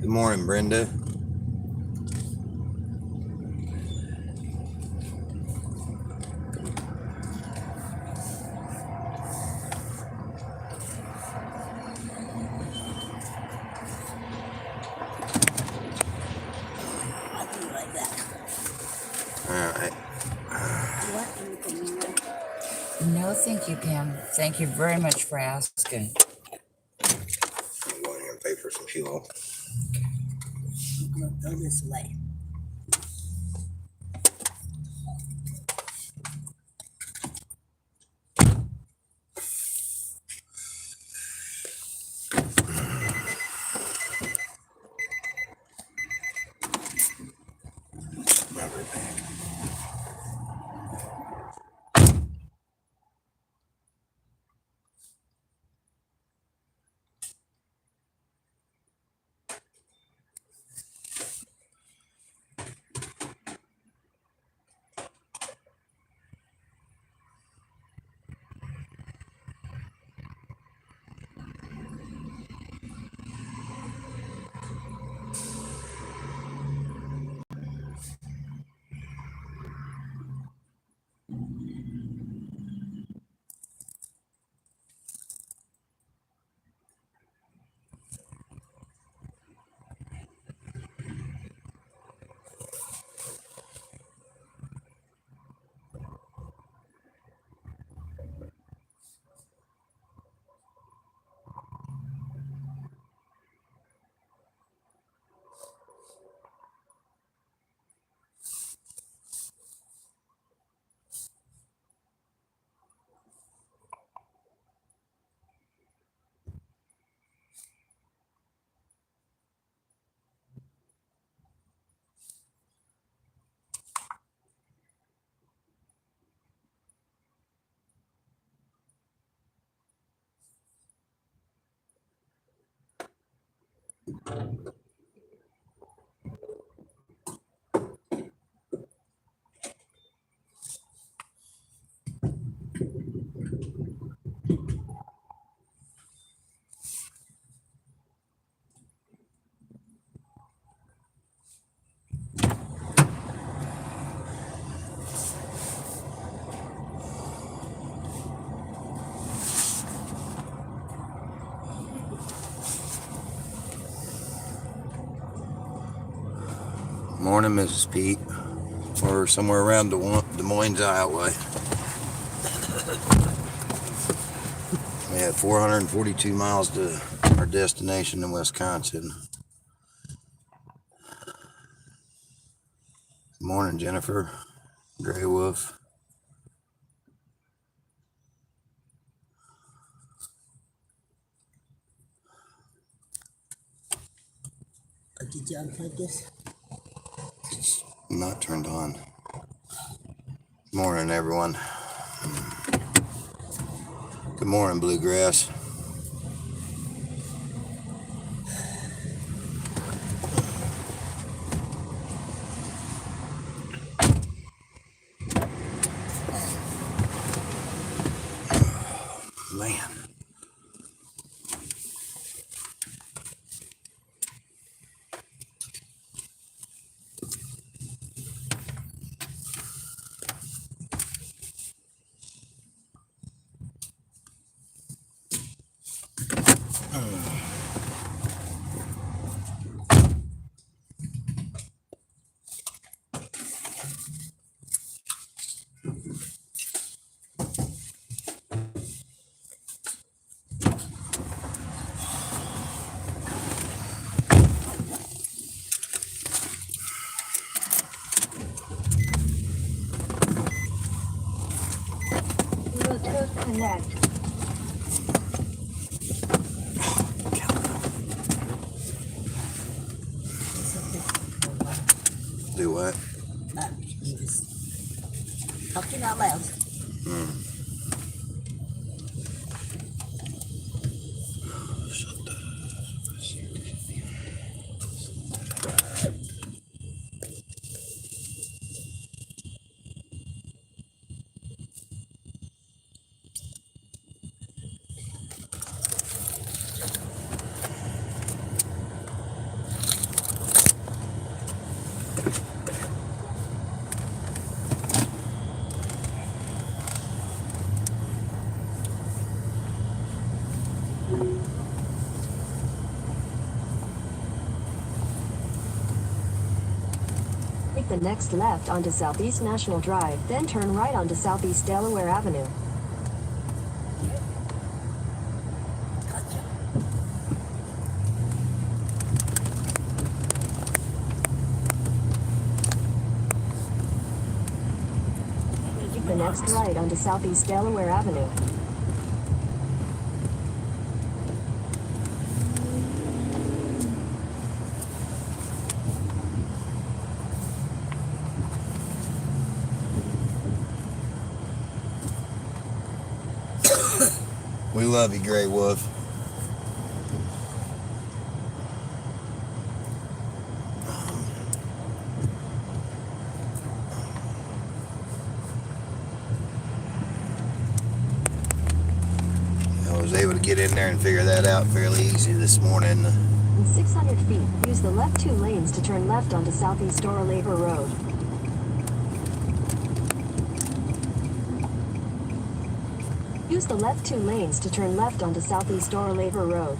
Good morning, Brenda. No, thank you, Pam. Thank you very much for asking. I'm going here and pay for some fuel. Okay. I'm going to throw this away. Morning, Mrs. Pete. We're somewhere around Des Moines, Iowa. We have 442 miles to our destination in Wisconsin. Good morning, Jennifer. Gray Wolf. Did you unplug this? It's not turned on. Morning, everyone. Good morning, Bluegrass. Man. Bluetooth connect. Do what? He was talking out loud. next left onto Southeast National Drive, then turn right onto Southeast Delaware Avenue. Gotcha. The next right onto Southeast Delaware Avenue. We love you, Grey Wolf. I was able to get in there and figure that out fairly easy this morning. In 600 feet, use the left 2 lanes to turn left onto Southeast Dora Labor Road. Use the left 2 lanes to turn left onto Southeast Dora Labor Road.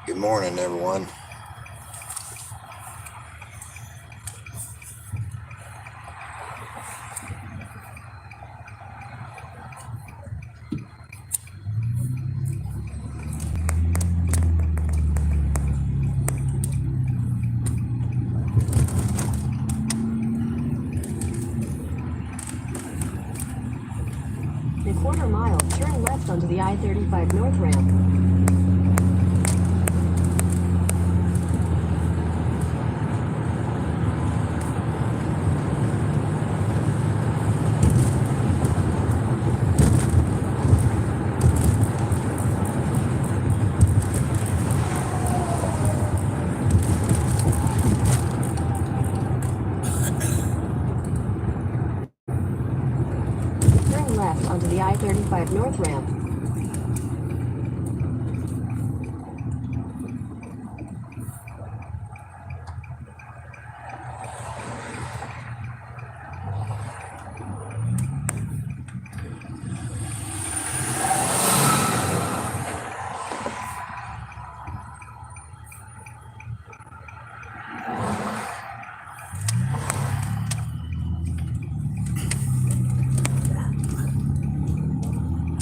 Good morning, everyone. In a quarter mile, turn left onto the I-35 North ramp. Turn left onto the I-35 North ramp.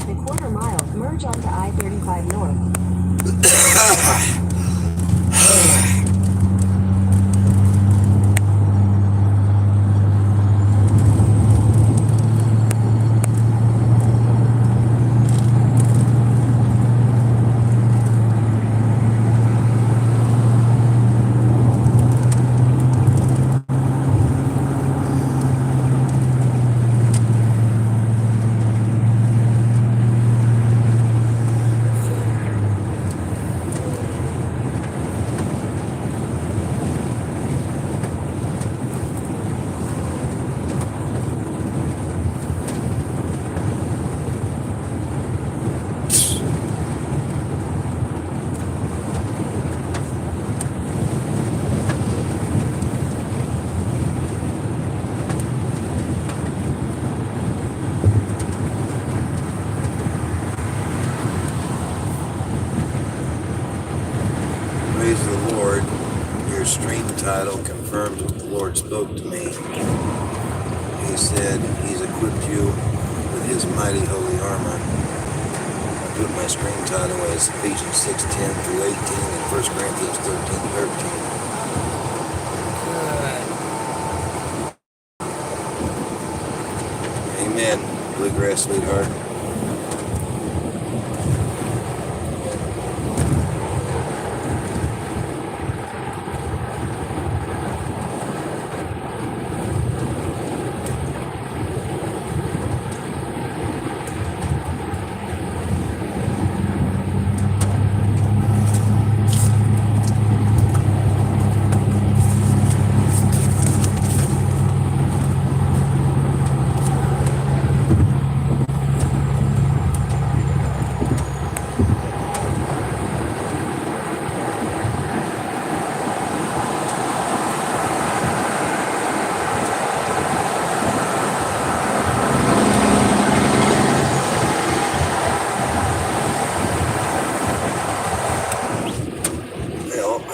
In a quarter mile, merge onto I-35 North. Praise the Lord. Your stream title confirms what the Lord spoke to me. He said He's equipped you with His mighty holy armor. I put my stream title as Ephesians 6:10 through 18 and 1 Corinthians 13:13. Amen. Bluegrass, sweetheart.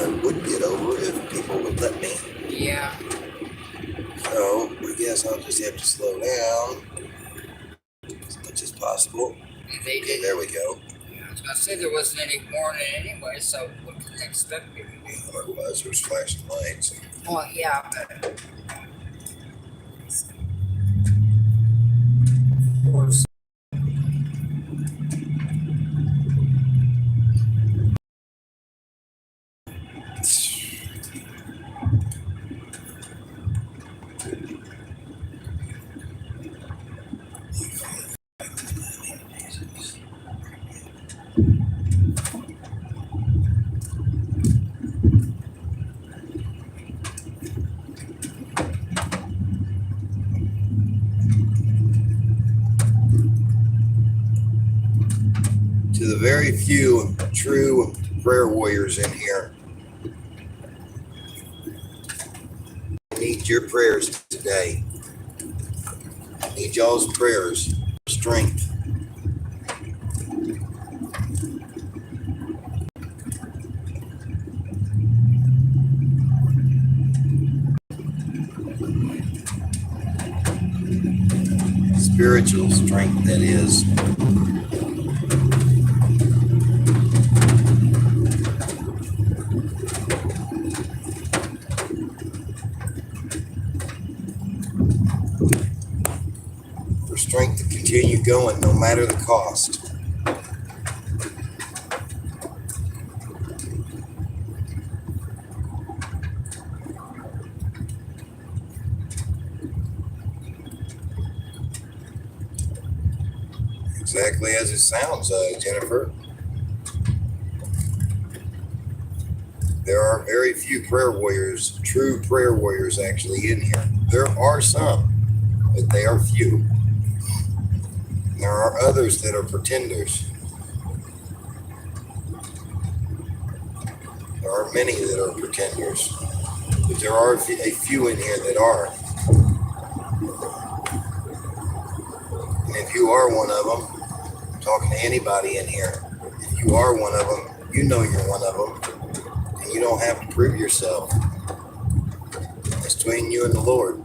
I would get over if people would let me. Yeah. So I guess I'll just have to slow down as much as possible. They Okay, did. there we go. I was gonna say there wasn't any warning anyway, so what can they expect me to do? There was. There's flashing lights. Well, yeah, but of course. To the very few true prayer warriors in here, I need your prayers today. I need y'all's prayers for strength. Spiritual strength, that is. For strength to continue going no matter the cost. Exactly as it sounds, Jennifer. There are very few prayer warriors, true prayer warriors actually in here. There are some, but they are few. There are others that are pretenders. There are many that are pretenders, but there are a few in here that are. And if you are one of them, I'm talking to anybody in here, if you are one of them, you know you're one of them, and you don't have to prove yourself. It's between you and the Lord.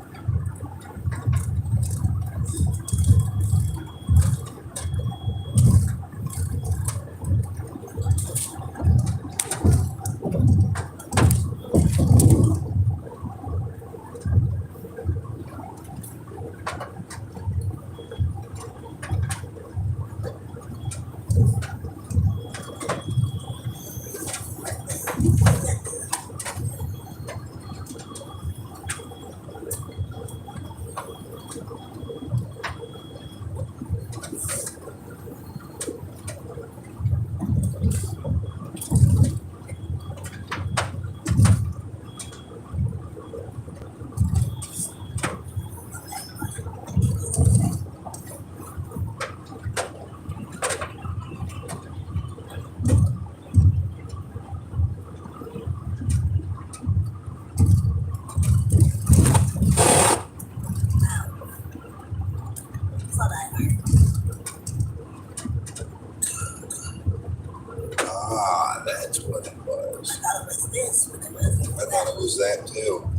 Ah, that's what it was. I thought it was this, but it wasn't. I thought it was that too.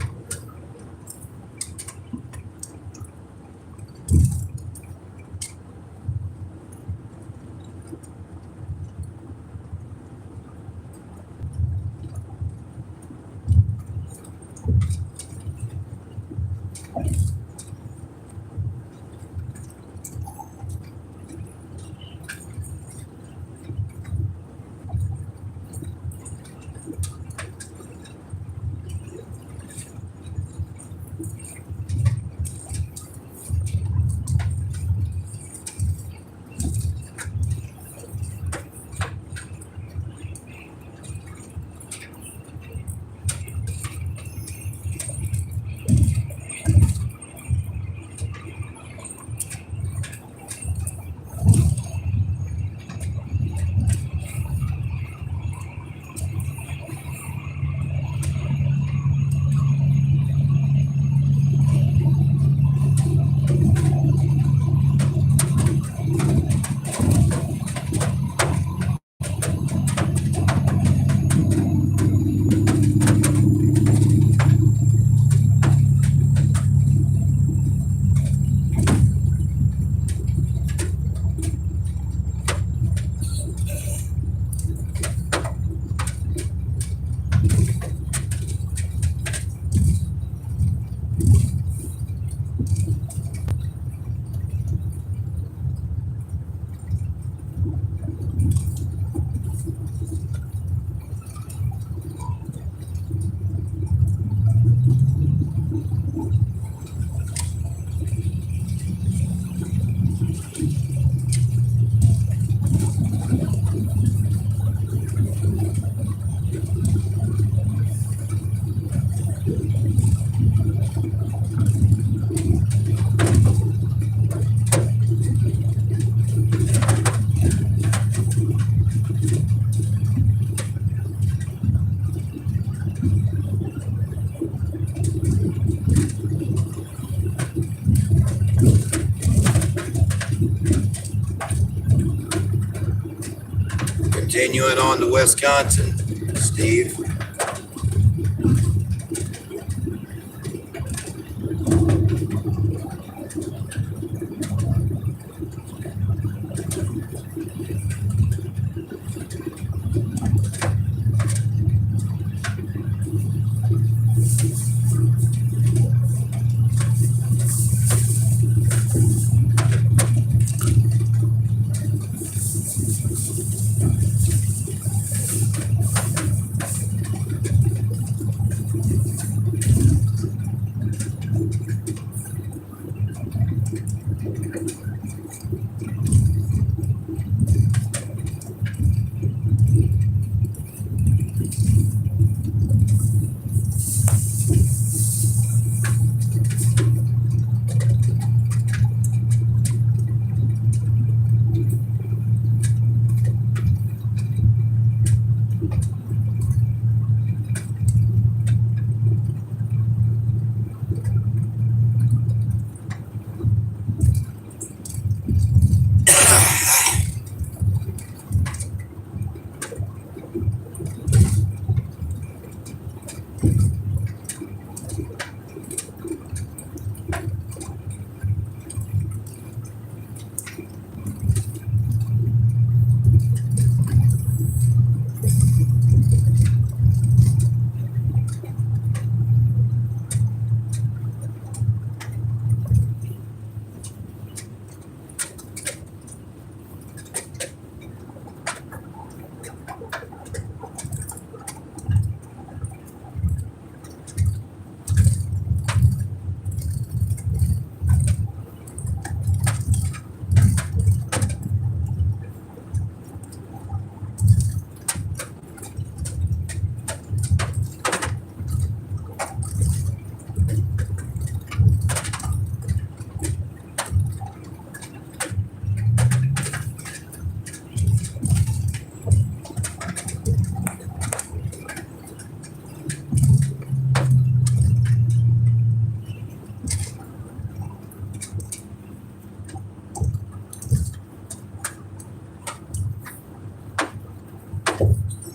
Continuing on to Wisconsin, Steve.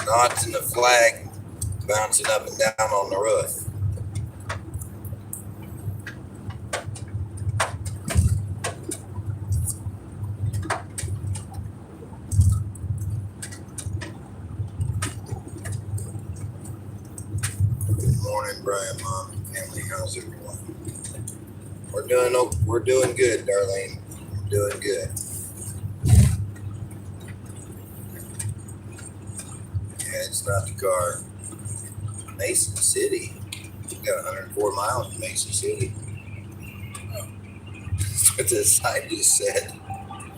Knots in the flag bouncing up and down on the roof. Good morning, Brian, Mom, and family. How's everyone? We're doing good, Darlene. We're doing good. Yeah, it's not the car. Mason City. We got 104 miles to Mason City. That's what the sign just said.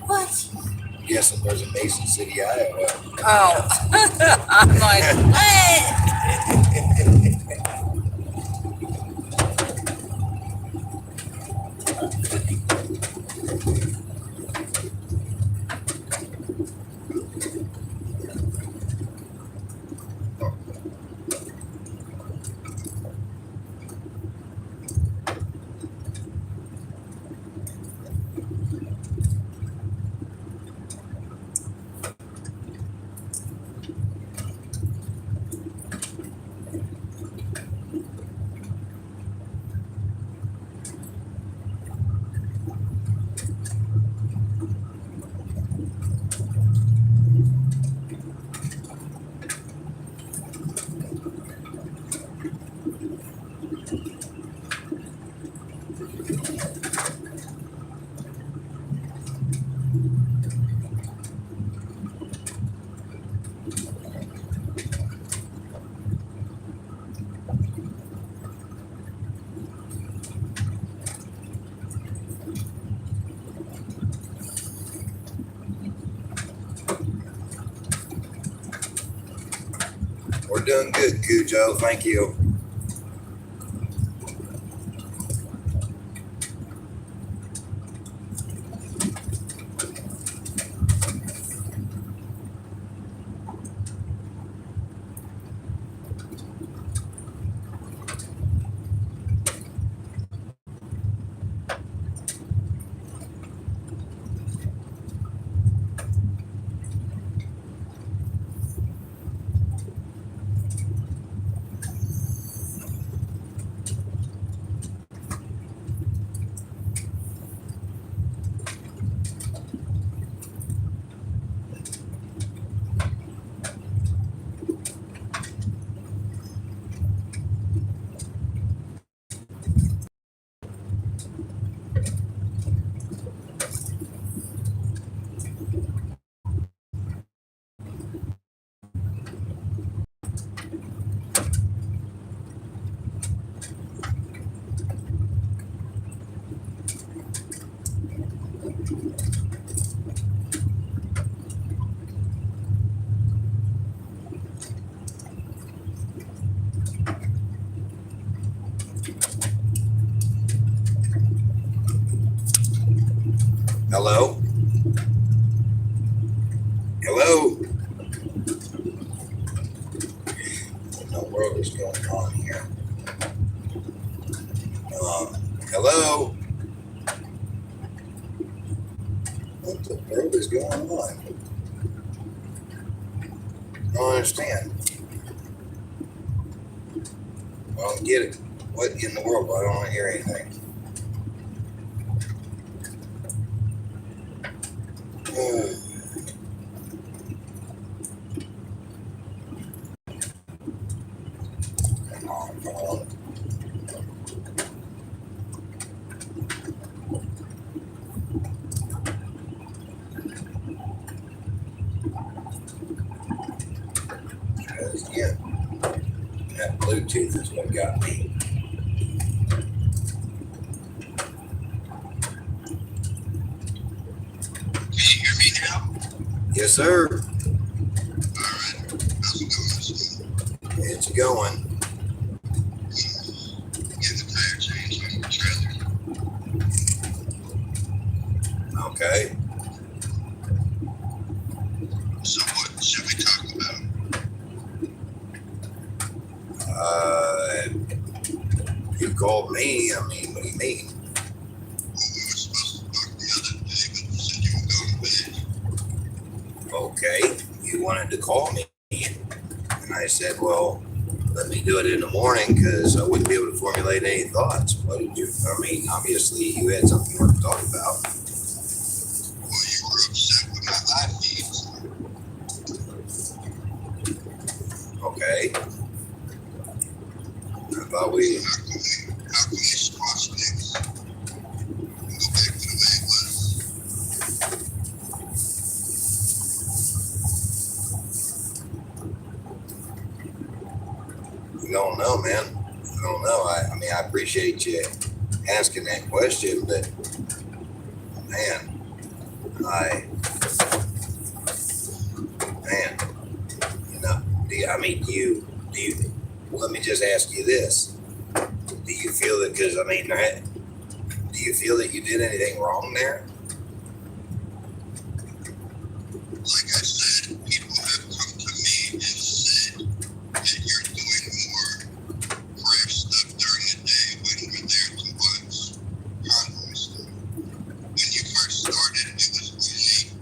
What? I'm guessing there's a Mason City, Iowa. Oh, I'm like, what? We're doing good, Cujo. Thank you. Hello? Hello? What in the world is going on here? Hello? What the world is going on? I don't understand. I don't get it. What in the world? I don't want to hear anything. Come on, come on. Because again, that Bluetooth is what got me. Can you hear me now? Yes, sir. All right. How's it going? It's going. Getting the tire changed on the trailer. Okay. So what should we talk about? You called me. I mean, what do you mean? Well, we were supposed to talk the other day, but you said you were going to bed. Okay. You wanted to call me. And I said, well, let me do it in the morning because I wouldn't be able to formulate any thoughts. What did you, I mean, obviously you had something you wanted to talk about. Well, you were upset with my live feeds. Okay. I thought we, How can we squash things and go back to the way it was? I don't know, man. I don't know. I mean, I appreciate you asking that question, but man, you know, do you, let me just ask you this. Do you feel that, because I mean, do you feel that you did anything wrong there? Like I said, people have come to me and said that you're doing more prayer stuff during the day when we're there to watch convoy stuff. When you first started, it was only,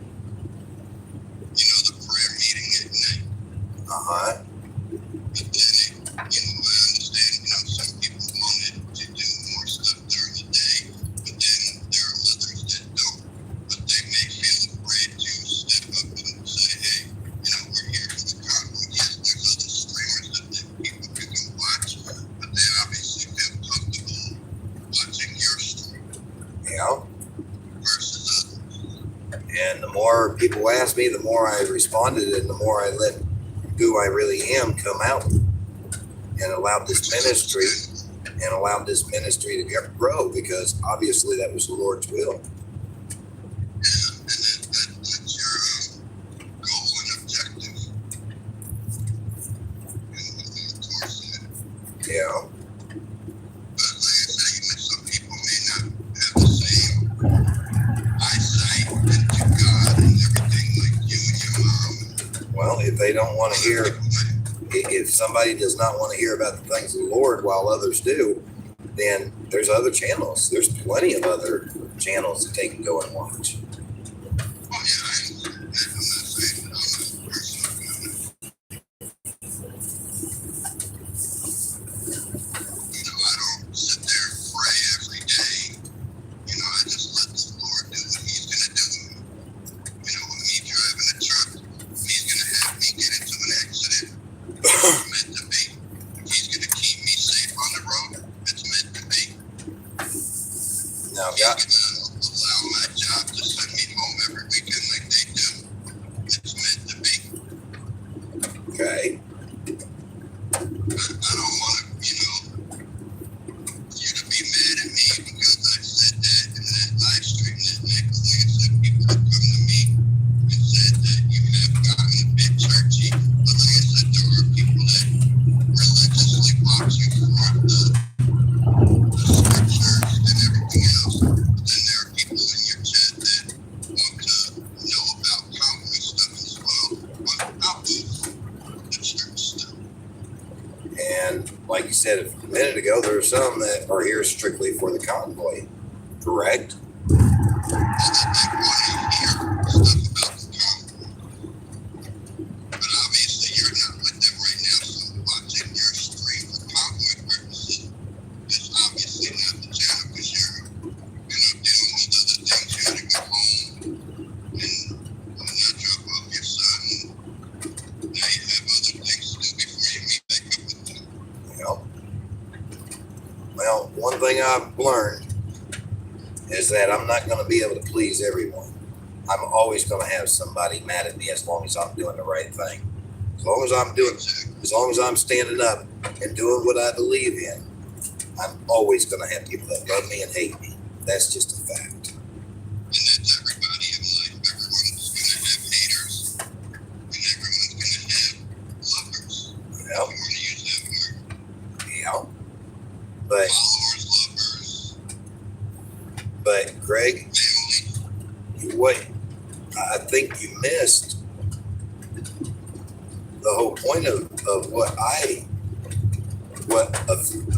the prayer meeting at night. Uh-huh. But then, I understand, some people wanted to do more stuff during the day, but then there are others that don't. But they may feel afraid to step up and say, hey, we're here for the convoy. Yes, there's other streamers that people can watch, but they obviously feel comfortable watching your stream Yeah. versus others. And the more people asked me, the more I responded, and the more I let who I really am come out and allowed this ministry to grow, because obviously that was the Lord's will. Yeah, and that's your goal and objective. Of course, Yeah. but like I say, some people may not have the same eyesight into God and everything like you and your mom. Well, if they don't want to hear, if somebody does not want to hear about the things of the Lord while others do, then there's other channels. There's plenty of other channels that they can go and watch. Oh yeah, I'm not saying that I'm a person I don't sit there and pray every day. I just let the Lord do what He's gonna do. With me driving a truck, if He's gonna have me get into an accident, it's meant to be. If He's gonna keep me safe on the road, it's meant to be. Now, He's gonna allow my job to send me home every weekend like they do. It's meant to be. okay. I don't want you to be mad at me because I said that in that live stream that night. But like I said, people have come to me and said that you have gotten a bit churchy. But like I said, there are people that religiously watch you for the scriptures and everything else. But then like you said a minute ago, there are some that are here strictly for the convoy, correct? But obviously you're not with them right now, so watching your stream for convoy purposes is obviously not the channel because you're, dealing with other things. You gotta go home and not drop off your son. Now you have other things to do before you meet back up with them. Well, one thing I've learned is that I'm not going to be able to please everyone. I'm always going to have somebody mad at me as long as I'm doing the right thing. As long as I'm standing up and doing what I believe in, I'm always going to have people that love me and hate me. That's just a fact. And that's everybody in life. Everyone's going to have haters, and everyone's going to have lovers. Well, You want to use that word. yeah. But Followers, lovers, Greg, family. what I think you missed the whole point of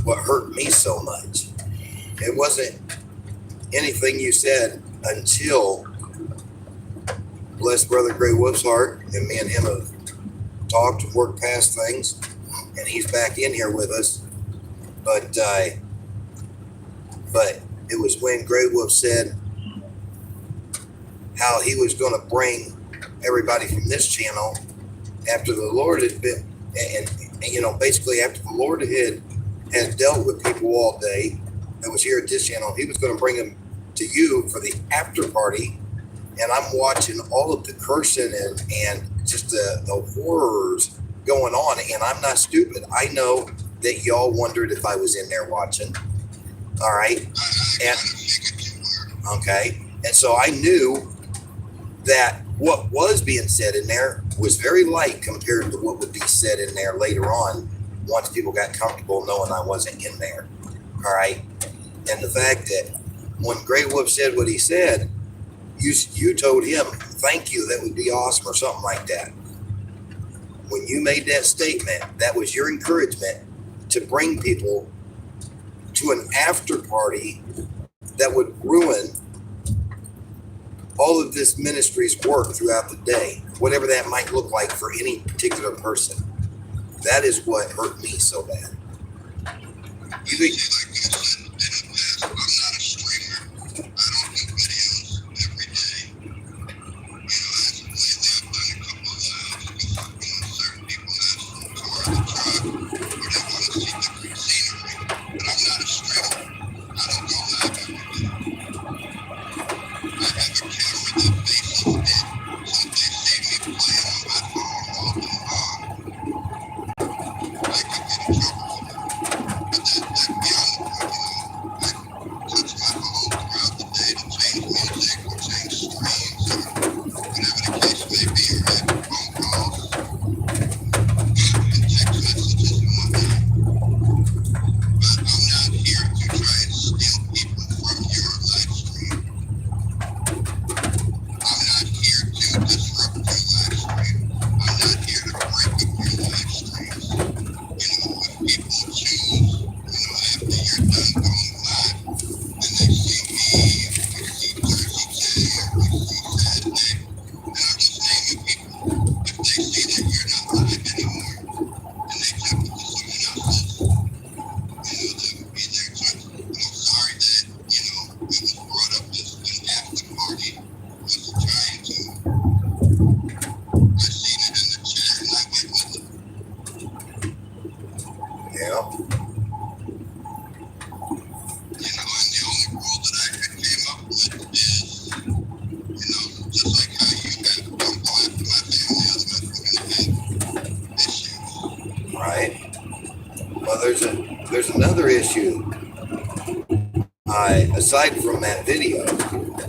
what hurt me so much. It wasn't anything you said until bless Brother Gray Wolf's heart, and me and him have talked and worked past things, and he's back in here with us. But it was when Gray Wolf said how he was going to bring everybody from this channel after the Lord had been, and basically after the Lord had dealt with people all day that was here at this channel, he was going to bring them to you for the after party. And I'm watching all of the cursing and just the horrors going on. And I'm not stupid. I know that y'all wondered if I was in there watching. All right. And okay. And so I knew that what was being said in there was very light compared to what would be said in there later on once people got comfortable knowing I wasn't in there. All right. And the fact that when Grey Wolf said what he said, you told him, thank you, that would be awesome or something like that. When you made that statement, that was your encouragement to bring people to an after party that would ruin all of this ministry's work throughout the day, whatever that might look like for any particular person. That is what hurt me so bad. You think? I'm not a streamer. I don't do videos every day. There's another issue. Aside from that video,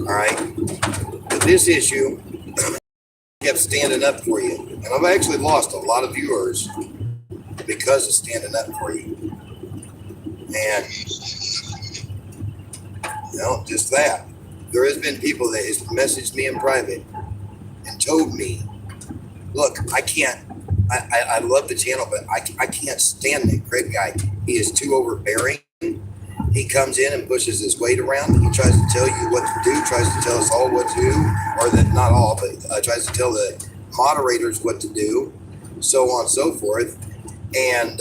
all right, but this issue kept standing up for you, and I've actually lost a lot of viewers because of standing up for you. And just that. There has been people that has messaged me in private and told me, look, I love the channel, but I can't stand that Craig guy. he is too overbearing. He comes in and pushes his weight around. He tries to tell you what to do, tries to tell us all what to do, or that not all, but tries to tell the moderators what to do, so on and so forth. And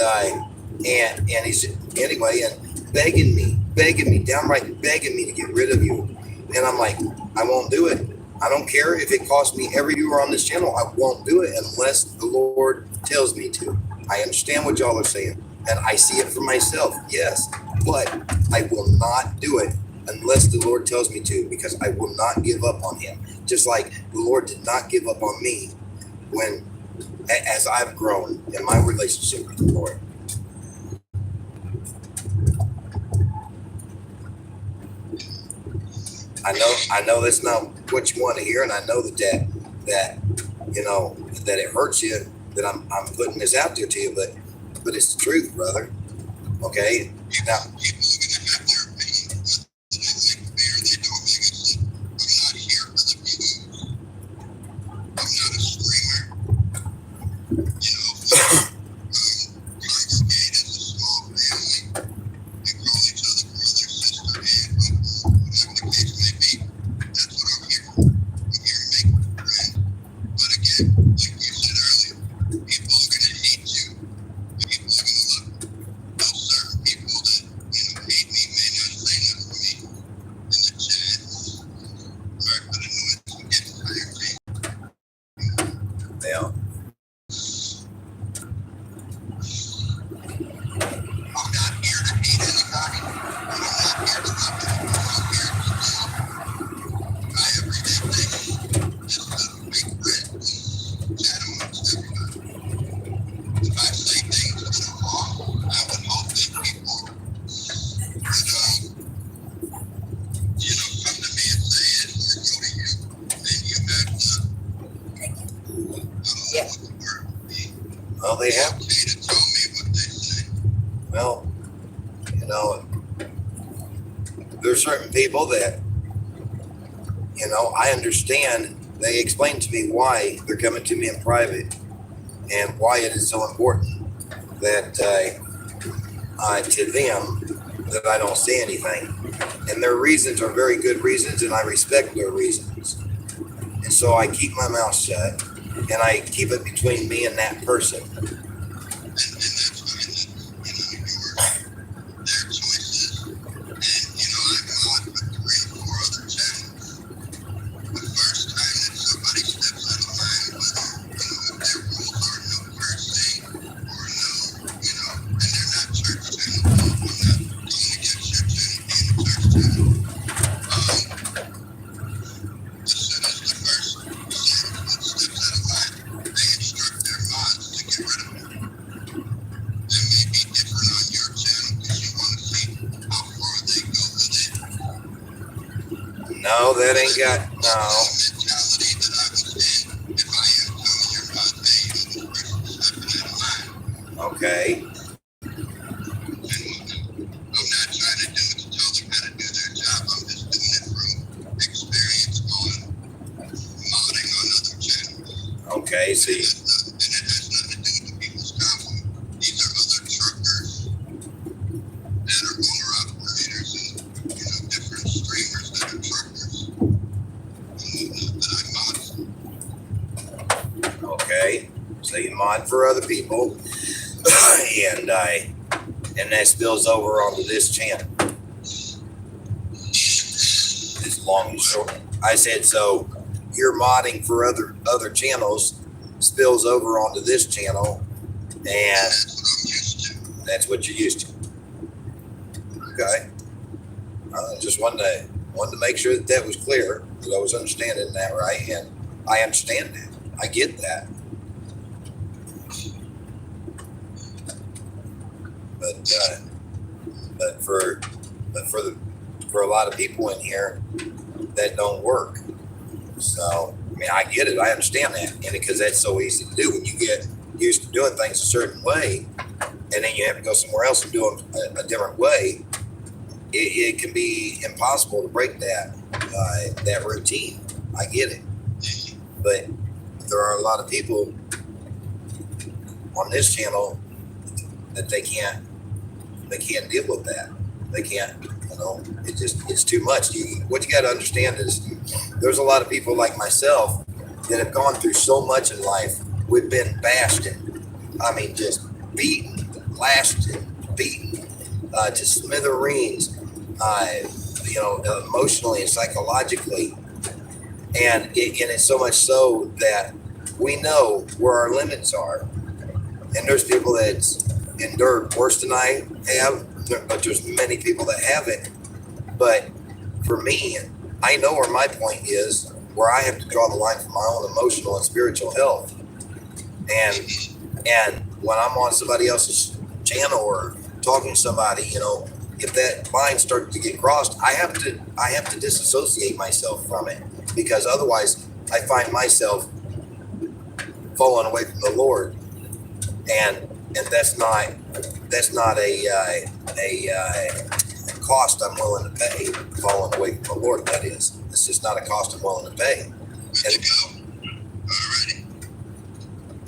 he's anyway, and begging me, downright begging me to get rid of you. And I'm like, I won't do it. I don't care if it costs me every viewer on this channel. I won't do it unless the Lord tells me to. I understand what y'all are saying, and I see it for myself, yes, but I will not do it unless the Lord tells me to, because I will not give up on him. Just like the Lord did not give up on me when, as I've grown in my relationship with the Lord. I know that's not what you want to hear, and I know that you know that it hurts you that I'm putting this out there to you, but it's the truth, brother. Okay, now. Yeah. Yeah. Well, they have. Well, you know, there's certain people that, you know, I understand. They explain to me why they're coming to me in private and why it is so important that to them that I don't say anything. And their reasons are very good reasons, and I respect their reasons. And so I keep my mouth shut, and I keep it between me and that person. No, that ain't got, no. Okay. Okay, see. Okay, so you mod for other people, and that spills over onto this channel. It's long and short. I said, so your modding for other channels spills over onto this channel, and that's what you're used to. Okay, I just wanted to make sure that was clear, that I was understanding that right, and I understand that. I get that. But for a lot of people in here, that don't work. So, I mean, I get it. I understand that. And because that's so easy to do when you get used to doing things a certain way, and then you have to go somewhere else and do them a different way, it can be impossible to break that routine. I get it. But there are a lot of people on this channel that they can't They can't deal with that. They can't, it's too much. What you got to understand is there's a lot of people like myself that have gone through so much in life. We've been bashed and, just beaten, lashed and beaten to smithereens, emotionally and psychologically. And it's so much so that we know where our limits are. And there's people that's endured worse than I have, but there's many people that haven't. But for me, I know where my point is, where I have to draw the line for my own emotional and spiritual health. And when I'm on somebody else's channel or talking to somebody, if that line starts to get crossed, I have to disassociate myself from it, because otherwise I find myself falling away from the Lord, and that's not a cost I'm willing to pay. Falling away from the Lord, that is. It's just not a cost I'm willing to pay.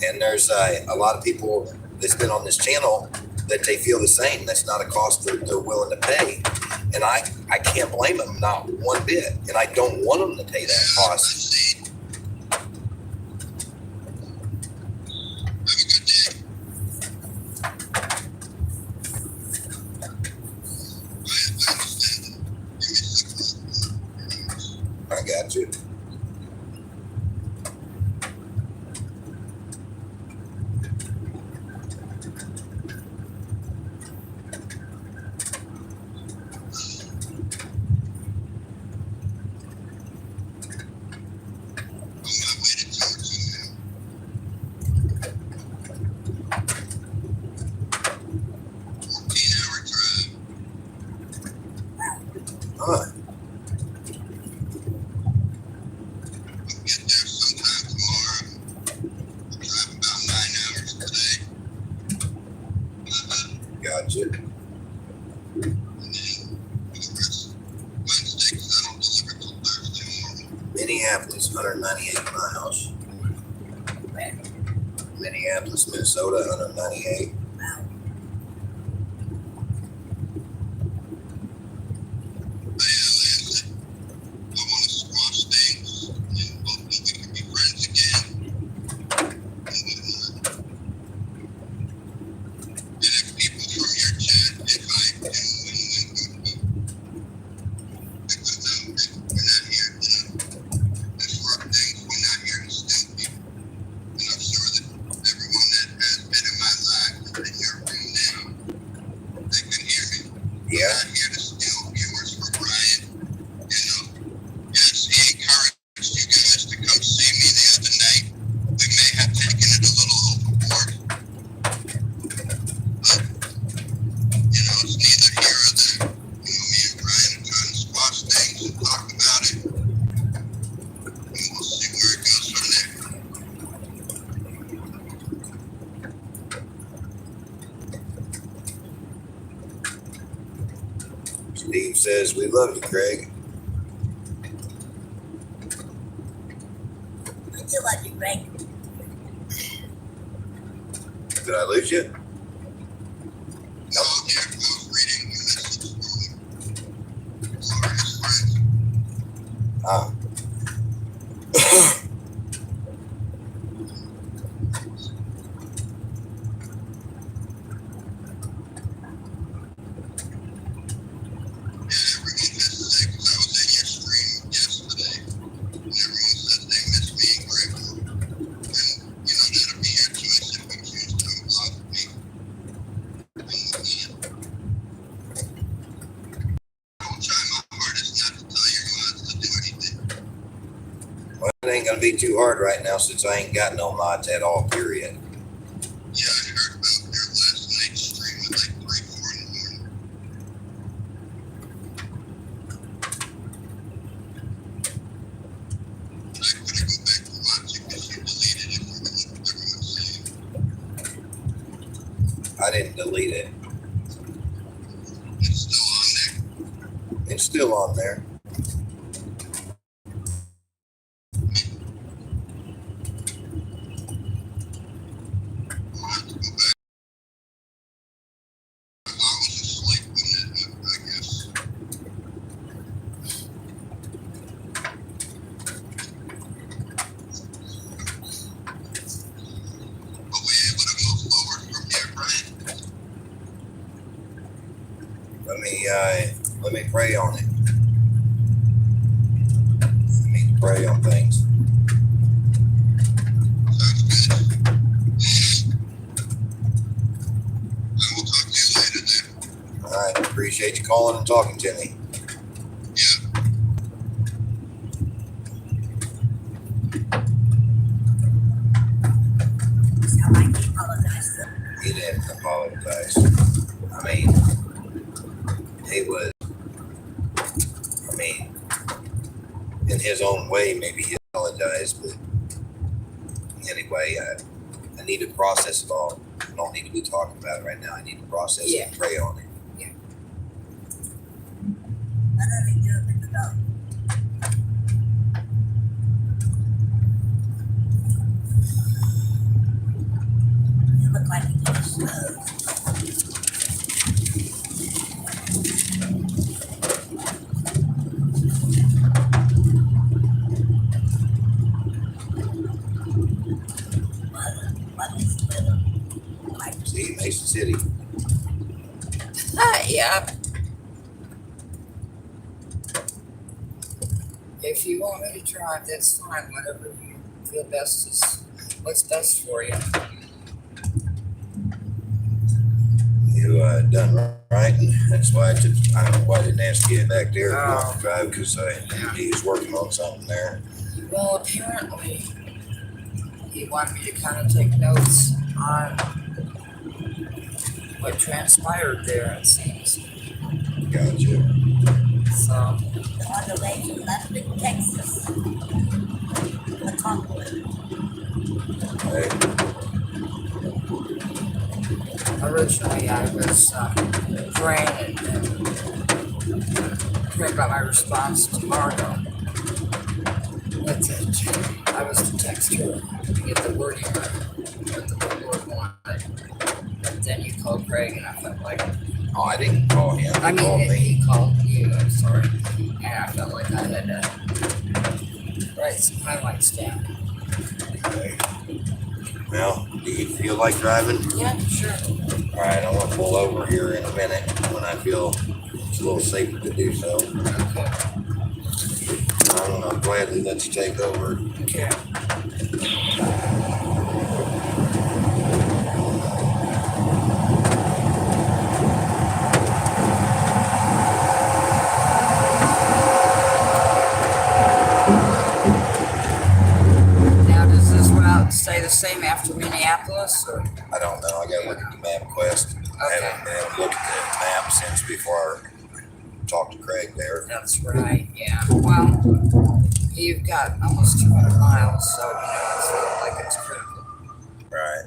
And there's a lot of people that's been on this channel that they feel the same. That's not a cost they're willing to pay. And I can't blame them, not one bit. And I don't want them to pay that cost. I got you. Huh. Gotcha. Minneapolis, 198 miles. Minneapolis, Minnesota, 198. Yeah. Steve says, we love you, Craig. I do love you, Greg. Did I lose you? Ah. Well, it ain't gonna be too hard right now since I ain't got no mods at all, period. Yeah, I heard about your last night's stream at like 3, 4 in the morning. I couldn't go back to watch it because you deleted it from everyone's saying. I didn't delete it. It's still on there. It's still on there. I'll have to go back. I was just Let me pray on it. Let me pray on things. I will talk to you later then. All right. Appreciate you calling and talking to me. Sound like he apologized. He didn't apologize. I mean, he was, I mean, in his own way, maybe he apologized, but anyway, I need to process it all. I don't need to be talking about it right now. I need to process it and pray on it. What are they doing with the dog? You look like you just what is little? Like, See, Mason City. Yeah. If you want me to drive, that's fine. Whatever you feel best is what's best for you. You done right, and that's why I don't know why I didn't ask you back there to drive, because he was working on something there. Well, apparently, he wanted me to kind of take notes on what transpired there, it seems. Gotcha. So, on the way to Lubbock, Texas. A compliment. Hey, originally I was praying about my response to Margot. That's it. I was to text her to get the wording right, what the Lord wanted. But then you called Craig, and I felt like, oh, I didn't call him. I He called mean, me. he called you, I'm sorry. And I felt like I had to write some highlights down. Okay. Well, do you feel like driving? Yeah, sure. All right, I'm gonna pull over here in a minute when I feel it's a little safer to do so. Okay. I'm gladly let you take over. Okay. Now, does this route stay the same after Minneapolis? Or? I don't know. I gotta look at the MapQuest. I haven't been able to look at the map since before I talked to Craig there. That's right, yeah. Well, you've got almost 200 miles, so it's not like it's critical. Right.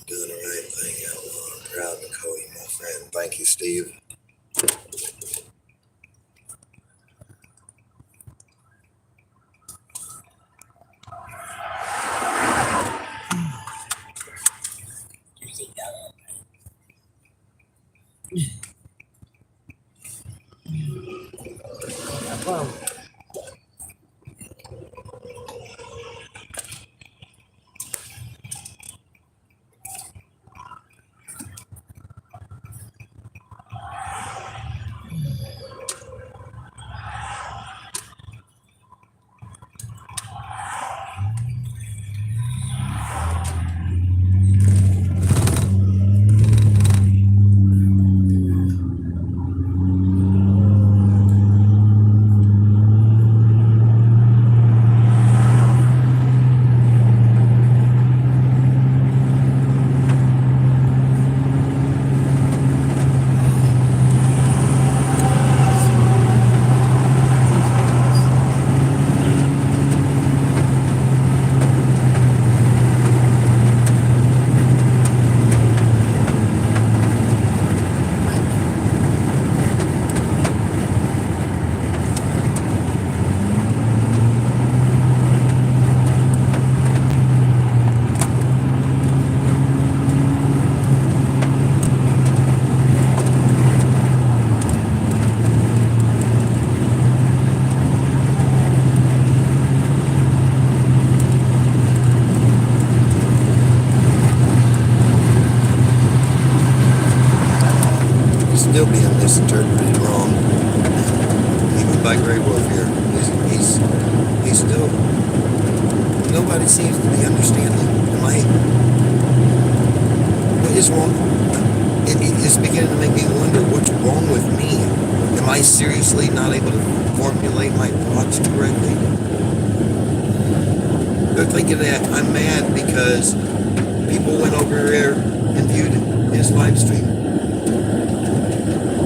Doing the right thing, Outlaw. I'm proud to call you my friend. Thank you, Steve. Does he go? Well, still being misinterpreted wrong, even by Grey Wolf here. He's still, nobody seems to be understanding. What is wrong? It's beginning to make me wonder what's wrong with me. Am I seriously not able to formulate my thoughts correctly? They're thinking that I'm mad because people went over there and viewed his live stream.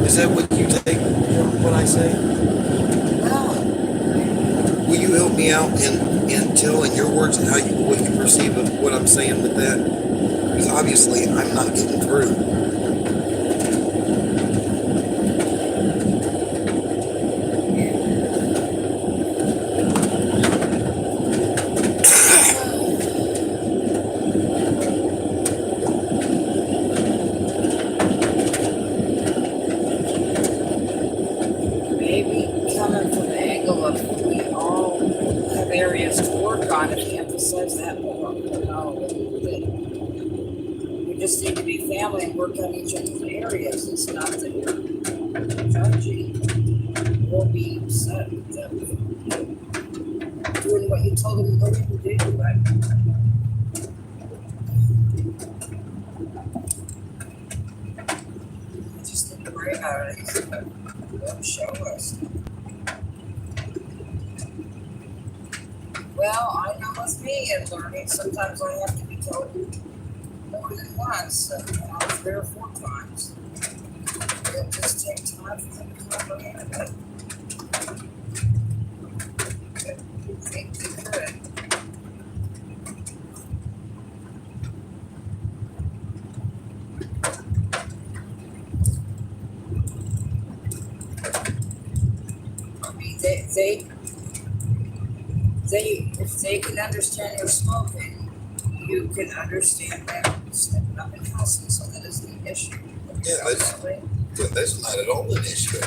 Is that what you take from what I say? Will you help me out and tell in your words and what you perceive of what I'm saying with that? Because obviously I'm not getting through. Maybe coming from the angle of we all have areas to work on if you emphasize that more. We just need to be family and work on each other's areas. It's not that you're judging or being upset with them doing what you told them to go and do, right? I just need to pray about it. They'll show us. Well, I know with me and learning, sometimes I have to be told more than once, 3 or 4 times. It'll just take time for them to comprehend it. I think they could. I mean, if they can understand your smoking, you can understand them stepping up and cussing, so that isn't an issue. That's not at all an issue.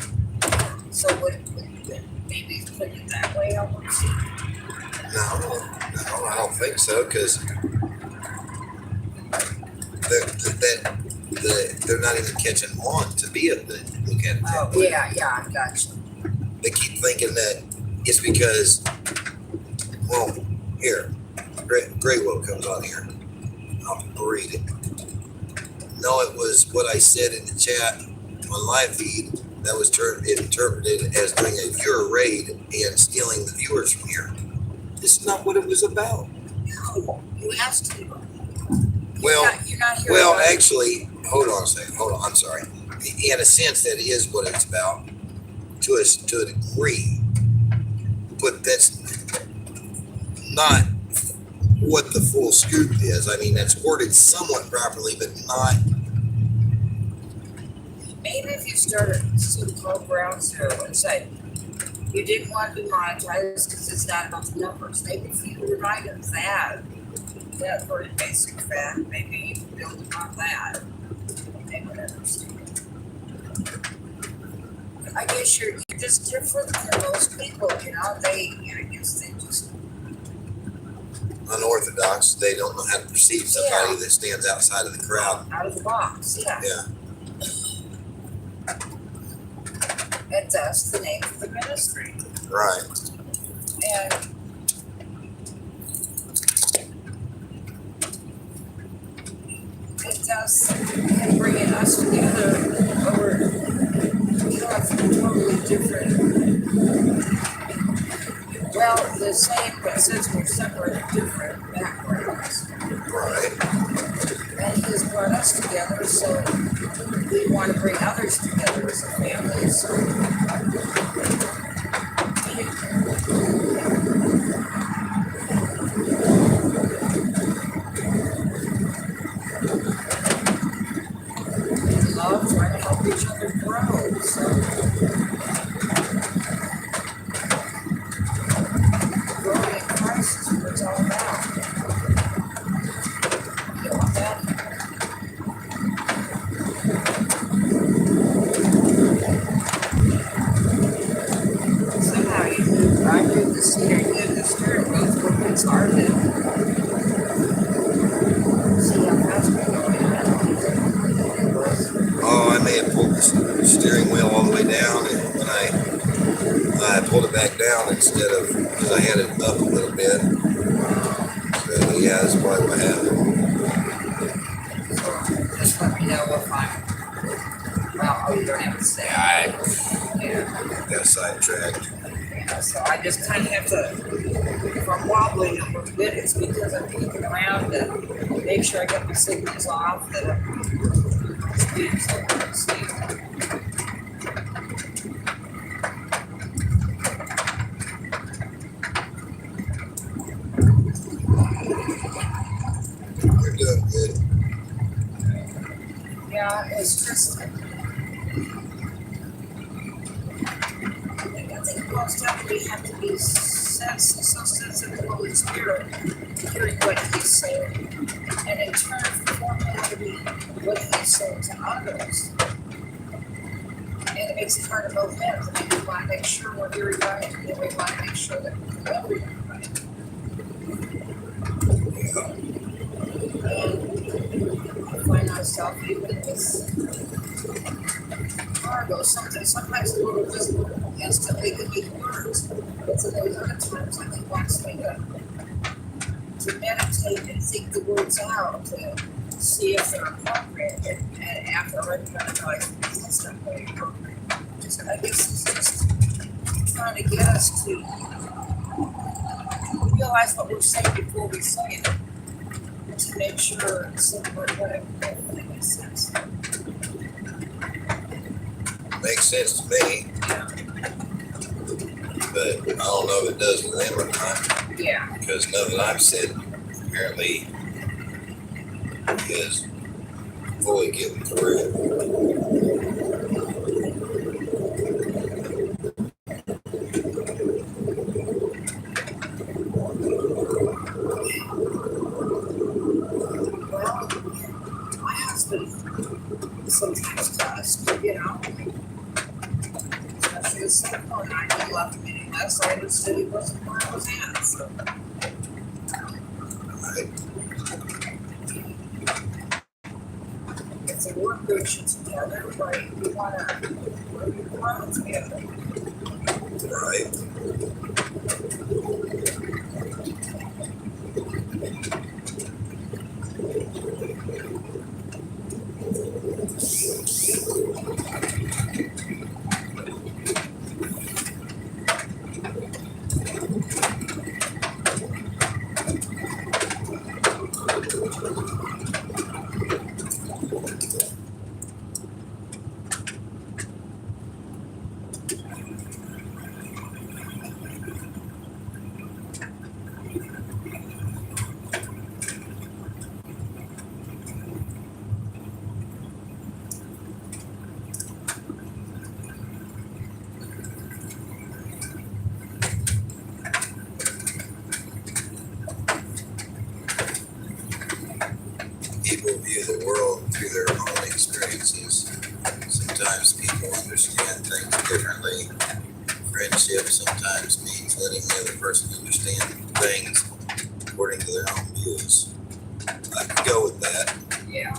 So maybe put it that way almost. No, I don't think so, because they're not even catching on to be able to look at it. Oh, yeah, I got you. They keep thinking that it's because, well, here, Grey Wolf comes on here. I'll read it. No, it was what I said in the chat on live feed that was interpreted as doing a viewer raid and stealing the viewers from here. This is not what it was about. No, you asked him. Well, You're not here. Well, actually, hold on a second. Hold on, I'm sorry. In a sense, that is what it's about, to a degree. But that's not what the full scoop is. I mean, that's worded somewhat properly, but not. Maybe if you started some called ground zero and say you didn't want to be monetized because it's not about the numbers. Maybe if you remind them that very basic fact, maybe you can build upon that. They would understand. I guess you're just different than most people, I guess they just Unorthodox. They don't know how to perceive somebody that stands outside of the crowd. out of the box, yeah. Yeah. And that's the name of the ministry. Right. And it does him bringing us together over totally different. Well, the same, but since we're separate, different backgrounds. Right. And he has brought us together, so we want to bring others together as a family. So love, trying to help each other grow. So growing in Christ is what it's all about. You know that? instead of, because I had it up a little bit. So yeah, that's probably what happened. So just let me know if I'm, well, oh, you don't have to say. Yeah. Got sidetracked. Yeah, so I just kind of have to, if I'm wobbling a little bit, it's because I'm looking around to make sure I got the signals off that I'm speaking so I can see. You're doing good. Yeah, it's just, I think most of it we have to be so sensitive to the Holy Spirit, hearing what He's saying, and in turn forming to be what He's saying to others. And it makes it hard to both ends. I mean, we want to make sure we're hearing right, and then we want to make sure that we're hearing right. And I find myself even in this cargo, sometimes the word just instantly could be words. But so those other times, I think wants me to meditate and think the words out to see if they're appropriate. And after I recognize that's not very appropriate. I guess it's just trying to get us to realize what we're saying before we say it, to make sure it's whatever makes sense. Makes sense to me, Yeah. but I don't know if it does to them or not, Yeah. because nothing I've said apparently is fully getting through. Well, my husband sometimes does, especially the second one night he left me last I understood he wasn't where I was at. So. Right? If they work preaching together, right, we want to together. Right? People view the world through their own experiences. Sometimes people understand things differently. Friendship sometimes means letting the other person understand things according to their own views. I could go with that. Yeah.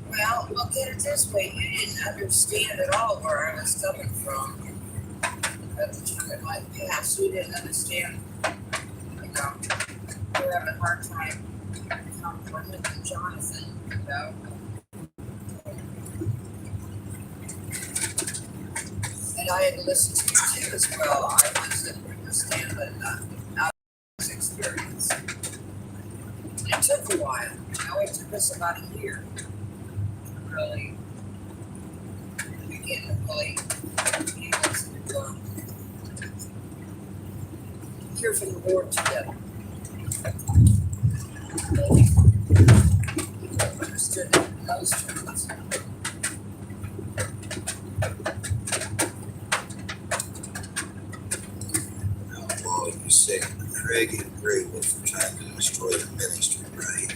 Well, look at it this way. You didn't understand at all where I was coming from at the time in my past. You didn't understand, you're having a hard time comprehending Jonathan, And I had listened to you too as well. I didn't understand the experience. It took a while. It took us about a year to really begin to really be able to hear from the Lord together. People understood it in those terms. Outlaw, you said Craig and Grable for trying to destroy the ministry, right?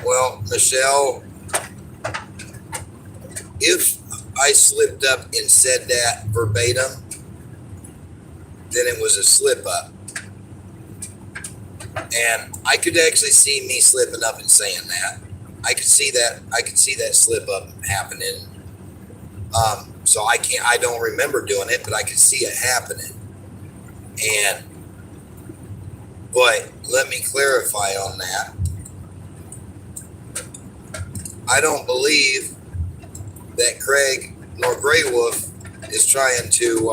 Well, Michelle, if I slipped up and said that verbatim, then it was a slip up. And I could actually see me slipping up and saying that. I could see that slip up happening. So I don't remember doing it, but I could see it happening. But let me clarify on that. I don't believe that Craig nor Grey Wolf is trying to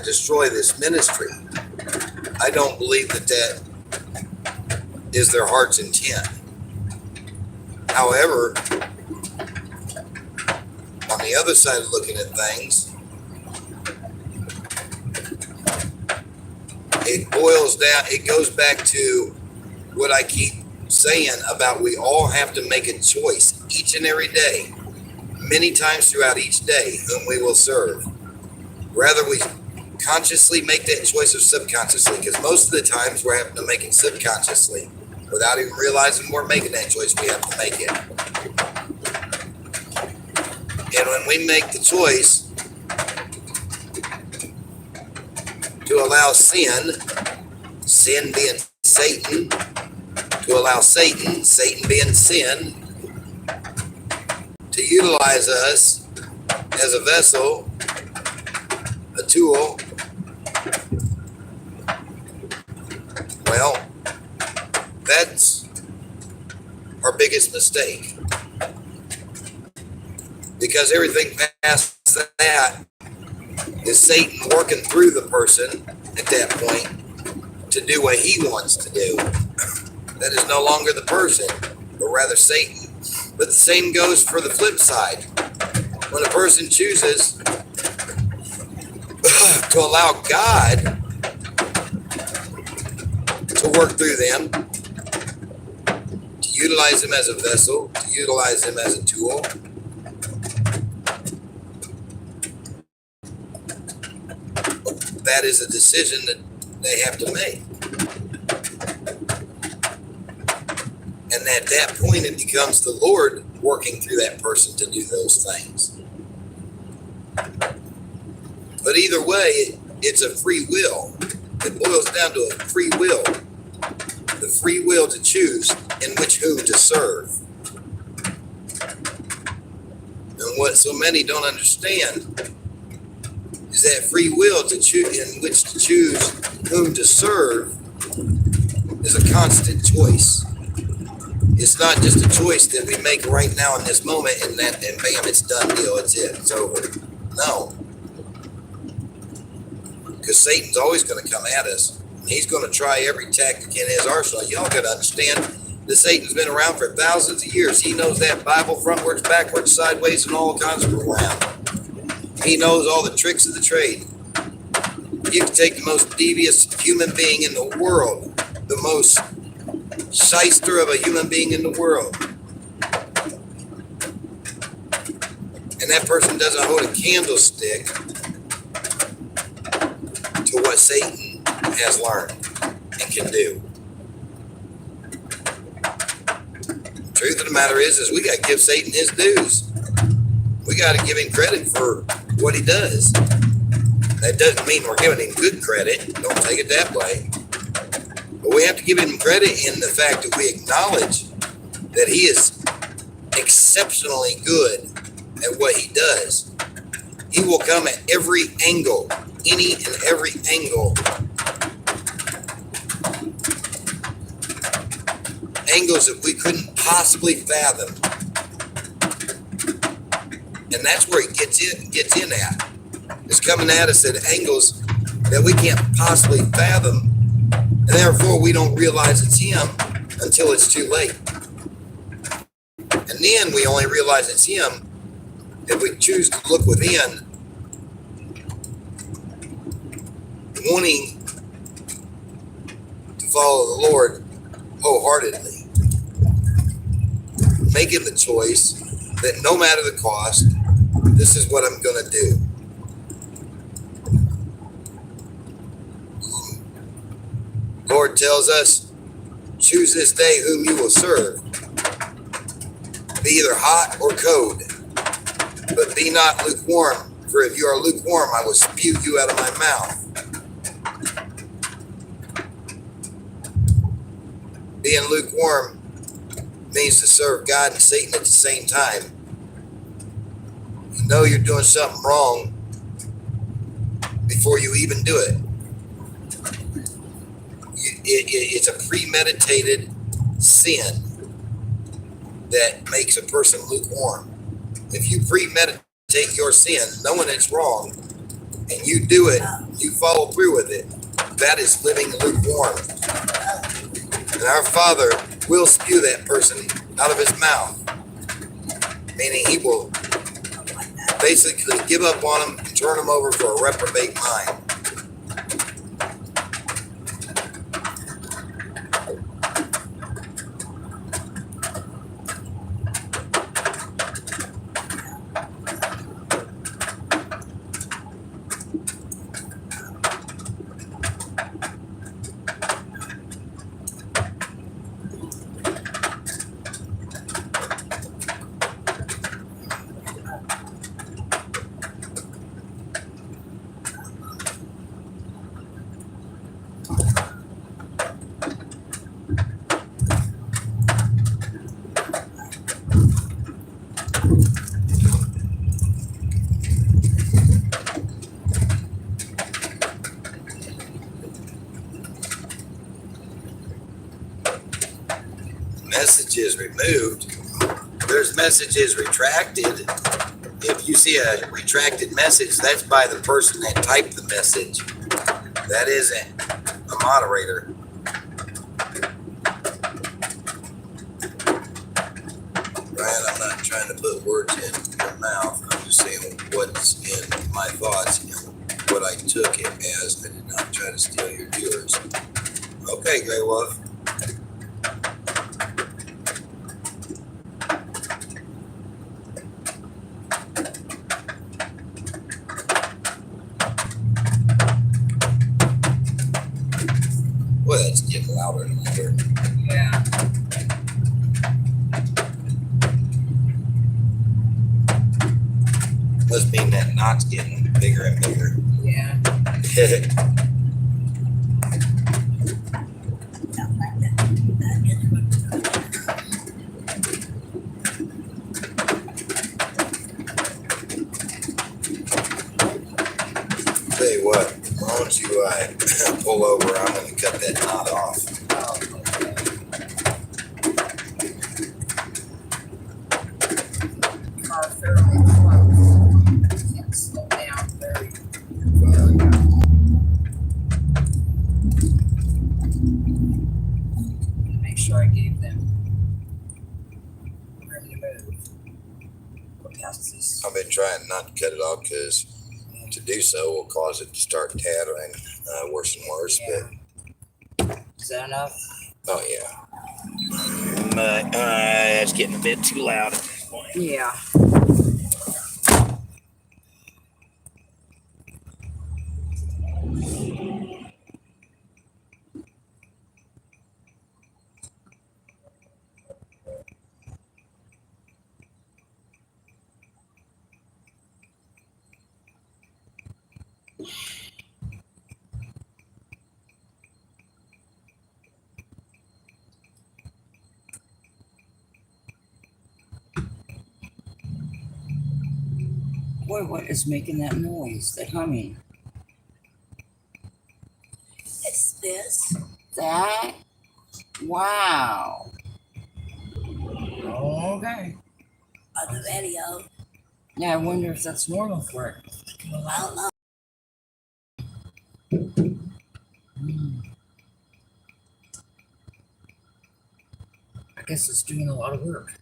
destroy this ministry. I don't believe that is their heart's intent. However, on the other side of looking at things, it boils down, it goes back to what I keep saying about we all have to make a choice each and every day, many times throughout each day, whom we will serve. Whether we consciously make that choice or subconsciously, because most of the times we're having to make it subconsciously without even realizing we're making that choice. We have to make it. And when we make the choice to allow sin being Satan, to allow Satan being sin, to utilize us as a vessel, a tool, well, that's our biggest mistake. Because everything past that is Satan working through the person at that point to do what he wants to do. That is no longer the person, but rather Satan. But the same goes for the flip side. When a person chooses to allow God to work through them, to utilize them as a vessel, to utilize them as a tool, that is a decision that they have to make. And at that point, it becomes the Lord working through that person to do those things. But either way, it's a free will. It boils down to a free will. The free will to choose in which whom to serve. And what so many don't understand is that free will to choose in which to choose whom to serve is a constant choice. It's not just a choice that we make right now in this moment and bam, it's done deal. It's it. It's over. No. Because Satan's always going to come at us. He's going to try every tactic in his arsenal. Y'all got to understand that Satan's been around for thousands of years. He knows that Bible frontwards, backwards, sideways, and all kinds of around. He knows all the tricks of the trade. You can take the most devious human being in the world, the most shyster of a human being in the world, and that person doesn't hold a candlestick to what Satan has learned and can do. The truth of the matter is we got to give Satan his dues. We got to give him credit for what he does. That doesn't mean we're giving him good credit. Don't take it that way. But we have to give him credit in the fact that we acknowledge that he is exceptionally good at what he does. He will come at every angle, any and every angle. Angles that we couldn't possibly fathom. And that's where he gets in at. It's coming at us at angles that we can't possibly fathom. And therefore, we don't realize it's him until it's too late. And then we only realize it's him if we choose to look within, wanting to follow the Lord wholeheartedly. Making the choice that no matter the cost, this is what I'm going to do. Lord tells us, choose this day whom you will serve. Be either hot or cold, but be not lukewarm, for if you are lukewarm, I will spew you out of my mouth. Being lukewarm means to serve God and Satan at the same time. You know you're doing something wrong before you even do it. It's a premeditated sin that makes a person lukewarm. If you premeditate your sin, knowing it's wrong, and you do it, you follow through with it, that is living lukewarm. And our Father will spew that person out of his mouth, meaning he will basically give up on them and turn them over for a reprobate mind. Messages removed. There's messages retracted. If you see a retracted message, that's by the person that typed the message. That isn't a moderator. Brian, I'm not trying to put words in your mouth. I'm just saying what's in my thoughts and what I took it as. I did not try to steal your viewers. Okay, Grey Wolf. Boy, that's getting louder and louder. Yeah. Must mean that knot's getting bigger and bigger. Yeah. Tell you what, why don't you pull over? I'm going to cut that knot off. Car fairly close. Can't slow down very well. Make sure I gave them room to move. Go past this. I've been trying not to cut it off because to do so will cause it to start tattering worse and worse. Yeah. Is that enough? But oh yeah, but it's getting a bit too loud at this point. Yeah. Boy, what is making that noise? That humming? It's this. That? Wow. Okay. On the video. Yeah, I wonder if that's normal for it. Well, I don't know. I guess it's doing a lot of work.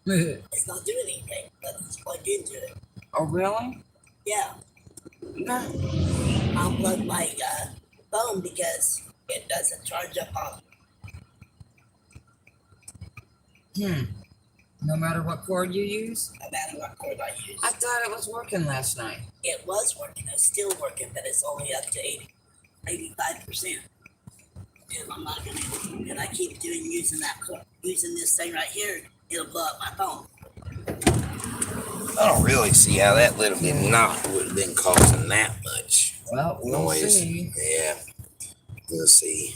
It's not doing anything, but it's plugged into it. Oh, really? Yeah. I unplugged my phone because it doesn't charge up on. No matter what cord you use? No matter what cord I use. I thought it was working last night. It was working. It's still working, but it's only up to 85%. And I'm not gonna. And I keep using this thing right here. It'll blow up my phone. I don't really see how that little bit knot would have been causing that much Well, we'll noise. see. Yeah, we'll see.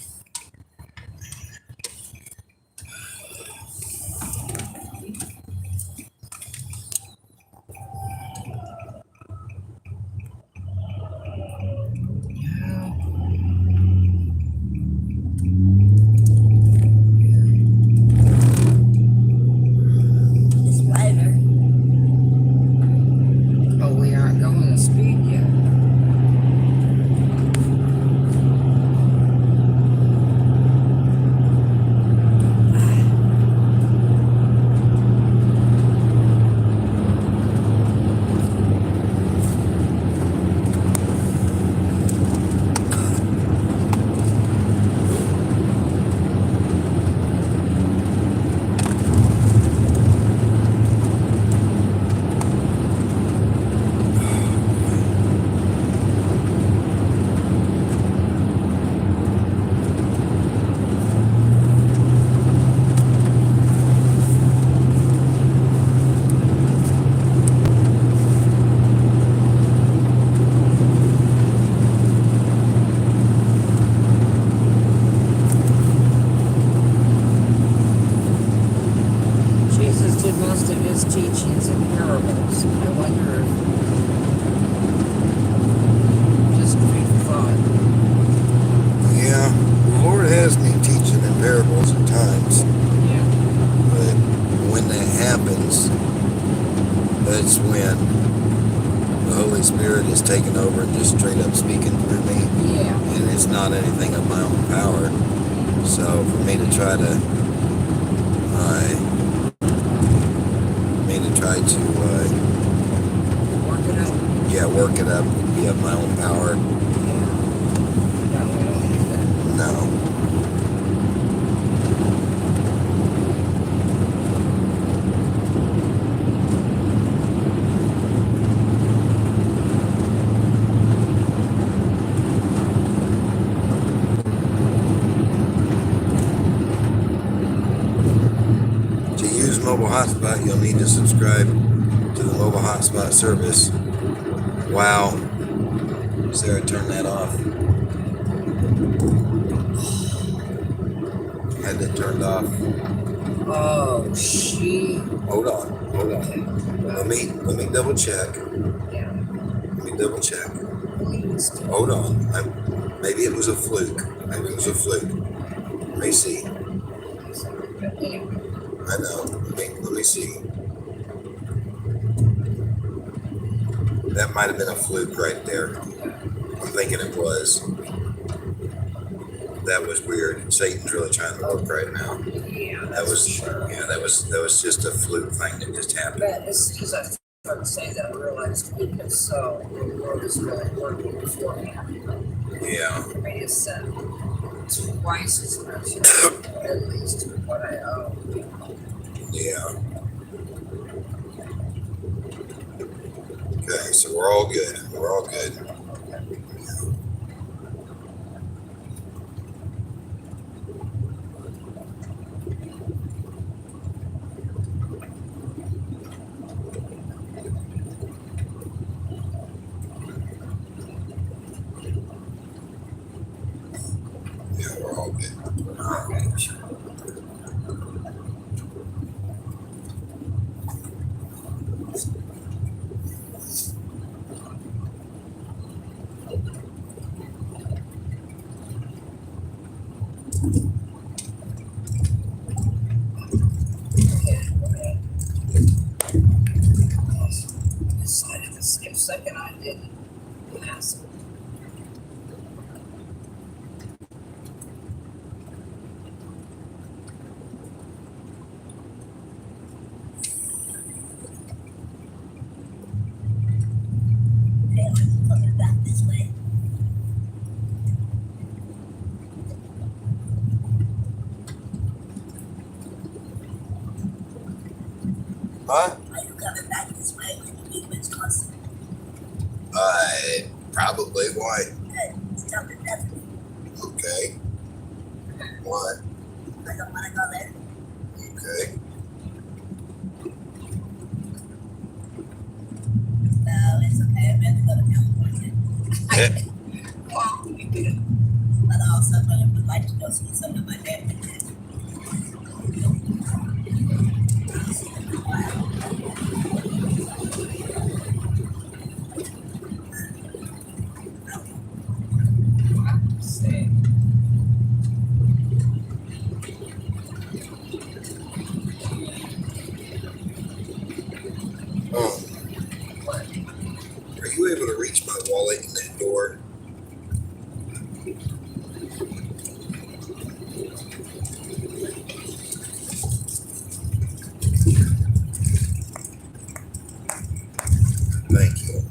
Holy Spirit is taking over and just straight up speaking through me, Yeah. and it's not anything of my own power. So for me to try to, work it up, be of my own power. No. To use mobile hotspot, you'll need to subscribe to the mobile hotspot service. Wow. Sarah, turn that off. Had it turned off. Oh, she. Hold on. Let me double check. Yeah. Let me double check. Hold on. Maybe it was a fluke. Let me see. I know. Let me see. That might have been a fluke right there. I'm thinking it was. That was weird. Satan's really trying to work right now. Yeah. That was just a fluke thing that just happened. But as soon as I started saying that, I realized because so the Lord is really working beforehand. Yeah. I mean, it's twice as much at least what I owe. Yeah. Okay, so we're all good. Decided the same second I didn't ask. Hey, I'm coming back this way. Huh? Are you coming back this way when you leave Wisconsin? Probably. Why? Good. It's time to death. Okay. Why? I don't want to go there. Okay. No, it's okay. I'd rather go to California. Well, we did. But also, I would like to go see some of my family too. Say. What? Are you able to reach my wallet in that door? Thank you.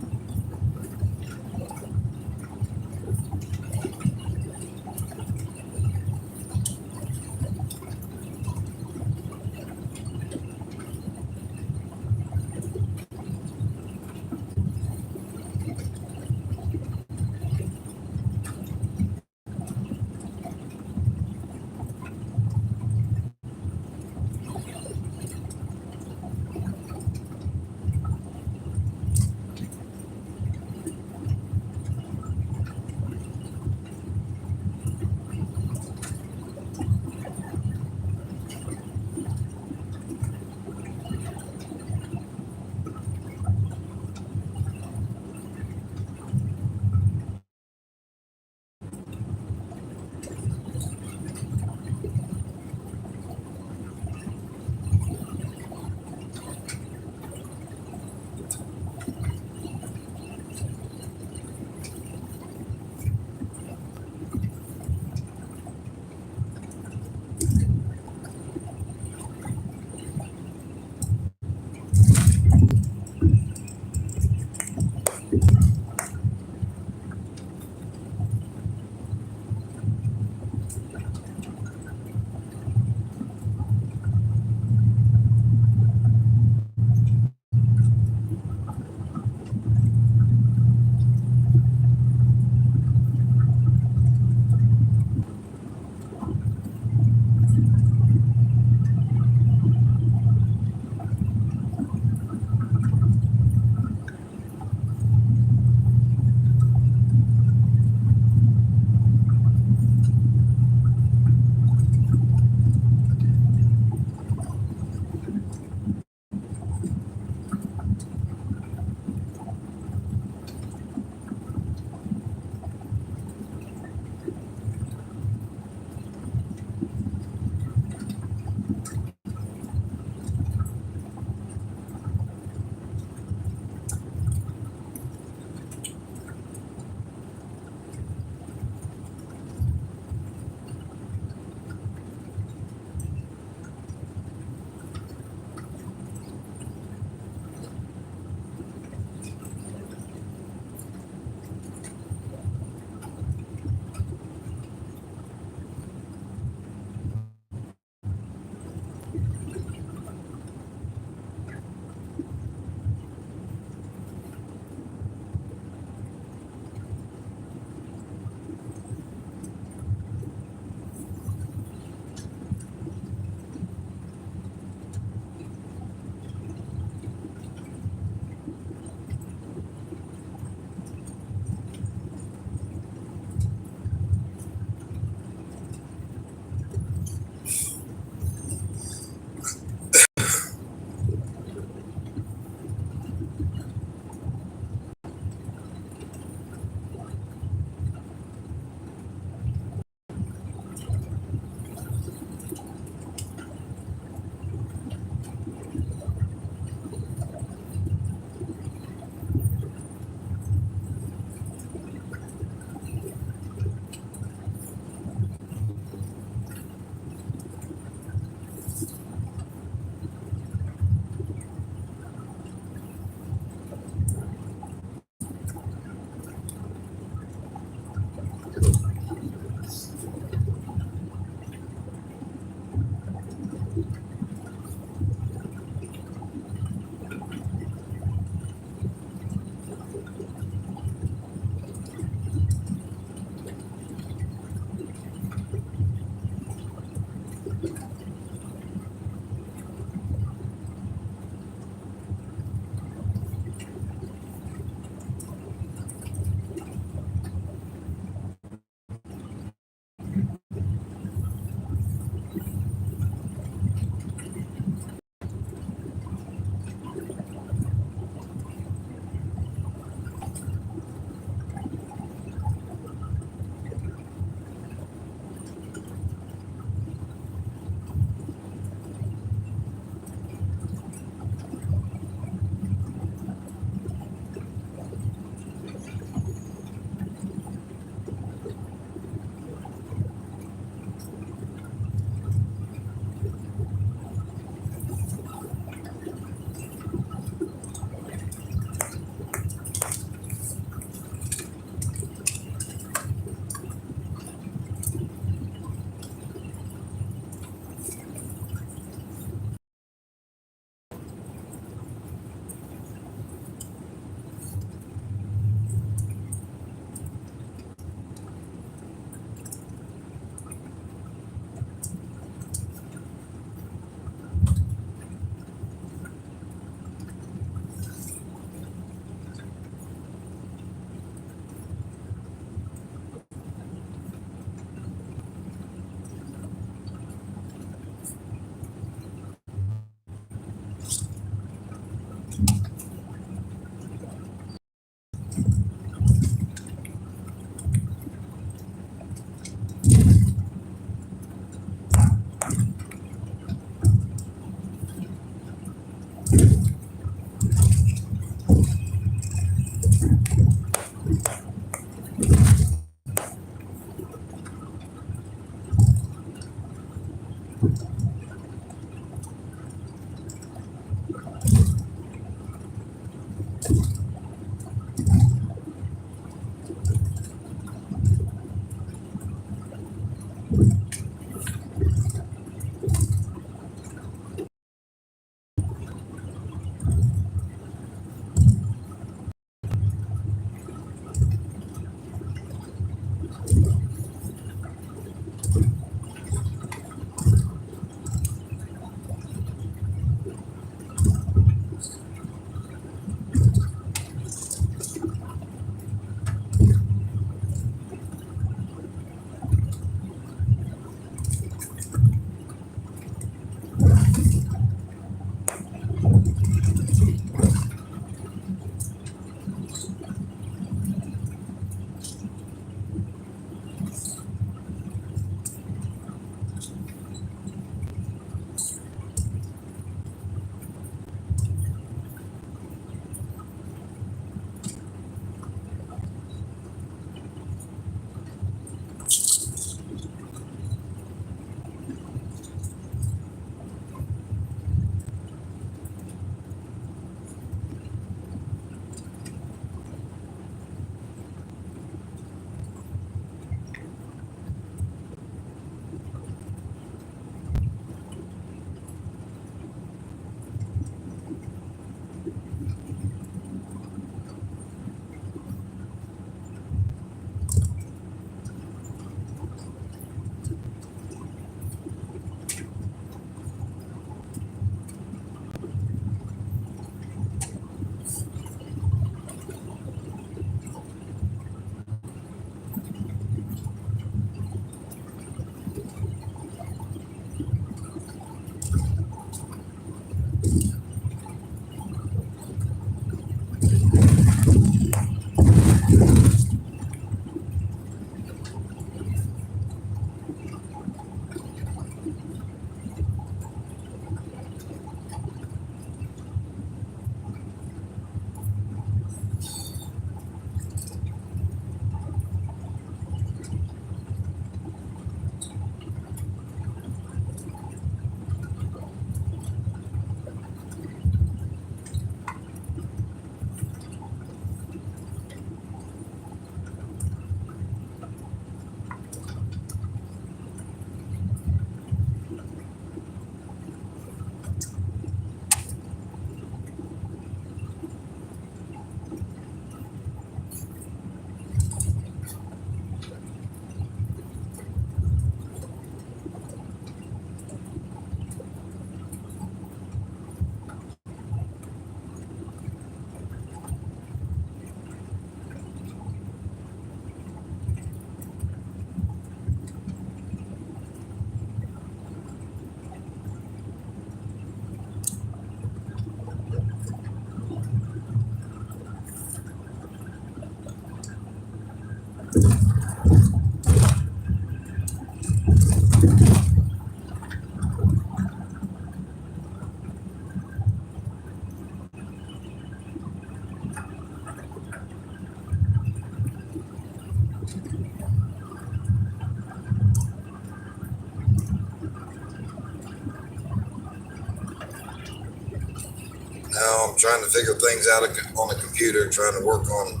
Now I'm trying to figure things out on the computer, trying to work on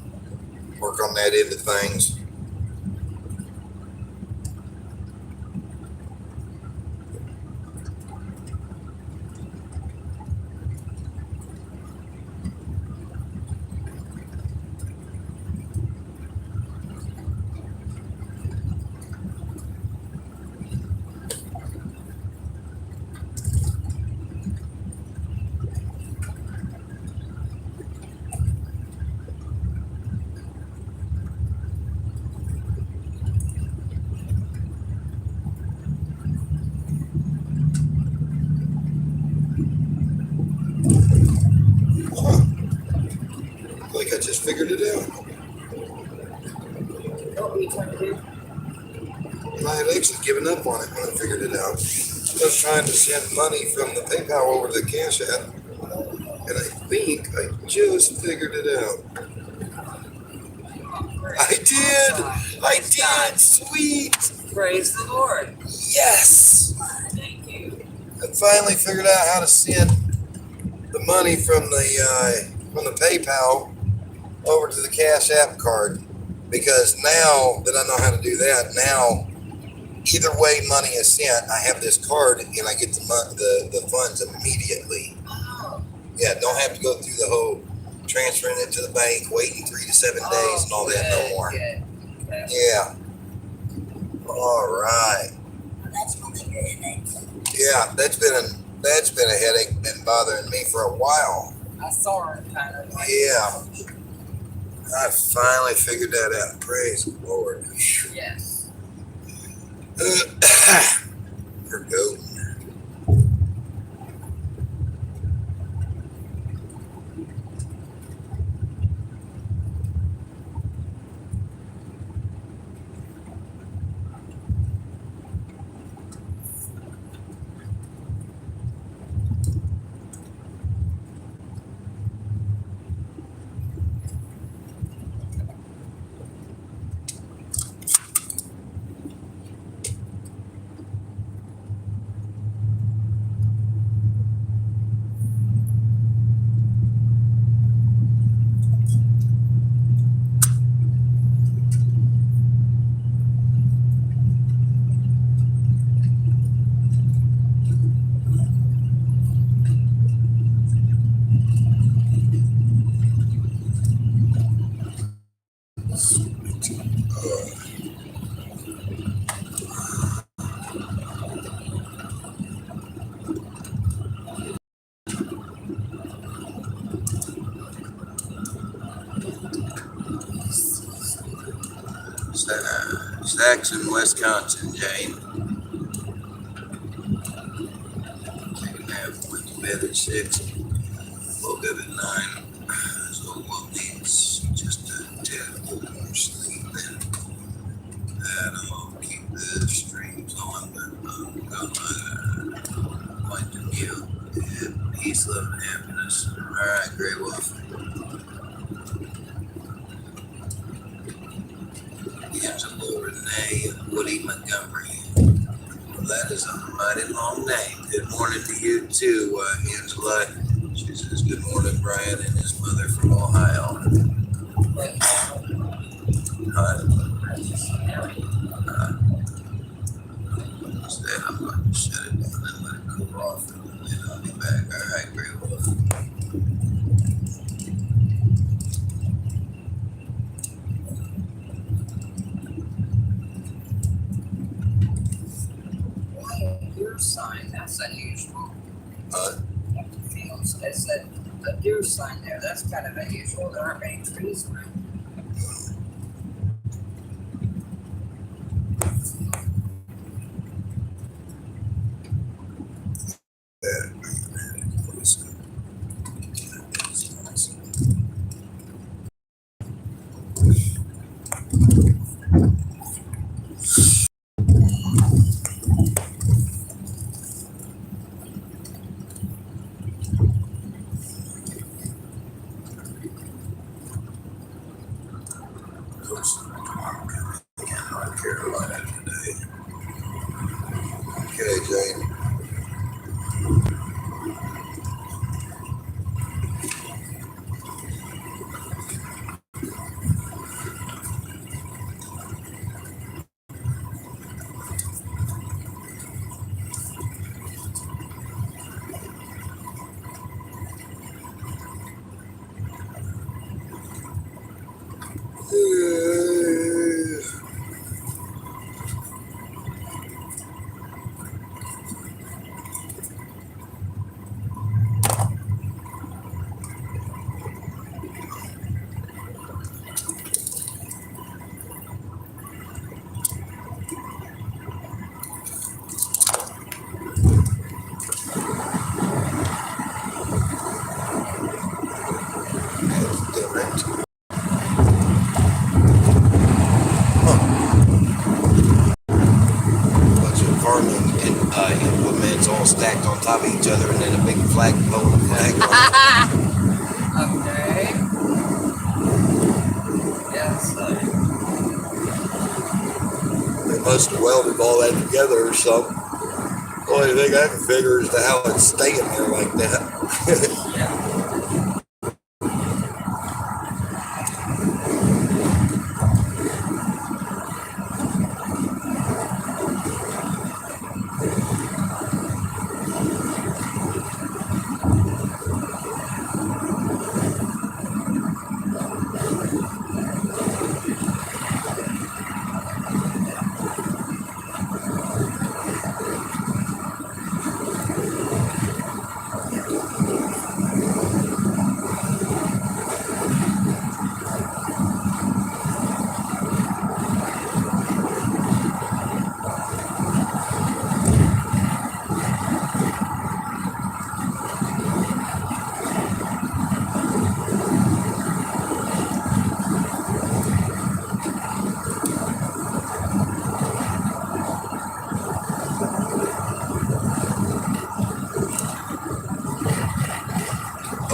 that end of things. I think I just figured it out. What were you trying to do? I had actually given up on it when I figured it out. I was trying to send money from the PayPal over to the Cash App, and I think I just figured it out. I did! I did! Sweet! Praise the Lord. Yes! Thank you. finally figured out how to send the money from the PayPal over to the Cash App card, because now that I know how to do that, now either way money is sent, I have this card and I get the funds immediately. Oh, Yeah, don't have to go through the whole transferring it to the bank, waiting 3 to 7 days and all that no more. Good. Yeah. All right. That's one of your headaches. Yeah, that's been a headache, been bothering me for a while. I saw her kind of like. Yeah. I finally figured that out. Praise the Lord. Yes. We're golden. Saxon, Wisconsin, Jane. Taking a nap, went to bed at 6, woke up at 9. So what needs just a tad more sleep, then that'll keep the streams on. But I'm gonna point to you. Yeah, peace, love, and happiness. All right, Grey Wolf. Angela Renee Woody Montgomery. Well, that is a mighty long name. Good morning to you too, Angela. She says, good morning, Brian and his mother from Ohio. Instead, I'm going to shut it down and let it cool off, and then I'll be back. All right, Grey Wolf. Deer sign, that's unusual. Fields. It said a deer sign there. That's kind of unusual. There aren't many trees around. North Carolina today. Okay, Jane. Implements all stacked on top of each other, and then a big flag pole. Okay. Yes. They must have welded all that together or something. Only thing I can figure is how it's staying there like that.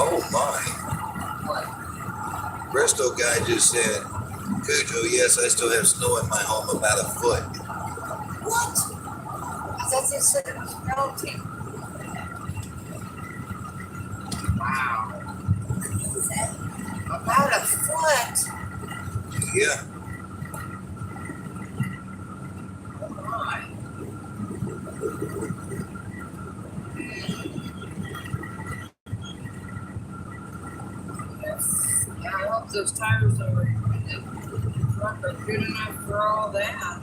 Oh my. Bristol guy just said, Cujo, yes, I still have snow in my home about a foot. What? I thought they said it was melting. Wow. Is that? About a foot. Yeah. Oh my. Yes. Yeah, I hope those tires are good enough for all that.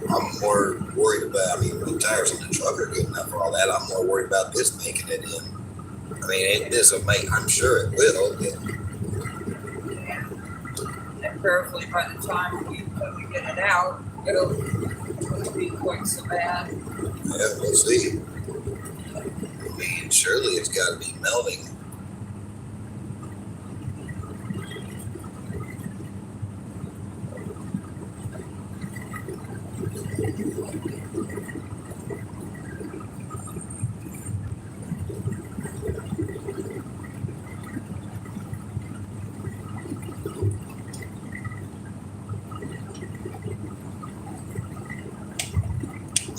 I'm more worried about, I mean, the tires on the truck are good enough for all that. I'm more worried about this making it in. I mean, this will make, I'm sure it will. But Yeah. And prayerfully, by the time we get it out, it'll be quite so bad. yeah, we'll see. I mean, surely it's got to be melting.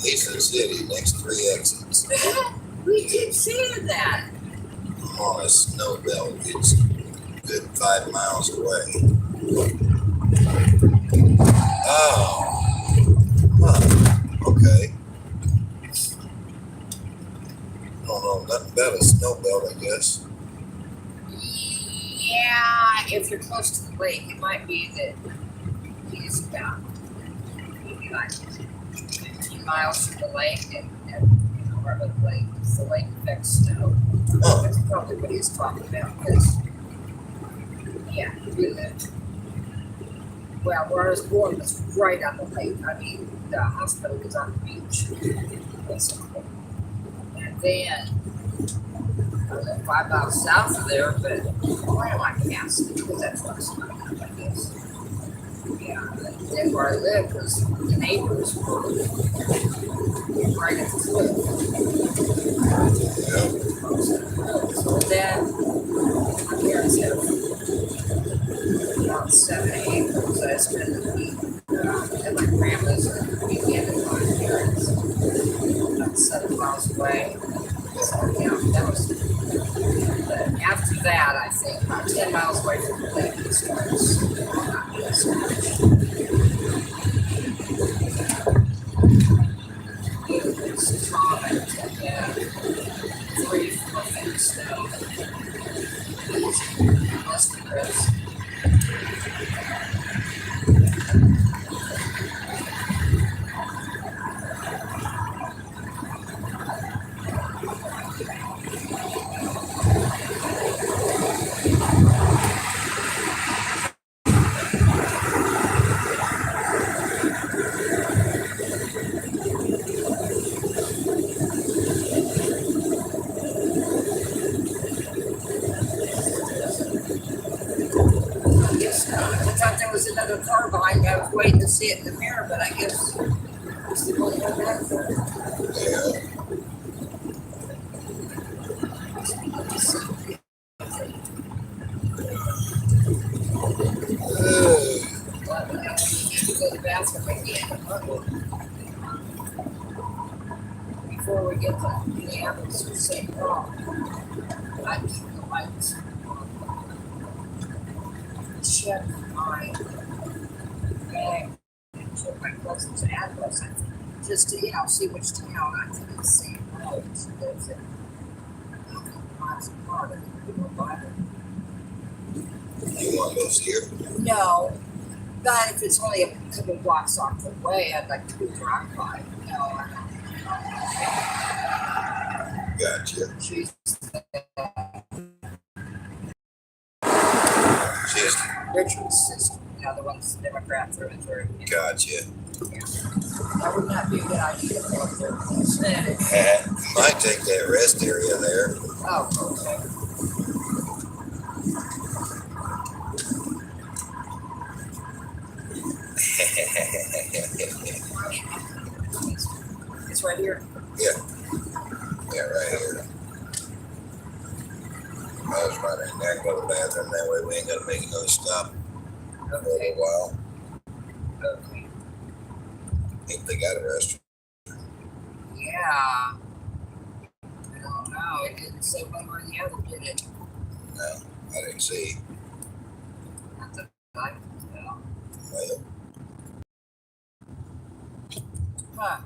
Mason City, next 3 exits. We keep seeing that. I'm on a snow belt. It's a good 5 miles away. Oh. Huh. Okay. I don't know nothing about a snow belt, I guess. Yeah, if you're close to the lake, it might be that he's about maybe like 15 miles from the lake, and you know, where the lake, the lake affects snow. Huh. That's probably what he's talking about, because, yeah, we live. Well, where I was born was right on the lake. I mean, the hospital was on the beach, basically. And then, I live 5 miles south of there, but why am I passing? Because that's what's not, I guess. Yeah, then where I lived was the neighbors were right at the cliff. Yeah. So then, my parents have about 7 acres. I spent the week at my grandma's and the weekend at my parents, about 7 miles away. So yeah, that was. But after that, I think about 10 miles away from the lake, it starts not being so much. It's common to get 3-4 feet of snow. Most of this. I thought there was another car behind me. I was waiting to see it in the mirror, but I guess it's the only one back there. Yeah. But I need to go to the bathroom again. before we get to Minneapolis or St. Paul, I'd keep the lights on. Check my bag and check my cousin's address, just to, see which town I think it's St. Paul. She lives in a couple miles apart. I think we will buy her. You want to go see her? No, but if it's only a couple blocks off the way, I'd like to go drive by. No, I don't. Gotcha. She's She's Richard's sister. The one's Democrat through and through. gotcha. Yeah. That would not be a good idea to go up there with this. Might take that rest area there. Oh, okay. It's right here. Yeah, right here. I was right in there, go to the bathroom. That way we ain't got to make another stop for a Okay. little while. Okay. If they got a restaurant. Yeah. I don't know. It didn't say one way or the other, did it? No, I didn't see. Not that I can tell. Well, Huh.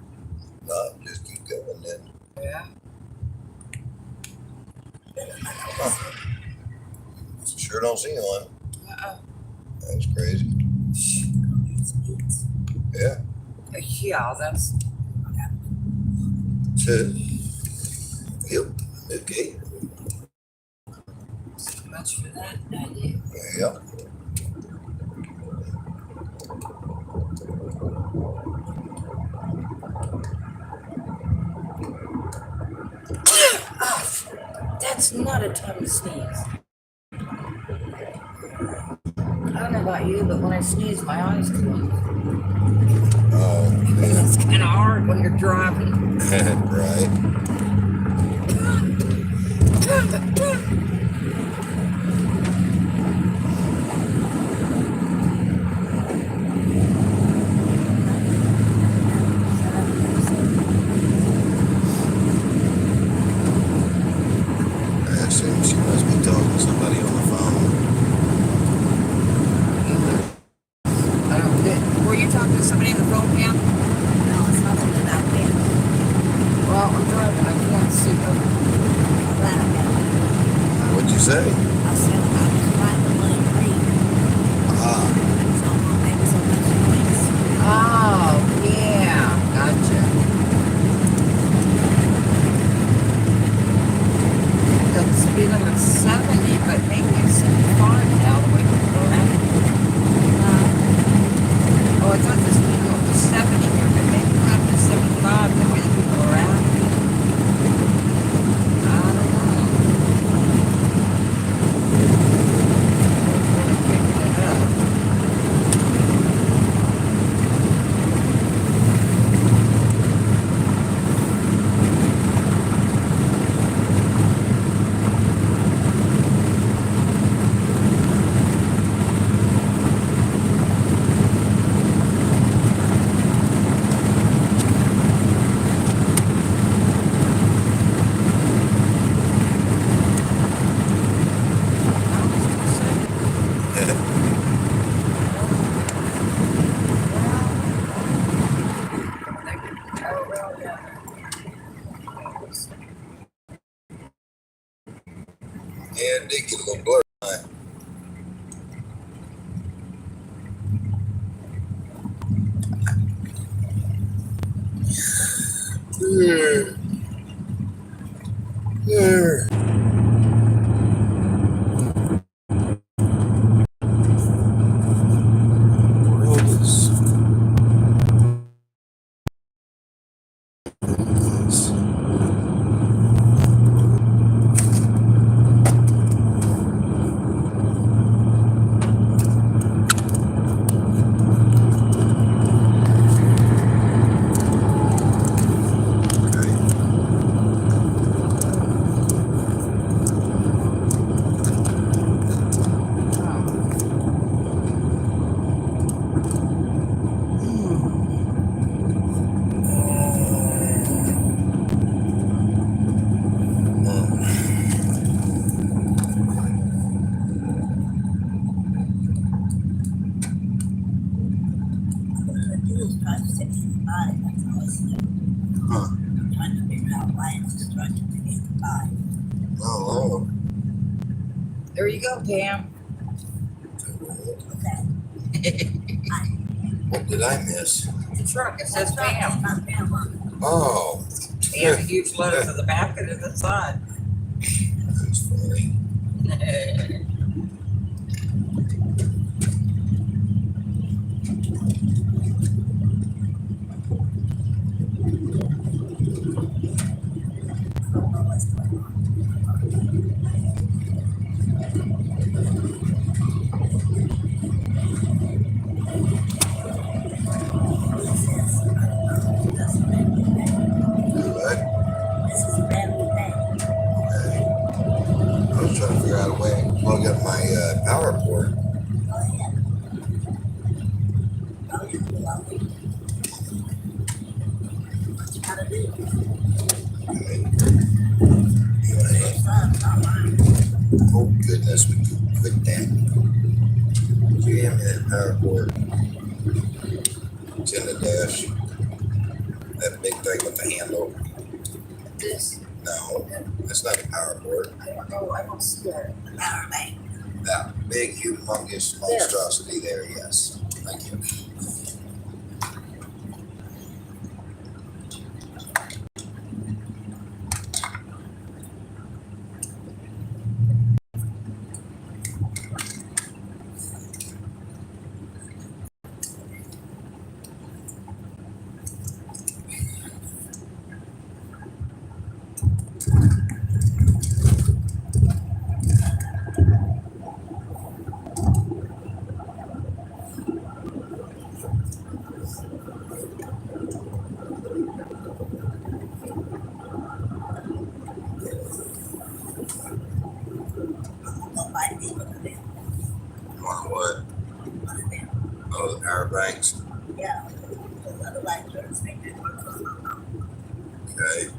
no, just keep going then. Yeah. Sure don't see one. Uh-uh. That's crazy. Yeah. Yeah, that's. Yep. Okay. So much for that idea. Yep. That's not a time to sneeze. I don't know about you, but when I sneeze, my eyes close. Oh, It's kind of hard when you're driving. right. I assume she must be talking to somebody on the phone. Were you talking to somebody on the phone, Pam? No, it's nothing about me. Well, I'm driving. I can't see them. I'm glad I got it. What'd you say? I said I was trying to let it read. Ah, So maybe so much noise. Oh, yeah. Gotcha. The speed limit's 70, but maybe it's 75 now the way people are at it. Oh, I thought the speed limit was 70 here, but maybe it's up to 75 the way the people are at it. I don't know. Really picking it up. yeah, it did get a little blurry. Okay. just trying to stick in the body. That's all it's doing. Huh. I'm trying to figure out why it's just trying to stick in the body. Oh, There you go, Pam. Okay. what did I miss? The truck, it says That's right. Pam. It's not Pam on Oh, And a huge letter to the back and to the side. that's funny. What? This is a brand new thing. Okay. I was trying to figure out a way to plug up my power port. Oh, yeah. Oh, yeah. Lovely. What you gotta do? Okay. It's not mine. Oh goodness, we could quit that. Jam that power port. It's in the dash. That big thing with the handle. This, No, that's not a power port. I don't know, I don't see that. Power bank. That big, humongous monstrosity there, yes. Thank you. Go buy me one of them. On what? One of them. Oh, the power banks. Yeah. Those other lights are expected. Okay.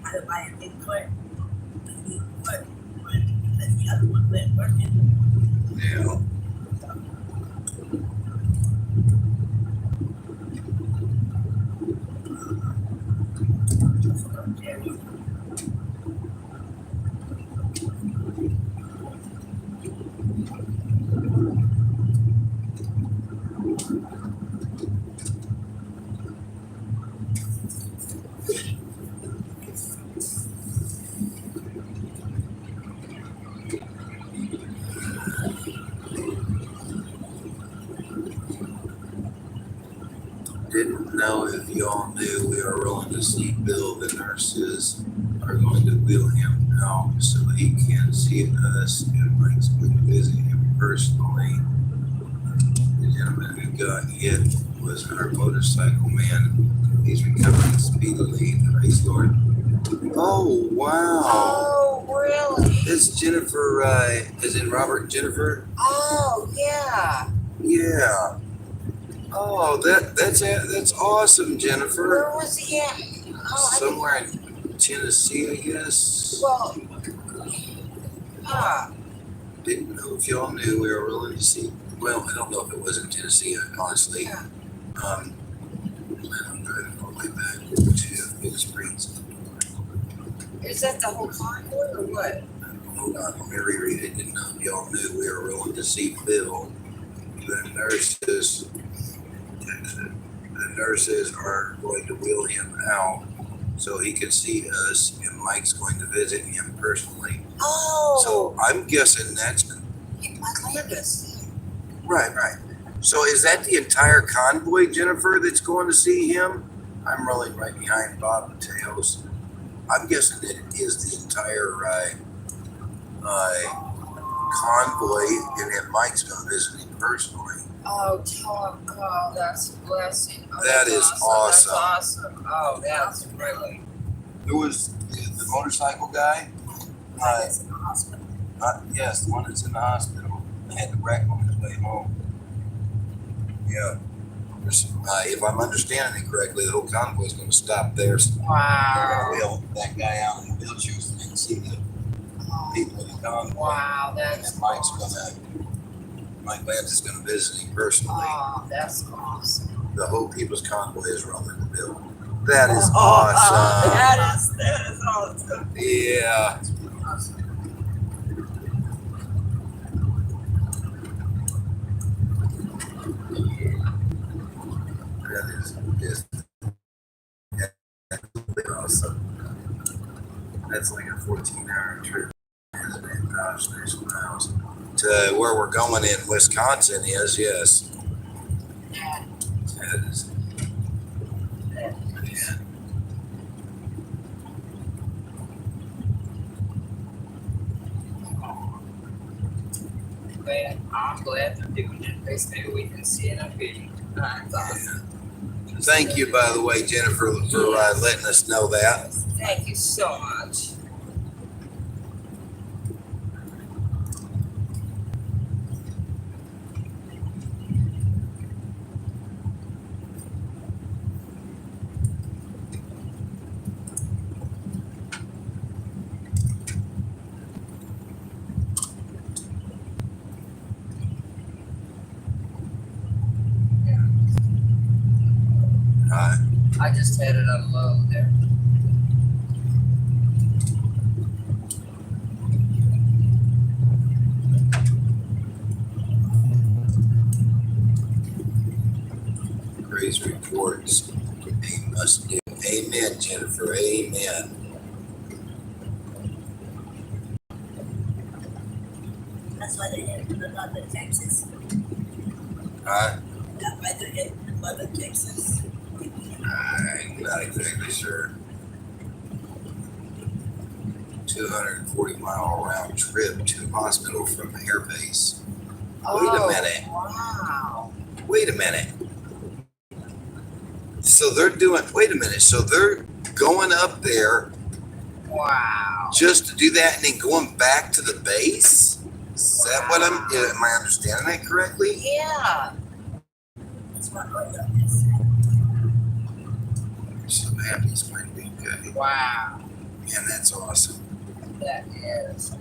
How to buy a new cord. A new cord. Because the other one quit working. Yeah. Didn't know if y'all knew we are rolling to see Bill. The nurses are going to wheel him out so he can see us, and Mike's going to visit him personally. The gentleman who got hit was our motorcycle man. He's recovering speedily. Praise the Lord. Oh, wow. Oh, really? It's Jennifer, is it Robert and Jennifer? Oh, yeah. Yeah. Oh, that's awesome, Jennifer. Where was he at? Oh, Somewhere in Tennessee, I guess. Well, Didn't know if y'all knew we were willing to see. Well, I don't know if it was in Tennessee, honestly. Yeah. I'm driving all the way back to Big Springs. is that the whole convoy or what? Hold on, let me reread it. Didn't know if y'all knew we were willing to see Bill. The nurses are going to wheel him out so he can see us, and Mike's going to visit him personally. Oh, So I'm guessing that's Mike Landis. right. So is that the entire convoy, Jennifer, that's going to see him? I'm rolling right behind Bob and Tails. I'm guessing that it is the entire convoy, and that Mike's going to visit him personally. Oh, Tom. Oh, that's a blessing. Oh, That that's is awesome. awesome. That's awesome. Oh, that's really. Who was the motorcycle guy? It's in the hospital. Yes, the one that's in the hospital. Had the wreck on his way home. Yeah. If I'm understanding it correctly, the whole convoy is going to stop there. So Wow. wheel that guy out in the wheelchairs and see the Oh, people in the convoy. Wow, that's And awesome. Mike Lance is gonna visit him personally. Oh, that's awesome. The whole People's Convoy is rolling the bill. That is awesome. That is awesome. Yeah. That is just awesome. That's like a 14-hour trip. Gosh, there's miles. To where we're going in Wisconsin is, yes. That is. Yeah. But I'm glad they're doing it. At least maybe we can see it on video. That's awesome. Thank you, by the way, Jennifer, for letting us know that. Thank you so much. I just had it on low there. Praise reports. He must do. Amen, Jennifer. Amen. That's why they hit the Lubbock, Texas. Right? That's why they hit Lubbock, Texas. I'm not exactly sure. 240-mile round trip to hospital from air base. Wait a minute. Wow. Wait a minute. So they're doing, wait a minute. So they're going up there Wow. just to do that and then going back to the base? Is that what am I understanding that correctly? Yeah. That's what Lubbock is. So happy it's going to be good. Wow. Man, that's awesome. That is.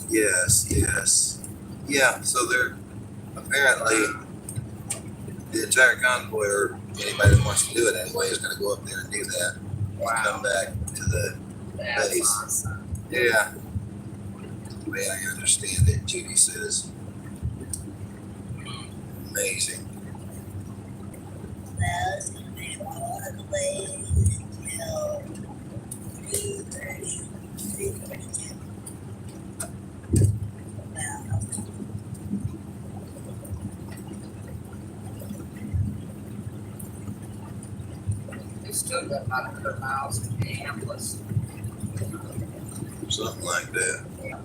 Yes, yes. Yeah, so they're apparently the entire convoy, or anybody that wants to do it anyway, is going to go up there and do that. Wow. Come back to the That's base. awesome. Yeah. The way I understand it, Judy says. Amazing. Well, it's going to be all the way until 3:30, 3:42. Well, We still got about 100 miles to Minneapolis. Something like that. Yeah.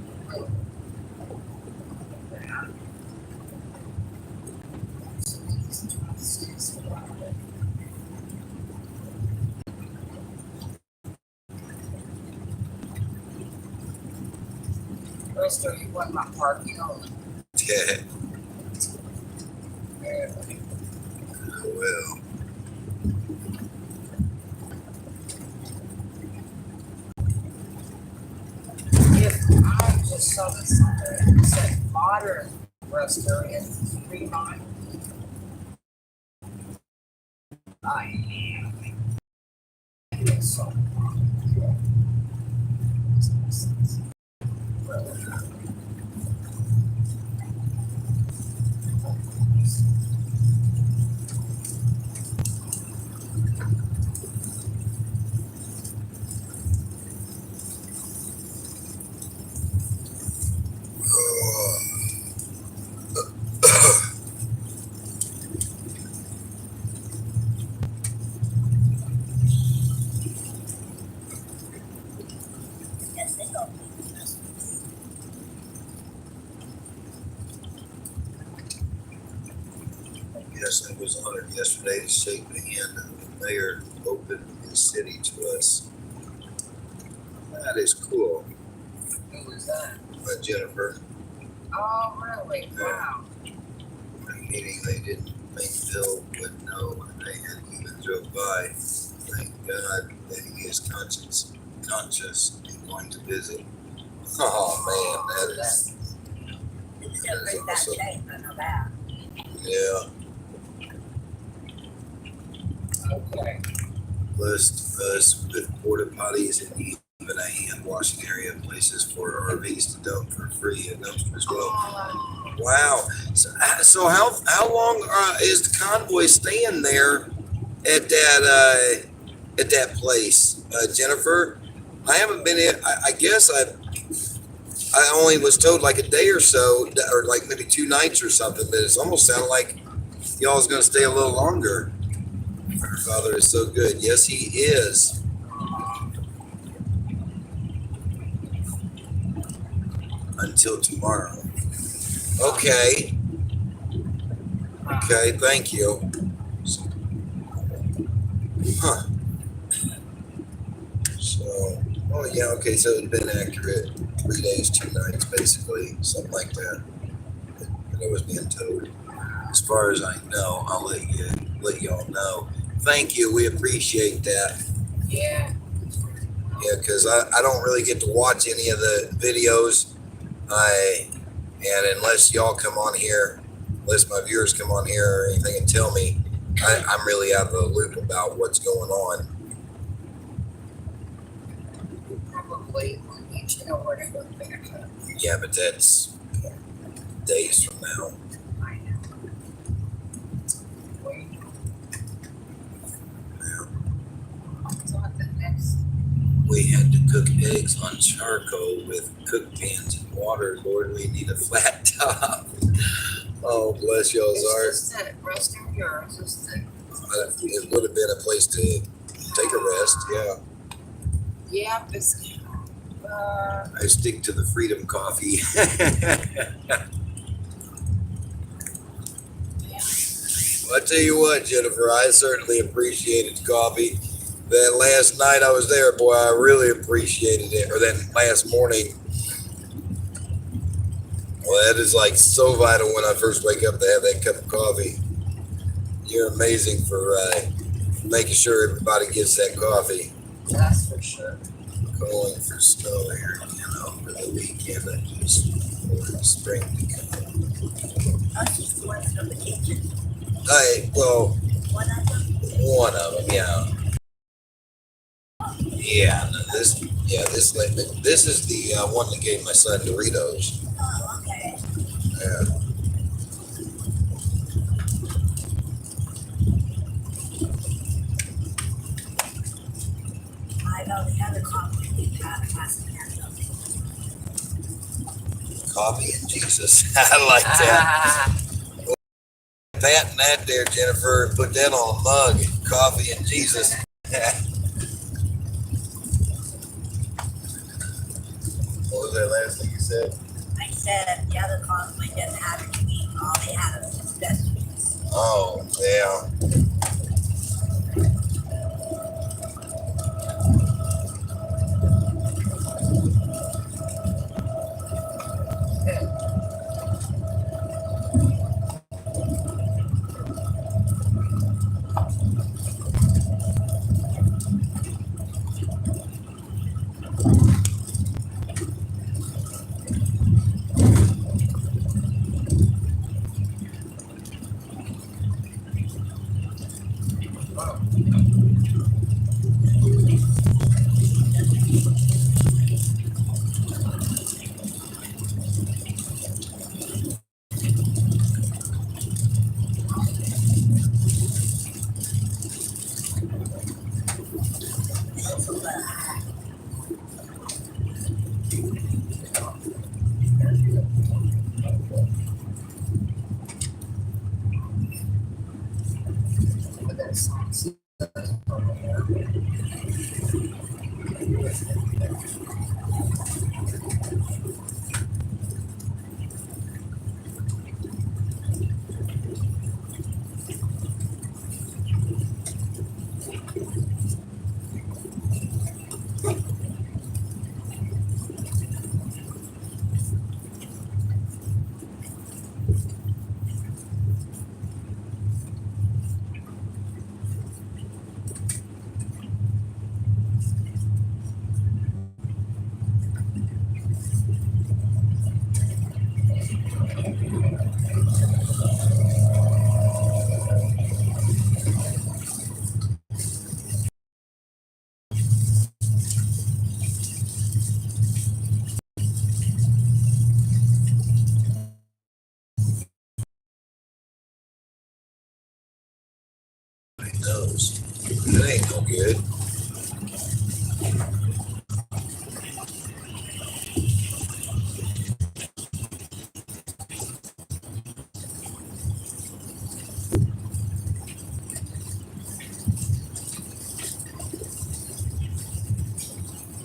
First, you want my parking on? Yeah. Oh, well. If I just saw this somewhere, it said modern rest area, Refinement. I am. It's so yes, they go. Yes, I was honored yesterday to shake the hand of the mayor who opened his city to us. That is cool. Who was that? Jennifer, Oh, really? Wow. a meeting they didn't think Bill would know, and they had even drove by. Thank God that he is conscious and going to visit. Oh man, that is It's still pretty bad shape, I know that. yeah. Okay. List us with porta potties and even a hand washing area, places for RVs to dump for free, and dumpster as well. Wow. So how long is the convoy staying there at that place, Jennifer? I haven't been in. I guess I only was told like a day or so, or like maybe 2 nights or something. But it's almost sounded like y'all's going to stay a little longer. Our Father is so good. Yes, He is. Until tomorrow. Okay. Okay. Thank you. Huh. So, oh yeah. Okay. So it's been accurate. 3 days, 2 nights, basically, something like that. And it was being told. As far as I know, I'll let y'all know. Thank you. We appreciate that. Yeah. Yeah, because I don't really get to watch any of the videos. And unless y'all come on here, unless my viewers come on here or anything and tell me, I'm really out of the loop about what's going on. Probably need to know where to look back up. Yeah, but that's days from now. I know. Wait. Yeah. So at the next. We had to cook eggs on charcoal with cook pans and water. Lord, we need a flat top. Oh, bless y'all's heart. It's just that resting yours is the. It would have been a place to take a rest, yeah. Yeah, it's. I stick to the Freedom Coffee. Well, I tell you what, Jennifer, I certainly appreciated coffee. That last night I was there, boy, I really appreciated it. Or that last morning. Well, that is like so vital when I first wake up to have that cup of coffee. You're amazing for making sure everybody gets that coffee. That's for sure. Calling for snow here, for the weekend. I just for spring to come. I was just the ones from the kitchen. Well, One of them. one of them, yeah. Yeah, no, this is the one that gave my son Doritos. Oh, okay. Yeah. I know the other coffee we had last night. Coffee and Jesus. I like that. Patent that there, Jennifer, and put that on a mug. Coffee and Jesus. What was that last thing you said? I said the other coffee didn't have anything. All they had was vegetables. Oh, yeah. Knows. That ain't no good.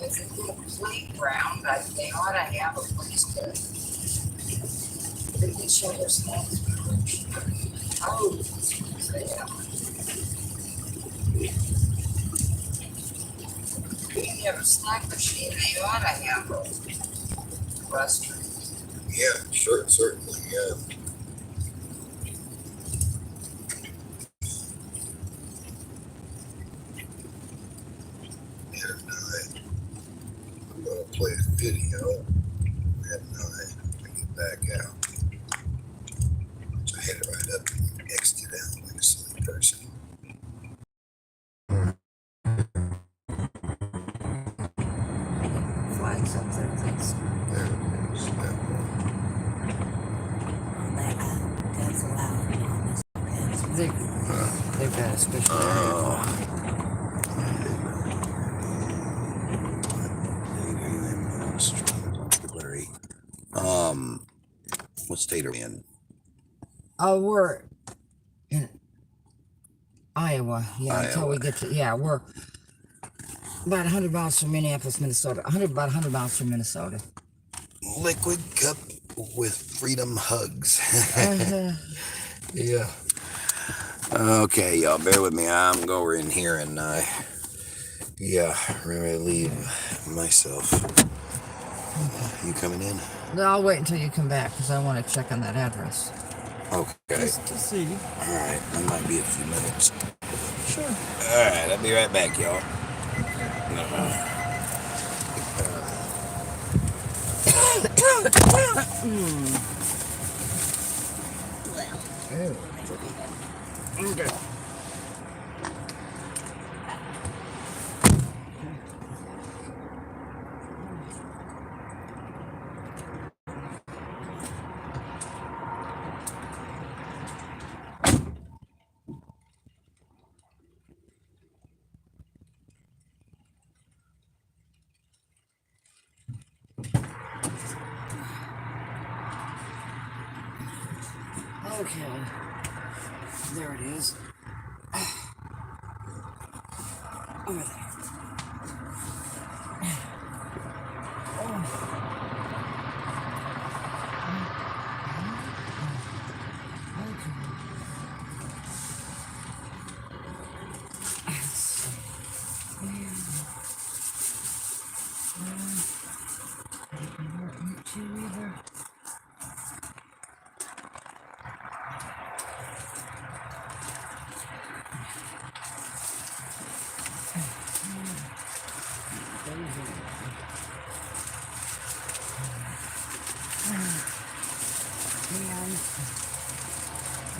If it's a playground, they ought to have a place to. They can show their snacks. Oh, yeah. If you have a snack machine, they ought to have a restroom. Yeah, sure, certainly, yeah. And I'm going to play a video and I get back out. So I had it right up and X'd it out like a silly person. Flags up there, please. There it is. That one. That's allowed on this bridge. They've got a special area. What state are we in? Oh, we're in Iowa. Yeah, until we get to, we're about 100 miles from Minneapolis, Minnesota. About 100 miles from Minnesota. Liquid cup with freedom hugs. Yeah. Okay, y'all, bear with me. I'm going in here and relieve myself. You coming in? No, I'll wait until you come back because I want to check on that address. Okay. Just to see. All right, that might be a few minutes. Sure. All right, I'll be right back, y'all. Okay. Okay, there it is. Over there.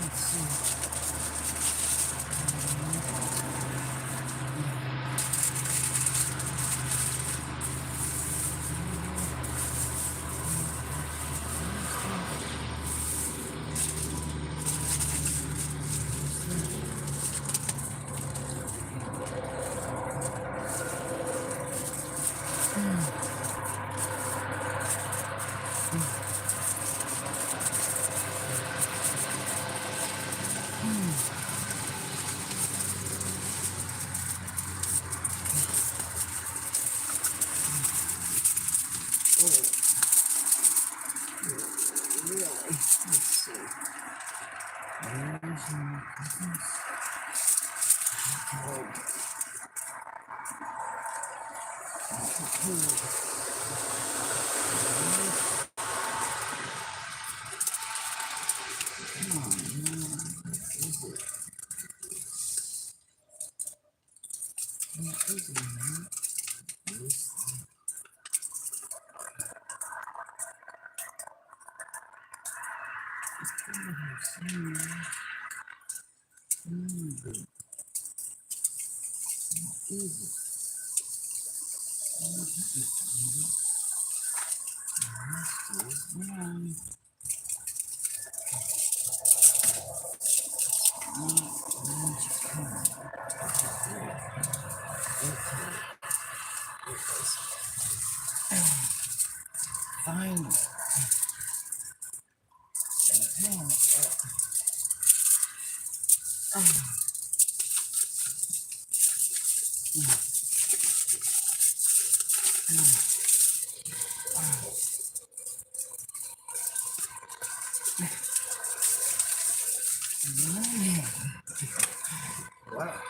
Let's see. Fine. Wow.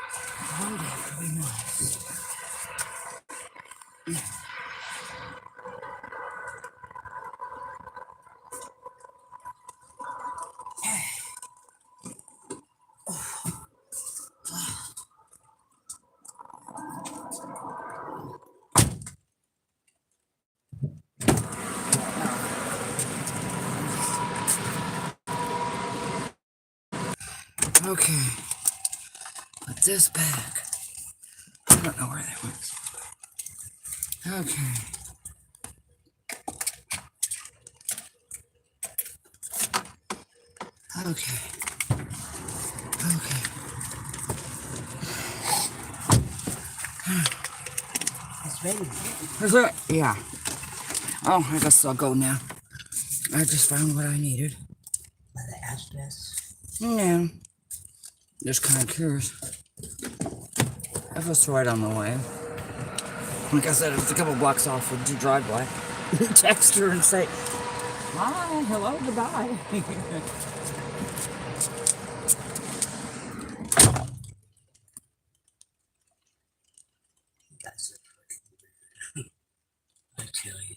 Okay. Put this back. I don't know where that went. Okay. Okay. Okay. It's ready. Is it? Yeah. Oh, I guess I'll go now. I just found what I needed. By the address. Yeah. Just kind of curious. If it's right on the way. Like I said, it's a couple blocks off with the driveway. Text her and say, hi, hello, goodbye. That's it. I tell you.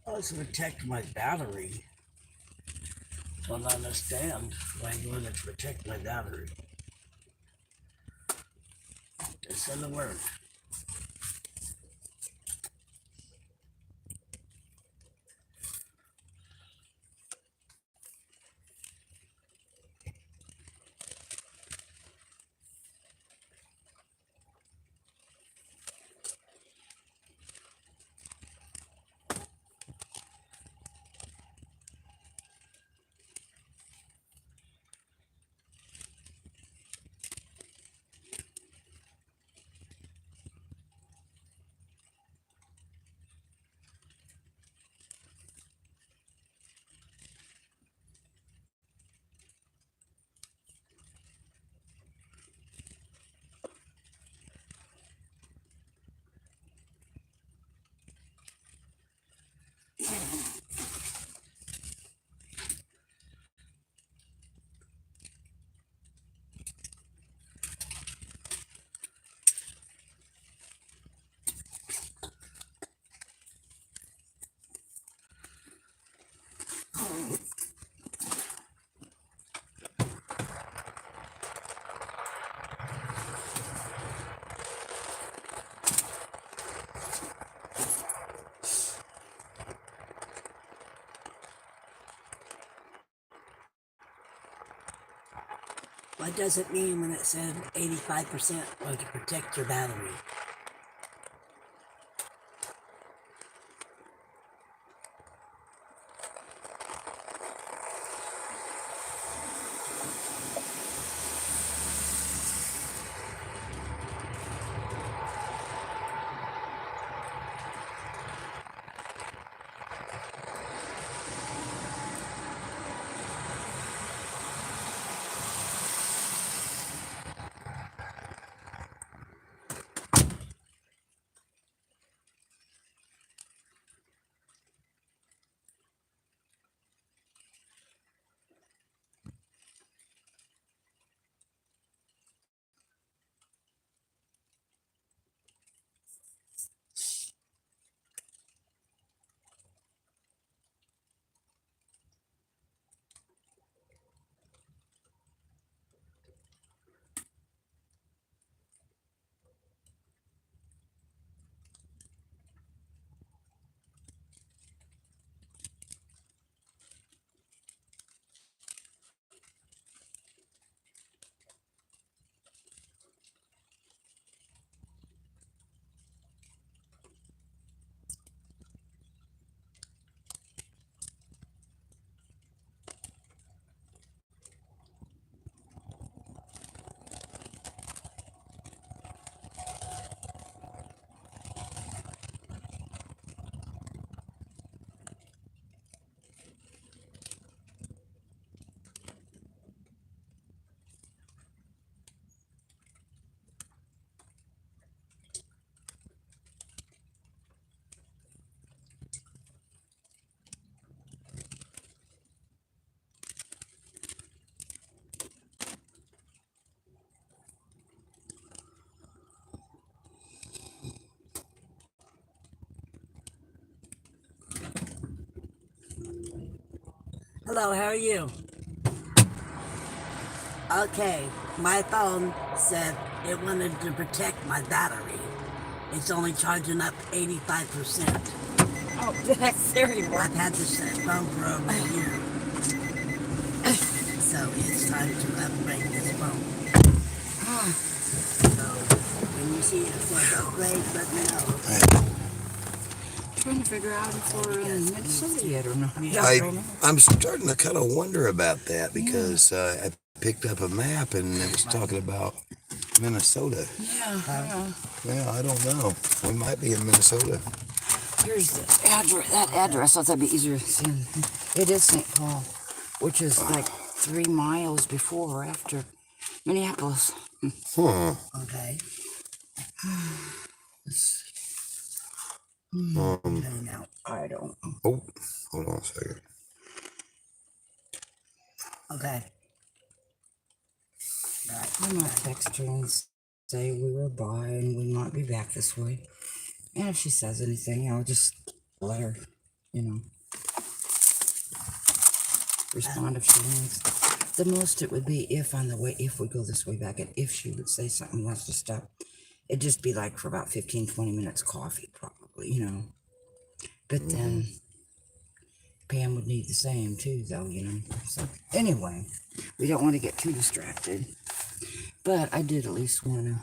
Oh, it's to protect my battery. I don't understand why I'm going to protect my battery. It's in the word. What does it mean when it said 85% was to protect your battery? Hello, how are you? Okay, my phone said it wanted to protect my battery. It's only charging up 85%. Oh, that's terrible. I've had this phone for over a year. So it's time to upgrade this phone. So when you see it for upgrade, let me know. Trying to figure out if we're in Minnesota yet or not. I'm starting to kind of wonder about that because I picked up a map and it was talking about Minnesota. Yeah, I don't know. We might be in Minnesota. Here's the address. That address, I thought it'd be easier to see. It is St. Paul, which is like 3 miles before or after Minneapolis. Okay. Now, I don't know. Oh, hold on a second. okay. Right. I might text her and say we were by and we might be back this way. And if she says anything, I'll just let her, respond if she wants. The most it would be if on the way, if we go this way back, and if she would say something, wants to stop It'd just be like for about 15, 20 minutes coffee, probably, you know. But then Pam would need the same too, though, you know. So anyway, we don't want to get too distracted. But I did at least want to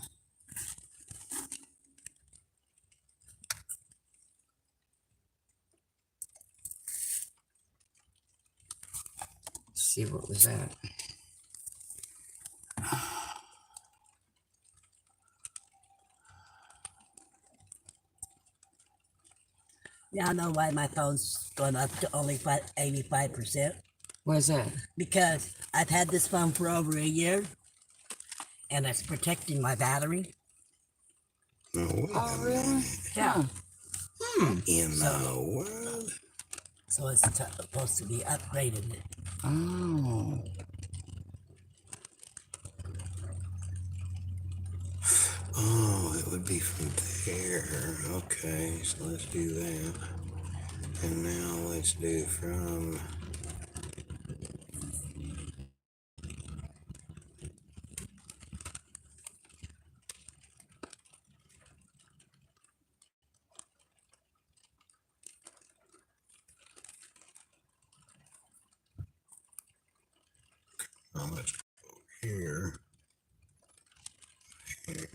see what was that. Yeah, I know why my phone's going up to only 85%. What is that? Because I've had this phone for over a year, and it's protecting my battery. No, wait Oh, a really? minute. Yeah. In the world? So it's supposed to be upgraded. Oh. Oh, it would be from there. Okay, so let's do that. And now let's do from... Now let's go here. Here.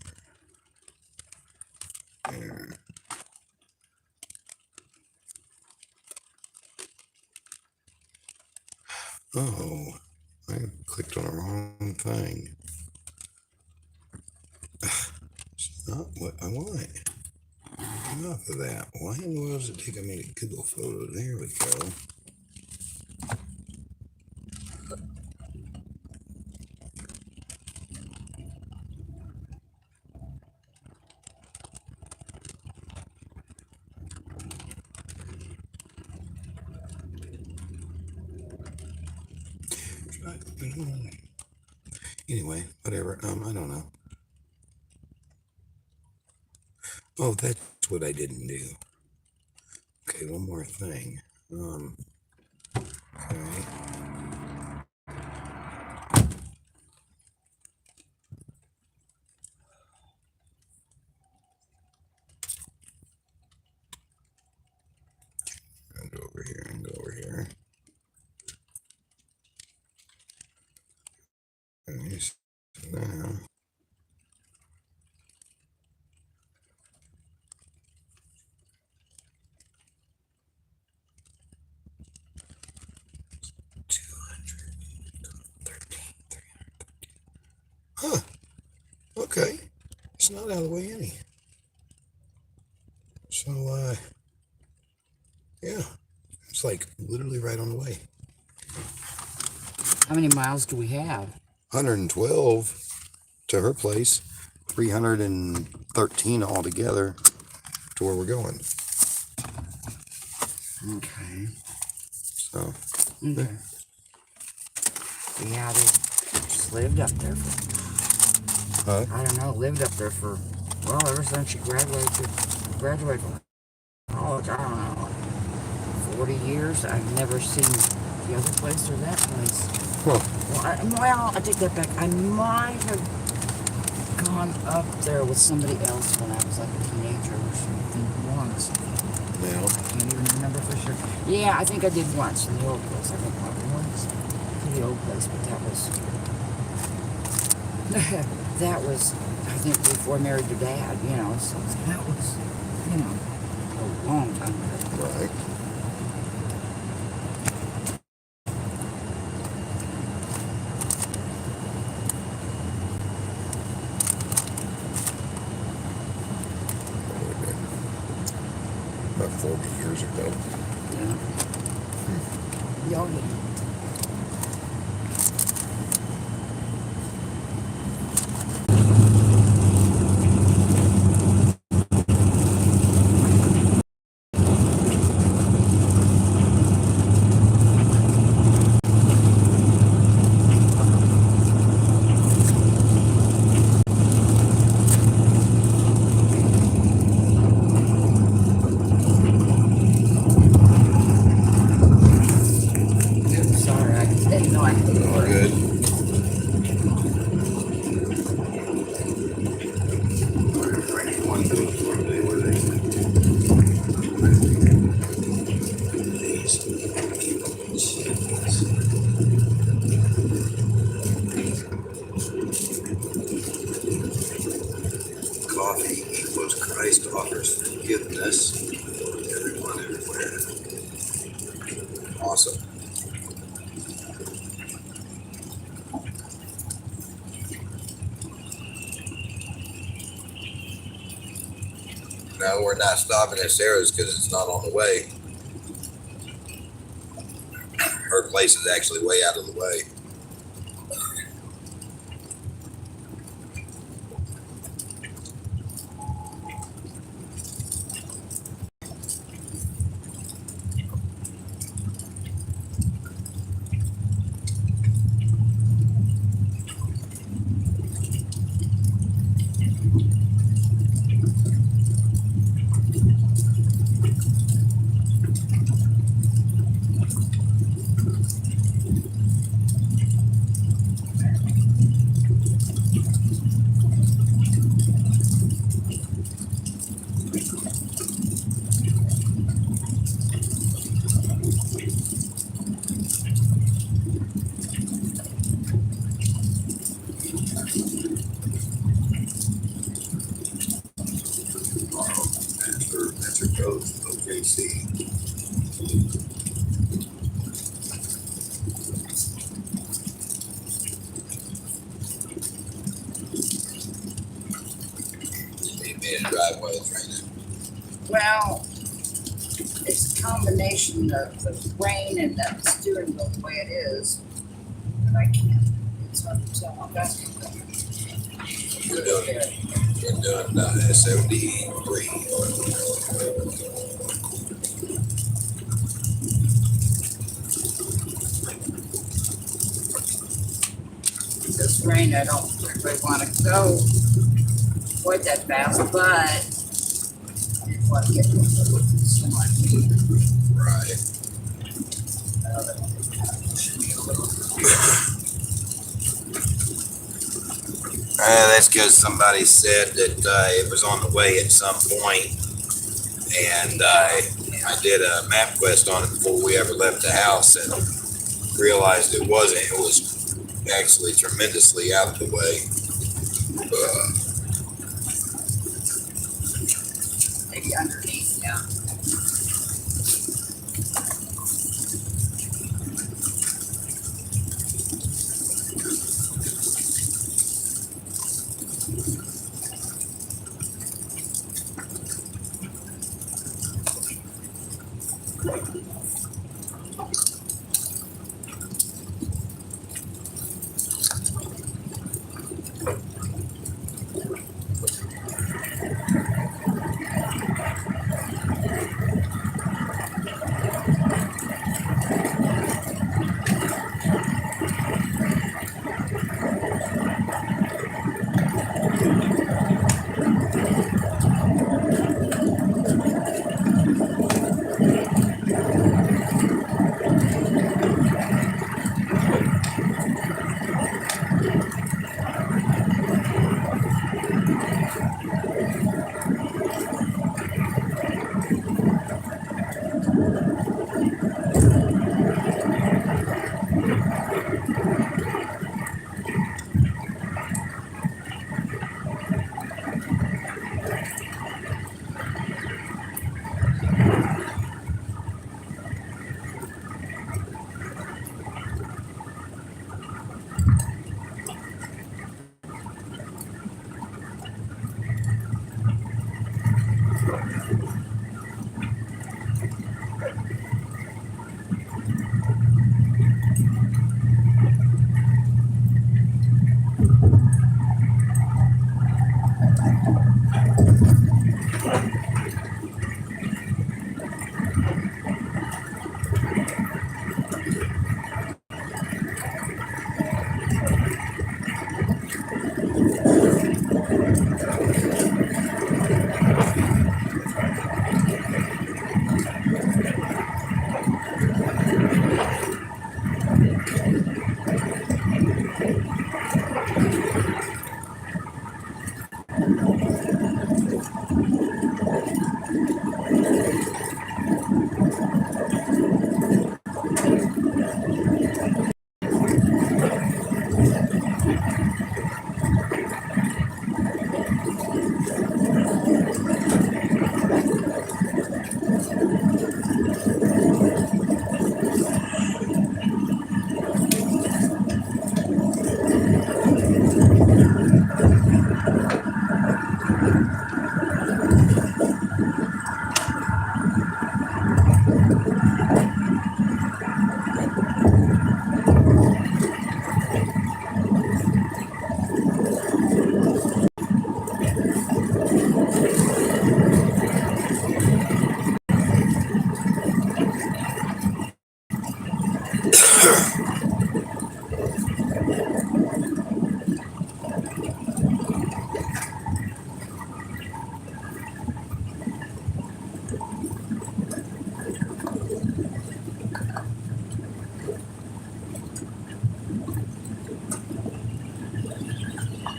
Here. Oh, I clicked on the wrong thing. It's not what I want. Enough of that. Why in the world is it taking me to Google Photos? There we go. Anyway, whatever. I don't know. Oh, that's what I didn't do. Okay, one more thing. Okay. And go over here and go over here. Okay, so now. Huh. Okay. It's not out of the way any. So, yeah. It's like literally right on the way. How many miles do we have? 112 to her place. 313 altogether to where we're going. Okay. So, Okay. Yeah, they just lived up there for, I don't know, lived up there for, well, ever since she graduated from college, I don't know, 40 years. I've never seen the other place or that place. Huh. Well, I take that back. I might have gone up there with somebody else when I was like a teenager or something once. Now, I can't even remember for sure. Yeah, I think I did once in the old place. I think probably once to the old place, but that was that was, I think, before I married your dad, you know, so that was, you know, a long time ago. right. About 40 years ago. Yeah. Y'all did. coffee equals Christ offers forgiveness to everyone everywhere. Awesome. No, we're not stopping at Sarah's because it's not on the way. Her place is actually way out of the way. That's her coach, OKC. Driveway training. Well, it's a combination of the rain and that steering wheel the way it is. And I can't. It's hard to tell how fast it's going. We're doing SOD3. This rain, I don't really want to go quite that fast, but if I get so much. Right. That's because somebody said that it was on the way at some point, and I did a MapQuest on it before we ever left the house and realized it wasn't. It was actually tremendously out of the way. Maybe underneath, yeah.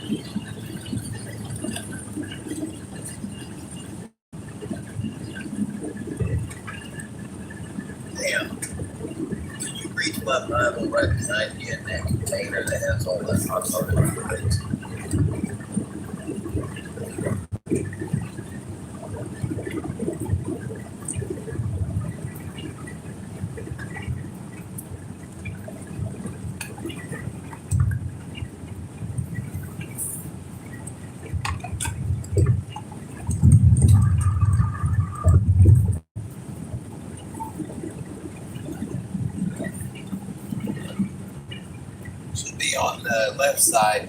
Damn. Can you reach my Bible right behind you in that container that has all that hot sauce in it? Should be on the left side.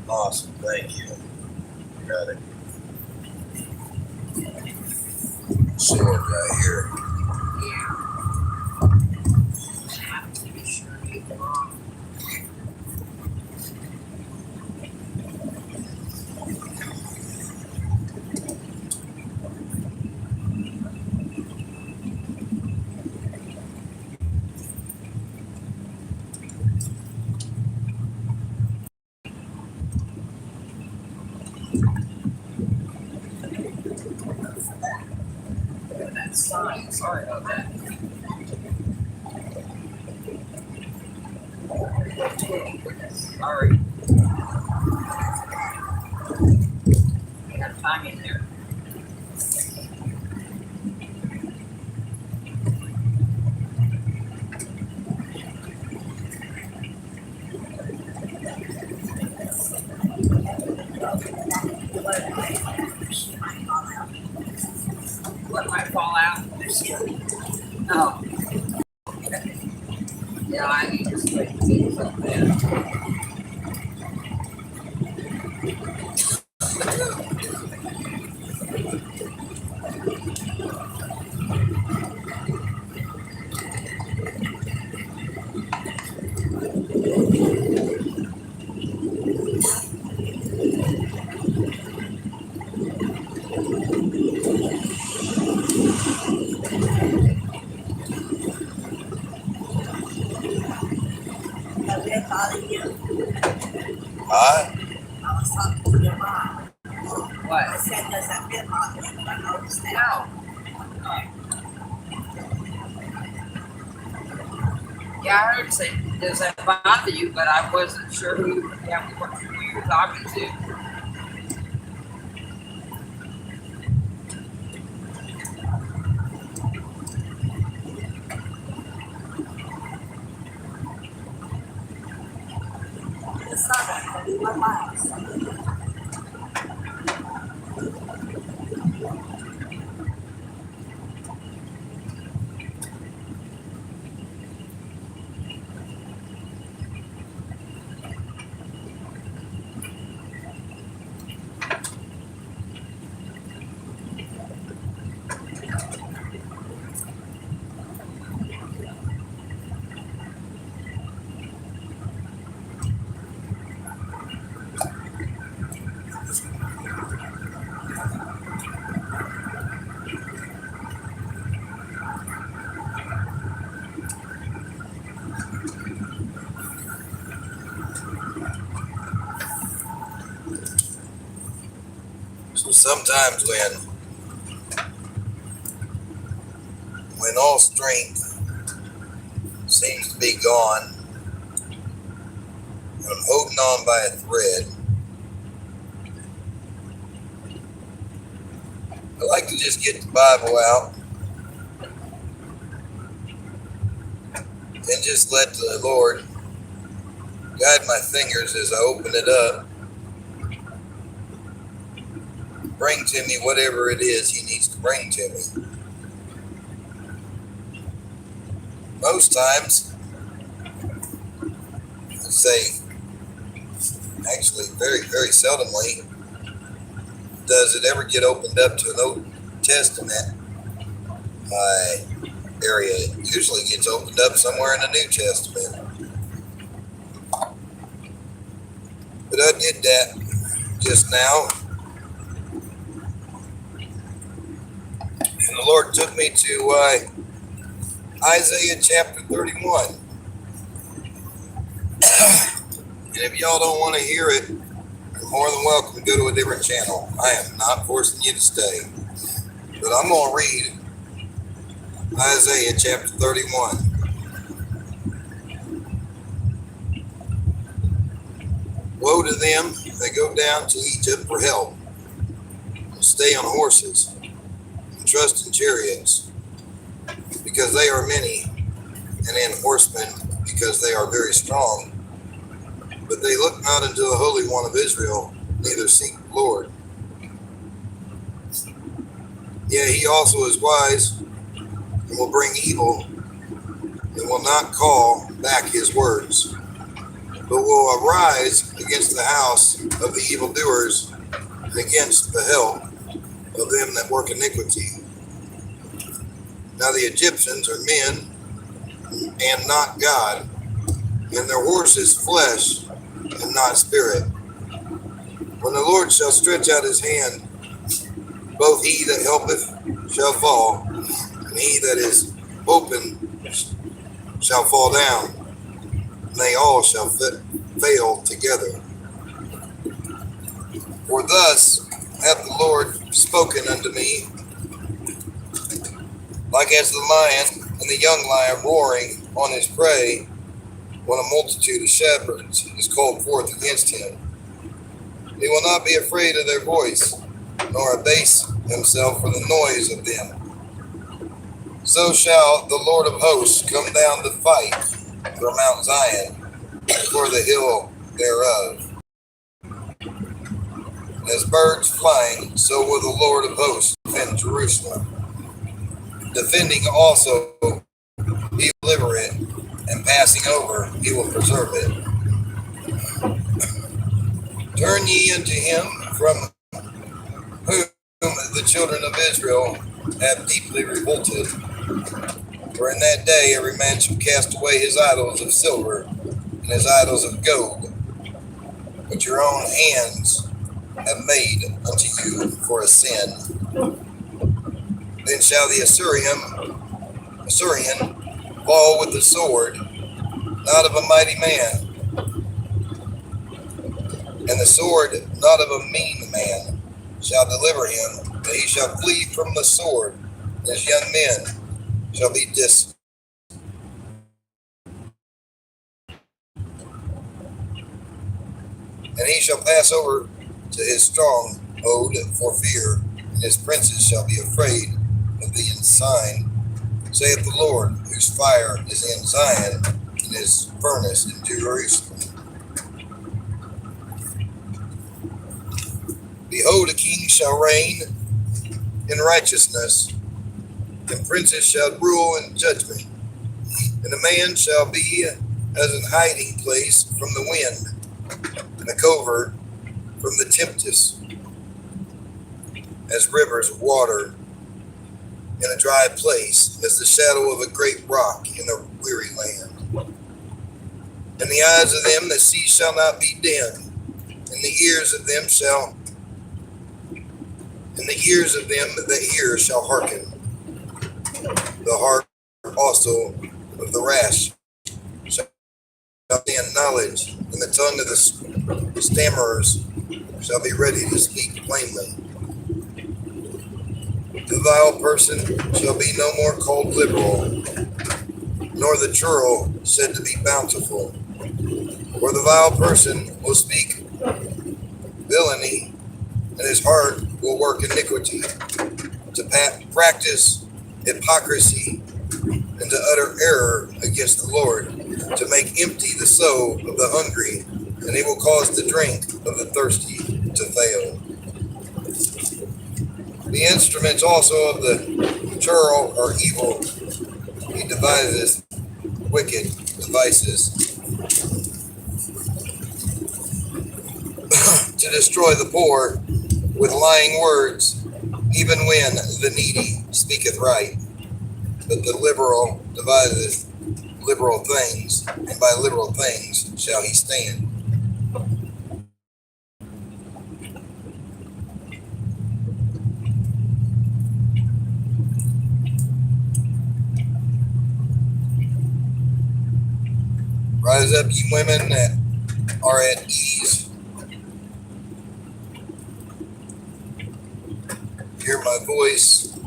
Awesome, thank you. Got it. Sword right here. Sorry about that. Sorry. You gotta find me there. What might fall out? Oh. Yeah, I need to straighten things up there. Huh? I was talking to your mom. What? I said, does that fit mom? I noticed that. No. Yeah, I heard say, does that bother you? But I wasn't sure who you were talking to. It's not that. It's my miles. So sometimes when all strength seems to be gone, and I'm holding on by a thread, I like to just get the Bible out and just let the Lord guide my fingers as I open it up. Bring to me whatever it is he needs to bring to me. Most times, I'd say, actually very, very seldomly, does it ever get opened up to an Old Testament by area. It usually gets opened up somewhere in the New Testament. But I did that just now. And the Lord took me to Isaiah chapter 31. And if y'all don't want to hear it, you're more than welcome to go to a different channel. I am not forcing you to stay. But I'm going to read Isaiah chapter 31. Woe to them that go down to Egypt for help, and stay on horses, and trust in chariots, because they are many, and in horsemen, because they are very strong. But they look not unto the Holy One of Israel, neither seek the Lord. Yea, he also is wise, and will bring evil, and will not call back his words, but will arise against the house of the evildoers, and against the help of them that work iniquity. Now the Egyptians are men, and not God, and their horses flesh, and not spirit. When the Lord shall stretch out his hand, both he that helpeth shall fall, and he that is open shall fall down, and they all shall fail together. For thus hath the Lord spoken unto me, like as the lion and the young lion roaring on his prey, when a multitude of shepherds is called forth against him. He will not be afraid of their voice, nor abase himself for the noise of them. So shall the Lord of hosts come down to fight for Mount Zion, for the hill thereof. As birds flying, so will the Lord of hosts defend Jerusalem. Defending also, he will deliver it, and passing over, he will preserve it. Turn ye unto him, from whom the children of Israel have deeply revolted. For in that day every man shall cast away his idols of silver and his idols of gold, which your own hands have made unto you for a sin. Then shall the Assyrian fall with the sword, not of a mighty man, and the sword not of a mean man shall deliver him, but he shall flee from the sword, and his young men shall be and he shall pass over to his stronghold for fear, and his princes shall be afraid of the ensign, saith the Lord, whose fire is in Zion, and his furnace in Jerusalem. Behold, a king shall reign in righteousness, and princes shall rule in judgment, and a man shall be as an hiding place from the wind, and a covert from the tempest, as rivers of water in a dry place, as the shadow of a great rock in a weary land. And the eyes of them that see shall not be dim, and the ears of them that hear shall hearken. The heart also of the rash shall understand knowledge, and the tongue of the stammerers shall be ready to speak plainly. The vile person shall be no more called liberal, nor the churl said to be bountiful. For the vile person will speak villainy, and his heart will work iniquity, to practice hypocrisy, and to utter error against the Lord, to make empty the soul of the hungry, and he will cause the drink of the thirsty to fail. The instruments also of the churl are evil. He deviseth wicked devices to destroy the poor with lying words, even when the needy speaketh right. But the liberal divideth liberal things, and by liberal things shall he stand. Rise up, ye women that are at ease. Hear my voice,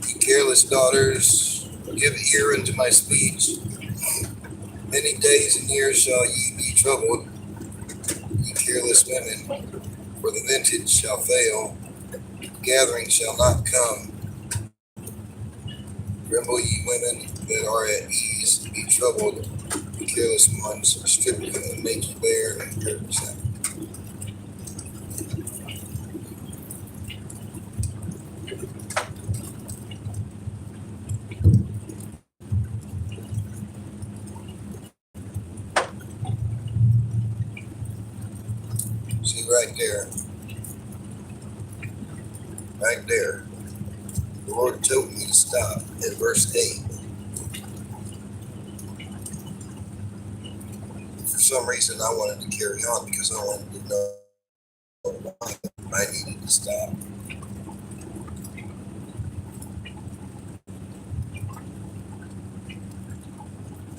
ye careless daughters. Give ear unto my speech. Many days and years shall ye be troubled, ye careless women, for the vintage shall fail, the gathering shall not come. Tremble, ye women that are at ease, be troubled, ye careless ones, strip you and make you bare and hurt. See right there, right there. The Lord told me to stop at verse 8. For some reason, I wanted to carry on because I wanted to know why I needed to stop.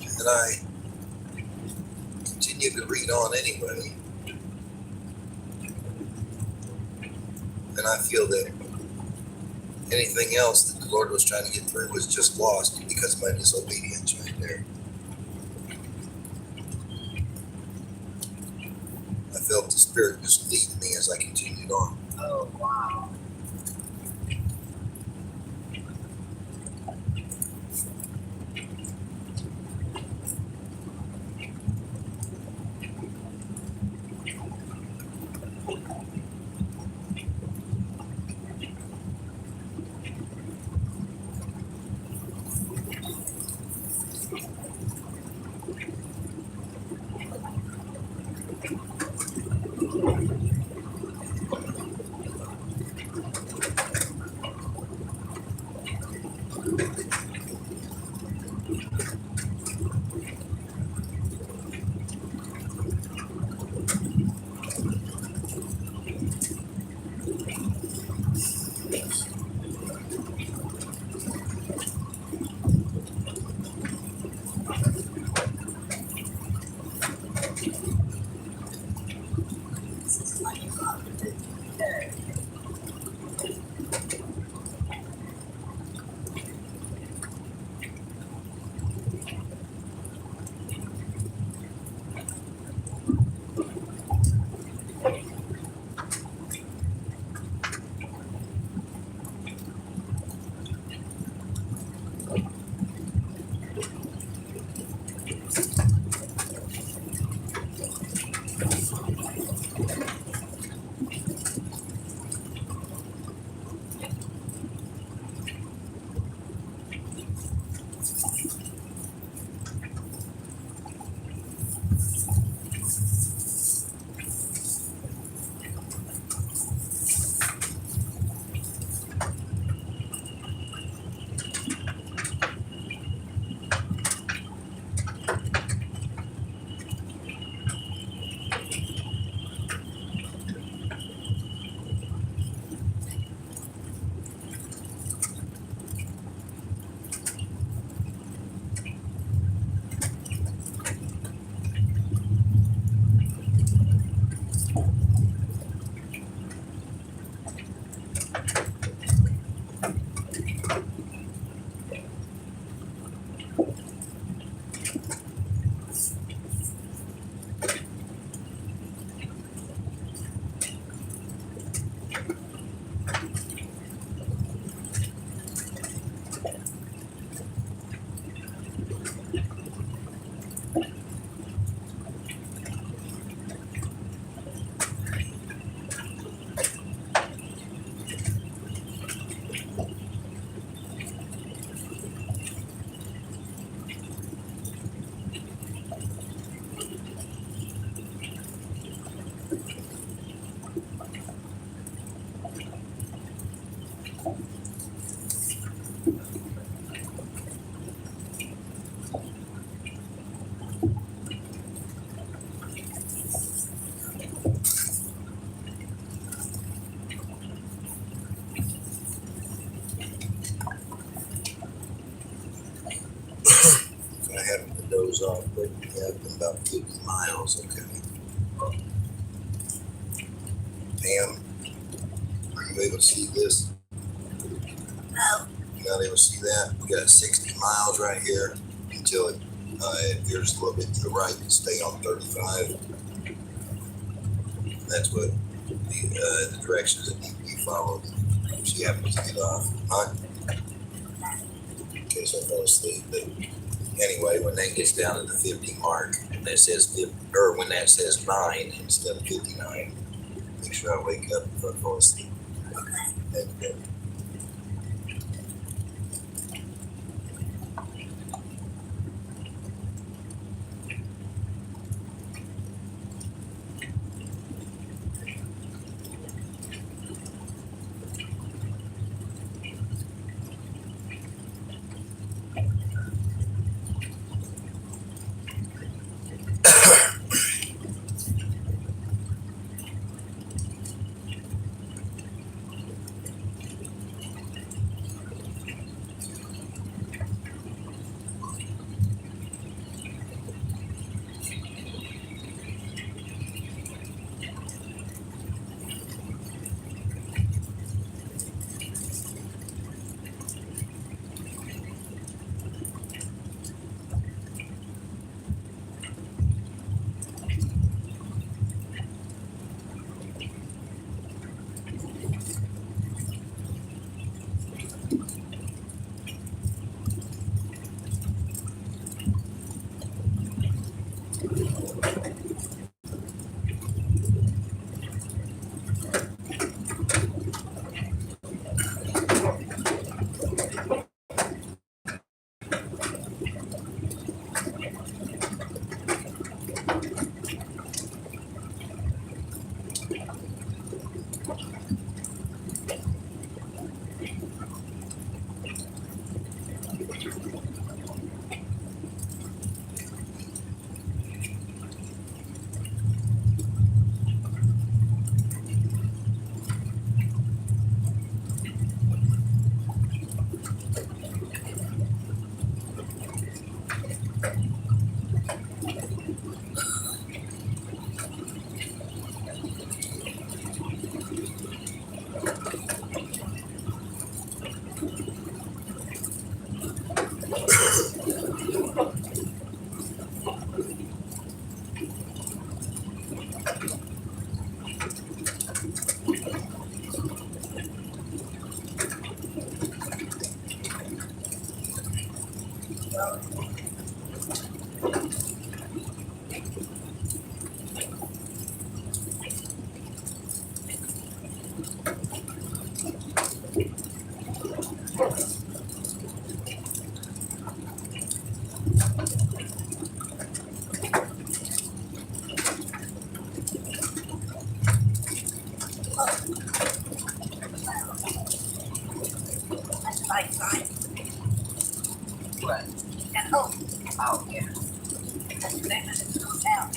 And I continued to read on anyway. And I feel that anything else that the Lord was trying to get through was just lost because of my disobedience right there. I felt the Spirit just leading me as I continued on. Oh, wow. This is like a positive. Okay. I happen to doze off, but yeah, it's been about 50 miles, okay. Pam, are you able to see this? No. You're not able to see that? We got 60 miles right here until it veers a little bit to the right and stay on 35. That's what the directions that need to be followed. She happens to get off. Huh? In case I fell asleep. But anyway, when that gets down to the 50 mark, and that says 50, or when that says 9 instead of 59, make sure I wake up if I fall asleep. That's good. That's right, fine. What? And oh, Oh, yeah. that's the thing that it's going down.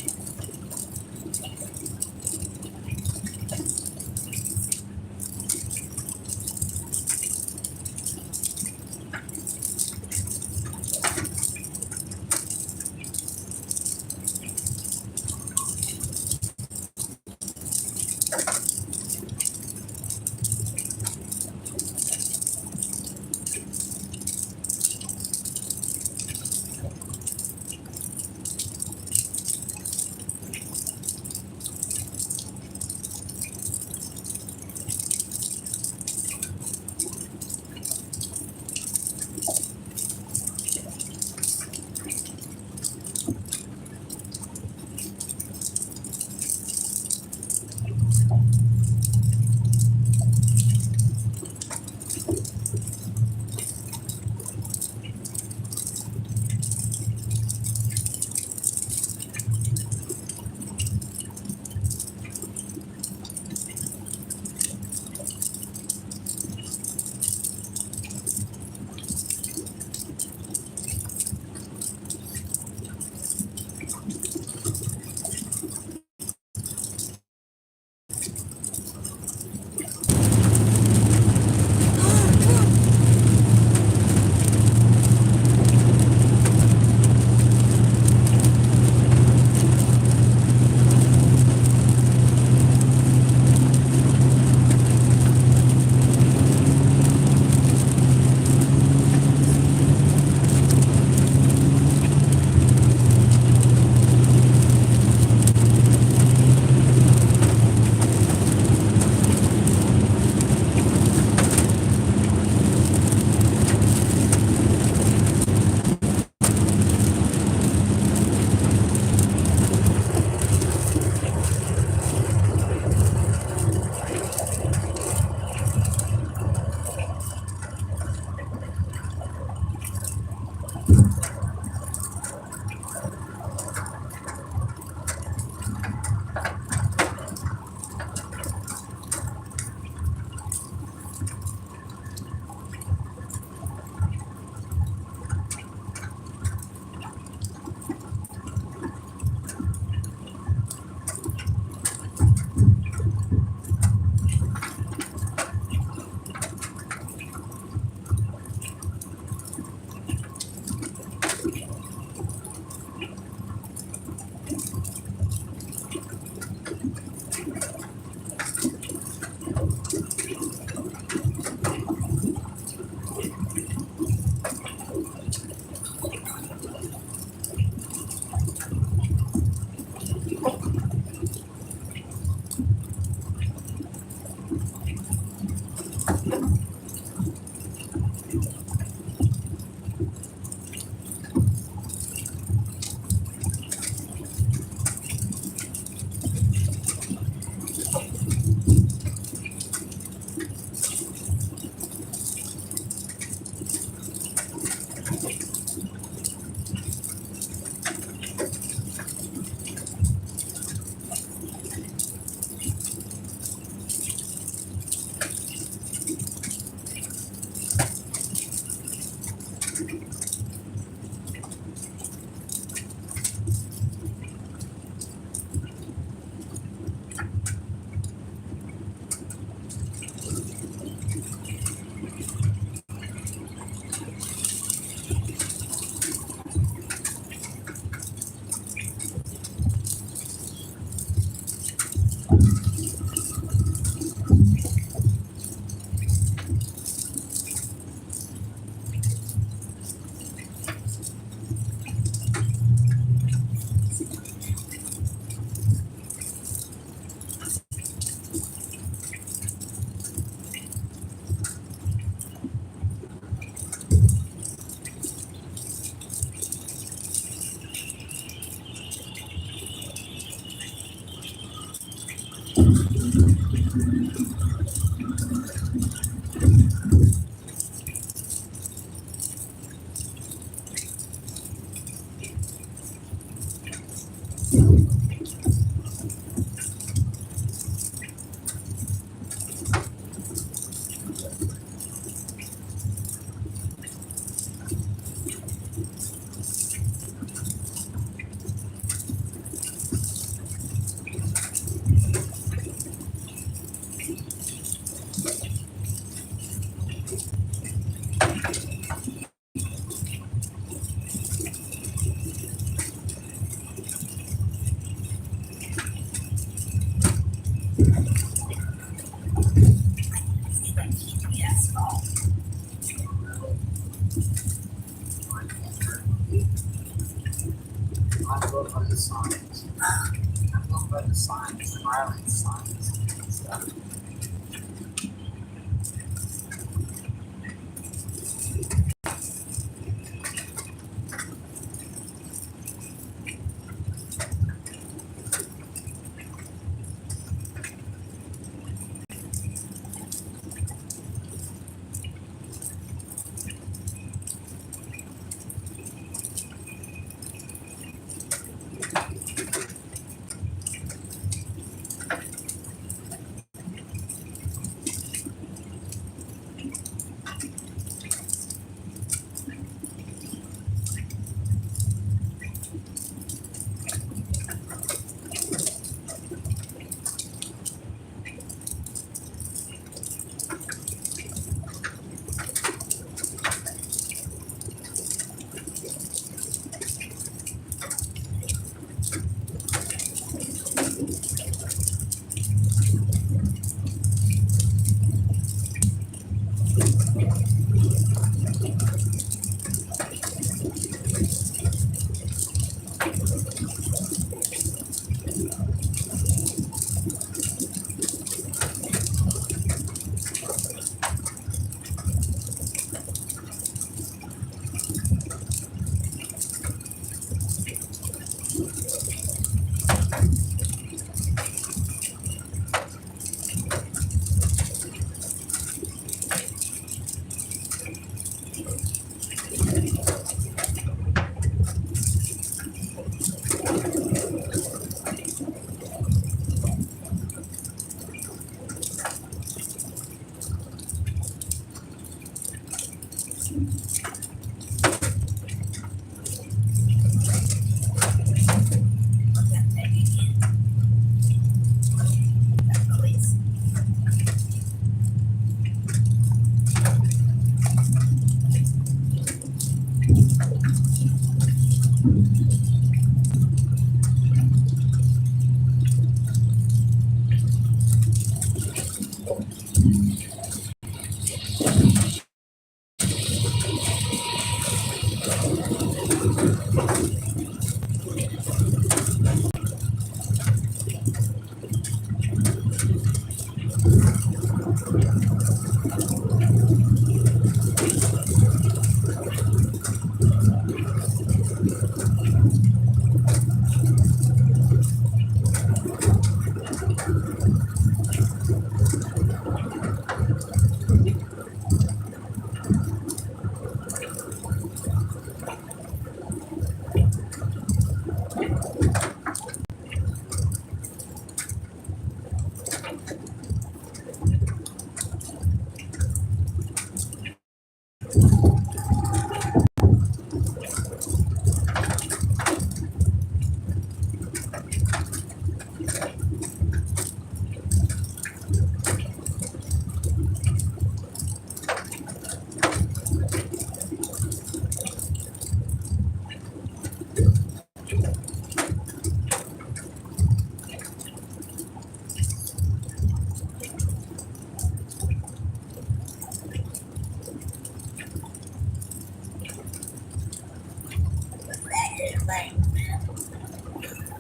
the signs. I'm going by the signs, the violence signs and stuff.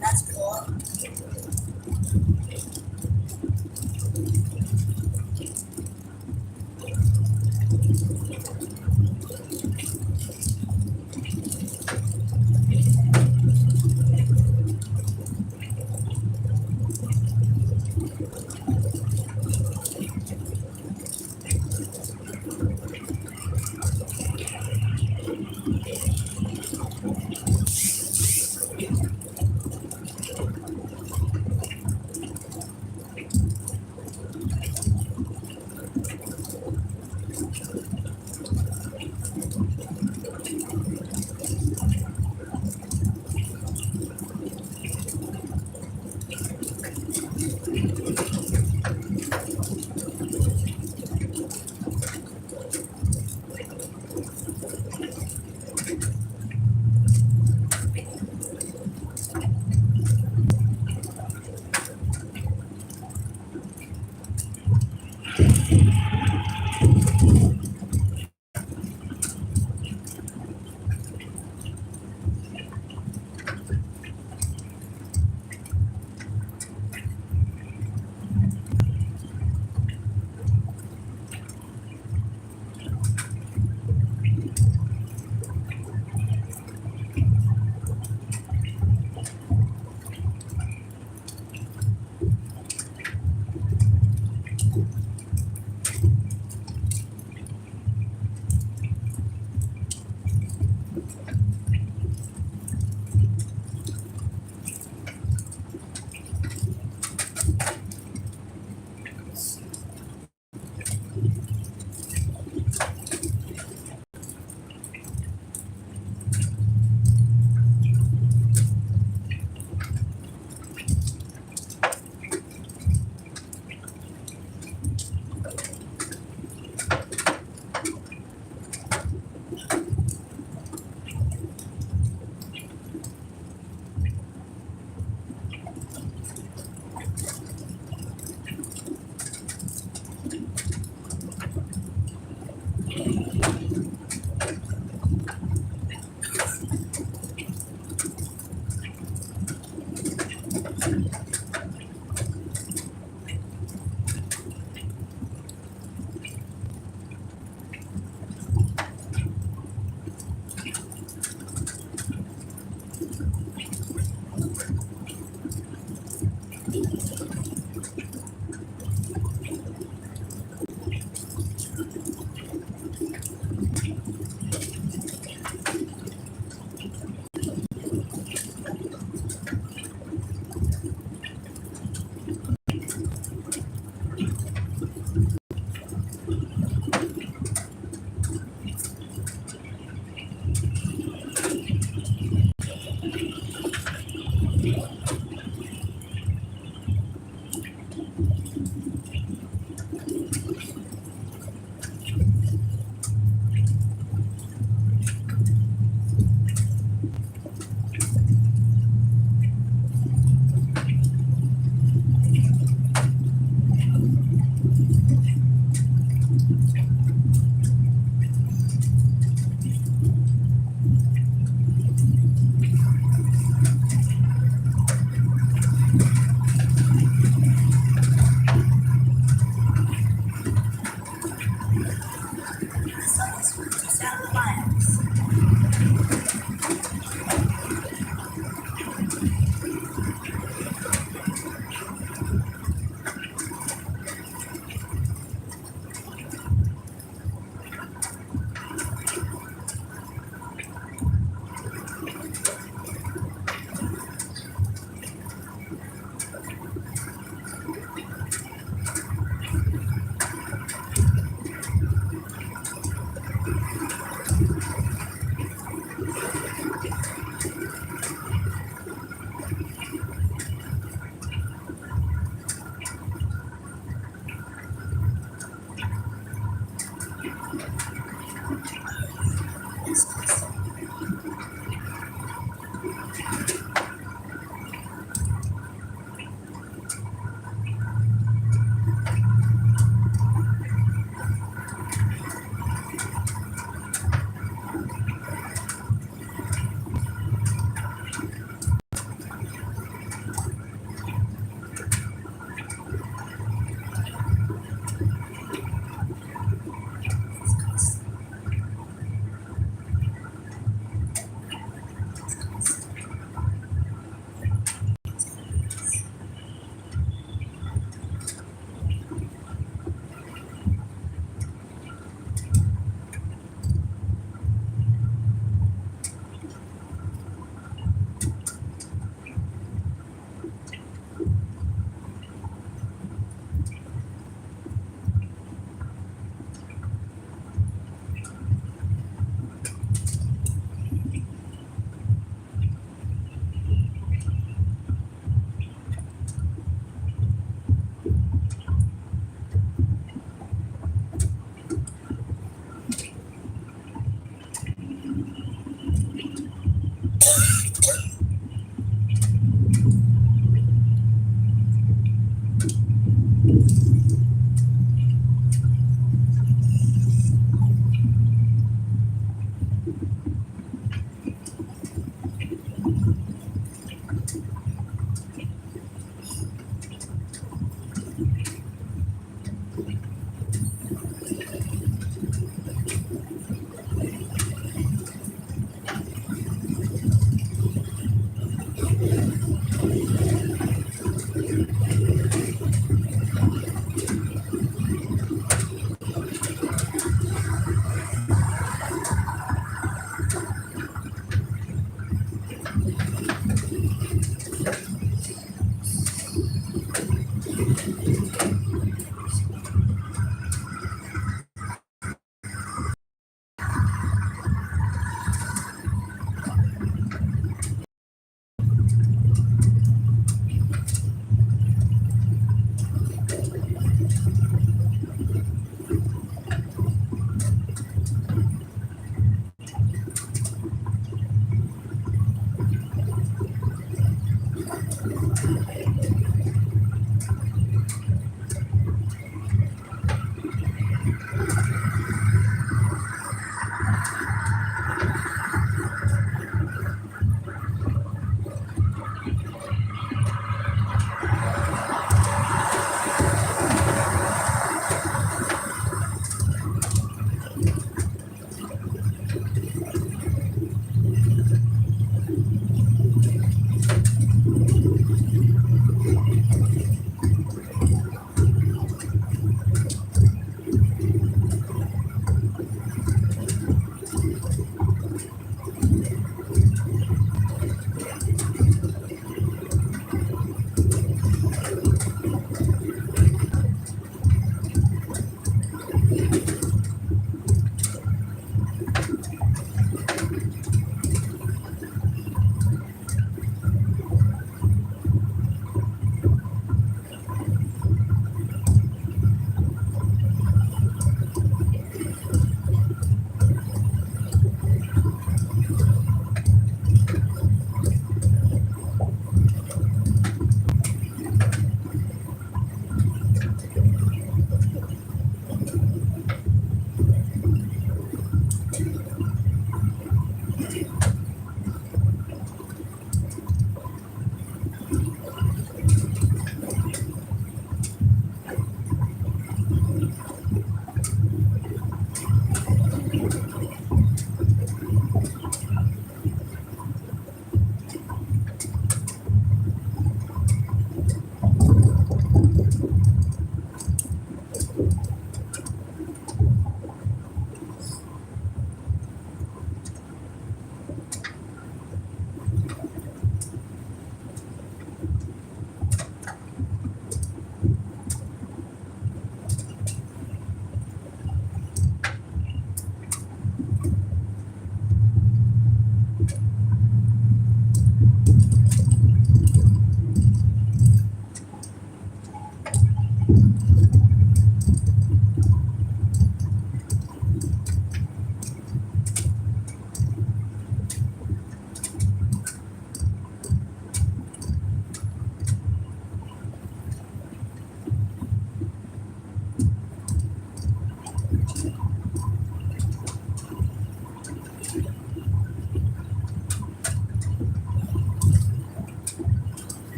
That's cool.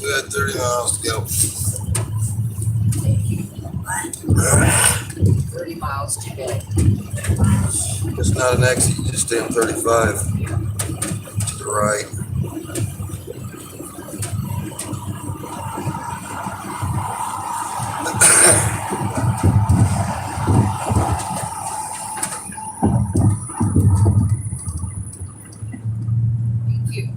good. 30 miles to go. 30 miles to go. It's not an exit. You just stay on 35 to the right. Thank you.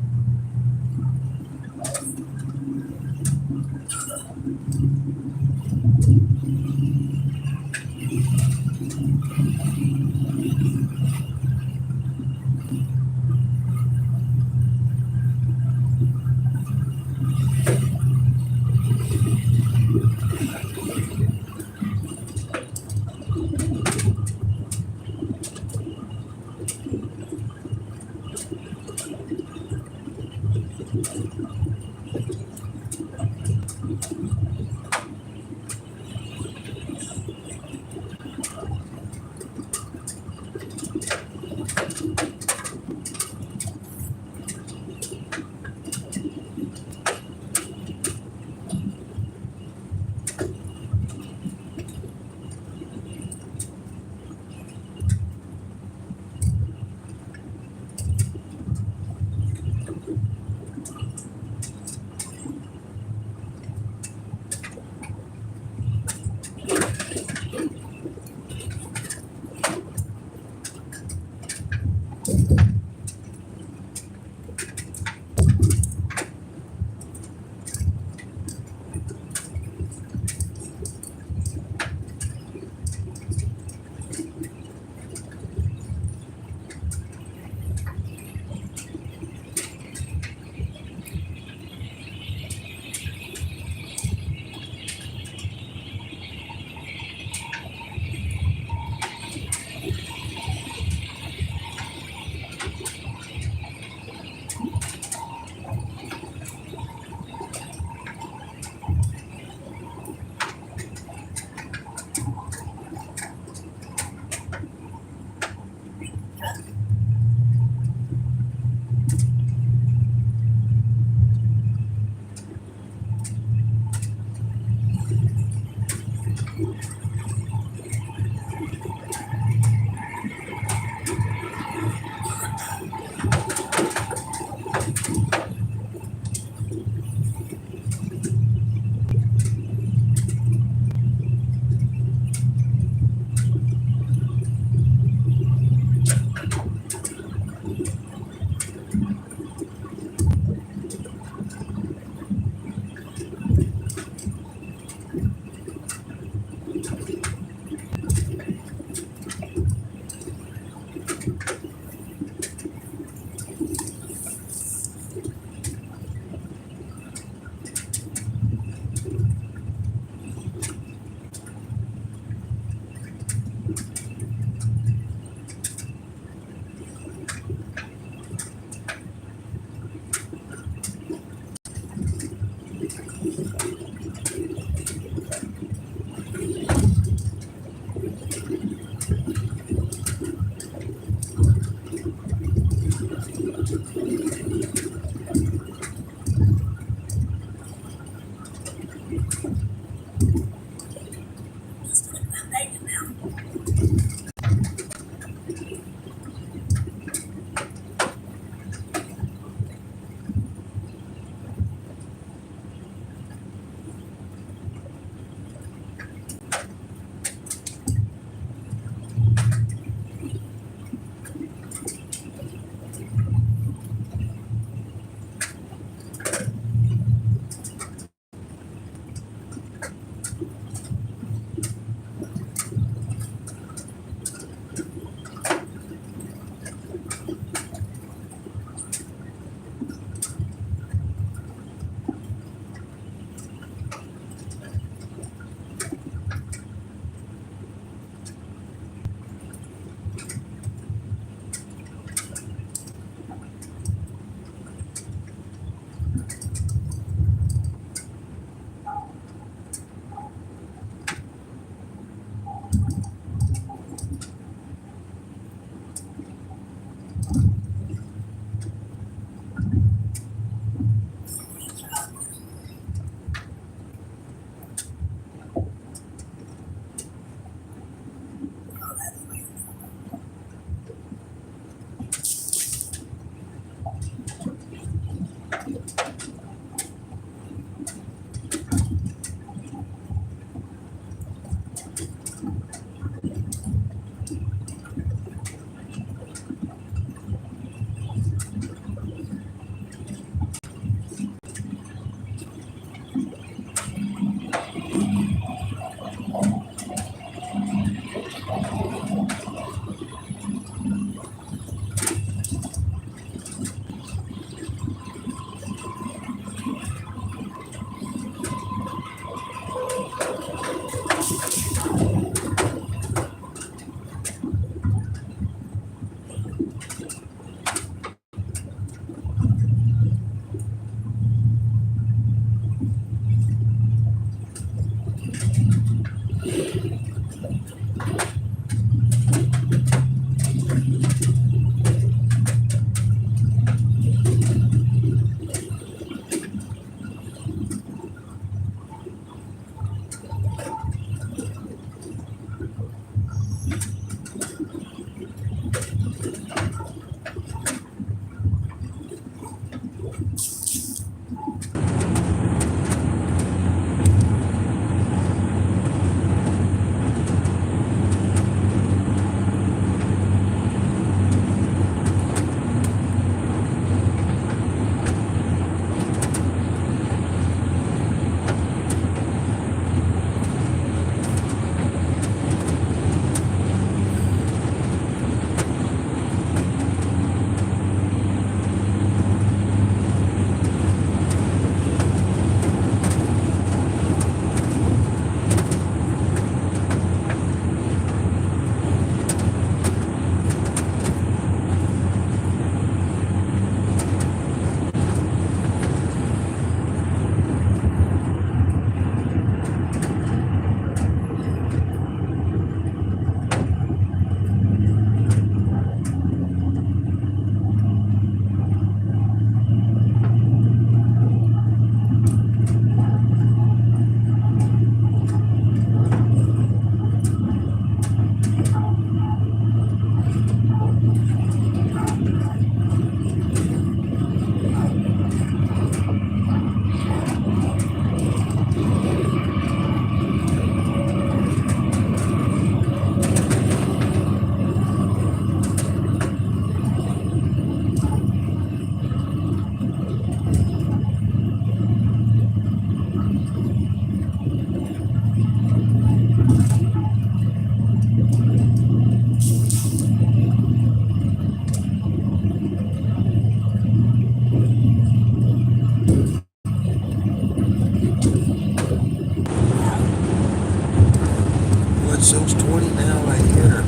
it shows 20 now right here.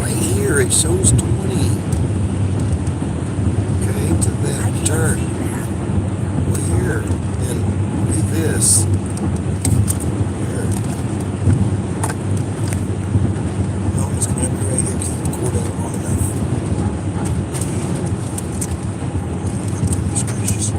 Right here it shows 20. Okay, to I that can't turn. see that. Well, here, and read this. Here. Oh, it's going to be right here. Keep the cord up long enough. Goodness gracious.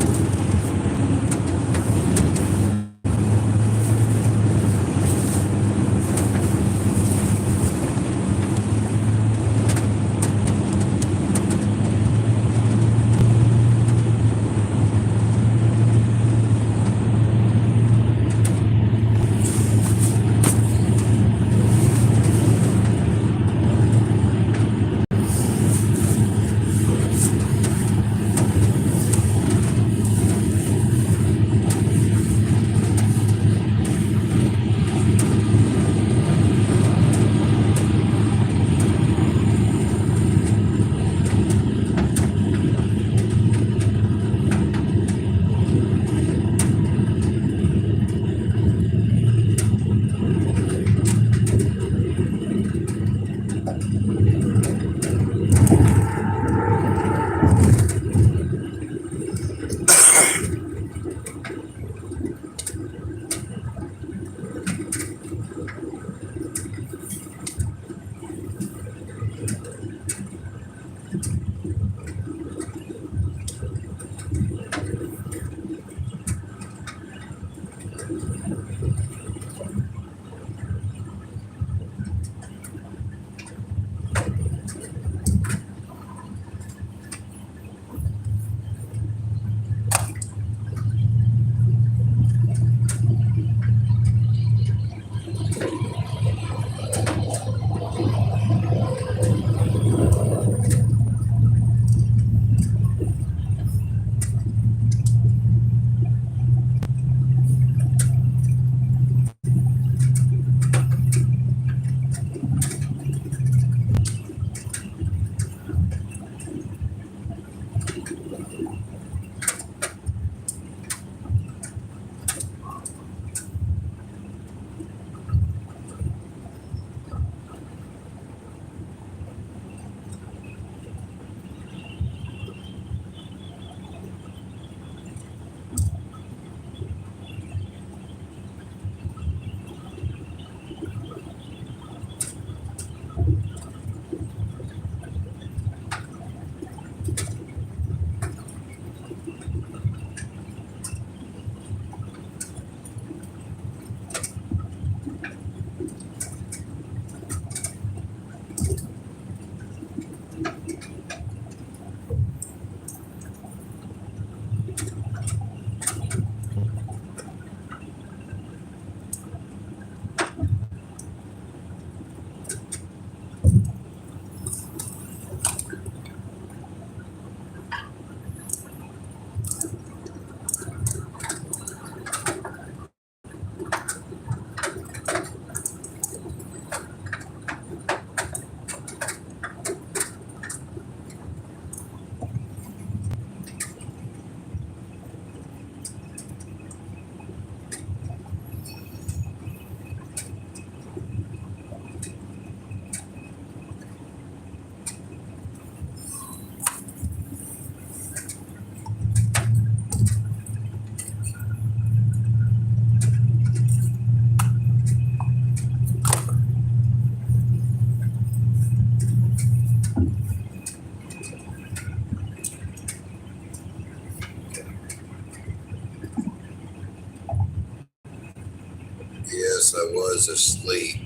Yes, I was asleep.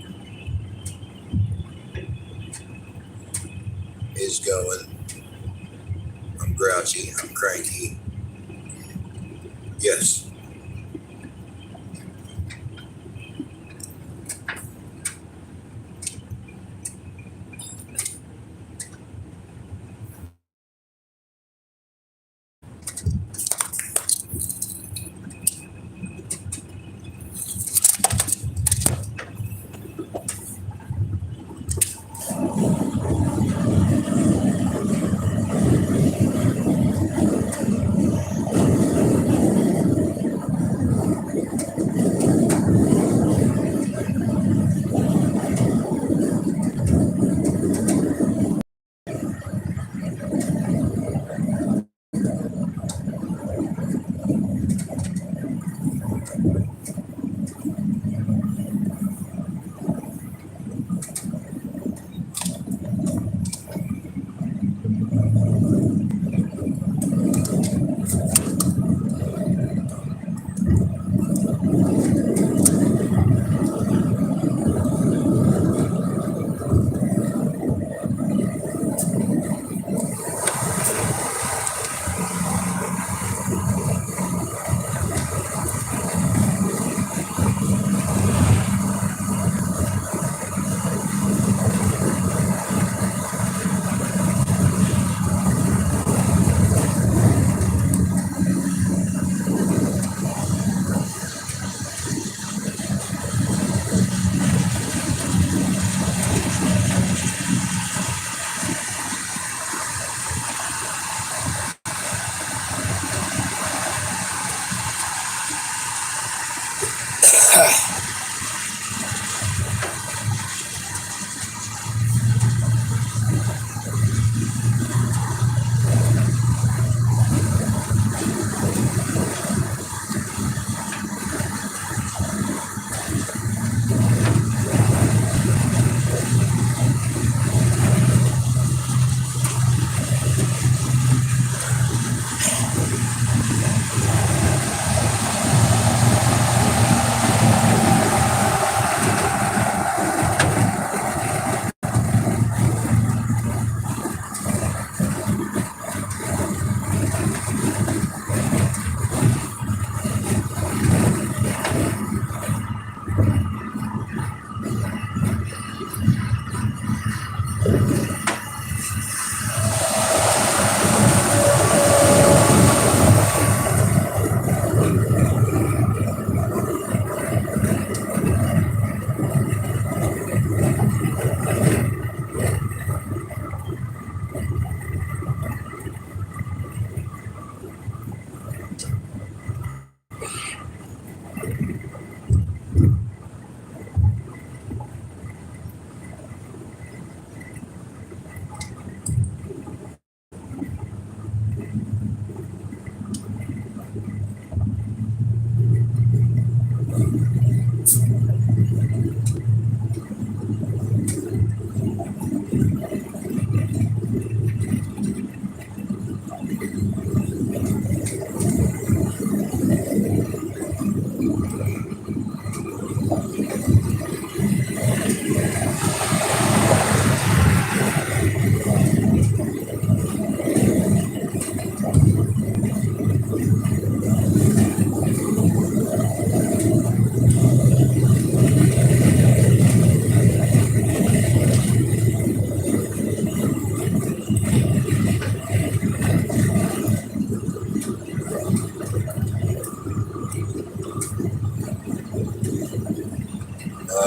It's going. I'm grouchy. I'm cranky. Yes.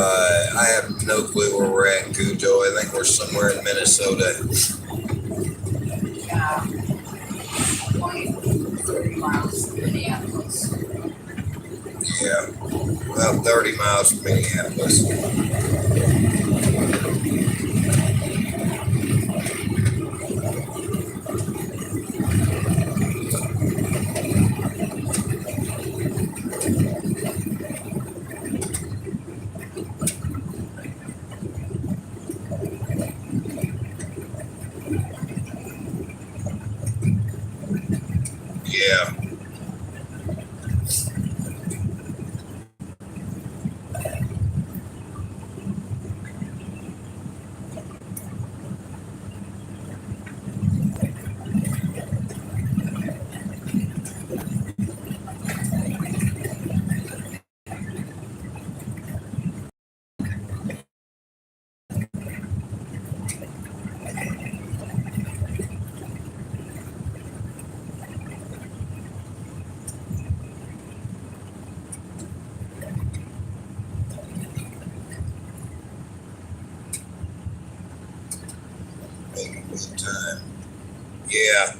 I have no clue where we're at in Cujo. I think we're somewhere in Minnesota. Yeah. 20, 30 miles from Minneapolis. Yeah, about 30 miles from Minneapolis. Yeah. Making good time. Yeah.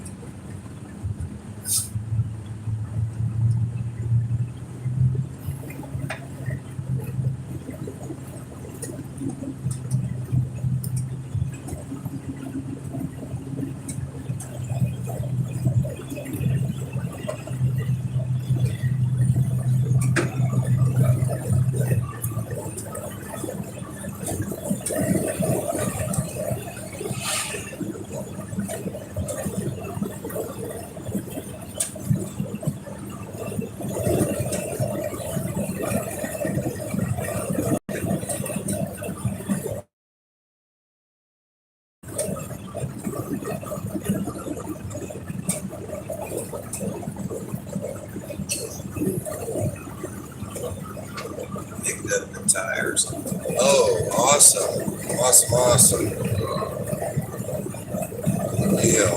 Picked up the tires. Oh, awesome. Awesome. Deal.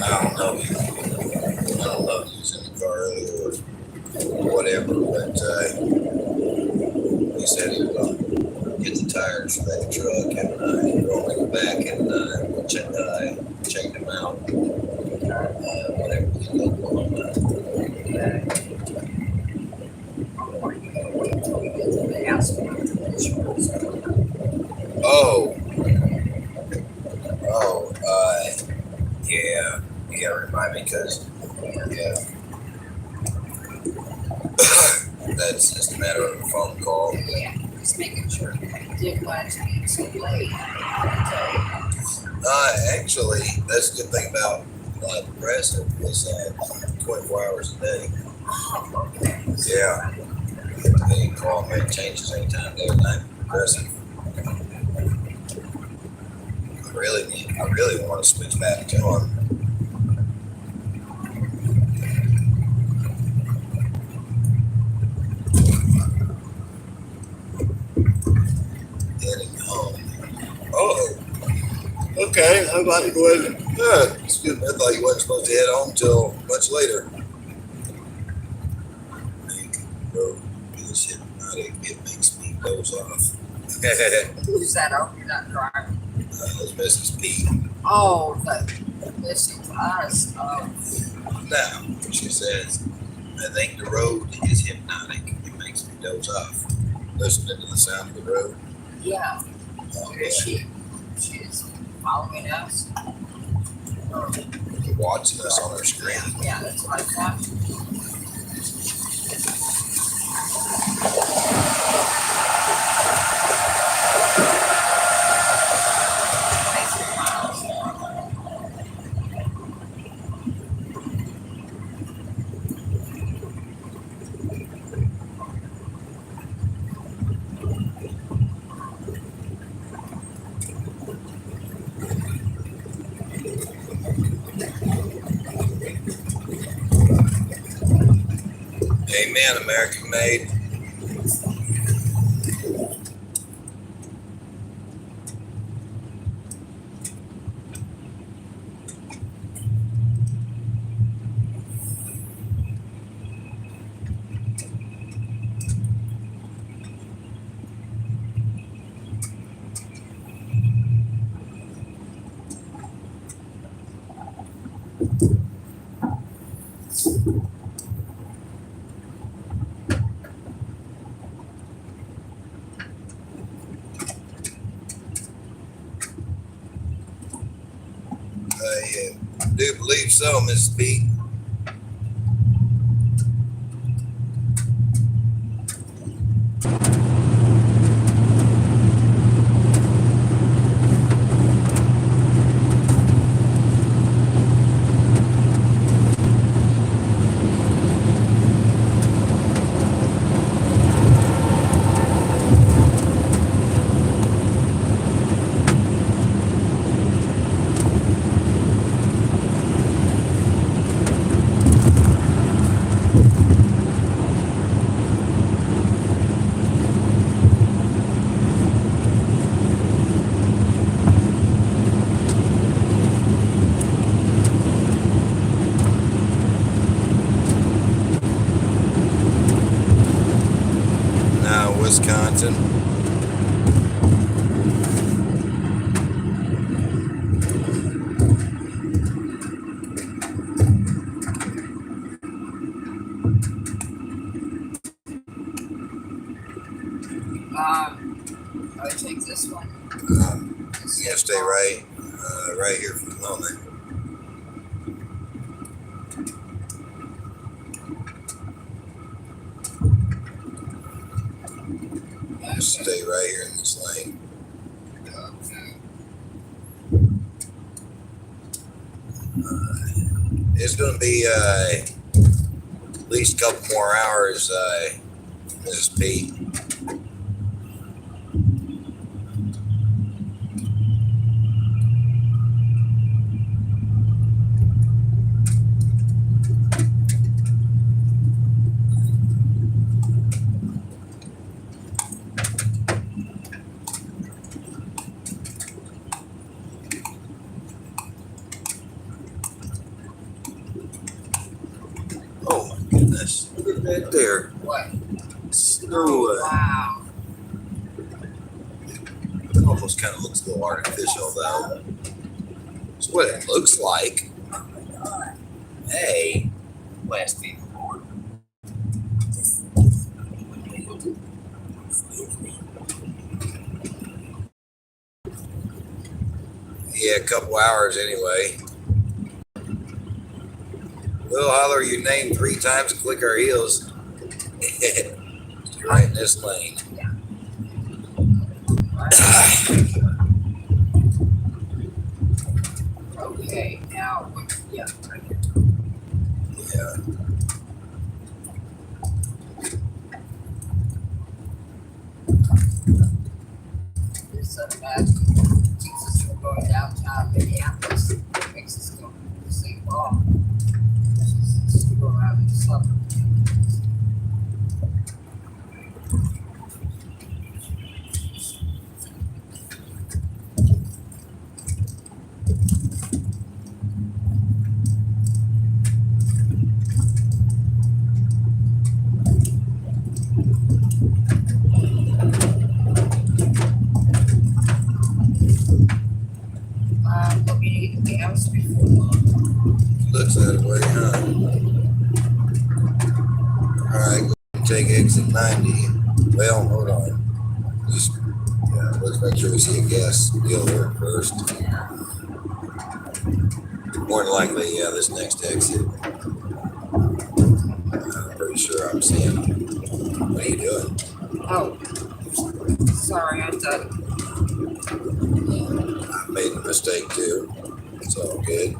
I don't know using the car earlier or whatever, but he said he was going to get the tires for that truck, and we're going to go back and check them out. Whatever we look on. Yeah, remind me, because, yeah, that's just a matter of a phone call. Yeah, just making sure. Didn't want to be so late. Actually, that's the good thing about Progressive is 24 hours a day. Yeah. They can call me, it changes anytime, day or night. Progressive. I really want to switch back to them. Heading home. Oh, okay. I'm about to go ahead and. Excuse me. I thought you wasn't supposed to head home till much later. Road is hypnotic. It makes me doze off. Who's that? Oh, you're not driving. That's Mrs. P. Oh, the listening to us. Oh. Now, she says, I think the road is hypnotic. It makes me doze off. Listening to the sound of the road. Yeah. Oh, Is she's following us? Watching us on our screen. Yeah, that's what I thought. Amen, American made. I do believe so, Miss Pete. Now, Wisconsin. I take this one. Yeah, stay right here for the moment. Just stay right here in this lane. It's going to be at least a couple more hours, Mrs. Pete. Oh my goodness. Look at that there. What? Snow. Wow. It almost kind of looks a little artificial though. It's what it looks like. Hey. Last people. Yeah, a couple hours anyway. We'll holler your name 3 times and click our heels. You're right in this lane. Okay, now, yeah, right here. Yeah. This imagine keeps us from going downtown Minneapolis, makes us go to St. Paul. Just to go around in summer. But we need the house before long. Looks that way, huh? Alright, go ahead and take exit 90. Well, hold on. Just, yeah, let's make sure we see a gas dealer first. More than likely, yeah, this next exit. I'm pretty sure I'm seeing. What are you doing? Oh, sorry, I thought. I made a mistake too. It's all good.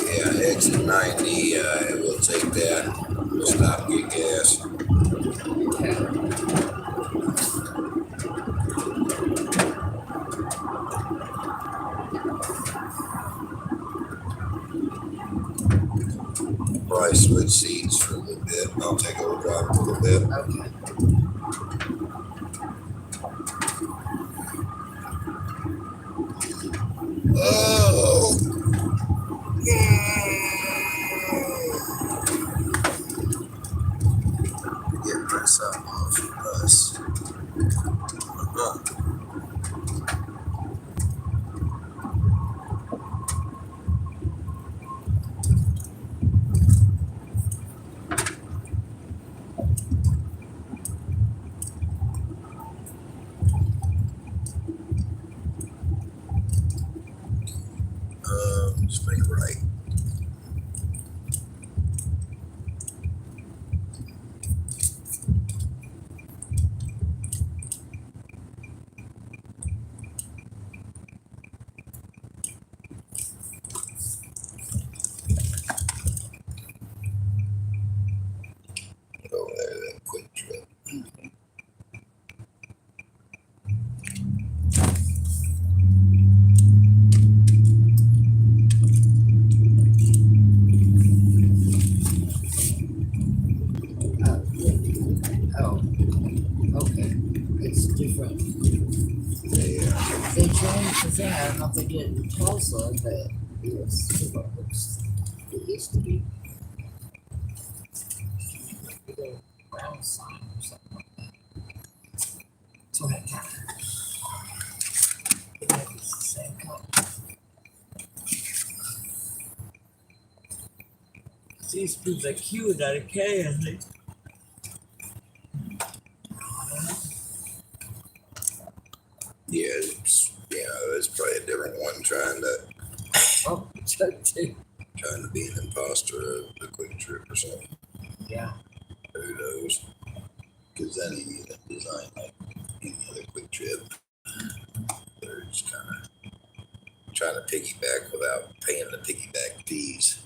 Yeah, exit 90, we'll take that. We'll stop and get gas. Probably switch seats for a little bit. I'll take over drive for a little bit. Okay. Oh! Get myself off the bus. they did in Tulsa, but it was it used to be a brown sign or something like that. So I got it. It's the same color. These people are cute out of K, I think. Yeah, it's probably a different one trying Oh, check too. to be an imposter of the quick trip or something. Yeah. Who knows? Because that ain't even designed like any other quick trip. They're just kind of trying to piggyback without paying the piggyback fees.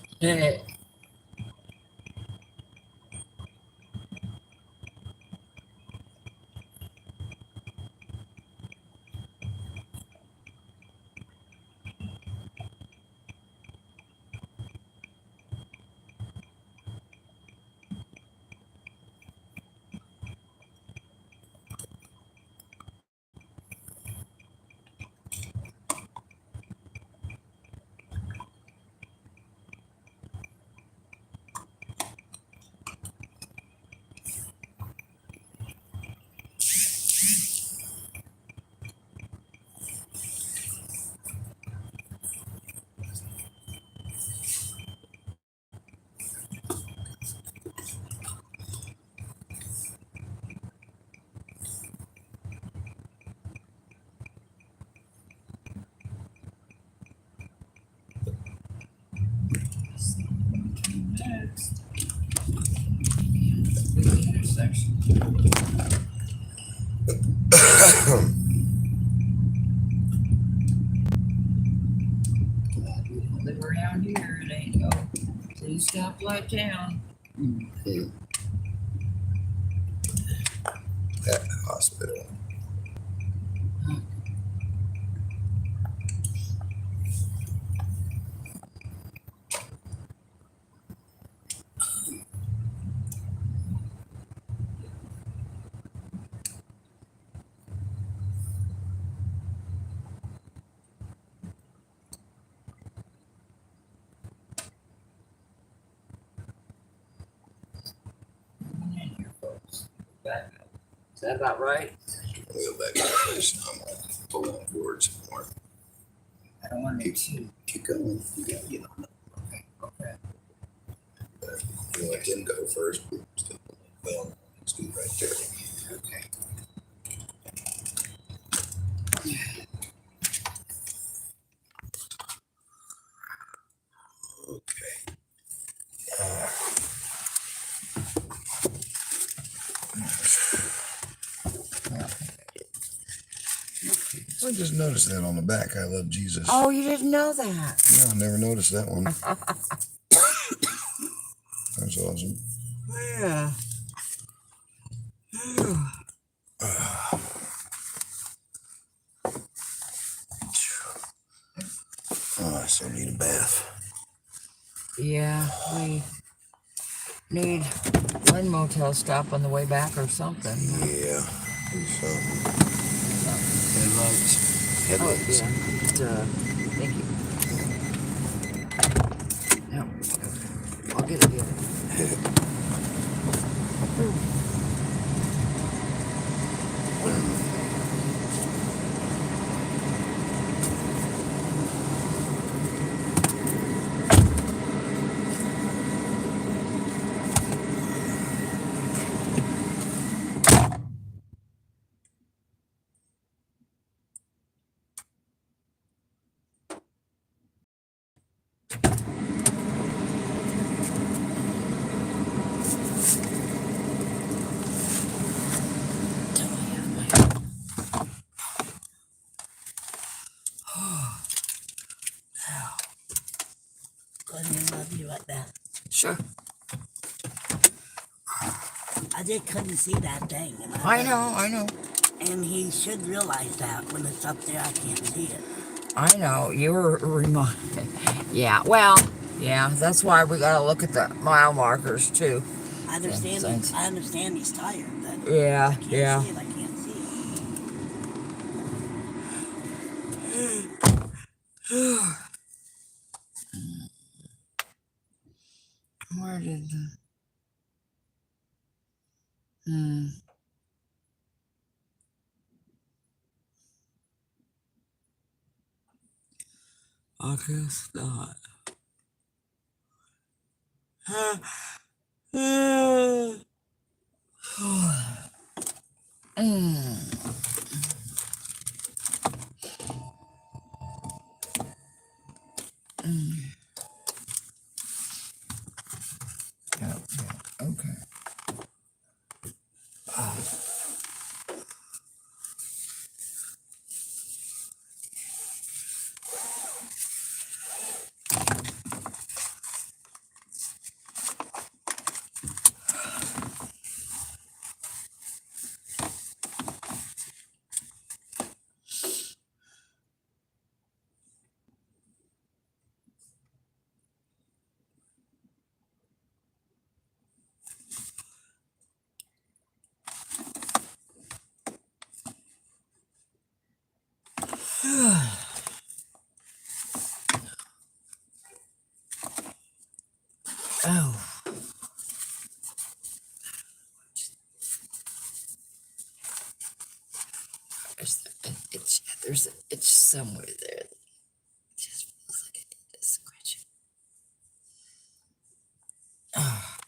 Next. The intersection. Glad we don't live around here. It ain't no please stop light town. That hospital. Come in here, folks. Back up. Is that about right? We'll go back to this. I'm going to pull on forward some more. I don't want to. Keep going. You got to get on it. Okay. You let them go first. Well, it's good right there. Okay. Okay. I just noticed that on the back. I love Jesus. Oh, you didn't know that? Yeah, I never noticed that one. That's awesome. Yeah. Oh, I still need a bath. Yeah, we need one motel stop on the way back or something. Yeah. Headlights. Oh, Headlights. yeah. Thank you. No, I'll get it together. Go ahead and love you like that. Sure. I just couldn't see that thing. And I know. And he should realize that when it's up there, I can't see it. I know. You were reminded. Yeah, well, yeah, that's why we gotta look at the mile markers too. I understand. Thanks. I understand he's tired, but Yeah, I can't yeah. see it. I can't see it. Where did the... I guess not. Yeah, okay. Oh. There's an itch somewhere there. It just feels like it is scratching. Oh.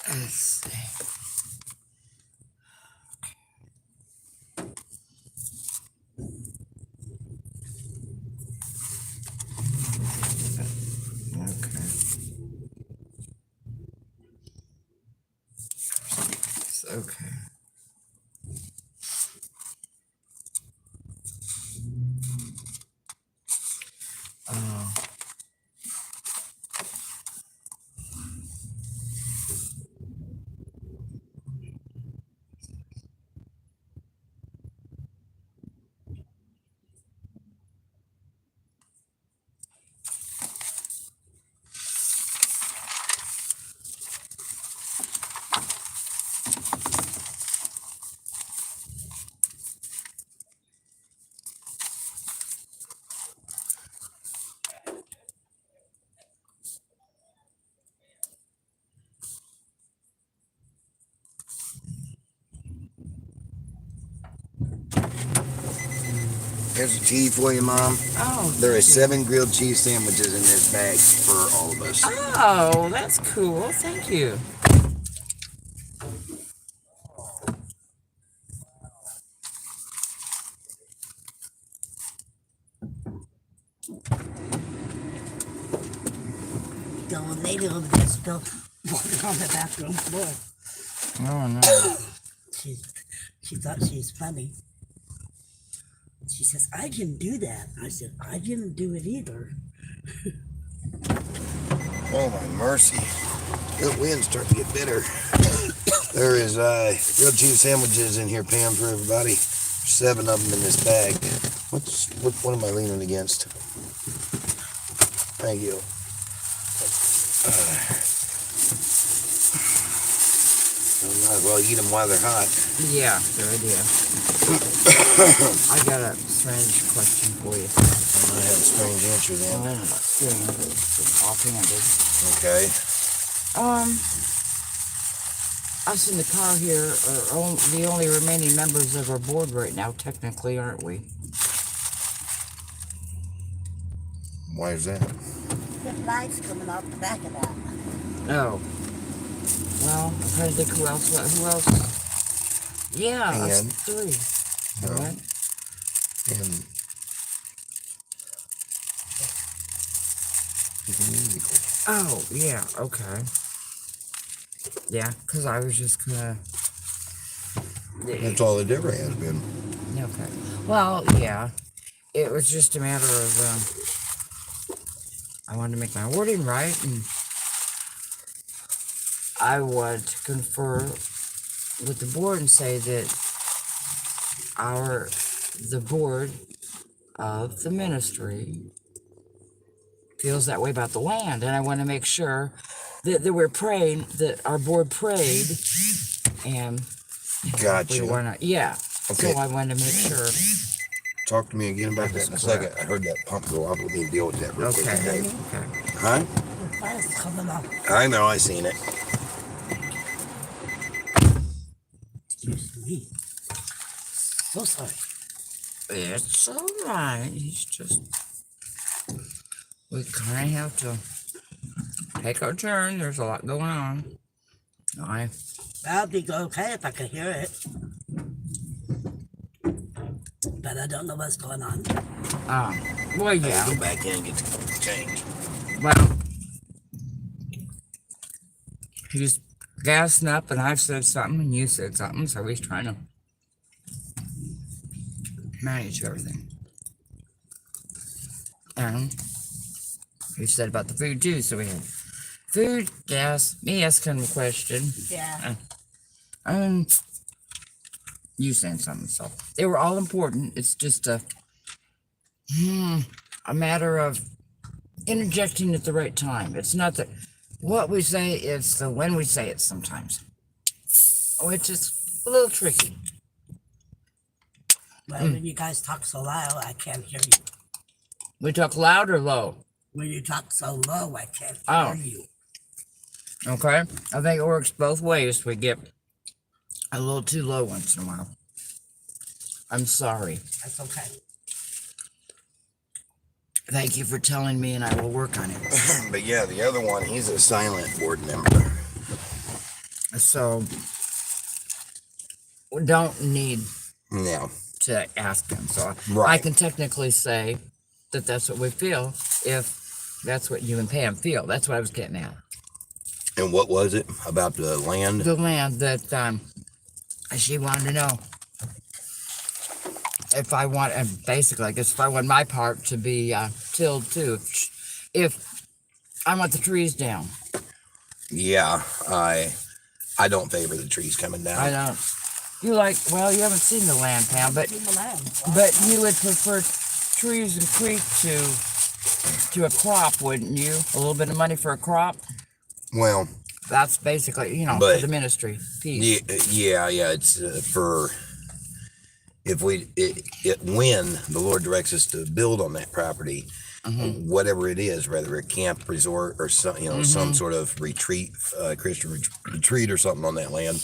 Let's see. Okay. Okay. Oh. Here's a tea for you, Mom. Oh. There are 7 grilled cheese sandwiches in this bag for all of us. Oh, that's cool. Thank you. The old lady over there spilled water on the bathroom floor. Oh, no. She thought she was funny. She says, I didn't do that. I said, I didn't do it either. Oh, my mercy. The wind's starting to get bitter. There is grilled cheese sandwiches in here, Pam, for everybody. 7 of them in this bag. What am I leaning against? Thank you. I might as well eat them while they're hot. Yeah, good idea. I got a strange question for you. I have a strange answer then. Oh, not strange, but it's offhanded. Okay. Us in the car here are the only remaining members of our board right now, technically, aren't we? Why is that? The lights coming off the back of that. Oh. Well, I'm trying to think who else. Yeah, us And- three. No. Alright. And it's musical. Oh, yeah, okay. Yeah, because I was just gonna. That's all it ever has been. Okay. Well, yeah. It was just a matter of. I wanted to make my wording right, and I wanted to confer with the board and say that the board of the ministry feels that way about the land, and I want to make sure that we're praying, that our board prayed, and Gotcha. we want to, yeah. Okay. So I wanted to make sure. Talk to me again about that in a second. I heard that pump go off. We need to deal with that real quick. Okay. Okay. Okay. Huh? The fire's coming off. I know. I seen it. Excuse me. So sorry. It's all right. He's just. We kind of have to take our turn. There's a lot going on. That'd be okay if I could hear it. But I don't know what's going on. Well, yeah. Go back in and get the change. Well, he's gassing up, and I've said something, and you said something, so he's trying to manage everything. And he said about the food too, so we had food, gas, me asking him a question, Yeah. and you saying something. So they were all important. It's just a matter of interjecting at the right time. It's not that what we say, it's the when we say it sometimes, which is a little tricky. Well, when you guys talk so loud, I can't hear you. We talk loud or low. When you talk so low, I can't Oh. hear you. Okay, I think it works both ways. We get a little too low once in a while. I'm sorry. That's okay. Thank you for telling me, and I will work on it. But yeah, the other one, he's a silent board member. So we don't need No. to ask him. So I Right. can technically say that that's what we feel if that's what you and Pam feel. That's what I was getting at. And what was it about the land? The land that she wanted to know if I want, and basically, I guess if I want my part to be tilled too. If I want the trees down, Yeah, I don't favor the trees coming down. I don't. You well, you haven't seen the land, Pam, but In the land. you would prefer trees and creek to a crop, wouldn't you? A little bit of money for a crop. Well, That's basically, for But- the ministry piece. yeah. It's for if when the Lord directs us to build on that property, whatever it is, whether a camp, resort, or some sort of retreat, Christian retreat or something on that land,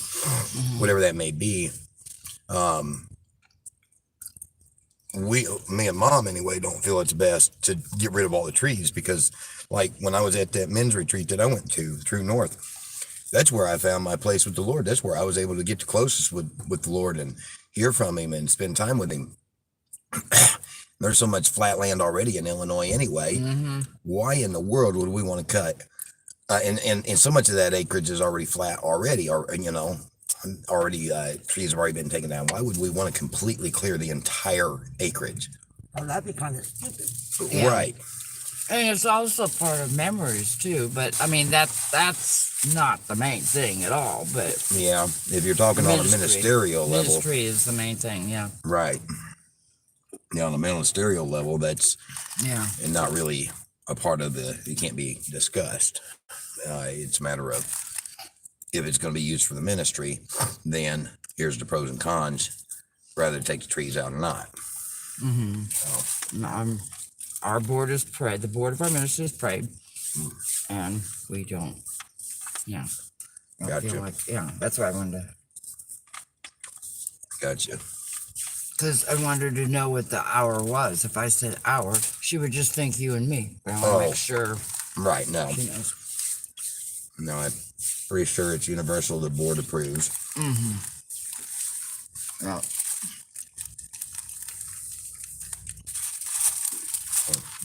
whatever that may be. Me and Mom anyway don't feel it's best to get rid of all the trees, because like when I was at that men's retreat that I went to, True North, that's where I found my place with the Lord. That's where I was able to get the closest with the Lord and hear from him and spend time with him. There's so much flat land already in Illinois anyway. Why in the world would we want to cut? And so much of that acreage is already flat already, or trees have already been taken down. Why would we want to completely clear the entire acreage? Well, that'd be kind of stupid. Yeah. Right. And it's also part of memories too, but I mean that's not the main thing at all. But Yeah. If you're talking on a ministerial level, ministry is the main thing. Yeah, right. Yeah, on a ministerial level, that's yeah. and not really a part of it can't be discussed. It's a matter of if it's going to be used for the ministry, then here's the pros and cons, rather than take the trees out or not. So, Our board has prayed. The board of our ministry has prayed, and we don't. Yeah. I Gotcha. feel like, that's what I wanted to. gotcha. Because I wanted to know what the hour was. If I said hour, She would just think you and me. But I want to make sure Right, no. she knows. No, I'm pretty sure it's universal. The board approves. Mm-hmm. Yeah.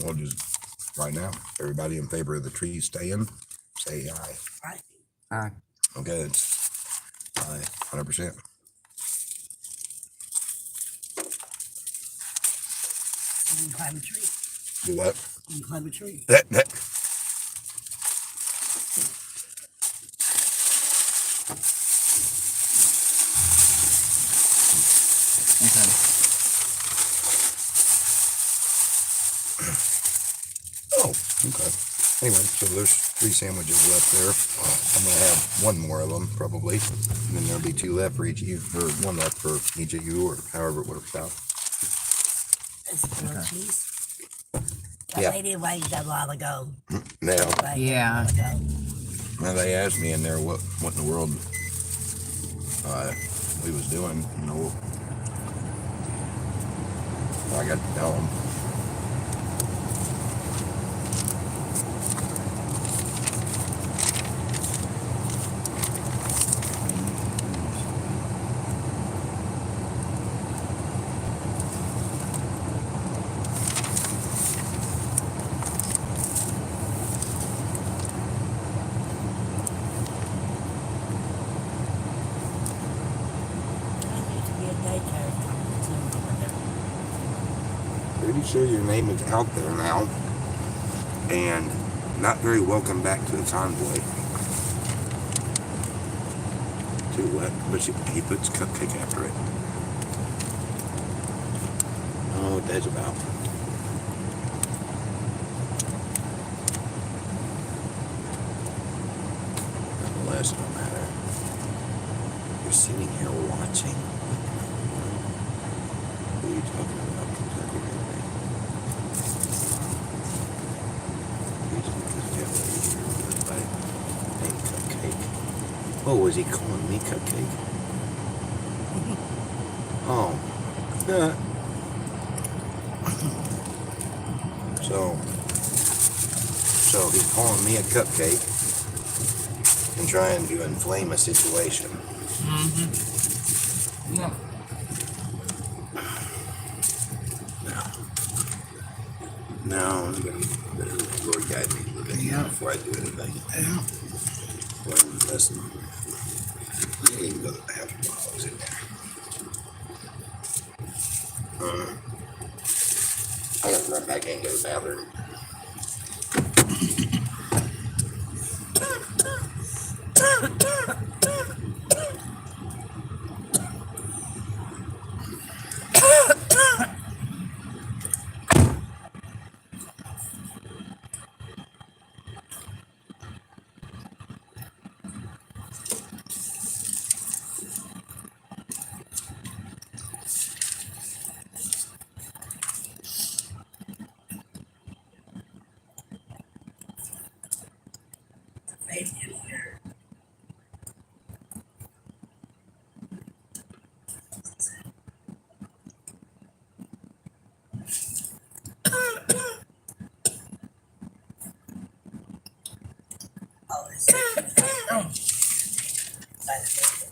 Well, just right now, everybody in favor of the tree staying, say aye. Right. All right. Okay, it's aye, 100%. You can climb a tree. Do what? You can climb a tree. That. Okay. Oh, okay. Anyway, so there's 3 sandwiches left there. I'm going to have one more of them, probably. And then there'll be 2 left for each of you, or 1 left for each of you, or however it works out. It's grilled cheese. That Yeah. lady waved a while ago. Now, Yeah. now they asked me in there what in the world we was doing, you know. I got to tell them. Pretty sure your name is out there now, and not very welcome back to the convoy. Too wet, but he puts cupcake after it. Oh, that's about. Nonetheless, no matter. You're sitting here watching. What are you talking about? Oh, was he calling me cupcake? Oh. So he's calling me a cupcake and trying to inflame a situation. Mm-hmm. Yeah. No, I'm gonna better Lord guide me a little bit before I do anything. Yeah. Well, listen, I didn't even go to the bathroom while I was in there. I gotta run back and go to the bathroom. Oh, it's by the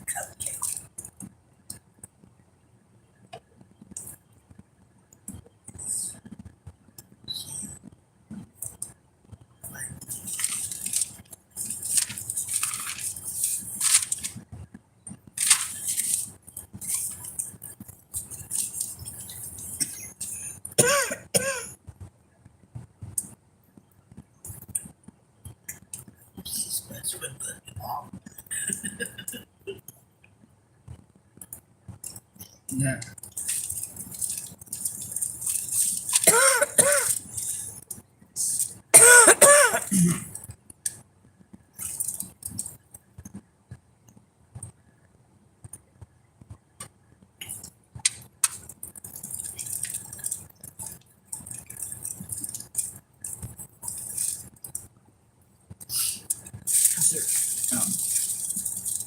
cupcake. Yeah.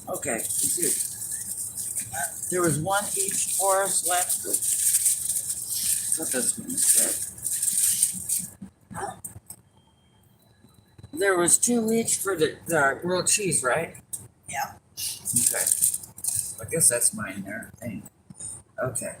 Okay, there was one each for us left. What this one is. There was 2 each for the grilled cheese, right? Yeah. Okay. I guess that's mine there. Dang. Okay.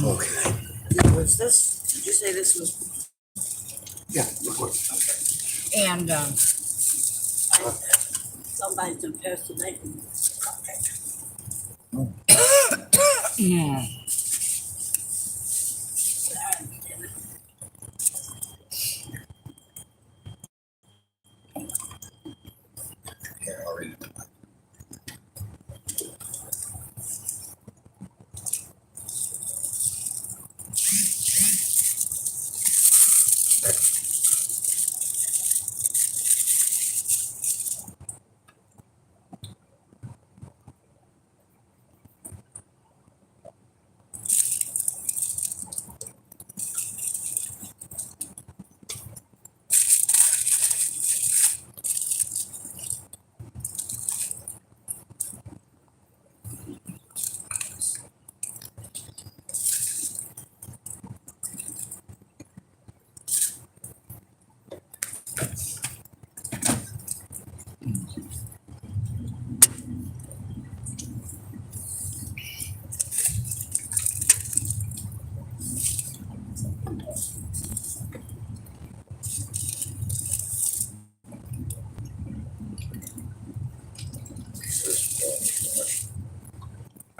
Okay. Was this? Did you say this was? Yeah, of course. And Somebody's impersonating. Okay. yeah. Here, I'll read it.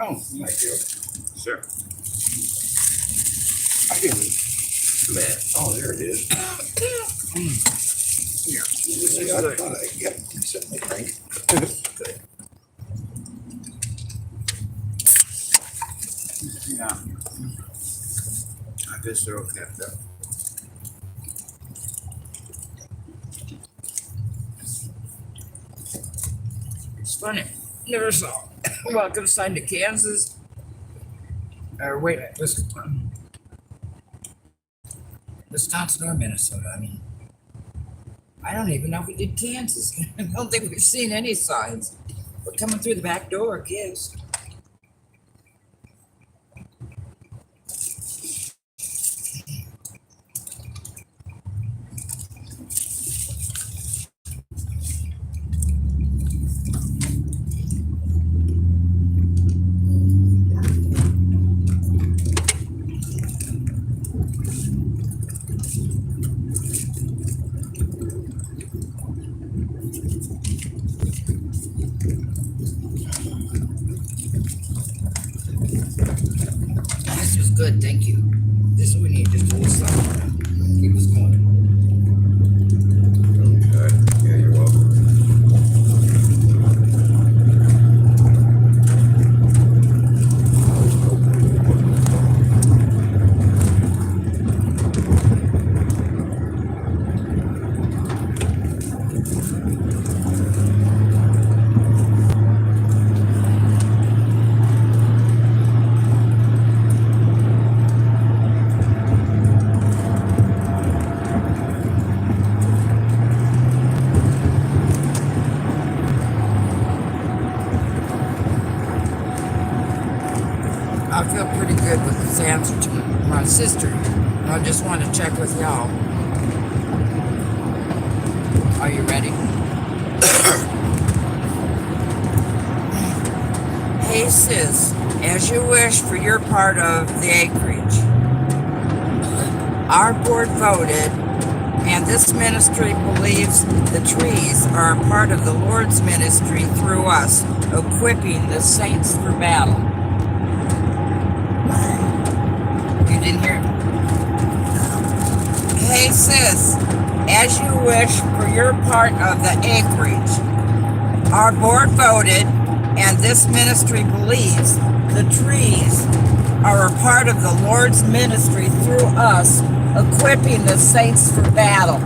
Oh, Thank you. sure. I didn't. Man. Oh, there it is. Yeah. See, I thought I got something, I think. Yeah. I guess they're okay with that. It's funny. Never saw welcome sign to Kansas. Or wait, Wisconsin or Minnesota. I mean, I don't even know if we did Kansas. I don't think we've seen any signs. We're coming through the back door, I guess. This was good, thank you. This is what we need, just a little something. Keep us going. Okay. Yeah, you're welcome. I feel pretty good with this answer to my sister. I just want to check with y'all. Are you ready? Hey sis, as you wish for your part of the acreage, our board voted, and this ministry believes the trees are a part of the Lord's ministry through us, equipping the saints for battle. You didn't hear? Hey sis, as you wish for your part of the acreage, our board voted, and this ministry believes the trees are a part of the Lord's ministry through us, equipping the saints for battle.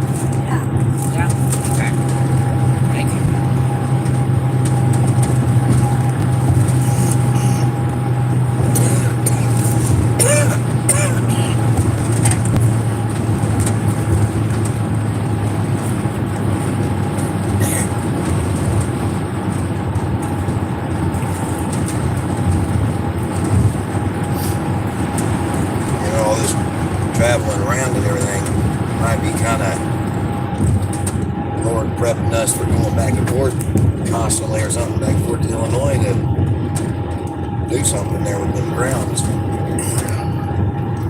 prepping us for going back and forth constantly or something back and forth to Illinois to do something there with them grounds. I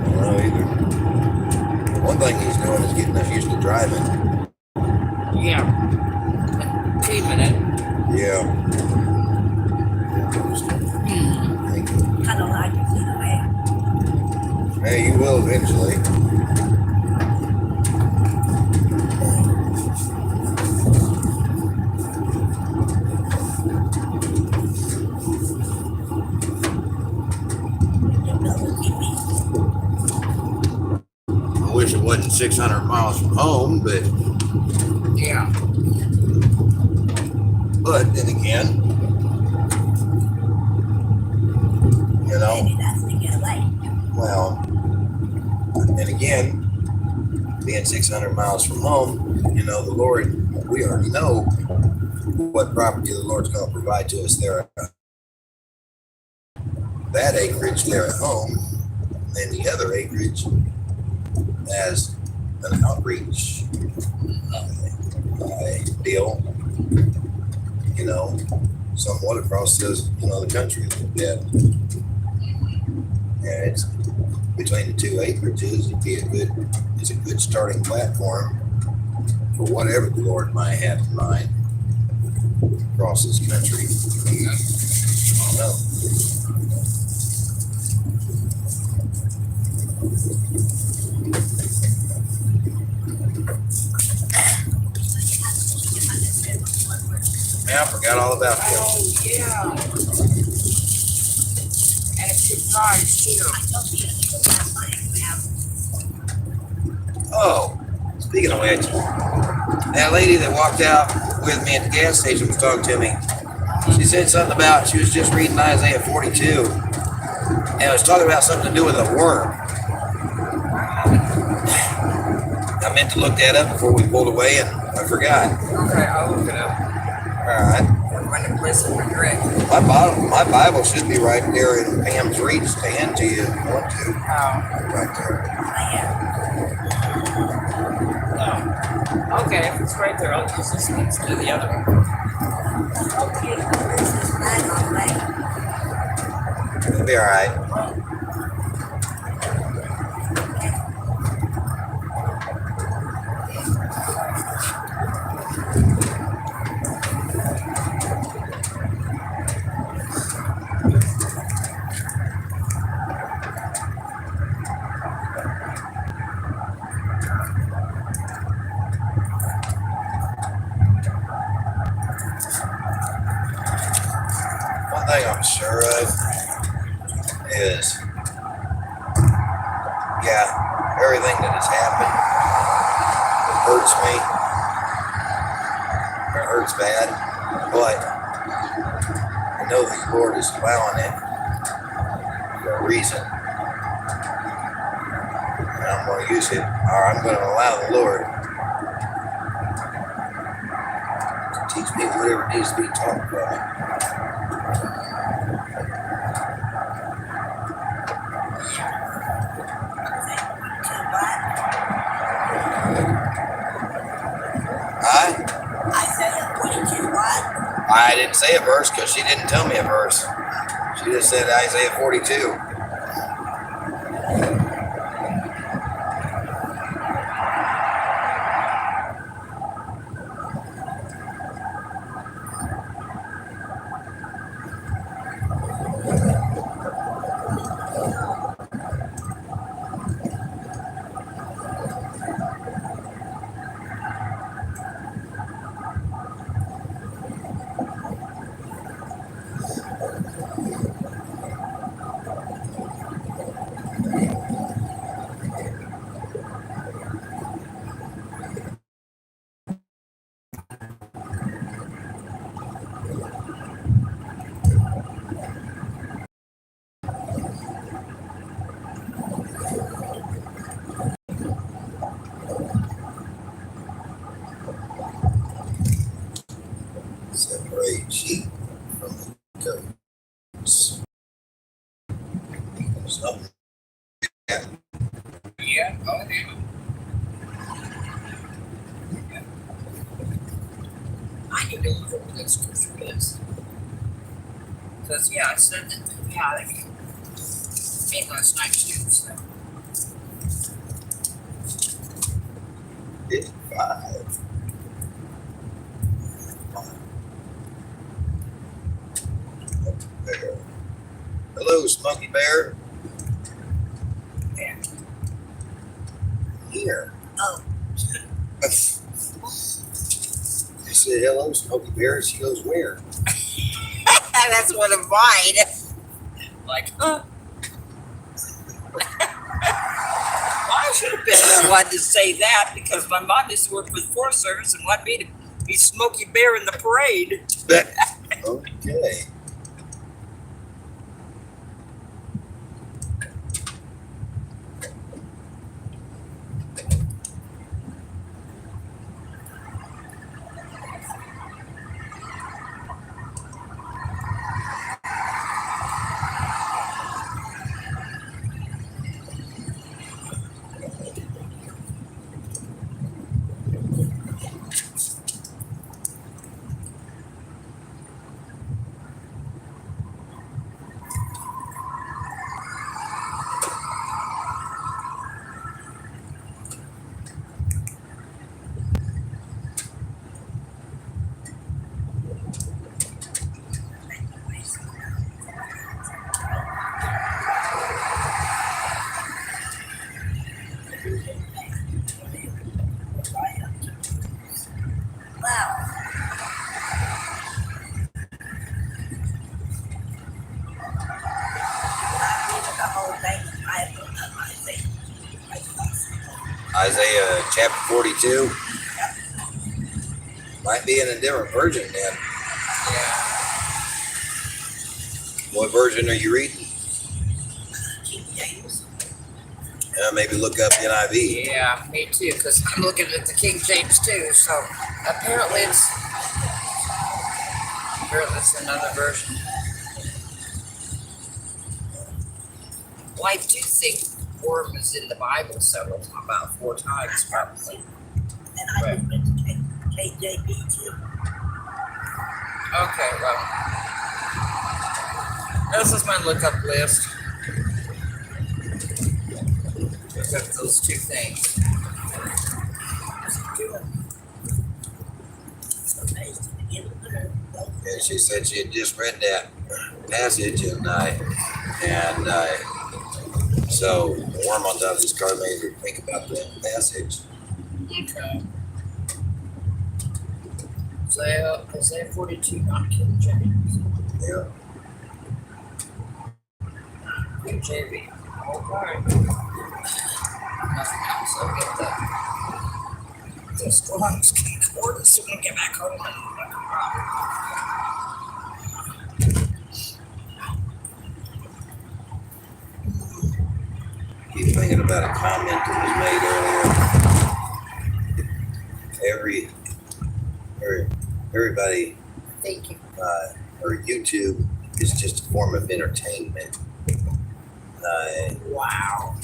don't know either. One thing he's doing is getting us used to driving. Yeah. Keeping it. Yeah. I don't like it either way. Hey, you will eventually. I wish it wasn't 600 miles from home, but then again, you know, Maybe that's to get away. well, and again, being 600 miles from home, you know, the Lord, we already know what property the Lord's going to provide to us there. That acreage there at home, and the other acreage as an outreach deal, you know, somewhat across the country a little bit. And it's between the two acreages, it's a good starting platform for whatever the Lord might have in mind across this country. I don't know. Yeah, I forgot all about that. Oh, yeah. And it's surprise, too. Oh, speaking of which, that lady that walked out with me at the gas station was talking to me. She said something about, she was just reading Isaiah 42, and it was talking about something to do with a worm. I meant to look that up before we pulled away, and I forgot. Okay, I'll look it up. All right. We're going to listen to Greg. My Bible should be right there in Pam's read stand to you if you want to. Right there. Oh. Okay, if it's right there, I'll use this one instead of the other one. Okay, this is flag on the way. It'll be all right. One thing I'm sure of is, everything that has happened, it hurts me. It hurts bad, but I know the Lord is allowing it for a reason. And I'm going to use it, or I'm going to allow the Lord to teach me whatever needs to be taught from it. I didn't say a verse because she didn't tell me a verse. She just said Isaiah 42. Separate sheep from the goats. Something. Yeah, oh, yeah. I need to look at what that scripture is. Because, yeah, I said that, yeah, they came last night too, so. 55. Bear. Hello, Smoky Bear. Yeah. Here. Oh, I said, hello, Smoky Bear. She goes, where? That's one of mine. Like, huh? I should have been the one to say that because my mom used to work for the Forest Service and wanted me to be Smokey Bear in the parade. Okay. wow. I read the whole thing. I put up my thing. Isaiah chapter 42. Might be in a different version then. Yeah. What version are you reading? King James. Maybe look up NIV. Yeah, me too, because I'm looking at the King James too, so apparently it's another version. Well, I do think worm is in the Bible about 4 times probably. And I just went to KJV too. Okay, well, this is my lookup list. Look up those 2 things. Yeah, she said she had just read that passage, and so the worm on top of this car made her think about that passage. Okay. Isaiah 42, not King James. Yeah. King JV. Okay. Nothing else. I'll get the Strong's Concordance when we get back home. Keep thinking about a comment that was made earlier. Everybody, Thank you. or YouTube is just a form of entertainment. Wow.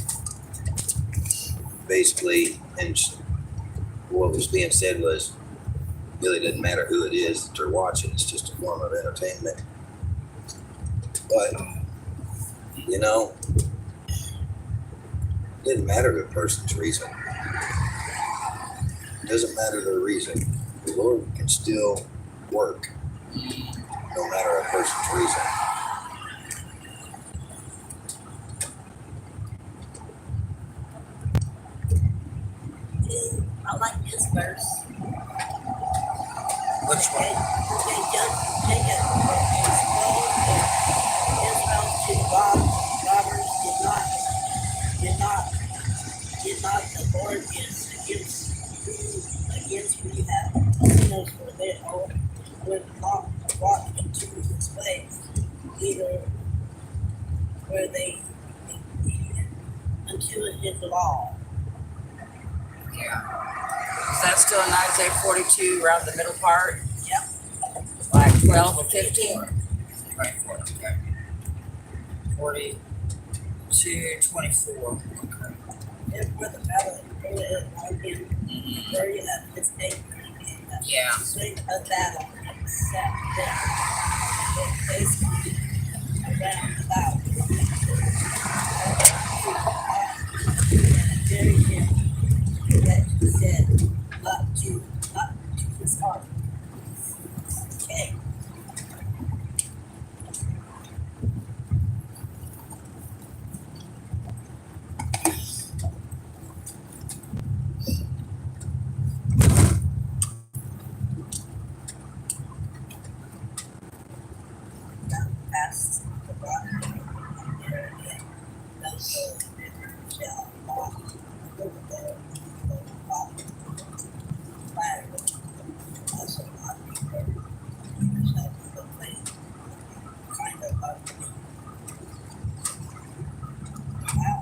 Basically, and what was being said was, really doesn't matter who it is that they're watching. It's just a form of entertainment. But you know, it doesn't matter the person's reason. It doesn't matter their reason. The Lord can still work, no matter a person's reason. I like this verse. Which one? Jacob Israel to robbers did not the Lord against who you have sinners for their own would not walk into his ways, either were they unto his law. Yeah. Is that still in Isaiah 42, around the middle part? Yep. Like 12 or 15? Right, 4, okay. 42, 24. Okay. And for the battle, where you have his name. Yeah. Swing of battle set there. It basically around about. And very him that he said up to his heart. Okay. Past the water, there again, those river shall walk over there, walk fire, also not be hurt, shall be the place, kind of ugly. Wow.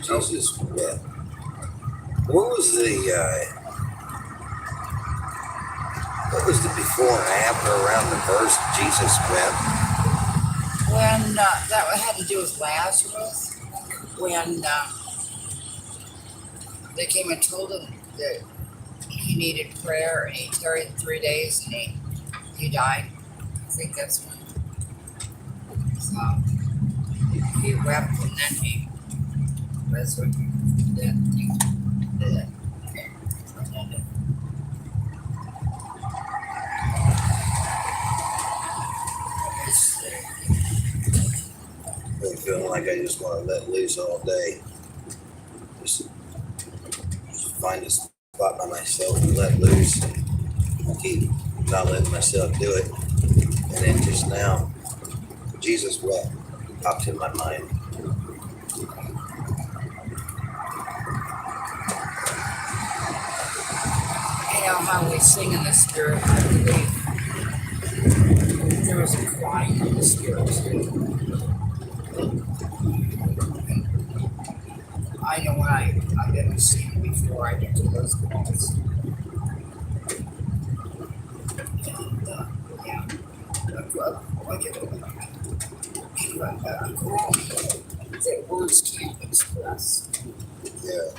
Jesus wept. What was the before and after around the verse Jesus wept? When that had to do with Lazarus, when they came and told him that he needed prayer and he tarried 3 days and he died. I think that's when. So he wept and then he resurrected from death. I'm feeling like I just want to let loose all day. Just find a spot by myself and let loose and keep not letting myself do it. And then just now, Jesus wept popped in my mind. You know how we sing in the Spirit, I believe there was a crying in the Spirit too. I know when I've been singing before I get to those calls. And yeah, like a call that words can't express. Yeah.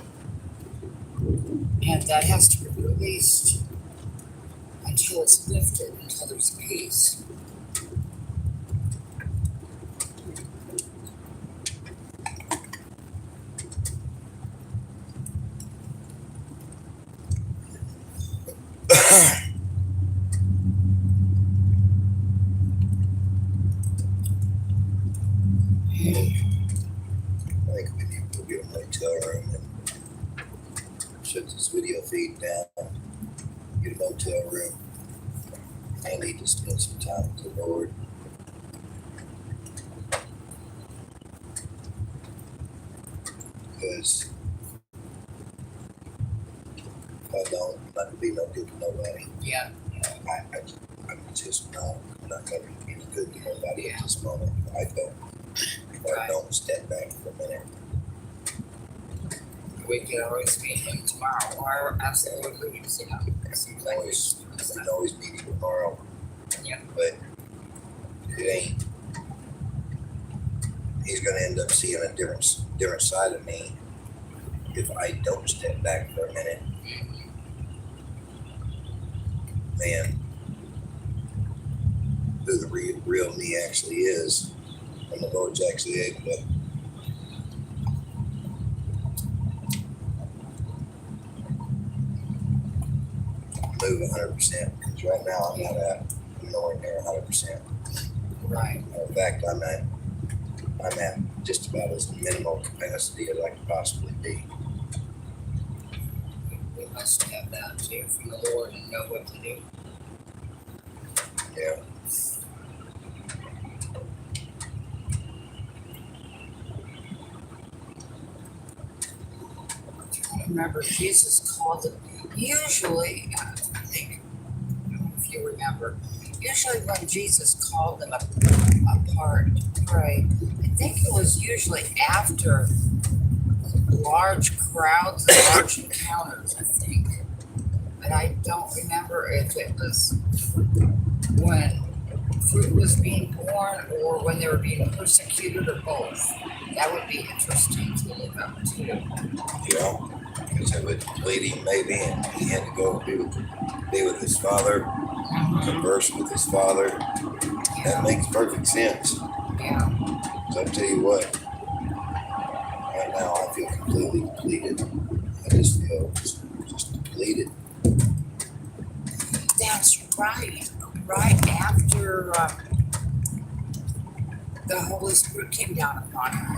And that has to be released until it's lifted, until there's peace. I think we need to get a motel room and shut this video feed down. Get a motel room. I need to spend some time with the Lord. Because if I don't, I'm not going to be no good to nobody. Yeah. I'm just not going to be any good to nobody at this moment. If I don't step back for a minute. We could always meet him tomorrow, or absolutely, you know. We can always meet him tomorrow. Yeah. But it ain't. He's going to end up seeing a different side of me if I don't step back for a minute. Man, who the real me actually is, and the Lord's actually able to move 100%. Because right now I'm nowhere near 100%. Right. In fact, I'm at just about as minimal capacity as I could possibly be. We must have that too from the Lord and know what to do. Yeah. I remember Jesus called them. Usually, I think, I don't know if you remember, usually when Jesus called them apart to pray, I think it was usually after large crowds and large encounters, I think. But I don't remember if it was when fruit was being born or when they were being persecuted or both. That would be interesting to look up too. Yeah, because it would lead him maybe, and he had to go be with his father, converse with his father. That makes perfect sense. Yeah. So I tell you what, right now I feel completely depleted. I just feel just depleted. That's right. Right after the Holy Spirit came down upon him,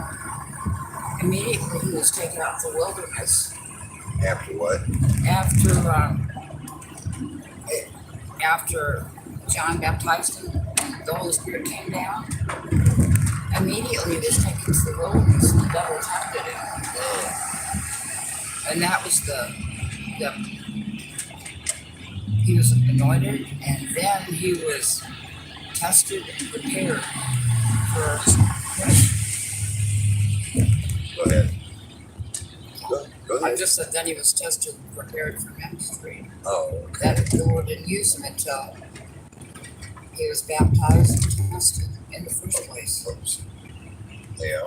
immediately he was taken out to the wilderness. After what? After John baptized him, the Holy Spirit came down. Immediately he was taken to the wilderness and the devil tempted him. And that was he was anointed, and then he was tested and prepared for. Go ahead. Go I ahead. just said then he was tested and prepared for ministry. Oh, That the Lord didn't use him until he was baptized and tested in the first place. oops. Yeah.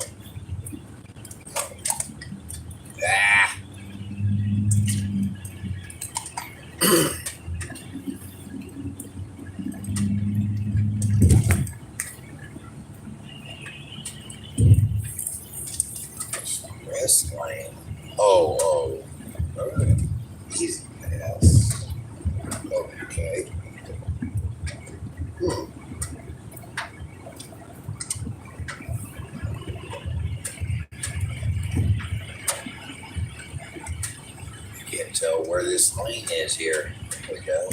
Ah. Wrestling. Oh. Okay. Easy pass. Okay. Can't tell where this lane is here. There we go.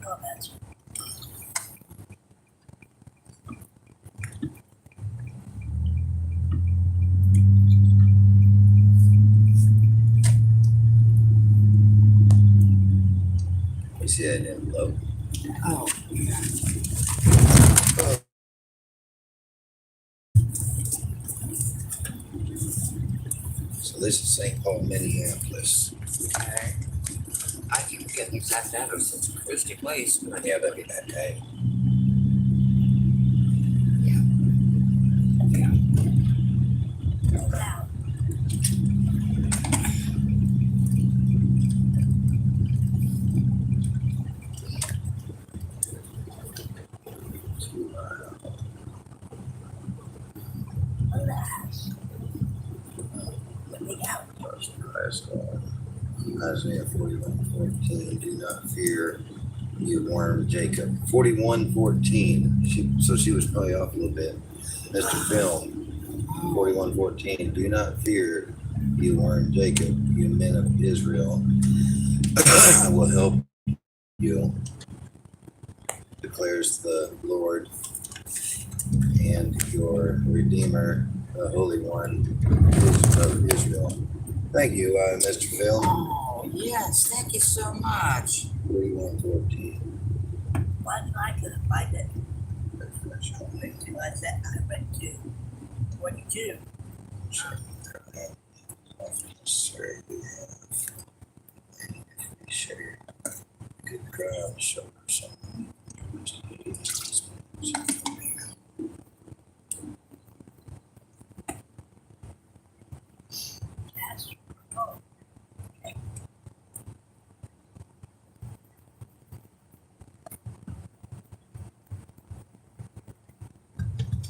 Oh, that's We see that in low. Oh, yeah. So this is St. Paul, Minneapolis. Okay. I can get the exact address. It's a Christy place, but Yeah, that'd be that day. loud. Alas. Let me out. Isaiah 41:14. Do not fear, you worm Jacob. 41:14. So she was probably off a little bit. Mr. Film. 41:14. Do not fear, you worm Jacob, you men of Israel. I will help you, declares the Lord, and your Redeemer, the Holy One of Israel. Thank you, Mr. Phil. oh yes, thank you so much. 41:14. Why did I couldn't find it? I said I went to 42. Share good crowd, show something. Yes. Oh,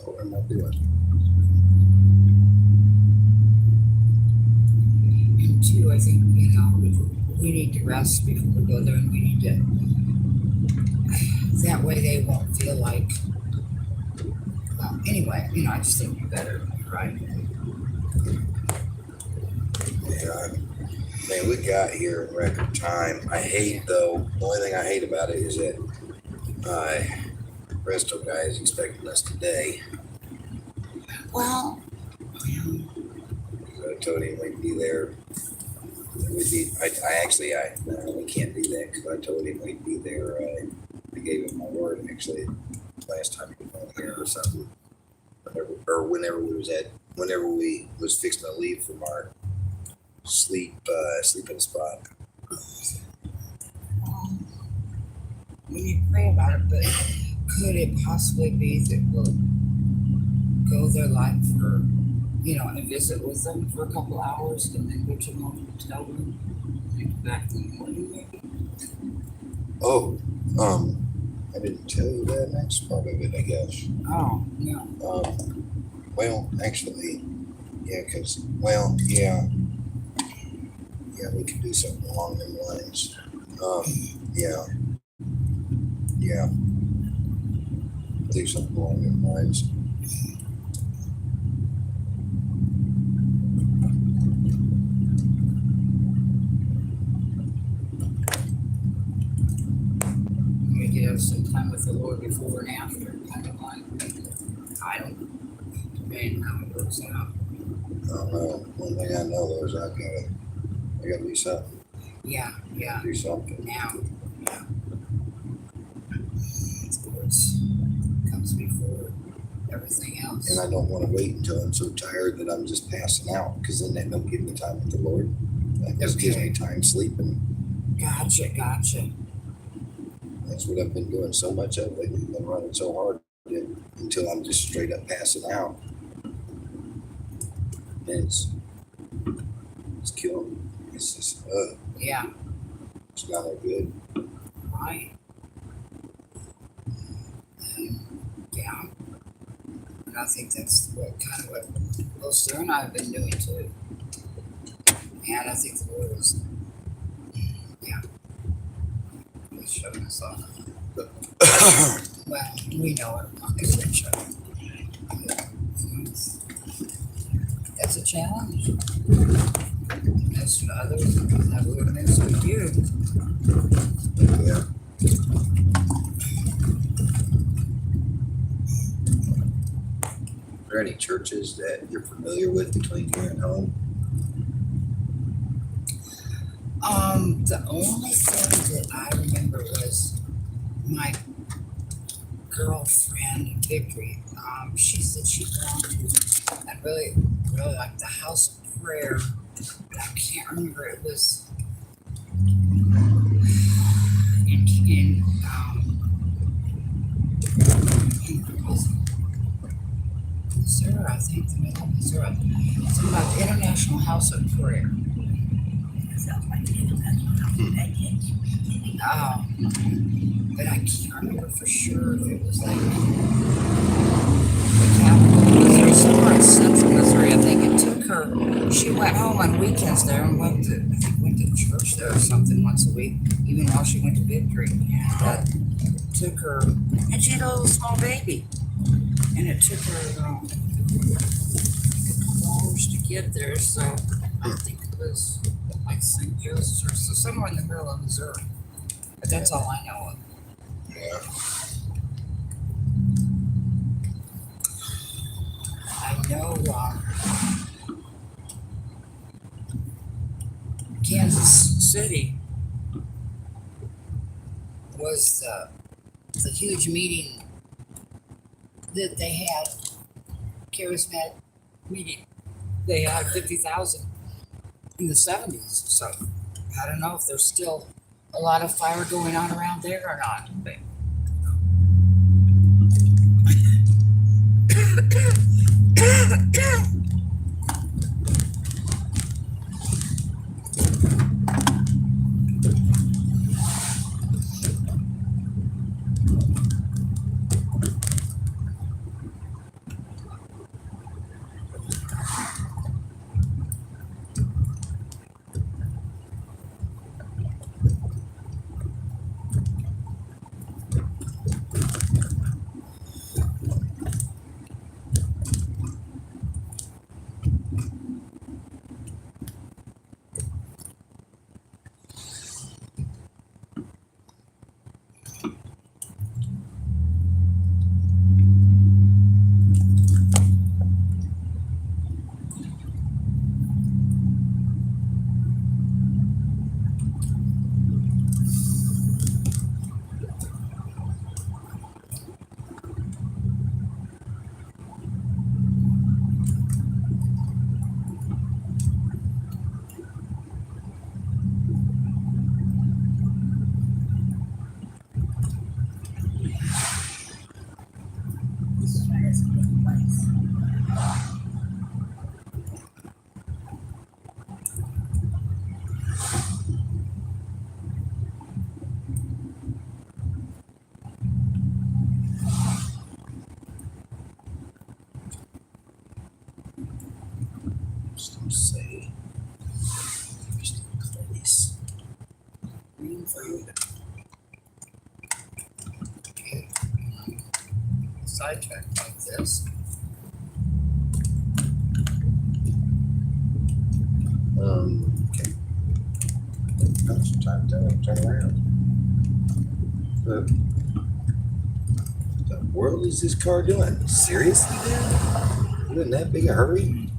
What am I doing? And two, I think, we need to rest before we go there, and we need to. That way they won't feel like. Well, anyway, I just think we better, right? Yeah, man, we got here in record time. I hate, though, the only thing I hate about it is that Bristol guy is expecting us today. Well, So I told him we'd be there. No, we can't do that because I told him we'd be there. I gave him my word actually last time he was on here or something. Whenever we was fixing to leave from our sleeping spot. we need to pray about it, but could it possibly be that we'll go there like for, and visit with them for a couple hours and then go to the hotel room and come back in the morning maybe? Oh, I didn't tell you that next part of it, I guess. Oh, no. Well, actually, yeah, we could do something along them lines. Yeah, do something along them lines. We could have some time with the Lord before and after, kind of like, I don't know, depending how it works out. I don't know. One thing I know though is I gotta do something. Yeah, Do something. now, yeah. Of course, comes before everything else. And I don't want to wait until I'm so tired that I'm just passing out, because then that don't give me time with the Lord. That just gives me time sleeping. Gotcha. That's what I've been doing so much of lately. I've been running so hard until I'm just straight up passing out. And it's killing me. It's just, Yeah, it's not that good. right. Yeah. And I think that's what both Sarah and I have been doing too. And I think the Lord is, he's showing us off. Well, we know it. I'm not going to show it. That's a challenge. As to others, that we would minister to you. Yeah. Are there any churches that you're familiar with between here and home? The only thing that I remember was my girlfriend Victory. She said she belonged to, I really like the House of Prayer, but I can't remember. It was in Missouri, I think, the middle of Missouri. It's about the International House of Prayer. Sounds like the International House of Pancakes. But I can't remember for sure if it was like the capital of Missouri, somewhere in central Missouri. I think it took her. She went home on weekends there and went to church there or something once a week, even while she went to Victory. And that took her, and she had a little small baby, and it took her a couple hours to get there. So I think it was like St. Joseph's or so, somewhere in the middle of Missouri. But that's all I know of. Yeah. I know Kansas City was the huge meeting that they had, charismatic meeting. They had 50,000 in the 70s. So I don't know if there's still a lot of fire going on around there or not. But Some say. Just a place. Green food. Okay. Sidetrack like this. Okay. Now's the time to turn around. What the world is this car doing? Seriously, dude? You in that big a hurry?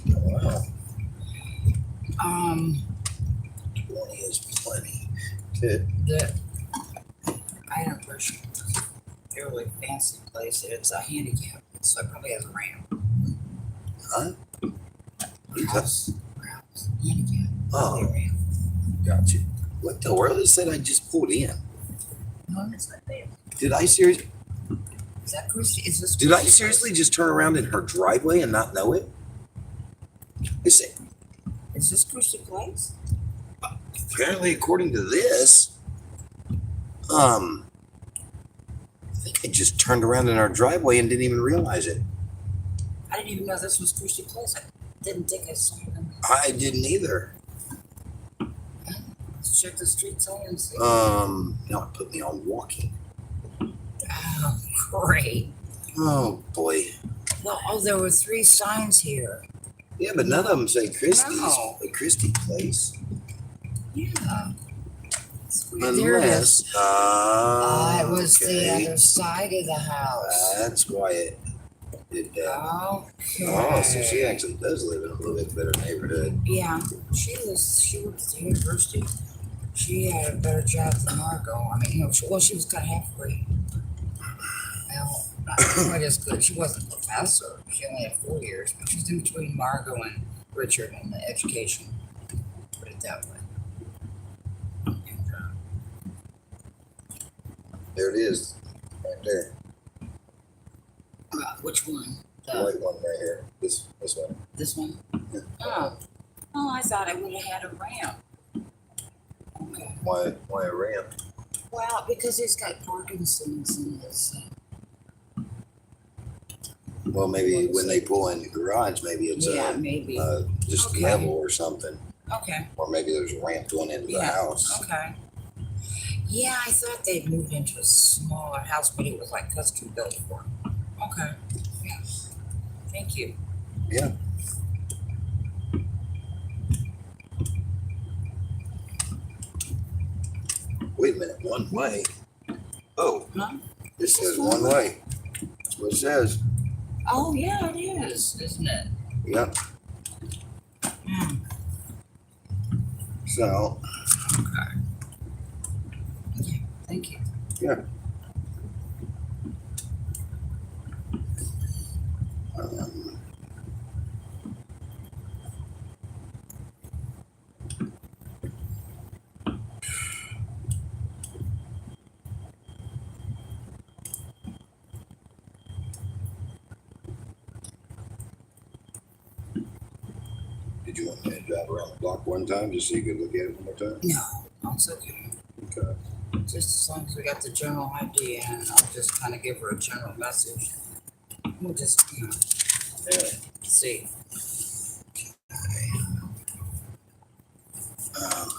Oh, wow. 20 is plenty. Good. The iron brush is a fairly fancy place. It's a handicap, so it probably has a ramp. Huh? House, handicap. Oh. Probably a ramp. Gotcha. What the world is that I just pulled in? No, it's not there. Did I seriously? Is that Christy? Is this? Did I Christy's seriously just turn around in her driveway and not know it? Is it? place? Is this Christy Place? Apparently, according to this, I think I just turned around in our driveway and didn't even realize it. I didn't even know this was Christy Place. I didn't think I saw them. I didn't either. Let's check the street sign and see. Now it put me on walking. Oh, great. Oh boy. Well, there were 3 signs here. Yeah, but none of them say Christie's. No. A Christie Place. Yeah. There it is. Unless, It was the okay. other side of the house. That's why it did that. Okay. Oh, so she actually does live in a little bit better neighborhood. Yeah, she worked at the university. She had a better job than Margot. I mean, she was kind of halfway. Well, not quite as good. She wasn't a professor. She only had 4 years, but she's in between Margot and Richard in the education. Put it that way. And, There it is, right there. which one? The white one right here. This one. This one? Yeah. Oh, I thought I would have had a ramp. Okay. Why a ramp? Well, because he's got Parkinson's in his. Well, maybe when they pull in the garage, maybe it's Maybe. just Okay. level or something. Okay. Or maybe there's a ramp going into the house. Okay. Yeah, I thought they'd moved into a smaller house, but it was like custom built for him. Okay. Yeah. Thank you. Yeah. Wait a minute, one way. Oh, Huh? this says one way. That's what it says. Oh, yeah, it is, isn't it? Yep. Hmm. So, Okay. Yeah, thank you. yeah. Um, Did you want me to drive around the block one time just so you could look at it one more time? No, it's okay. Okay. Just as long as we got the general idea, and I'll just kind of give her a general message. We'll just, Yeah. see. Um,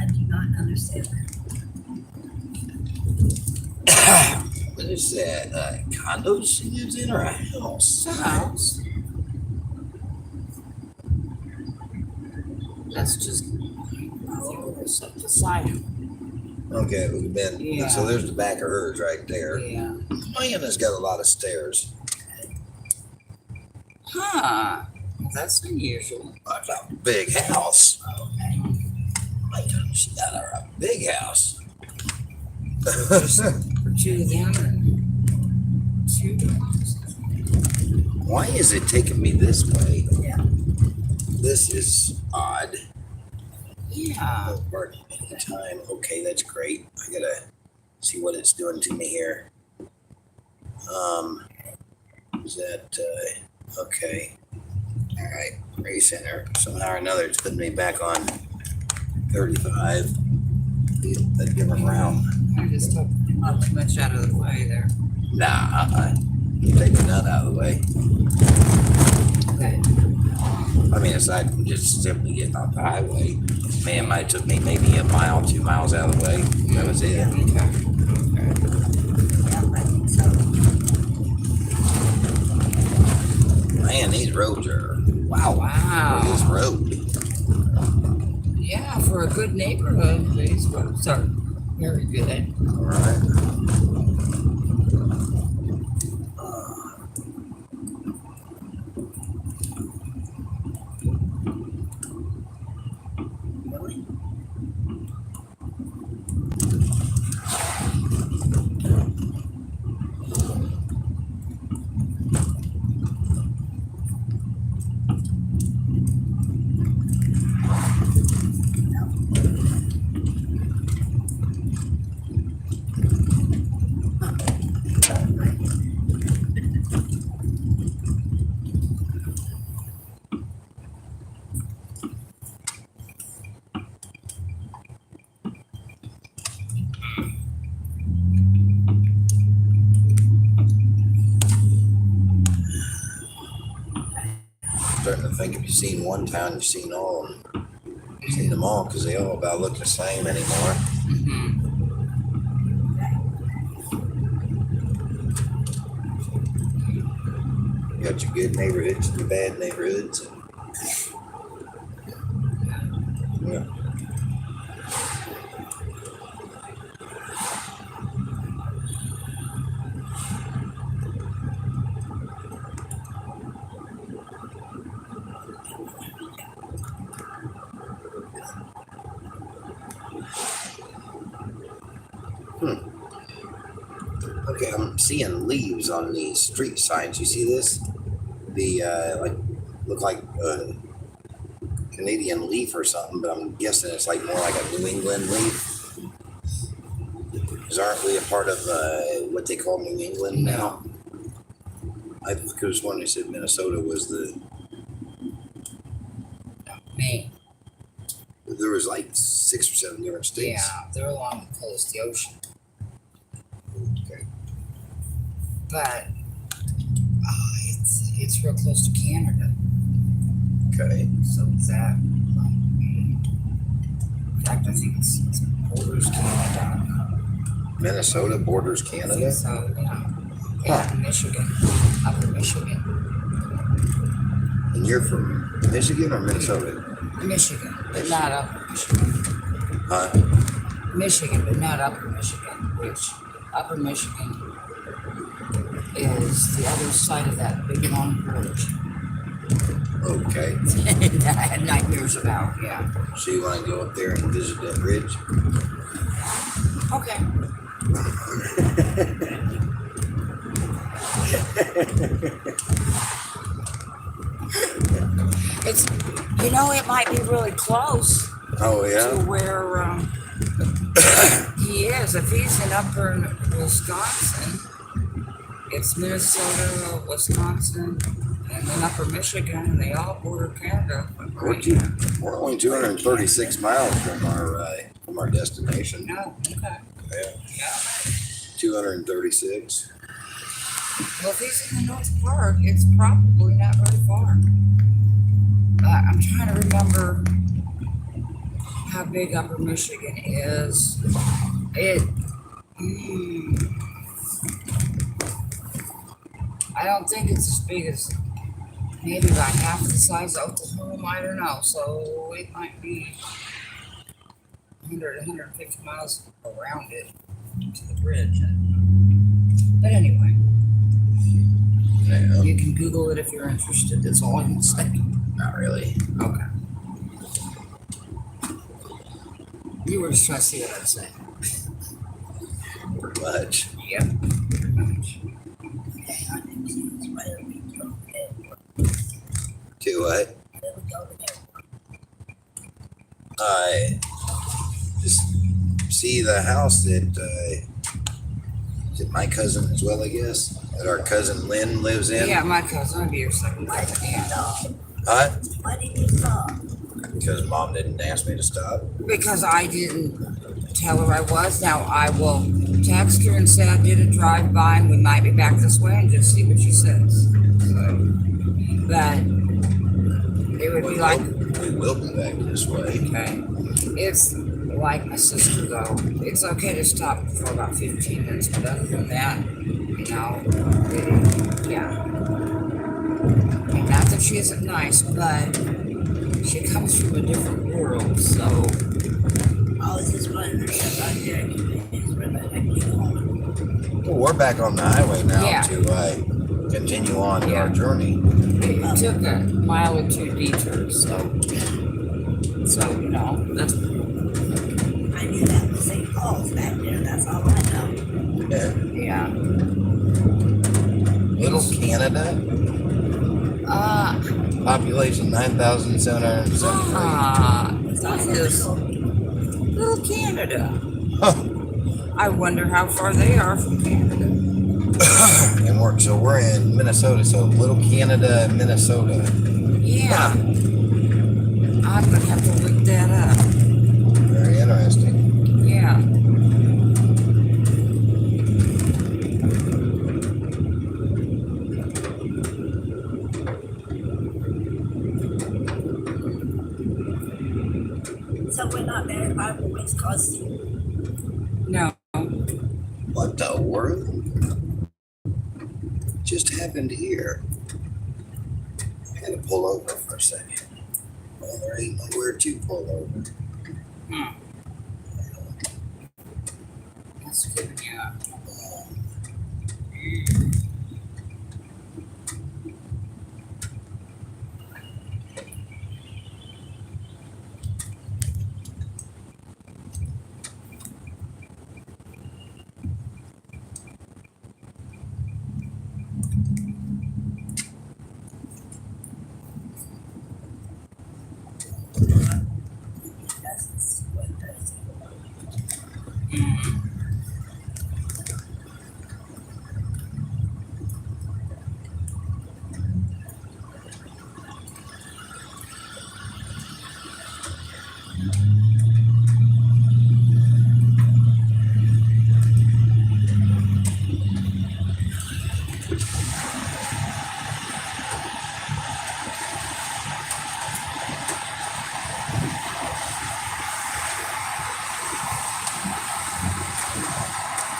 I do not understand that. What is that? Condo she lives in or a house? It's a house. That's just, it's up beside him. Okay, it would have been. Yeah. So there's the back of hers right there. Yeah. Man, has got a lot of stairs. Huh. Well, that's unusual. That's a big house. Okay. Man, she got her a big house. For 2 of them and 2 dogs. Why is it taking me this way? Yeah. This is odd. Yeah. Oh, Mark, time. Okay, that's great. I gotta see what it's doing to me here. Is that okay? All right, recenter. Somehow or another, it's putting me back on 35. A different round. I just took not too much out of the way there. Nah, taking that out of the way. Okay. I mean, aside from just simply getting off the highway, man, it might have took me maybe a mile, 2 miles out of the way. That was it. Yeah, I think so. Man, these roads are wow. Wow. This road. Yeah, for a good neighborhood, these roads are very good. All right. Really? Starting to think if you've seen one town, you've seen all of them. Seen them all because they all about look the same anymore. Mm-hmm. You got your good neighborhoods and your bad neighborhoods. Yeah. Okay, I'm seeing leaves on these street signs. You see this? The look like a Canadian leaf or something, but I'm guessing it's like more like a New England leaf. Because aren't we a part of what they call New England now? I could have sworn they said Minnesota was the. Maine. There was like 6 or 7 different states. Yeah, they're along the coast, the ocean. Okay. But it's real close to Canada. Okay. So is that. In fact, I think it's borders Canada. Minnesota borders I think Canada. so, yeah. Yeah, Michigan. Upper Michigan. And you're from Michigan or Minnesota? Michigan, but not Upper Michigan. Huh? Michigan, but not Upper Michigan, which Upper Michigan is the other side of that big long bridge Okay. that I had nightmares about, yeah. So you want to go up there and visit that bridge? Okay. It's, it might be really close Oh to yeah. where he is. If he's in upper Wisconsin, it's Minnesota, Wisconsin, and then upper Michigan, and they all border Canada. We're only 236 miles from our destination. No, okay. Yeah. Yeah. 236. Well, if he's in the North Park, it's probably not very far. I'm trying to remember how big Upper Michigan is. I don't think it's as big as, maybe about half the size of Oklahoma. I don't know. So it might be 100, 150 miles around it to the bridge. But anyway, Yeah. you can Google it if you're interested. That's all I can say. Not really. Okay. You were just trying to see what I'd say. Pretty much. Yep. Pretty much. Okay, I didn't see this right over here. Okay. what? Where we go together. I just see the house that is it my cousin as well, I guess, that our cousin Lynn lives in. Yeah, my cousin would be your second Why did you yeah. stop? Huh? Why did you stop? Because mom didn't ask me to stop. Because I didn't tell her I was. Now I will text her and say I did a drive-by and we might be back this way and just see what she says. So, but it would be like, We will be back this way. okay, it's like my sister though. It's okay to stop for about 15 minutes, but other than that, you know, yeah. And not that she isn't nice, but she comes from a different world, so. I was just wondering if I did. Well, we're back on the highway now Yeah. to continue on Yeah. our journey. It took a mile or two detours, so you know, that's I knew that was St. Paul's back there. That's all I know. Yeah. yeah. Little Canada, population 9,773. That is little Canada. Huh. I wonder how far they are from Canada. And we're in Minnesota, so Little Canada, Minnesota. Yeah. I'm gonna have to look that up. Very interesting. Yeah. So we're not married by the West Coast. No. What the world just happened here? I gotta pull over for a second. Well, there ain't nowhere to pull over. That's good, yeah.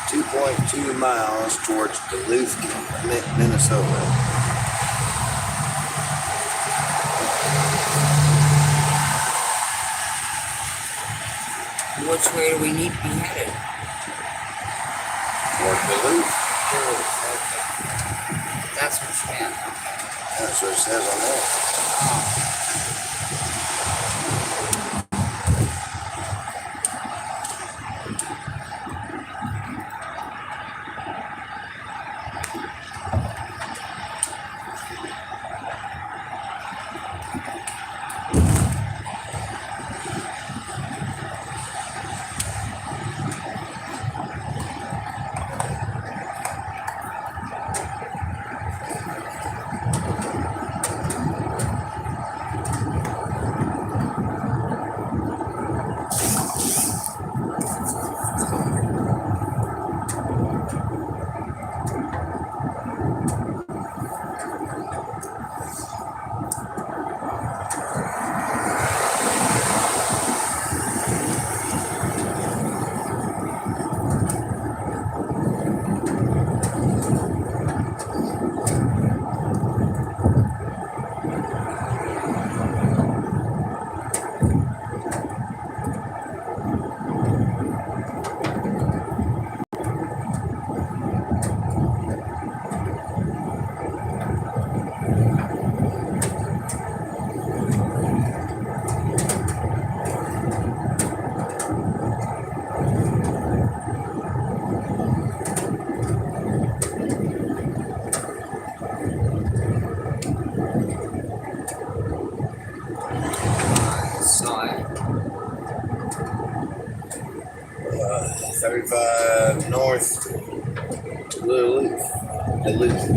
2.2 miles towards Duluth, Minnesota. Which way do we need to be headed? Toward Duluth. Okay. That's what you meant. That's what it says on there. At least.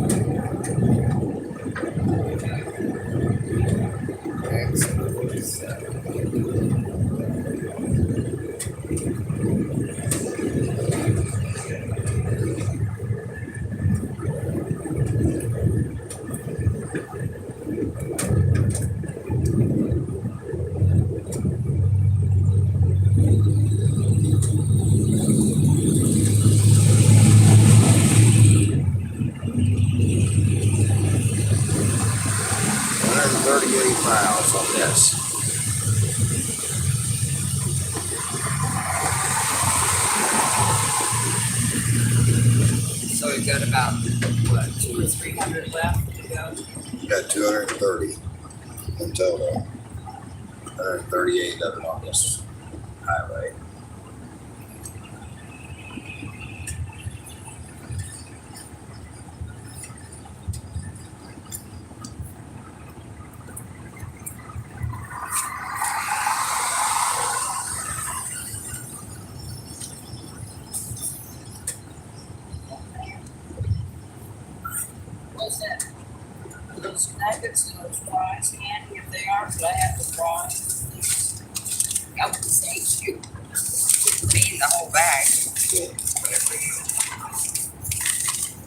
Miles on this. So we've got about, what, 200 or 300 left to go? Got 230 in total. 138 of it on this highway. What's that? Those nuggets and those fries, Andy, if they are, could I have the fries? I would thank you. Me and the whole bag. Whatever you.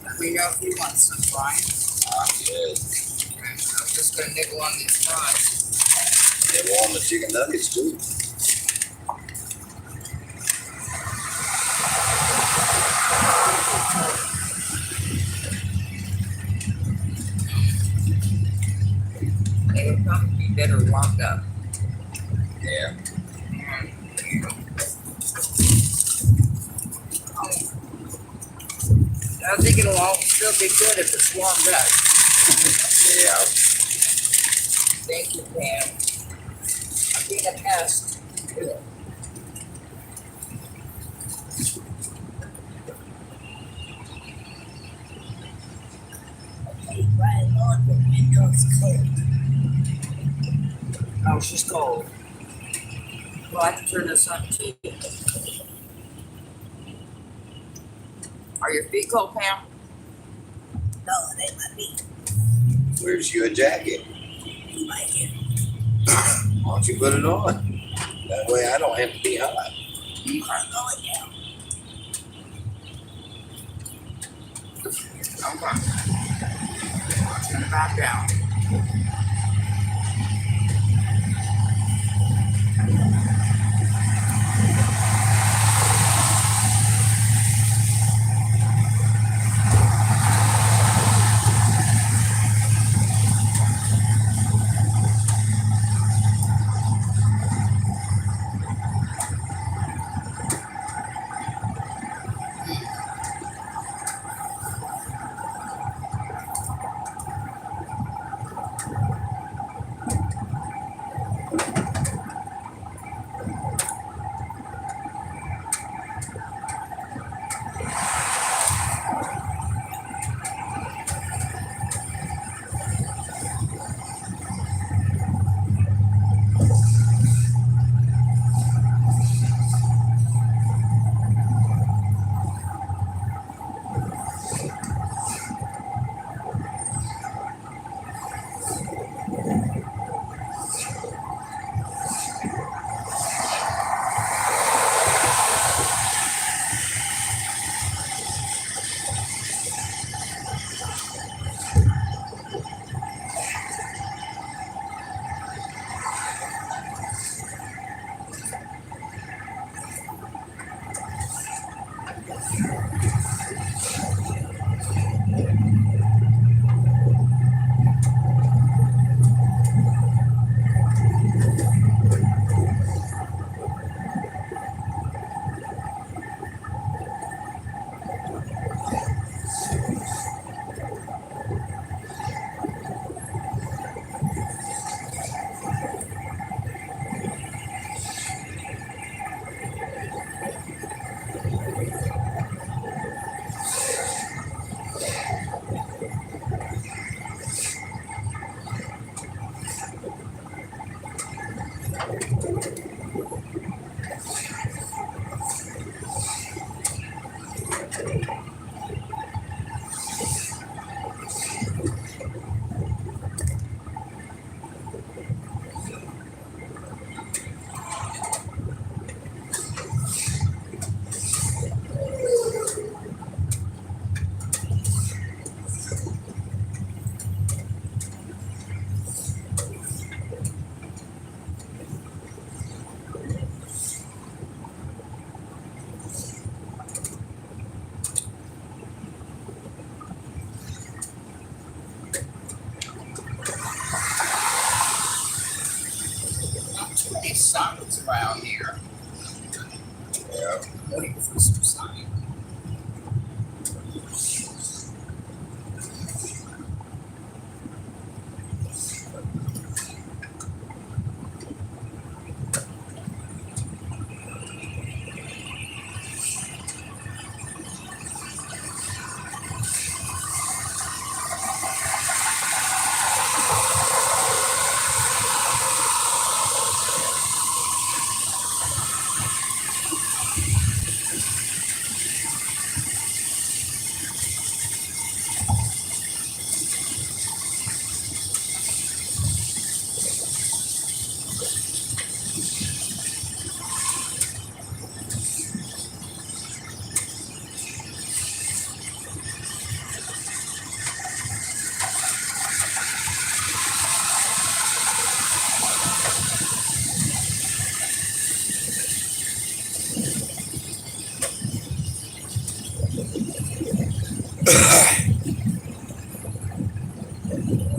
Let me know if you want some fries. I'm good. I'm just gonna nibble on these fries. They want the chicken nuggets too. They would probably be better warmed up. Yeah. I think it'll all still be good if it's warmed up. Yeah. Thank you, Pam. I'm being a pest. Good. Okay, right on the window's cold. Oh, she's cold. Well, I can turn this on too. Are your feet cold, Pam? No, it ain't my feet. Where's you a jacket? Right here. Why don't you put it on? That way I don't have to be hot. You are going down. Okay. Turn it back down. signs around here. Yeah. Waiting for some signs.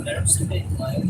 There's the big light.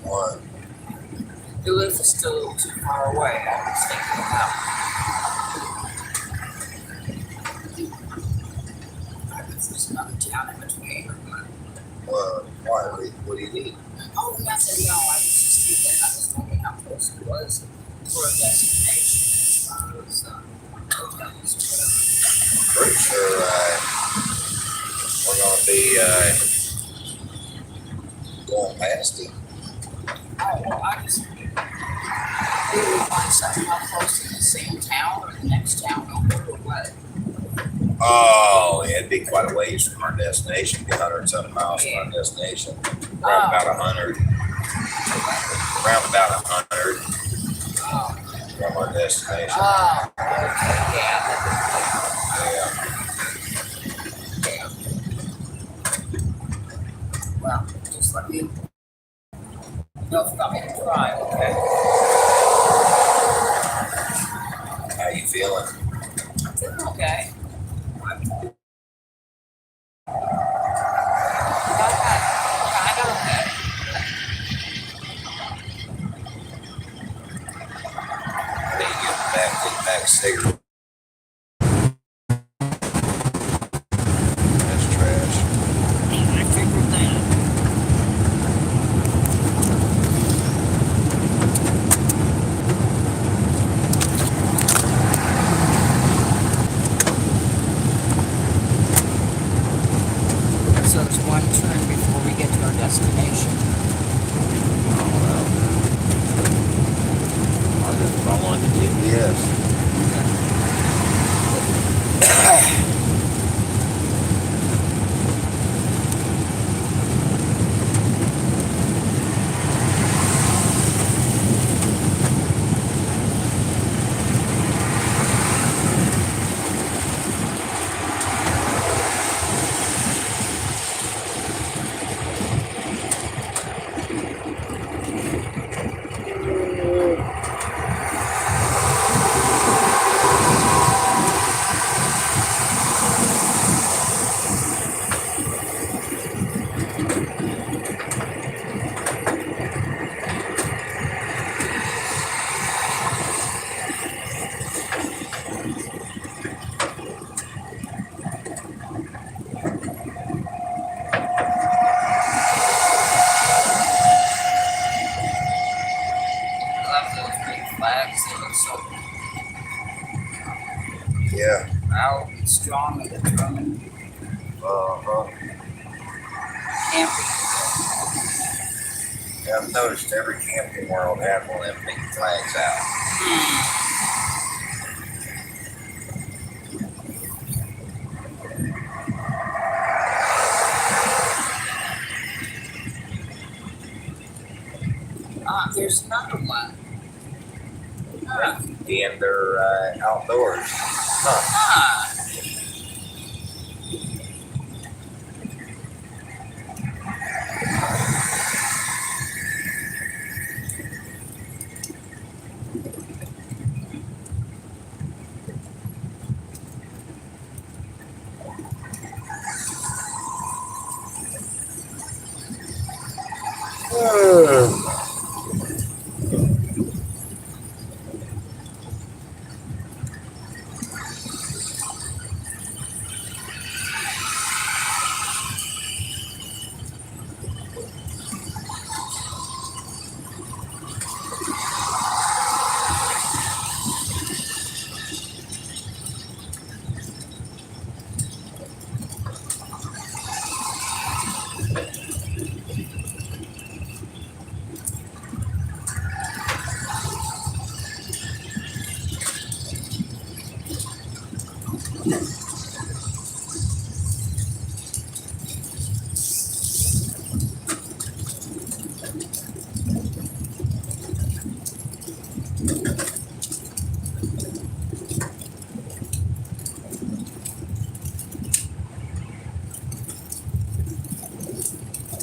What? Duluth is still too far away. I was thinking about. I guess there's another town in between. Well, why? What do you need? Oh, nothing. No, I was just thinking. I was wondering how close it was for a destination. Pretty sure we're going to be going past it. Oh, well, I just really find something how close to the same town or the next town over or what. Oh, it'd be quite a ways from our destination. Be 100-something miles from our destination. Around about 100. Around about 100 from our destination. Oh, okay, yeah. Well, just let me know if I'm in a drive, okay? How you feeling? I'm feeling okay. I got okay. I need to get back cigarette. That's trash. I figured that. So there's one turn before we get to our destination. I'll just follow the GPS. Yeah. Proud and strong and determined. Camping. Yeah, I've noticed every camping world had one of them big flags out. There's another one. And they're outdoors. Ah.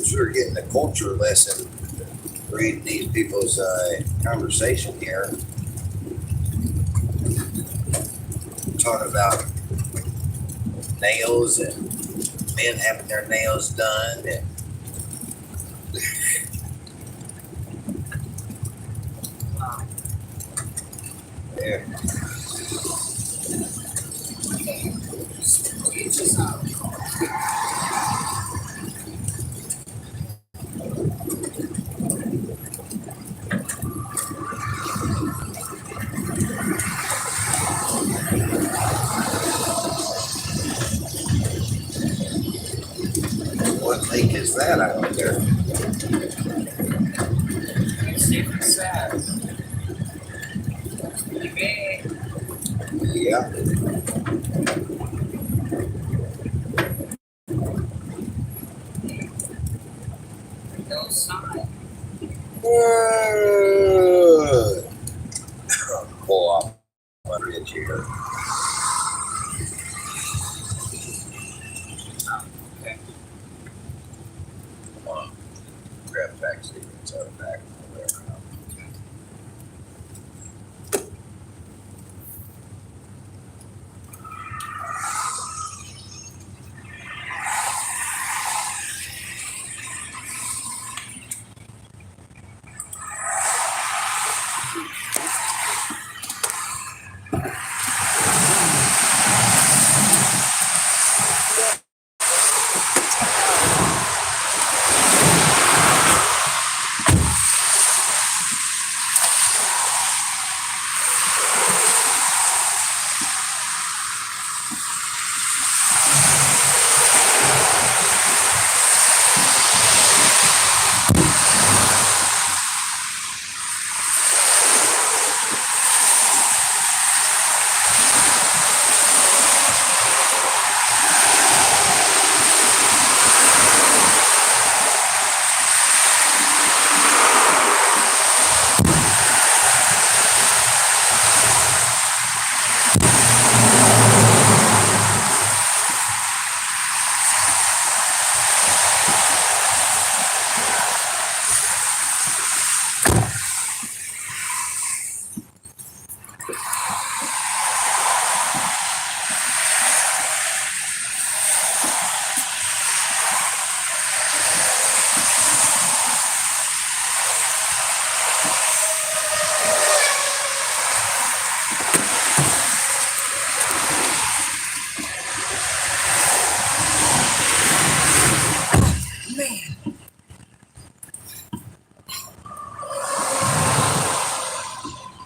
Sure, getting a culture lesson reading these people's conversation here. Talking about nails and men having their nails done and yeah. What lake is that out there? Safe and sad. Okay. Yeah. No sign. Pull off my ridge here. Okay. Come on. Grab a taxi. It's out of the back.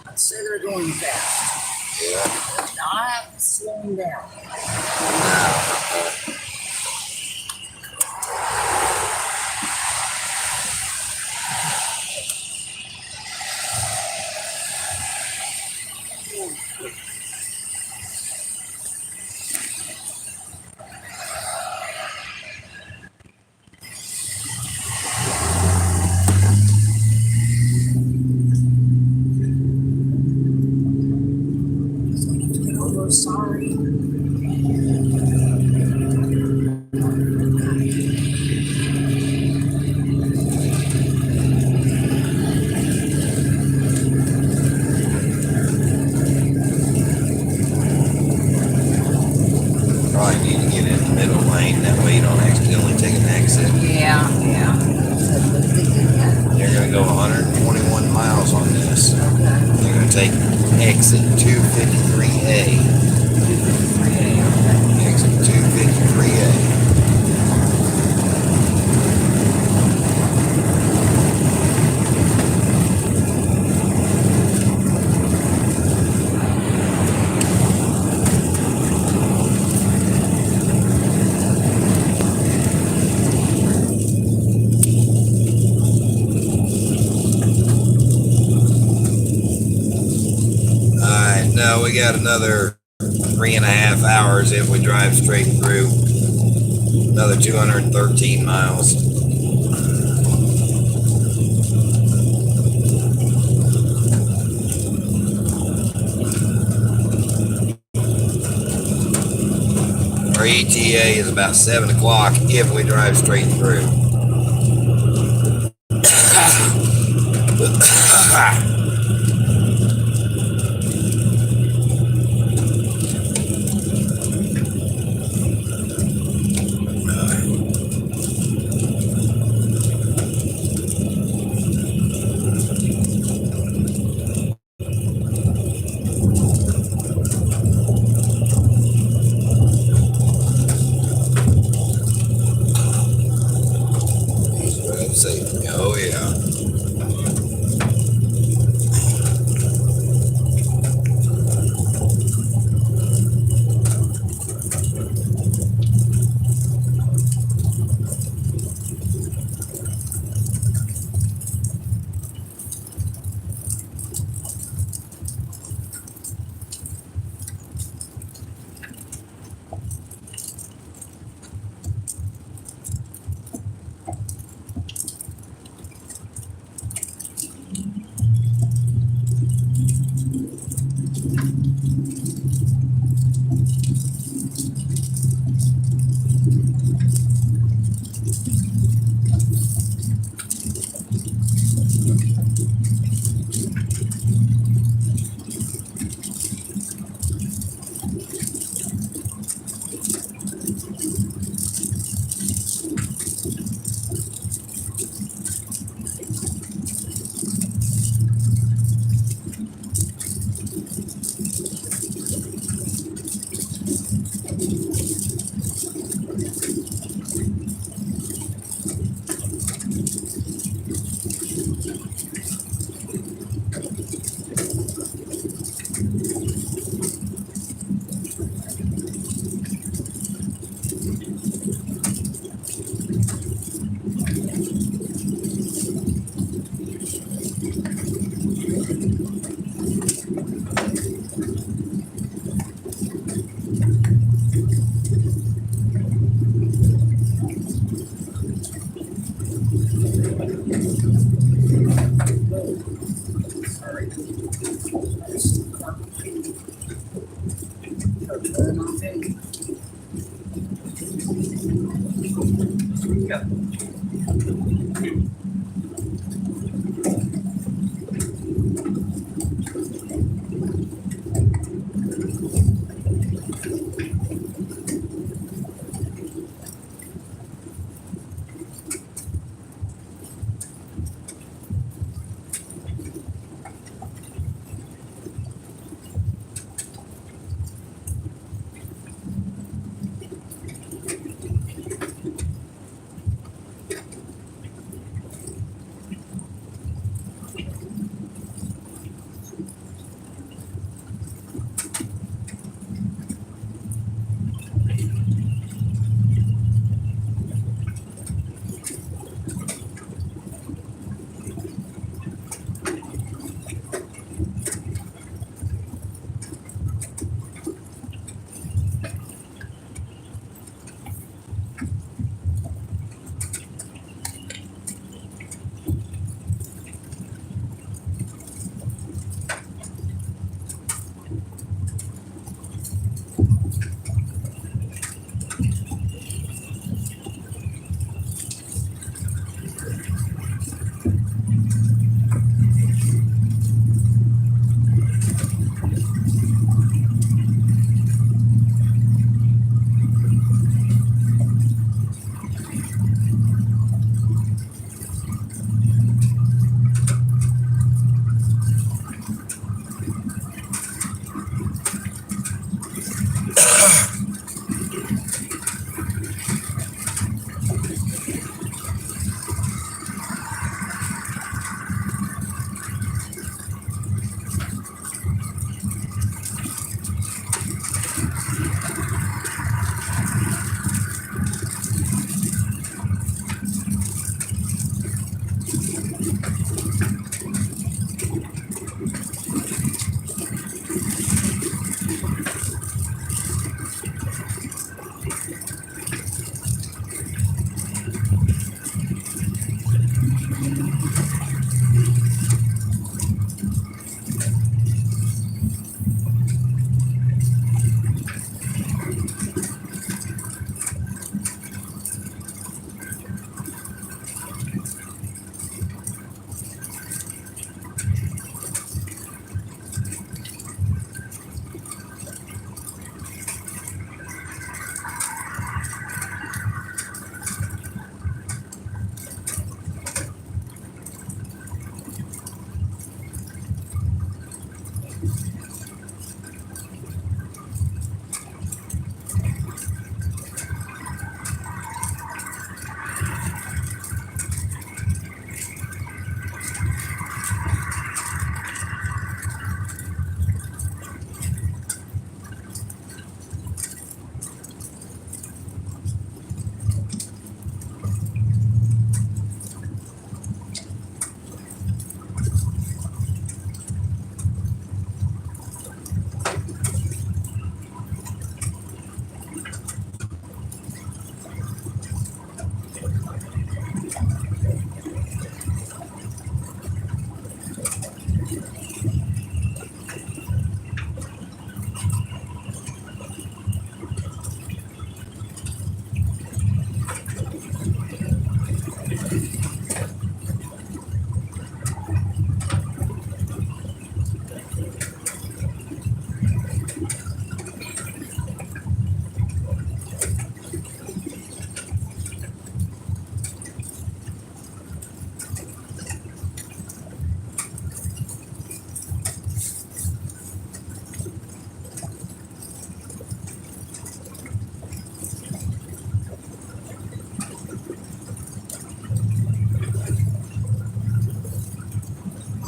I'd say they're going fast. Yeah. They're not slowing down. Sorry. Probably need to get in the middle lane. That way you don't accidentally take an exit. Yeah. They're going to go 121 miles on this. They're going to take exit 253A. Exit 253A. No, we got another 3.5 hours if we drive straight through. Another 213 miles. Our ETA is about 7 o'clock if we drive straight through. Sorry. Just turn off in. Yep.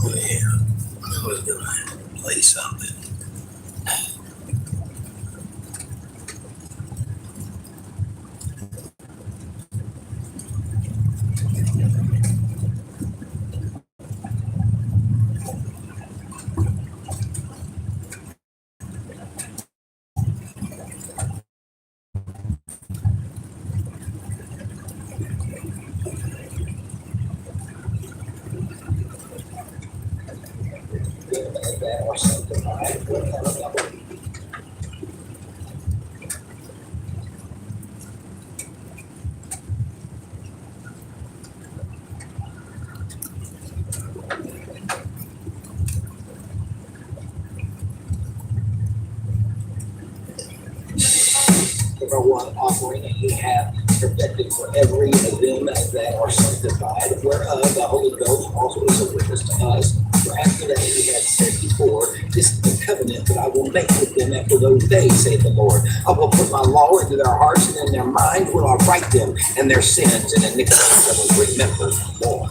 Oh yeah, I was gonna play something. that are sanctified will have a double. Number one offering he hath perfected for every of them that are sanctified, whereof the Holy Ghost also is a witness to us. For after that he had said before, this is the covenant that I will make with them after those days, saith the Lord. I will put my law into their hearts, and in their minds will I write them, and their sins and iniquities I will remember no more.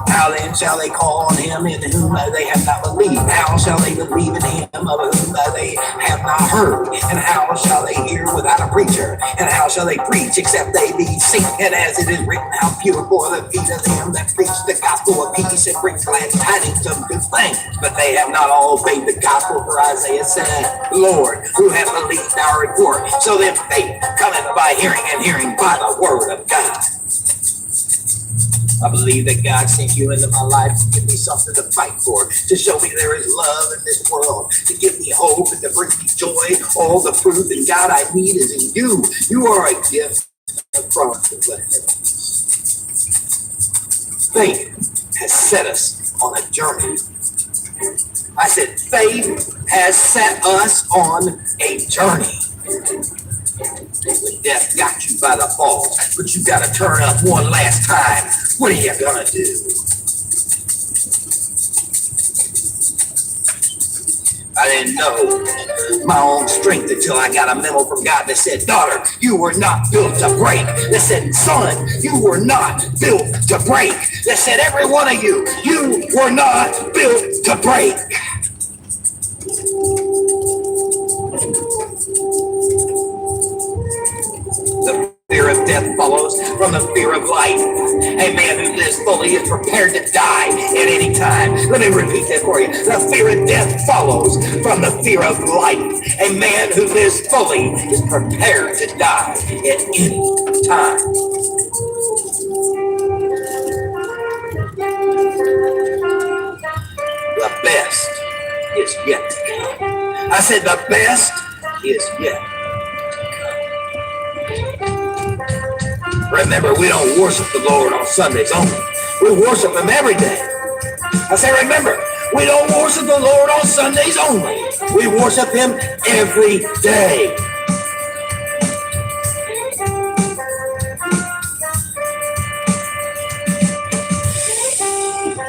How then shall they call on him in whom they have not believed? How shall they believe in him of whom they have not heard? And how shall they hear without a preacher? And how shall they preach except they be sent? And as it is written, how beautiful are the feet of them that preach the gospel of peace and bring glad tidings of good things. But they have not all obeyed the gospel, for Isaiah said, Lord, who hath believed our report? So then faith cometh by hearing, and hearing by the word of God. I believe that God sent you into my life to give me something to fight for, to show me there is love in this world, to give me hope and to bring me joy. All the proof in God I need is in you. You are a gift from the heavens. Faith has set us on a journey. I said, faith has set us on a journey. When death got you by the balls, but you got to turn up one last time. What are you gonna do? I didn't know my own strength until I got a memo from God that said, daughter, you were not built to break. That said, son, you were not built to break. That said, every one of you, you were not built to break. The fear of death follows from the fear of life. A man who lives fully is prepared to die at any time. Let me repeat that for you. The fear of death follows from the fear of life. A man who lives fully is prepared to die at any time. The best is yet to come. I said the best is yet. Remember, we don't worship the Lord on Sundays only. We worship him every day. I say, remember, we don't worship the Lord on Sundays only. We worship him every day.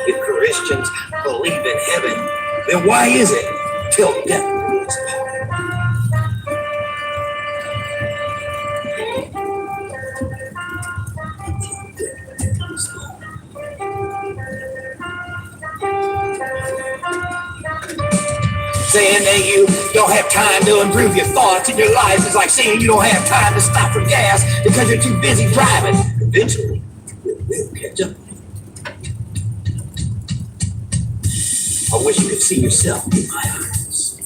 If Christians believe in heaven, then why is it till death? Saying that you don't have time to improve your thoughts in your life is like saying you don't have time to stop for gas because you're too busy driving. Eventually, we'll catch up. I wish you could see yourself in my eyes.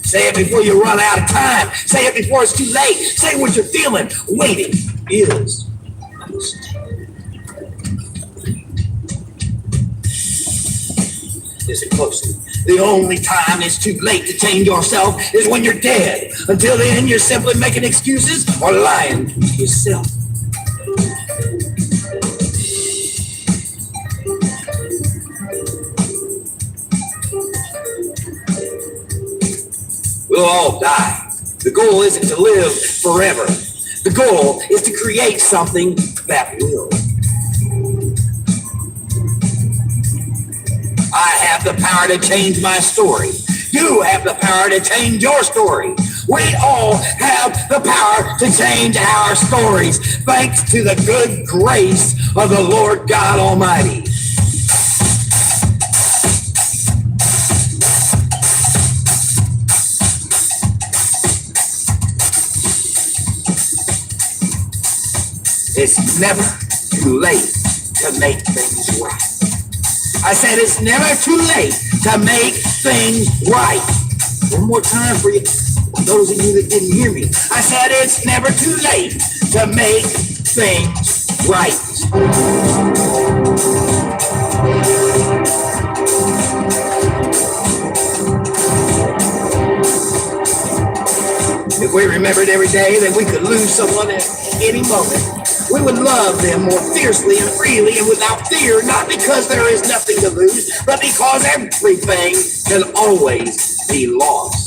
Say it before you run out of time. Say it before it's too late. Say what you're feeling. Waiting is a mistake. Listen closely. The only time it's too late to change yourself is when you're dead. Until then, you're simply making excuses or lying to yourself. We'll all die. The goal isn't to live forever. The goal is to create something that will. I have the power to change my story. You have the power to change your story. We all have the power to change our stories, thanks to the good grace of the Lord God Almighty. It's never too late to make things right. I said it's never too late to make things right. One more time for you, those of you that didn't hear me. I said it's never too late to make things right. If we remembered every day that we could lose someone at any moment, we would love them more fiercely and freely and without fear, not because there is nothing to lose, but because everything can always be lost.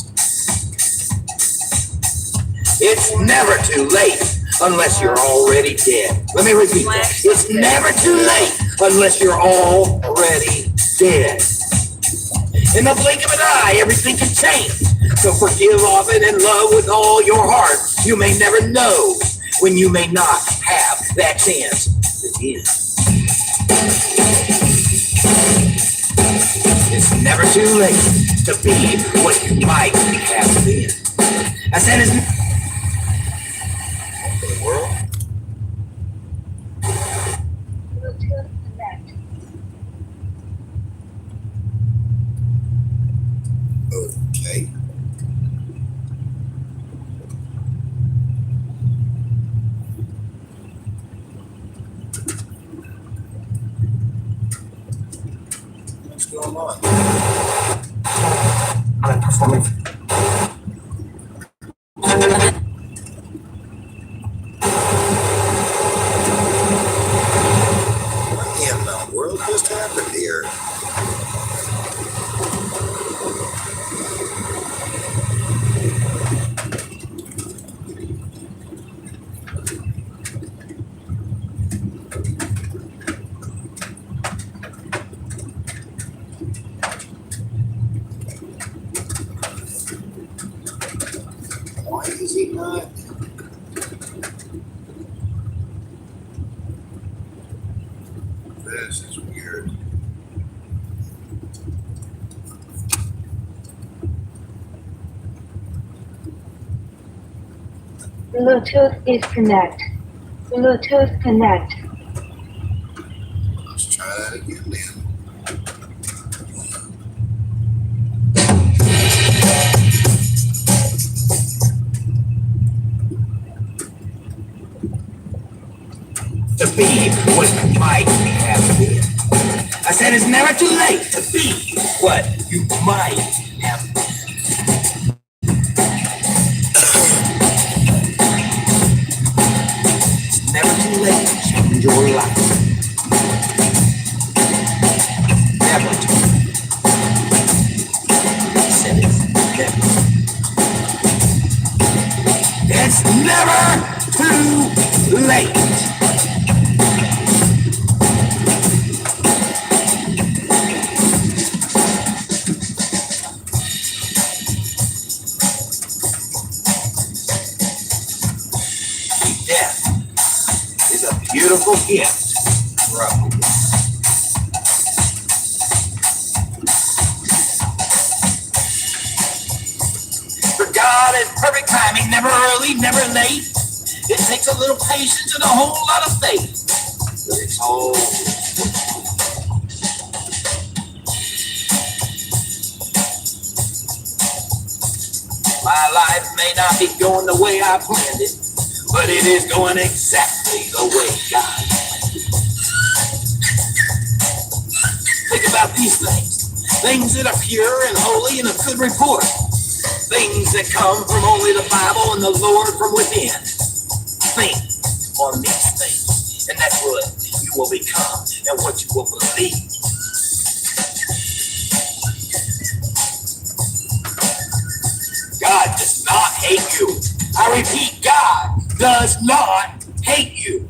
It's never too late unless you're already dead. Let me repeat that. It's never too late unless you're already dead. In the blink of an eye, everything can change. So forgive often and love with all your heart. You may never know when you may not have that chance again. It's never too late to be what you might have been. I said it's the world. Okay. What's going on? I'm performing. What in the world just happened here? Why is he not? This is weird. Bluetooth disconnect. Bluetooth connect. Let's try that again then. To be what you might have been. I said it's never too late to be what you might have been. It's never too late to change your life. Never too late. I said it's never too late. Beautiful gift. Right. For God is perfect timing, never early, never late. It takes a little patience and a whole lot of faith. But it's all. My life may not be going the way I planned it, but it is going exactly the way God planned it. Think about these things that are pure and holy and of good report, things that come from only the Bible and the Lord from within. Think on these things, and that's what you will become and what you will believe. God does not hate you. I repeat, God does not hate you.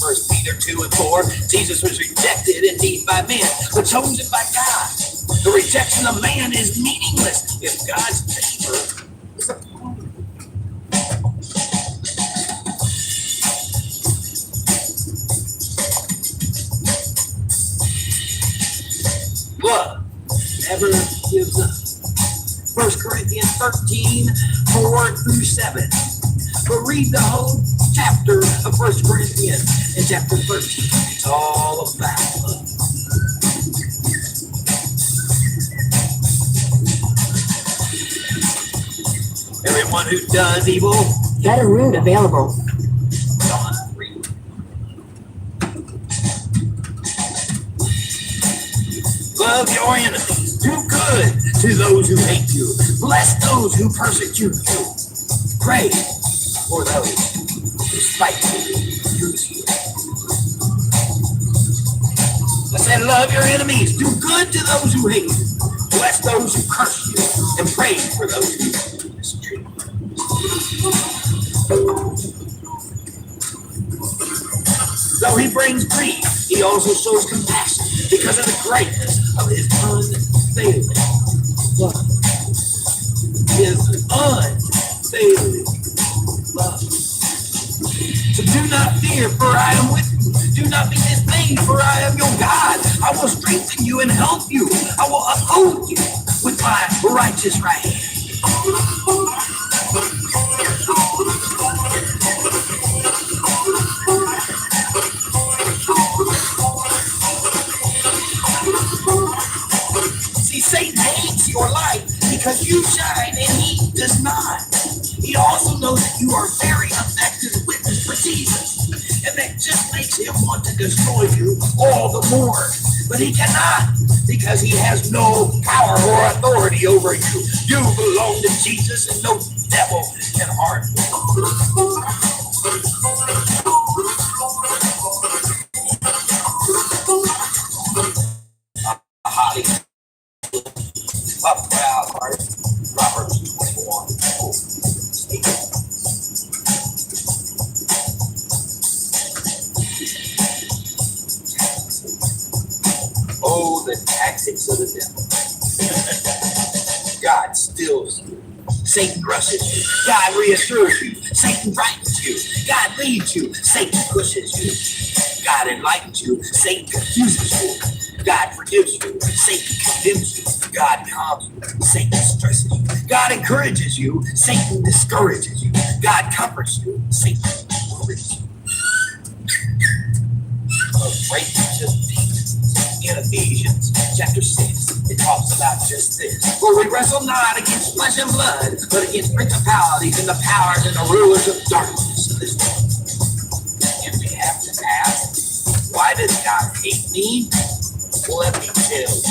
First Peter 2 and 4, Jesus was rejected indeed by men, but chosen by God. The rejection of man is meaningless if God's favor is upon you. Love never gives up. 1 Corinthians 13, 4 through 7. But read the whole chapter of 1 Corinthians in chapter 13. It's all about love. Everyone who does evil. Better route available. Love your enemies. Do good to those who hate you. Bless those who persecute you. Pray for those who spitefully use you. I said, love your enemies. Do good to those who hate you. Bless those who curse you. And pray for those who mistreat you. Though he brings grief, he also shows compassion because of the greatness of his unfailing love. His unfailing love. So do not fear, for I am with you. Do not be dismayed, for I am your God. I will strengthen you and help you. I will uphold you with my righteous right hand. See, Satan hates your light because you shine and he does not. He also knows that you are very effective witness for Jesus, and that just makes him want to destroy you all the more. But he cannot, because he has no power or authority over you. You belong to Jesus, and no devil can harm you. A proud heart. Proverbs 21. Oh, the tactics of the devil. God stills you. Satan crushes you. God reassures you. Satan brightens you. God leads you. Satan pushes you. God enlightens you. Satan confuses you. God forgives you. Satan condemns you. God calms you. Satan stresses you. God encourages you. Satan discourages you. God comforts you. Satan worries you. A great just in Ephesians chapter 6, it talks about just this. For we wrestle not against flesh and blood, but against principalities and the powers and the rulers of darkness of this world. And we have to ask, why does God hate me? Well, let me tell you.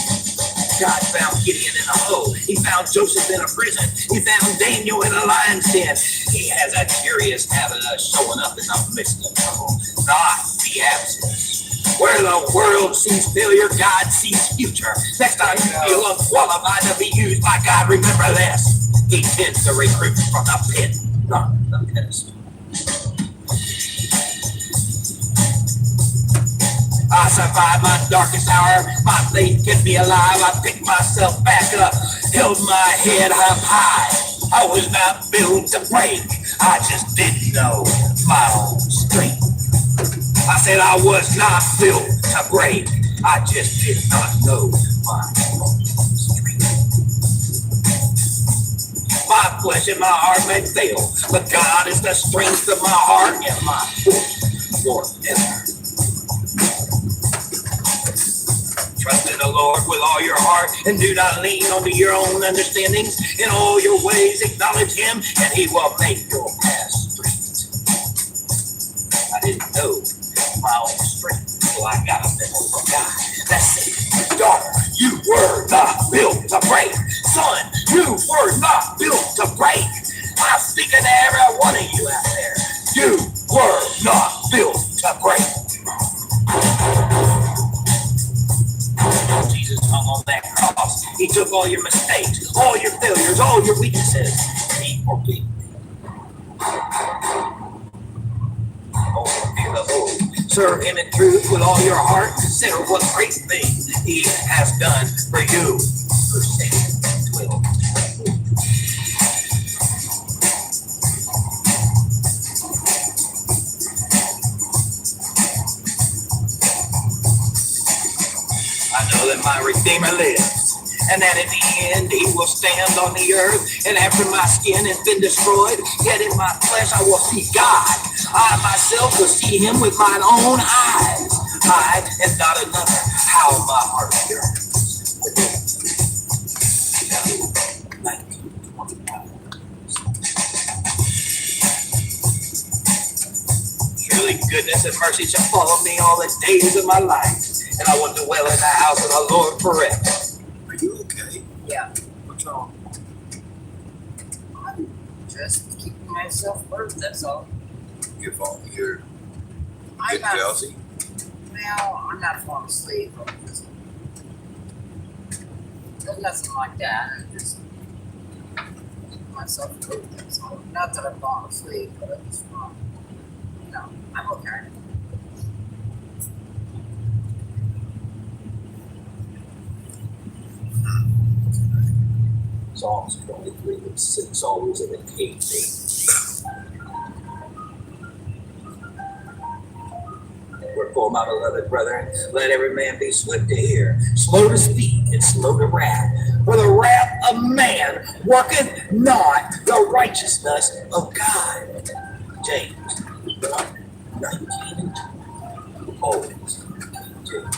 God found Gideon in a hole. He found Joseph in a prison. He found Daniel in a lion's den. He has a curious habit of showing up in the midst of trouble, not the absence. Where the world sees failure, God sees future. Next time you feel unqualified to be used by God, remember this. He tends to recruit from the pit, not the pedestal. I survived my darkest hour. My faith kept me alive. I picked myself back up, held my head up high. I was not built to break. I just didn't know my own strength. I said I was not built to break. I just did not know my own strength. My flesh and my heart may fail, but God is the strength of my heart and my force forever. Trust in the Lord with all your heart and do not lean onto your own understandings. In all your ways acknowledge him and he will make your path straight. I didn't know my own strength until I got a memo from God that said, daughter, you were not built to break. Son, you were not built to break. I'm speaking to every one of you out there. You were not built to break. Jesus hung on that cross. He took all your mistakes, all your failures, all your weaknesses. He forgave me. Oh, fear the Lord. Serve him in truth with all your heart. Consider what great things he has done for you. Verse 12. I know that my Redeemer lives, and that in the end he will stand on the earth, and after my skin has been destroyed, yet in my flesh I will see God. I myself will see him with mine own eyes. I and not another. How my heart yearns within me. 19:25. Surely goodness and mercy shall follow me all the days of my life, and I will dwell in the house of the Lord forever. Are you okay? Yeah, What's wrong? I'm just keeping myself alert, that's all. You're I'm getting not, drowsy? well, I'm not falling asleep. There's nothing like that. I'm just keeping myself alert, that's all. Not that I'm falling asleep, but I'm just not, I'm okay. Psalms 23 and 6 always indicate me. Wherefore, my beloved brethren, let every man be swift to hear, slow to speak, and slow to wrath. For the wrath of man worketh not the righteousness of God. James 1:19 and 2. Always. James.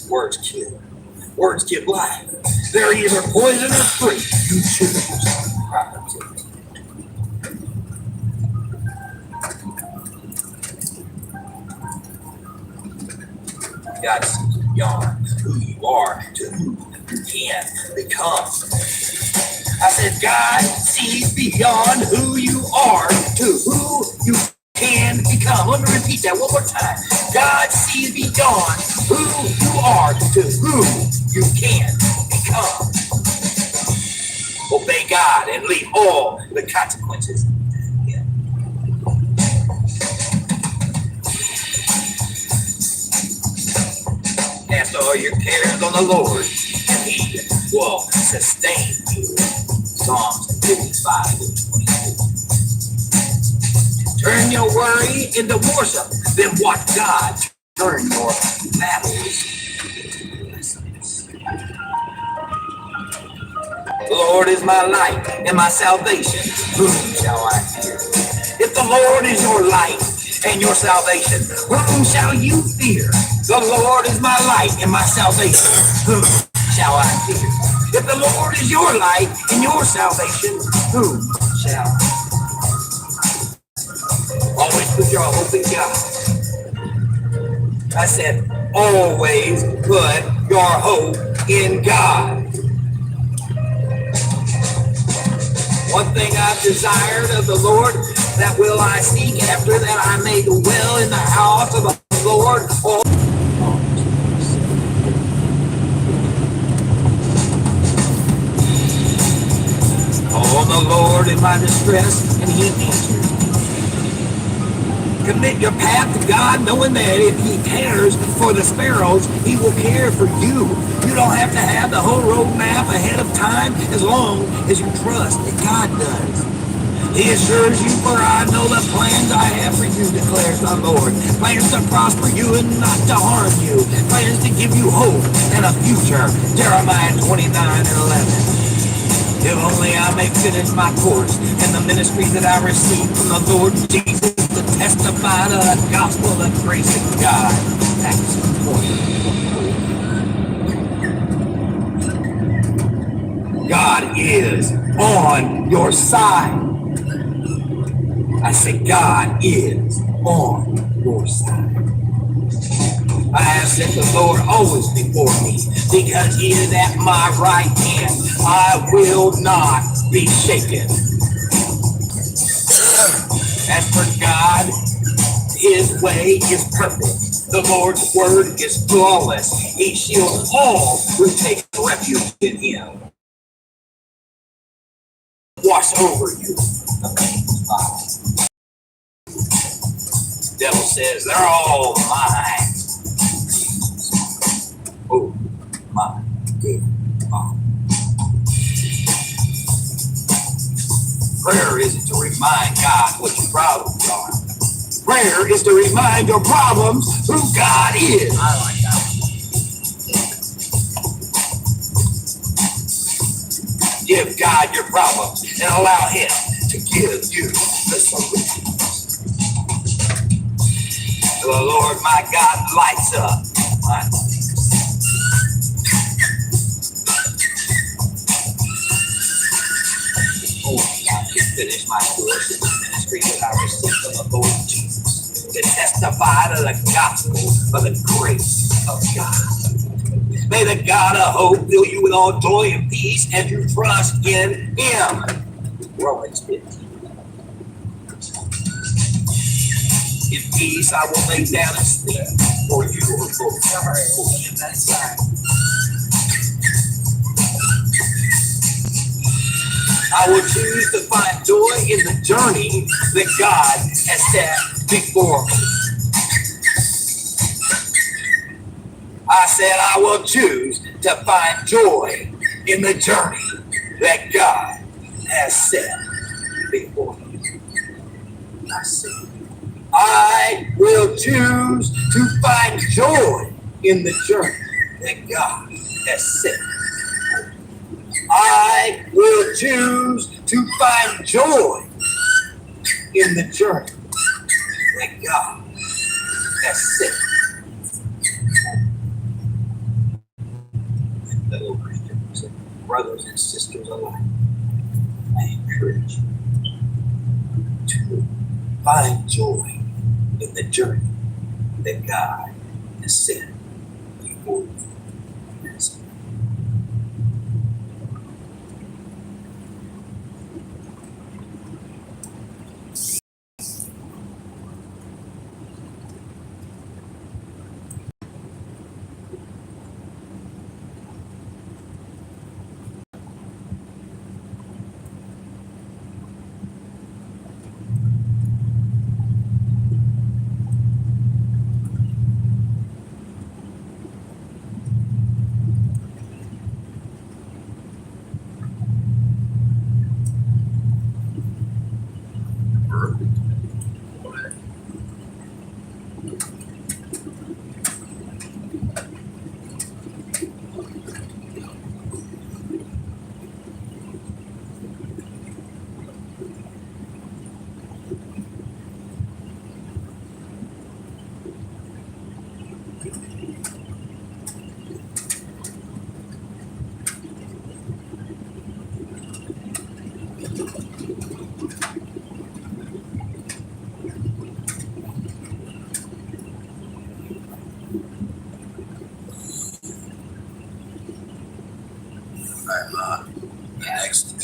Words kill. Words give life. They're either poison or free. You choose property. God sees beyond who you are to who you can become. I said, God sees beyond who you are to who you can become. Let me repeat that one more time. God sees beyond who you are to who you can become. Obey God and leave all the consequences. Yeah. Cast all your cares on the Lord, and He will sustain you. Psalms 55 and 22. Turn your worry into worship, then watch God turn your battles into lessons. The Lord is my light and my salvation. Whom shall I fear? If the Lord is your light and your salvation, whom shall you fear? The Lord is my light and my salvation. Whom shall I fear? If the Lord is your light and your salvation, whom shall I fear? Always put your hope in God. I said, always put your hope in God. One thing I've desired of the Lord, that will I seek after, that I may dwell in the house of the Lord. Call the Lord in my distress, and He answers. Commit your path to God, knowing that if He cares for the sparrows, He will care for you. You don't have to have the whole road map ahead of time, as long as you trust that God does. He assures you, for I know the plans I have for you, declares the Lord. Plans to prosper you and not to harm you. Plans to give you hope and a future. Jeremiah 29 and 11. If only I may finish my course and the ministry that I received from the Lord Jesus to testify to the gospel of grace of God. That's important. God is on your side. I say God is on your side. I have set the Lord always before me, because He is at my right hand. I will not be shaken. As for God, His way is perfect. The Lord's word is flawless. He shields all who take refuge in Him. Wash over you. The devil says, they're all mine. Oh, my good God. Prayer isn't to remind God what your problems are. Prayer is to remind your problems who God is. I like that. Give God your problems and allow Him to give you the solutions. The Lord my God lights up my oh, finish my course in the ministry that I received from the Lord Jesus, to testify to the gospel of the grace of God. May the God of hope fill you with all joy and peace as you trust in Him. Romans 15. In peace I will lay down and sleep, for you are both for that side. I will choose to find joy in the journey that God has set before me. I said I will choose to find joy in the journey that God has set before me. I said, I will choose to find joy in the journey that God has set. I will choose to find joy in the journey that God has set. Fellow Christians, brothers and sisters alike, I encourage you to find joy in the journey that God has set before you. Next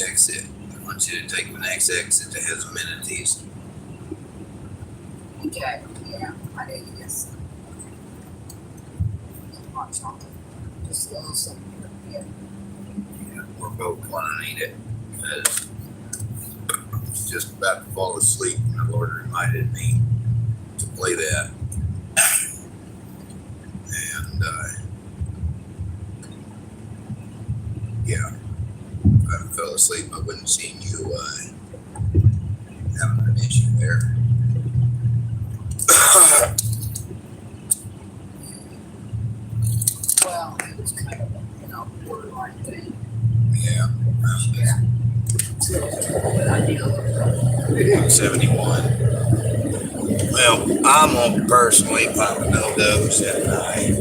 exit. I want you to take the next exit that has amenities. Okay, yeah, I need to get some. Hot chocolate. Just a little something. Yeah. Yeah, we're both going to need it because I was just about to fall asleep and the Lord reminded me to play that. And yeah, if I fell asleep, I wouldn't have seen you having an issue there. Well, it was kind of a, borderline thing. Yeah. Yeah. But I deal 71. Well, I'm gonna personally pop a no-dose at night.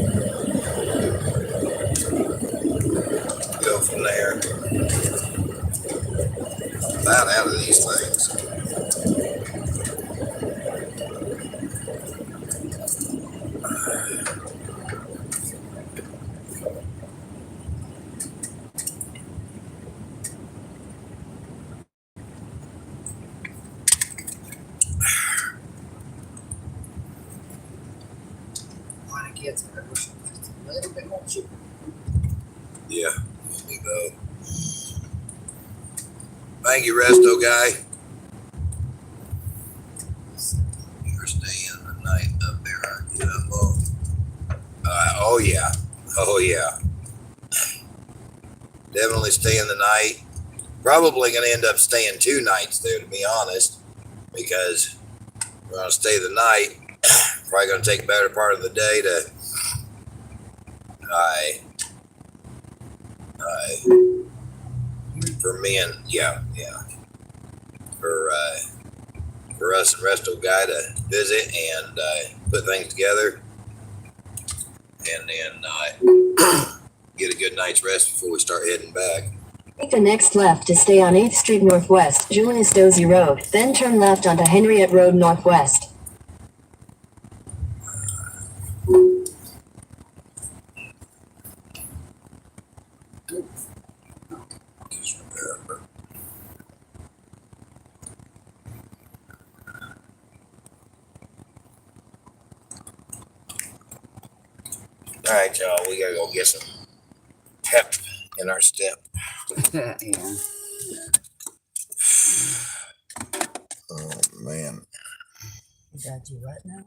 Go from there. About out of these things. kids, I wish it was just a little bit more cheaper. Yeah, we go. Thank you, Resto guy. You're staying the night up there, aren't you? Oh yeah. Oh yeah. Definitely staying the night. Probably going to end up staying 2 nights there, to be honest, because we're going to stay the night. Probably going to take a better part of the day to for me and for us and Resto guy to visit and put things together, and then get a good night's rest before we start heading back. Take the next left to stay on 8th Street Northwest, Julius Dozy Road, then turn left onto Henriette Road Northwest. All right, y'all, we gotta go get some pep in our step. Yeah. Oh man, You gotta do what now?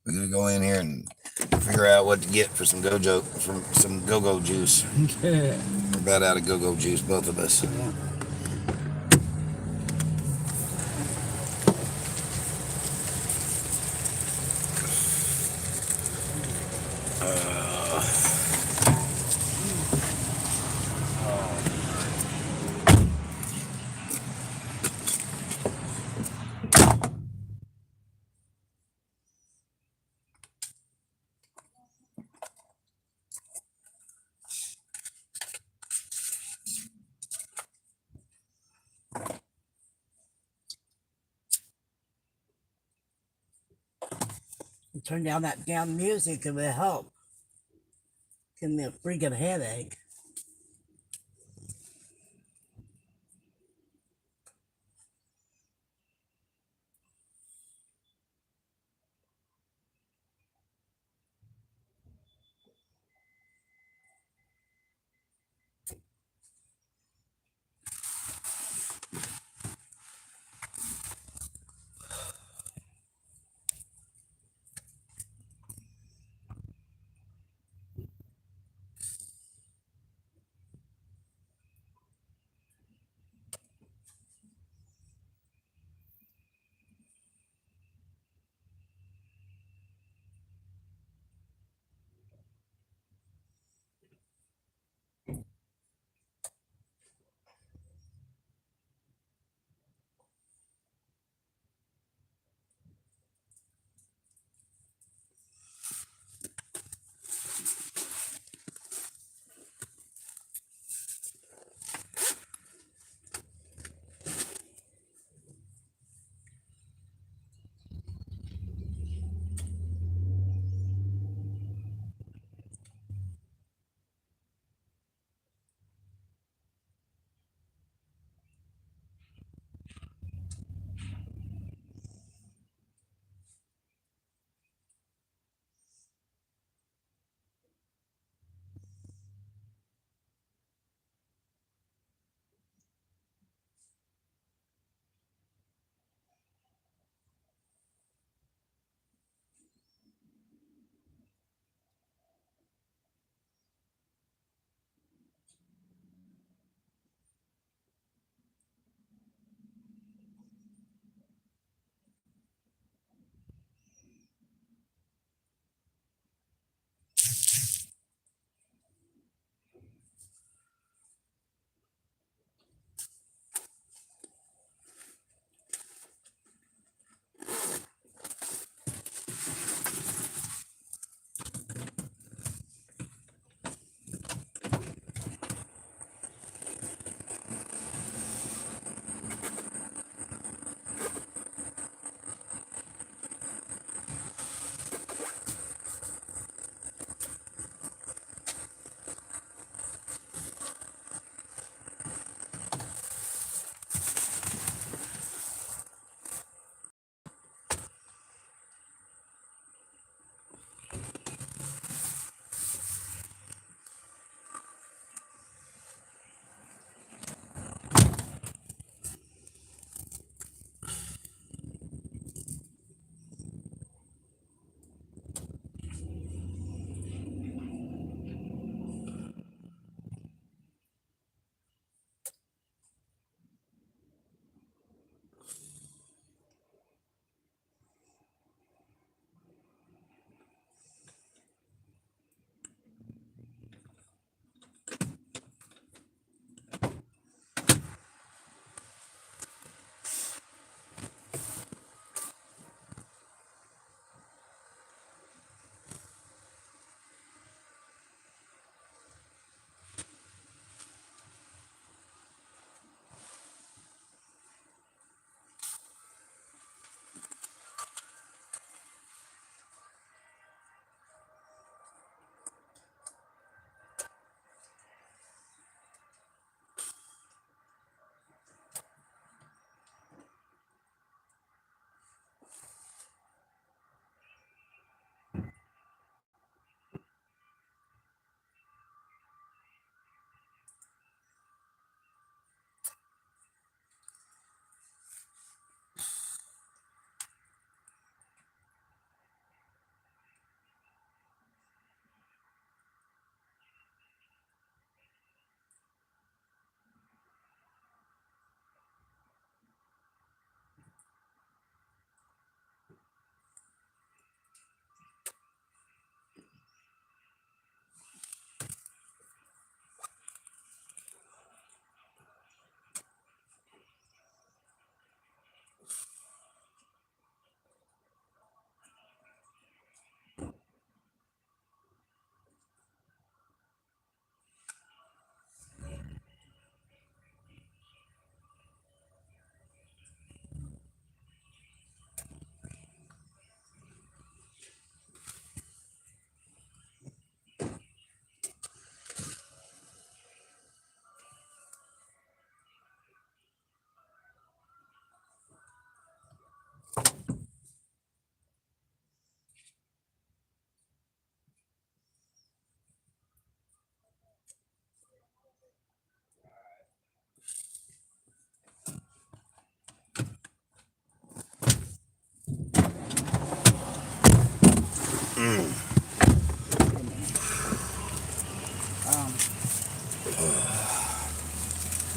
we're gonna go in here and figure out what to get for some go-go juice. We're about out of go-go juice, both of us. Yeah. Turn down that damn music, it will help. Give me a freaking headache.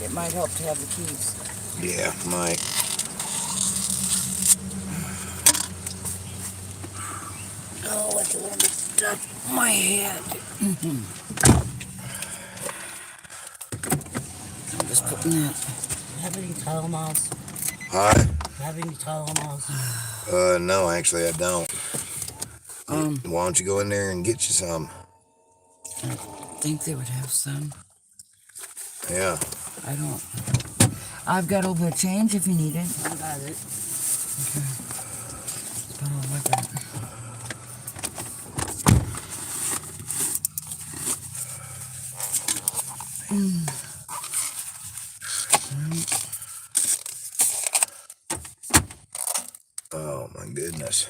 It might help to have the keys. Yeah, might. Oh, it's a little bit stuck in my head. I'm just putting that. Have any Tylenols? Hi. Have any Tylenols? No, actually I don't. Why don't you go in there and get you some? I think they would have some. Yeah. I don't. I've got a little bit of change if you need it. I got it. Okay. Put it like that. Oh my goodness.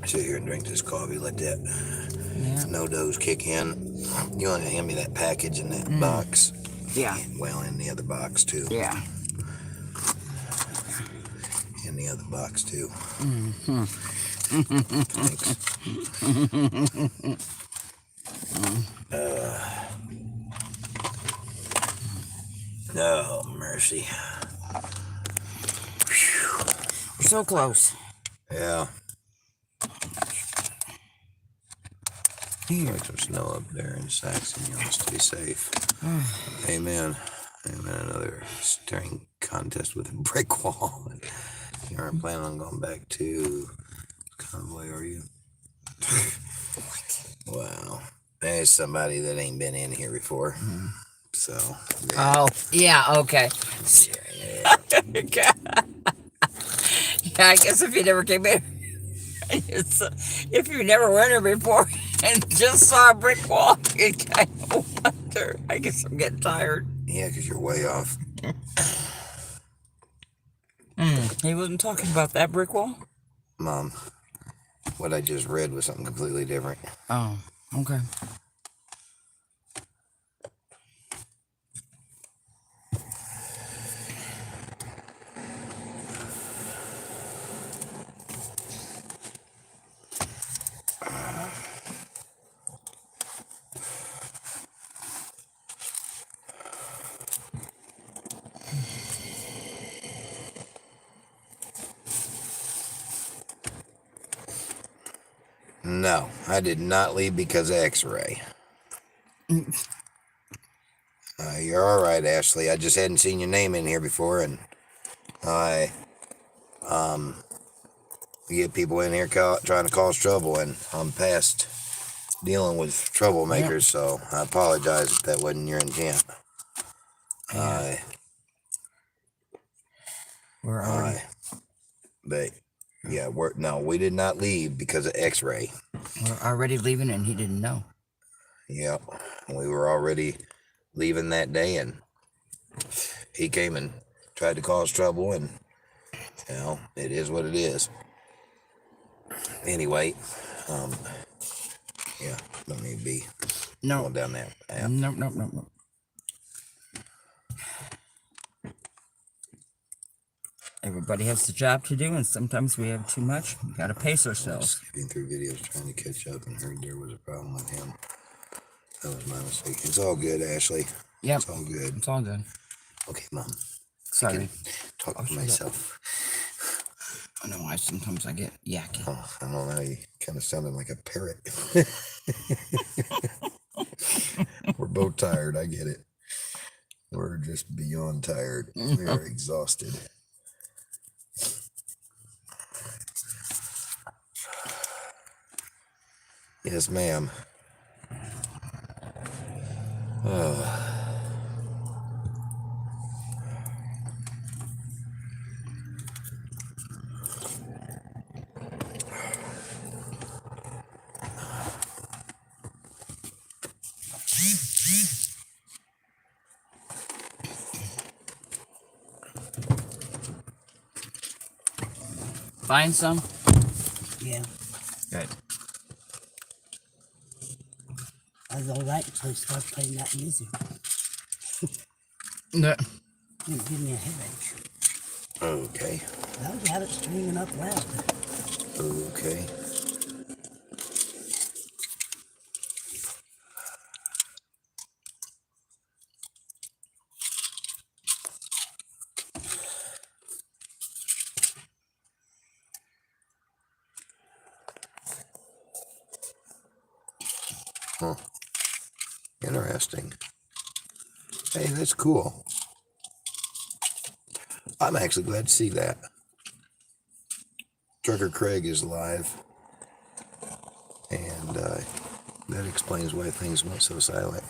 Sit here and drink this coffee, let that no-dose kick in. You want to hand me that package in that box? Yeah. Well, in the other box too. Yeah. In the other box too. Thanks. Oh, mercy. We're so close. Yeah. Here. Like some snow up there in Saxon. You want to stay safe. Amen. Amen. Another staring contest with a brick wall. You aren't planning on going back to Convoy, are you? Wow. There's somebody that ain't been in here before. So. Yeah. Oh, yeah, okay. Yeah. Yeah, I guess if you never came in, if you never went here before and just saw a brick wall, you kind of wonder. I guess I'm getting tired. Yeah, because you're way off. He wasn't talking about that brick wall? Mom, what I just read was something completely different. Oh, okay. No, I did not leave because of X-ray. You're all right, Ashley. I just hadn't seen your name in here before, and I get people in here trying to cause trouble, and I'm past dealing with troublemakers, so I apologize if that wasn't your intent. We're already. But yeah, we did not leave because of X-ray. We're already leaving, and he didn't know. Yep, we were already leaving that day, and he came and tried to cause trouble, and you know, it is what it is. Anyway, yeah, don't need to be going down that path. No. Everybody has a job to do, and sometimes we have too much. We gotta pace ourselves. Skipping through videos trying to catch up, and heard there was a problem with him. That was my mistake. It's all good, Ashley. Yep. It's all good. It's all good. Okay, Mom. Sorry. I can talk to myself. I know why sometimes I get yucky. Oh, I don't know. You kind of sounded like a parrot. We're both tired. I get it. We're just beyond tired. We are exhausted. Yes, ma'am. Find some? Yeah. Good. I was alright until I started playing that music. No. It give me a headache. Okay. Well, you have it streaming up loud. Okay. Huh. Interesting. Hey, that's cool. I'm actually glad to see that. Trucker Craig is live. And that explains why things went so silent.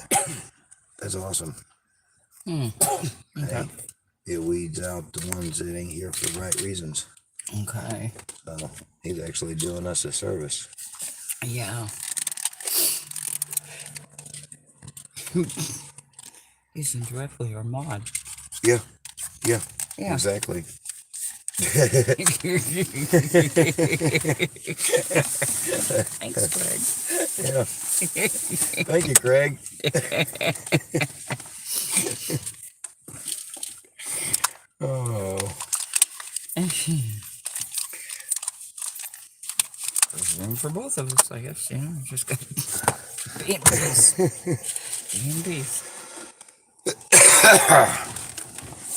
That's awesome. Okay. Hey, it weeds out the ones that ain't here for the right reasons. Okay. So he's actually doing us a service. Yeah. He's indirectly our mod. Yeah. Yeah. Exactly. Thanks, Greg. Yeah. Thank you, Craig. Oh. There's room for both of us, I guess. You know, just got be in peace. Be in peace.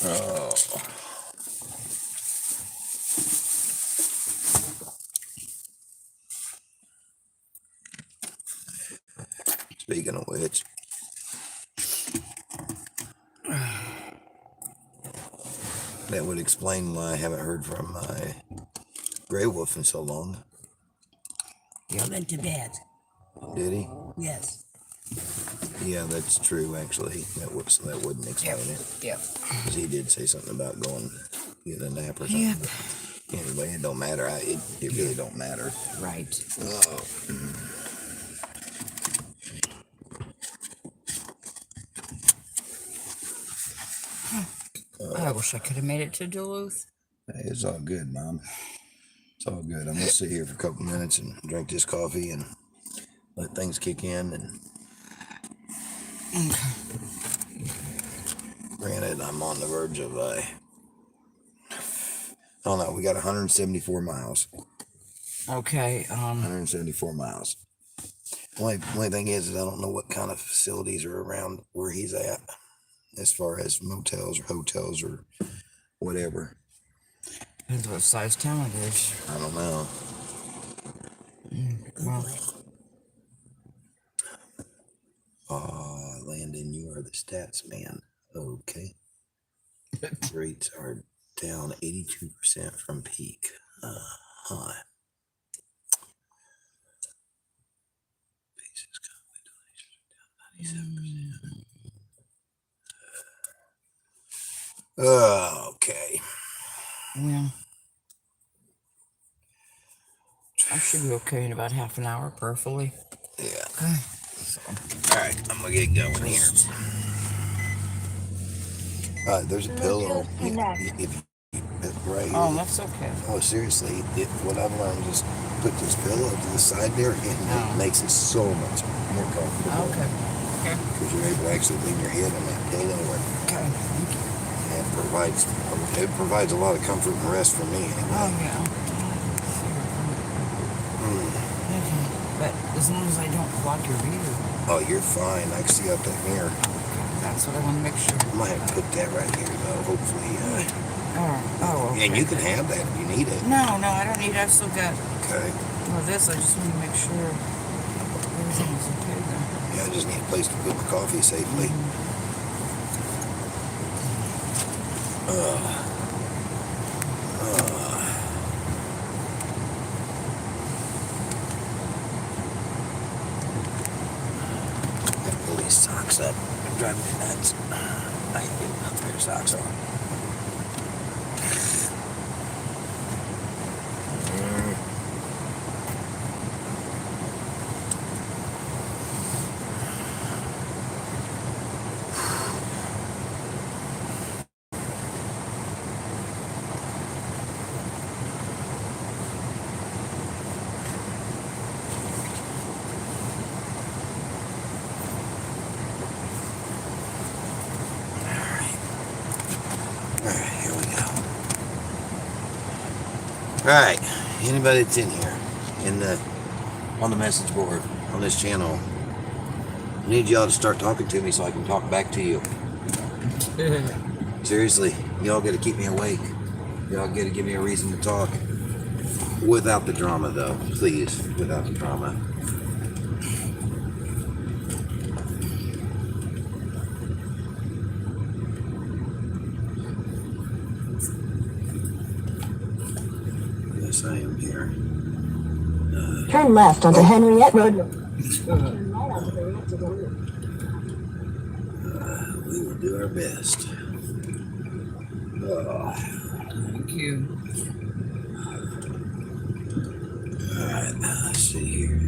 Oh. Speaking of which, that would explain why I haven't heard from my Grey Wolf in so long. He went to bed. Did he? Yes. Yeah, that's true, actually. That wouldn't explain it. Yep. Because he did say something about going get a nap or something. Yep. But anyway, it don't matter. It really don't matter. Right. Oh. I wish I could have made it to Duluth. It's all good, Mom. It's all good. I'm going to sit here for a couple minutes and drink this coffee and let things kick in. And granted, I'm on the verge of, I don't know, we got 174 miles. Okay. 174 miles. Only thing is I don't know what kind of facilities are around where he's at, as far as motels or hotels or whatever. Depends what size town it is. I don't know. Well, Landon, you are the stats man. Okay. Rates are down 82% from peak. Huh. Basis donations are down 97%. Okay. yeah. I should be okay in about half an hour, prayerfully. Yeah. Okay. So, All right, I'm gonna get going here. There's a pillow. Bluetooth connect. Right here. oh, that's okay. Oh, seriously, what I've learned is put this pillow to the side there, and it makes it so much more comfortable. Okay. Okay. Because you're able to actually lean your head on that pillow, Okay. and it provides a lot of comfort and rest for me anyway. Oh, yeah. Okay. But as long as I don't block your view. Oh, you're fine. I can see up in here. That's what I want to make sure. I might have to put that right here, though. Hopefully. Okay. And you can have that if you need it. No, I don't need it. I've still got Okay. this. I just want to make sure everything's okay then. Yeah, I just need a place to put my coffee safely. Pull these socks up. They're driving me nuts. I ain't getting enough pair of socks on. Alright, Anybody that's in here, on the message board, on this channel, I need y'all to start talking to me so I can talk back to you. Seriously, y'all got to keep me awake. Y'all got to give me a reason to talk. Without the drama, though. Please, without the drama. Yes, I am here. Turn left onto Henriette Road. We will do our best. Thank you. Alright, let's see here.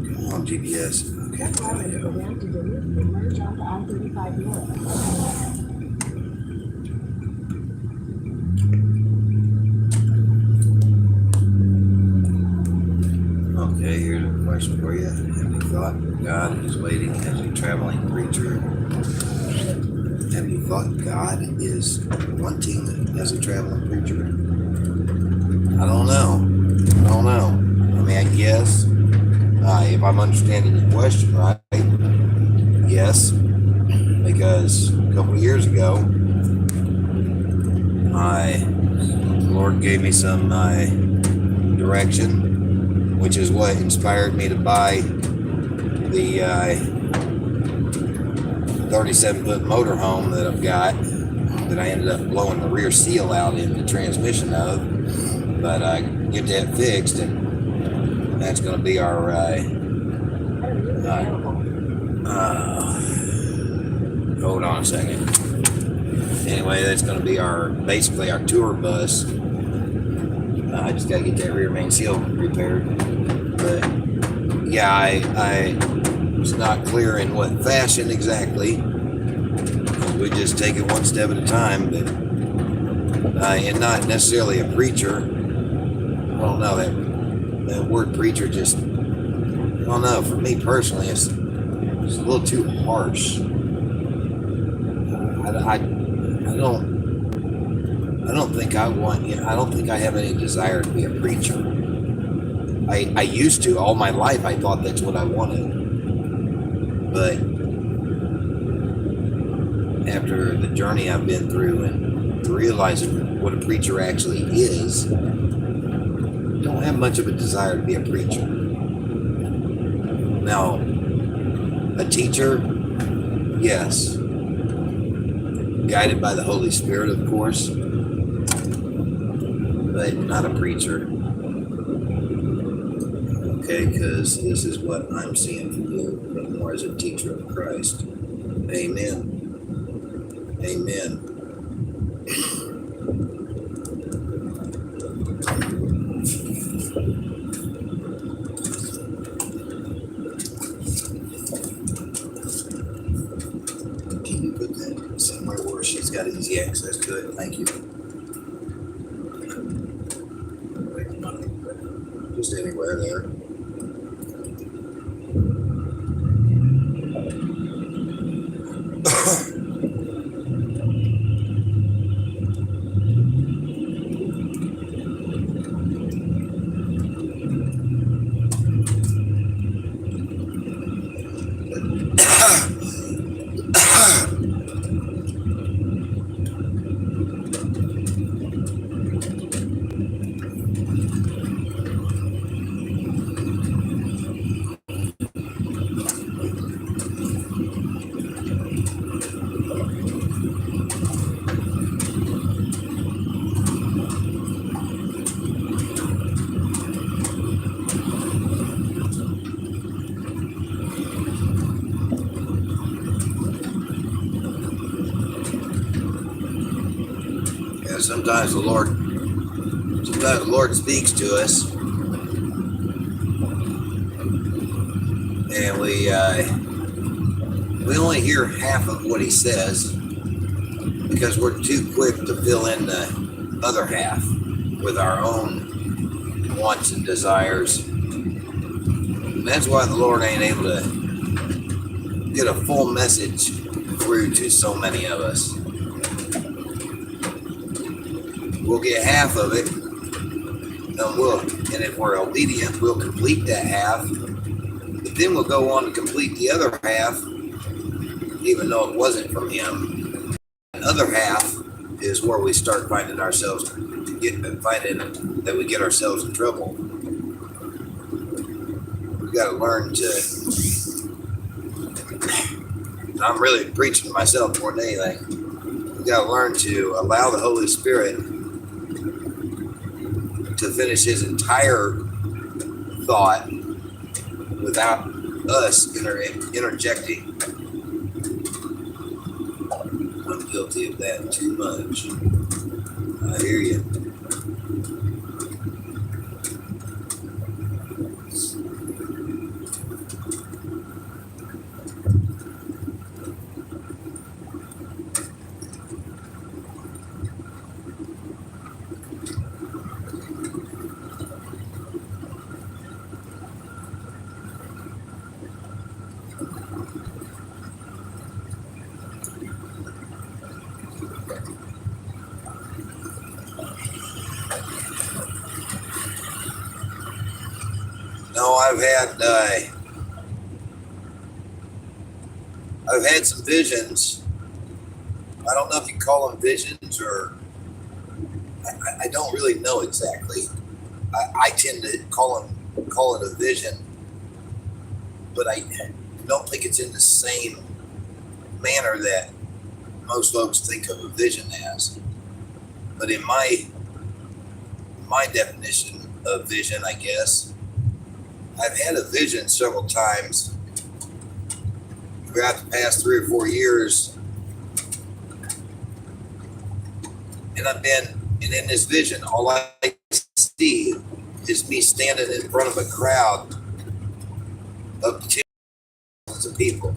Come on, GPS. Okay, there we go. Okay, here's a question for you. Have you thought God is waiting as a traveling preacher? Have you thought God is wanting as a traveling preacher? I don't know. I mean, I guess, if I'm understanding the question right, yes, because a couple of years ago, the Lord gave me some direction, which is what inspired me to buy the 37-foot motorhome that I've got, that I ended up blowing the rear seal out in the transmission of. But I get that fixed, and that's going to be our hold on a second. Anyway, that's going to be basically our tour bus. I just got to get that rear main seal repaired. But yeah, I was not clear in what fashion exactly. We just take it one step at a time, but and not necessarily a preacher. I don't know, that word preacher just, I don't know, for me personally, it's a little too harsh. I don't think I don't think I have any desire to be a preacher. I used to, all my life I thought that's what I wanted. But after the journey I've been through and realizing what a preacher actually is, I don't have much of a desire to be a preacher. Now, a teacher, yes. Guided by the Holy Spirit, of course, but not a preacher. Okay, because this is what I'm seeing from you, but more as a teacher of Christ. Amen. Amen. Can you put that somewhere where she's got easy access to it? Thank you. Just anywhere there. Sometimes the Lord speaks to us, and we only hear half of what He says because we're too quick to fill in the other half with our own wants and desires. And that's why the Lord ain't able to get a full message through to so many of us. we'll get half of it, and if we're obedient, we'll complete that half. But then we'll go on to complete the other half, even though it wasn't from him. The other half is where we start finding that we get ourselves in trouble. We've got to learn to. I'm really preaching to myself more than anything. We've got to learn to allow the Holy Spirit to finish his entire thought without us interjecting. I'm guilty of that too much. I hear you. No, I've had some visions. I don't know if you call them visions or I don't really know exactly. I tend to call it a vision, but I don't think it's in the same manner that most folks think of a vision as. But in my definition of vision, I guess, I've had a vision several times throughout the past 3 or 4 years. And in this vision, all I see is me standing in front of a crowd of thousands of people.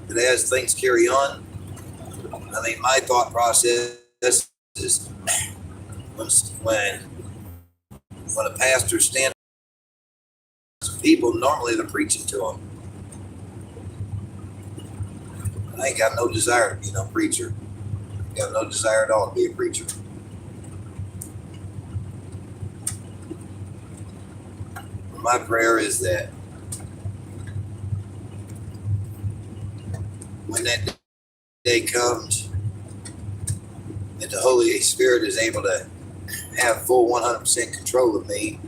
But as things carry on, I mean, my thought process is when a pastor stands with people, normally they're preaching to them. I ain't got no desire to be no preacher. I got no desire at all to be a preacher. My prayer is that when that day comes and the Holy Spirit is able to have full 100% control of me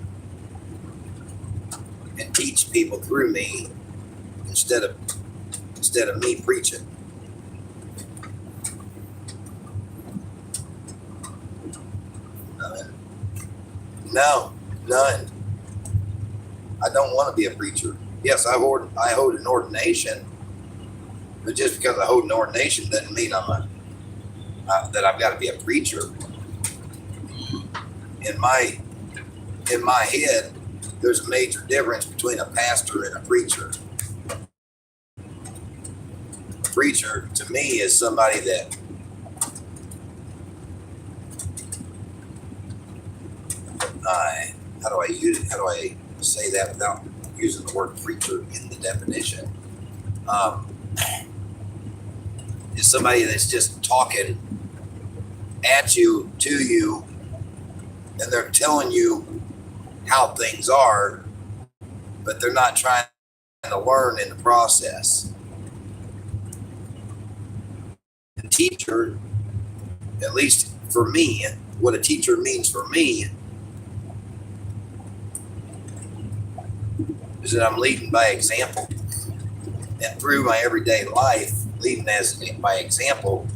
and teach people through me instead of me preaching. No, none. I don't want to be a preacher. Yes, I hold an ordination, but just because I hold an ordination doesn't mean that I've got to be a preacher. In my head, there's a major difference between a pastor and a preacher. A preacher, to me, is somebody that how do I say that without using the word preacher in the definition? Is somebody that's just talking at you, to you, and they're telling you how things are, but they're not trying to learn in the process. The teacher, at least for me, what a teacher means for me is that I'm leading by example. And through my everyday life, leading by example,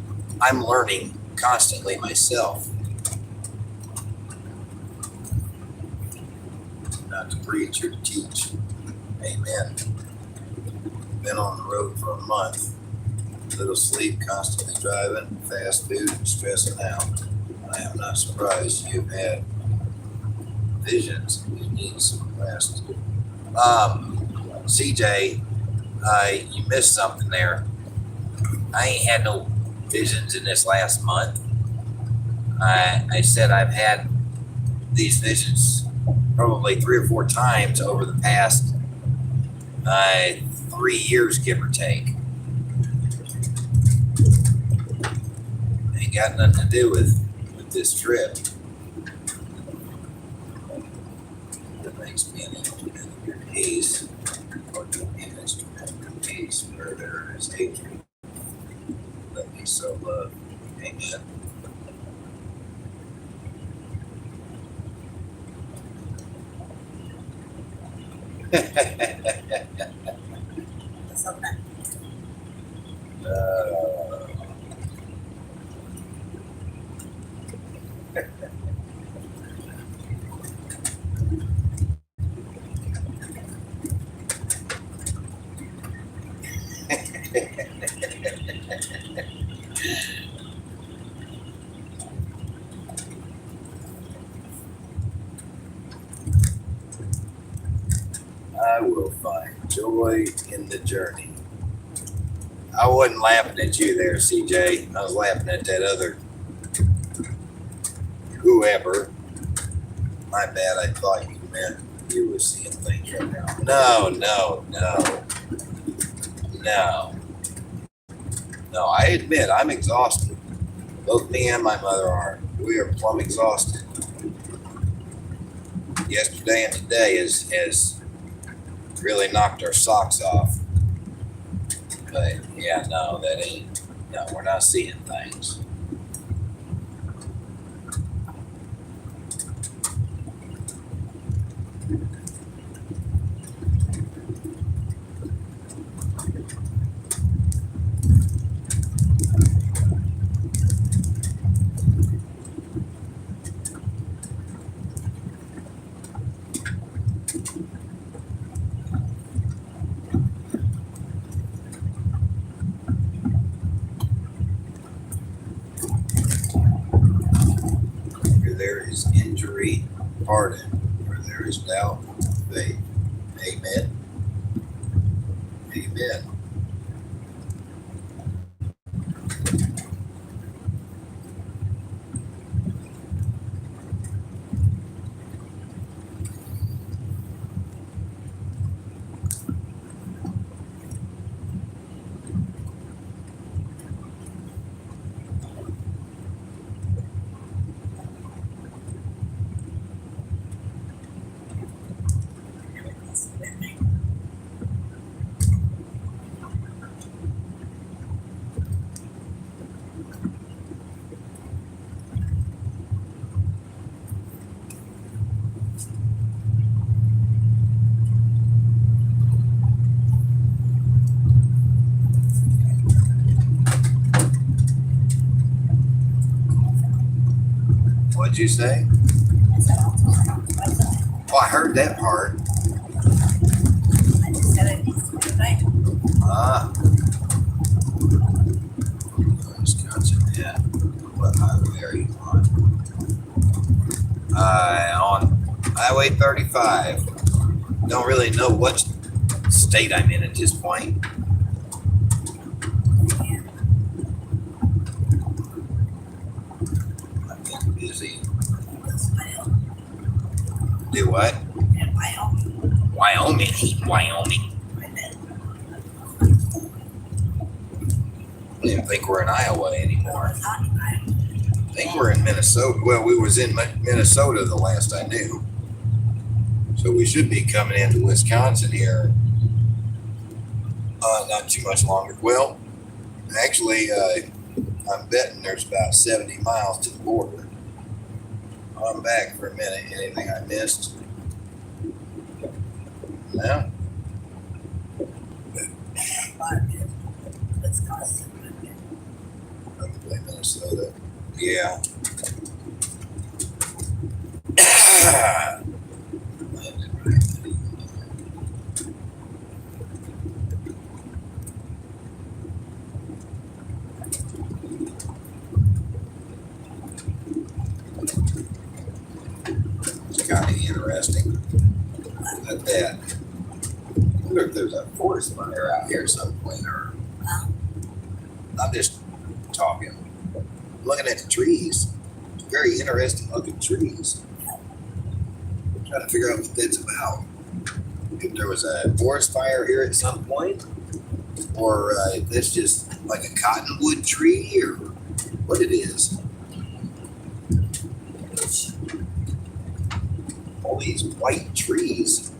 I'm learning constantly myself. Not to preach or to teach. Amen. Been on the road for a month. Little sleep, constantly driving, fast food, and stressing out. I am not surprised you've had visions. You need some rest. CJ, you missed something there. I ain't had no visions in this last month. I said I've had these visits probably 3 or 4 times over the past 3 years, give or take. Ain't got nothing to do with this trip. That makes me an instrument of your peace, or to be an instrument of your peace, where there is hatred. Let me so love. Amen. I will find joy in the journey. I wasn't laughing at you there, CJ. I was laughing at that other whoever. My bad. I thought you meant you were seeing things right now. No, I admit I'm exhausted. Both me and my mother are. We are plumb exhausted. Yesterday and today has really knocked our socks off. But yeah, no, we're not seeing things. Where there is injury, pardon. Where there is doubt, faith. Amen. Amen. What'd you say? Oh, I heard that part. Ah. Wisconsin, yeah. What highway are you on? On Highway 35. Don't really know what state I'm in at this point. I've been busy. Do what? Wyoming. Wyoming. I don't even think we're in Iowa anymore. I think we're in Minnesota. Well, we was in Minnesota the last I knew. So we should be coming into Wisconsin here not too much longer. Well, actually, I'm betting there's about 70 miles to the border. I'm back for a minute. Anything I missed? No? Probably Minnesota. Yeah. It's kind of interesting. At that. I wonder if there's a forest fire out here somewhere. Or I'm just talking. Looking at the trees. Very interesting looking trees. Trying to figure out what that's about. If there was a forest fire here at some point, or if that's just like a cottonwood tree, or what it is. All these white trees.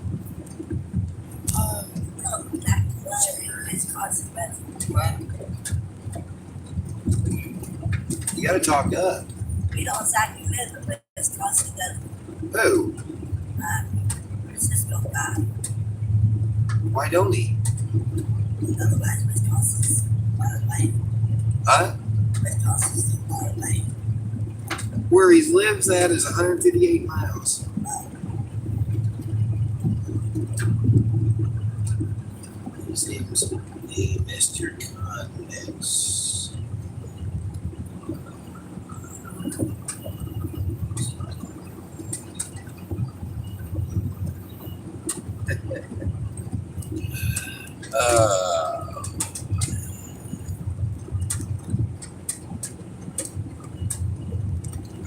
No, that weather is causing weather. Well, You gotta talk up. We don't exactly live the way it's causing weather. Who? Francisco God. Why don't he? Otherwise, it causes a lot of rain. Huh? It causes a lot of rain. Where he lives at is 158 miles. It seems he missed your contacts.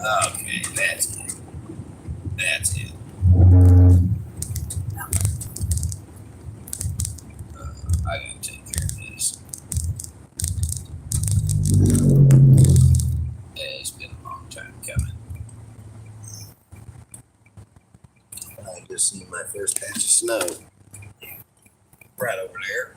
Okay, that's it. That's it. I gotta take care of this. It's been a long time coming. I just seen my first patch of snow. Right over there.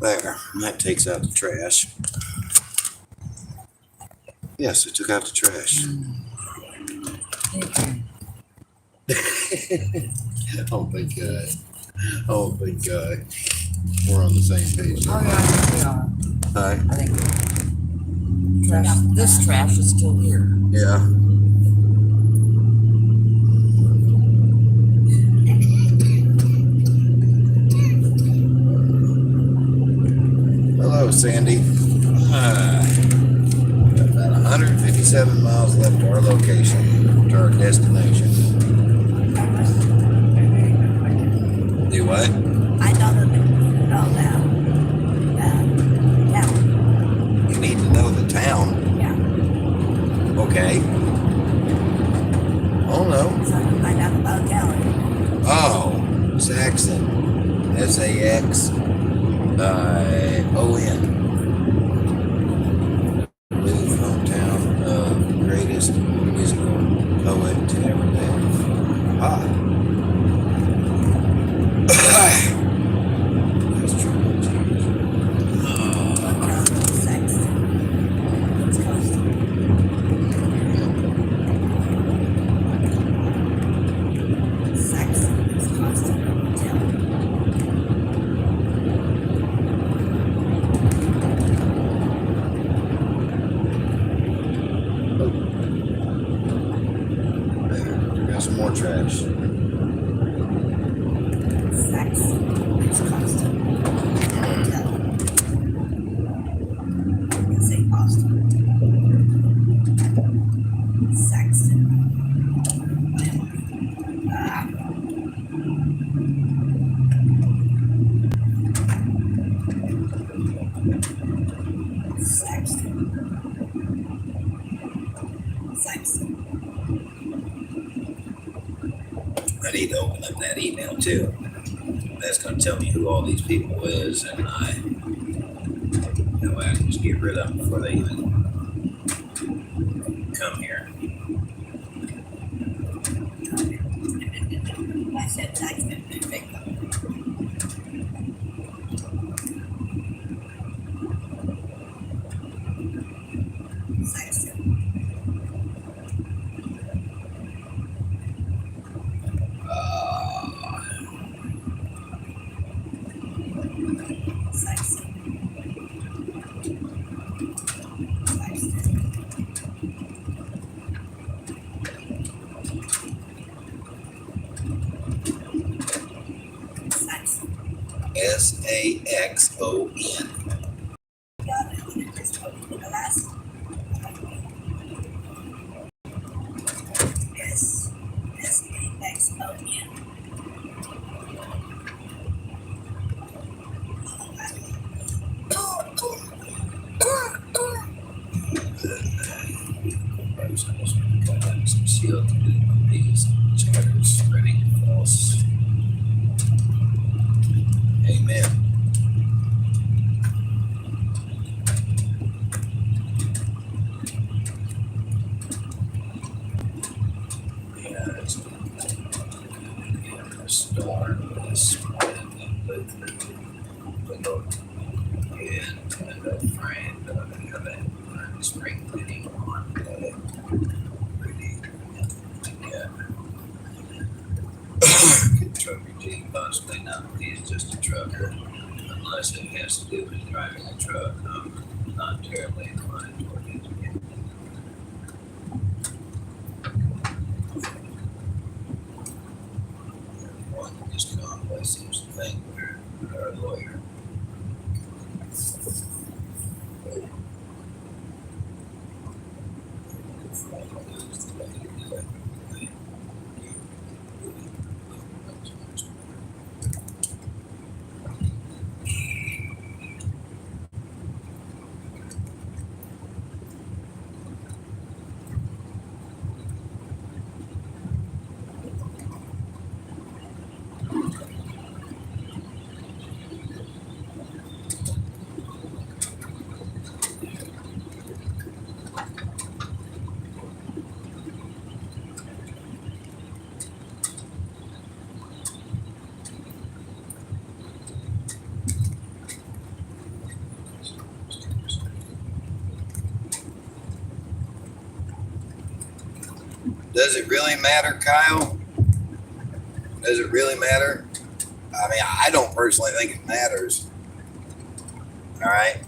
There, that takes out the trash. Yes, it took out the trash. Oh, thank God. Oh, thank God. We're on the same page. oh yeah, I think we are. Hi. I think trash, this trash is still here. Yeah. Hello, Sandy. About 157 miles left to our location, to our destination. Do what? I know that town. You need to know the town. Yeah. Okay. Oh no. So I can find out about Cali. Oh, Saxon. SAXON. Move hometown of greatest musical poet to ever live. Ah. That's true. Sex. It's costing. Sex is costing. email too. That's going to tell me who all these people is, and I can just get rid of them before they even come here. I said text it. Text it. Text it. SAXON. Got it. Just open the last one. SAXON. Some sealed these chatters spreading false. Amen. Yeah, it's a storm. This but and a friend have a spring cleaning on really yeah. Trucker G possibly not. He's just a trucker. Unless it has to do with driving a truck, I'm not terribly inclined toward it. One just always seems to think they're a lawyer. Does it really matter, Kyle? Does it really matter? I mean, I don't personally think it matters. All right.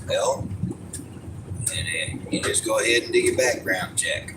Well, and you just go ahead and do your background check.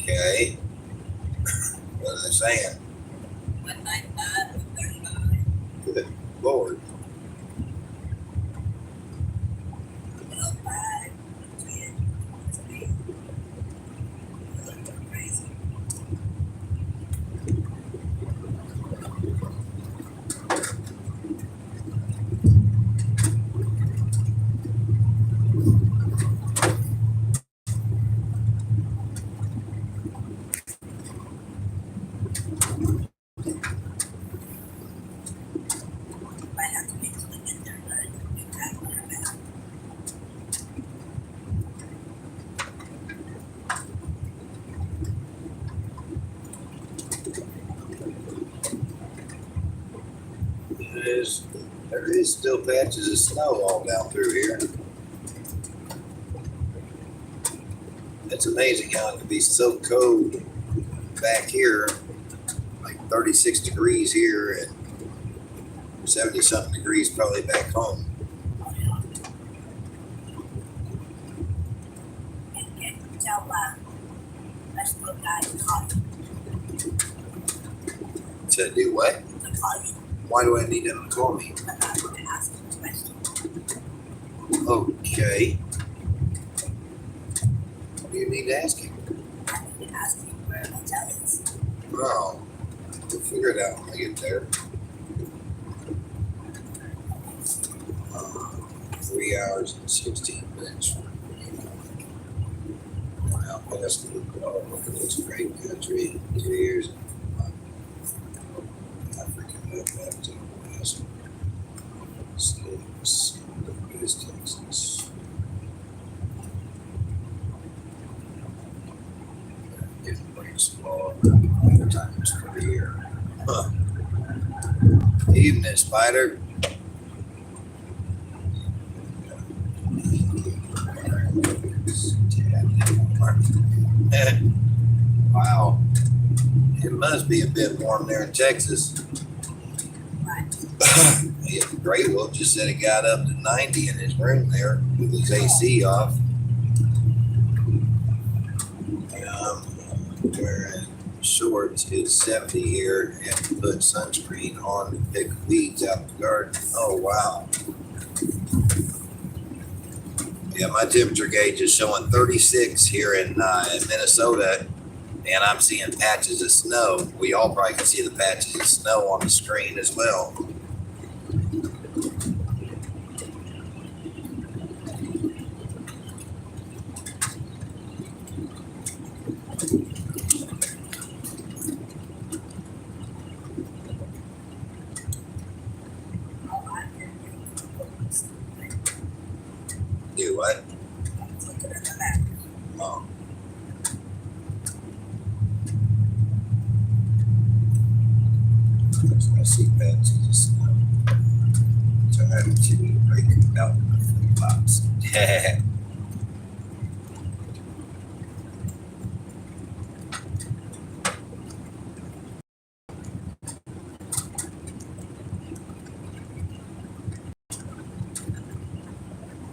Okay. What are they saying? 195, 139. Good Lord. 105, 110, 120. Crazy. Might have to wait till we get there, but you have to learn that. There is still patches of snow all down through here. It's amazing how it can be so cold back here, like 36 degrees here and 70 something degrees probably back home. And tell let's go guy to call you. To do what? To call you. Why do I need them to call me? But I'm going to ask you a question. Okay. What do you need to ask him? I'm going to ask you where the hotel is. Oh, we'll figure it out when I get there. 3 hours and 16 minutes. Wow, that's the look at this great country. 2 years. African left to the west. States. Is Texas. Getting breaks law. Times per year. Huh. Evening, Spider. Wow. It must be a bit warm there in Texas. Yeah, Grey Wolf just said it got up to 90 in his room there with his AC off. Wearing shorts is 70 here and put sunscreen on to pick weeds out the garden. Oh, wow. Yeah, my temperature gauge is showing 36 here in Minnesota, and I'm seeing patches of snow. We all probably can see the patches of snow on the screen as well. Do what? Oh. I see patches of snow. So I have to break out my flip flops.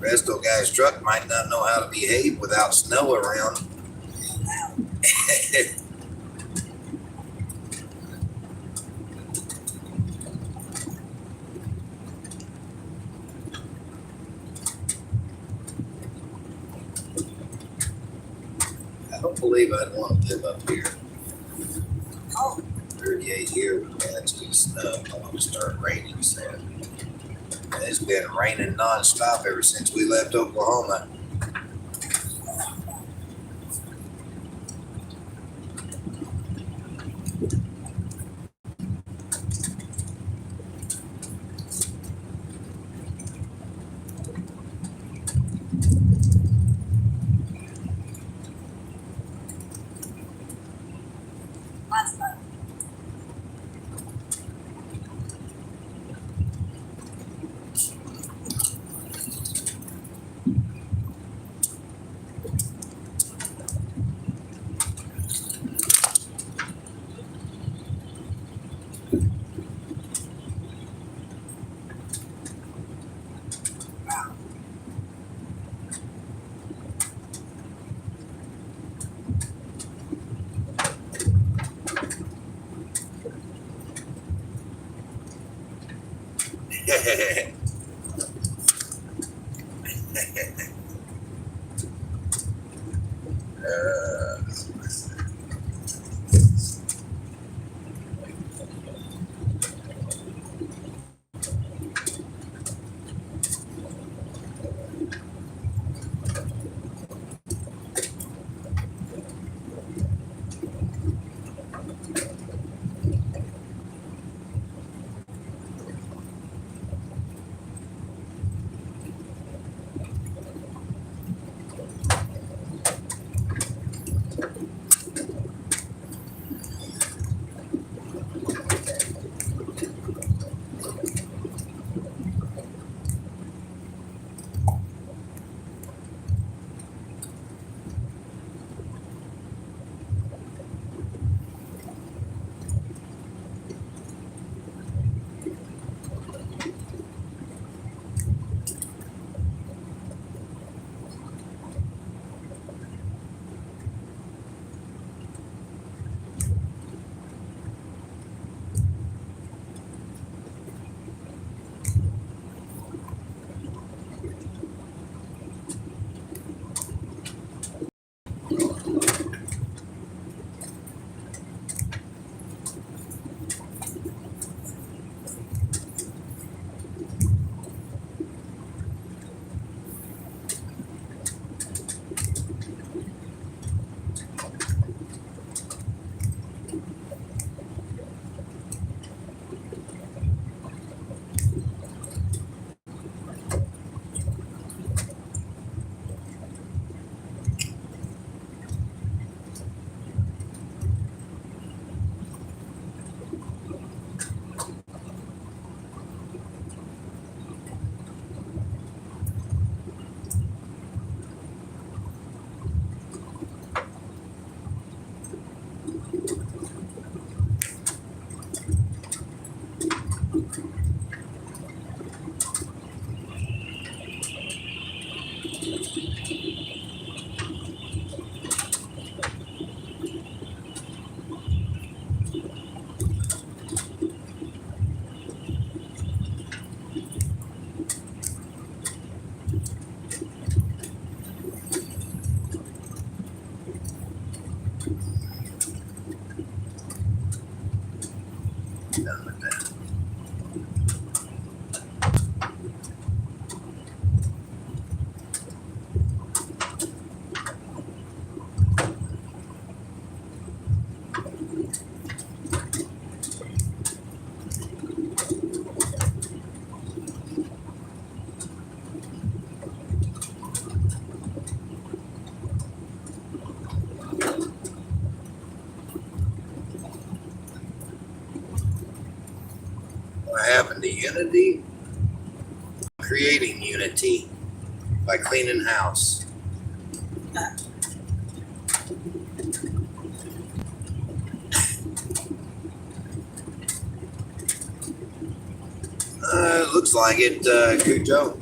Resto guy's truck might not know how to behave without snow around. I don't believe I'd want to live up here. 38 here with patches of snow. I want to start raining soon. It's been raining nonstop ever since we left Oklahoma. What happened to unity? Creating unity by cleaning house. It looks like it, Cujo.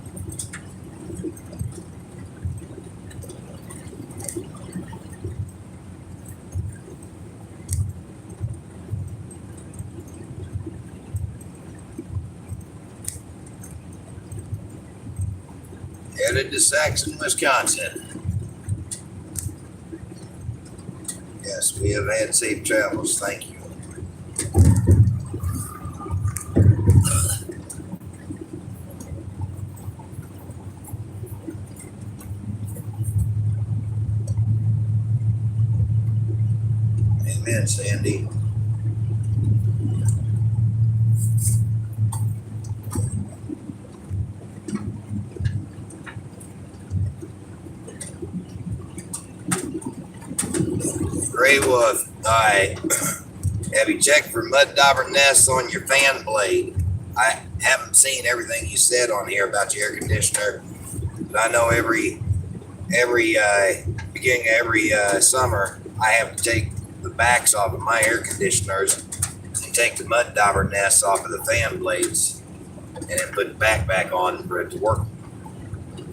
Headed to Saxon, Wisconsin. Yes, we have had safe travels. Thank you. Amen, Sandy. Gray Wolf, I have you checked for mud dauber nests on your fan blade? I haven't seen everything you said on here about your air conditioner, but I know every beginning of every summer I have to take the backs off of my air conditioners and take the mud dauber nests off of the fan blades, and then put the back on for it to work,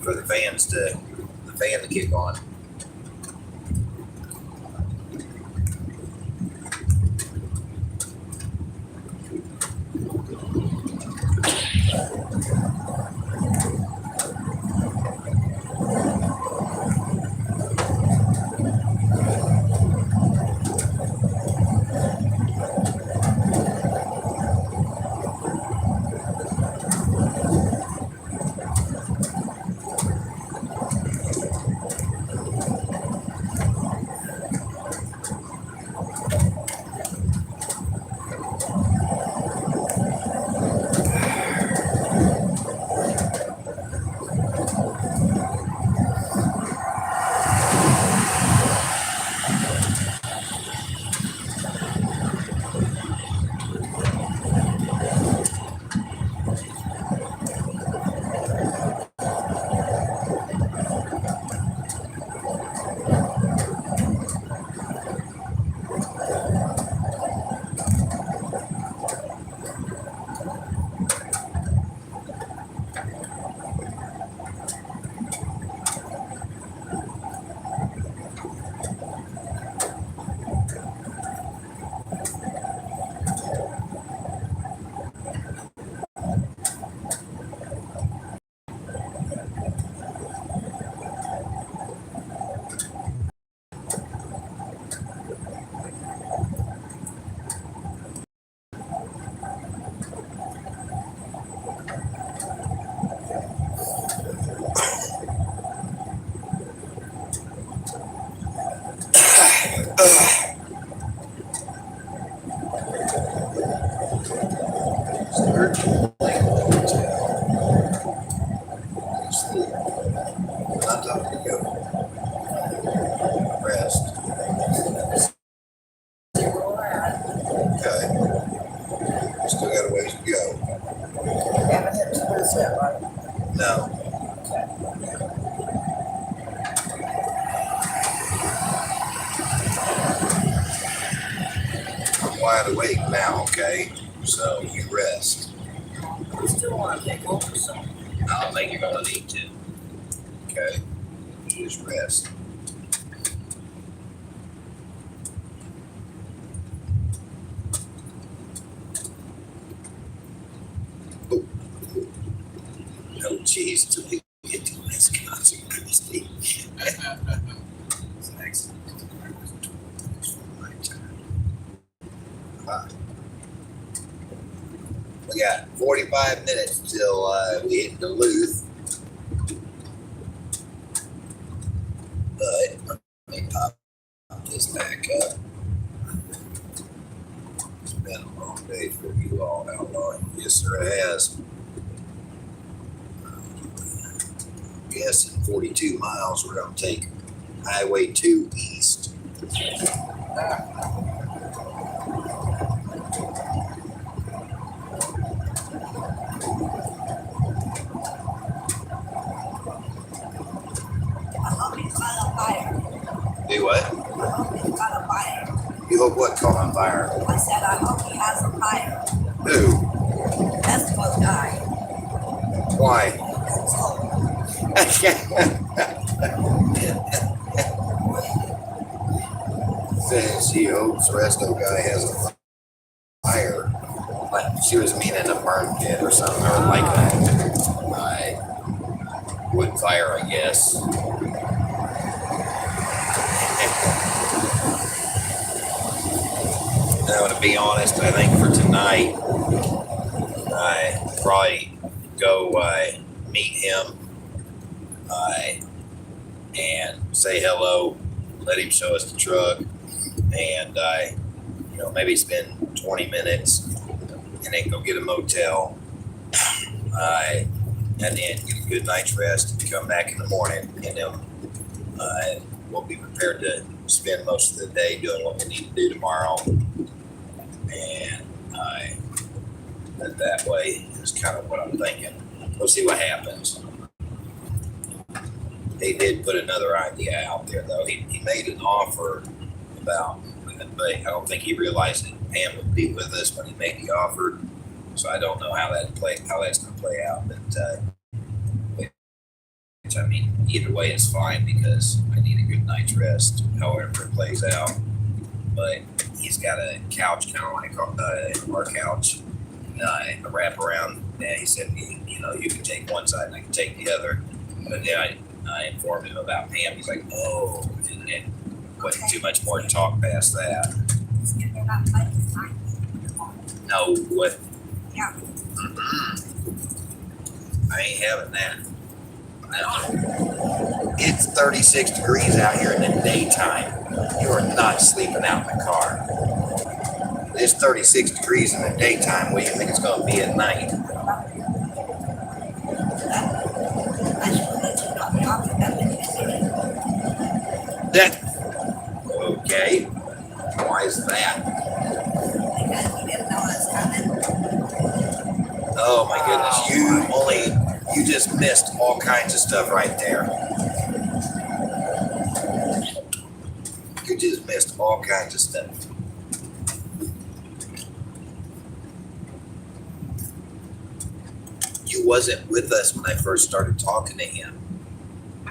for the fan to kick on. Start sleep. Not talking to go. Rest. Okay. Still got a ways to go. Haven't hit to this yet, right? No. I'm wide awake now, okay? So you rest. You still want to take over some? I don't think you're gonna need to. Okay? You just rest. Oh, no cheese till we get to Wisconsin, Christy. Thanks. We got 45 minutes till we hit Duluth. But let me pop this back up. It's been a long day for you all, Outlaw. Yes, sir, it has. Yes, in 42 miles, we're going to take Highway 2 east. Do what? Got a fire. You hope what caught on fire? I said, I hope he has a fire. Who? Festival guy. Why? Says she hopes Resto guy has a fire. But she was meaning a burn pit or something, or like a wood fire, I guess. Now, to be honest, I think for tonight, I probably go meet him and say hello, let him show us the truck, and maybe spend 20 minutes and then go get a motel, and then get a good night's rest and come back in the morning, and then we'll be prepared to spend most of the day doing what we need to do tomorrow. And that way is kind of what I'm thinking. We'll see what happens. He did put another idea out there, though. He made an offer about, but I don't think he realized that Pam would be with us when he made the offer. So I don't know how that's going to play out. But which, I mean, either way is fine because I need a good night's rest, however it plays out. But he's got a couch, kind of like our couch, a wraparound. And he said, you can take one side and I can take the other. But then I informed him about Pam. He's like, oh, and it wasn't too much more to talk past that. No, what? Yeah. I ain't having that. No. It's 36 degrees out here in the daytime. You are not sleeping out in the car. It's 36 degrees in the daytime. What do you think it's going to be at night? Okay. Why is that? Because you didn't know I was coming. Oh my goodness. You just missed all kinds of stuff right there. You just missed all kinds of stuff. You wasn't with us when I first started talking to him.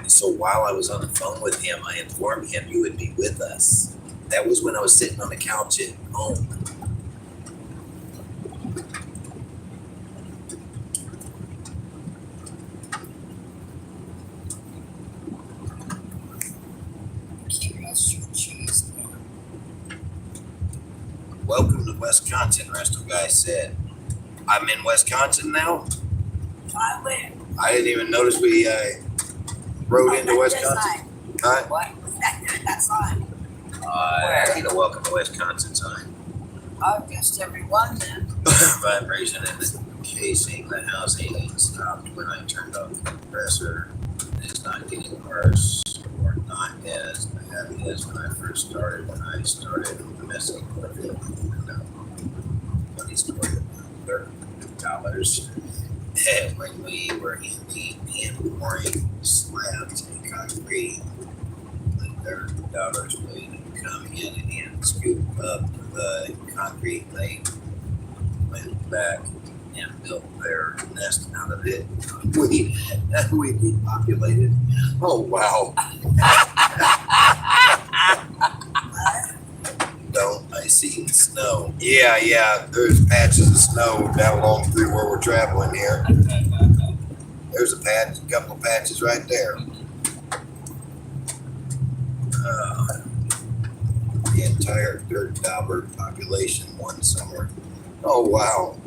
So while I was on the phone with him, I informed him you would be with us. That was when I was sitting on the couch at home. Welcome to Wisconsin, Resto guy said. I'm in Wisconsin now? I went. I didn't even notice we rode into Wisconsin. Huh? What? Was that good? That sign? I need to welcome to Wisconsin time. I guess everyone then. Vibration in the casing, the housing stopped when I turned off the compressor. It's not getting worse, or not as bad as when I first started. When I started messing with it, money story $30. And when we were in the pouring slabs and concrete, their daughters would come in and scoop up the concrete. They went back and built their nest out of it. We depopulated. Oh wow! Don't I see snow? Yeah. There's patches of snow down along through where we're traveling here. There's a couple of patches right there. The entire dirt dauber population one summer. Oh wow.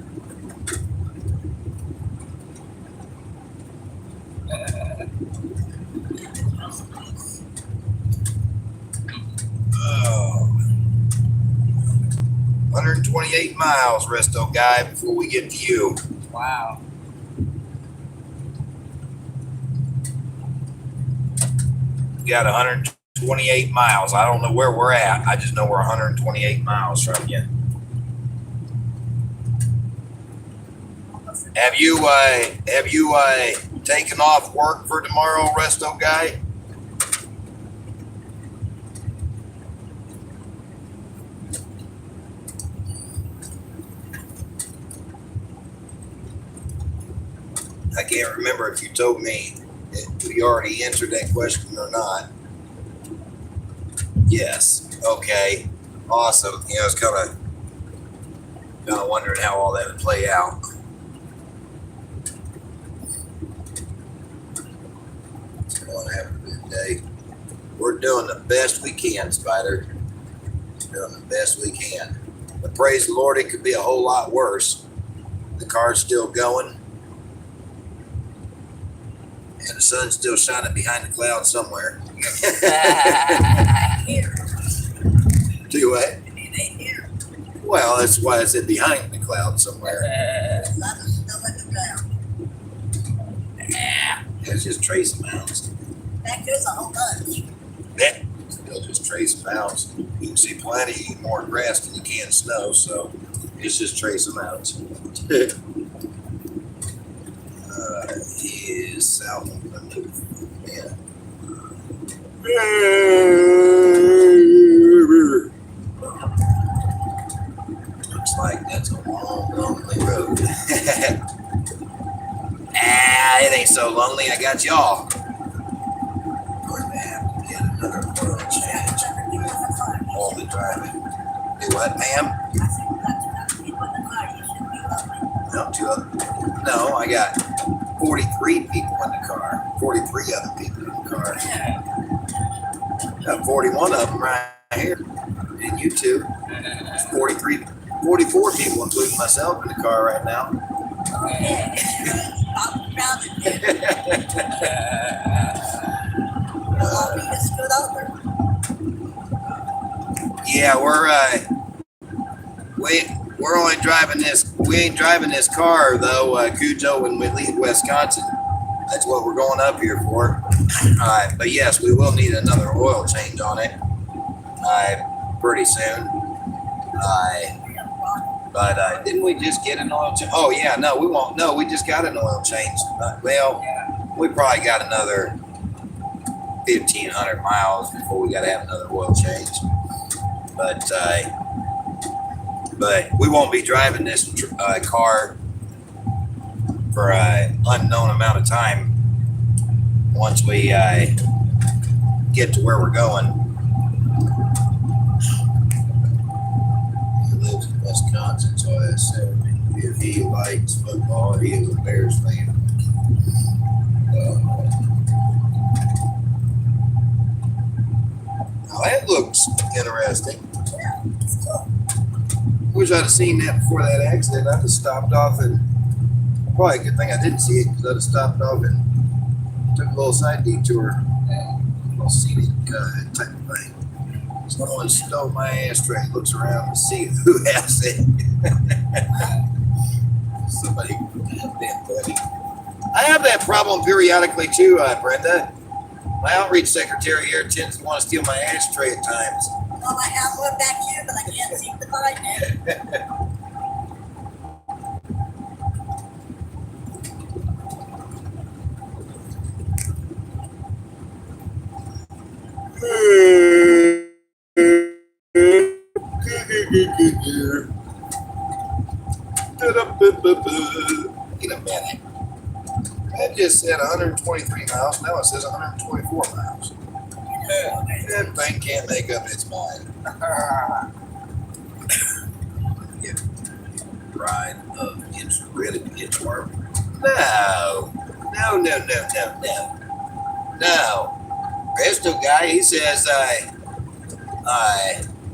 Oh. 128 miles, Resto guy, before we get to you. Wow. We got 128 miles. I don't know where we're at. I just know we're 128 miles from you. Have you taken off work for tomorrow, Resto guy? I can't remember if you told me if we already answered that question or not. Yes. Okay. Awesome. Yeah, I was kind of wondering how all that would play out. So have a good day. We're doing the best we can, Spider. We're doing the best we can. But praise the Lord, it could be a whole lot worse. The car's still going. And the sun's still shining behind the clouds somewhere. Do what? It ain't here. Well, that's why I said behind the clouds somewhere. A lot of snow in the ground. Yeah, it's just trace amounts. Back there's a whole bunch. That still just trace amounts. You can see plenty more grass than you can snow, so it's just trace amounts. Is south of the move. Yeah. Looks like that's a long, lonely road. It ain't so lonely. I got y'all. Going to have to get another oil change. All the driving. Do what, ma'am? No, I got 43 people in the car. 43 other people in the car. Got 41 of them right here. And you two. 44 people, including myself, in the car right now. Yeah, we're only driving this. We ain't driving this car though, Cujo, when we leave Wisconsin. That's what we're going up here for. But yes, we will need another oil change on it pretty soon. But didn't we just get an oil change? Oh yeah, no, we won't. No, we just got an oil change. We probably got another 1,500 miles before we got to have another oil change. But we won't be driving this car for an unknown amount of time once we get to where we're going. He lives in Wisconsin, so I assume if he likes football, he is a Bears fan. That looks interesting. Wish I'd have seen that before that accident. I'd have stopped off and probably a good thing I didn't see it because I'd have stopped off and took a little side detour. A little scenic type of thing. So Someone stole my ashtray. Looks around to see who has it. Somebody damn buddy. I have that problem periodically too, Brenda. My outreach secretary here tends to want to steal my ashtray at times. Well, I have one back here, but I can't seem to find it. Wait a minute. That just said 123 miles. Now it says 124 miles. That thing can't make up its mind. Ride of inchworm. No. Resto guy, he says,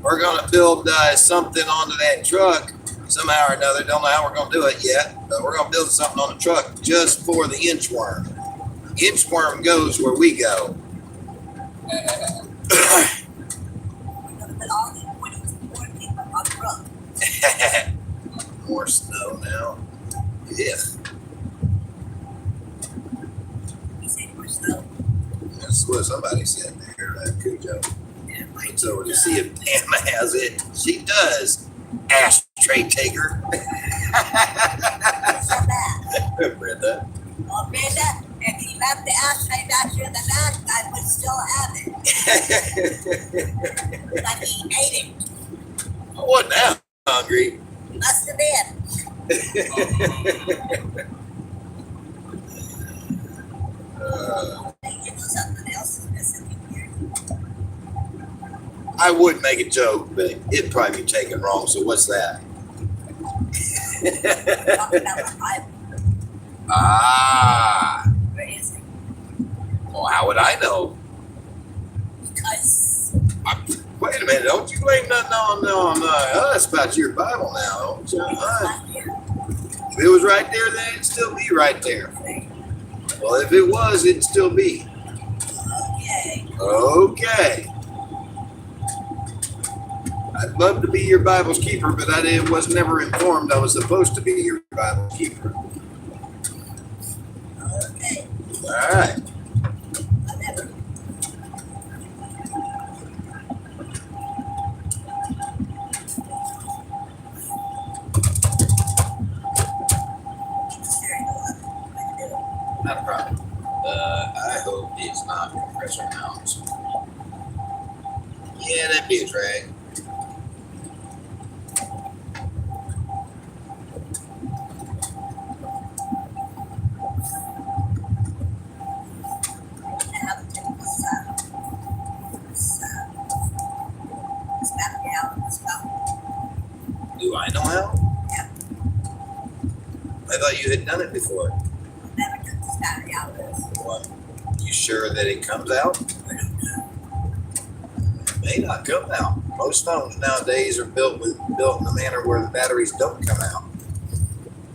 we're going to build something onto that truck somehow or another. Don't know how we're going to do it yet, but we're going to build something on the truck just for the inchworm. Inchworm goes where we go. More snow now. Yeah. You say more snow? That's what somebody said there, Cujo. Waits over to see if Pam has it. She does. Ashtray taker. What's that? Brenda. Well, Brenda, if you left the ashtray back here in the back, I would still have it. But he ate it. I wasn't that hungry. Must have been. Something else is missing here. I would make a joke, but it'd probably be taken wrong, so what's that? Talking about the Bible. Ah. Where is it? Well, how would I know? Because Wait a minute, don't you blame nothing on us about your Bible now, don't you? it's right here. If it was right there, then it'd still be right there. Well, if it was, it'd still be. Okay. I'd love to be your Bible's keeper, but I was never informed I was supposed to be your Bible's keeper. Okay. All right. Whatever. Not a problem. I hope it's not compressor mounts. Yeah, that'd be a drag. Do I know how? Yeah. I thought you had done it before. Never took this battery out of this. What? You sure that it comes out? It may not come out. Most phones nowadays are built in a manner where the batteries don't come out.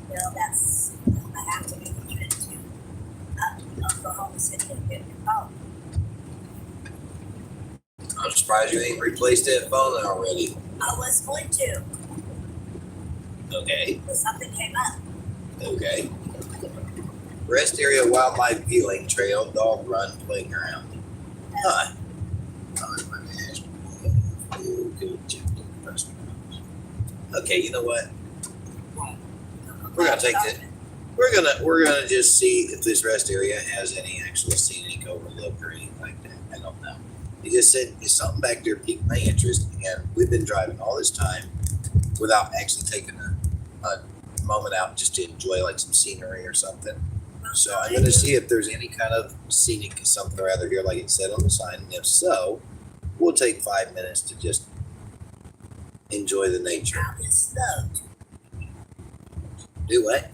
Well, that's, I have to be the trip to Oklahoma City and get your phone. I'm surprised you ain't replaced that phone already. I was going to, Okay. but something came up. Okay. Rest area wildlife viewing trail, dog run, playground. Huh. Okay, you know what? We're gonna take it. We're gonna just see if this rest area has any actual scenic overlook or anything like that. I don't know. He just said there's something back there piqued my interest, and we've been driving all this time without actually taking a moment out just to enjoy like some scenery or something. So I'm gonna see if there's any kind of scenic something or other here, like it said on the sign. And if so, we'll take 5 minutes to just enjoy the nature. Now it's snow. Do what?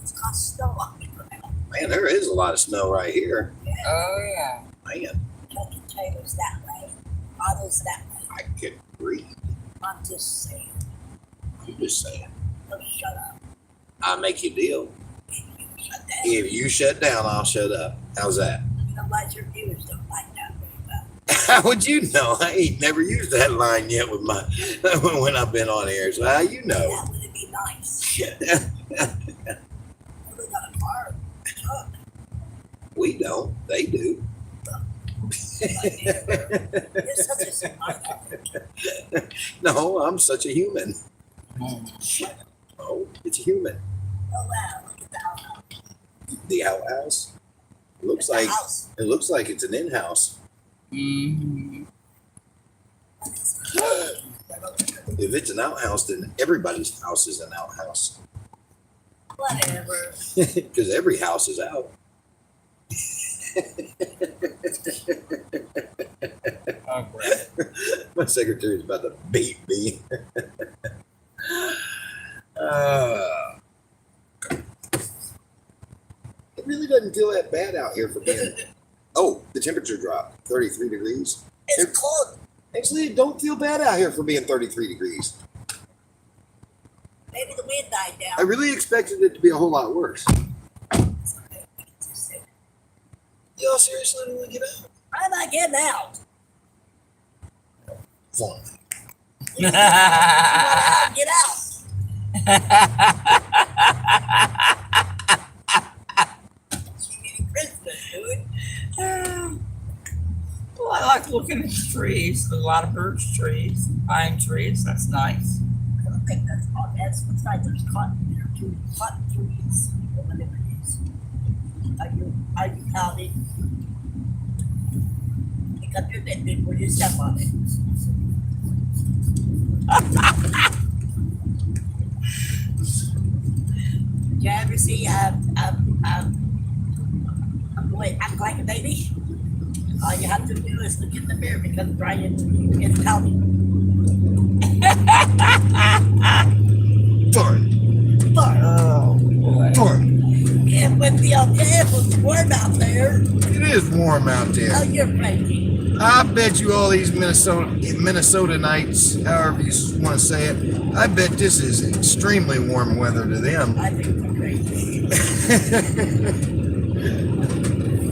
It's got snow on the ground. Man, there is a lot of snow right here. Oh, yeah. Man, Trucking trailers that way. Autos that way. I could breathe. I'm just saying. I'm just saying. Don't shut up. I'll make you a deal. Shut down. If you shut down, I'll shut up. How's that? You know what? Your viewers don't like that very well. How would you know? I ain't never used that line yet with my when I've been on air. So how you know? That would be nice. We got a car. Truck. We don't. They do. You're such a smart guy. No, I'm such a human. Shut up. Oh, it's a human. Oh wow, look at the outhouse. The outhouse. It looks It's a like house. it looks like it's an in-house. Mm-hmm. If it's an outhouse, then everybody's house is an outhouse. Whatever. Because every house is out. Oh, great. My secretary's about to beat me. It really doesn't feel that bad out here for being. Oh, the temperature dropped 33 degrees. It's cold. Actually, it don't feel bad out here for being 33 degrees. Maybe the wind died down. I really expected it to be a whole lot worse. It's okay. We can just sit. Y'all seriously don't want to get out? I'm not getting out. Fine. You want out, get out. Christmas, dude. Well, I like looking at the trees. A lot of birch trees, pine trees. That's nice. I don't think that's all. That's what's right. There's cotton there too. Cotton trees, or whatever it is. Are you counting? Pick up your bit before you step on it. Did you ever see a boy act like a baby? All you have to do is look in the mirror because Brian is pouting. Fine. Oh boy. Fine. It would be okay if it was warm out there. It is warm out Oh, there. you're crazy. I bet you all these Minnesotanites, however you want to say it, I bet this is extremely warm weather to them. I think you're crazy.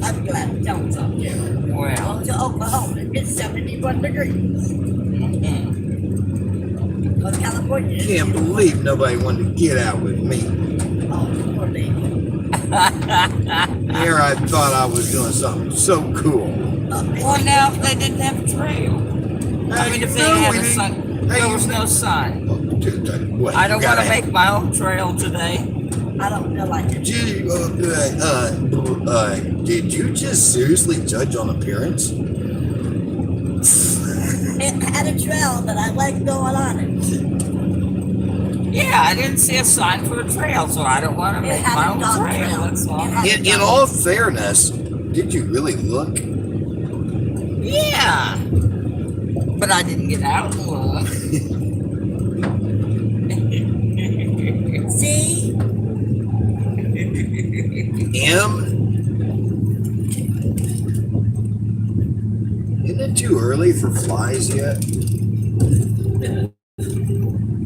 I'm glad to tell something. Well. Go to Oklahoma, it's 71 degrees. Go to California. Can't believe nobody wanted to get out with me. Oh, poor baby. Here I thought I was doing something so cool. Well, now if they didn't have a trail. I mean, if they had a sun, there was no sun. What, I don't you want to gotta- make my own trail today. I don't feel like it. Did you just seriously judge on appearance? It had a trail, but I wasn't going on it. Yeah, I didn't see a sign for a trail, so I don't want to It make had my a own dog trail. trail. That's all. It had- In all fairness, did you really look? Yeah, but I didn't get out and look. See? Isn't it too early for flies yet?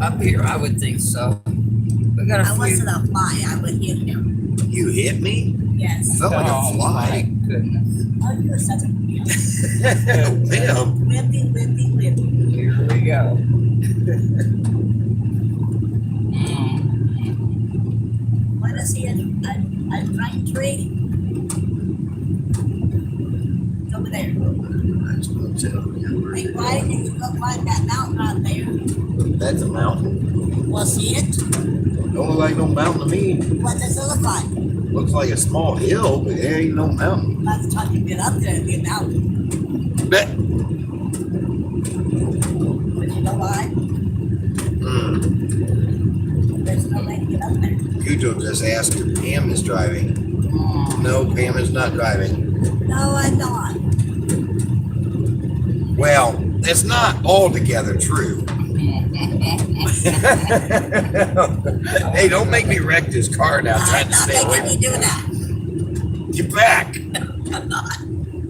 Up here, I would think so. We got a I few. wasn't a fly, I would hit him. You hit me? Yes. Felt like a Oh, my fly. goodness. Oh, you're such a Ma'am. whippy. Here we go. Want to see a pine tree? Over there. Hey, why did you go climb that mountain out there? That's a mountain. Well, see it? Don't look like no mountain to me. What does it look like? Looks like a small hill, but there ain't no mountain. By the time you get up there, it'll be a mountain. Bet. But you know why? There's no way to get up there. Cujo just asked if Pam is driving. No, Pam is not driving. No, I'm not. Well, that's not altogether true. Hey, don't make me wreck this car now trying I'm to not stay away making you from do that. Get back. I'm not.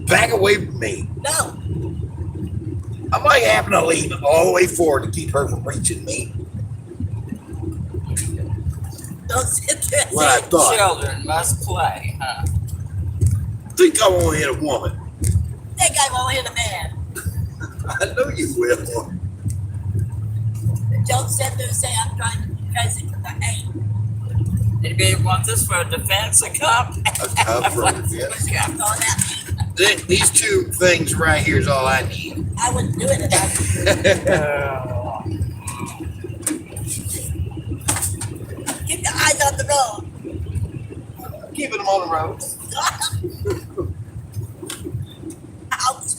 Back away from me. No. I might happen to lean all the way forward to keep her from reaching me. Don't sit there. What I thought. Children must play, huh? Think I won't hit a woman. Think I won't hit a man. I know you will. Don't sit there and say I'm trying to be crazy because I ain't. Anybody want this for a defense? A cup? A cup for defense. Yeah, I'm throwing that. These two things right here is all I need. I wouldn't do it if I keep your eyes on the road. Keeping them on the road. Ouch.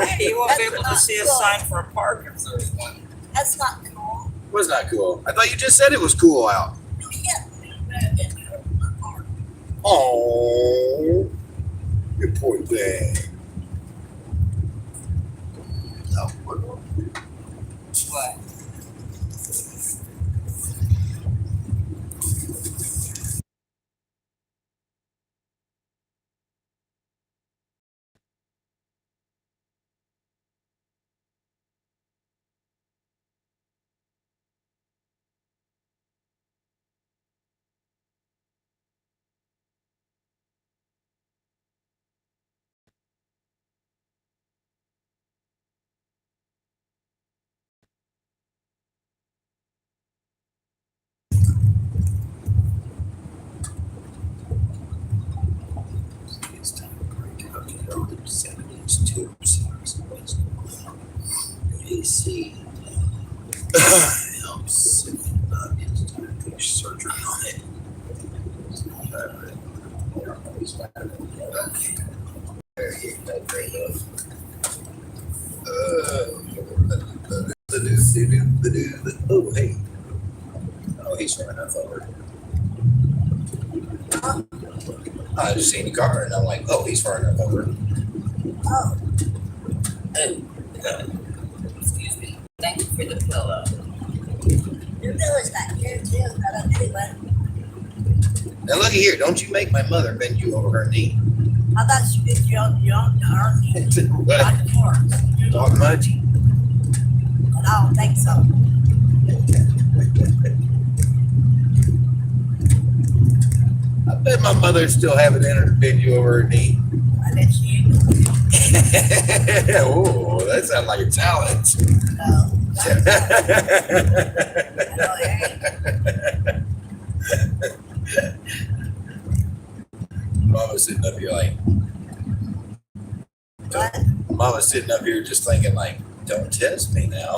Hey, you won't be able to That's see a not sign for a park if there's one. That's not cool. Was not cool. I thought you just said it was cool out. Yeah. Oh, you poor thing. No. What? It's time to break out the older 70s tubes. AC helps. It's time to do surgery on it. There you go. Oh, hey. Oh, he's running up over. I just seen the car and I'm like, oh, he's running up over. Oh, And Excuse me. Thank you for the pillow. your Billy's back here too. But anyway, now looky here, don't you make my mother bend you over her knee. I thought you did your own arm. What? Talk much? But I don't think so. I bet my mother still have it in her to bend you over her knee. I bet she ain't. Oh, that sounds like a talent. No. I know it ain't. Mama's sitting up here like, What? Mama's sitting up here just thinking like, don't test me now.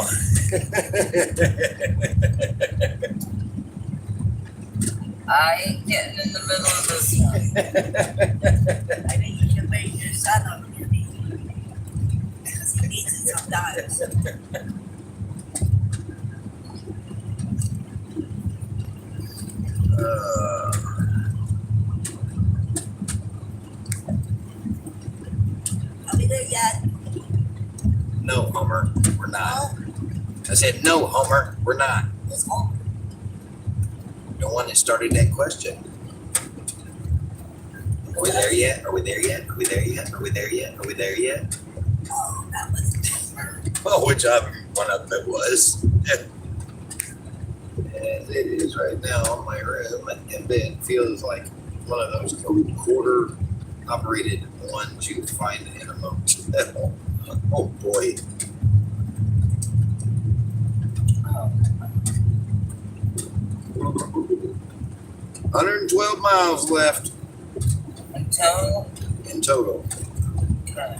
I ain't getting in the middle of this one. I think you should make your son on your knee. Because he needs it sometimes. Are we there yet? No, Homer, we're not. Huh? I said, no, Homer, we're not. It's home. The one that started that question. Are we there yet? Are we there yet? Are we there yet? Are we there yet? Are we there yet? Oh, that was Well, whichever one of them it was. As it is right now in my room, and it feels like one of those quarter operated ones you find in a motel. Oh boy. 112 miles left In total? in total. Okay.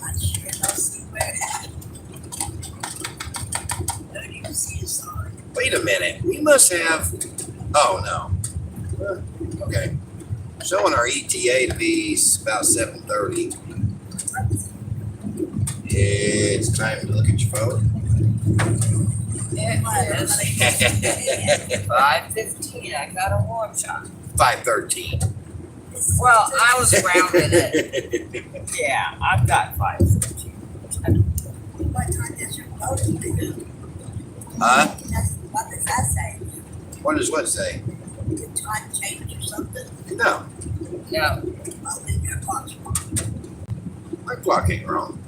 not sure. I'll see where it at. Don't even see a sign. Wait a minute. We must have. Oh no. Okay. Showing our ETA to be about 7:30. It's time to look at your phone. It is 5:15. I got a warm shot. 5:13. Well, I was rounding it. Yeah, I've got 5:15. What time does your bonus do? Huh? What does that say? What does what say? The time change or something? No, No, Oh, then your clock's wrong. my clock ain't wrong.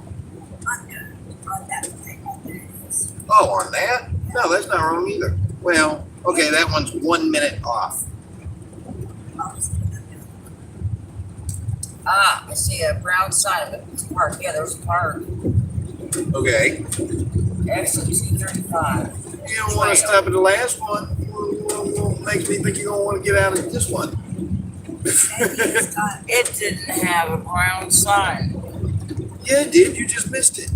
On there. On that thing. There it is. Oh, on that? No, that's not wrong either. Well, okay, that one's 1 minute off. I was thinking of I see a brown sign of the park. Yeah, there's a park. Okay. Exit 235. You don't want to stop at the last one. What makes me think you're going to want to get out of this one? It didn't have a brown sign. Yeah, it did. You just missed it.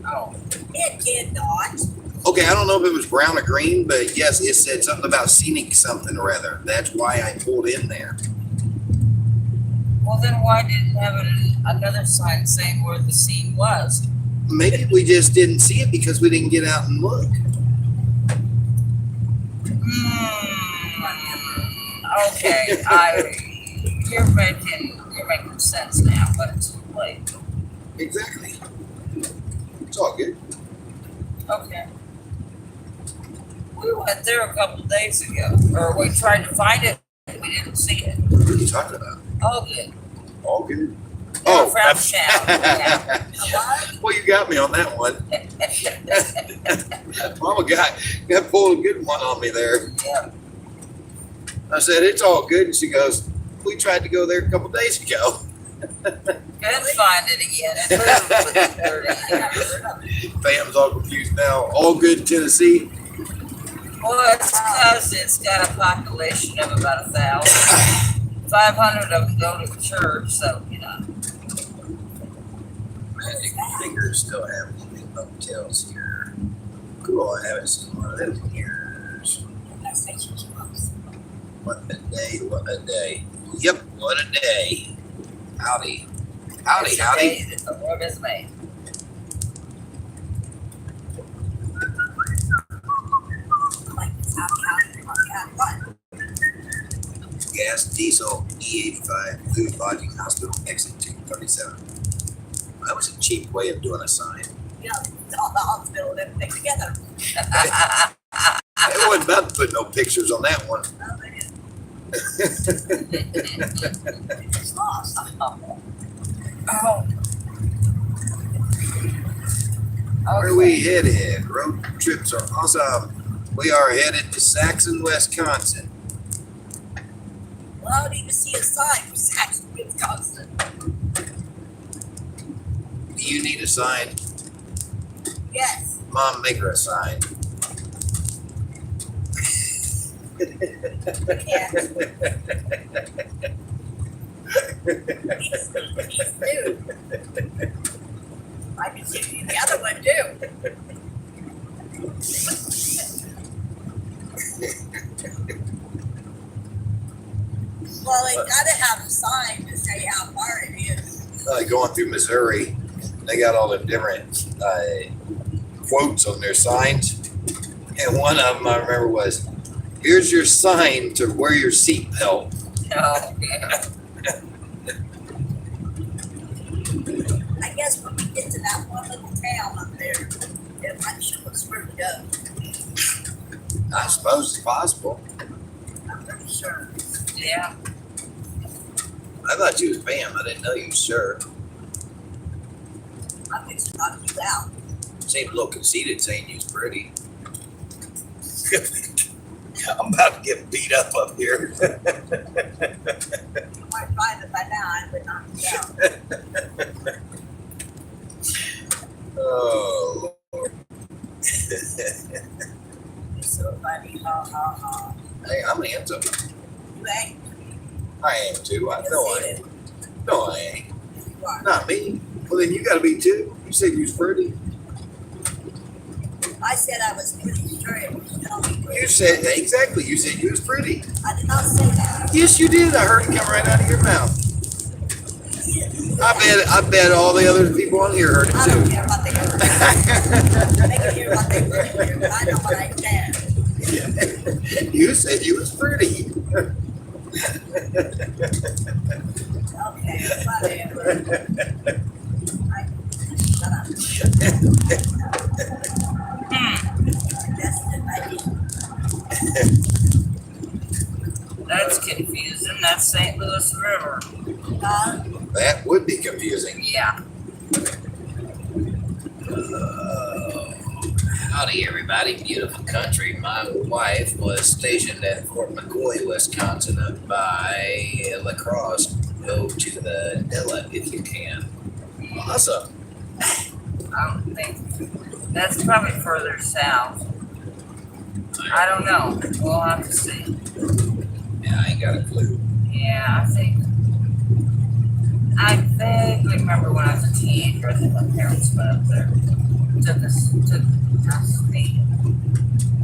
Oh. It did not. Okay, I don't know if it was brown or green, but yes, it said something about scenic something or other. That's why I pulled in there. Well, then why didn't it have another sign saying where the scene was? Maybe we just didn't see it because we didn't get out and look. Okay, you're making sense now, but it's too late. Exactly. It's all good. Okay. We went there a couple days ago, or we tried to find it, and we didn't see it. What are you talking about? Oh, good. All good. Oh, from town. Yeah. Well, you got me on that one. Mama got pulled a good one on me there. Yeah. I said, it's all good. And she goes, we tried to go there a couple days ago. Couldn't find it again. Fam's all confused now. All good in Tennessee. Well, it's because it's got a population of about 1,000. 500 of them go to the church, so, you know. I think they still have hotels here. Cool, I haven't seen one of them in years. What a day, what a day. Yep, what a day. Howdy. Howdy, howdy. The Lord has made. Gas, diesel, E85, food, lodging, hospital, exit 237. That was a cheap way of doing a sign. Yeah, all the hospital and everything together. I wasn't about to put no pictures on that one. It's lost. Oh. Where are we headed? Road trips are awesome. We are headed to Saxon, Wisconsin. Well, I don't even see a sign for Saxon, Wisconsin. Do you need a sign? Yes. Mom, make her a sign. Yeah. He's new. I can see the other one too. Well, they gotta have a sign to say how far it is. Going through Missouri, they got all the different quotes on their signs. And one of them I remember was, here's your sign to wear your seatbelt. Oh, yeah. I guess when we get to that one little town up there, it might show us where to go. I suppose it's possible. I'm pretty sure. Yeah. I thought you was Bam. I didn't know you was sure. I'm fixing to knock you out. Seemed a little conceited saying you was pretty. I'm about to get beat up here. I might find it by now, I would knock you out. Oh, Lord. You're so funny, ha ha ha. Hey, I'm handsome. You ain't. I am too. I know I am. No, I ain't. You are. Not me. Well, then you got to be too. You said you was pretty. I said I was pretty sure it was gonna be good. You said exactly. You said you was pretty. I did not say that. Yes, you did. I heard it come right out of your mouth. I bet all the other people on here heard it I don't too. care what they heard. They can hear what they want to hear, but I know what I said. You said you was pretty. Okay, whatever. Shut up. That's it, That's confusing. That's St. Louis River. That would be confusing. Yeah. Howdy, everybody. Beautiful country. My wife was stationed at Fort McCoy, Wisconsin, up by La Crosse. Go to the Della if you can. Awesome. I don't think that's probably further south. I don't know. We'll have to see. Yeah, I ain't got a clue. Yeah, I vaguely remember when I was a teenager. I think my parents went up there. Took us,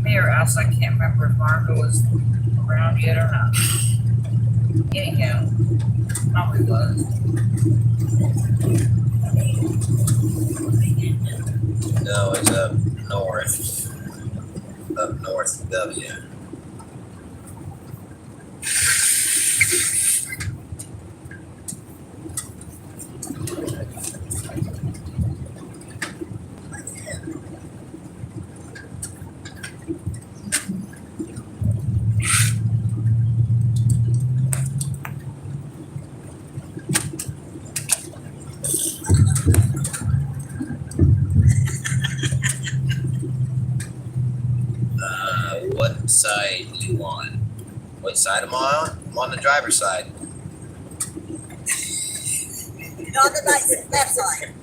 me or us. I can't remember if Margaret was around yet or not. Anyhow, probably was. No, it's up north. Up north W. What side do you want? What side am I on? I'm on the driver's side. You're on the left side.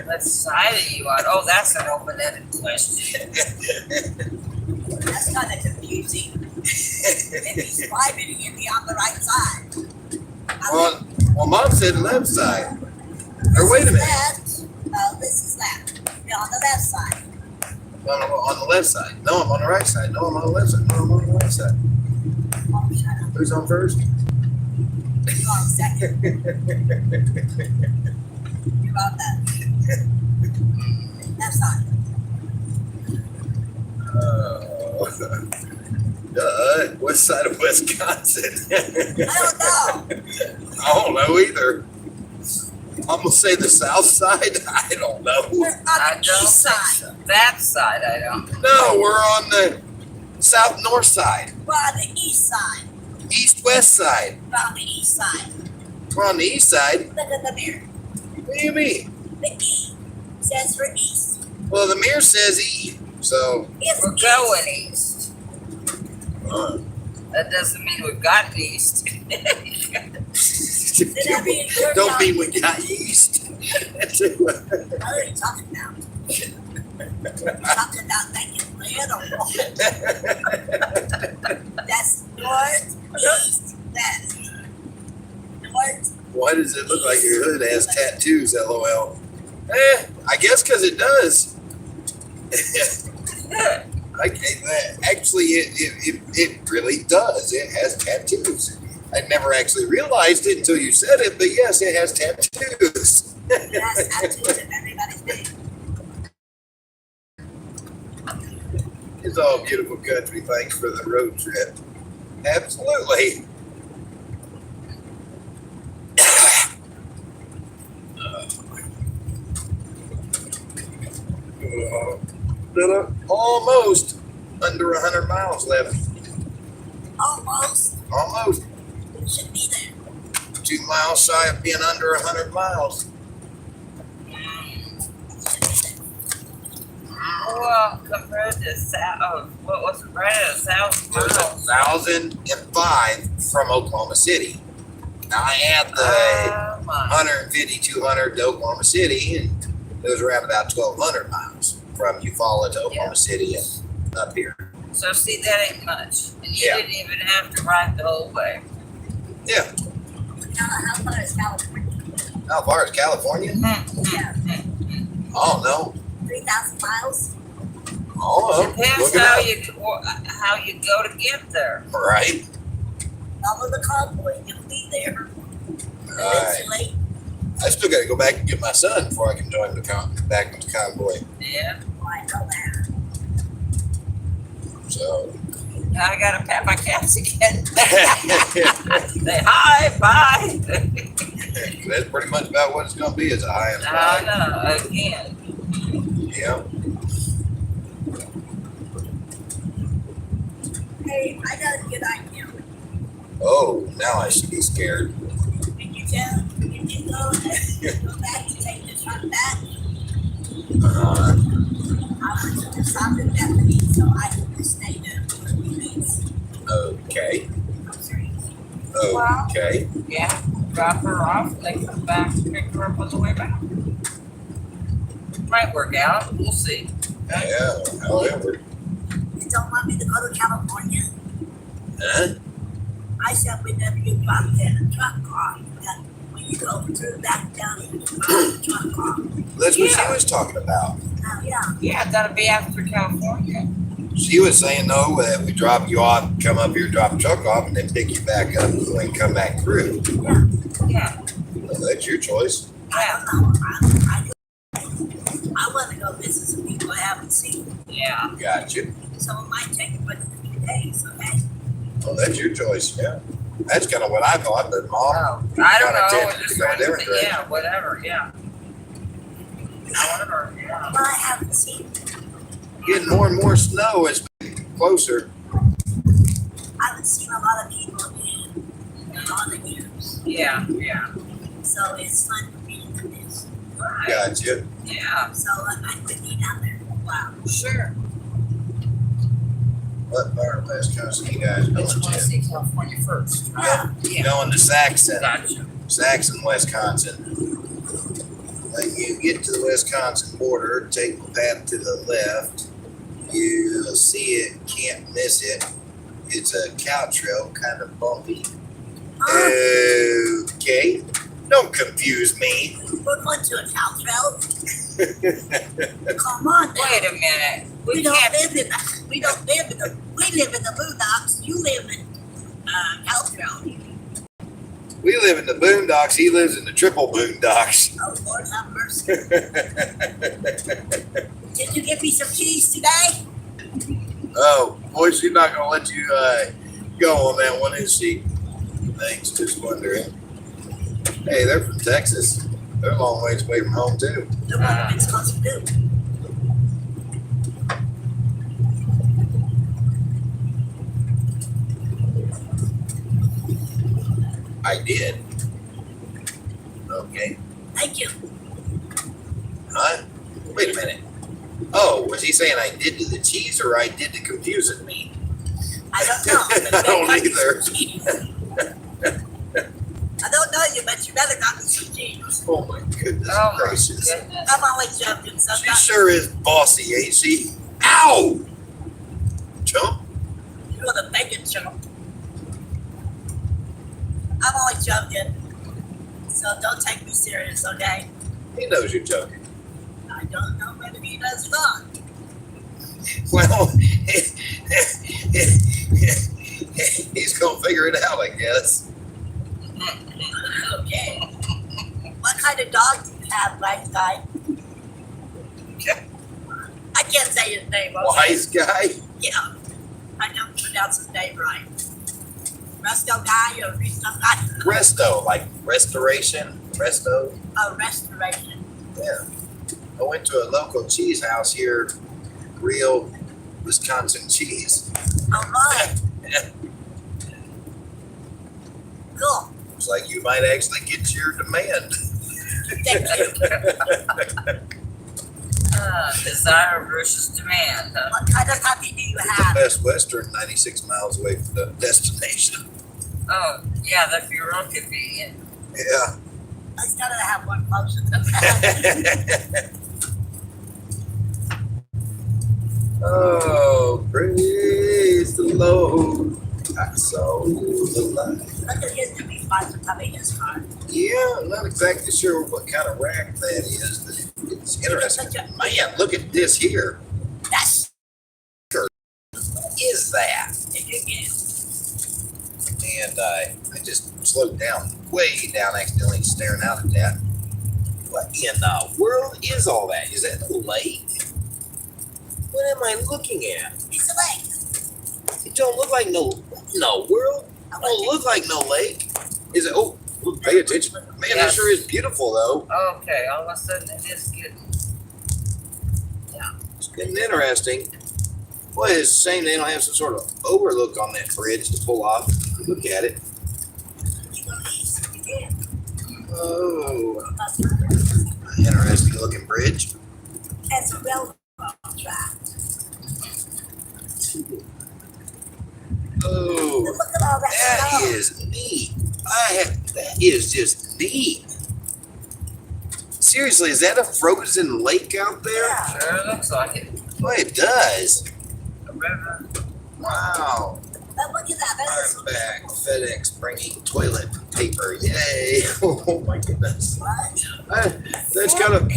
What side are you on? Oh, that's an open-ended question. That's kind of confusing. If he's driving, he'd be on the right side. Well, Mom said left side. Or wait a minute. Left. Oh, this is left. You're on the left side. On the left side. No, I'm on the right side. No, I'm on the left side. No, I'm on the right side. Oh, shut up. Who's on first? You're on second. You're on the left side. West side of Wisconsin. I don't know. I don't know either. I'm gonna say the south side. I don't know. We're on I the don't east think side. so. That side, I don't. No, we're on the south north side. We're on the east side. East west side. We're on the east side. We're on the east side. Look at the mirror. What do you mean? The E stands for east. Well, the mirror says E. So It's We're east. going east. uh, That doesn't mean we've gotten east. don't mean we got east. What are you talking about? Talking about making bread or what? That's north, east, west. North. Why does it look like your hood has tattoos? LOL. I guess because it does. Actually, it really does. It has tattoos. I never actually realized it until you said it, but yes, it has tattoos. It has tattoos in everybody's name. It's all beautiful country. Thanks for the road trip. Absolutely. Almost under 100 miles left. Almost. Almost. It should be there. 2 miles shy of being under 100 miles. Well, compared to what was it, right at 1,000 It was miles. 1,005 from Oklahoma City. Now I add the Oh, my. 150, 200 to Oklahoma City, and it was around about 1,200 miles from Eufaula to Oklahoma City and up here. So see, that ain't much. And you Yeah. didn't even have to ride the whole way. Yeah. How far is California? How far is California? Yeah. Oh, no. 3,000 miles? Oh, Depends look it how up. you go to get there. Right. Follow the convoy. You'll be there. Eventually. I still got to go back and get my son before I can join the back with the convoy. Yeah. Oh, I know that. So. Now I gotta pat my cats again. Say hi, bye. That's pretty much about what it's going to be as a high and No, high. again. Yeah. Hey, I got a good idea. Oh, now I should be scared. When you go back to take the truck back, I want you to stop in Bethany so I can just stay there for a few minutes. Okay. I'm sorry. Okay. Yeah. Drop her off. They come back and pick her up on the way back. Might work out. We'll see. Yeah, however. You don't want me to go to California? Huh? I said whenever you drop the truck off, that when you go through back down, you drop the truck off. That's what Yeah. she was talking about. Oh, yeah. Yeah, that'll be after California. She was saying, no, that we drop you off, come up here, drop the truck off, and then pick you back up and come back through. Yeah. Well, that's your choice. I don't know. I want to go visit some people I haven't seen. Yeah. Gotcha. So it might take a few days, okay? Well, that's your choice, yeah. That's kind of what I thought, but Mom, Oh, I don't kinda know. tempted Just to go a different direction. yeah, whatever. Yeah. Whatever. Yeah. Well, I haven't seen. getting more and more snow as we get closer. I haven't seen a lot of people in all the years. Yeah. Yeah. So it's fun for me to do this. Right. Gotcha. Yeah. So I could be down there for a while. Sure. What part of Wisconsin you guys But going you want to to? see California first. Right? Yeah. Going to Saxon. Gotcha. Saxon, Wisconsin. When you get to the Wisconsin border, take the path to the left. You'll see it, can't miss it. It's a cow trail, kind of bumpy. Okay, don't confuse me. We're going to a cow trail. Come on now. Wait a minute. We don't live in the, we live in the boondocks. You live in cow trail. We live in the boondocks. He lives in the triple boondocks. Oh Lord have mercy. Did you give me some cheese today? Oh, boy, she's not gonna let you go on that one, is she? Thanks, just wondering. Hey, they're from Texas. They're a long ways away from home too. The one it's supposed to do. I did. Okay. Thank you. Huh? Wait a minute. Oh, was he saying I did to the cheese or I did to confusing me? I don't know. I don't either. I don't know you, but you better got me some cheese. Oh my goodness Oh my gracious. goodness. I'm always joking. So She sure is bossy, ain't she? Ow! Chump. you're the bacon chump. I'm always joking. So don't take me serious, okay? He knows you're joking. I don't know whether he does or not. Well, he's gonna figure it out, I guess. Okay. What kind of dog do you have, wise guy? I can't say his name, okay? Wise guy? Yeah. I don't pronounce his name right. Resto guy or Resto guy? Resto, like restoration. Resto. Oh, restoration. Yeah. I went to a local cheese house here, real Wisconsin cheese. All right. Cool. Looks like you might actually get your demand. Thank you. Desire versus demand. Huh? What kind of coffee do you It's the have? Best Western, 96 miles away from the destination. Oh, yeah, that'd be real convenient. Yeah. I gotta have one closer to that. Oh, praise the Lord. I saw the light. Look at his to be sponsored by his car. Yeah, I'm not exactly sure what kind of rack that is, but it's interesting. Man, look at this here. That's What is that? again. And I just slowed down, way down, accidentally staring out at that. What in the world is all that? Is that a lake? What am I looking at? It's a lake. It don't look like no world. It don't look like no lake. Is it? Oh, pay attention. Man, that Yes. sure is beautiful though. Okay, all of a sudden it is getting. It's getting interesting. Boy, it's a shame they don't have some sort of overlook on that bridge to pull off. Look at it. You go east again. Oh, interesting looking bridge. That's a railroad track. Oh, Look at all that that snow. is neat. That is just neat. Seriously, is that a frozen lake out there? Sure looks like it. Boy, it does. A river. Wow. But look at that. That's I'm back. FedEx bringing toilet paper. Yay. Oh my goodness. That's kind of,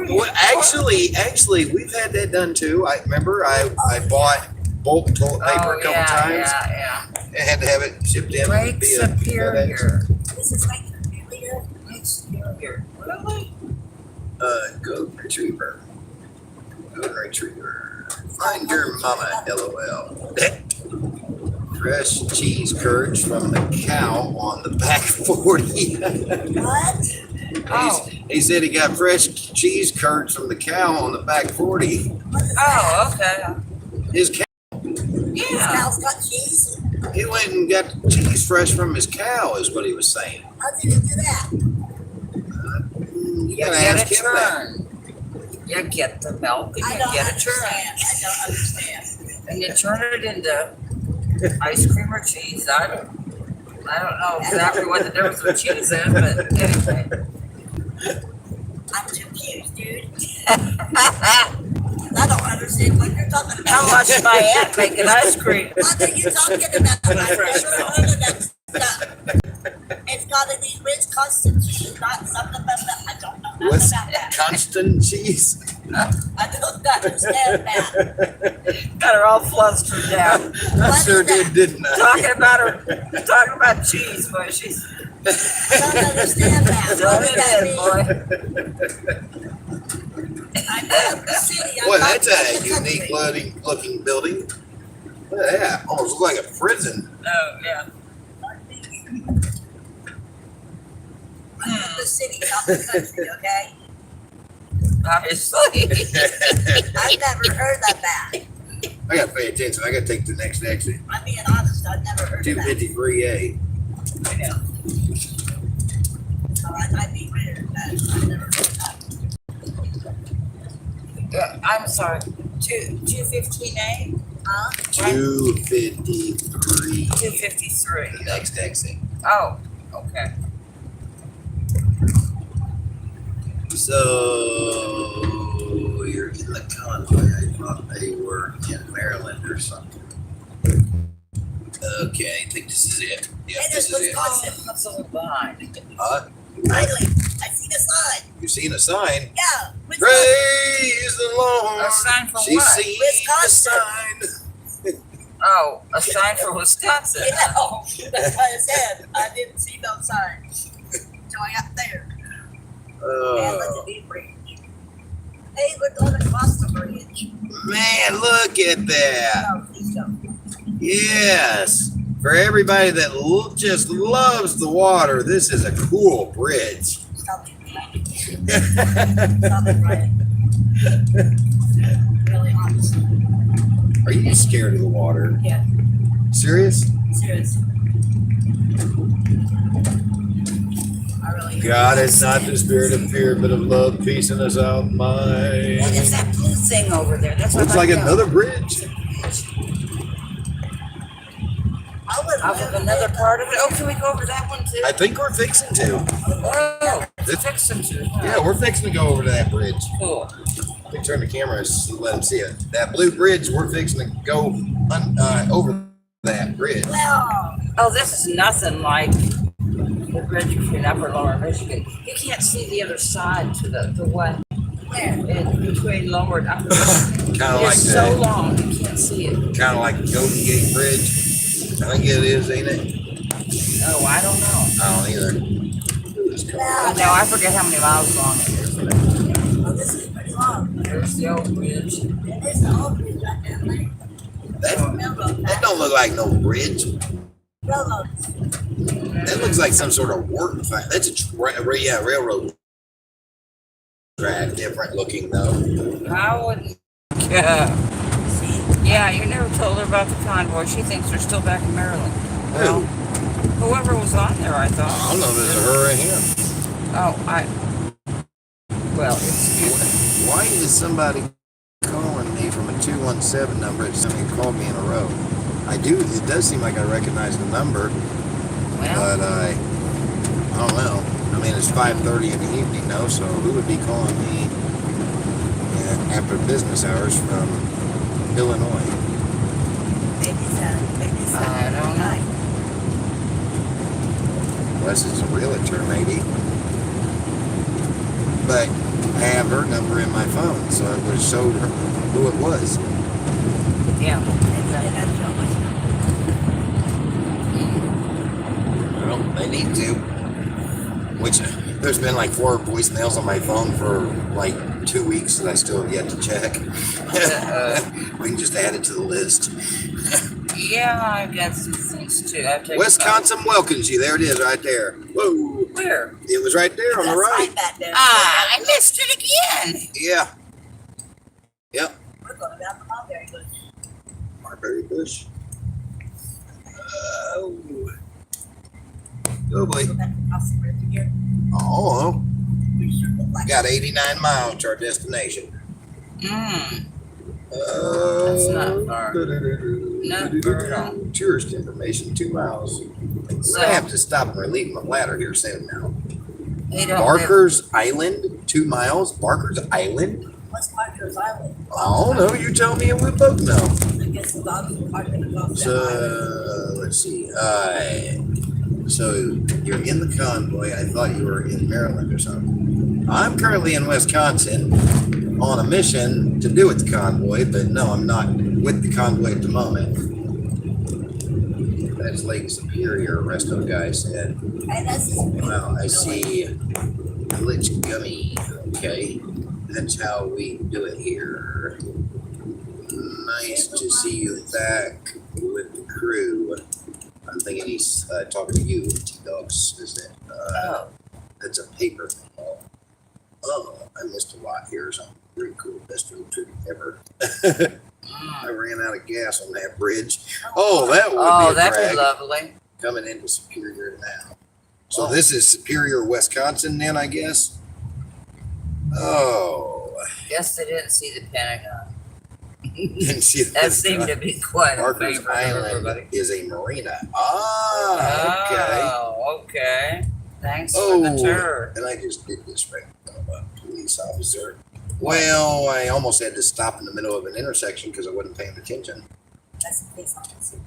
well, actually, we've had that done too. I remember I bought bulk toilet paper a couple times. Yeah. I had to have it shipped in Lake via Superior. this is like Superior. Lake Superior. Really? Golden Retriever. Golden Retriever. Find your mama, LOL. Fresh cheese curds from the cow on the back 40. What? Oh. He said he got fresh cheese curds from the cow on the back 40. Oh, okay. His cow, Yeah. Cow's got cheese. he went and got cheese fresh from his cow, is what he was saying. How did he do that? You You gotta get ask a him that. turn. You get the milk and I you don't get a understand. turn. I don't understand. And you turn it into ice cream or cheese. I don't know exactly what the difference with cheese is, but anyway. I'm confused, dude. I don't understand what you're talking about. How much my aunt making ice cream? What are you talking about? I've never heard of that stuff. It's got to be rich constant cheese, not something about that. I don't know nothing What's about that. constant cheese? I don't understand that. Got her all flustered down. I What sure is that? did, didn't I? Talking about cheese, boy. She's I don't understand that. throwing What does that it in, mean? boy. I'm not in the city. I'm Boy, not that's in a the unique country. looking building. Look at that. Almost look like a prison. Oh yeah. I'm in the city, not the country, okay? Obviously. I've never heard of that. I gotta pay attention. I gotta take the next exit. I'm being honest, I've never heard of that. 253A. So I might be weird, but I've never heard of that. I'm sorry. 215A? Huh? 253. 253. Next exit. Oh, okay. So you're in the convoy. I thought they were in Maryland or something. Okay, I think this is it. Yeah, Hey, this there's is it. Wisconsin. That's a little behind. Finally, I see the sign. You seen a sign? Yeah, Wisconsin. Praise the Lord. A sign for She's what? seen Wisconsin. the sign. Oh, a sign for Wisconsin. You know, that's what I said. I didn't see no sign. So I got there. And look at the bridge. Hey, we're going across the bridge. Man, look at that. Oh, please don't. Yes. For everybody that just loves the water, this is a cool bridge. Stop it, Ryan. Stop it, Ryan. Really honest. Are you scared of the water? Yeah, Serious? serious. I really am. God is not the spirit of fear, but of love, peace, and a sound What mind. is that blue thing over there? That's what Looks I like know. another bridge. I would Off of another part of it. Oh, can we go over that one too? I think we're fixing to. Oh, it's fixing to. Huh? Yeah, we're fixing to go over to that bridge. Cool. Let me turn the camera and let them see it. That blue bridge, we're fixing to go over that bridge. Well, Oh, this is nothing like the bridge between Upper and Lower Michigan. You can't see the other side to the one where? in between Lower and Upper. Kind of like It's so that. long you can't see it. Kind of like the Golden Gate Bridge. I think it is, ain't it? Oh, I don't know. I don't either. Oh, no, I forget how many miles long it is. Oh, this is pretty long. There's the old bridge. It is the old bridge right there, like That don't look like no bridge. railroad. That looks like some sort of work thing. That's a railroad track. Different looking though. I wouldn't. Yeah. Yeah, you never told her about the convoy. She thinks they're still back in Maryland. Well, whoever was on there, I I thought. don't know if it's a her or him. Oh, well, it's Why is somebody calling me from a 217 number? It's somebody who called me in a row. I do. It does seem like I recognize the number, well. but I don't know. I mean, it's 5:30 in the evening now, so who would be calling me after business hours from Illinois? I don't know. Unless it's a realtor, maybe. But I have her number in my phone, so it would have showed her who it was. Yeah. Well, they need to. Which, there's been like 4 voicemails on my phone for like 2 weeks that I still have yet to check. We can just add it to the list. Yeah, I got some things too. I've taken Wisconsin welcomes you. There it is right there. Whoa. Where? It was right there on the right. Back there. Ah, I missed it again. Yeah. Yep. We're going down the mulberry bush. Marbury Bush. Oh. Oh boy. Go back to the house and again. Oh. We sure look like Got 89 miles to our destination. That's not far. Not far at all. Tourist information, 2 miles. So- I have to stop and relieve my bladder here soon now. They don't Barker's Island, 2 miles. Barker's Island? What's Parker's Island? I don't know. You tell me and we both know. I guess the dogs are parking across that island. So, let's see. So, you're in the convoy. I thought you were in Maryland or something. I'm currently in Wisconsin on a mission to do with the convoy, but no, I'm not with the convoy at the moment. That's Lake Superior, resto guy said. Hey, that's just Well, I see glitch gummy. Okay, that's how we do it here. Nice to see you back with the crew. I'm thinking he's talking to you, T-Dogs, isn't it? That's a paper mail. Oh, I missed a lot here. Something pretty cool. Best road trip ever. I ran out of gas on that bridge. Oh, that would be a that'd drag. be lovely. Coming into Superior now. So this is Superior, Wisconsin then, I guess? Oh. Guess they didn't see the Pentagon. Didn't see That seemed to be quite a Barker's favor of everybody. Island is a marina. Ah, okay. Oh, okay. Thanks for the tour. And I just did this right from a police officer. Well, I almost had to stop in the middle of an intersection because I wasn't paying attention. That's a police officer.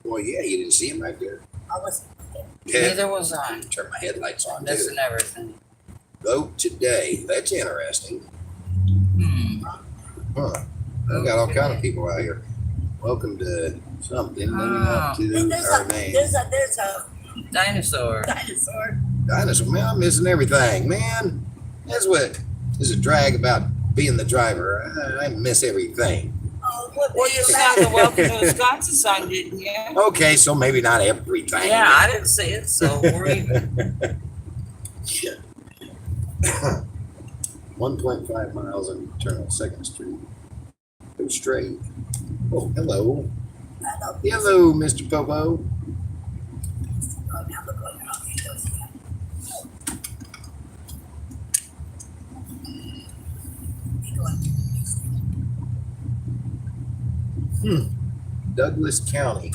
Well, yeah, you didn't see him right there. I wasn't there. Yeah. Neither was I. Turn my headlights on too. Missing everything. Vote today. That's interesting. Huh. I got all kind of people out here. Welcome to something. Maybe not to There's our a, name. there's a Dinosaur. dinosaur. Dinosaur, man, I'm missing everything, man. That's what is a drag about being the driver. I miss everything. Oh, what Well, you sang the Welcome to Wisconsin song, didn't you? Okay, so maybe not everything. Yeah, I didn't see it, so we're even. 1.5 miles and turn on 2nd Street. Go straight. Oh, hello. Hello, Mr. Popo. Douglas County.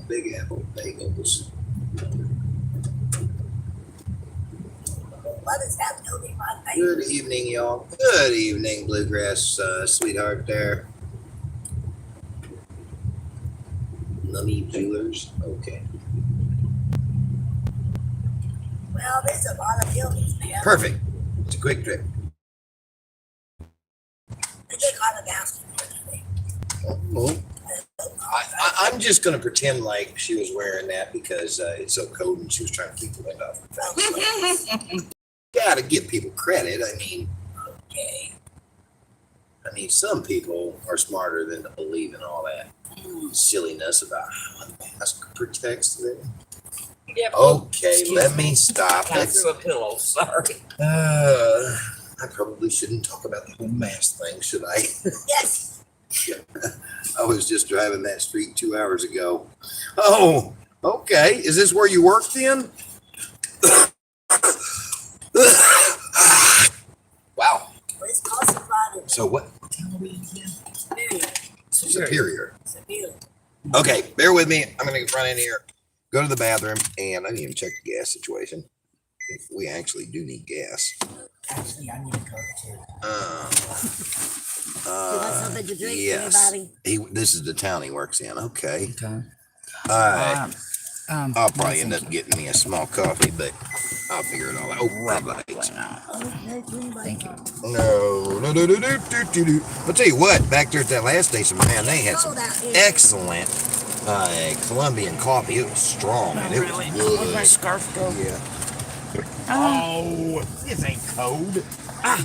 Big Apple bagels. What is that building, my Good evening, y'all. Good evening, Bluegrass sweetheart there. Lummy Jewelers. Okay. Well, there's a lot of buildings, man. Perfect. It's a quick trip. They get a lot of gas. Oh. I'm just going to pretend like she was wearing that because it's so cold and she was trying to keep the wind off her face. Gotta give people credit. I mean, Okay. some people are smarter than to believe in all that silliness about how a mask protects them. Yep. Okay, Excuse let me stop. I threw a pillow, sorry. I probably shouldn't talk about the whole mask thing, should I? Yes. I was just driving that street 2 hours ago. Oh, okay. Is this where you work then? Wow. What is called Superior. So what town are we in again? Superior. Superior. Superior. Okay, bear with me. I'm gonna run in here, go to the bathroom, and I didn't even check the gas situation. If we actually do need gas. Actually, I need a Coke too. Uh, You want something to drink, yes. anybody? This is the town he works in. Okay. Okay. Alright. I'll probably no, end thank up getting me a small coffee, but I'll figure it all out. Oh, red lights. Thank you. No. I'll tell you what, back there at that last station, man, they had some excellent Colombian coffee. It was strong and it was good. Where'd my scarf go? Yeah. Oh, this ain't cold. Ah.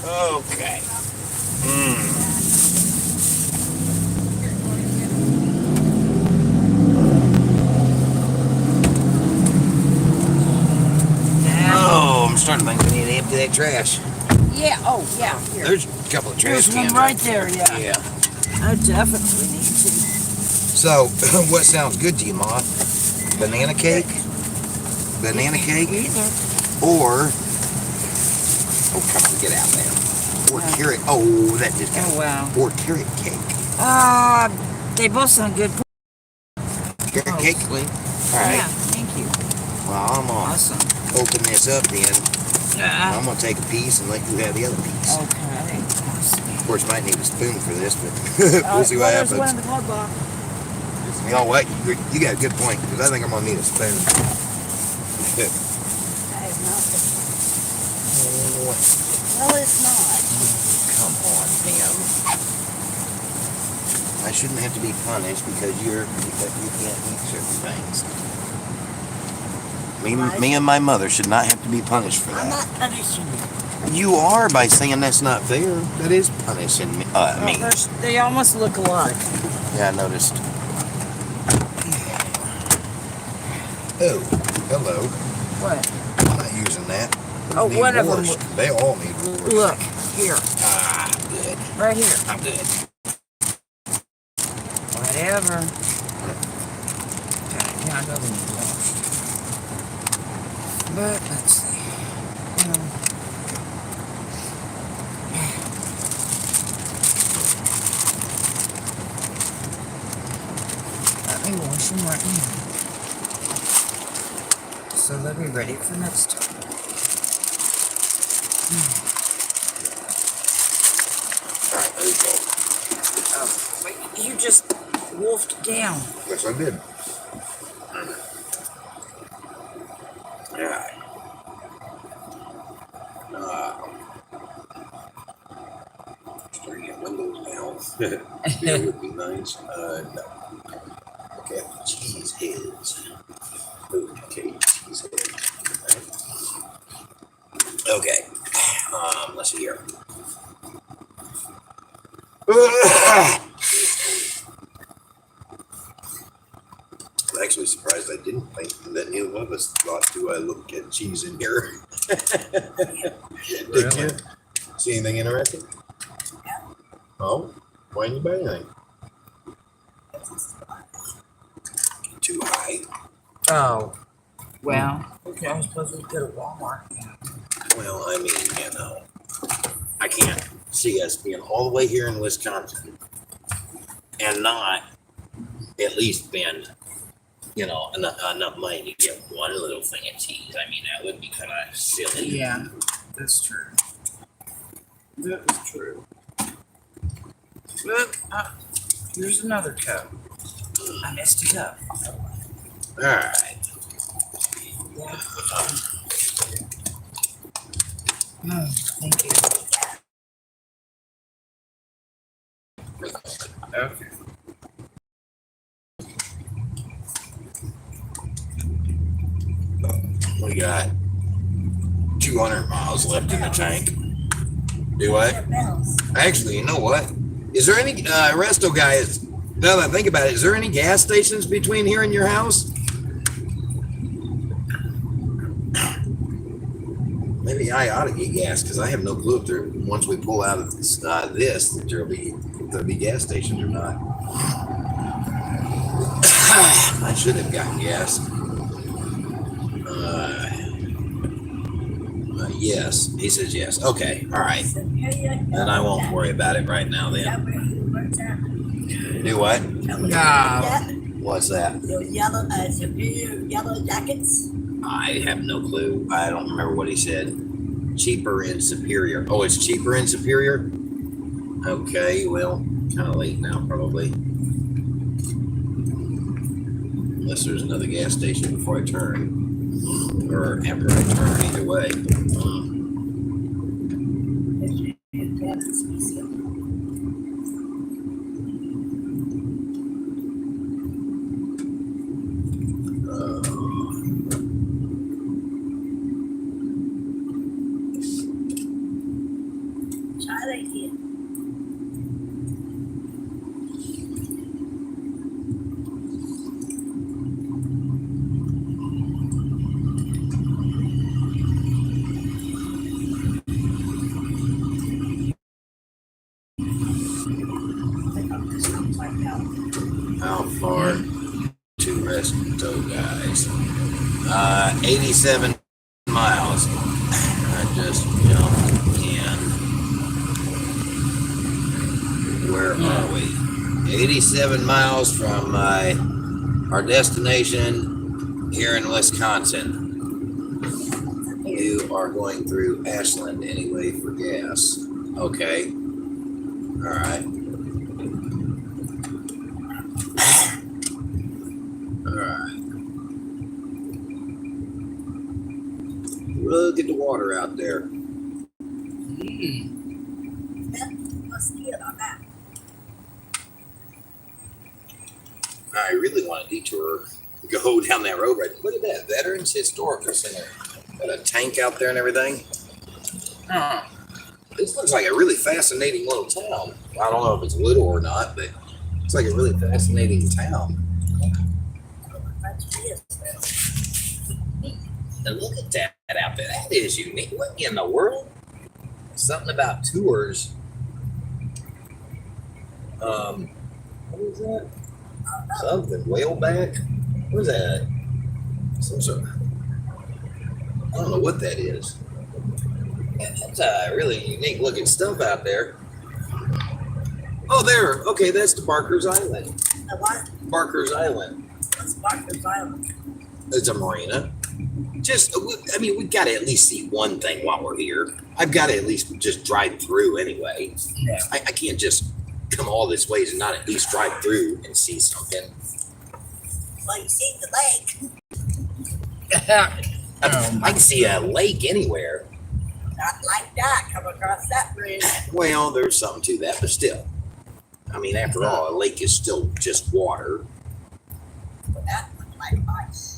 Oh, okay. Oh, I'm starting to think we need to empty that trash. Yeah, oh, yeah, here. There's a couple of trash There's cans one right there, yeah. Yeah. I definitely need to. So, what sounds good to you, Ma? Banana cake? Banana cake? Either. Or, oh, come on, get out now. Or carrot, oh, that did kind Oh, wow. Or carrot cake. They both sound good. Carrot cake? Sweet. All right. Yeah, thank you. Well, I'm going to Awesome. open this up then. I'm going to take a piece and let you have the other piece. Okay. Of course, might need a spoon for this, but we'll see what There's one in happens. the glove box. You know what? You got a good point, because I think I'm going to need a spoon. I have nothing. Well, it's not. Come on, Tim. I shouldn't have to be punished because you can't eat certain things. Me and my mother should not have to be punished for I'm that. not punishing you. You are by saying that's not fair. That is punishing me. Me. They almost look alike. Yeah, I noticed. Oh, hello. What? I'm not using that. Oh, Need one of them. washed. They all need washed. Look, here. Ah, I'm good. Right here. I'm good. Whatever. Yeah, I know they need washed. But, let's see. Let me wash them right now. So they'll be ready for next time. Alright, there you go. Oh, wait, you just wolfed down. Yes, I did. Alright. Starting to get windows down. Beer would be nice. No. Okay, cheese heads. Okay, cheese heads. Okay. Let's see here. I'm actually surprised I didn't think that neither one of us thought, do I look at cheese in here? Did you see anything interesting? Oh, why didn't you buy anything? Too high. Oh. Well, okay, I suppose we go to Walmart. Yeah. Well, I mean, I can't see us being all the way here in Wisconsin and not at least spend, enough money to get one little thing of cheese. I mean, that would be kind of silly. Yeah, that's true. That is true. Look, here's another cup. I missed a cup. All right. Thank you. Okay. We got 200 miles left in the tank. Do what? Actually, you know what? Is there any, Resto guys, now that I think about it, is there any gas stations between here and your house? Maybe I ought to get gas because I have no clue if there, once we pull out of this, that there'll be gas stations or not. I should have gotten gas. Yes, he says yes. Okay, all right. Then I won't worry about it right now. Then do what? What's that? Those yellow jackets. I have no clue. I don't remember what he said. Cheaper in Superior. Oh, it's cheaper in Superior? Okay, well, kind of late now, probably. Unless there's another gas station before I turn. Or after I turn, either way. How far to Resto, guys? 87 miles. I just jumped in. Where are we? 87 miles from our destination here in Wisconsin. You are going through Ashland anyway for gas. Okay. All right. Look at the water out there. I really want a detour. Go down that road right. Look at that Veterans Historical Center. Got a tank out there and everything. This looks like a really fascinating little town. I don't know if it's little or not, but it's like a really fascinating town. And look at that out there. That is unique. What in the world? Something about tours. What is that? Something. Whaleback? What is that? Some sort of, I don't know what that is. That's really unique looking stuff out there. Oh, there. Okay, that's the Barker's Island. The what? Barker's Island. What's Barker's Island? It's a marina. We've got to at least see one thing while we're here. I've got to at least just drive through anyway. Yeah. I can't just come all this ways and not at least drive through and see something. Well, you see the lake. I can see a lake anywhere. Not like that. Come across that bridge. Well, there's something to that, but still. I mean, after all, a lake is still just water. But that looks like ice.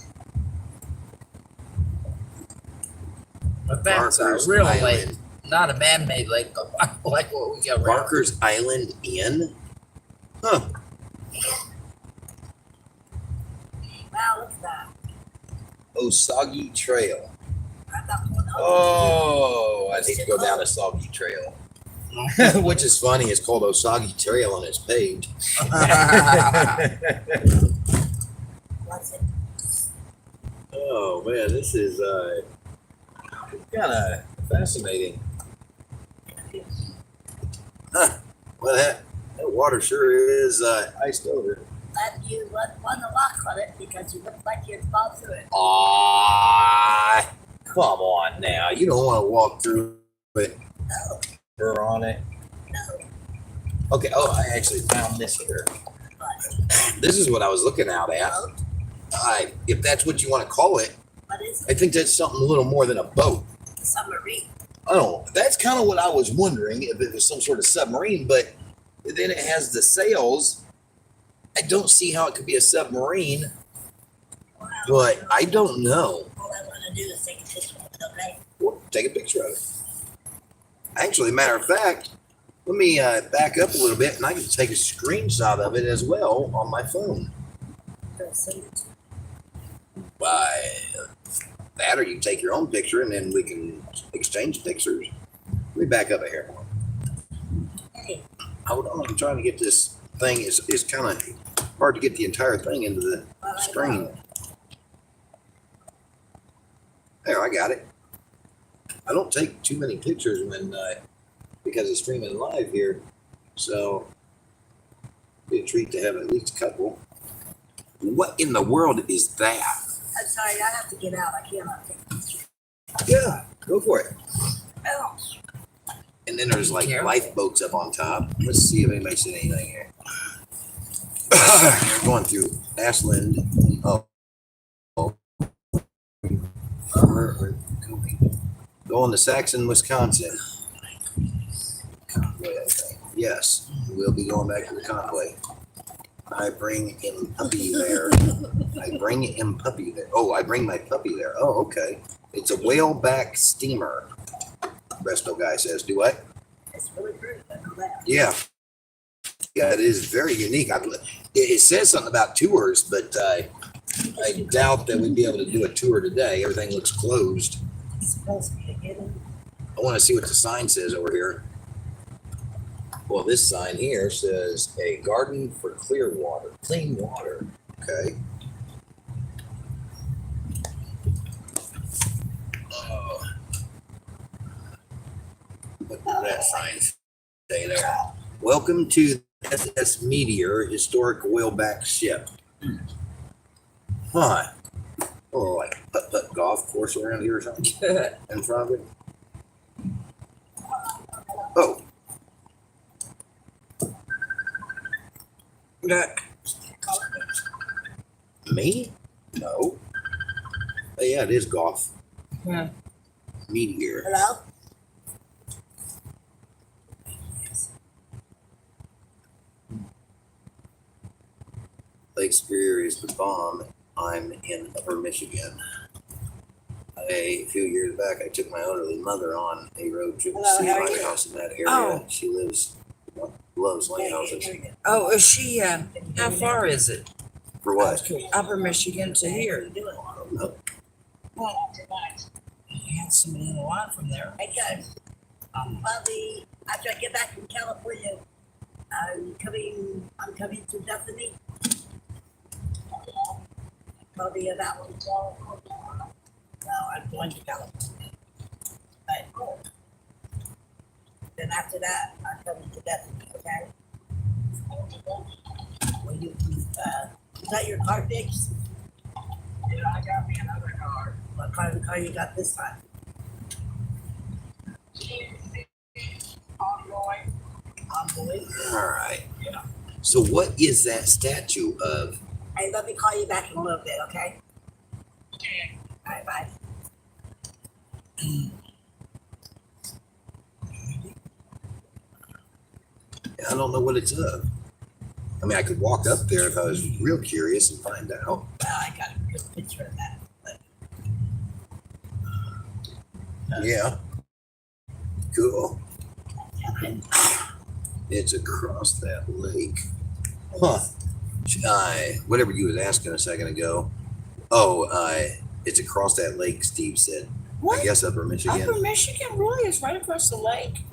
But that's Barker's a real Island. lake, not a man-made lake, like what we got. Barker's Island Inn? Huh. Wow, look at that. Osage Trail. I'm not going over. Oh, I need to go down a soggy trail. Which is funny. It's called Osage Trail and it's paved. What's it? Oh man, this is kind of fascinating. Huh. Well, that water sure is iced over. Glad you won the walk on it because you looked like you'd fall through it. Ah, come on now. You don't want to walk through it. No, You're on it. no. Okay. Oh, I actually found this here. What? This is what I was looking out at. Boat? If that's what you want to call it, What is I it? think that's something a little more than a boat. A submarine. Oh, that's kind of what I was wondering if it was some sort of submarine, but then it has the sails. I don't see how it could be a submarine, Wow. but I don't know. All I want to do is take a picture of it, okay? Well, take a picture of it. Actually, matter of fact, let me back up a little bit and I can take a screenshot of it as well on my phone. Go send it to By that, or you can take your own picture and then we can exchange pictures. Let me back up a hair. Hey, Hold on, I'm trying to get this thing. It's kind of hard to get the entire thing into the screen. There, I got it. I don't take too many pictures when because it's streaming live here, so it'd be a treat to have at least a couple. What in the world is that? I'm sorry, I have to get out. I cannot take a picture. Yeah, go for it. Oh, And then there's like Careful. lifeboats up on top. Let's see if anybody said anything here. Going through Ashland. Going to Saxon, Wisconsin. Conway, I think. Yes, we'll be going back to the Conway. I bring him puppy there. I bring him puppy there. Oh, I bring my puppy there. Oh, okay. It's a whaleback steamer. Resto guy says, do what? it's really pretty. I know that. Yeah. Yeah, it is very unique. It says something about tours, but I doubt that we'd be able to do a tour today. Everything looks closed. It's supposed to be beginning. I want to see what the sign says over here. Well, this sign here says a garden for clear water, clean water. Okay. Oh. What does that sign say there? Welcome to SS Meteor, historic whaleback ship. Huh. Oh, like putt-putt golf course around here or something in front of it. Oh. Me? No. Oh, yeah, it is golf. Yeah. Meteor. Hello? Lake Superior is the bomb. I'm in Upper Michigan. A few years back, I took my elderly mother on a road trip to Hello, see how are my you? house in that area. Oh. She lives, loves land houses. Oh, is she, how far is it? For what? Upper Michigan to here? I don't know. Well, tonight. You had somebody in a lot from there. Hey guys, probably after I get back from California, I'm coming to Bethany. Probably about no, I'm going to California. But then after that, I'm coming to Bethany, okay? Will you is that your car fixed? Yeah, I got me another car. What kind of car you got this time? Envoy. All right. Yeah. So what is that statue of? Hey, let me call you back in a little bit, okay? Okay. All right, bye. I don't know what it's of. I mean, I could walk up there if I was real curious and find out. Well, I got a good picture of that. But, Yeah. Cool. It's across that lake. Huh. Whatever you was asking a second ago. Oh, it's across that lake, Steve said. What? I guess Upper Michigan. Upper Michigan really is right across the lake.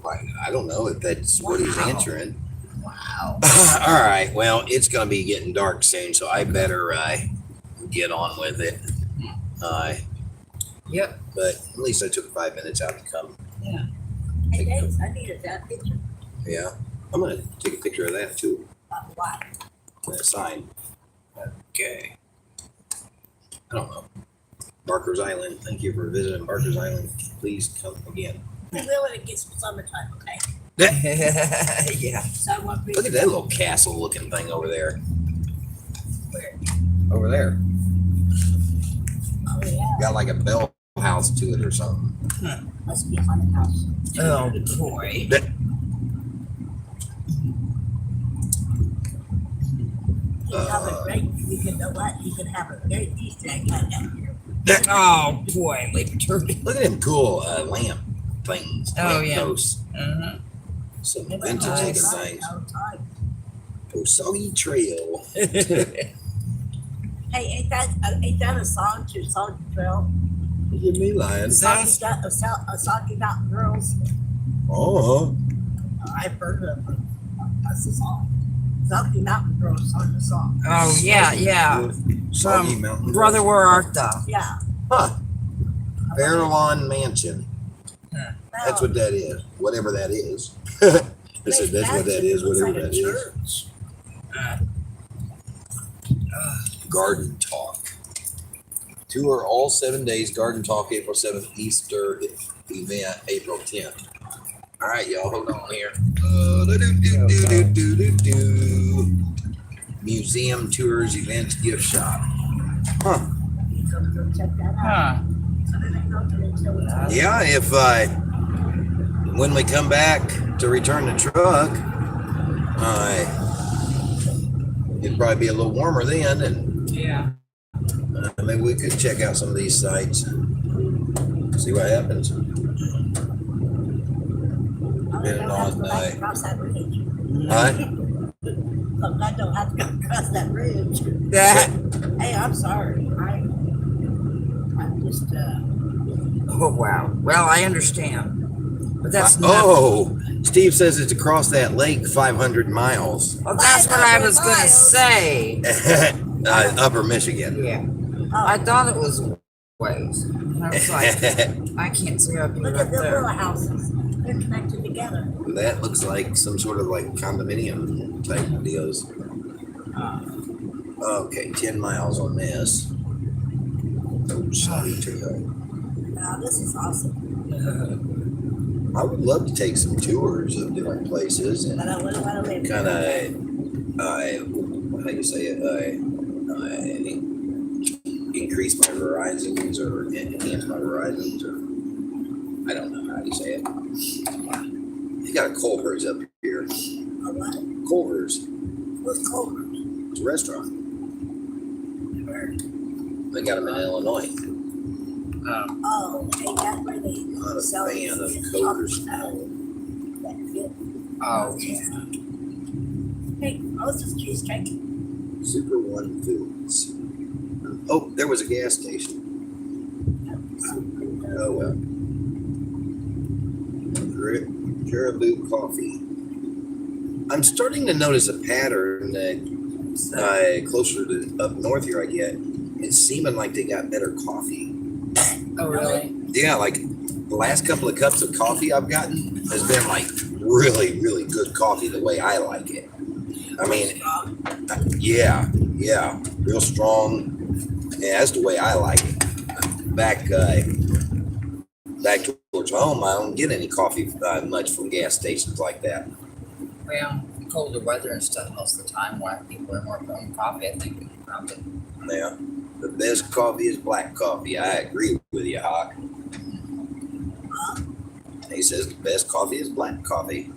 I don't know if that's what he's Wow. answering. Wow. All right. Well, it's going to be getting dark soon, so I better get on with it. Yep. But at least I took 5 minutes out to come. Yeah. Hey, thanks. I needed that picture. Yeah. I'm going to take a picture of that too. Why? That sign. Okay. I don't know. Barker's Island. Thank you for visiting Barker's Island. Please come again. We will when it gets summertime, okay? Yeah. So I want Look at that little castle looking thing over there. Where? Over there. Oh, yeah. Got like a bell house to it or something. Must be a haunted house. Oh boy. You can have a great, you can know what? You can have a great Easter egg hunt out here. Oh boy, Lake Turkey. Look at them cool lamp things. Oh, lamp yeah. posts. Mm-hmm. Some Never vintage mind, looking time, things. no time. Oh, Soggy Trail. Hey, ain't that a song to Soggy Trail? You me lying. Sounds- Soggy Mountain Girls. Oh. I've heard of it. That's the song. Soggy Mountain Girls sung the song. Oh yeah, yeah. Soggy Mountain. Brother, where art thou? Yeah. Huh. Fairlawn Mansion. That's what that is. Whatever that is. I said that's what that is, whatever that is. Garden Talk. Tour all 7 days. Garden Talk, April 7th. Easter event, April 10th. All right, y'all, hold on here. Museum tours, events, gift shop. Huh. So go check that out. Huh. Yeah, if when we come back to return the truck, it'd probably be a little warmer then, and Yeah. maybe we could check out some of these sites, see what happens. Depending on, Cross that bridge. huh? I don't have to go across that bridge. That. Hey, I'm sorry. I'm just, Oh wow. Well, I understand, but that's not. Oh, Steve says it's across that lake 500 miles. Well, that's what I was gonna say. Upper Michigan. Yeah. I thought it was ways. I was like, I can't see up look here at up the little there. houses. They're connected together. That looks like some sort of like condominium type deals. Okay, 10 miles on this. Oh, sorry, Wow, this is awesome. I would love to take some tours of different places and But I wouldn't want to live kind of, how do you say it? Increase my horizons or enhance my horizons, or I don't know how you say it. You got a Culver's up here. A what? Culver's. What's Culver? It's a restaurant. They got them in Illinois. Oh, ain't that where they Not a sell fan of Culver's. Oh yeah. Hey, what's this cheesecake? Super One Foods. Oh, there was a gas station. Oh well. Caribou Coffee. I'm starting to notice a pattern that closer to up north here I get. It's seeming like they got better coffee. Oh really? Yeah, like the last couple of cups of coffee I've gotten has been like really, really good coffee the way I like it. I mean, yeah, real strong. Yeah, that's the way I like it. Back towards home, I don't get any coffee much from gas stations like that. Well, colder weather and stuff most of the time. Why people are more prone to coffee, I think. Probably. Yeah, the best coffee is black coffee. I agree with you, Hawk. He says the best coffee is black coffee.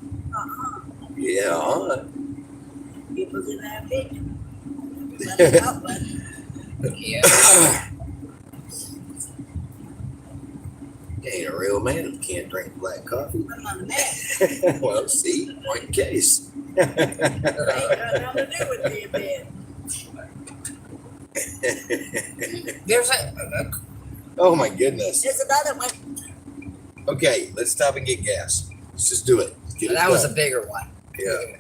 Yeah. People do have it. Yeah. Ain't a real man who can't drink black coffee. I'm not a man. Well, see, point case. Ain't got nothing to do with being bad. There's Oh my goodness. There's another one. Okay, let's stop and get gas. Let's just do it. Let's get it That was a done. bigger one. Yeah.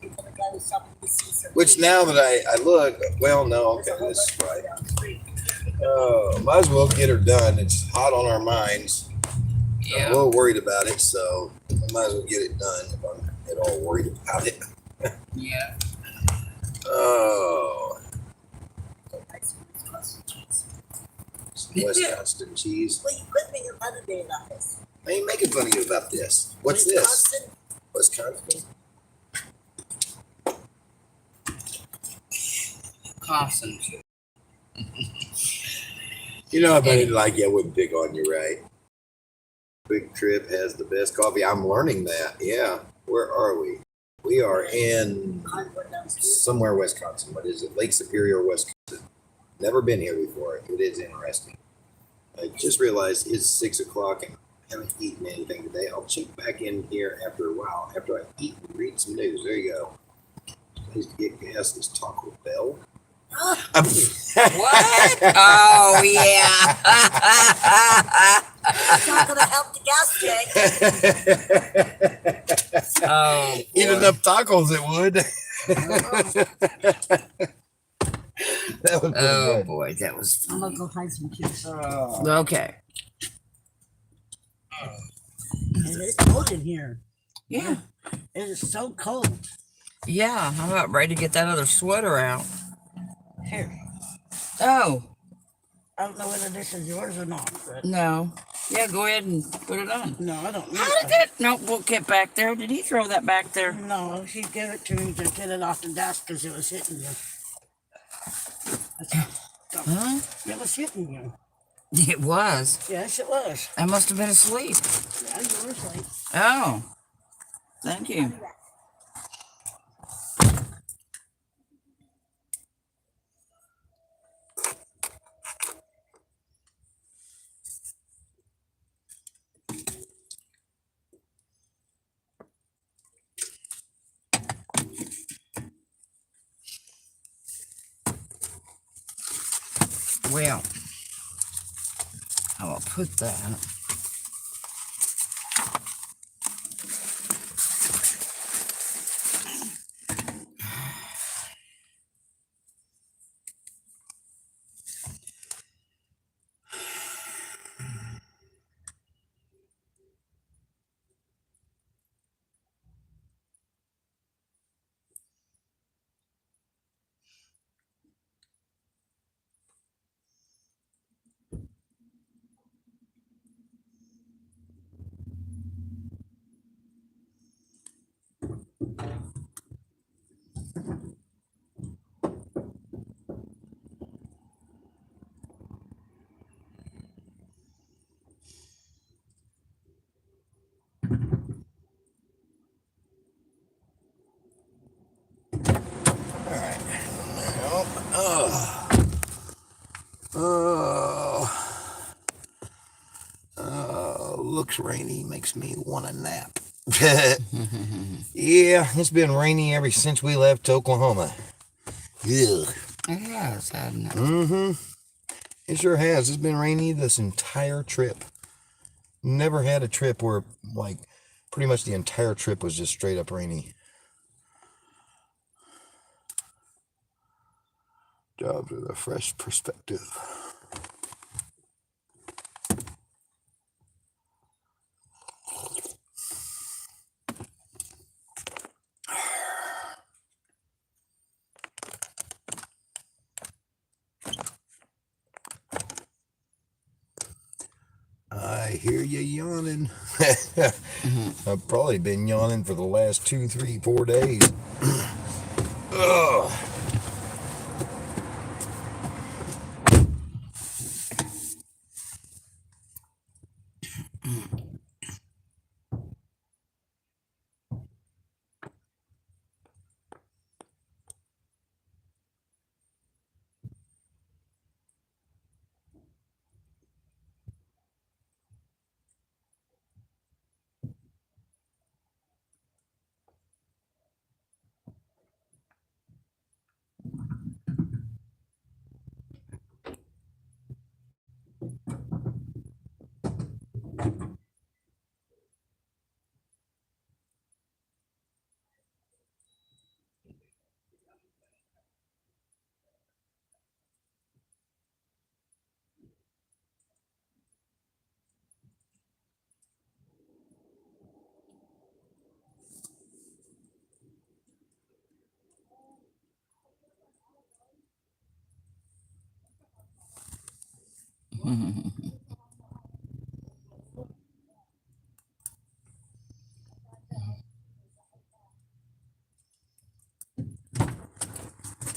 I'm gonna go shopping to see some Which cheese. now that I look, well, no, There's a okay, whole this is bunch right. down the street. Might as well get her done. It's hot on our minds. I'm a Yeah. little worried about it, so I might as well get it done if I'm at all worried about it. Yeah. Oh, some Wisconsin cheese. Well, you quit making fun of me about this. I ain't making fun of you about this. What's this? Wisconsin? Wisconsin? Constant. You know, if I didn't like you, I wouldn't pick on you, right? Big Trip has the best coffee. I'm learning that. Yeah. Where are we? We are in Concord down the street. somewhere Wisconsin. What is it? Lake Superior, Wisconsin. Never been here before. It is interesting. I just realized it's 6 o'clock and I haven't eaten anything today. I'll check back in here after a while, after I eat and read some news. There you go. Place to get gas is Taco Bell. What? Oh, yeah. It's not gonna help the gas tank. Oh, Eat boy. enough tacos, it would. That was pretty Oh, good. boy. That was. I'm gonna go find some cheese. Okay. And it's cold in here. Yeah. It is so cold. Yeah. I'm about ready to get that other sweater out. Here. Oh, I don't know whether this is yours or not, but no. Yeah, go ahead and put it on. no, I don't. How did that notebook get back there? Did he throw that back there? No, she gave it to me to get it off the desk because it was hitting you. Huh? It was hitting you. It was. Yes, it was. I must have been asleep. Yeah, you were asleep. Oh, thank you. Well, I will put that. Looks rainy, makes me want a nap. Yeah, it's been rainy ever since we left Oklahoma. Ugh. It has, hasn't it? Mm-hmm. It sure has. It's been rainy this entire trip. Never had a trip where, like, pretty much the entire trip was just straight up rainy. Jobs with a fresh perspective. I hear you yawning. I've probably been yawning for the last 2, 3, 4 days. Ugh.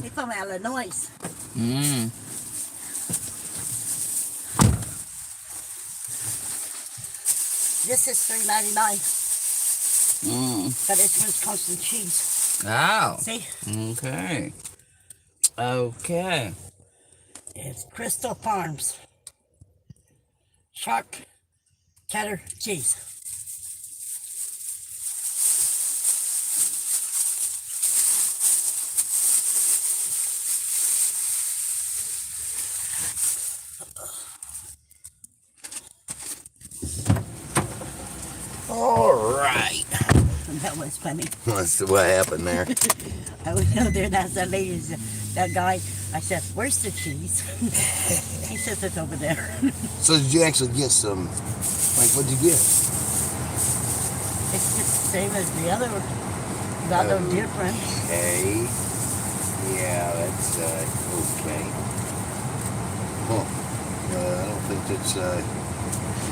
He's from Illinois. Mm. This is $3.99, Mm. but it's Wisconsin cheese. Oh. See? Okay. Okay. It's Crystal Farms. Shark cheddar cheese. All right. That was funny. That's what happened there. I went over there and asked that lady, that guy, I said, where's the cheese? He says it's over there. So did you actually get some, like, what'd you get? It's just the same as the other one. Not no different. Okay. Yeah, that's, okay. Huh. I don't think that's,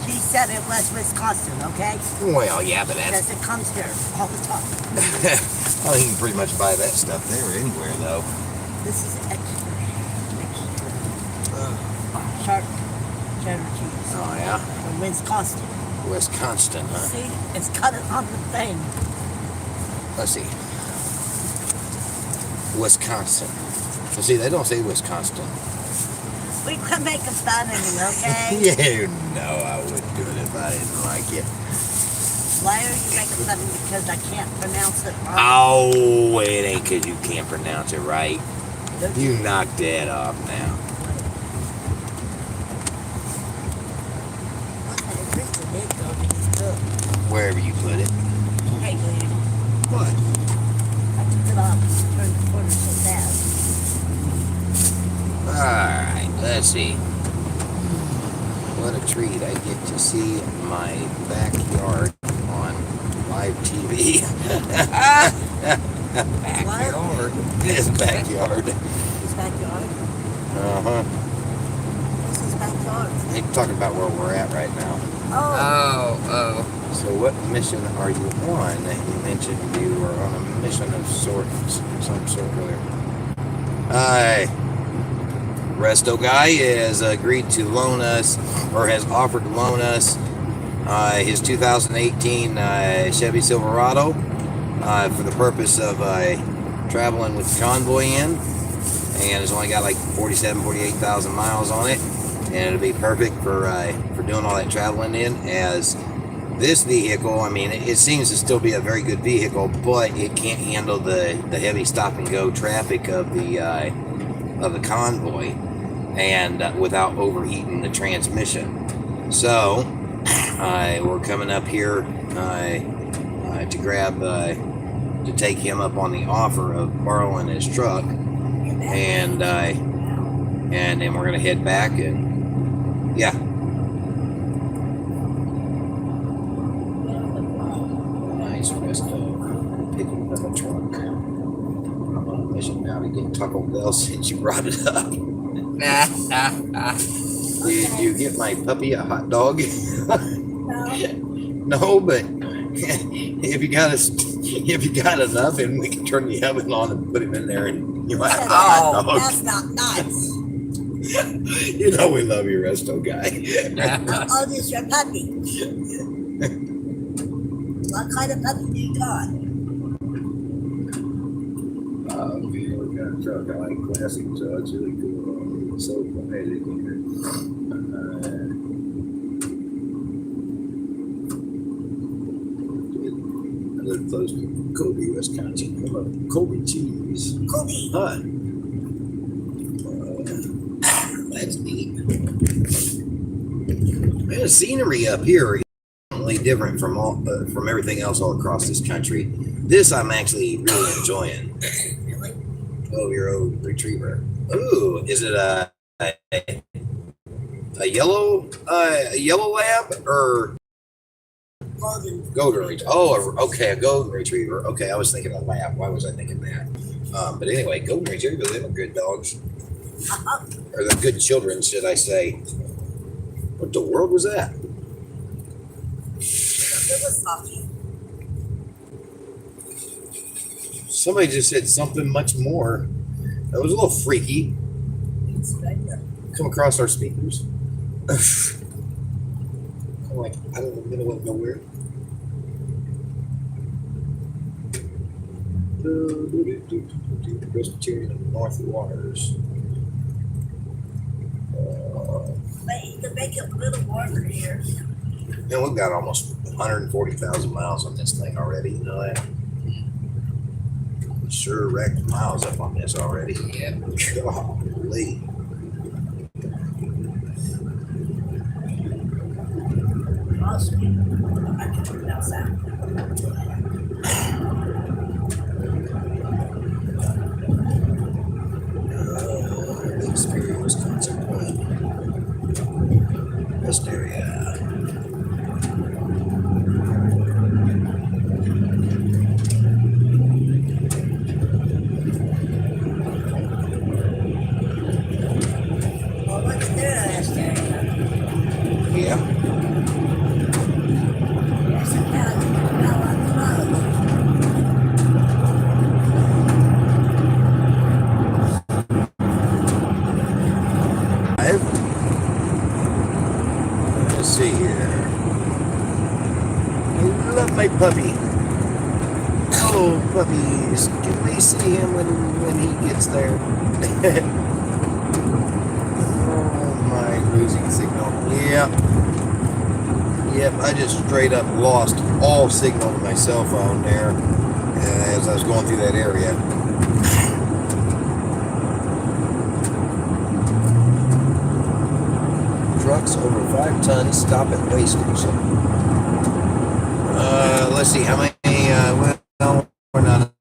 He said it was Wisconsin, okay? well, yeah, but that's, Because it comes here all the time. well, you can pretty much buy that stuff there anywhere, though. This is extra. Shark cheddar cheese. Oh, yeah? From Wisconsin. Wisconsin, huh? See, it's cut on the thing. Let's see. Wisconsin. Well, see, they don't say Wisconsin. We quit making fun of you, okay? You know I wouldn't do it if I didn't like it. Why are you making fun of me? Because I can't pronounce it right. Oh, it ain't because you can't pronounce it right. Don't You knocked that off now. It's a big dog. It's good. Wherever you put it. Hey, dude. What? I took it off and turned the corner so fast. Alright, let's see. What a treat. I get to see my backyard on live TV. Backyard. His backyard. His backyard. Uh-huh. This is backyard. They're talking about where we're at right now. Oh. So what mission are you on? You mentioned you were on a mission of some sort earlier. Resto guy has agreed to loan us, or has offered to loan us, his 2018 Chevy Silverado for the purpose of traveling with the convoy in. And it's only got like 48,000 miles on it, and it'll be perfect for doing all that traveling in. As this vehicle, I mean, it seems to still be a very good vehicle, but it can't handle the heavy stop and go traffic of the convoy, and without overheating the transmission. So we're coming up here to grab to take him up on the offer of borrowing his truck, and then we're gonna head back, and yeah. Nice Resto, picking up a truck. I'm on a mission now to get Taco Bell since you brought it up. Did you get my puppy a hot dog? No, but if you got enough, and we can turn the oven on and put him in there, and you have a hot dog. That's not nice. You know we love you, Resto guy. Oh, this is your puppy. What kind of puppy do you got? We got a truck. I like classic, so it's really cool. It's so quiet in here. I live close to Colby, Wisconsin. Come on, Colby cheese. Colby. Huh. That's neat. Man, the scenery up here different from from everything else all across this country. This I'm actually really enjoying. 12-year-old retriever. Ooh, is it a yellow lab or golden retriever? Oh, okay, a golden retriever. Okay, I was thinking a lab. Why was I thinking that? But anyway, golden retrievers, they are good dogs, or they're good children, should I say? What the world was that? Somebody just said something much more. That was a little freaky. Come across our speakers. I'm like out in the middle of nowhere. Presbyterian North Waters. But you can make it a little warmer here. Man, we've got almost 140,000 miles on this thing already. You know that? We sure racked miles up on this already. Yeah. Golly. I can pronounce that. Superior, Wisconsin Point. West area. Oh, look at there, last area. Yeah. There's a cow on the road. Let's see here. I love my puppy. Oh, puppies. Can we see him when he gets there? Oh, my losing signal. Yep. Yep, I just straight up lost all signal to my cell phone there as I was going through that area. Trucks over 5 tons stop at way station. Let's see how many. Well, we're not.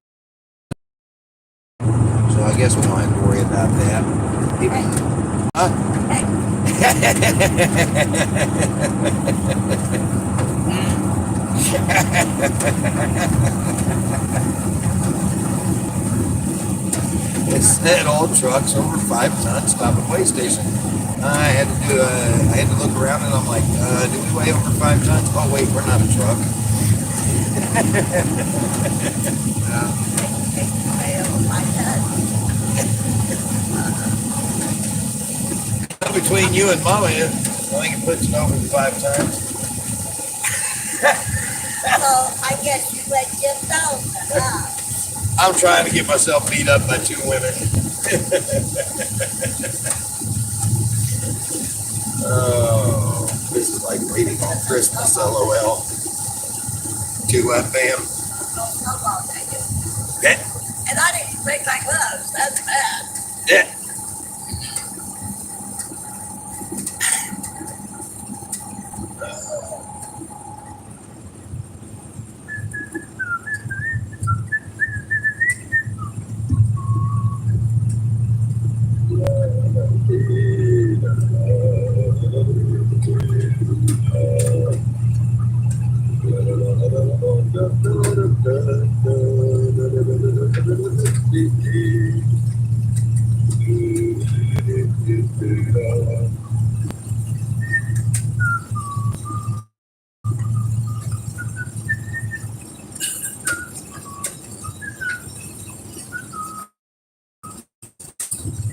So I guess we don't have to worry about that. It said all trucks over 5 tons stop at way station. I had to look around and I'm like, do we weigh over 5 tons? Oh wait, we're not a truck. Between you and Mama, I think it puts it over 5 tons. So I guess you went just down. I'm trying to get myself beat up by 2 women. Oh, this is like waiting on Christmas, LOL. To what, fam? Yeah. And I didn't break my gloves. That's bad. Yeah.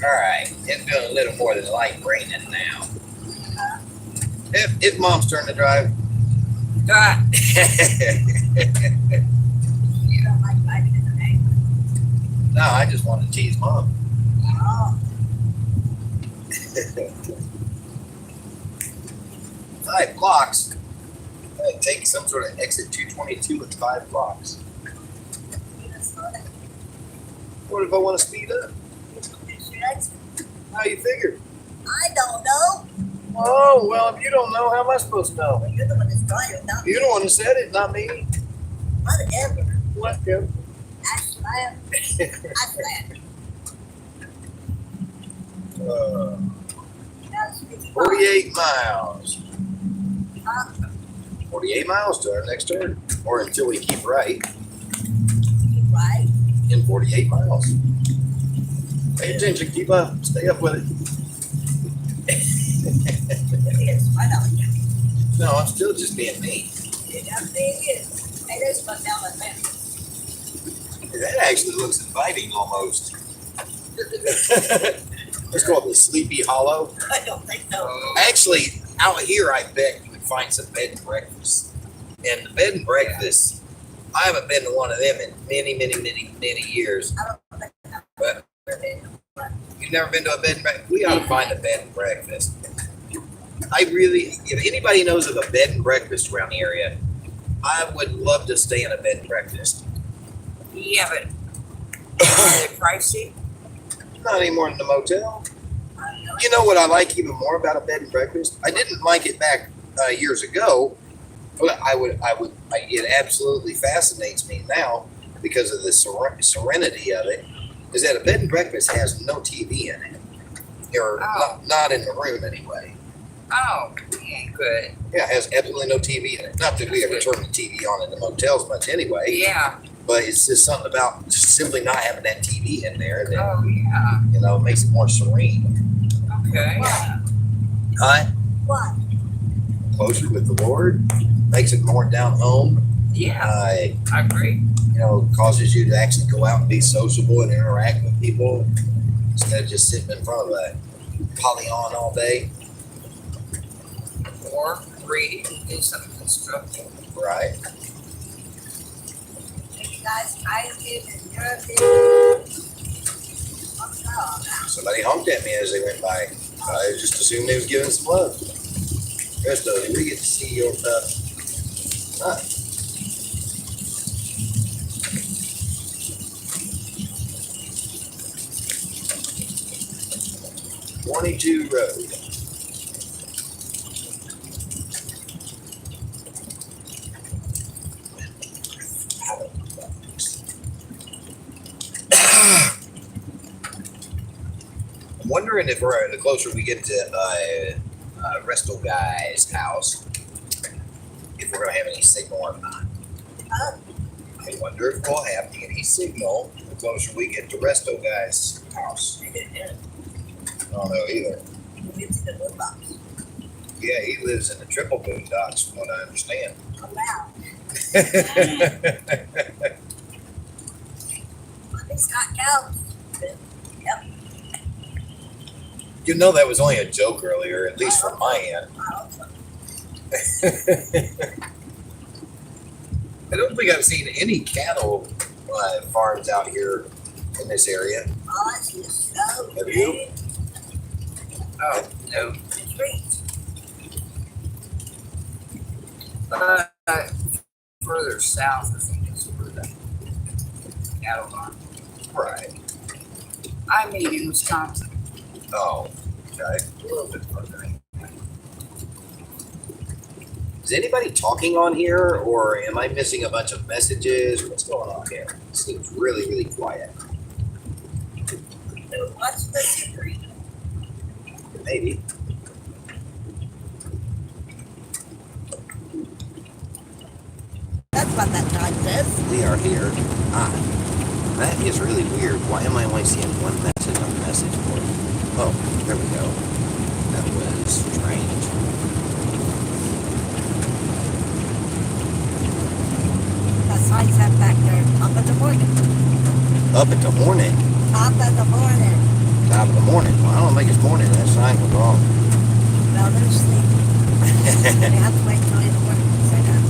Alright, it's doing a little more than light raining now. It's Mom's turn to drive. Ah. You don't like driving in the rain? No, I just want to tease Mom. Oh. 5 blocks. I take some sort of exit 222 at 5 blocks. What if I want to speed up? How you figure? I don't know. Oh, well, if you don't know, how am I supposed to know? You're the one that's drawing, not me. You're the one who said it, not me. Whatever. Whatever. I slap. I slap. 48 miles. 48 miles to our next turn. Or until we keep right Right. in 48 miles. Pay attention, keep up, stay up with it. It's right on you. No, I'm still just being me. You got to be it. Hey, there's one down my man. That actually looks inviting almost. Let's call it the Sleepy Hollow. I don't think so. Actually, out here, I bet you would find some bed and breakfast. And the bed and breakfast, I haven't been to one of them in many years. I don't think I've But ever been. you've never been to a bed and breakfast? We ought to find a bed and breakfast. I really, if anybody knows of a bed and breakfast around the area, I would love to stay in a bed and breakfast. Yeah, but are they pricey? Not anymore in the motel. You know what I like even more about a bed and breakfast? I didn't like it back years ago, but it absolutely fascinates me now because of the serenity of it. Is that a bed and breakfast has no TV in it, or not in the room anyway. Oh, yeah, good. Yeah, it has absolutely no TV in it. Not that we ever turn the TV on in the motels much anyway. Yeah. But it's just something about just simply not having that TV in there that Oh, yeah. makes it more serene. Okay. Huh? What? Closer with the Lord makes it more down home. Yeah, I agree. Causes you to actually go out and be sociable and interact with people instead of just sitting in front of a Polyon all day. Or reading, do something constructive. Right. You guys, I live in Europe. Somebody honked at me as they went by. I just assumed they was giving some love. Resto, did we get to see your huh? 22 road. I'm wondering if the closer we get to Resto Guy's house, if we're gonna have any signal or not. I wonder if we'll have any signal the closer we get to Resto Guy's house. I don't know either. Yeah, he lives in the triple boondocks, from what I understand. Oh, wow. It's got cows. Yep. You know that was only a joke earlier, at least from my end. I don't think I've seen any cattle farms out here in this area. Oh, it's just so Have you? Oh, no. Trees. Further south, I think is where the cattle are. Right. I mean, in Wisconsin. Oh, okay. A little bit further. Is anybody talking on here, or am I missing a bunch of messages? What's going on here? It seems really, really quiet. What's the secret? Maybe. That's what that time says. We are here. That is really weird. Why am I only seeing one message on the message board? Oh, there we go. That was strange. That sign said back there, top of the morning. Up at the morning. Top of the morning. Top of the morning. Well, I don't think it's morning. That sign was wrong. Well, they're sleeping. They have to wait till in the morning to say that.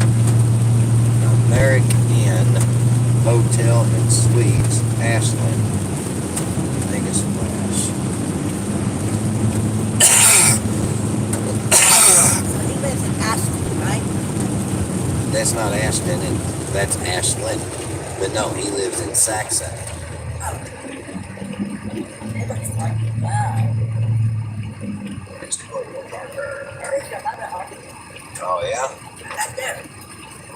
American Inn Hotel and Suites, Ashland. I think it's Flash. So he lives in Ashland, right? That's not Ashton, and that's Ashland. But no, he lives in Saxon. It looks like, wow. Mr. Parker. Oh, yeah? Back there.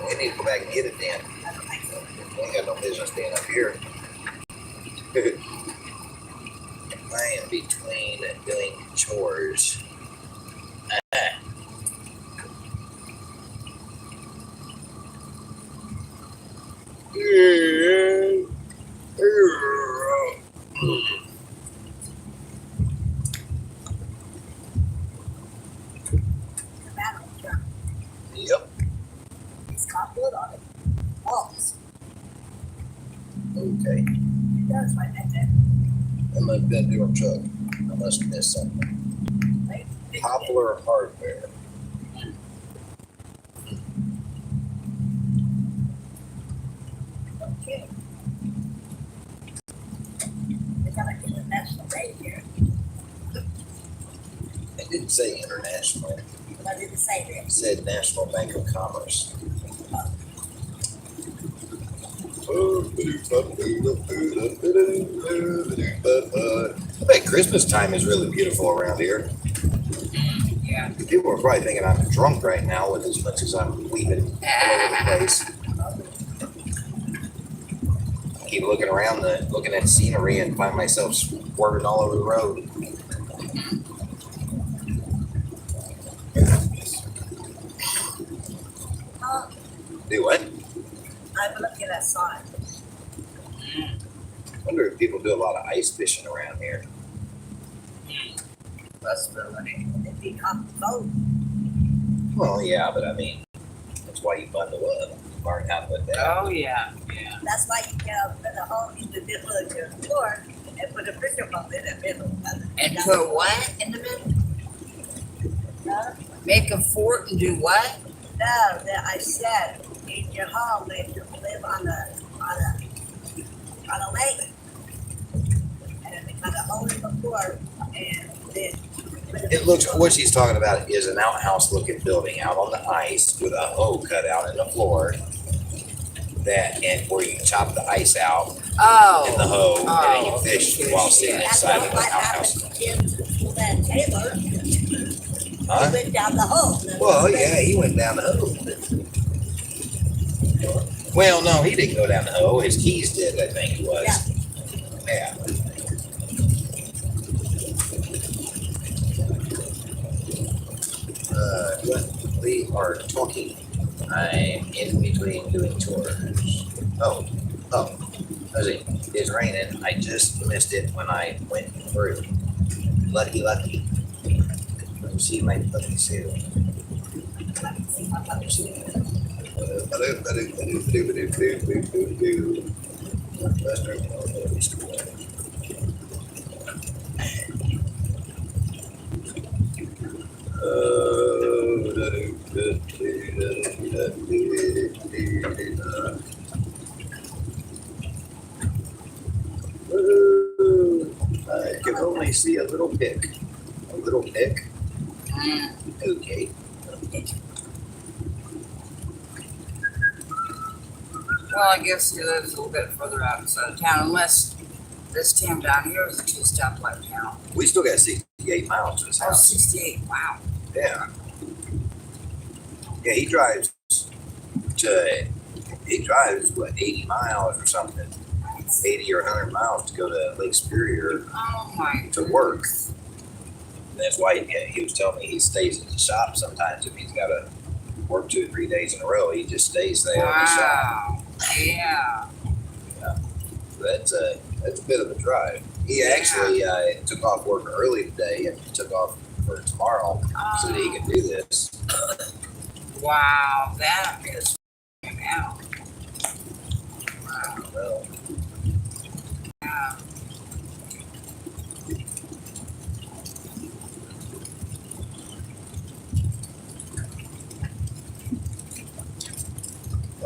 We need to go back and get it then. I don't think so. We ain't got no business being up here. I am between doing chores. The battle truck. Yep. It's got wood on it. Walls. Okay. It does right back there. I must have been doing truck. I must have missed something. Right? Poplar hardware. Okay. They got like an international rate here. It didn't say international. But I didn't say It that. said National Bank of Commerce. I bet Christmas time is really beautiful around here. Yeah. People are probably thinking I'm drunk right now with as much as I'm weaving all over the place. I keep looking around, looking at scenery, and find myself swerving all over the road. Do what? I'm looking at sign. I wonder if people do a lot of ice fishing around here. Possibility. It'd be off the boat. Well, yeah, but I mean, that's why you bundle up, learn how to put that. Oh, yeah. Yeah. That's why you can put a hole in the middle of your floor and put a finger pump in the middle. And put what in the middle? No, Make a fort and do what? that I said in your home if you live on a lake. And they cut a hole in the floor and then put It looks, what she's talking about is an outhouse looking building out on the ice with a hole cut out in the floor and where you chop the ice out in the hoe and then you fish while sitting That's inside not of the what happened outhouse. to Tim that Taylor. Huh? He went down the hole. Well, yeah, he went down the hoe. Well, no, he didn't go down the hoe. His keys did, I think it was. Yeah. We are talking. I'm in between doing chores. Oh. Let's see. It's raining. I just missed it when I went through. Lucky. Let me see my lucky seal. I can only see a little pick. A little pick. Okay. Well, I guess he lives a little bit further outside of town, unless this town down here is a two-stoplight town. We still got 68 miles to this Oh, house. 68, wow. Yeah. Yeah, he drives what, 80 miles or something. 80 or 100 miles to go to Lake Superior Oh, my. to work. And that's why he was telling me he stays at the shop sometimes if he's got to work 2 or 3 days in a row. He just stays there at the shop. Wow. Yeah. That's a bit of a drive. He actually took off work early today and took off for tomorrow so that he can do this. Wow, that is out. Wow. Well, Yeah.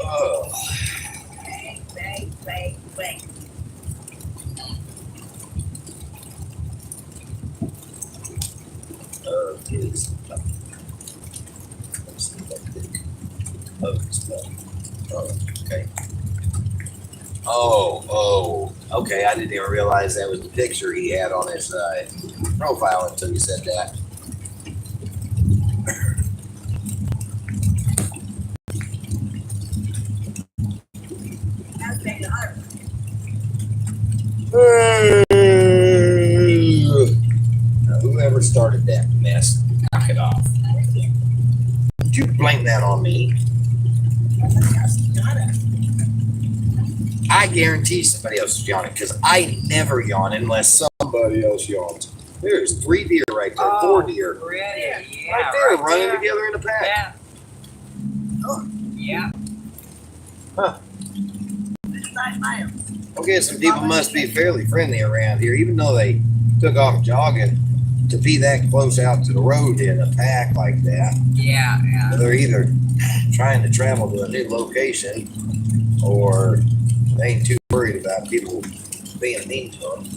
oh, Wait. his let's see what pick of his phone. Oh, okay. Oh, okay. I didn't even realize that was the picture he had on his profile until you said that. must make it hard. Now, whoever started that mess, knock it off. Would you blame that on me? I guarantee somebody else is yawning because I never yawn unless somebody else yawns. There's 3 deer right there, 4 deer. Really? Yeah, Right there, running there. together in a pack. Yeah. Huh. 5 miles. I guess some people must be fairly friendly around here, even though they took off jogging. To be that close out to the road in a pack like that, Yeah. they're either trying to travel to a new location or they ain't too worried about people being mean to them.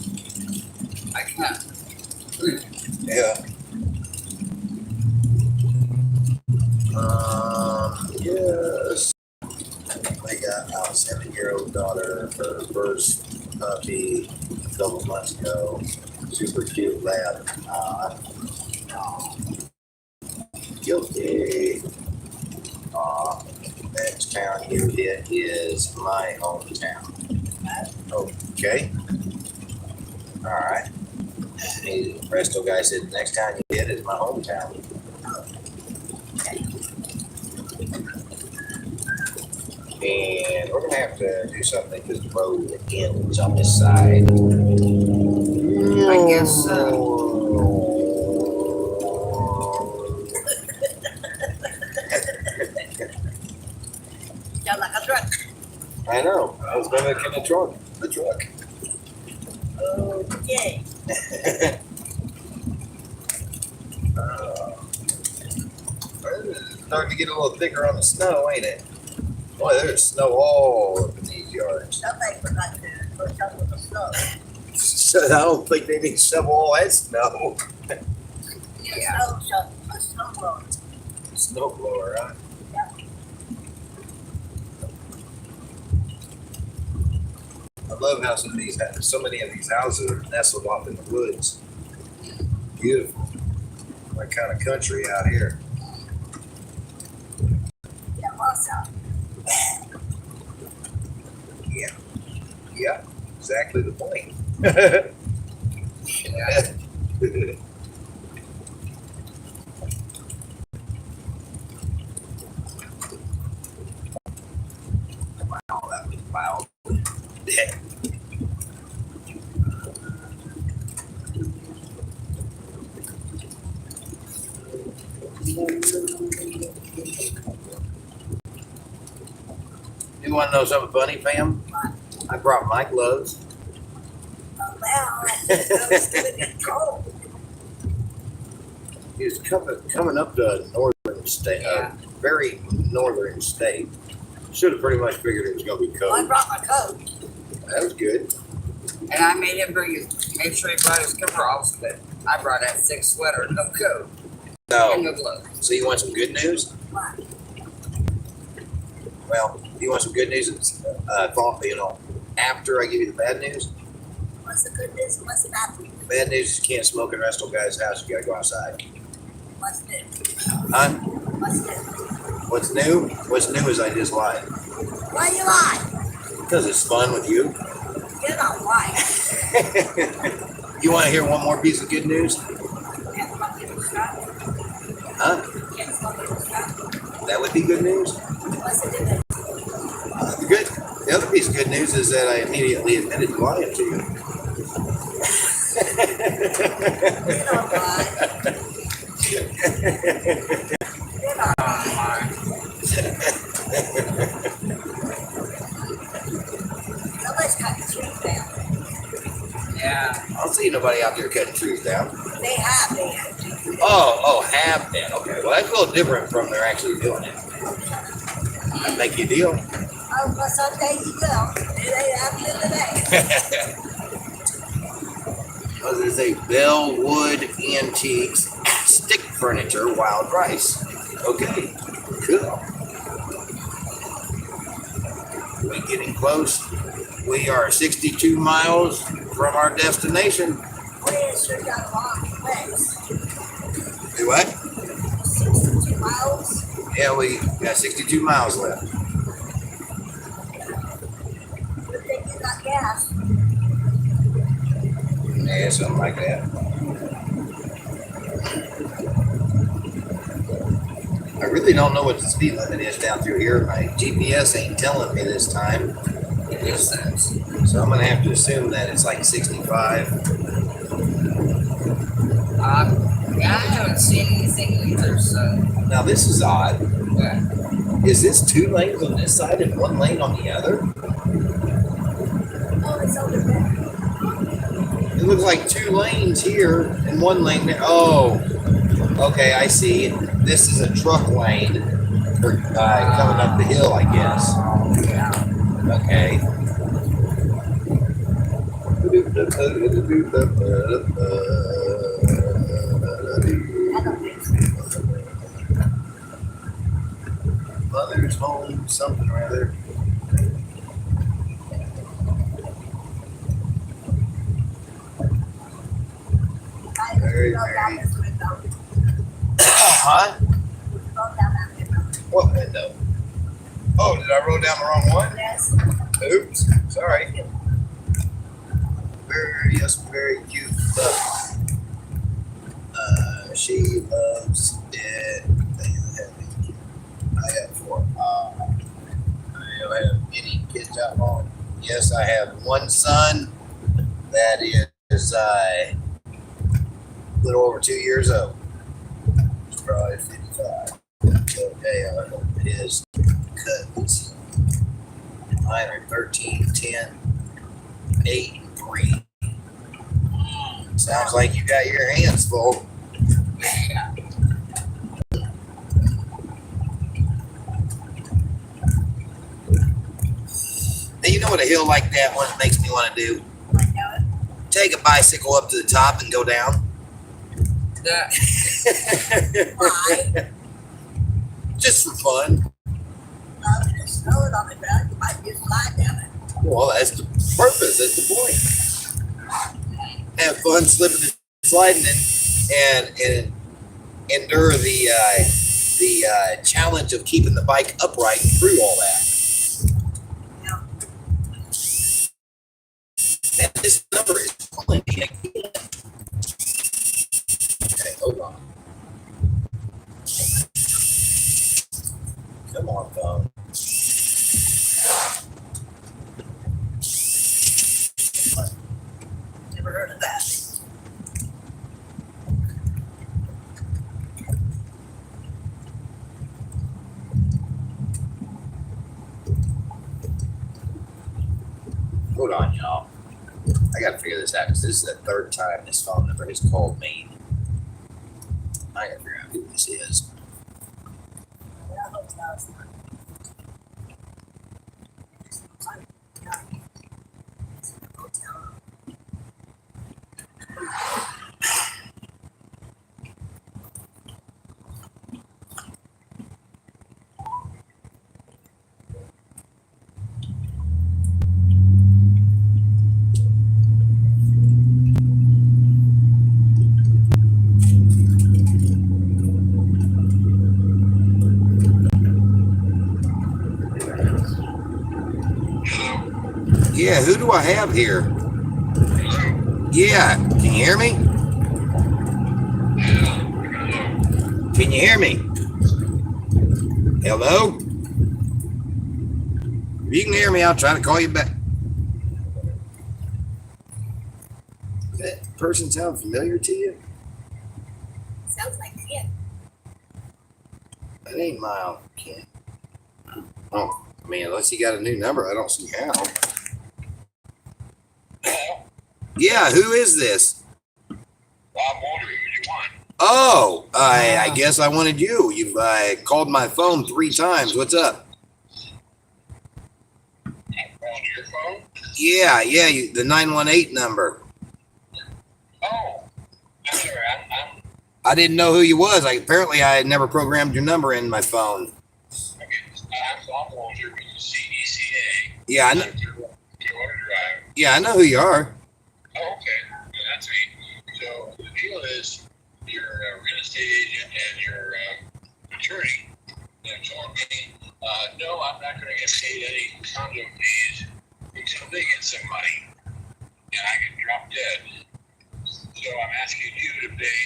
I can't. Yeah. Yes. I got our 7-year-old daughter, her first puppy a couple months ago. Super cute lab. Guilty. Next town you hit is my hometown. Okay. All right. The Presto guy said, next town you hit is my hometown. And we're gonna have to do something because the road ends on this side. I guess Sound like a truck. I know. I was gonna get a truck. The truck. Okay. It's starting to get a little thicker on the snow, ain't it? Boy, there's snow all up in these yards. Somebody forgot to put some of the snow. So I don't think they need to shovel all that snow. Yeah. A snow blower. Snow blower, huh? I love how so many of these houses are nestled off in the woods. Beautiful. My kind of country out here. Yeah, awesome. Yeah, exactly the point. Wow, that was wild. You want to know something funny, fam? I brought my gloves. Oh, well, it's gonna be cold. He was coming up to a northern state, a very northern state. Should have pretty much figured it was going to be Well, I cold. brought my coat. That was good. and I made him make sure he brought his coveralls, but I brought that thick sweater, no coat, and no So, gloves. so you want some good news? What? Well, you want some good news? It's after I give you the bad news. What's the good news? What's the bad news? Bad news is you can't smoke in Resto Guy's house. You got to go outside. What's new? Huh? What's new? What's new? What's new is I just lied. Why you lie? Because it's fun with you. You're not lying. You want to hear one more piece of good news? Can't smoke in the truck. Huh? Can't smoke in the truck. That would be good news. What's the good news? The other piece of good news is that I immediately admitted to lying to you. You don't lie. You don't lie. Nobody's cutting trees down. Yeah. I don't see nobody out there cutting trees down. They have been. Have been. Okay, well that's a little different from they're actually doing it. I'd make you a deal. Oh, well, some days you will. It ain't happening today. Well, there's a Bellwood Antiques stick furniture wild rice. Okay, cool. We getting close. We are 62 miles from our destination. We sure got a long ways. Do what? 62 miles. Yeah, we got 62 miles left. gas. Yeah, something like that. I really don't know what the speed limit is down through here. My GPS ain't telling me this time. It makes sense. So I'm gonna have to assume that it's like 65. Yeah, I haven't seen anything either, so. Now this is odd. Yeah. Is this 2 lanes on this side and 1 lane on the other? Oh, it's over there. It looks like 2 lanes here and 1 lane there. Oh, okay, I see. This is a truck lane for coming up the hill, I guess. Yeah. Okay. Mother's home, something or other. Very, very. Huh? What window? Oh, did I roll down the wrong one? Yes. Oops, sorry. Very cute stuff. She loves it. I have 4. I don't have any kids out home. Yes, I have 1 son that is a little over 2 years old. He's probably 55. Okay, I hope his cousins. Mine are 13, 10, 8, and 3. Sounds like you got your hands full. Yeah. Now, you know what a hill like that one makes me want to do? Take a bicycle up to the top and go down. Why? Just for fun. Snow it on the ground, you might just slide down it. Well, that's the purpose. That's the point. Have fun slipping and sliding and endure the challenge of keeping the bike upright through all that. And this number is calling me again. Okay, hold on. Come on, phone. Never heard of that. Hold on, y'all. I gotta figure this out because this is the 3rd time this phone number has called me. I gotta figure out who this is. Yeah, who do I have here? Yeah, can you hear me? Can you hear me? Hello? If you can hear me, I'll try to call you back. Does that person sound familiar to you? Sounds like it. That ain't Miles. Can't. Oh, I mean, unless you got a new number, I don't see how. Yeah, who is this? I'm wondering who you want. Oh, I guess I wanted you. You've called my phone 3 times. What's up? On your phone? Yeah, the 918 number. Oh, I'm sorry. I didn't know who you was. Apparently I had never programmed your number in my phone. Okay. I'm Walter with the CECA. Yeah, I know. Clearwater Drive. Yeah, I know who you are. Oh, okay. Yeah, that's me. So the deal is, you're a real estate agent and you're attorney. They told me, no, I'm not going to get paid any condo fees except they get some money, and I get dropped dead. So I'm asking you to pay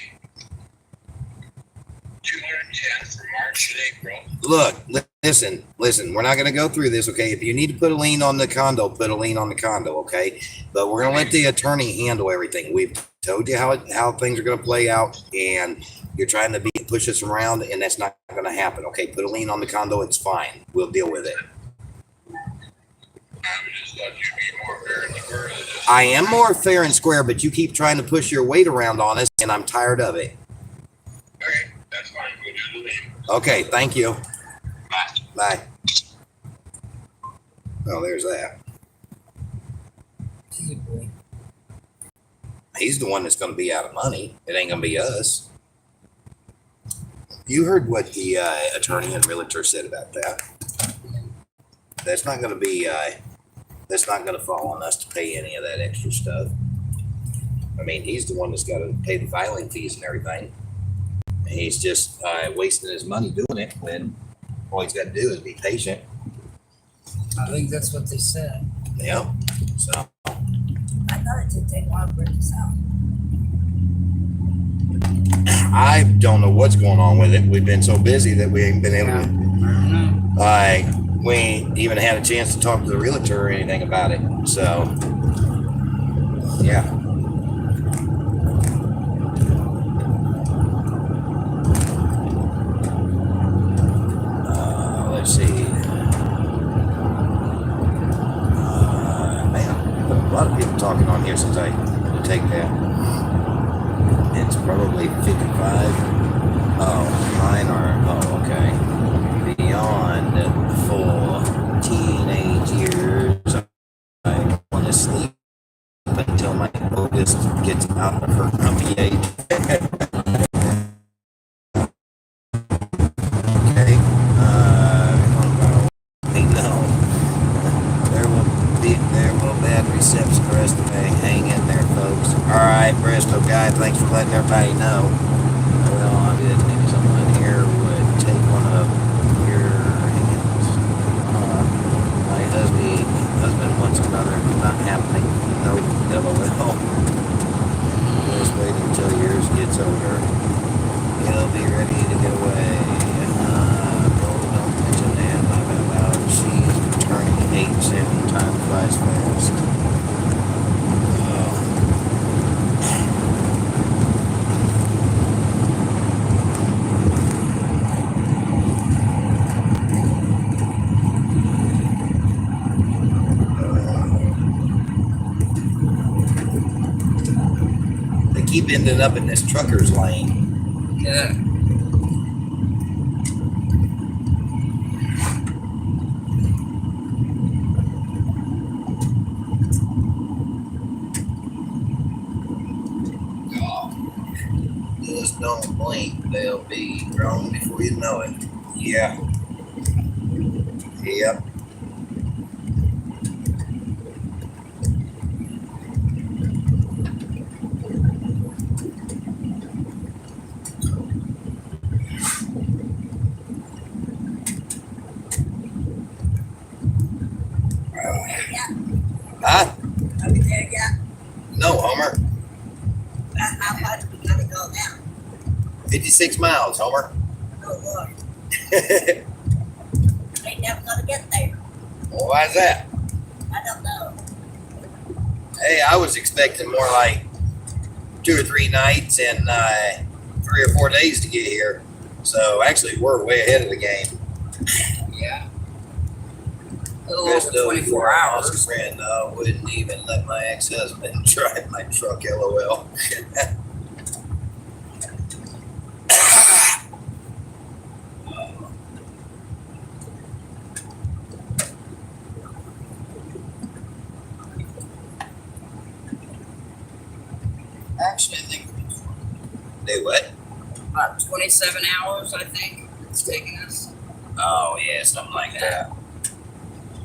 $210 for March and April. Look, listen. We're not going to go through this, okay? If you need to put a lien on the condo, put a lien on the condo, okay? But we're going to let the attorney handle everything. We've told you how things are going to play out, and you're trying to push us around, and that's not going to happen, okay? Put a lien on the condo. It's fine. We'll deal with it. I would just thought you'd be more fair and square than just. I am more fair and square, but you keep trying to push your weight around on us, and I'm tired of it. Okay, that's fine. We'll do the lien. Okay, thank you. Bye. Bye. Oh, there's that. He's the one that's going to be out of money. It ain't going to be us. You heard what the attorney and realtor said about that. That's not going to be, that's not going to fall on us to pay any of that extra stuff. I mean, he's the one that's got to pay the filing fees and everything. And he's just wasting his money doing it when all he's got to do is be patient. I think that's what they said. Yeah. So. I thought it took take a while to work this out. I don't know what's going on with it. We've been so busy that we ain't been able to. We ain't even had a chance to talk to the realtor or anything about it. So, yeah. Let's see. Man, a lot of people talking on here since I take that. It's probably 55. Oh, mine are, oh, okay. Beyond full teenage years, I want to sleep until my oldest gets out of her comfy age. Okay. No. There will bad reception the rest of the day. Hang in there, folks. Alright, Bristol guy, thanks for letting everybody know. Well, I did maybe someone here would take one of your hands. My husband wants another. Not happening. Nope, LOL. Just wait until yours gets older. He'll be ready to get away. Don't mention that out loud. She's turning 8 soon. Time flies fast. They keep ending up in this trucker's lane. Yeah. Just don't blink. They'll be grown before you know it. Yeah. Yep. Huh? Are we there yet? No, Homer. How far do we gotta go now? 56 miles, Homer. Oh Lord, ain't never gonna get there. Well, why's that? I don't know. Hey, I was expecting more like 2 or 3 nights and 3 or 4 days to get here. So actually, we're way ahead of the game. Yeah. A little over 24 hours. Friend wouldn't even let my ex-husband drive my truck. LOL. Actually, I think They what? about 27 hours, I think it's taken us. Oh yeah, something like that.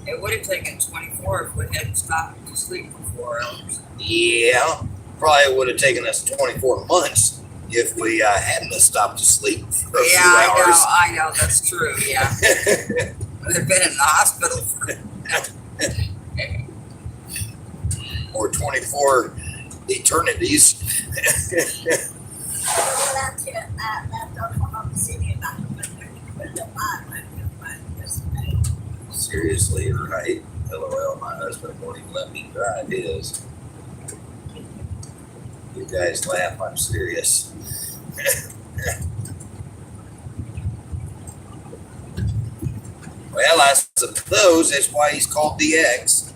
It would have taken 24 if we hadn't stopped to sleep for 4 hours. Yeah, probably would have taken us 24 months if we hadn't stopped to sleep for a few hours. I know, that's true, yeah. We've been in the hospital for 24 eternities. Seriously, right? LOL, my husband won't even let me drive his. You guys laugh, I'm serious. Well, I suppose that's why he's called the X.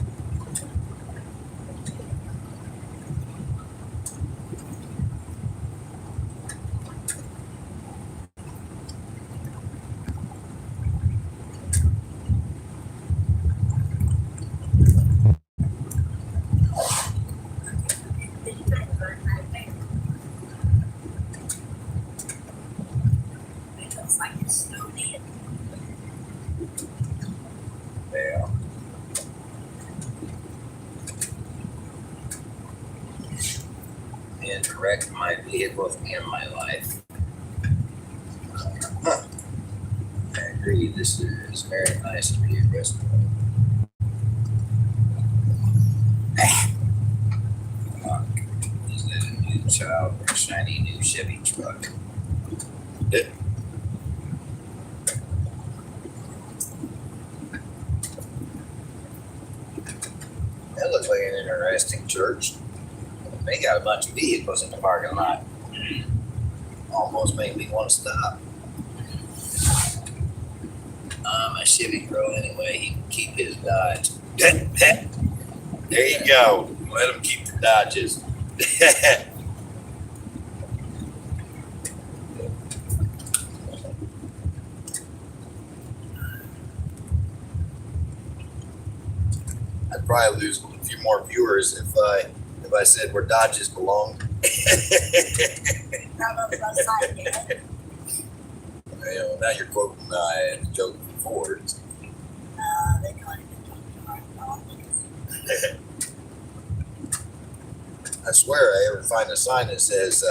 Yeah. And wrecked my vehicle in my life. Huh. I agree, this is very nice to be arrested. Is that a new child or a shiny new Chevy truck? That looks like an interesting church. They got a bunch of vehicles in the parking lot. Almost made me want to stop. My Chevy Pro anyway, he can keep his Dodge. There you go. Let him keep the Dodges. I'd probably lose a few more viewers if I said where Dodges belong. Now you're quoting the joke from Ford. I swear I ever find a sign that says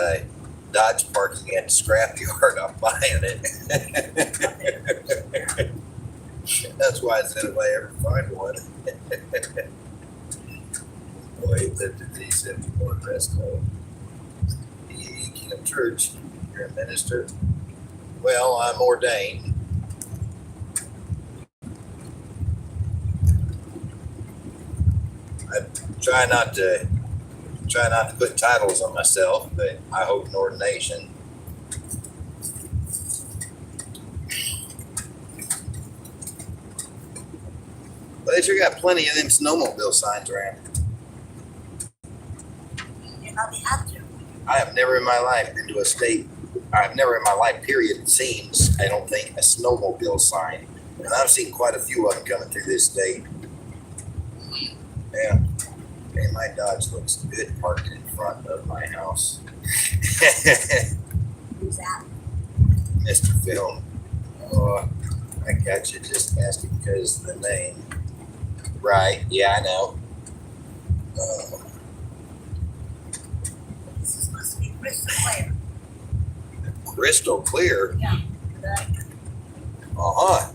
Dodge parking at the scrapyard, I'm buying it. That's why I said if I ever find one. Boy, he lived at the 74 dress code. The Kingdom Church, you're a minister. Well, I'm ordained. I try not to put titles on myself, but I hold an ordination. But they sure got plenty of them snowmobile signs around. I have never in my life been to a state, I've never in my life, period, seen, I don't think, a snowmobile sign. And I've seen quite a few of them coming through this state. Yeah. And my Dodge looks good parked in front of my house. Who's that? Mr. Phil. Oh, I got you just asking because of the name. Right, yeah, I know. This is supposed to be crystal clear. Crystal clear? Yeah. Uh-huh.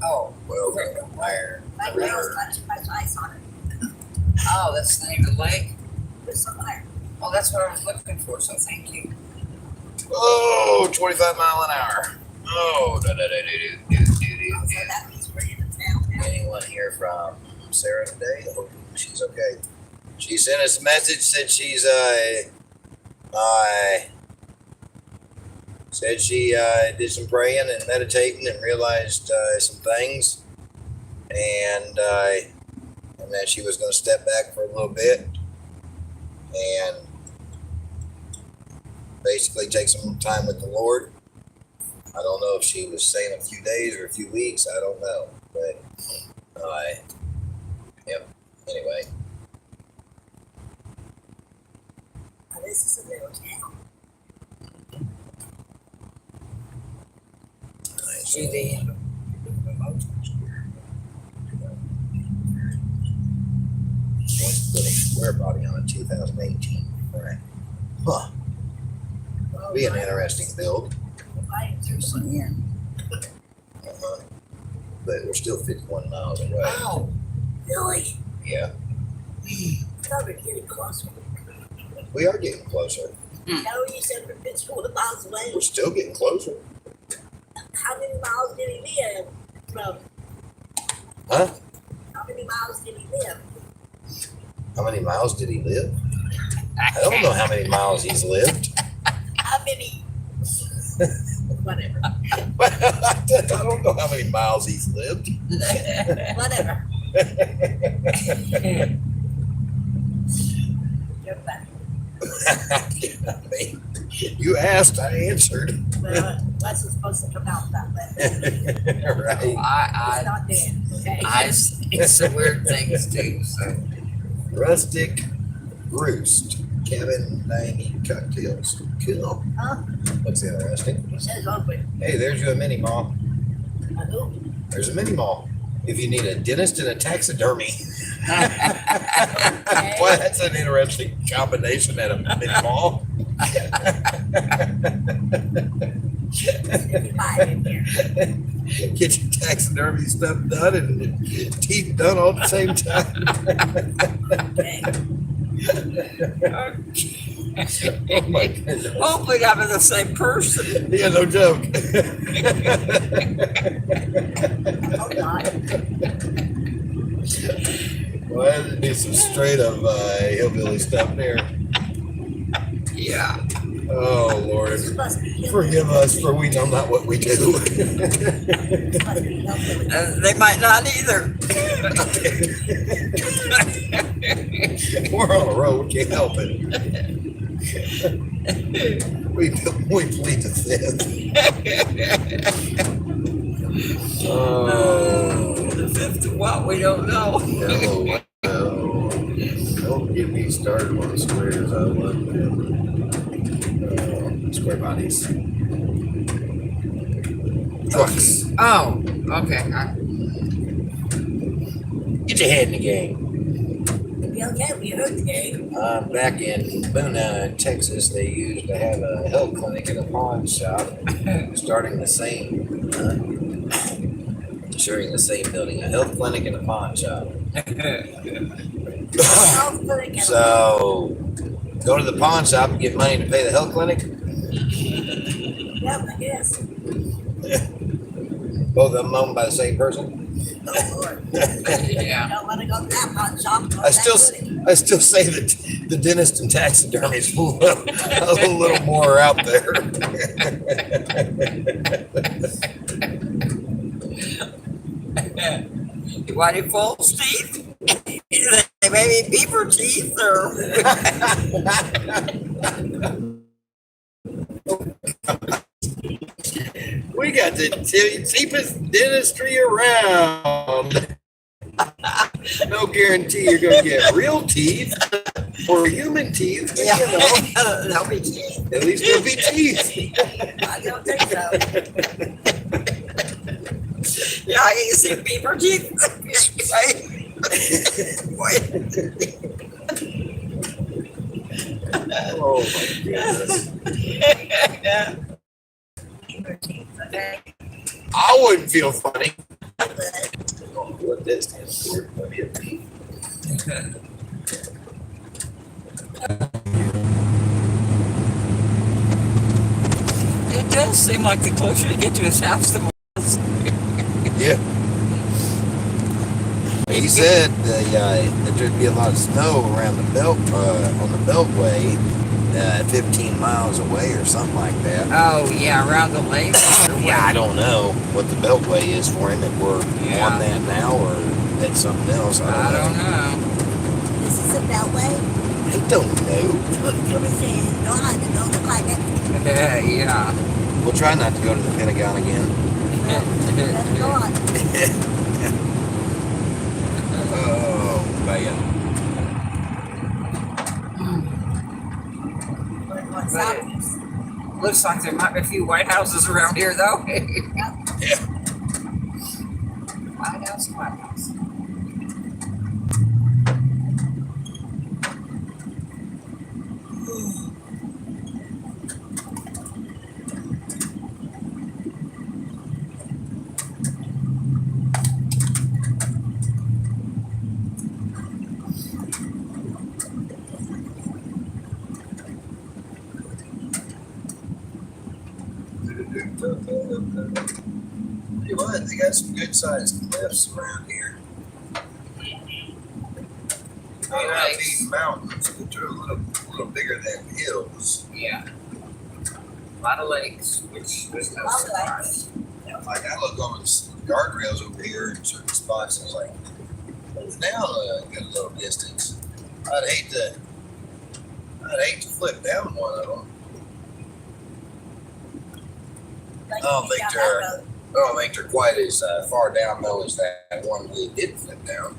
Oh, Well, where? My nails touched my ice on it. Oh, that's the name of the lake? Crystal clear. Oh, that's what I was looking for, so thank you. oh, 25 mile an hour. Oh, So that means we're in the town now. Anyone hear from Sarah today? I hope she's okay. She sent us a message, said she's said she did some praying and meditating and realized some things, and that she was going to step back for a little bit and basically take some time with the Lord. I don't know if she was saying a few days or a few weeks. I don't know, but yep. Anyway. Now, this is a little town. See the Wants to put a square body on a 2018. Right. Huh. Be an interesting build. Yeah. But we're still 51 miles away. Oh, really? Yeah. closer. We are getting closer. No, you said it's 4 miles away. We're still getting closer. How many miles did he live from? Huh? How many miles did he live? How many miles did he live? I don't know how many miles he's lived. How many? Whatever. I don't know how many miles he's lived. Whatever. You're funny. I mean, you asked, I answered. Well, what's it supposed to come out that way? Right. It's I not dead, okay? see some weird things too. So Rustic Roost. Cabin 90 cocktails. Cool. Huh? Looks interesting. It says open. Hey, there's you a mini mall. I do. There's a mini mall. If you need a dentist and a taxidermy. Boy, that's an interesting combination at a mini mall. Get your taxidermy stuff done and teeth done all at the same time. Oh my goodness. hopefully I'm the same person. Yeah, no joke. Oh, God. Well, that'd be some straight up hillbilly stuff there. Yeah. Oh Lord, This must be forgive us for we know not what we do. This must be hillbilly. They might not either. We're on a road, can't help it. We plead the fifth. Oh, The fifth of what we don't know. no. Don't get me started on the squares. I love them. Square bodies. Trucks. Oh, okay. Get your head in the game. Yeah, okay, we heard the game. Back in Boone, Texas, they used to have a health clinic and a pawn shop, starting the same, sharing the same building, a health clinic and a pawn shop. So, go to the pawn shop and get money to pay the health clinic. Yeah, I guess. Both of them owned by the same person. Oh, Lord. Yeah. Don't want to go to that pawn shop. I still say that the dentist and taxidermy is a little more out there. You want any false teeth? Maybe beaver teeth or. We got the cheapest dentistry around. No guarantee you're going to get real teeth or human teeth. But, you know, There'll be teeth. at least there'll be teeth. I don't think so. Yeah, I can see beaver teeth. Oh my goodness. I wouldn't feel funny. What this stands for? It does seem like the closer you get to his house, the more. Yeah. He said that there'd be a lot of snow around the belt on the Beltway, 15 miles away or something like that. Oh yeah, around the lake. Yeah, I don't know what the Beltway is for him. If we're on that now or that's something else. I don't know. This is a beltway. I don't know. You're saying, no, I don't look like it. Yeah. We'll try not to go to the Pentagon again. Let's go on. Oh man. What's southeast? Looks like there might be a few White Houses around here, though. Yeah. White House, White House. they got some good sized cliffs around here. They're not being mountains, but they're a little bigger than hills. Yeah. A lot of lakes, which was no surprise. Like I look over the guardrails over here in certain spots, and I was like, now get a little distance. I'd hate to flip down one of them. I don't think they're quite as far down though as that one we did flip down.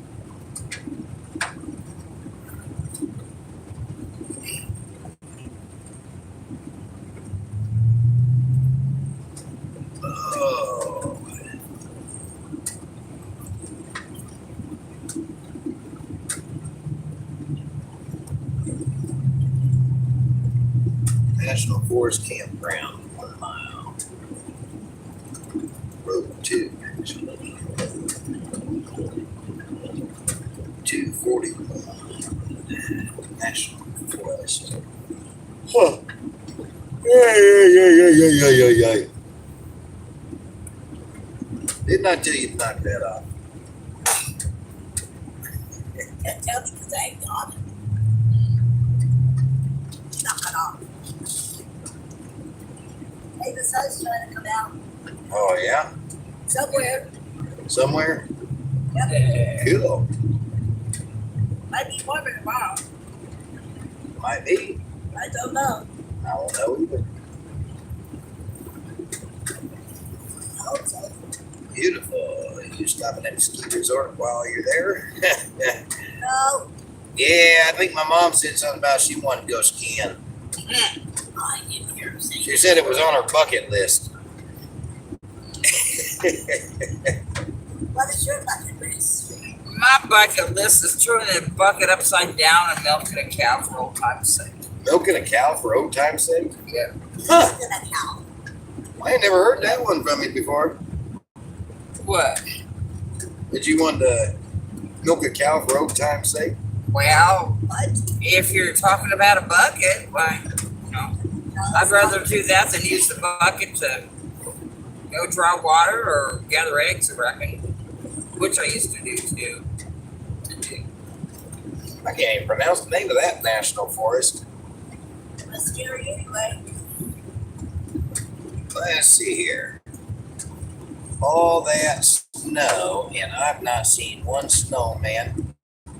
Oh. National Forest Campground, 1 mile. Road 2, actually. 241. National Forest. Huh. Yeah. Didn't I tell you to knock that off? Can't tell me because I ain't got it. Knock it off. Hey, the sun's trying to come out. Oh, yeah? Somewhere. Yeah. Cool. Might be warmer tomorrow. Might be. I don't know. I don't know either. I hope so. Beautiful. You stopping at a ski resort while you're there? No. Yeah, I think my mom said something about she wanted to go skiing. I didn't hear her say She said it was on her bucket list. What is your bucket list? My bucket list is turning a bucket upside down and milking a cow for old time's sake. Milking a cow for old time's sake? Yeah. Huh. In a cow. I ain't never heard that one from you before. What? Did you want to milk a cow for old time's sake? Well, What? if you're talking about a bucket, why, I'd rather do that than use the bucket to go draw water or gather eggs, I reckon. Which I used to do too. I can't even pronounce the name of that national forest. Let's hear it anyway. Let's see here. All that snow, and I've not seen one snowman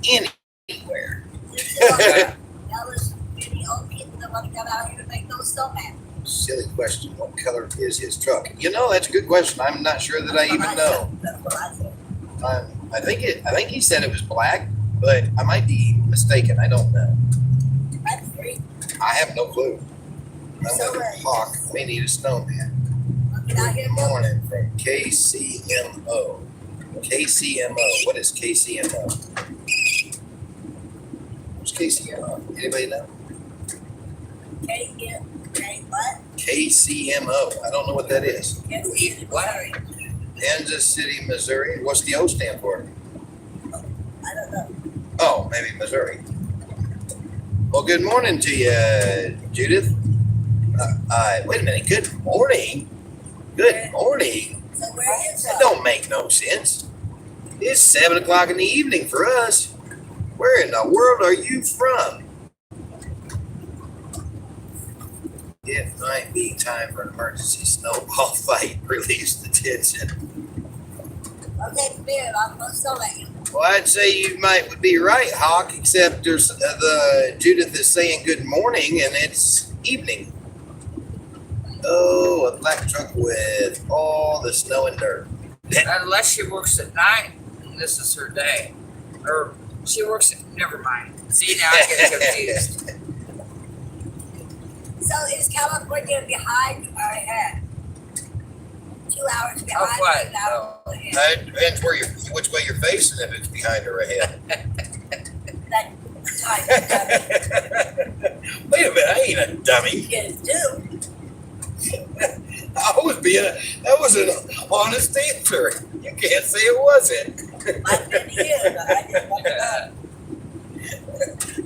anywhere. Now there's many old people that want to come out here to make those snowmen. Silly question. What color is his truck? You know, that's a good question. I'm not sure that I even know. That's what I said. I think he said it was black, but I might be mistaken. I don't know. That's great. I have no clue. I'm So, with a hawk. We need a snowman. Get out here, Good morning from KCMO. KCMO. What is KCMO? What's KCMO? Anybody know? What? KCMO. I don't know what that is. Kansas City, Missouri. Kansas City, Missouri. What's the O stand for? I don't know. Oh, maybe Missouri. Well, good morning to you, Judith. Wait a minute. Good morning. Good morning. So where is That don't make no sense. It's 7 o'clock in the evening for us. Where in the world are you from? It might be time for an emergency snowball fight. Release the tension. Okay, come here. I'm going to snowman you. Well, I'd say you would be right, Hawk, except there's the Judith is saying good morning and it's evening. Oh, a black truck with all the snow and dirt. Unless she works at night, and this is her day. Or she works at, never mind. See, now I get confused. So is California behind or ahead? 2 hours behind. Of what? 2 hours ahead. It depends which way you're facing, if it's behind or ahead. That time. Wait a minute, I ain't a dummy. Yes, do. That was an honest answer. You can't say it wasn't. I've been here, but I just want to know.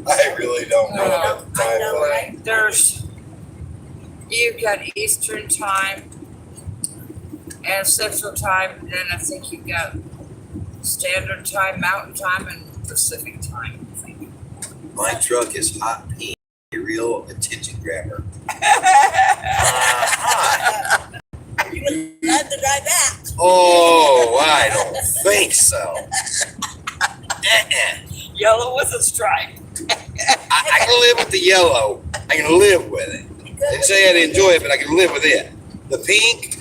I really don't know. I what know, time right? You've got Eastern time, And Central Time, then I think you've got Standard Time, Mountain Time, and Pacific Time. I think. My truck is hot pink, a real attention grabber. You would love to drive back. Oh, I don't think so. Yellow with a stripe. I can live with the yellow. I can live with it. Didn't say I'd enjoy it, but I can live with it. The pink,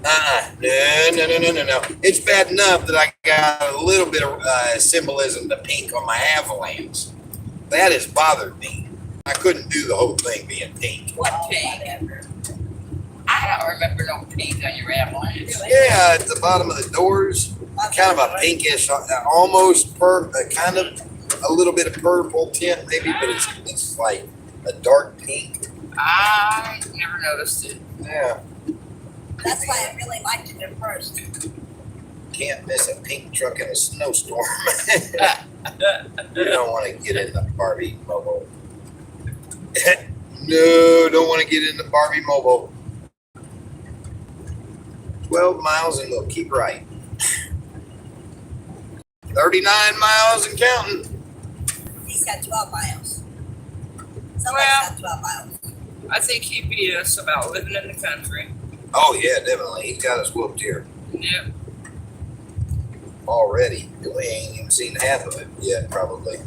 no. It's bad enough that I got a little bit of symbolism to pink on my Avalanche. That has bothered me. I couldn't do the whole thing being pink. What pink? I don't remember no pink on your Avalanche. Yeah, at the bottom of the doors, kind of a pinkish, almost kind of a little bit of purple tint maybe, but it's like a dark pink. I never noticed it. Yeah, That's why I really liked it at first. can't miss a pink truck in a snowstorm. You don't want to get in the Barbie mobile. No, don't want to get in the Barbie mobile. 12 miles and we'll keep right. 39 miles and counting. He's got 12 miles. Somebody's Well- got 12 miles. I think he beat us about living in the country. Oh yeah, definitely. He's got us whooped here Yep. already. We ain't even seen half of it yet, probably.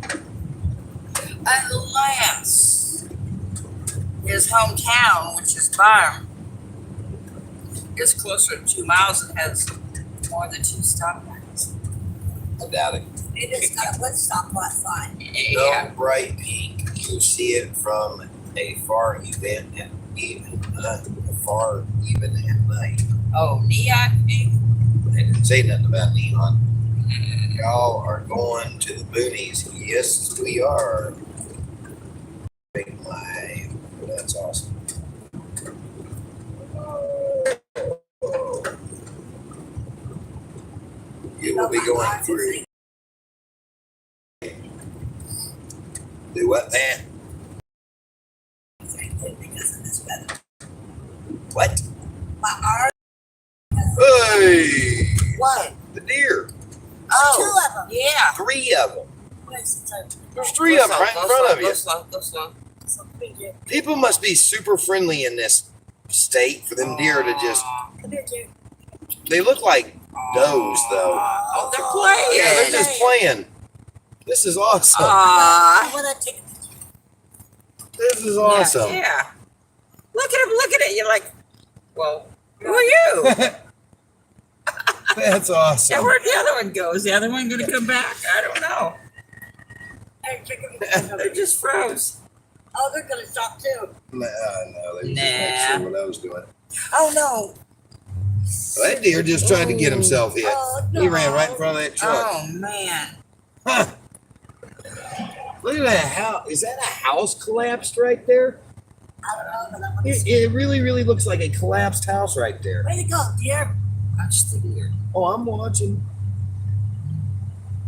Unless his hometown, which is Byram, is closer to 2 miles and has more than 2 stoplights. I doubt it. It has got a wood stoplight sign. Yeah. No bright pink. You see it from a far even at night. Oh, neon pink. They didn't say nothing about neon. Y'all are going to the boonies. Yes, we are. Big my, that's awesome. You will be going through. Do what, man? Because of this weather. What? My arm. Hey! What? The deer. Oh, 2 of them. yeah. 3 of them. Where's the third? There's 3 of them right in front of you. Go slow, go slow. So big deer. People must be super friendly in this state for them deer to just. Come here, deer. They look like does though. Oh, they're playing. Yeah, they're just playing. This is awesome. I Aw. want to take a picture. This is awesome. Yeah. Look at him, look at it. You're like, well, who are you? That's Yeah, awesome. where'd the other one go? Is the other one going to come back? I don't know. Hey, take a picture. They just froze. Oh, they're going to stop too. No, they just Nah. weren't sure what I was doing. Oh, no. Well, that deer just tried to get himself hit. Oh, He ran right in front of that truck. Oh, man. Huh. Look at that house. Is that a house collapsed right there? I don't know, but I want to see. It really looks like a collapsed house right there. Way to go, deer. Watch the deer. Oh, I'm watching.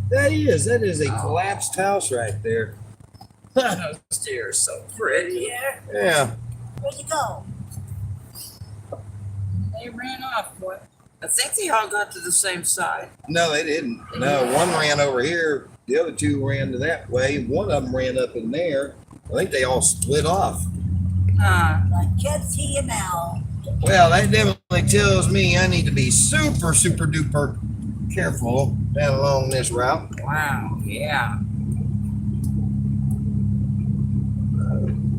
That is a collapsed house right there. Those deer are so pretty. Deer. Yeah. Where'd you go? They ran off, boy. I think they all got to the same side. No, they didn't. No, one ran over here. The other 2 ran to that way. One of them ran up in there. I think they all split off. Uh, I can't see you now. Well, that definitely tells me I need to be super duper careful down along this route. wow, yeah.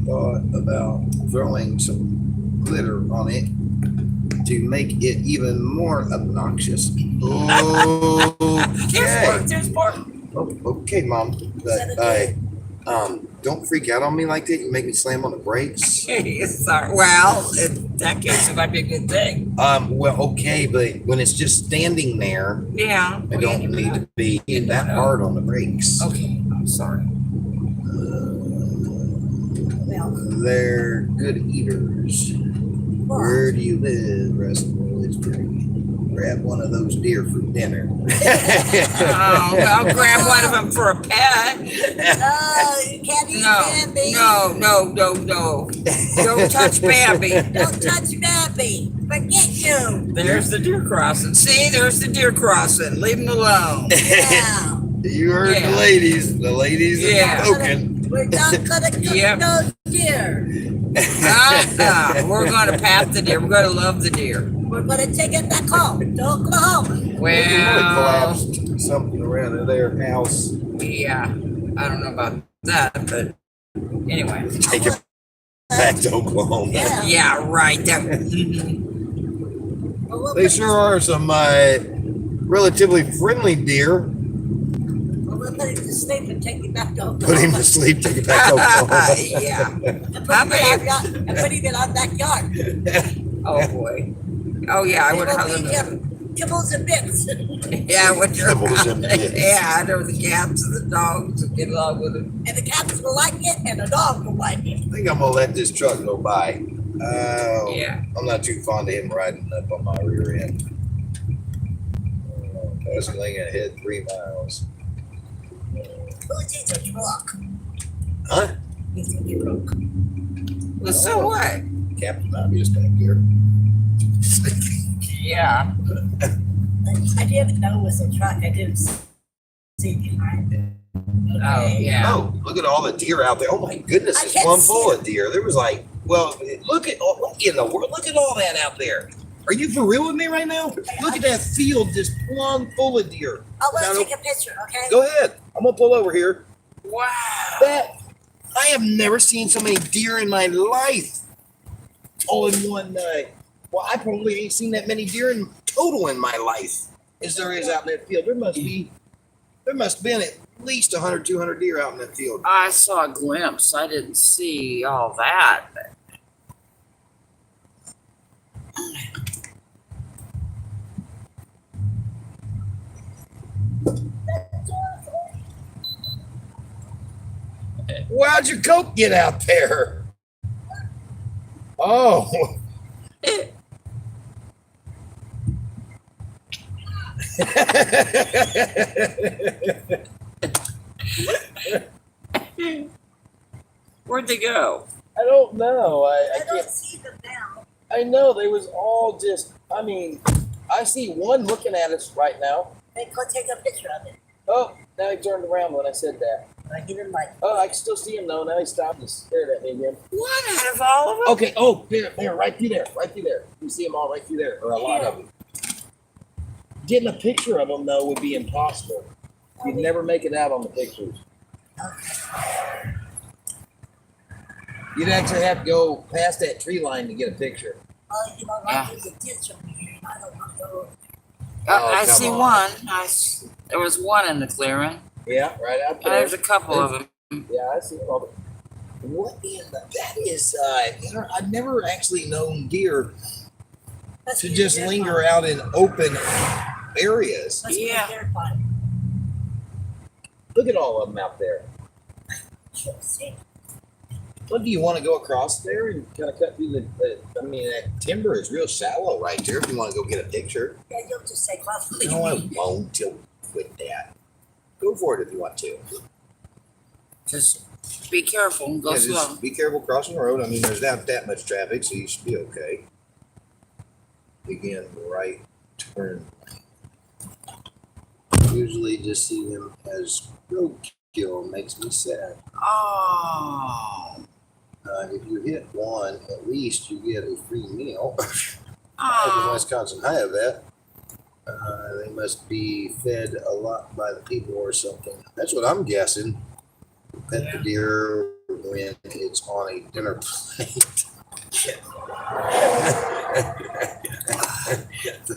Thought about throwing some glitter on it to make it even more obnoxious. Okay. There's more. Oh, okay, Mom. But don't freak out on me like that. You make me slam on the brakes. Sorry. Well, in that case, it might be a good thing. Well, okay, but when it's just standing there, Yeah. I don't need to be that hard on the brakes. Okay, I'm sorry. They're good eaters. Where do you live, Russell? It's pretty. grab one of those deer for dinner. Oh, I'll grab one of them for a pet. Oh, you can't eat Bambi. No. Don't touch Bambi. Don't touch Bambi. Forget you. There's the deer crossing. See, there's the deer crossing. Leave him alone. Yeah. You heard Yeah. the ladies. The ladies Yeah. are spoken. We're not gonna cook Yep. those deer. We're going to pat the deer. We're going to love the deer. We're gonna take it back home to Oklahoma. Really Well, collapsed something around their house. yeah. I don't know about that, but anyway. Take it back to Oklahoma. Yeah. Yeah, right. Well, we'll They put- sure are some relatively friendly deer. We'll put him to sleep and take him back to Oklahoma. Put him to sleep, take it back to Oklahoma. Yeah. And put How him many- and put him in our backyard. Oh, boy. Oh, yeah, I would We'll have feed them. him kibbles and bits. Yeah, what you're Kibbles and bits. Yeah, I know the cats and the dogs will get along with it. And the cats will like it, and the dog will like it. I think I'm gonna let this truck go by. Yeah. I'm not too fond of him riding up on my rear end. Passing ahead 3 miles. Who's in the truck? Huh? He's in the truck. Well, so what? Captain Obvious back there. Yeah. I didn't know it was a truck. I didn't see behind it. Oh, yeah. Oh, look at all the deer out there. Oh my goodness, I it's can't plumb see full it. of deer. There was like, well, what in the world? Look at all that out there. Are you for real with me right now? Look at that field just plumb full of deer. I want Now, to take a picture, okay? Go ahead. I'm gonna pull over here. Wow. I have never seen so many deer in my life. All in one night. Well, I probably ain't seen that many deer in total in my life as there is out in that field. There must have been at least 100, 200 deer out in that field. I saw a glimpse. I didn't see all that. How'd your coat get out there? Oh. Where'd they go? I don't know. I I don't can't. see them now. I know they was all just. I mean, I see one looking at us right now. They go take a picture of it. Oh, now he turned around when I said that. I give him like, Oh, I can still see him though. Now he stopped and stared at me again. One out of all of them? Okay. Oh, there, right through there, right through there. You see them all right through there, or a lot of them. Getting a picture of them though would be impossible. You'd never make it out on the pictures. You'd actually have to go past that tree line to get a picture. oh, you know, like there's a ditch over here, and I don't want to go. I come see on. one. There was one in the clearing. Yeah, right out And there. there's a couple of them. Yeah, I see all the. What in the, that is, I've never actually known deer Must to be a just deer linger pond. out in open areas. Must be Yeah. a deer pond. Look at all of them out there. Can't see. What do you want to go across there and kind of cut through I mean, that timber is real shallow right there if you want to go get a picture. Yeah, you'll just say cross. No, I won't till quit that. Go for it if you want to. Just be careful and go Yeah, slow. just be careful crossing the road. I mean, there's not that much traffic, so you should be okay. Again, right turn. Usually just see them as roadkill makes me sad. Oh. If you hit one, at least you get a free meal. In Oh. Wisconsin, I have that. They must be fed a lot by the people or something. That's what I'm guessing. Pet the deer when it's on a dinner plate.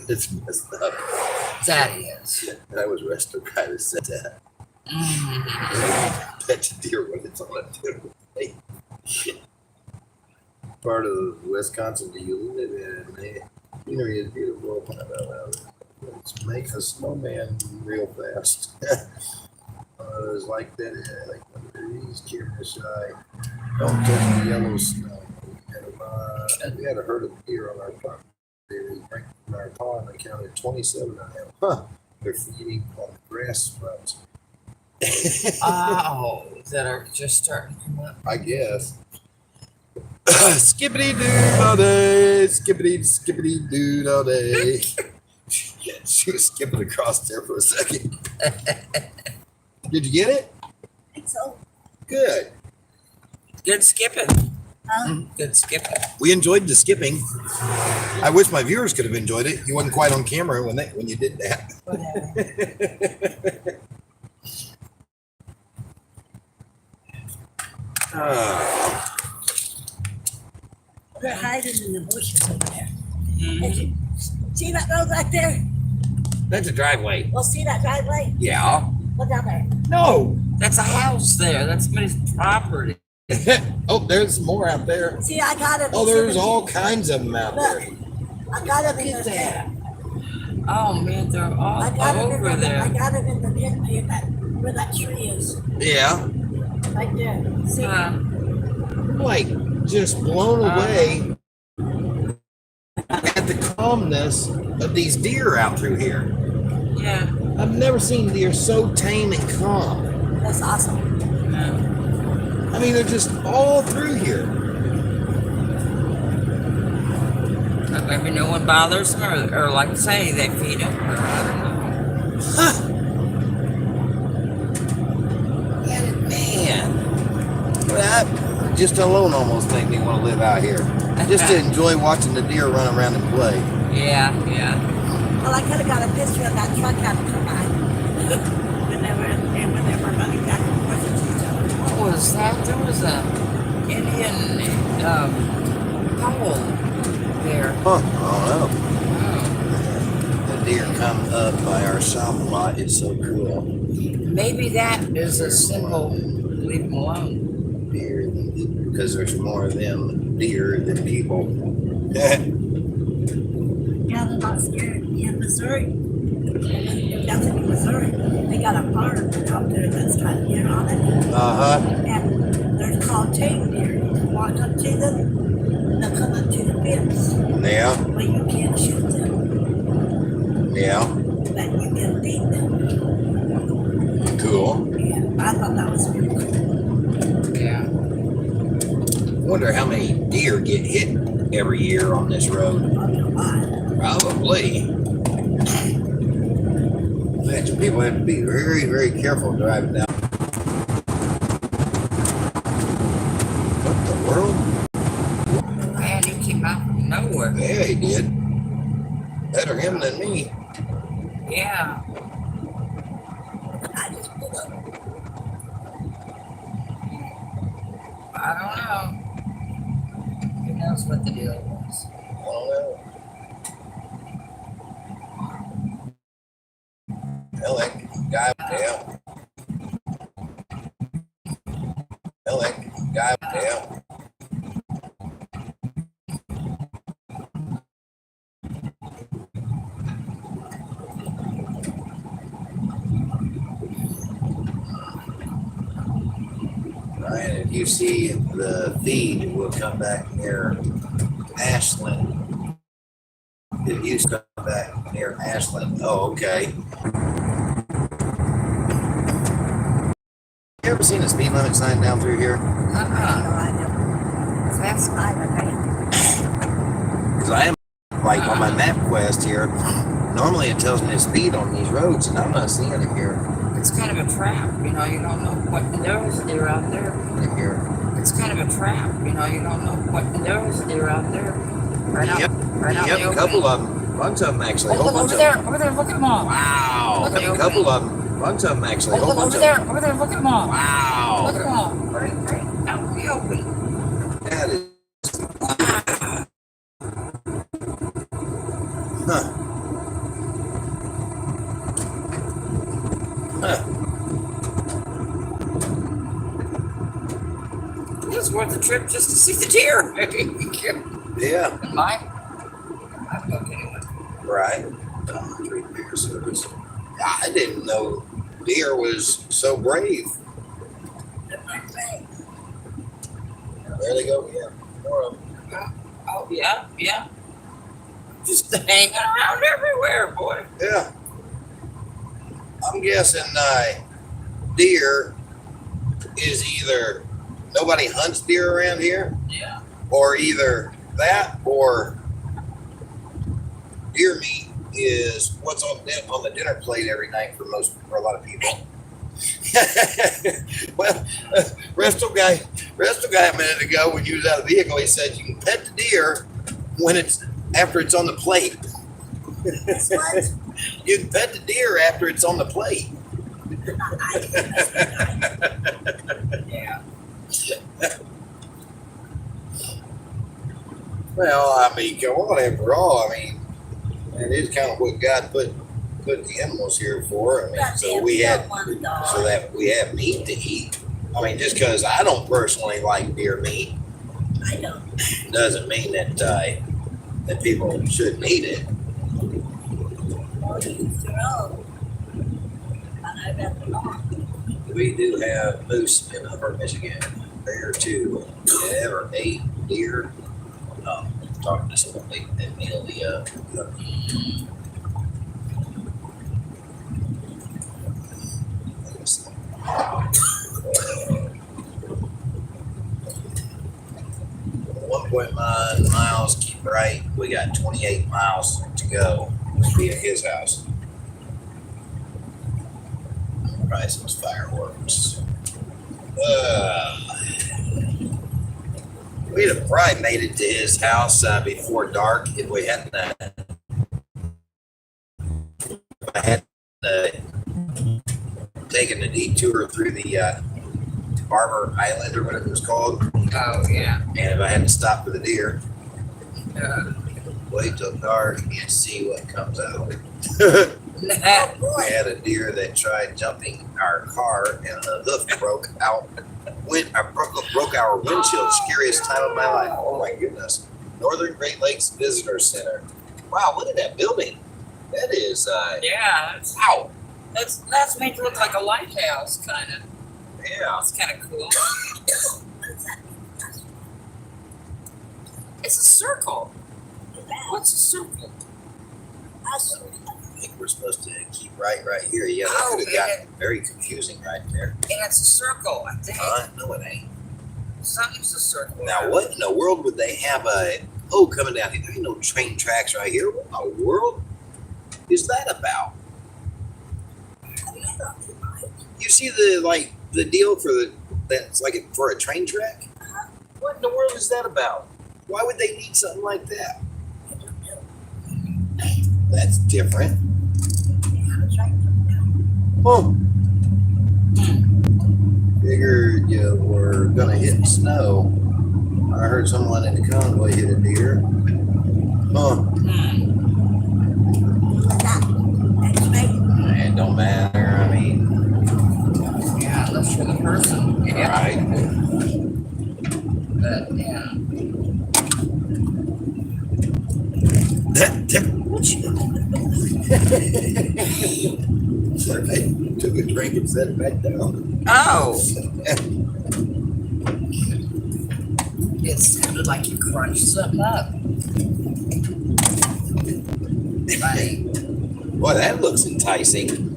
It's messed up. That is. That was Resto guy that said that. Mm. Pet the deer when it's on a dinner plate. Part of Wisconsin do you live in? Scenery is beautiful. Let's make a snowman real fast. It's like that. Like these camera shy. Don't touch the yellow snow. We had a herd of deer on our property. They drank the our pond. I counted 27 of them. Huh. They're feeding on the grass sprouts. Oh, that are just starting to come up. I guess. Skippity doo all day. Skippity doo all day. She was skipping across there for a second. Did you get it? I think so. Good. Good skipping. Good skipping. We enjoyed the skipping. I wish my viewers could have enjoyed it. You wasn't quite on camera when you did that. Whatever. They're hiding in the bushes over there. Hey, see that road right there? That's a driveway. Well, see that driveway? Yeah. Look down there. No. That's a house there. That's somebody's property. Oh, there's some more out there. See, I got it. Oh, there's all kinds of them out Look, there. I got it in the that. Oh man, they're all I got it in over the, there. I got it in the pit where that tree is. Yeah. Right there. See? I'm like just blown away at the calmness of these deer out through here. Yeah. I've never seen deer so tame and calm. That's awesome. I mean, they're just all through here. Maybe no one bothers them, or like I say, they feed them. Or I don't know. Huh. Man. That just alone almost made me want to live out here. Just to enjoy watching the deer run around and play. Yeah. Well, I could have got a picture of that truck out of tonight. when they were running back and forth with each other. What was that? There was a Indian pole there. Huh, I don't know. The deer come up by our shop lot. It's so cool. Maybe that is a symbol. Leave them alone. Deer, because there's more of them deer than people. Yeah, they're not scared. In Missouri, that's in Missouri. They got a farm out there that's got deer on it. And they're called tame deer. You can walk up to them, they'll come up to the fence. Yeah. But you can't shoot them. Yeah. But you can beat them. Cool. Yeah, I thought that was pretty cool. Yeah. Wonder how many deer get hit every year on this road. Probably. Imagine people have to be very, very careful driving down. What the world? Man, he came out from nowhere. Yeah, he did. Better him than me. Yeah. I just pulled up. I don't know. Who knows what the deal was? I don't know. Hell, that guy down. Hell, that guy down. Ryan, if you see the feed, will come back near Ashland. It used to come back near Ashland. Oh, okay. You ever seen a speed limit sign down through here? That's Because I am like on my map quest here. Normally it tells me the speed on these roads, and I'm not seeing it here. It's kind of a trap, you know. You don't know what there's deer out there. Here. It's kind of a trap, you know. You don't know what there's deer out there. Right out, right out. Yep, a couple of them. Bunch of them actually. Oh, look over there! Over there! Look at them all! Wow. A couple of them. Bunch of them actually. Oh, look over there! Over there! Look at them all! Wow. Look at them all! Right out in the open. That is. Huh. It was worth the trip just to see the deer. Yeah. Mine. I'm okay with it. Right. Treat deer service. I didn't know deer was so brave. There they go. Yeah. More of them. Oh yeah, yeah. Just hanging around everywhere, boy. Yeah. I'm guessing deer is either nobody hunts deer around here, Yeah. or either that or deer meat is what's on the dinner plate every night for a lot of people. Well, Resto guy a minute ago when you was out of the vehicle, he said you can pet the deer after it's on the plate. What? You can pet the deer after it's on the plate. Yeah. Well, I mean, come on, after all, I mean, it is kind of what God put the animals here for. I mean, so that we have meat to eat. I mean, just because I don't personally like deer meat, I don't. doesn't mean that that people shouldn't eat it. We do have moose in Upper Michigan. There too. You ever ate deer? Talking to somebody that mainly miles, keep right. We got 28 miles to go to be at his house. Probably some fireworks. We'd have probably made it to his house before dark if we hadn't taken the detour through the Barber Island or whatever it was called. Oh, yeah. And if I hadn't stopped for the deer, wait till dark and see what comes out. We had a deer that tried jumping our car and the hoof broke out. Broke our windshield. Scariest time of my life. Oh my goodness. Northern Great Lakes Visitor Center. Wow, look at that building. That is Yeah. wow. That's made to look like a lighthouse, kind of. Yeah. It's kind of cool. It's a circle. What's a circle? I think we're supposed to keep right here. Yeah, that could have gotten very confusing right there. And it's a circle, I think. No, it ain't. Something's a circle. Now, what in the world would they have coming down here? There ain't no train tracks right here. What in the world is that about? You see the deal that's like for a train track? What in the world is that about? Why would they need something like that? That's different. Oh. Figured you were gonna hit snow. I heard someone in the convoy hit a deer. Huh. It don't matter. I mean, yeah, unless you're the person. Yeah. Right. But yeah. I took a drink and set it back down. Oh. It sounded like you crunched something up. Right. Boy, that looks enticing.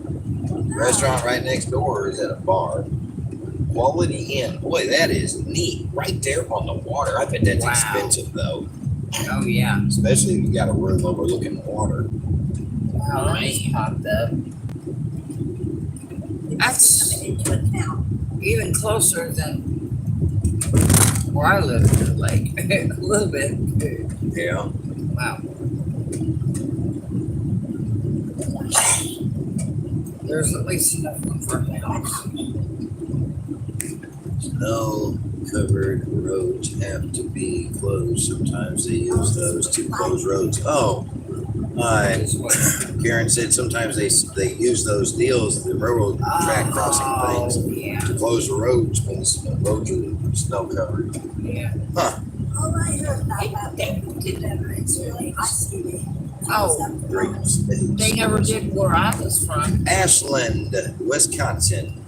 Restaurant right next door is at a bar. Quality Inn. Boy, that is neat. Right there on the water. I bet that's expensive though. Oh yeah. Especially if you got a room overlooking the water. Wow, that's popped up. That's even closer than where I live, like a little bit. Yeah. Wow. There's at least enough room for a house. Snow-covered roads have to be closed. Sometimes they use those to close roads. Oh, Karen said sometimes they use those deals, the railroad track crossing things, to close the roads when the roads are snow-covered. Yeah. Huh. Oh, Great mistakes. they never did where I was from. Ashland, Wisconsin.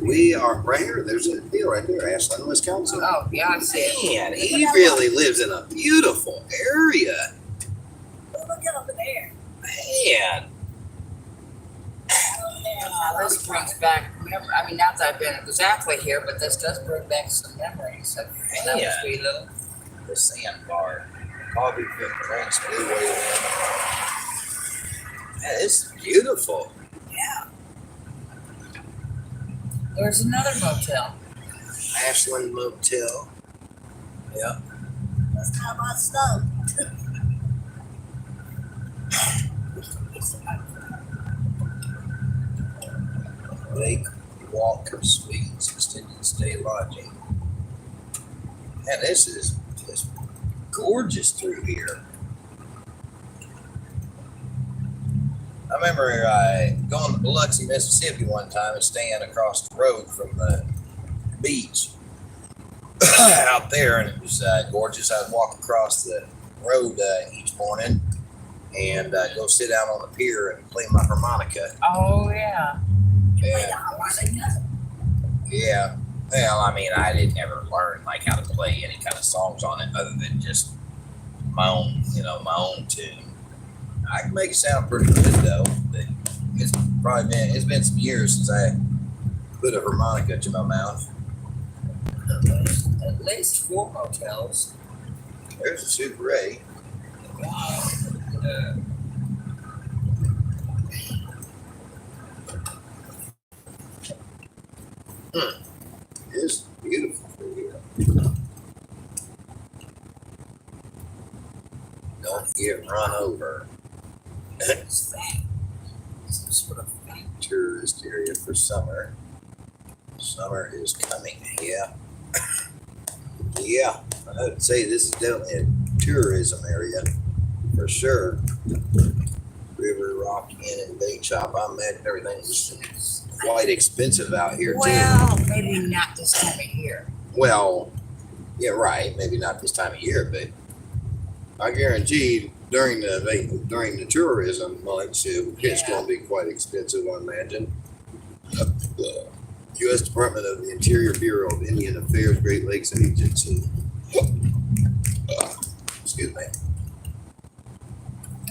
We are right here. There's a deal right there, Ashland, Wisconsin. Oh, yeah, I see it. Man, he really lives in a beautiful area. Man. This brings back I mean, not that I've been exactly here, but this does bring back some memories of when I was wee little. The sandbar. Coffee drinks, blue whale. Man, this is beautiful. Yeah. There's another motel. Ashland Motel. Yeah. That's kind of my stuff. Lake Walker Suites, extended stay lodging. Man, this is just gorgeous through here. I remember going to Biloxi, Mississippi one time and staying across the road from the beach out there, and it was gorgeous. I would walk across the road each morning and go sit down on the pier and play my harmonica. Oh, yeah. Yeah. Well, I mean, I didn't ever learn like how to play any kind of songs on it other than just my own tune. I can make it sound pretty good though, but it's been some years since I put a harmonica to my mouth. At least 4 motels. There's a Super 8. Wow. It's beautiful through here. Don't get run over. Some sort of Tourist area for summer. Summer is coming. Yeah. Yeah. I'd say this is definitely a tourism area for sure. River Rock Inn and Bait Shop. I imagine everything was quite expensive out here too. Well, maybe not this time of year. Well, yeah, right. Maybe not this time of year, but I guarantee during the tourism months, it's going to be quite expensive, I imagine. U.S. Department of the Interior Bureau of Indian Affairs, Great Lakes Agency. Excuse me.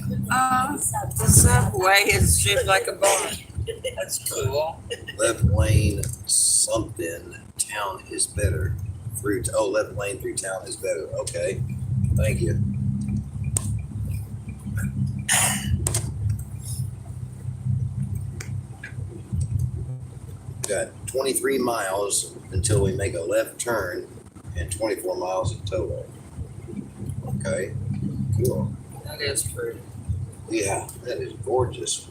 The subway is shaped like a barn. That's cool. Left lane something town is better. Left lane through town is better. Okay. Thank you. Got 23 miles until we make a left turn and 24 miles in total. Okay. Cool. That is pretty. Yeah, that is gorgeous.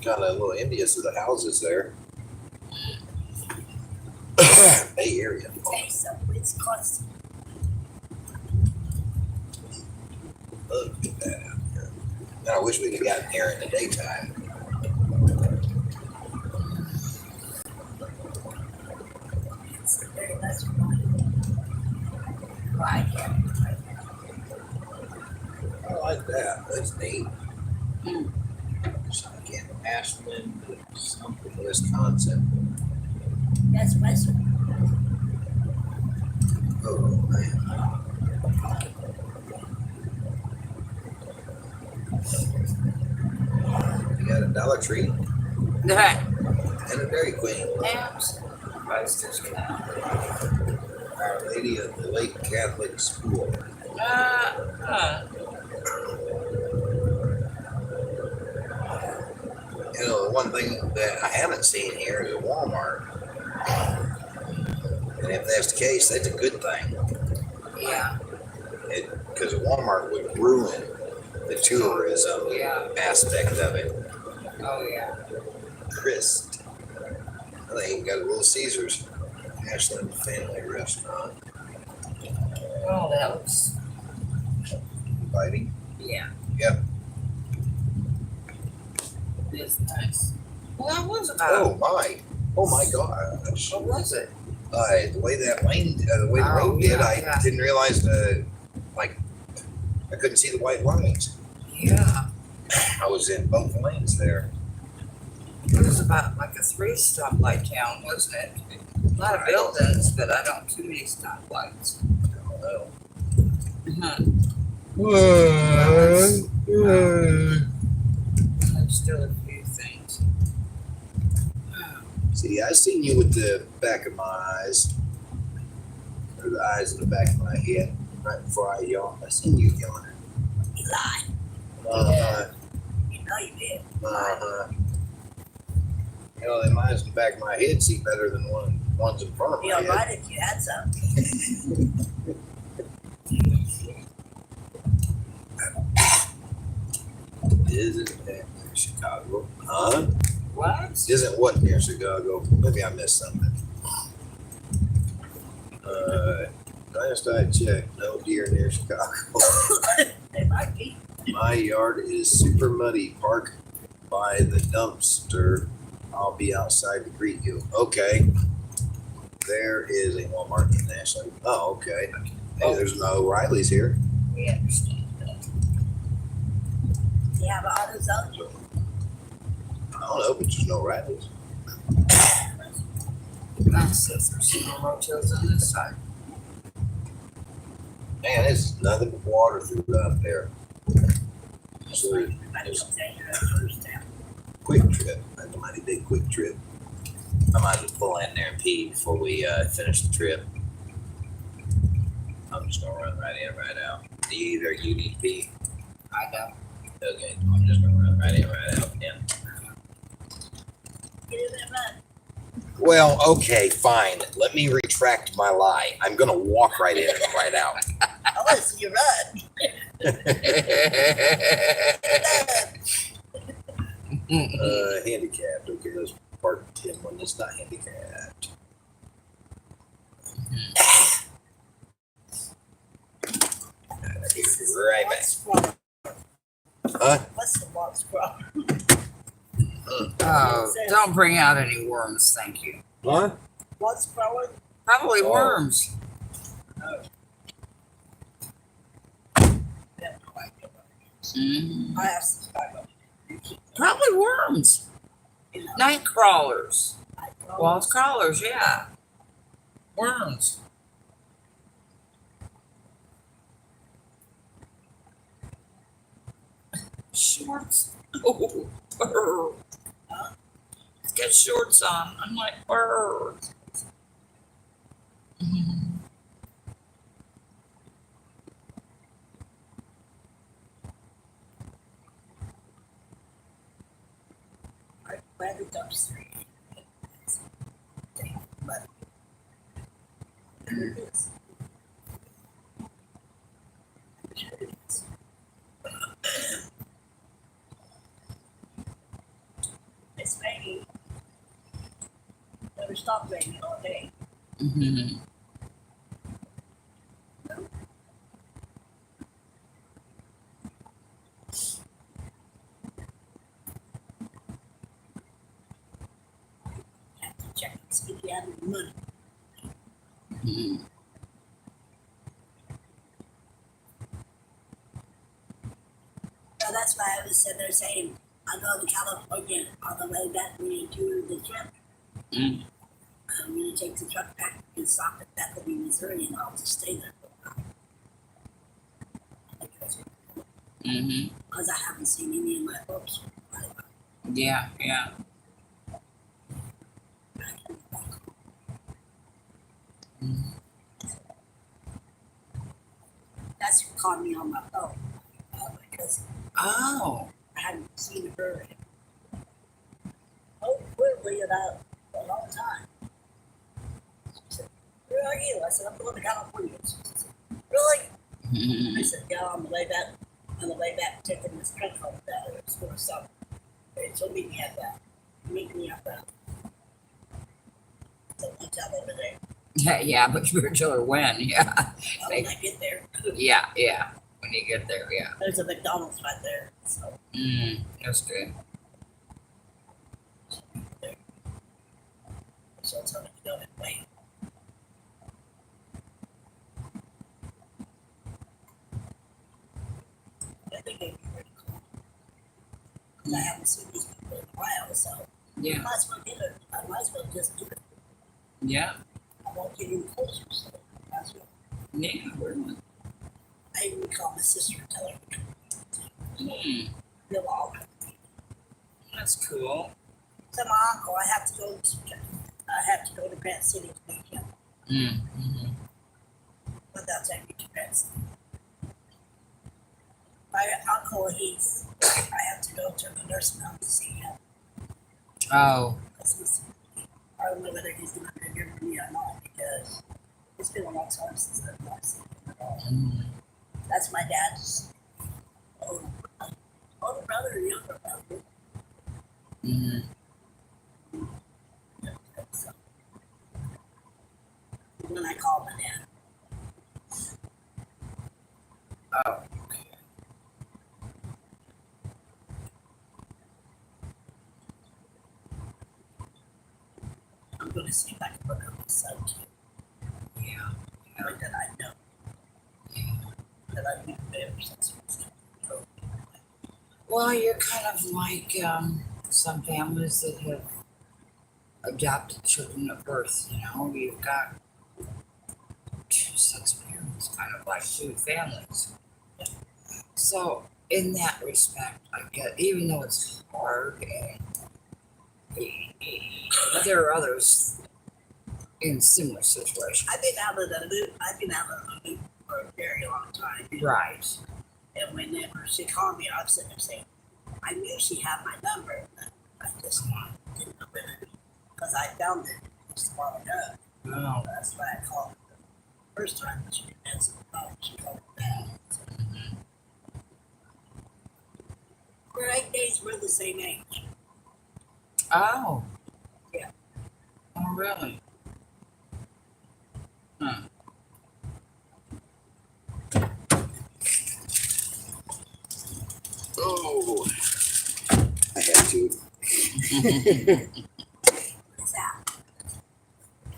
Kind of a little envious of the houses there. Bay Area. Okay, so it's close. Look at that out here. Now, I wish we could have gotten here in the daytime. It's a very nice ride here. I like that. That's neat. So again, Ashland, something, Wisconsin. That's Western. Oh man. You got a Dollar Tree That. and a Dairy Queen. Our Lady of the Lake Catholic School. You know, the one thing that I haven't seen here is a Walmart. And if that's the case, that's a good thing. Yeah. Because a Walmart would ruin the tourism aspect of it. Oh, yeah. Christ. They ain't got a Little Caesars. Ashland Family Restaurant. Oh, that looks. Inviting. Yeah. Yep. It's nice. Well, that was about. Oh my gosh. What was it? The way that lane, the way the road did, I didn't realize I couldn't see the white lines. Yeah. I was in both lanes there. It was about like a 3-stoplight town, wasn't it? A lot of buildings, but I don't too many stoplights. I don't know. still a few things. See, I seen you with the back of my eyes, or the eyes in the back of my head, right before I yawned. I seen you yawning. You lied. You know you did. You know, them eyes in the back of my head see better than ones in front of my You're head. right if you had some. Isn't that near Chicago? Huh? What? Isn't what near Chicago? Maybe I missed something. Last I checked, no deer near Chicago. They might be. My yard is super muddy. Park by the dumpster. I'll be outside to greet you. Okay. There is a Walmart in Ashley. Oh, okay. Hey, there's no O'Reilly's here. We understand that. You have AutoZone. I don't know, but there's no O'Reilly's. That's there's no motels on this side. Man, this is nothing but water throughout there. So there's quick trip. That's a mighty big quick trip. I might as well pull in there and pee before we finish the trip. I'm just gonna run right in, right out. Do you either you need to pee? I know. Okay, I'm just gonna run right in, right out. Yeah. Well, okay, fine. Let me retract my lie. I'm gonna walk right in and right out. I want to see you run. Handicapped. Okay, let's park 10 when it's not handicapped. Right back. Huh? What's the box squirrel? Oh, don't bring out any worms, thank you. What? What's growing? Probably Oh. worms. I have some Chicago. Probably worms. Night crawlers. Wall crawlers, yeah. Worms. Shorts. Oh, bird. He's got shorts on. I'm like, bird. Where the dumpster is. But there it is. There it is. It's raining. Never stopped raining all day. Mm-hmm. Have to check and see if you have any money. Mm-hmm. So that's why I was sitting there saying, I go to California on the way back when you do the trip. Mm. I'm going to take the truck back and stop at Bethany, Missouri, and I'll just stay there for a while. Mm-hmm. Because I haven't seen any of my folks. Yeah, yeah. Mm. That's what caught me on my phone. Because Oh. I hadn't seen her quickly about a long time. She said, where are you? I said, I'm going to California. She said, really? Mm-hmm. I said, yeah, on the way back, taking this truck home that it was for something. So meet me at that. Meet me at that. The hotel over there. Yeah, but you better tell her when. Yeah. When I get there. Yeah, yeah. When you get there, yeah. There's a McDonald's right there. So That's good. she'll tell me to go and wait. I think it'd be pretty cool. Because I haven't seen these people in a while, so I Yeah, might as well get it. I might as well just do it. yeah, I won't get any closer, so I might as well. yeah. Really. I even call my sister and tell her to come. Mm. They'll all come. That's cool. So my uncle, I have to go to Grant City to meet him. Mm-hmm. Without taking me to Grant City. My uncle, I have to go to the nursing home to see him. Oh. I don't know whether he's going to be here for me or not, because it's been a long time since I've seen him at all. Mm-hmm. That's my dad's older brother or younger brother. Mm-hmm. So, when I called my dad. Oh. I'm going to see if I can look up his son too. Yeah. Like that I know. That I've been there since he was 2 years old. Well, you're kind of like some families that have adopted children at birth. You know, you've got 2 sets of parents, kind of like 2 families. So, in that respect, I get, even though it's hard, and there are others in similar situations. I've been out of the loop for a very long time. Right. And whenever she called me, I was sitting there saying, I knew she had my number, but I just didn't know whether, because I found it just a while ago. Oh. That's why I called her the first time that she didn't answer the phone. She called me back. For 8 days, we're the same age. Oh. Yeah. Oh, really? Huh. Oh, I had to. What's that?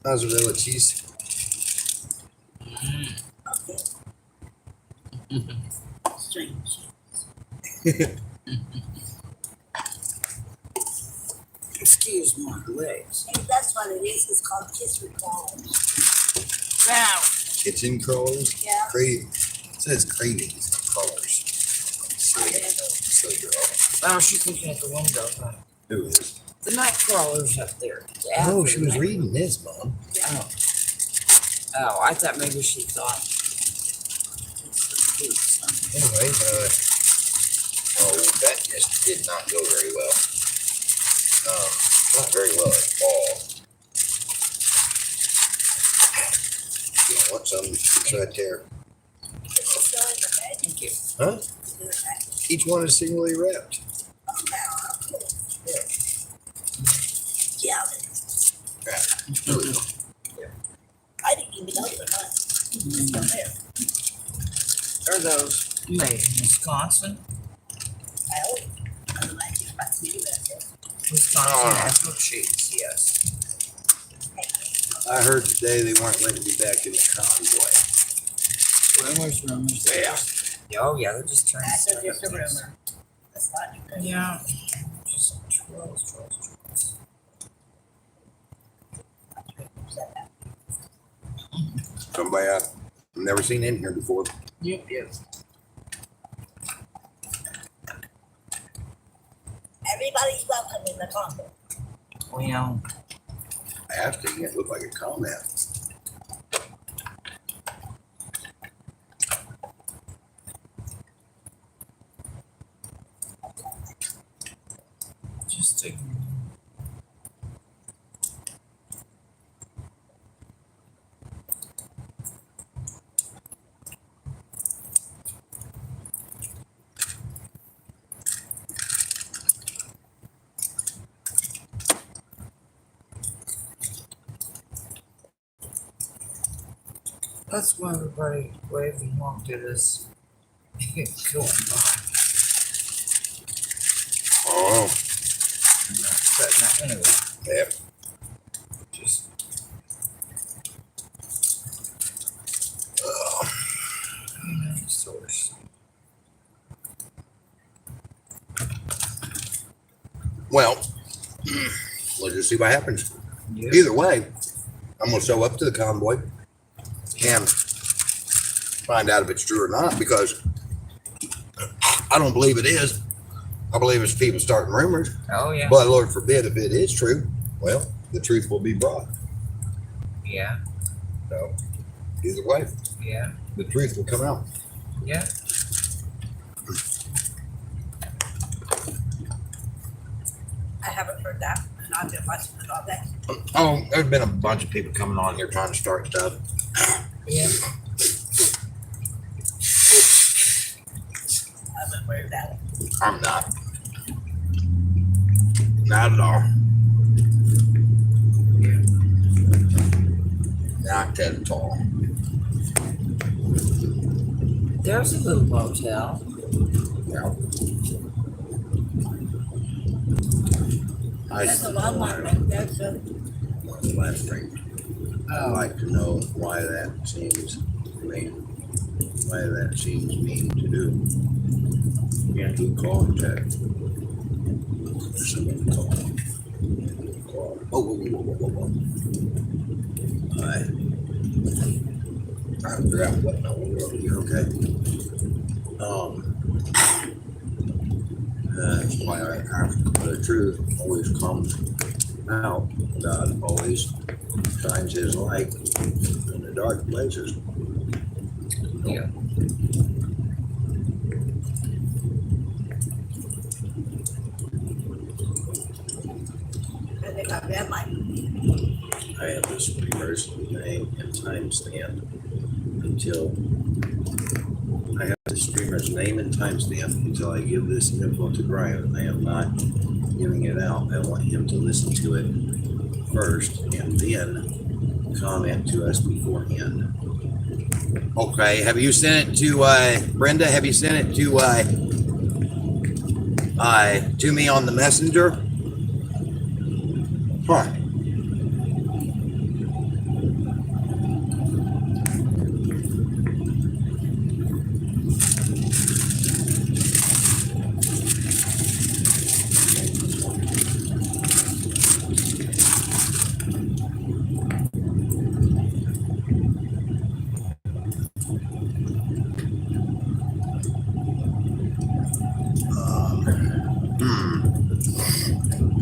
Mozzarella cheese. Okay. Strange. Excuse my legs. Hey, that's what it is. It's called kiss recalls. Now. Kitchen crawlers. Yeah. It says cravings and crawlers. Silly girl. Oh, she's looking at the window. Huh? Who is? The night crawler's up there. Oh, she was reading this, Mom. Oh. Oh, I thought maybe she thought. Anyway, Oh, that just did not go very well. Not very well at all. you know what? It's right there. Is it still in the bag? Thank you. Huh? Is it in the bag? Each one is singly wrapped. Oh, wow. How cool. Yeah, it is. Yeah. Really cool. I didn't even know they're not. It's still there. Are those made in Wisconsin? I hope. Otherwise, you're about to do that. Wisconsin natural cheese, yes. I heard today they weren't letting me back in the convoy. Rumors. Yeah. Oh, yeah, they're just trying That's to just a rumor. That's not true. Yeah. Just trolls. Somebody I've never seen in here before. Yep. Everybody's welcome in the convoy. Well, Asking it looked like a comment. just ignore. That's why everybody waved and walked at us going by. Oh, But no, anyway, yep. just source. Well, let's just see what happens. Yep. Either way, I'm gonna show up to the convoy and find out if it's true or not, because I don't believe it is. I believe it's people starting rumors. Oh yeah. But Lord forbid if it is true, well, the truth will be brought. Yeah. So either way, Yeah. the truth will come out. Yeah. I haven't heard that, and I've been watching it all day. Oh, there's been a bunch of people coming on here trying to start stuff. Yeah. I've been worried about it. I'm not. Not at all. Not at all. There's a little motel. Yeah. There's a Walmart right there, so Last drink. I'd like to know why that seems mean to do. Yeah, who called Jack? Somebody called. Whoa. Alright. Trying to figure out what in the world here, okay? That's why I ask, the truth always comes out. God always shines his light in the dark places. Yeah. I think I've red light. I have this streamer's name and timestamp until I give this info to Brian. I am not giving it out. I want him to listen to it first and then comment to us beforehand. Okay, have you sent it to Brenda? Have you sent it to me on the messenger? Huh.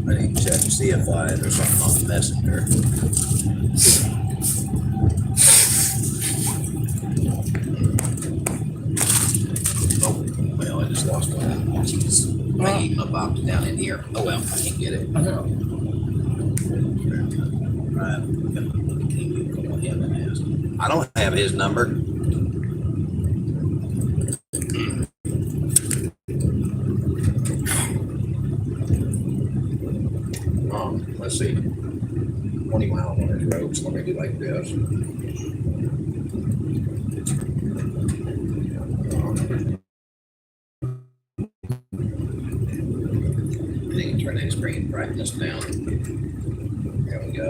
I need to check to see if there's something on the messenger. Oh, well, I just lost one. Jeez. My email box down in here. Oh, well, I can't get it. Right. Can you call him and ask? I don't have his number. Let's see. 20 miles on his road, so let me do like this. I need to turn that screen brightness down. There we go.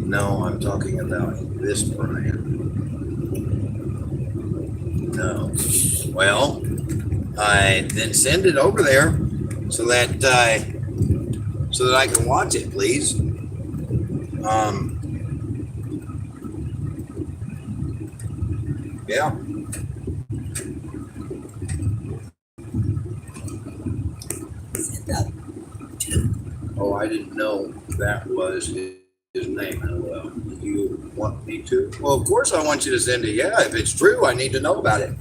No, I'm talking about this Brian. No. Well, then send it over there so that I can watch it, please. Yeah. Oh, I didn't know that was his name. Well, do you want me to? Well, of course I want you to send it. Yeah, if it's true, I need to know about it.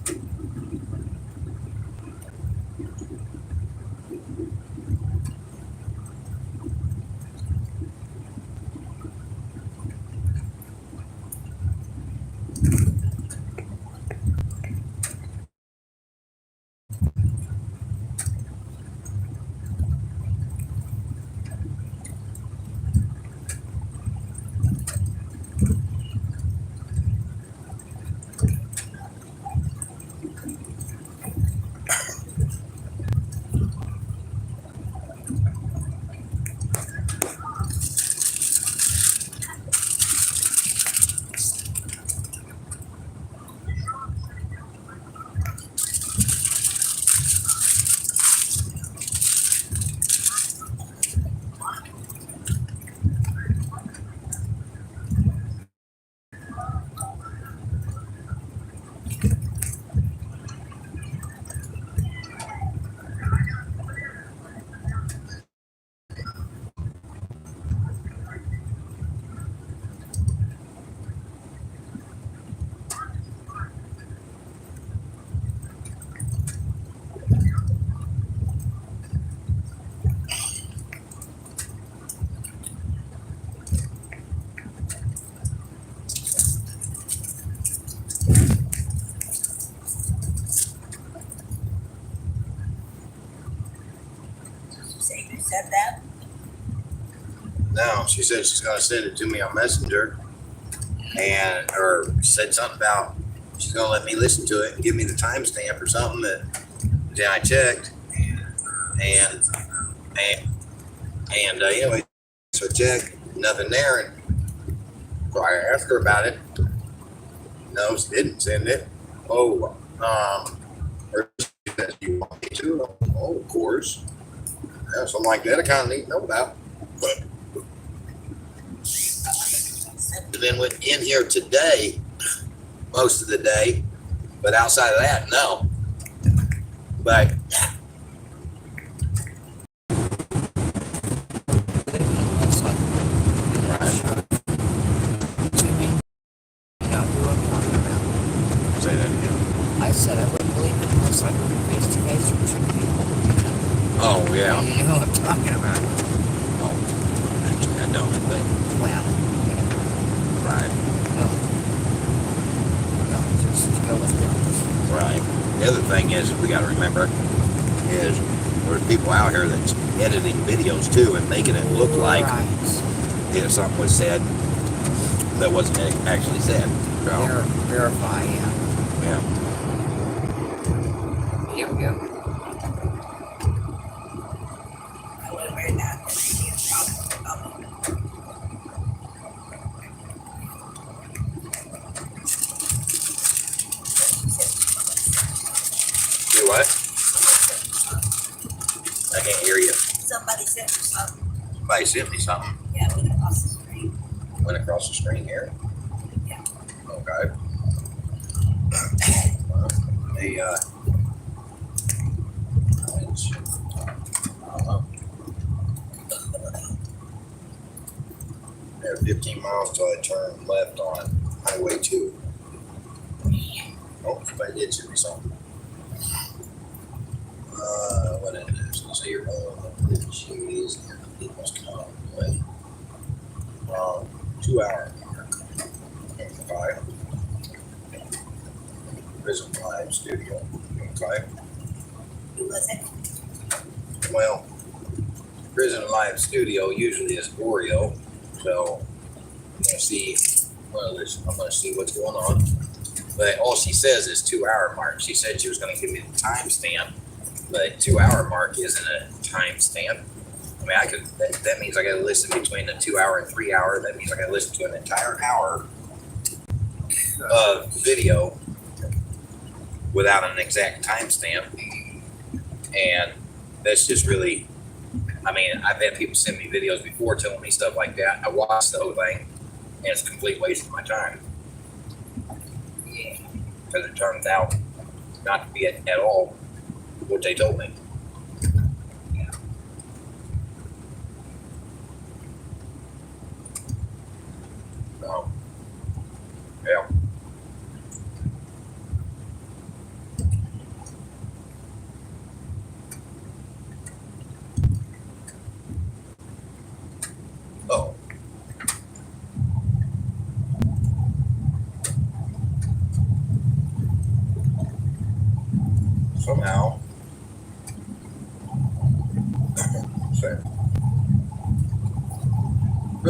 No, she said she's gonna send it to me on Messenger, or said something about she's gonna let me listen to it and give me the timestamp or something. That then I checked, and anyway, so I checked, nothing there, and so I asked her about it. No, she didn't send it. Oh, or she said, "You want me to?" Oh, of course. Yeah, something like that I kind of need to know about. But then went in here today, most of the day, but outside of that, no. But say that again. I said I wouldn't believe it unless I went face to face with two people. Oh yeah. You know what I'm talking about? Oh, actually, I don't. But Well, right, no, just go with it. right. The other thing is we got to remember is there's people out here that's editing videos too and making it look like Right. if something was said that wasn't actually said. So, Verify, yeah. yeah. Here we go. I would have heard that. Do what? I can't hear you. Somebody sent me something. Somebody sent me something. Yeah, it went across the screen. Went across the screen here. Yeah. Okay. The I don't know. Yeah, 15 miles till I turn left on Highway 2. Oh, somebody did send me something. What is this? So you're going with the cheese and the people's convoy. 2 hour mark. Okay. Prison Live Studio. Okay. Who was it? Well, Prison Live Studio usually is Oreo, so I'm gonna see. Well, I'm gonna see what's going on. But all she says is 2 hour mark. She said she was gonna give me the timestamp, but 2 hour mark isn't a timestamp. I mean, I could. That means I got to listen between the 2 hour and 3 hour. That means I got to listen to an entire hour of video without an exact timestamp, and that's just really. I mean, I've had people send me videos before telling me stuff like that. I watched the whole thing, and it's a complete waste of my time. Yeah, because it turns out not to be at all what they told me. So, yeah. Oh. Somehow. Sorry. I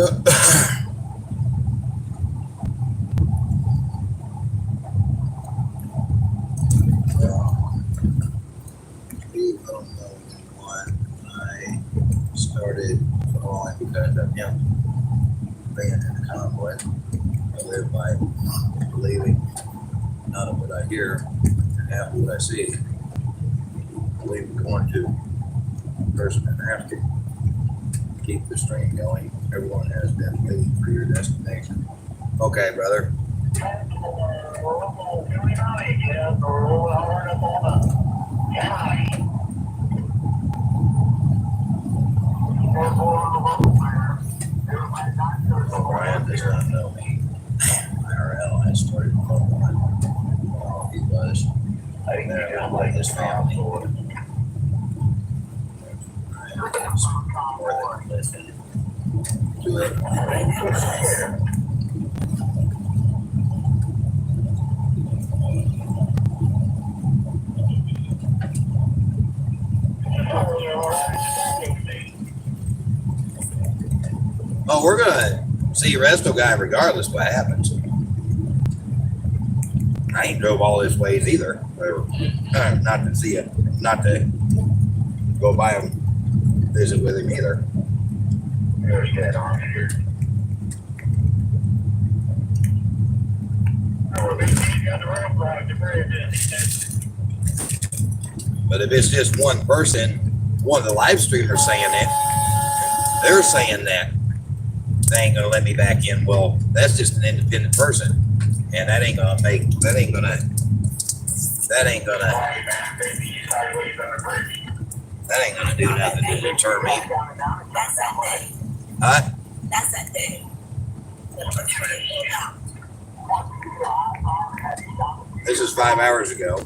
don't know what I started on because of him being in the convoy. I live by believing none of what I hear and half of what I see. I believe in going to the person and asking. Keep the stream going. Everyone has been waiting for your destination. Okay, brother. Brian does not know me. IRL, I started he was. I didn't know like his family. More than listen to it. No, we're gonna see Resto guy regardless what happens. I ain't drove all this ways either. Or, not to see it, not to go by him, visit with him either. There's that on here. But if it's just one person, one of the live streamers saying it, they're saying that they ain't gonna let me back in. Well, that's just an independent person, and that ain't gonna do nothing to deter me. That's that day. Huh? That's that day. This is 5 hours ago.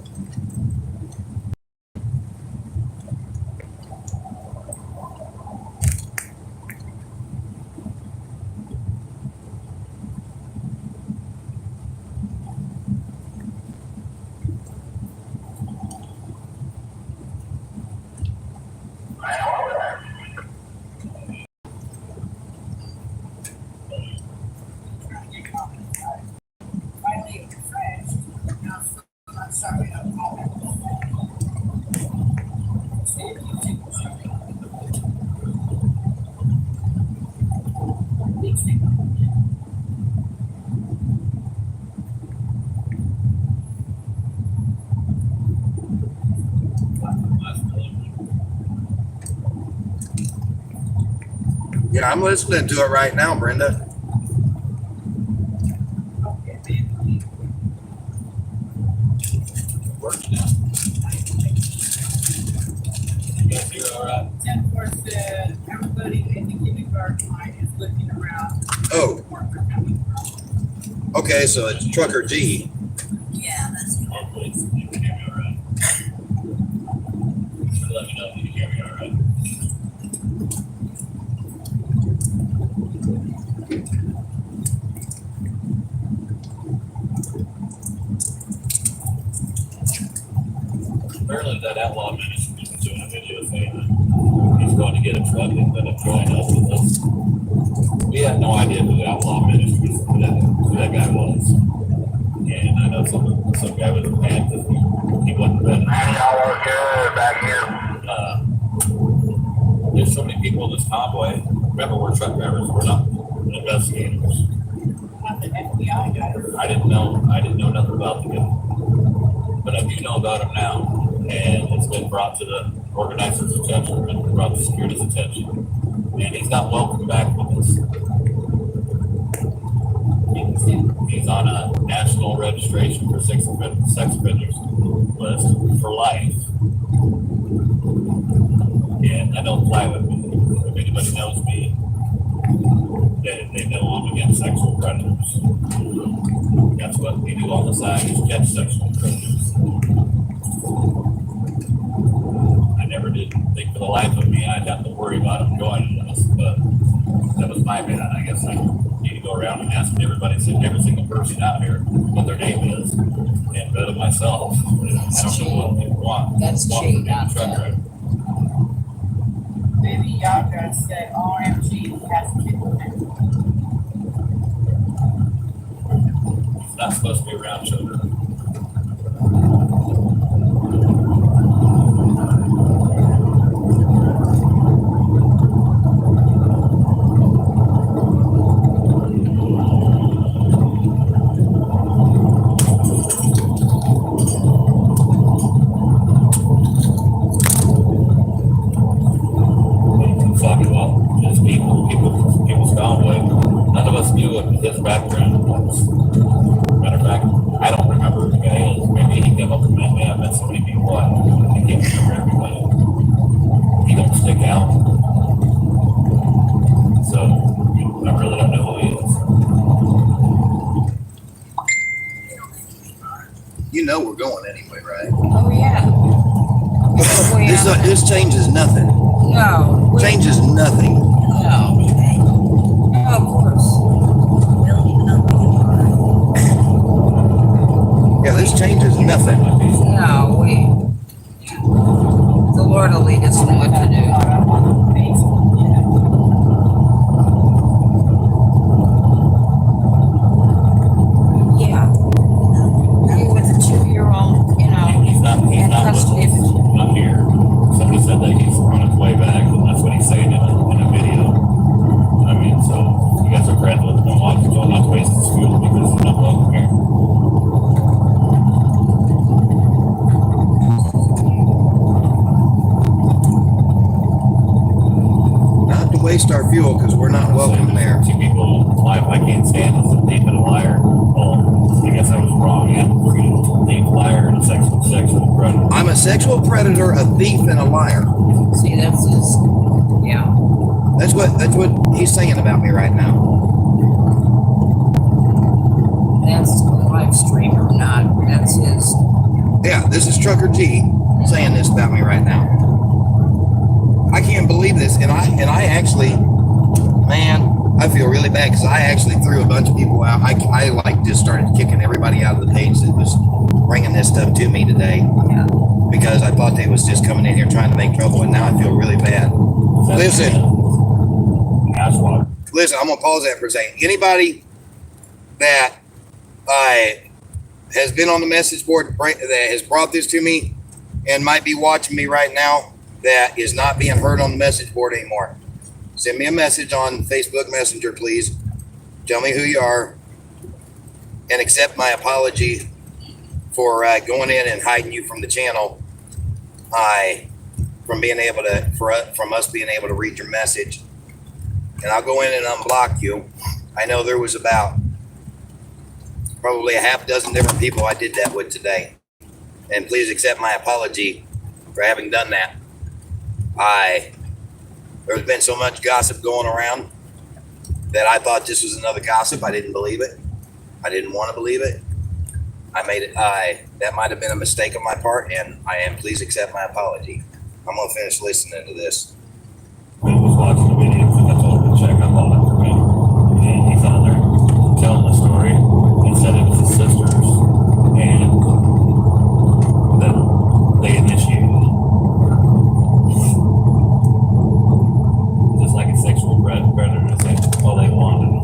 Yeah, I'm listening to it right now, Brenda. Oh. Okay, so it's Trucker G. Yeah, that's Apparently that Outlaw ministry is doing a video saying that he's going to get a truck and going to join us with us. We had no idea who the Outlaw ministry, who that guy was. And I know some guy was mad that he wasn't ready. Back here. There's so many people in this convoy. Remember, we're truck drivers, we're not investigators. I didn't know nothing about the guy. But I do know about him now. And it's been brought to the organizer's attention and brought to security's attention. And he's not welcome back with us. He's on a national registration for sex offenders list for life. And I don't fly with me. If anybody knows me, they know I'm against sexual predators. That's what we do on the side, is catch sexual predators. I never did think for the life of me I'd have to worry about him joining us, but that was my bad. I guess I need to go around and ask every single person out here what their name is, and better myself. I don't know what they want. That's cheating, not truck that. driver. Maybe y'all just said OMG has people now. It's not supposed to be around children. Talking about his people's convoy. None of us knew what his background was. Matter of fact, I don't remember who the guy is. Maybe he came up and met me. I met so many people, I can't remember everybody. He don't stick out. So I really don't know who he is. You know we're going anyway, right? Oh, yeah. This changes nothing. No. Changes nothing. No. Of course. Yeah, this changes nothing. No, the Lord will lead us in what to do. waste our fuel because we're not welcome there. Two people in life I can't stand is a thief and a liar. Well, I guess I was wrong. Yeah, we're a thief, liar, and a sexual predator. I'm a sexual predator, a thief, and a liar. See, that's his. Yeah. That's what he's saying about me right now. That's a live streamer, not. That's his. Yeah, this is Trucker G saying this about me right now. I can't believe this, and I actually, man, I feel really bad because I actually threw a bunch of people out. I like just started kicking everybody out of the page that was bringing this stuff to me today, because I thought they was just coming in here trying to make trouble, and now I feel really bad. Listen, I'm gonna pause that for a second. Anybody that has been on the message board that has brought this to me and might be watching me right now that is not being heard on the message board anymore, send me a message on Facebook Messenger, please. Tell me who you are and accept my apology for going in and hiding you from the channel. From being able to, from us being able to read your message, and I'll go in and unblock you. I know there was about probably a half dozen different people I did that with today, and please accept my apology for having done that. There's been so much gossip going around that I thought this was another gossip. I didn't believe it. I didn't want to believe it. I made it. That might have been a mistake on my part, and please accept my apology. I'm gonna finish listening to this. He was watching the video because I told him to check up on it for me, and he's on there telling the story and said it was his sister's, and that they initiated it. Just like a sexual predator saying, well, they wanted it.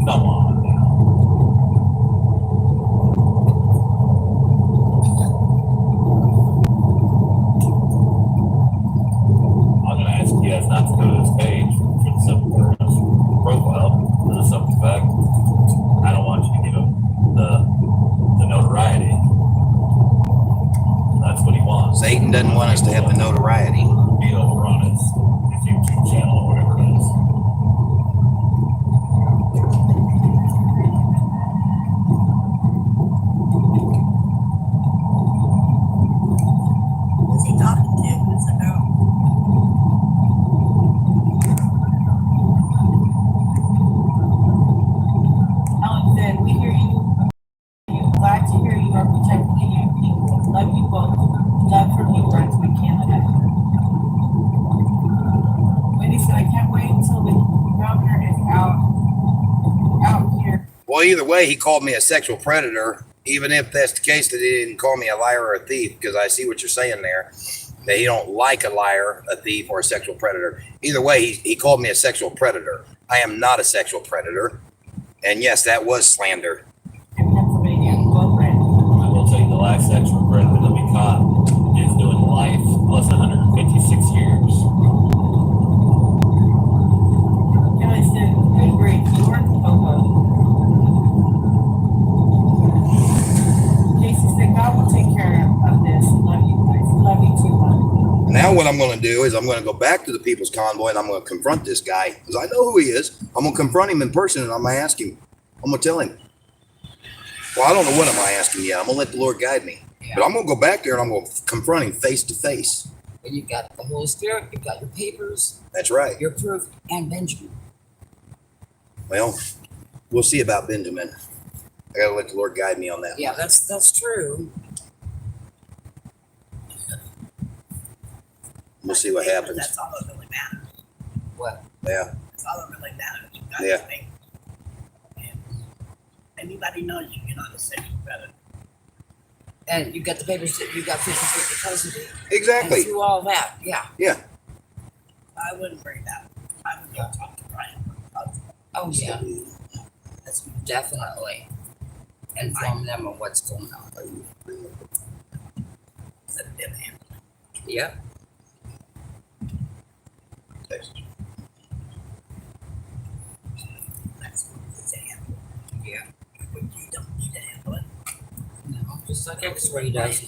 Come on. I'm going to ask you guys not to go to this page for the simple profile for the simple fact I don't want you to give him the notoriety. That's what he wants. Satan doesn't want us to have the notoriety. Be over on his YouTube channel or whatever it is. Who's he talking to? Who's the girl? Ellen said, we hear you. Glad to hear you are protecting your people. Love you both. Love from you, Brunswick, Canada. Wendy said, I can't wait until the governor is out here. Well, either way, he called me a sexual predator. Even if that's the case, that he didn't call me a liar or a thief, because I see what you're saying there, that he don't like a liar, a thief, or a sexual predator. Either way, he called me a sexual predator. I am not a sexual predator. And yes, that was slander. I will tell you the last sexual predator that we caught is doing life plus 156 years. Kelly said, good grief, you weren't Popo. Casey said, God will take care of this. Love you guys. Love you too, hon. Now what I'm going to do is I'm going to go back to the People's Convoy and I'm going to confront this guy, because I know who he is. I'm going to confront him in person and I'm going to ask him. I'm going to tell him. Well, I don't know what I'm going to ask him yet. I'm going to let the Lord guide me. Yeah. But I'm going to go back there and I'm going to confront him face to face. And you've got the Holy Spirit, you've got your papers, That's right. your proof, and Benjamin. Well, we'll see about Benjamin. I got to let the Lord guide me on that. Yeah, that's true. We'll see what happens. That's all that really matters. What? Yeah. That's all that really matters. You got Yeah. to think. And anybody knows you're not a sexual predator. And you've got the papers, you've got 50-50 custody. Exactly. And through all that, yeah. Yeah. I wouldn't bring that. I would go talk to Brian. Oh, yeah. That's definitely inform them of what's going on. Let them handle it. Yep. That's what they handle. Yeah. But you don't need to handle it. No, just like X-ray does.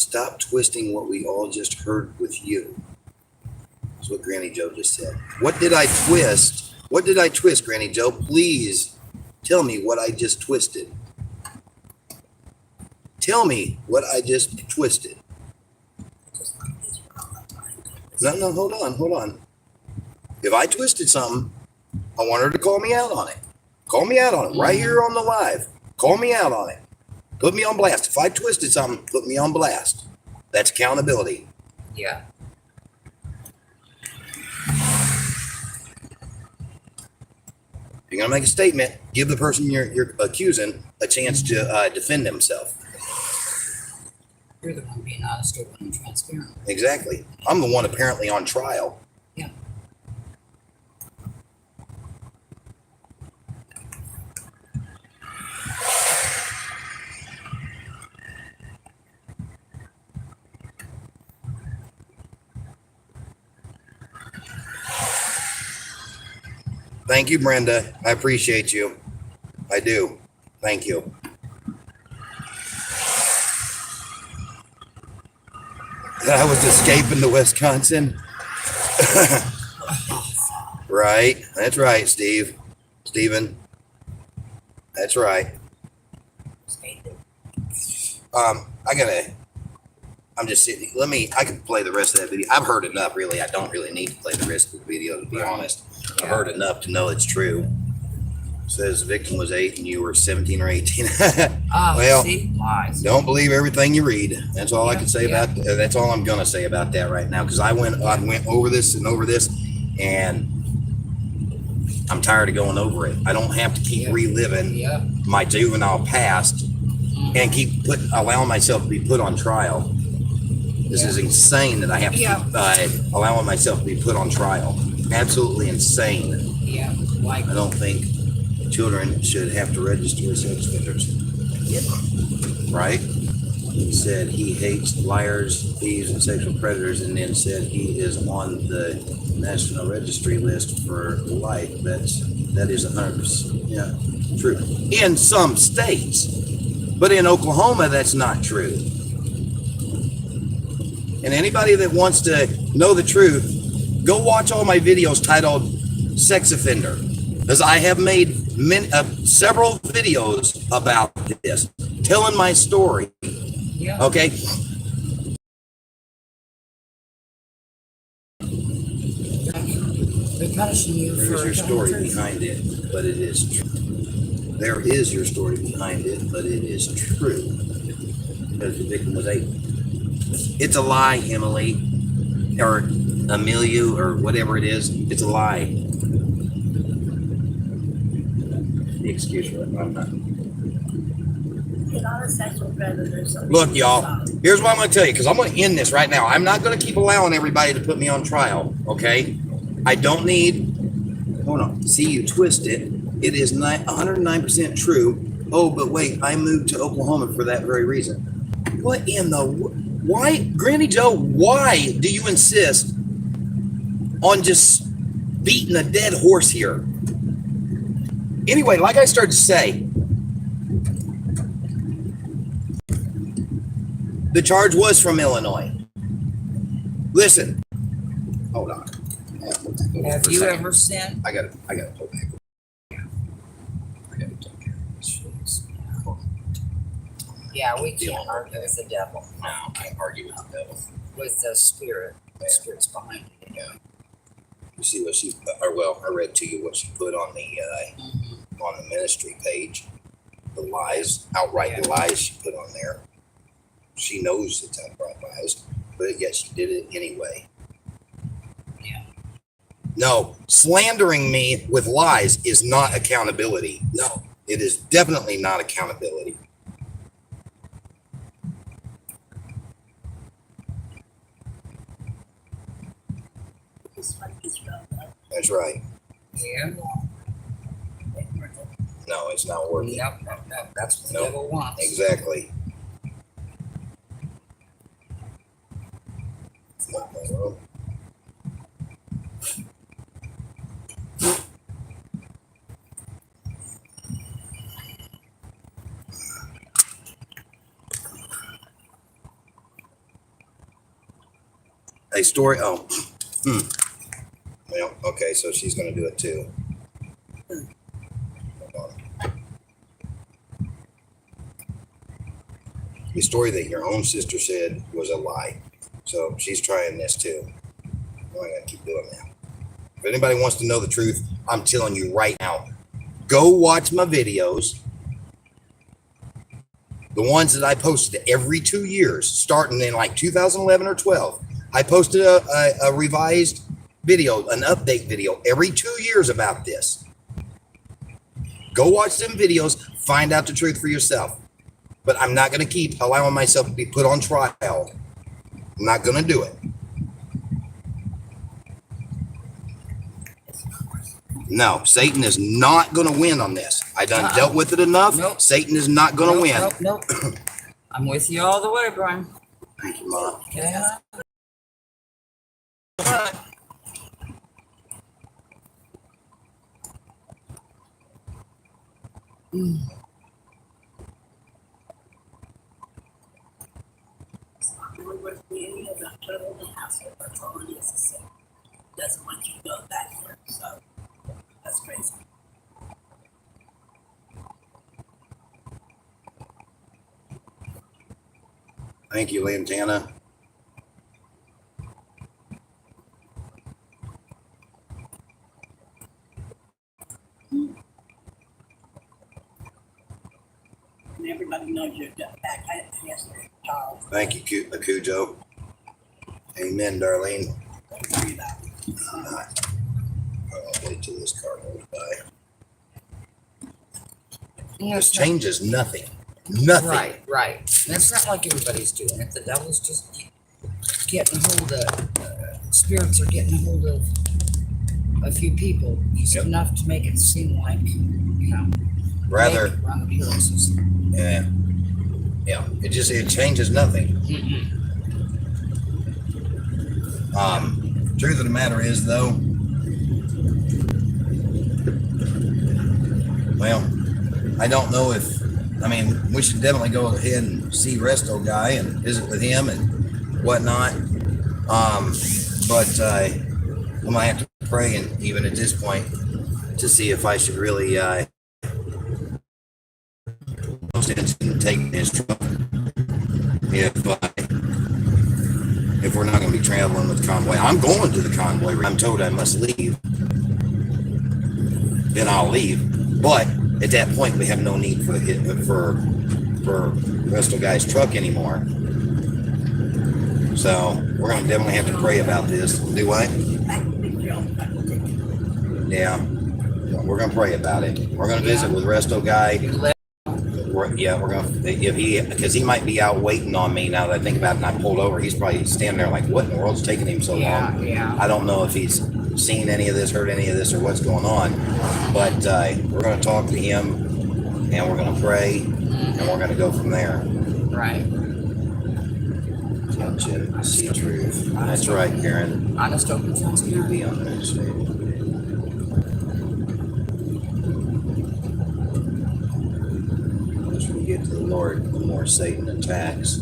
Stop twisting what we all just heard with you. That's what Granny Joe just said. What did I twist? What did I twist, Granny Joe? Please tell me what I just twisted. Tell me what I just twisted. No, hold on. If I twisted something, I want her to call me out on it. Call me out on it right here on the live. Call me out on it. Put me on blast. If I twisted something, put me on blast. That's accountability. Yeah. If you're going to make a statement, give the person you're accusing a chance to defend himself. You're the one being honest, open, and transparent. Exactly. I'm the one apparently on trial. Yeah. Thank you, Brenda. I appreciate you. I do. Thank you. I was escaping to Wisconsin. Right. That's right, Steven. That's right. I'm just sitting. I can play the rest of that video. I've heard enough, really. I don't really need to play the rest of the video, to be honest. I've heard enough to know it's true. It says the victim was 8 and you were 17 or 18. Well, see? Lies. Don't believe everything you read. That's all I can say about. That's all I'm gonna say about that right now, because I went over this, and I'm tired of going over it. I don't have to keep reliving my juvenile past and keep allowing myself to be put on trial. This is insane that I have to keep allowing myself to be put on trial. Absolutely insane. Yeah. Like, I don't think children should have to register as sex offenders. Yep. Right? He said he hates liars, thieves, and sexual predators, and then said he is on the National Registry list for life. That is 100% true. In some states. But in Oklahoma, that's not true. And anybody that wants to know the truth, go watch all my videos titled Sex Offender. Because I have made several videos about this, telling my story. Yeah. Okay? They're punishing you for There's your story behind it, but it is true. There is your story behind it, but it is true. Because the victim was 8. It's a lie, Emily, or Amelia, or whatever it is. It's a lie. The excuse for it. I'm not. Look, y'all, here's what I'm going to tell you, because I'm going to end this right now. I'm not going to keep allowing everybody to put me on trial, okay? I don't need, hold on, see, you twist it. It is 109% true. Oh, but wait, I moved to Oklahoma for that very reason. What in the, why, Granny Joe, why do you insist on just beating a dead horse here? Anyway, like I started to say, the charge was from Illinois. Listen, hold on. Have you ever sent? I gotta pull back. I gotta take care of this. Yeah, we can't argue with the devil. No, I argue with the devil. With the spirit. The spirit's behind it. Yeah. You see what she, or well, I read to you what she put on the ministry page. The lies, outright lies she put on there. She knows it's outright lies, but yet she did it anyway. Yeah. No, slandering me with lies is not accountability. No, it is definitely not accountability. That's right. Yeah. No, it's not working. No. That's what the devil wants. Exactly. a story. Oh, well, okay, so she's going to do it too. Hold on. The story that your own sister said was a lie. So she's trying this too. I'm going to keep doing that. If anybody wants to know the truth, I'm telling you right now, go watch my videos. The ones that I posted every 2 years, starting in like 2011 or 12. I posted a revised video, an update video every 2 years about this. Go watch them videos, find out the truth for yourself. But I'm not going to keep allowing myself to be put on trial. I'm not going to do it. No, Satan is not going to win on this. I done dealt with it enough. Nope. Satan is not going to win. Nope. I'm with you all the way, Brian. Thank you, Mom. Okay. Doesn't want you to go back there, so that's crazy. Thank you, Lantana. And everybody knows you're back. I guess Charles. Thank you, Akujo. Amen, Darlene. I'll wait till this car goes by. This changes nothing. Nothing. Right. And it's not like everybody's doing it. The devil's just getting hold of, spirits are getting hold of a few people. It's enough to make it seem like, Rather, wrong appearances. yeah. It changes nothing. Truth of the matter is, though, well, I don't know if, we should definitely go ahead and see Resto Guy and visit with him and whatnot. But we might have to pray, and even at this point, to see if I should really take his truck if we're not going to be traveling with the convoy. I'm going to the convoy. I'm told I must leave. Then I'll leave. But at that point, we have no need for Resto Guy's truck anymore. So we're going to definitely have to pray about this. Do I? Yeah. We're going to pray about it. We're going to visit with Resto Guy. We're going to, because he might be out waiting on me now that I think about it, and I pulled over. He's probably standing there like, what in the world's taking him so long? Yeah. I don't know if he's seen any of this, heard any of this, or what's going on. But we're going to talk to him, and we're going to pray, and we're going to go from there. Right. Touch it, see truth. That's right, Karen. Honest, open, You be on this. As we get to the Lord, the more Satan attacks.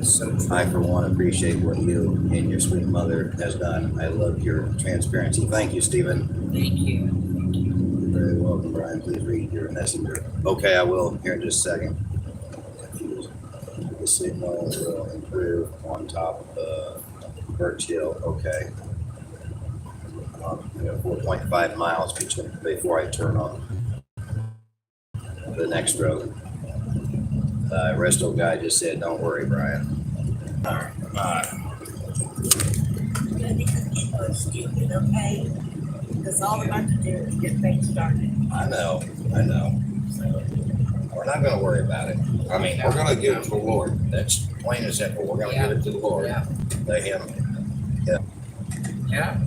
So I, for one, appreciate what you and your sweet mother has done. I love your transparency. Thank you, Stephen. Thank you. You're very welcome, Brian. Please read your messenger. Okay, I will here in just a second. The signal will improve on top of Birch Hill. Okay. I got 4.5 miles before I turn on the next road. Resto Guy just said, don't worry, Brian. All right. Stupid, okay? Because all we're going to do is get things started. I know. So, we're not going to worry about it. We're going to give it to the Lord. That's plain and simple. We're going to give it to the Lord. Yeah. Let Him. Yeah.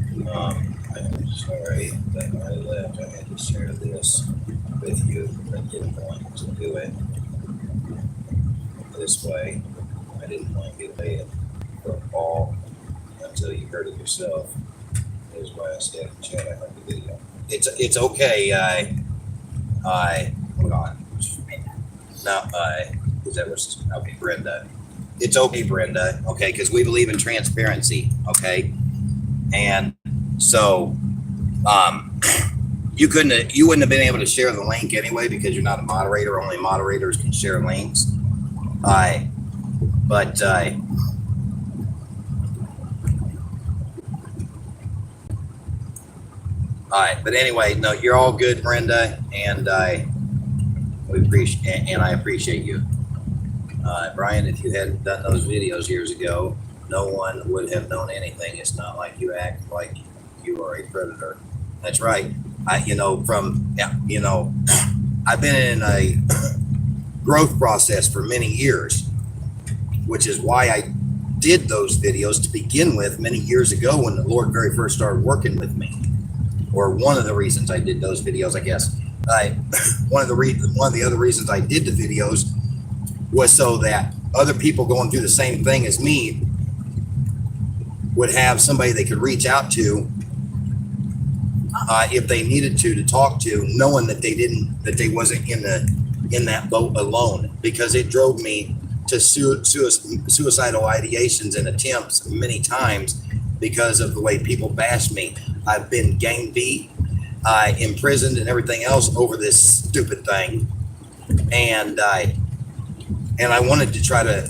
I'm sorry that I left. I had to share this with you. I didn't want to do it this way. I didn't want to get paid for a call until you heard it yourself. That's why I said, chat, I like the video. It's okay. I hold on. No, is that what's okay, Brenda? it's okay, Brenda, okay, because we believe in transparency, okay? And so you wouldn't have been able to share the link anyway because you're not a moderator. Only moderators can share links. But anyway, no, you're all good, Brenda, and I appreciate you. Brian, if you hadn't done those videos years ago, no one would have known anything. It's not like you act like you are a predator. That's right. I've been in a growth process for many years, which is why I did those videos to begin with many years ago when the Lord very first started working with me. Or one of the reasons I did those videos, I guess. One of the other reasons I did the videos was so that other people going through the same thing as me would have somebody they could reach out to if they needed to talk to, knowing that they wasn't in that boat alone, because it drove me to suicidal ideations and attempts many times because of the way people bashed me. I've been gang beat, imprisoned, and everything else over this stupid thing, and I wanted to try to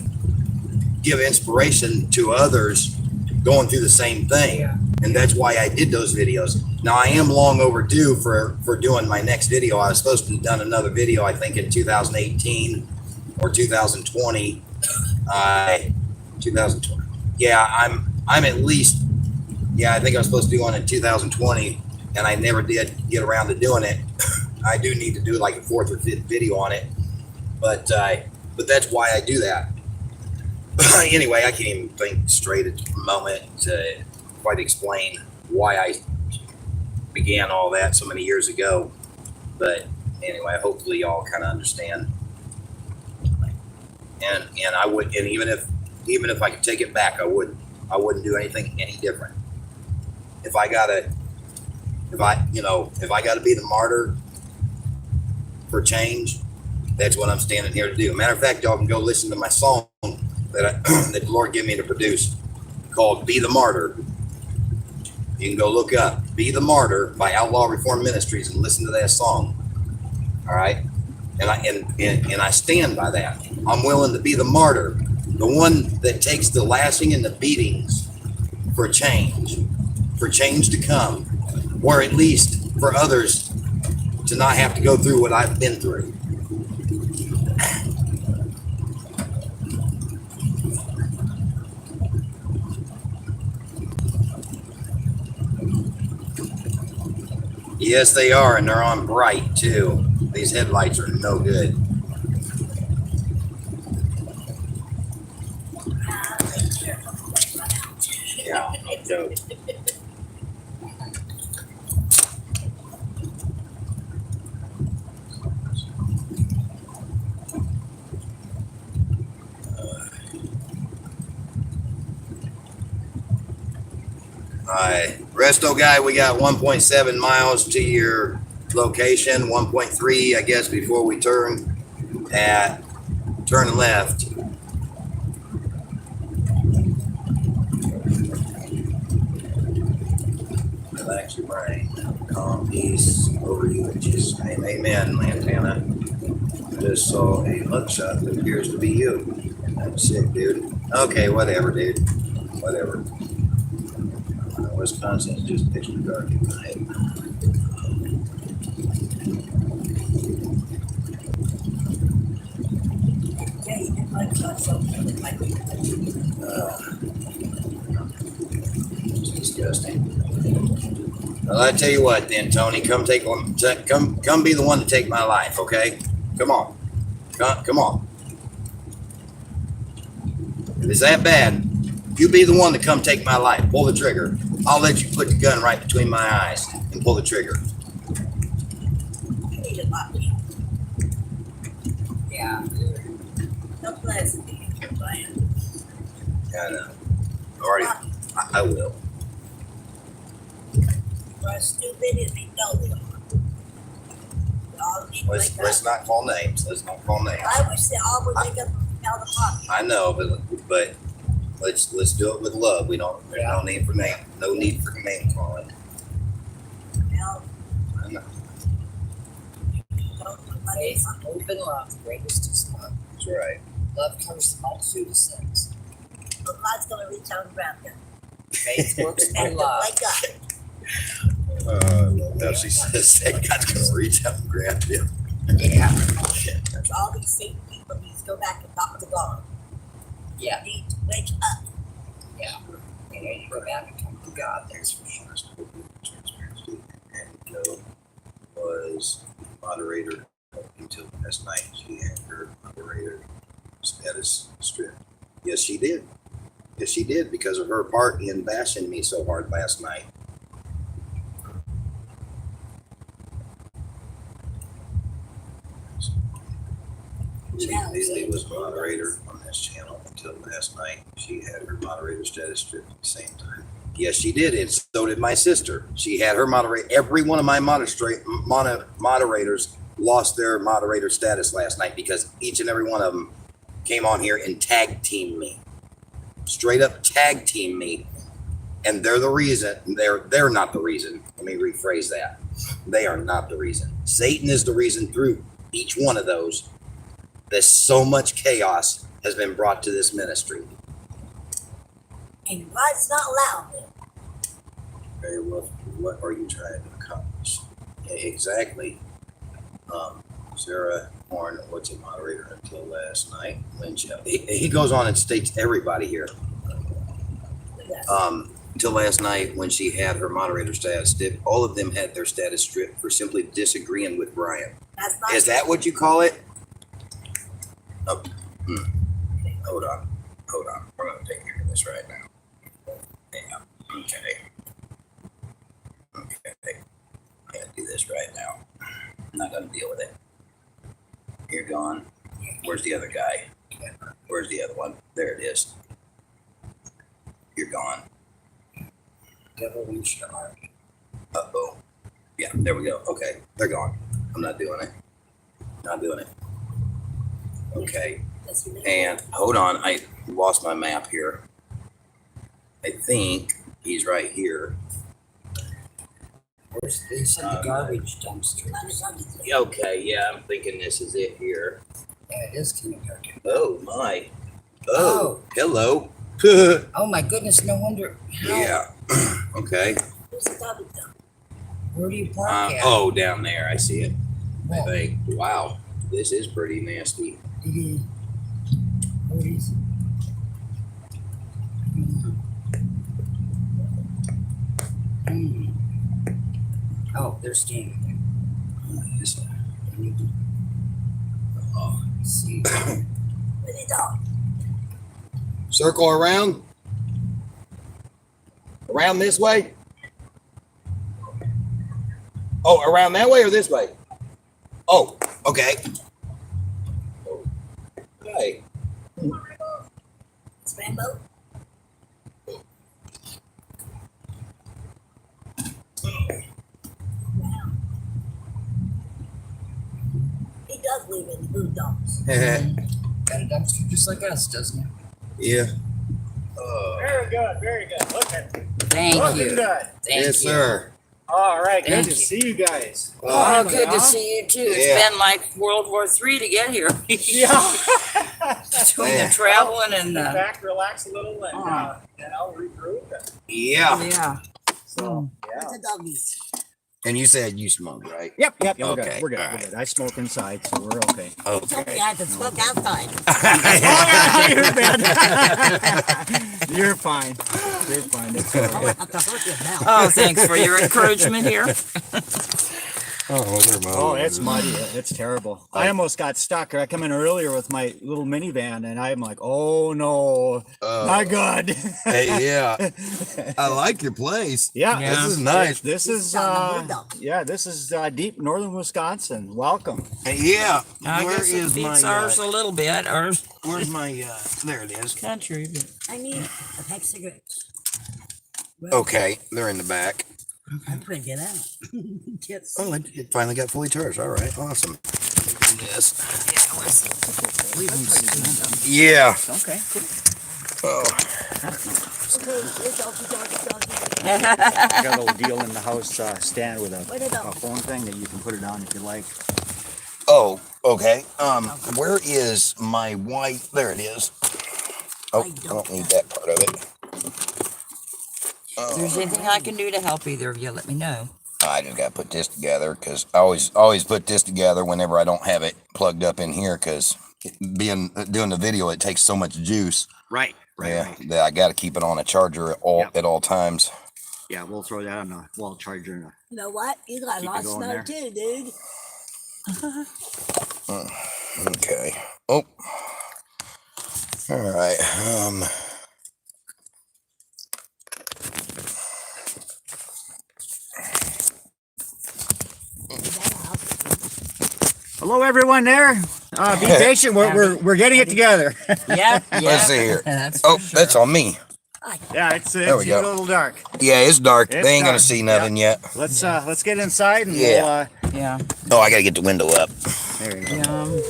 give inspiration to others going through the same thing, and that's why I did those videos. Now I am long overdue for doing my next video. I was supposed to have done another video, I think, in 2018 or 2020. 2020. Yeah, I'm at least. Yeah, I think I was supposed to do one in 2020, and I never did get around to doing it. I do need to do like a 4th or 5th video on it, but that's why I do that. Anyway, I can't even think straight at the moment to quite explain why I began all that so many years ago. But anyway, hopefully y'all kind of understand. And I would, and even if I could take it back, I wouldn't do anything any different. If I gotta be the martyr for change, that's what I'm standing here to do. Matter of fact, y'all can go listen to my song that the Lord gave me to produce called "Be the Martyr." You can go look up "Be the Martyr" by Outlaw Reform Ministries and listen to that song. All right, and I stand by that. I'm willing to be the martyr, the one that takes the lashing and the beatings for change to come, or at least for others to not have to go through what I've been through. Yes, they are, and they're on bright too. These headlights are no good. Yeah, no joke. Resto guy, we got 1.7 miles to your location, 1.3, I guess, before we turn left. Relax your brain. Calm peace over you in Jesus' name. Amen, Lantana. I just saw a mugshot that appears to be you. That's sick, dude. Okay, whatever, dude. Whatever. Wisconsin is just pitch dark at night. It's disgusting. Well, I tell you what, then, Tony, come be the one to take my life, okay? Come on, come on. If it's that bad, you be the one to come take my life. Pull the trigger. I'll let you put the gun right between my eyes and pull the trigger. Yeah. No pleasant, Brian. I know. Already, I will. For stupidity, no. Let's not call names. Let's not call names. I wish they all would make up out of the pocket. I know, but But let's do it with love. There's no need for name calling. Now, I know. Faith, hope, and love, the greatest is love. That's right. Love covers the multitude of sins. but God's gonna reach out and grab them. Faith works by And love. wake up. I love how she says that God's gonna reach out and grab him. Yeah. All these Satan people need to go back and talk to God. Yeah. They need to wake up. Yeah. They need to go back and come to God. Thanks for sharing transparency. And Joe was moderator until last night. She had her moderator status stripped. Yes, she did. Yes, she did, because of her part in bashing me so hard last night. Lily was moderator on this channel until last night. She had her moderator status stripped at the same time. Yes, she did, and so did my sister. She had her moderator. Every one of my moderators lost their moderator status last night because each and every one of them came on here and tag teamed me. Straight up tag teamed me. And they're the reason. They're not the reason. Let me rephrase that. They are not the reason. Satan is the reason through each one of those that so much chaos has been brought to this ministry. And God's not allowed it. Okay, well, what are you trying to accomplish? Exactly. Sarah Horn was a moderator until last night. He goes on and states everybody here. Until last night when she had her moderator status stripped, all of them had their status stripped for simply disagreeing with Brian. That's not Is that what you call it? Oh, hold on. We're going to take care of this right now. Yeah. Okay. I gotta do this right now. I'm not going to deal with it. You're gone. Where's the other guy? Where's the other one? There it is. You're gone. Devil wants your heart. Uh-oh. Yeah, there we go. Okay, they're gone. I'm not doing it. Okay. And hold on, I lost my map here. I think he's right here. Where's the garbage dumpster? Okay, yeah, I'm thinking this is it here. Yeah, it is kind of dark. Oh my. Oh, hello. Oh my goodness, no wonder. Yeah. Okay. Where's the garbage dump? Where do you park at? Oh, down there. I see it. I Well, think. Wow. This is pretty nasty. it is. What is it? Oh, they're standing This- there. Oh, see. Where's the dog? Circle around. Around this way. Oh, around that way or this way? Oh, okay. Okay. It's Rainbow? Wow. He does live in the boondocks. Got a dumpster just like us, doesn't it? Yeah. Very good, very good. Looking Thank looking you. good. Thank Yes, you. sir. All right, good Thank to you. see you guys. Oh, good to see you too. It's Yeah. been like World War III to get here. Yeah. Between Yeah. the traveling and Sit the. back, relax a little, and I'll regroup. Yeah. Yeah. So, Where's yeah. the doggies? And you said you smoke, right? Yep, we're Okay, good. We're good. all We're right. good. I smoke inside, so we're okay. Told me Okay. I had to smoke outside. You're fine. You're fine. It's all I right. won't have to hurt your mouth. Oh, thanks for your encouragement here. Oh, they're Oh, it's muddy. It's terrible. I almost got stuck. I come in earlier with my little minivan, and I'm like, oh no, not good. Hey, yeah. I like your place. Yeah, Yeah. This is nice. This is on the window. yeah, this is deep northern Wisconsin. Welcome. Yeah. I Where guess it is beats my? ours a little bit. Ours Where's my? There it is. country, but I need a pack of cigarettes. Okay, they're in the back. I'm trying to get out. Get Oh, it finally got fully charged. All right, awesome. Yes. leave them. Yeah. Okay. Cool. I got a little deal in the house stand with a phone thing that you can put it on if you like. Oh, okay. Where is my white? There it is. Oh, I don't need that part of it. If there's anything I can do to help either of you, let me know. I just got to put this together because I always put this together whenever I don't have it plugged up in here because doing the video, it takes so much juice. Right. That I got to keep it on a charger at all times. Yeah, we'll throw that on the wall charger. You know what? You got a lot of snow too, dude. Okay. Oh. All right. Hello, everyone there. Be patient. We're getting it together. Yeah. Let's see here. That's that's on me. Yeah, it's we a go. little dark. Yeah, it's dark. It's they ain't gonna dark. see nothing yet. Let's get inside and Yeah. Yeah. Oh, I gotta get the window up. There you go.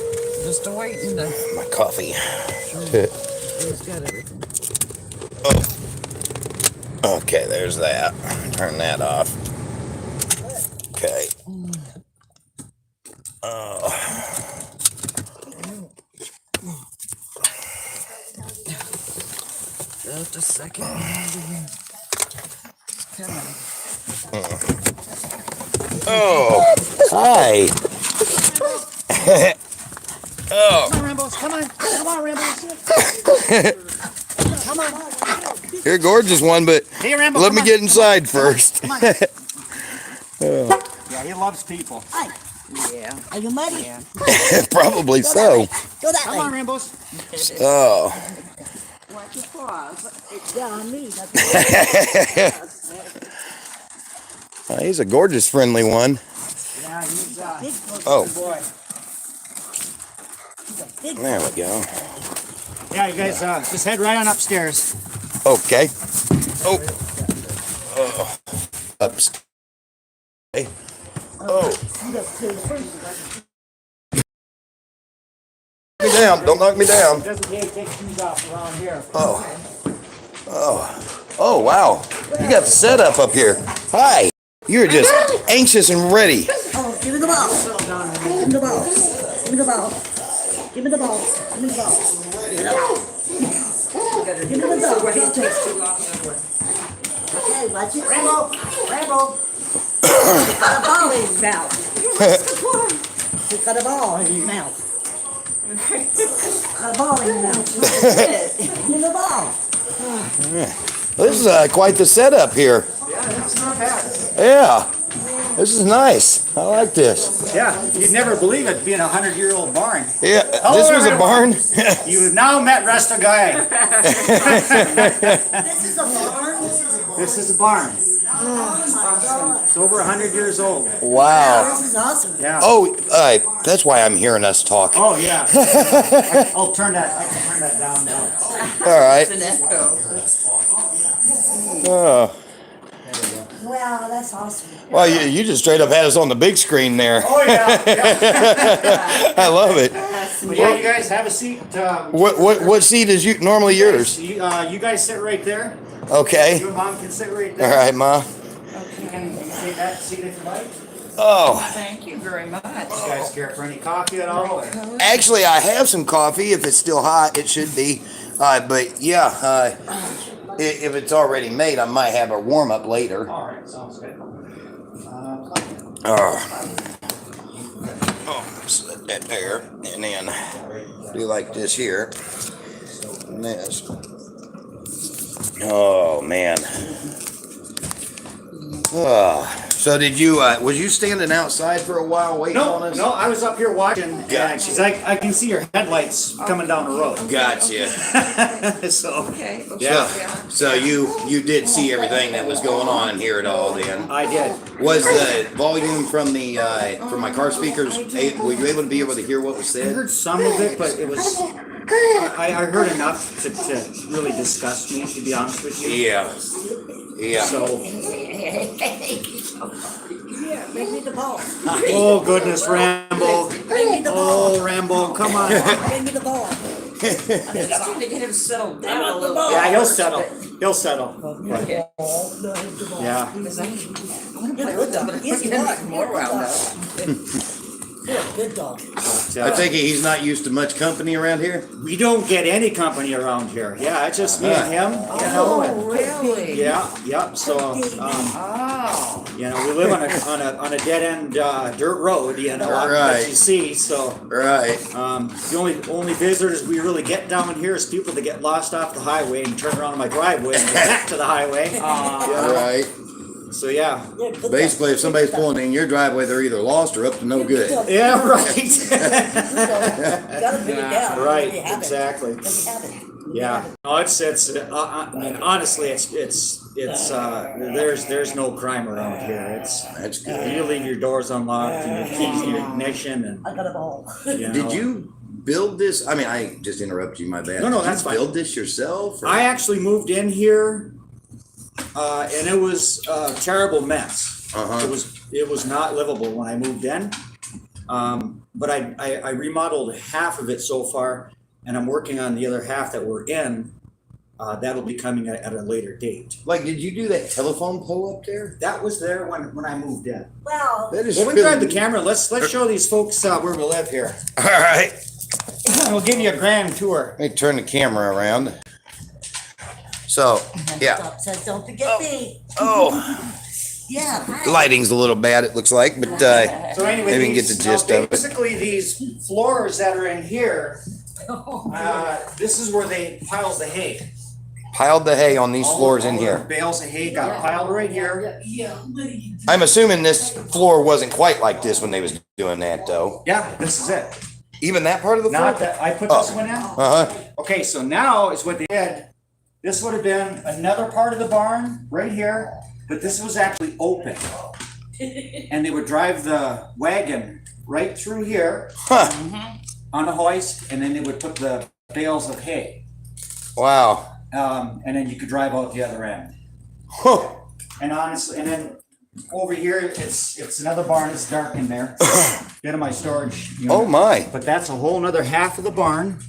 Just waiting to. My coffee. He's got everything. Oh. Okay, there's that. Turn that off. Okay. Just a second. It's coming. Oh, hi. Oh. Come on, Rambo. Come on, Rambo. Come on. You're a gorgeous one, but Hey, Rambo, let come me on. get inside first. Come on. Yeah, he loves people. Hi. Yeah. Are you muddy? Yeah. Probably so. Go that Come way. on, Rambos. Oh. Watch your paws. Yeah, on me. He's a gorgeous, friendly one. Yeah, he's Oh. good boy. There we go. Yeah, you guys just head right on upstairs. Okay. Oh. Upstairs. Okay. Oh. Knock me down. Don't knock me down. Doesn't take these off around here. Oh. Oh, wow. You got the setup up here. Hi. You're just anxious and ready. Oh, give me the ball. Give me the ball. Give me the ball. Give me the ball. Give me the ball. Give me the ball. It takes too long. Okay, watch it. Rambo. He's got a ball in his mouth. He's got a ball in his mouth. Got a ball in his mouth. Give me the ball. This is quite the setup here. Yeah, that's not bad. Yeah. This is nice. I like this. Yeah, you'd never believe it being a 100-year-old barn. Yeah, Hello, this was a barn. You have now met Resta Guy. This is a barn. This is a barn. Oh my God. It's over 100 years old. Wow. This is awesome. Yeah. Oh, that's why I'm hearing us talk. Oh yeah. I'll turn that. I can turn that down now. All right. Oh. Wow, that's awesome. Well, you just straight up had us on the big screen there. Oh yeah. I love it. Well, yeah, you guys have a seat. What seat is normally yours? You guys sit right there. Okay. You and Mom can sit right there. All right, Ma. You can take that seat if you like. Oh. Thank you very much. You guys care for any coffee at all? Or? Actually, I have some coffee. If it's still hot, it should be. But yeah, if it's already made, I might have a warm up later. All right, sounds good. Set that there, and then do like this here, and this. Oh man. So did you? Was you standing outside for a while waiting on us? No, I was up here watching. Gotcha. She's like, I can see your headlights coming down the road. Gotcha. So Yeah. So you did see everything that was going on and hear it all then. I did. Was the volume from the from my car speakers? Were you able to hear what was I said? heard some of it, but it was. I heard enough to really disgust me, to be honest with you. Yeah. Yeah. So. Yeah, bring me the ball. Oh goodness, Rambo. Bring me the ball. Oh Rambo, come on. Bring me the ball. just trying to get him settled down a little bit. Yeah, he'll settle. He'll settle. Yeah. Yeah. Because I want to play with him, but he's getting more wound up. Good dog. I think he's not used to much company around here. We don't get any company around here. Yeah, it's just me and him. You know. And, Really? yeah. Yep. So, Oh. you know, we live on a dead end dirt road. You know, Right. as you see. So, Right. the only visitors we really get down here is people that get lost off the highway and turn around my driveway and get back to the highway. Right. So yeah. Basically, if somebody's pulling in your driveway, they're either lost or up to no good. Yeah. Right. Gotta bring it down. Right. You have it. Exactly. You have it. Yeah. No, I mean, honestly, there's no crime around here. That's good. You leave your doors unlocked and your keys in your ignition and. I got a ball. You know. Did you build this? I mean, I just interrupted you, my bad. No, Did that's you fine. build this yourself? Or? I actually moved in here, and it was a terrible mess. Uh-huh. It was not livable when I moved in. But I remodeled half of it so far, and I'm working on the other half that we're in. That'll be coming at a later date. Like, did you do that telephone pole up there? That was there when I moved in. Well, That is Well, we really- grab the camera. Let's show these folks where we live here. All right. We'll give you a grand tour. Let me turn the camera around. So, yeah. Stop says, don't forget me. Oh, Yeah. Hi. the lighting's a little bad, it looks like, but So anyway, maybe we can get the gist of it. Basically, these floors that are in here, this is where they piled the hay. Piled the hay on these floors in All the here. Bales of hay got piled right here. I'm assuming this floor wasn't quite like this when they was doing that, though. Yeah, this is it. Even that part of the floor? Not that I put this one in. Uh-huh. Okay, so now is what they did. This would have been another part of the barn right here, but this was actually open. And they would drive the wagon right through here on a hoist, and then they would put the bales of hay. Wow. And then you could drive out the other end. Huh. And honestly, and then over here, it's another barn. It's dark in there. Bit of my storage unit. Oh, my. But that's a whole nother half of the barn.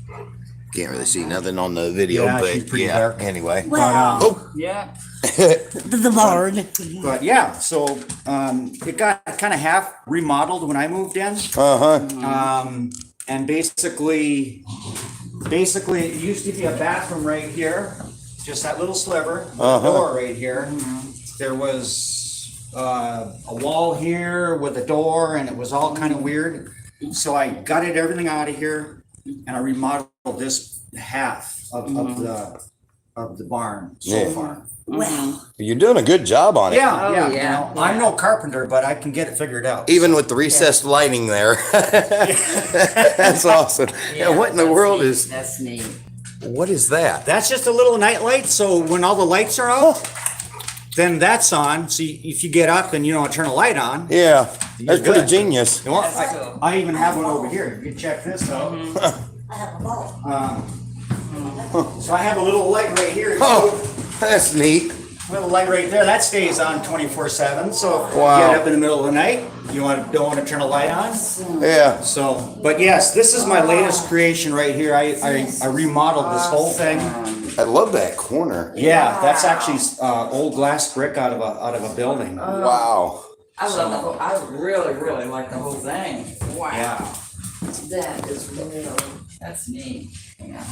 Can't really see nothing on the video, Yeah, she's but pretty yeah, dark. anyway. Well, Oh, Yeah. the barn. But yeah, so it got kind of half remodeled when I moved in. uh-huh. And basically it used to be a bathroom right here, just that little sliver, with a door right here. There was a wall here with a door, and it was all kind of weird. So I gutted everything out of here, and I remodeled this half of the barn so Yeah. far. Well, You're doing a good job on it. Yeah, Oh, yeah. yeah. You know, I'm no carpenter, but I can get it figured out. Even with the recessed lighting there. That's awesome. Yeah, what in the that's world neat. is, That's neat. what is that? That's just a little night light. So when all the lights are out, then that's on. So if you get up and you don't turn a light on, Yeah, that's pretty good. genius. you know, That's cool. I even have one over here. You can check this out. I have a ball. So I have a little light right here. Oh, that's neat. Little light right there. That stays on 24/7. So if you Wow. get up in the middle of the night, you don't want to turn a light on. Yeah. So, but yes, this is my latest creation right here. I remodeled this whole thing. I love that corner. Yeah, that's actually old glass brick out of a building. Wow. I love the whole, I really, really like the whole thing. Wow. Yeah. That is really, that's neat. Yeah.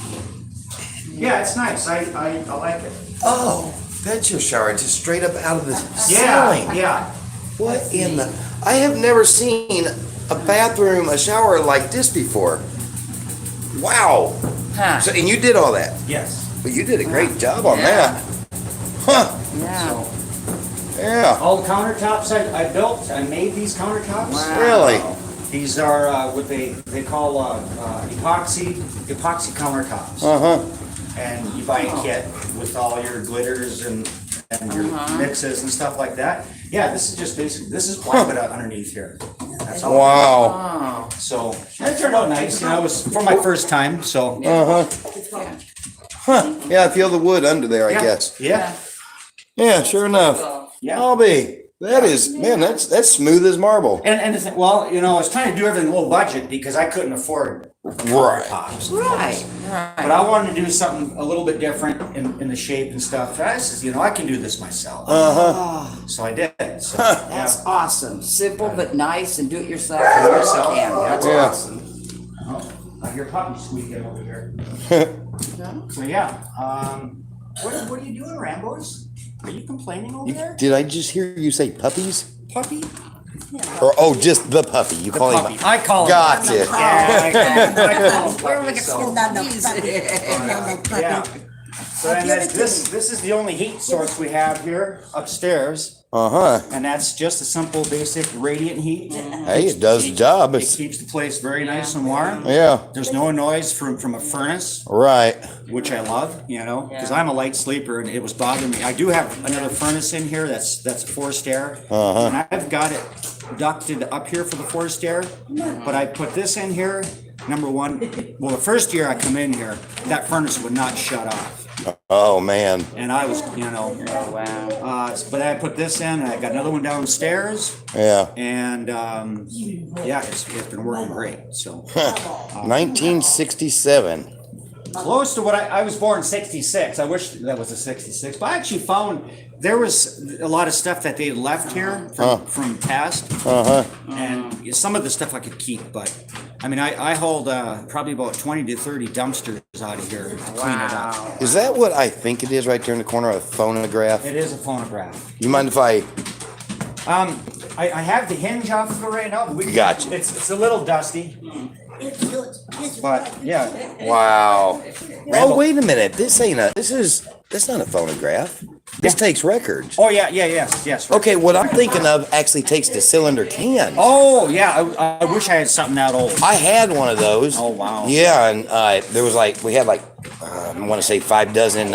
Yeah, it's nice. I like it. Oh, that's your shower, just straight up out of the Yeah, ceiling. yeah. What in the? I have never seen a bathroom, a shower like this before. Wow. Huh. So, and you did all that. Yes. But you did a great job on Yeah. that. Huh. Yeah. Yeah. All the countertops I built, I made these countertops. Wow. Really? These are what they call epoxy countertops. Uh-huh. And you buy a kit with all your glitters and your mixes and stuff like that. Yeah, this is just basic. This is plywood underneath here. That's all. Wow. Oh. So it turned out nice. You know, it was for my first time. So Uh-huh. Huh. Yeah, I feel the wood under there, I yeah. guess. Yeah. Yeah, sure enough. Yeah. I'll be. That is, man, that's smooth as marble. And well, you know, I was trying to do everything low budget because I couldn't afford Right. tops. Right. But I wanted to do something a little bit different in the shape and stuff. I says, I can do this myself. So I did. So, That's awesome. Simple but nice, and do it yourself. Do it yourself. That's Yeah. awesome. Oh, I hear puppy squeaking over here. So yeah, what are you doing, Rambos? Are you complaining over there? Did I just hear you say puppies? Puppy? Or just the puppy? You call Puppy. him? I call him. Gotcha. Yeah, I call him We're puppy, like a so- Not no Please. puppy. Not no puppy. Yeah. So and Give it to this is the only heat source we have here upstairs, Uh-huh. and that's just a simple, basic radiant heat. Hey, it does the job. It It's, keeps the place very nice and warm. yeah, There's no noise from a furnace, right. which I love, because I'm a light sleeper and it was bothering me. I do have another furnace in here that's forced air, and I've got it ducted up here for the forced air, but I put this in here. Number one, well, the first year I come in here, that furnace would not shut off. Oh, man. And I was, Oh, wow. but I put this in, and I got another one downstairs, Yeah. and yeah, it's been working great. So 1967. close to what I was born in '66. I wish that was a '66, but I actually found there was a lot of stuff that they left here from past, and some of the stuff I could keep, but. I mean, I hold probably about 20 to 30 dumpsters out of here to clean it up. Is that what I think it is right there in the corner of a phonograph? It is a phonograph. You mind if I... I have the hinge off of it right now. But Gotcha. It's a little dusty, but yeah. Wow. Oh, wait a minute. That's not a phonograph. This takes records. Oh yeah, yes. Okay, what I'm thinking of actually takes the cylinder can. Oh yeah, I wish I had something that old. I had one of those. Oh wow. Yeah, and there was we had I want to say 5 dozen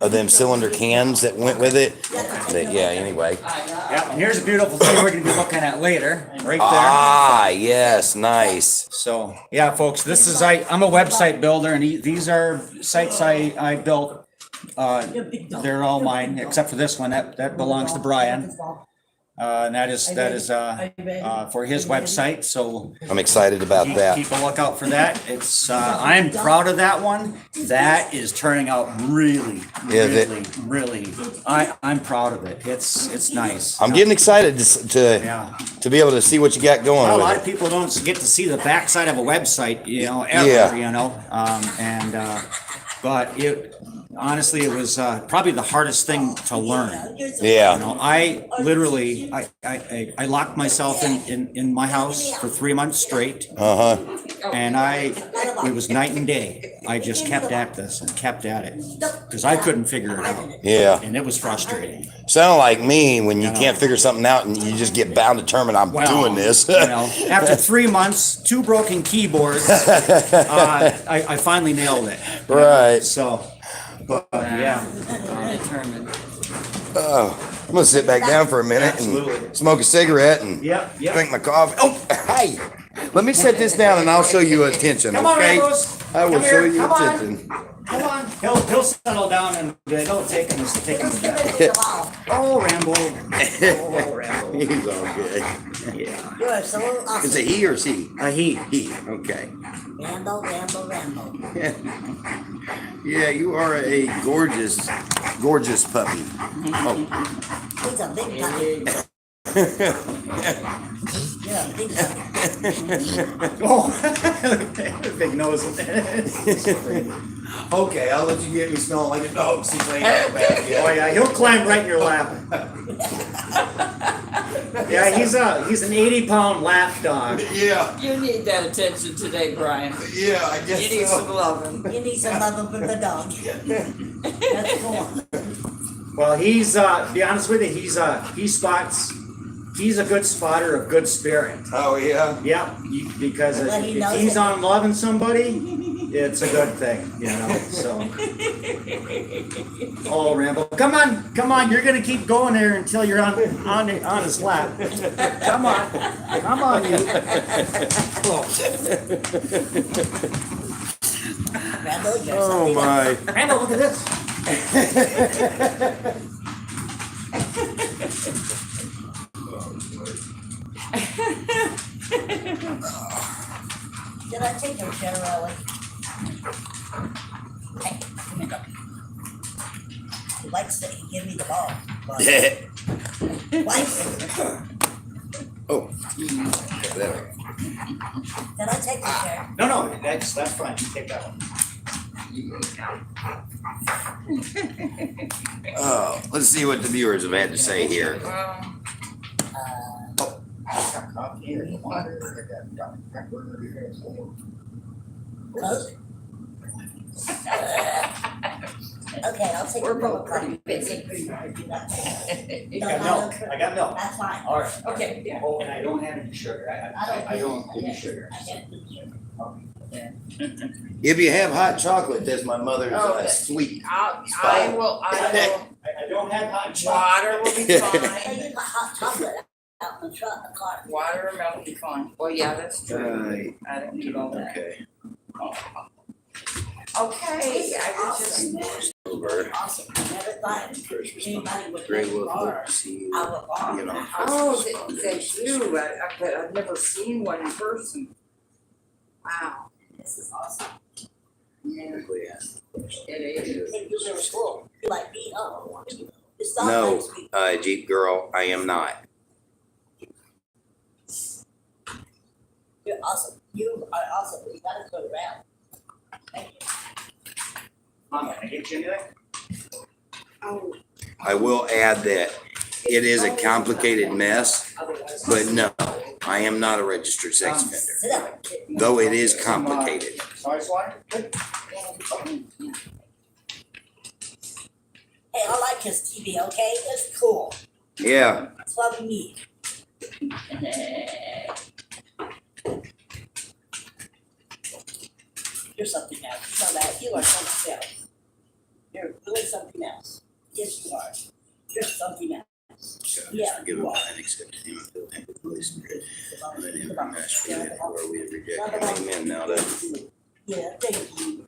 of them cylinder cans that went with it. But yeah, anyway. Yeah, and here's a beautiful thing we're gonna be looking at later, right there. Ah, yes, nice. So yeah, folks, this is I'm a website builder, and these are sites I built. They're all mine except for this one that belongs to Brian, and that is for his website. So I'm excited about that. Keep a lookout for that. It's I'm proud of that one. That is turning out really. I'm proud of it. It's nice. I'm getting excited to be able to see what you got going. Well, a with lot it. of people don't get to see the backside of a website, ever, but honestly, it was probably the hardest thing to learn. Yeah. I literally, I locked myself in my house for 3 months straight. And it was night and day. I just kept at this and kept at it because I couldn't figure it out. Yeah. And it was frustrating. Sound like me when you can't figure something out and you just get bound determined I'm doing this. After 3 months, 2 broken keyboards, I finally nailed it. Right. So, but yeah. Determined. I'm gonna sit back down for a minute and smoke a cigarette and Yep. drink my coffee. Oh, hey, let me set this down and I'll show you attention. Come on, Okay, Ramos. I will Come show here. you Come on. attention. Come on. He'll settle down and don't take him to bed. Oh, Rambo. Oh, Rambo. He's all good. Yeah. You are so awesome. Is it he or she? He. He. Okay. Rambo. Yeah, you are a gorgeous puppy. Oh. He's a big puppy. Yeah, big puppy. Oh, big nose. Okay, I'll let you get me smelling like a dog. See if I ain't got back Oh yet. yeah, he'll climb right in your lap. Yeah, he's an 80-pound lap dog. Yeah, You need that attention today, Brian. yeah, I guess You need some loving. You need some love from the dog. That's cool. Well, he's to be honest with you, he's a good spotter of good spirit. Oh yeah. Yeah, because Well, he if knows he's it. on loving somebody, it's a good thing, so. Oh, Rambo, come on, you're gonna keep going there until you're on his lap. Come on, you. Rambo, you're Oh something else. my. Rambo, look at this. Did I take your chair, Ellie? Hey, come here, go. He likes that he give me the ball. But likes. Oh. There. Did I take your chair? No, that's fine. You take that one. Oh, let's see what the viewers have had to say here. Okay, I'll take We're the both ball. pretty busy. I got milk. I got milk. That's fine. All right. Okay, yeah. Oh, and I don't have any sugar. I don't do sugar. I can't do sugar. If you have hot chocolate, that's my mother's Okay. sweet. I will, I don't have hot chocolate. water will be I fine. use my hot chocolate out in the truck, the car. Water or milk will be fine. Well, yeah, that's true. Right. I don't need all that. Okay. Okay, I was just. Over. Awesome. I never thought anybody would Great make a work. bar See you. out of a bar. You know. Oh, that's you, but I've never seen one in person. Wow. This is awesome. Yeah, it is. Hey, you're really cool. You like me? Oh, I want to. It's not No, nice people. Jeep girl, I am not. You're awesome. You are awesome. You gotta go around. Thank you. Mom, can I get you anything? I will add that it is a complicated mess, but no, I am not a registered sex offender, Sit down. though it is complicated. Sorry, water? Hey, I like his TV, okay? It's cool. Yeah, That's what we need. You're something else. You know that. You are something else. You're really something else. Yes, you are. You're something else. Yeah, forgive you him are. and accept him and fill him with the Holy Spirit. Let him mash me in where we reject him. Amen. Now that Yeah, thank you.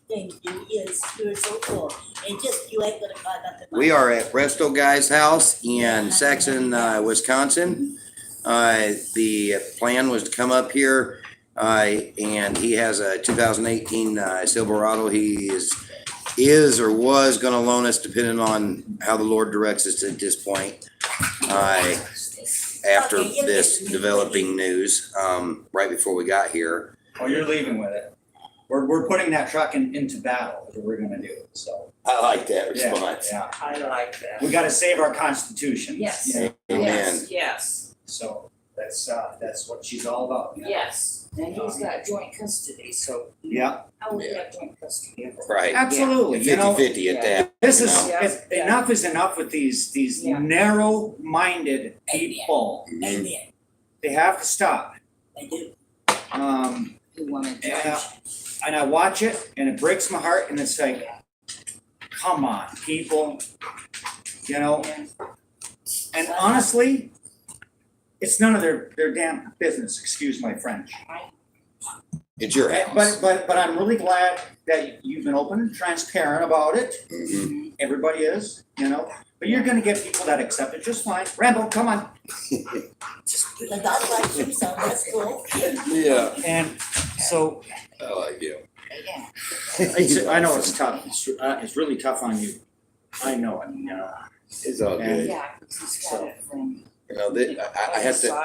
Thank you. Yes, you're so cool. And just, you ain't gonna find nothing. we are at Resto Guy's house in Saxon, Wisconsin. The plan was to come up here, and he has a 2018 Silverado. He is or was going to loan us, depending on how the Lord directs us at this point. After this developing news, right before we got here. Oh, you're leaving with it. We're putting that truck into battle, is what we're gonna do, so. I like that Yeah, response. yeah. I like that. We gotta save our constitution. Yes, Amen. yes, So that's what she's all about. yes. And he's got joint custody, so Yeah, how would we have joint custody of it? Right. absolutely, you know, 50-50 at that. this you is, know. Yeah. enough is enough with these Yeah. narrow-minded people. Amen. They have to stop. They do. Who wanna Yeah. judge? And I watch it and it breaks my heart and it's like, come on, people, you know? And honestly, it's none of their damn business, excuse my French. It's your house. But I'm really glad that you've been open and transparent about it. Mhm. Everybody is, you know, but you're gonna get people that accept it just fine. Rambo, come on. The dog likes you, so that's cool. Yeah. And so, I like you. I know it's tough, it's really tough on you. I know it, you know. It's all good. Yeah, 'cause he's got it from. You know, I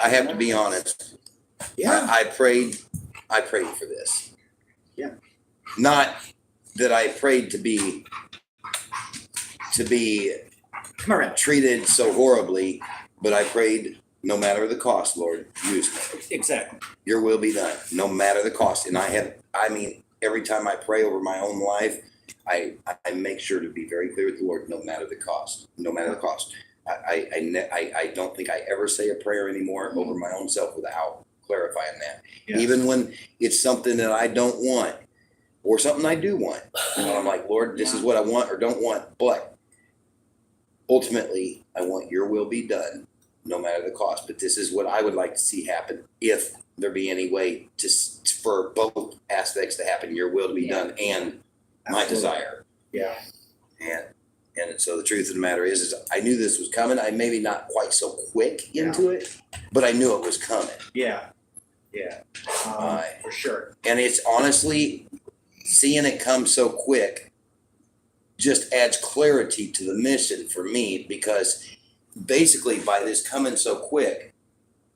have to be honest. I prayed for this. Yeah. Not that I prayed to be Come around. treated so horribly, but I prayed, no matter the cost, Lord, use me. Exactly. Your will be done, no matter the cost. And every time I pray over my own life, I make sure to be very clear with the Lord, no matter the cost, no matter the cost. I don't think I ever say a prayer anymore over my own self without clarifying that. Yeah. Even when it's something that I don't want or something I do want. You know, I'm like, Lord, this is what I want or don't want, but ultimately I want your will be done, no matter the cost. But this is what I would like to see happen if there be any way for both aspects to happen, your will to be done and my desire. Yeah. And so the truth of the matter is I knew this was coming. I maybe not quite so quick into it, but I knew it was coming. Yeah. Yeah. For sure. And it's honestly, seeing it come so quick just adds clarity to the mission for me, because basically by this coming so quick,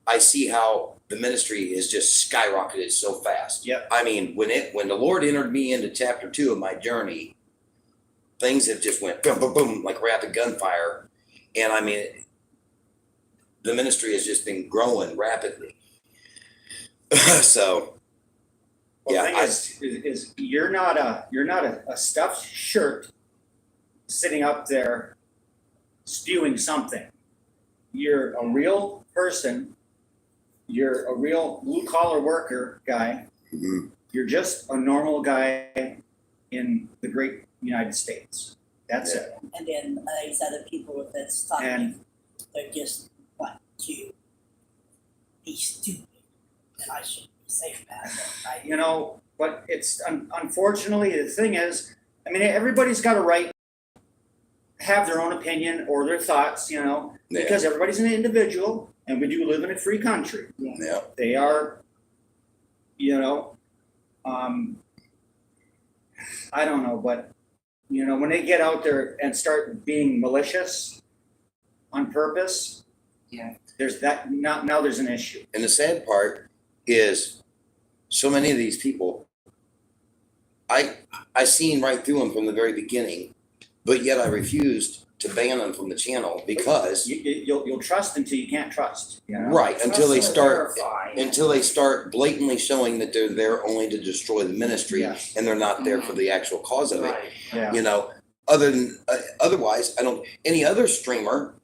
I see how the ministry is just skyrocketed so fast. Yep. I mean, when the Lord entered me into chapter 2 of my journey, things have just went boom, boom, boom, like rapid gunfire. And I mean, the ministry has just been growing rapidly. So, Well, yeah, the thing is you're not a stuffed shirt sitting up there spewing something. You're a real person. You're a real blue collar worker guy. Mm-hmm. You're just a normal guy in the great United States. That's it. And then these other people that's talking, And they're just want to be stupid, and I shouldn't be saying that. But you know, but it's unfortunately the thing is, I mean, everybody's got a right to have their own opinion or their thoughts, you know, because everybody's an individual, and we do live in a free country. Yeah. They are, you know, I don't know, but you know, when they get out there and start being malicious on purpose, Yeah. there's that. Now there's an issue. And the sad part is, so many of these people, I seen right through them from the very beginning, but yet I refused to ban them from the channel because You'll trust until you can't trust. You know? right until they Trust and start verify. blatantly showing that they're there only to destroy the ministry, Yes. and they're not there for the actual cause of it. Right. Yeah. You know, otherwise, I don't. Any other streamer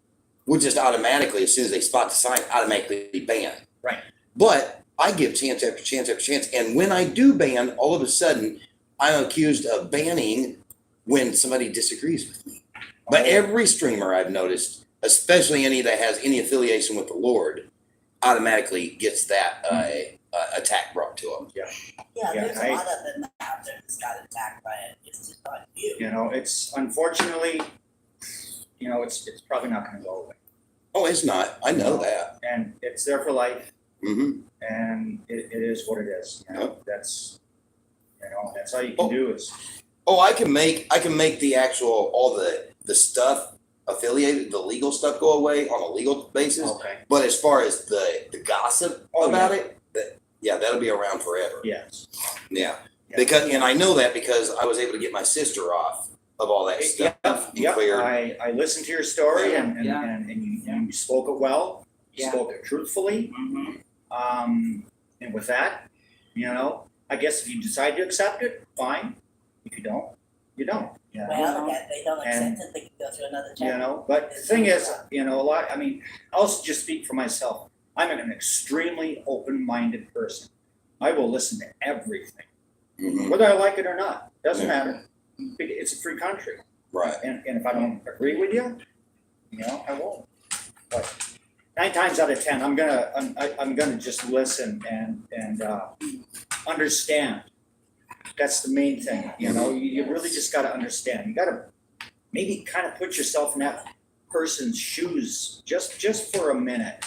would just automatically, as soon as they spot the sign, automatically ban. Right. But I give chance after chance after chance, and when I do ban, all of a sudden, I'm accused of banning when somebody disagrees with me. But every streamer I've noticed, especially any that has any affiliation with the Lord, automatically gets that attack brought to them. yeah, Yeah, there's a lot of them out there that's got attacked by it. It's just not you. You know, it's unfortunately, you know, it's probably not going to go away, Oh, it's not. I know that. and it's there for life, Mm-hmm. and it is what it is. You know, Yep. that's all you can do is. Oh, I can make the actual all the stuff affiliated, the legal stuff go away on a legal basis. Okay. But as far as the gossip Oh, about it, that'll be around forever. Yes. Yeah. Because and I know that because I was able to get my sister off of all that stuff. Yeah. Cleared. I listened to your story, and Yeah. you spoke it well. You Yeah. spoke it truthfully. Mm-hmm. And with that, you know, I guess if you decide to accept it, fine. If you don't, you don't. You know? Well, if they don't And- accept it, they can go through another You channel. know, but the thing is, you know, I mean, I'll just speak for myself. I'm an extremely open-minded person. I will listen to everything, Mhm. whether I like it or not. Doesn't Yeah. matter. It's a free country, Right. and if I don't agree with you, you know, I won't. But 9 times out of 10, I'm gonna just listen and understand. That's the main thing. You know, you really just got to understand. You got to maybe kind of put yourself in that person's shoes just for a minute.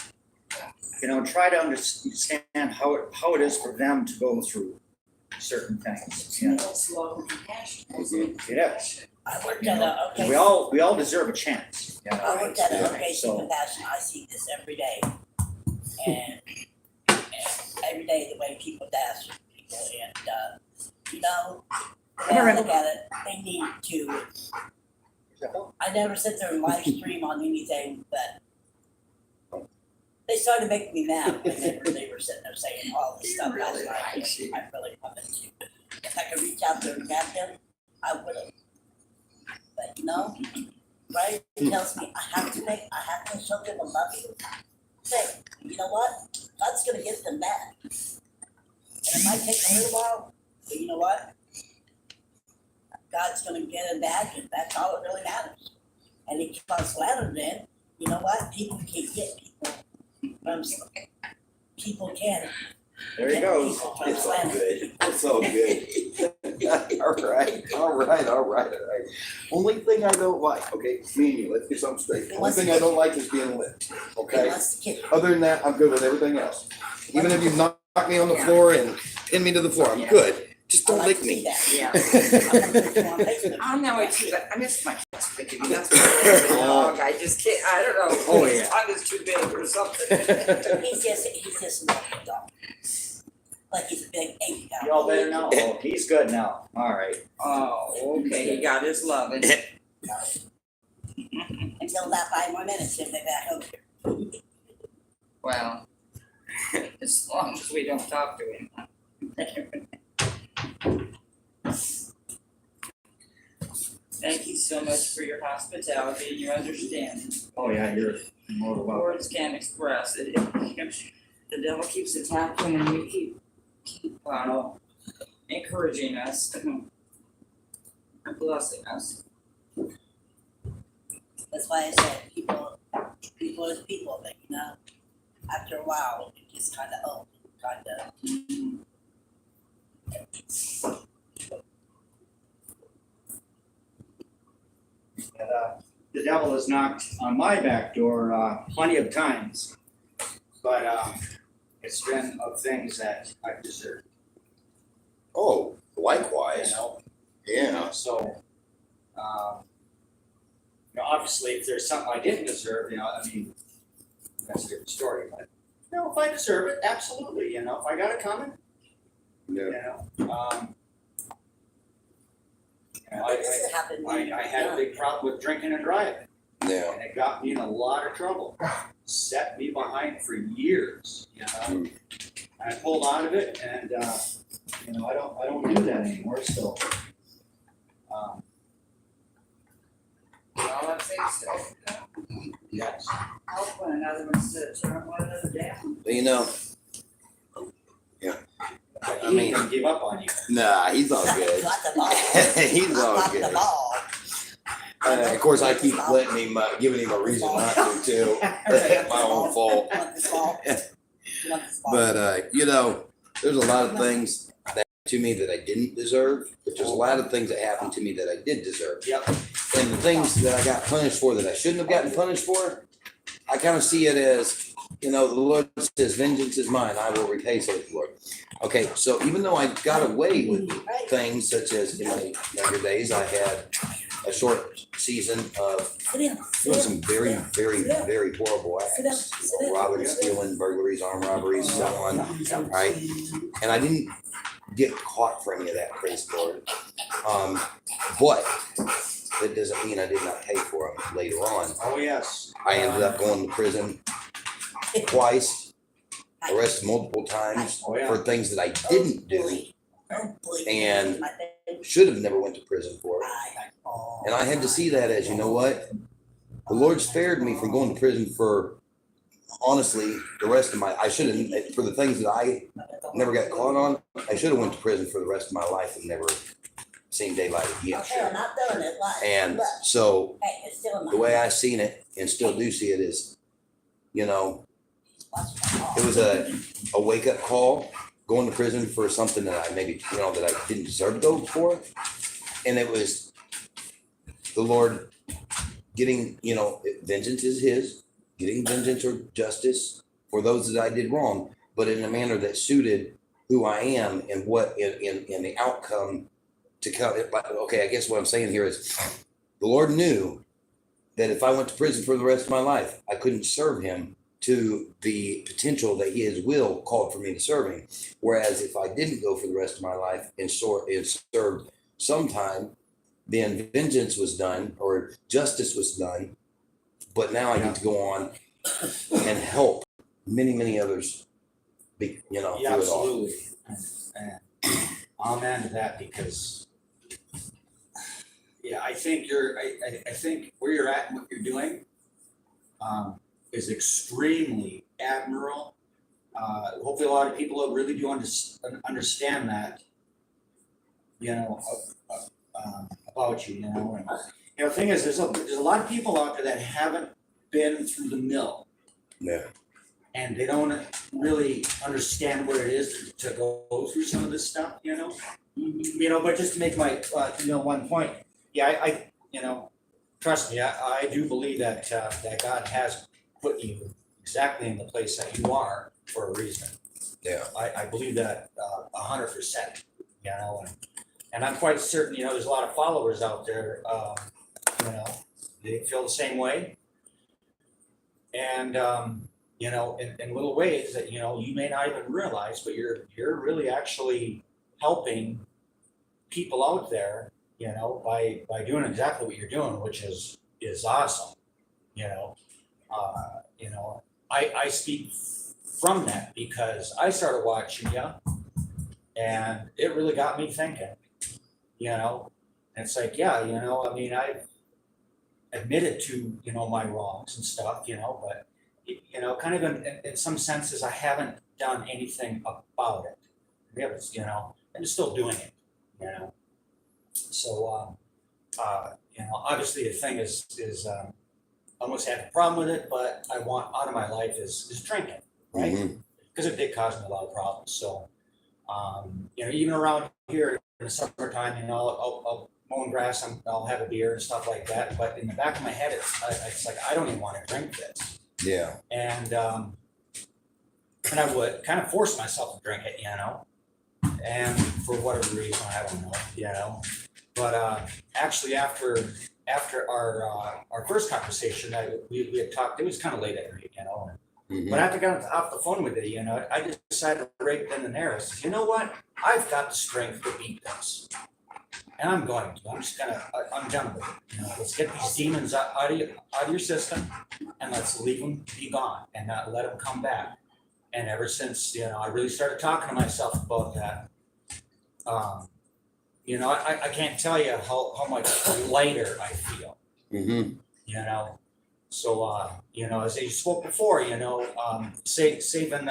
You know, try to understand how it is for them to go through certain things. You know, That's love and compassion. it is. I worked at a And okay. we all deserve a chance. You know? I worked at a okay So- compassion. I see this every day, and every day the way people dash people, and you know, when I look at it, they need to. I never sit there and live stream on anything, but they started making me mad whenever they were sitting there saying all this stuff last night. I really wanted to. If I could reach out there and grab them, I would have. But you know, right? It tells me I have to show them a loving thing. You know what? God's gonna get them back. And it might take a little while, but you know what? God's gonna get them back, and that's all that really matters. And he keeps on slathering it. You know what? People can get people from people can. There you get go. people from It's all slander. good. It's all good. all right. Only thing I don't like, okay, me and you, let's get something straight. He Only wants thing to I get don't like is being licked, He okay? wants to kill you. Other than that, I'm good with everything else. Even if you've not knock me on the floor and pin me to the floor. I'm good. Just don't lick me. Yeah. I know it's, I miss my cat's licking me. That's my dog. I just can't, I don't know. Oh, His yeah. tongue is too big or something. He's just a little dog. Like he's a big ape guy. You all better now? Oh, he's good now. All right. Oh, okay, he got his loving. Until that 5 more minutes, he'll be back over here. Well, as long as we don't talk to him. Thank you so much for your hospitality and your understanding. Oh, yeah, you're more than welcome. Words can't express it. The devil keeps attacking and you keep encouraging us and blessing us. That's why I said people is people, but after a while, it just kind of The devil has knocked on my back door plenty of times, but it's been of things that I've deserved. Oh, likewise. Yeah. So, obviously, if there's something I didn't deserve, that's a different story. But if I deserve it, absolutely. If I got it coming, Yeah. I had a big problem with drinking and driving. Yeah. And it got me in a lot of trouble. Set me behind for years. I pulled out of it, and I don't do that anymore. So, All I'm saying is, yes. help one another instead of tearing one another down. Yeah. I mean, he give up on you. Nah, he's all good. Got the ball. He's all Got the good. ball. Of course, I keep letting him, giving him a reason not to, too. My own fault. You want this ball? You want this ball? But, there's a lot of things that to me that I didn't deserve, but there's a lot of things that happened to me that I did deserve. Yep. And the things that I got punished for that I shouldn't have gotten punished for, I kind of see it as, the Lord says, vengeance is mine, I will repay, saith the Lord. Okay, so even though I got away with things such as in my younger days, I had a short season of doing some very, very, very horrible acts. Robbing, stealing, burglaries, armed robberies, so on, right? And I didn't get caught for any of that, praise the Lord. But that doesn't mean I did not pay for them later on. Oh, yes. I ended up going to prison twice, arrested multiple times for things that I didn't do and should have never went to prison for it. And I had to see that as, the Lord spared me from going to prison for, honestly, the rest of my, for the things that I never got caught on, I should have went to prison for the rest of my life and never seen daylight again. And so the way I seen it and still do see it is, it was a wake up call, going to prison for something that I maybe, that I didn't deserve to go for. And it was the Lord getting, vengeance is his, getting vengeance or justice for those that I did wrong, but in a manner that suited who I am and what in the outcome to come. Okay, I guess what I'm saying here is the Lord knew that if I went to prison for the rest of my life, I couldn't serve him to the potential that his will called for me to serve him. Whereas if I didn't go for the rest of my life and served sometime, then vengeance was done or justice was done. But now I get to go on and help many, many others, through it all. Absolutely. And amen to that, because I think I think where you're at and what you're doing is extremely admirable. Hopefully a lot of people really do understand that, about you, and the thing is, there's a lot of people out there that haven't been through the mill. Yeah. And they don't really understand what it is to go through some of this stuff, but just to make my, one point, I trust me, I do believe that God has put you exactly in the place that you are for a reason. Yeah. I believe that 100%, you know, and I'm quite certain, you know, there's a lot of followers out there, you know, they feel the same way. And, you know, in little ways that, you know, you may not even realize, but you're really actually helping people out there, you know, by doing exactly what you're doing, which is awesome, you know. You know, I speak from that because I started watching you, and it really got me thinking, you know. And it's like, yeah, you know, I mean, I've admitted to, you know, my wrongs and stuff, you know, but, you know, kind of in some senses, I haven't done anything about it. Yeah, you know, I'm still doing it, you know. So, you know, obviously the thing is I almost had a problem with it, but I want out of my life is drinking, right? Because it did cause me a lot of problems. So, you know, even around here in the summertime, you know, I'll mowing grass, I'll have a beer and stuff like that. But in the back of my head, it's like, I don't even want to drink this. Yeah. And I would kind of force myself to drink it, you know, and for whatever reason, I don't know, you know. But actually, after our first conversation, we had talked. It was kind of late at night, you know. But after I got off the phone with you, you know, I just decided right then and there. I said, you know what? I've got the strength to beat this, and I'm going to. I'm done with it. You know, let's get these demons out of your system, and let's leave them be gone, and not let them come back. And ever since, you know, I really started talking to myself about that. You know, I can't tell you how much lighter I feel. You know, so you know, as you spoke before, you know, saving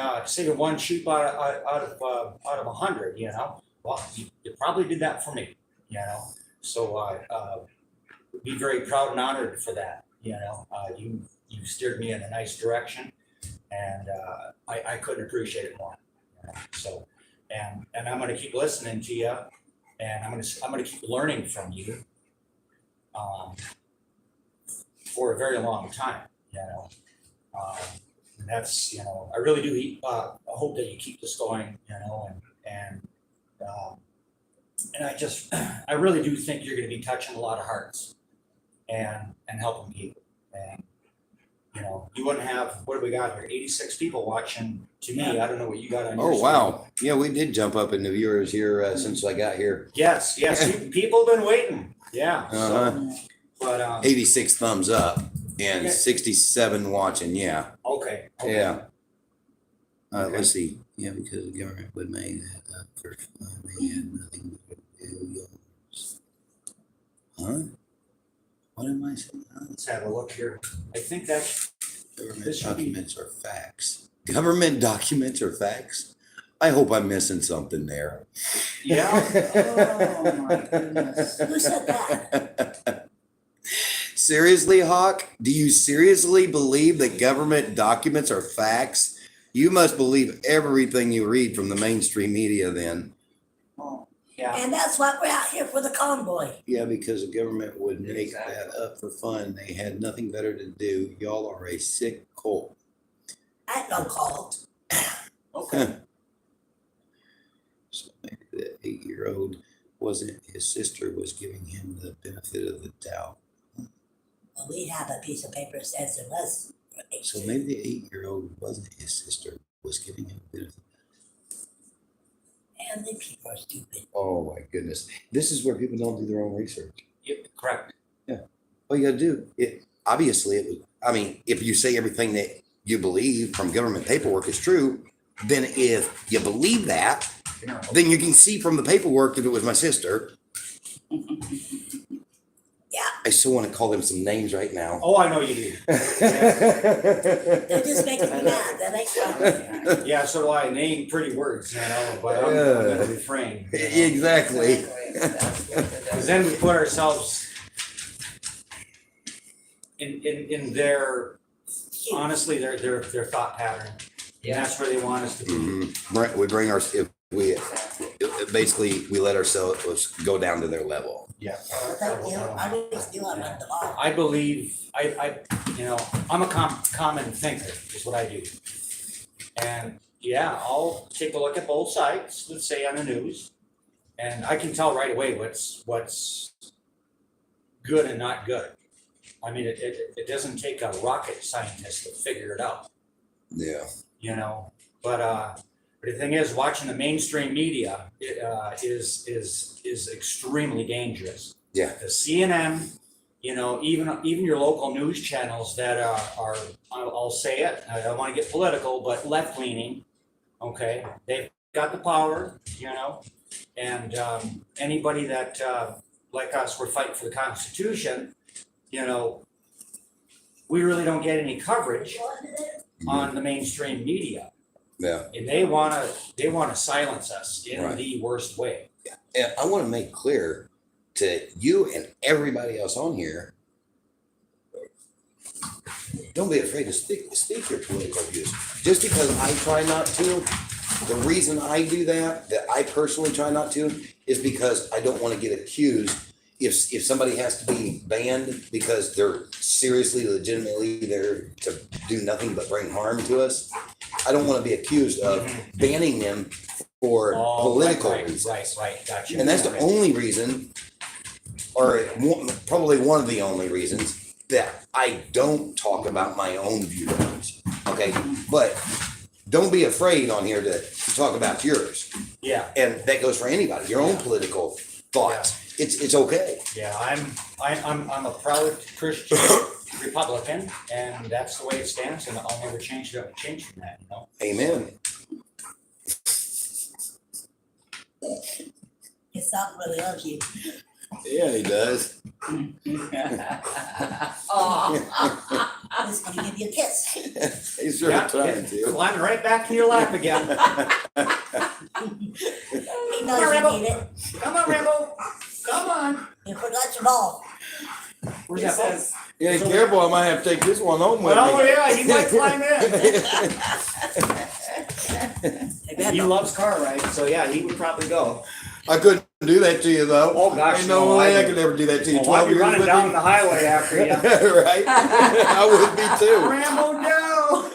one sheep out of 100. You know, well, you probably did that for me. You know, so be very proud and honored for that. You know, you steered me in a nice direction, and I couldn't appreciate it more. You know? So, and I'm going to keep listening to you. And I'm gonna keep learning from you for a very long time, you know. And that's, you know, I really do I hope that you keep this going, you know, and I really do think you're gonna be touching a lot of hearts and helping people. And you know, you wouldn't have, what do we got here? 86 people watching to me. I don't know what you got on your screen. Wow. Yeah, we did jump up in the viewers here since I got here. Yes. People have been waiting. Yeah. So, but 86 thumbs up and 67 watching. Yeah. Okay. Yeah. Let's see. Yeah, because the government would make that up for fun. They had nothing to do. Huh? What am I saying? Let's have a look here. I think that's government documents are facts. Government documents are facts. I hope I'm missing something there. Yeah. Oh my goodness. Who said that? Seriously, Hawk? Do you seriously believe that government documents are facts? You must believe everything you read from the mainstream media then. Oh, yeah. And that's why we're out here for the convoy. Yeah, because the government would make that up for fun. They had nothing better to do. Y'all are a sick cult. I ain't no cult. Okay. So maybe the 8-year-old wasn't his sister was giving him the benefit of the doubt. Well, we have a piece of paper that says it was. So maybe the 8-year-old wasn't his sister, was giving him a benefit. And the people are stupid. Oh my goodness. This is where people don't do their own research. Yep, correct. Yeah. All you gotta do, if you say everything that you believe from government paperwork is true, then if you believe that, then you can see from the paperwork that it was my sister. Yeah. I still want to call them some names right now. Oh, I know you do. They're just making me mad. That ain't fun. Yeah, so do I. Name pretty words, you know, but I'm going to refrain. You know? Exactly. Because then we put ourselves in their, honestly, their thought pattern. Yeah. And that's where they want us to be. Mm-hmm. We bring basically we let ourselves go down to their level. Yeah. I believe I'm a common thinker is what I do. And yeah, I'll take a look at both sides, let's say on the news, and I can tell right away what's good and not good. I mean, it doesn't take a rocket scientist to figure it out, Yeah. you know. But the thing is, watching the mainstream media is extremely dangerous. Yeah. The CNN, you know, even your local news channels that are I'll say it, I don't want to get political, but left leaning. Okay, they've got the power, you know, and anybody that like us, we're fighting for the Constitution. You know, we really don't get any coverage on the mainstream media. Yeah. And they wanna silence us in Right. the worst way. And I want to make clear to you and everybody else on here, don't be afraid to speak your political views. Just because I try not to, the reason I do that I personally try not to, is because I don't want to get accused. If somebody has to be banned because they're seriously, legitimately there to do nothing but bring harm to us, I don't want to be accused of banning them for political reasons. Right, gotcha. And that's the only reason, or probably one of the only reasons, that I don't talk about my own viewpoints. Okay, but don't be afraid on here to talk about yours. Yeah. And that goes for anybody. Your own political thoughts. It's okay. Yeah, I'm a proud Christian Republican, and that's the way it stands, and I'll never change from that, you know. Amen. Your son really loves you. Yeah, he does. He's gonna give you a kiss. He's sure trying to. Climbing right back in your lap again. He knows you need it. Come on, Rambo. Come on. You forgot your ball. Where's that ball? Yeah, careful. I might have to take this one home with me. Oh yeah, he might climb in. He loves car rides, so yeah, he would probably go. I couldn't do that to you though. Oh gosh, ain't no way I could ever do that to you. Well, 12 I'd be years running with down me. the highway after you. Right? I would be too. Rambo, no.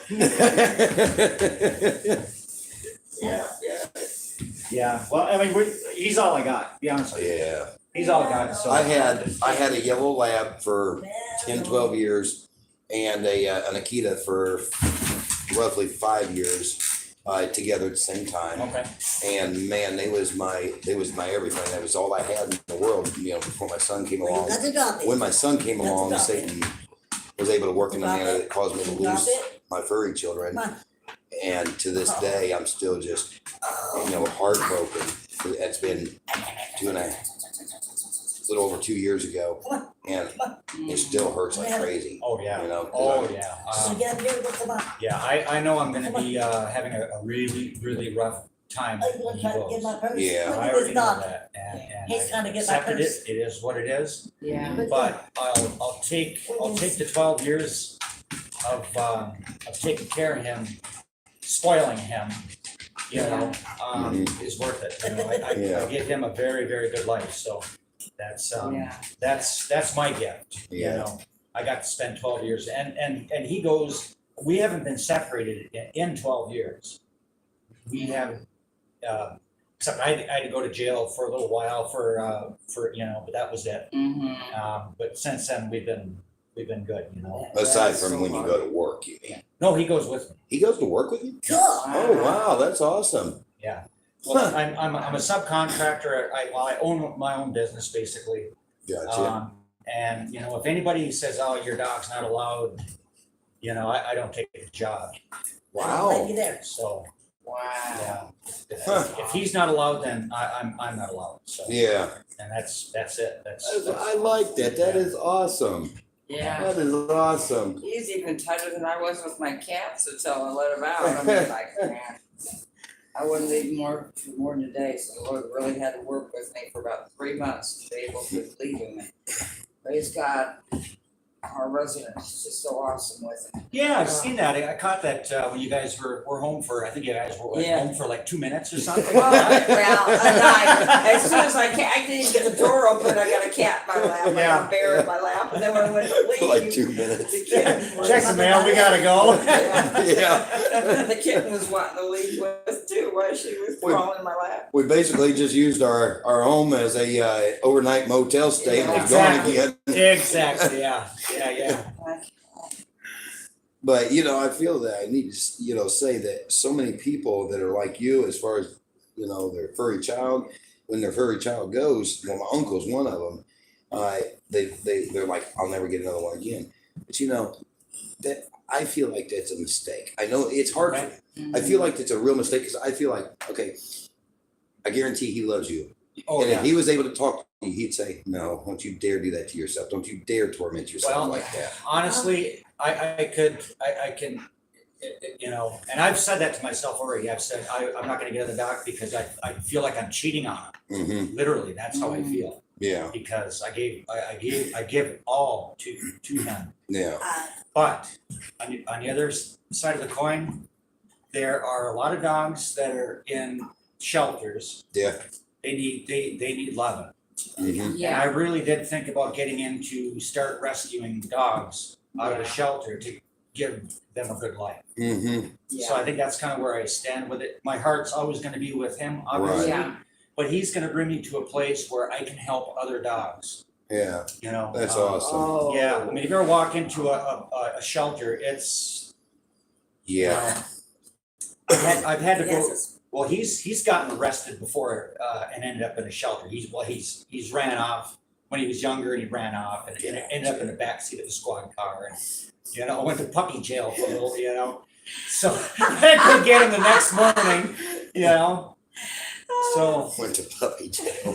Yeah. Well, I mean, he's all I got. To be honest with you. Yeah. He's all I got. So I had a yellow lab for 10, 12 years and an Akita for roughly 5 years together at the same time. Okay. And man, they was my everything. That was all I had in the world, you know, before my son came along. When my son came along, Satan was able to work in a manner that caused me to lose my furry children. And to this day, I'm still just, you know, heartbroken. It's been a little over 2 years ago, and it still hurts like crazy. Oh yeah. You know. Oh yeah. Yeah, I know I'm going to be having a really, really rough time when he goes. Yeah. I already know that, and He's trying to I get my accepted purse. it. It is what it is. Yeah. But I'll take the 12 years of taking care of him, spoiling him. You know, is worth it. You know, I give him a very, very good life. So that's my gift. Yeah. You know, I got to spend 12 years, and he goes. We haven't been separated in 12 years. We have, except I had to go to jail for a little while for you know, but that was it. But since then we've been good. You know. Aside from when you go to work, you mean? No, he goes with me. He goes to work with you? Cool. Oh wow, that's awesome. Yeah. Well, I'm a subcontractor. I own my own business basically. Gotcha. And you know, if anybody says, "Oh, your dog's not allowed," you know, I don't take the job. Wow. There. So Wow. yeah, if he's not allowed, then I'm not allowed. So Yeah. and that's it. That's I like that. That is awesome. Yeah. That is awesome. He's even tighter than I was with my cats until I let him out. I mean, like, man, I wouldn't leave more than a day. So the Lord really had to work with me for about 3 months to be able to leave him. Praise God. our resident. She's just so awesome with it. Yeah, I've seen that. I caught that when you guys were home for, I think you guys were home for like 2 minutes or something. Well, as soon as I didn't get the door open, I got a cat in my lap, I got a bear in my lap, and then when I went to leave. Like 2 minutes. The kitten was- Check the mail, we gotta go. Yeah. The kitten was wanting to leave with too, while she was crawling in my lap. We basically just used our home as a overnight motel stay and was gone again. Exactly, yeah. But, I feel that I need to, say that so many people that are like you as far as, their furry child, when their furry child goes, my uncle's one of them, they're like, I'll never get another one again. But, that I feel like that's a mistake. I know it's hard. I feel like it's a real mistake because I feel like, okay, I guarantee he loves you. Oh, and yeah. if he was able to talk to you, he'd say, no, don't you dare do that to yourself. Don't you dare torment yourself like that. Honestly, I can, and I've said that to myself already. I've said, I'm not going to get in the doc because I feel like I'm cheating on him. Mm-hmm. Literally, that's how I feel. Yeah. Because I give it all to him. Yeah. But on the other side of the coin, there are a lot of dogs that are in shelters. Yeah. They need loving. Mm-hmm. And I really did think about getting into start rescuing dogs out of a shelter to give them a good life. Mm-hmm. So I think that's kind of where I stand with it. My heart's always going to be with him, obviously. Right. But he's going to bring me to a place where I can help other dogs. Yeah. That's awesome. Oh. Yeah. I mean, if you ever walk into a shelter, it's. Yeah. I've had to go. Well, he's gotten arrested before and ended up in a shelter. He's ran off when he was younger, and he ran off and ended up in the backseat of the squad car, and went to puppy jail for a little, So I could get him the next morning, So went to puppy jail.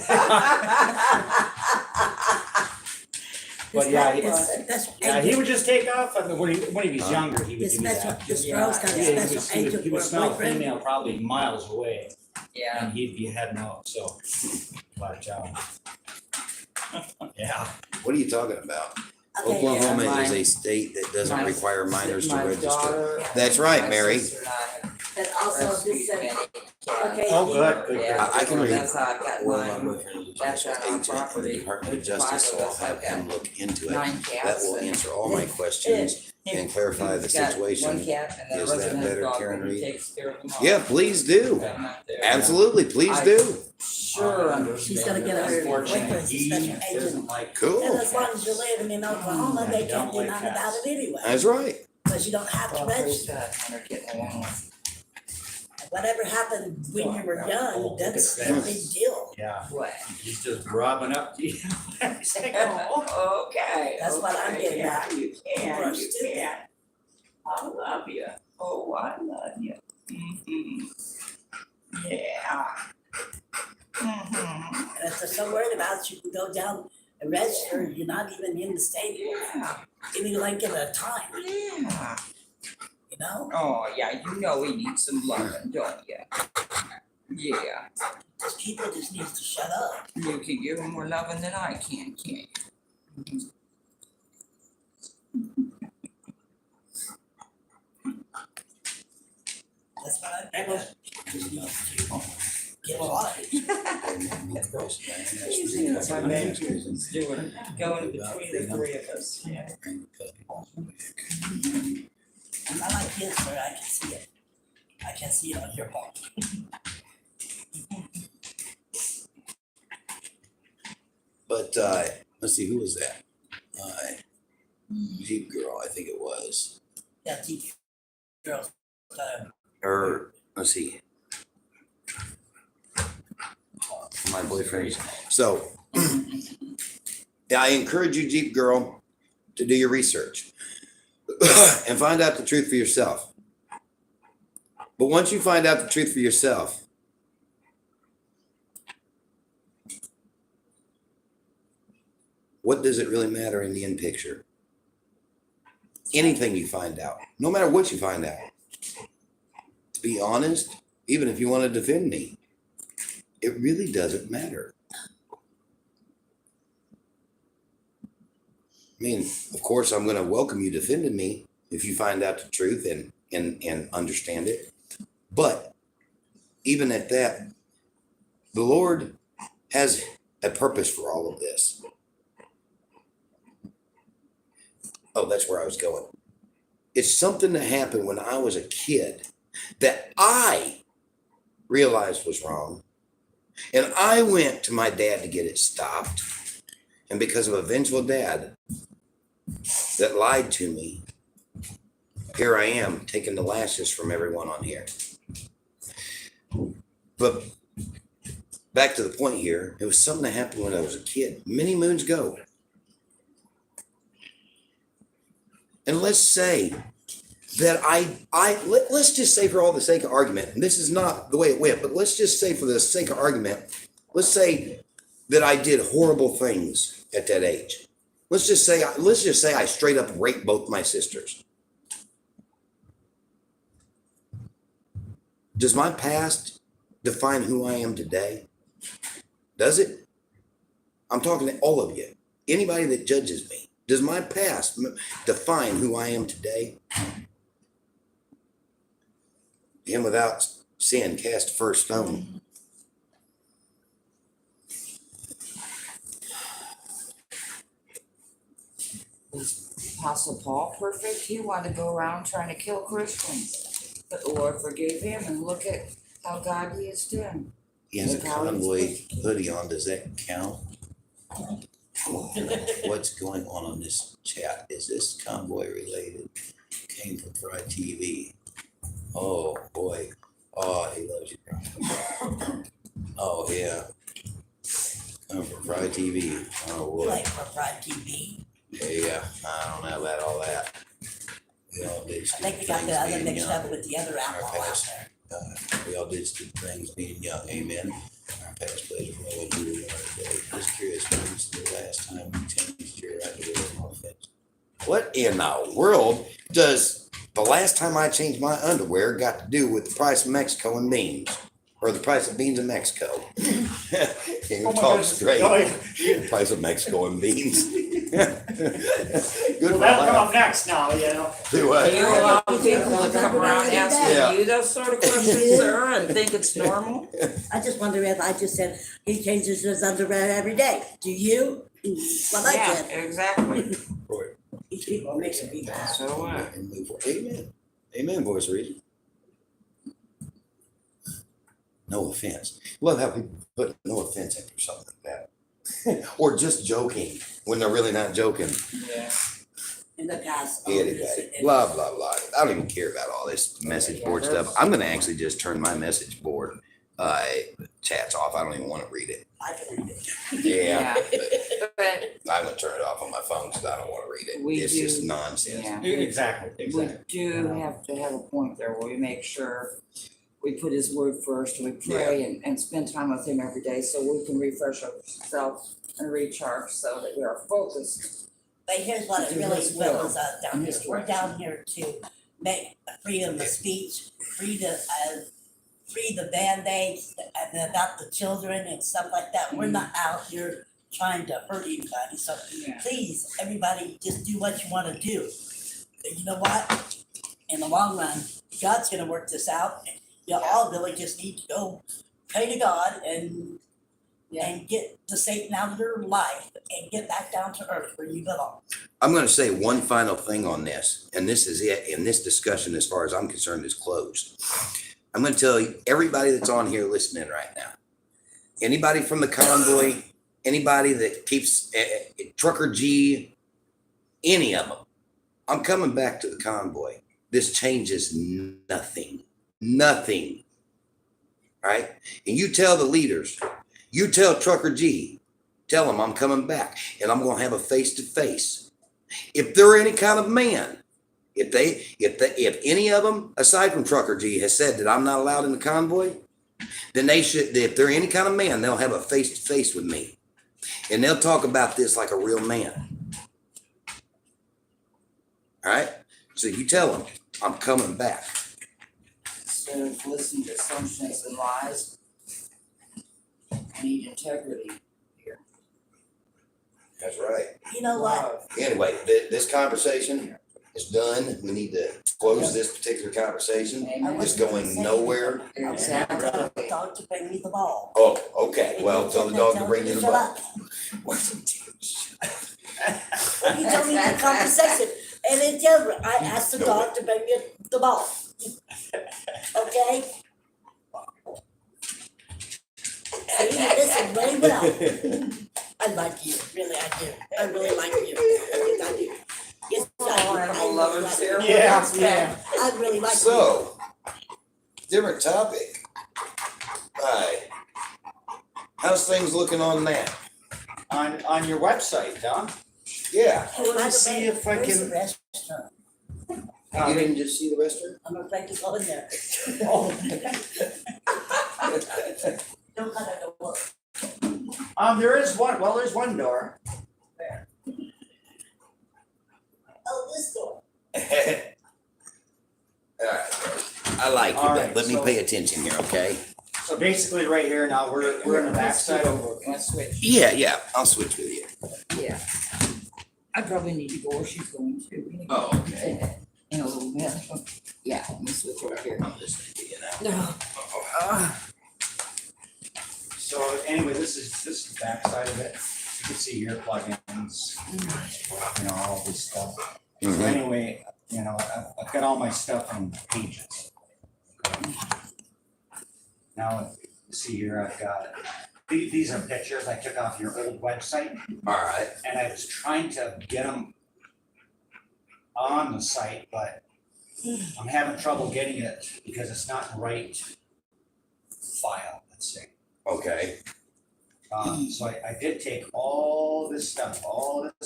But he would just take off. I mean, when he was younger, he would do that. This girl's got a special agent He for would a smell a boyfriend. female probably miles away, Yeah. and he'd be heading out. So, but yeah. What are you talking about? Okay. Oklahoma Yeah, is a state that doesn't my- require minors to my register. daughter- That's right, my Mary. sister and I have And also rescued this said, many okay. Oh, good. Yeah, I can read. That's how I got Well, my mine. boyfriend is a That's special on our agent for the property. Department of There's Justice, so five of I'll us. have I've him got look into it. 9 cats. That will and answer all my questions and clarify the he's got situation. One cat and then Is a that resident better, dog Karen that Reed? takes care of them all. Yeah, please do. Got 'em out there. Absolutely, please I- do. Sure understand. She's gonna get her Unfortunately, boyfriend's a he special doesn't agent. like. And Cool. as long as you're living in Oklahoma, they can't do nothing about it anyway. That's right. Because you don't have to Well, praise register. God, Hunter getting along with. Whatever happened when you were young, that's look a at big deal. Yeah, What? he's just rubbing up to you. Okay. That's what I'm okay, getting yeah, at. You can, Brush you too. can. I love you. Oh, I love you. Mm-hmm. Yeah. Mm-hmm. And if they're so worried about you, can go down and register. You're not even in the state. Yeah. Even like in a time, Yeah. you know? Oh, yeah, we need some loving, don't you? Yeah. These people just need to shut up. You can give them more loving than I can, can't you? That's what I just need to get a lot of it. Going between the three of us. Yeah. And I like this where I can see it. I can see it on your phone. But let's see, who was that? Jeep Girl, I think it was. Yeah, deep girls. Or let's see. My boyfriend. So yeah, I encourage you, Jeep Girl, to do your research and find out the truth for yourself. But once you find out the truth for yourself, what does it really matter in the end picture? Anything you find out, no matter what you find out. To be honest, even if you want to defend me, it really doesn't matter. mean, of course, I'm going to welcome you defending me if you find out the truth and understand it. But even at that, the Lord has a purpose for all of this. Oh, that's where I was going. It's something that happened when I was a kid that I realized was wrong. And I went to my dad to get it stopped. And because of a vengeful dad that lied to me, here I am taking the lashes from everyone on here. But back to the point here, it was something that happened when I was a kid, many moons ago. And let's say that let's just say for all the sake of argument, and this is not the way it went, but let's just say for the sake of argument, let's say that I did horrible things at that age. Let's just say I straight up raped both my sisters. Does my past define who I am today? Does it? I'm talking to all of you. Anybody that judges me. Does my past define who I am today? And without sin, cast the first stone. Was Apostle Paul perfect? He wanted to go around trying to kill Christians. But the Lord forgave him, and look at how God he is to him. He has a convoy hoodie on. Does that count? What's going on this chat? Is this convoy related? Came from Fry TV. Oh boy. Oh, he loves you. Oh yeah. Come from Fry TV. Oh boy. Like for Fry TV. Yeah, I don't know about all that. We all did I think we got the other mixed up with the other Outlaw out there. We all did stupid things being young. Amen. Our past plays a role in who we are today. Just curious, when was the last time you changed your underwear on offense? What in the world does the last time I changed my underwear got to do with the price of Mexico and beans? Or the price of beans in Mexico? Can you talk straight? The price of Mexico and beans. Good Well, that'll come up next now, you know. Do what? You allow people to come around asking you those sort of questions, sir, and think it's normal? I just wonder if I just said he changes his underwear every day. Do you? Well, I Yeah, did. exactly. These people are mixing people. So what? Amen. Amen, voice of reason. No offense. Love how people put no offense after something like that. Or just joking when they're really not joking. Yeah. In the past. Anyway, blah, blah, blah. I don't even care about all this message board stuff. I'm going to actually just turn my message board chats off. I don't even want to read it. I can read it. Yeah. But I'm going to turn it off on my phone because I don't want to read it. It's just nonsense. yeah. Exactly. We do have to have a point there where we make sure we put his word first, and we pray and spend time with him every day so we can refresh ourselves and recharge so that we are focused. But here's what it really spells out down here. We're down here to make freedom of speech, free the Band-Aids and about the children and stuff like that. We're not out here trying to hurt anybody. So please, everybody, just do what you want to do. And you know what? In the long run, God's going to work this out. You all really just need to go pray to God and get the Satan out of your life and get back down to earth where you belong. I'm going to say one final thing on this, and this is it. And this discussion, as far as I'm concerned, is closed. I'm going to tell you, everybody that's on here listening right now, anybody from the convoy, anybody that keeps Trucker G, any of them, I'm coming back to the convoy. This changes nothing. Nothing. Right? And you tell the leaders, you tell Trucker G, tell them I'm coming back and I'm going to have a face-to-face. If they're any kind of man, if any of them, aside from Trucker G, has said that I'm not allowed in the convoy, then they should, if they're any kind of man, they'll have a face-to-face with me. And they'll talk about this like a real man. All right? So you tell them I'm coming back. Instead of listening to assumptions and lies, I need integrity here. That's right. You know what? Anyway, this conversation is done. We need to close this particular conversation. It's going nowhere. I'm saying I got the dog to bring me the ball. Oh, okay. Well, tell the dog to bring you the Shut ball. up. You told me the conversation, and it's over. I asked the dog to bring me the ball. Okay? So you listen very well. I like you, really, I do. I really like you. I do. Yes, I love it, Sarah. Yeah. I really like you. So, different topic. Hi. How's things looking on that? On your website, huh? Yeah. Let me see if I Where's can. the restaurant? You didn't just see the restaurant? I'm afraid to go in there. Oh. Don't let it work. There is one. Well, there's one door. Where? Oh, this door. All right. I like you, All but right, let me so- pay attention here, okay? So basically, right here now, we're in the backside of. Switch. Yeah. I'll switch with you. Yeah. I probably need to go where she's going to. Oh, okay. In a little bit. Yeah, let me switch over here. I'm listening to you now. No. So anyway, this is the backside of it. You can see here plugins, all this stuff. So Mhm. anyway, I've got all my stuff on pages. Now, you see here, I've got, these are pictures I took off your old website, All right. and I was trying to get them on the site, but I'm having trouble getting it because it's not the right file, let's say. Okay. So I did take all this stuff is off your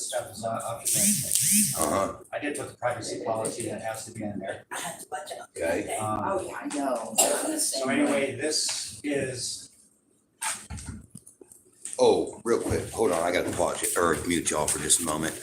website. Uh-huh. I did put the privacy policy that has to be in there. I had to watch out. Okay. Oh, yeah, I know. So anyway, this is, Oh, real quick. Hold on. I got to pause it or mute y'all for just a moment.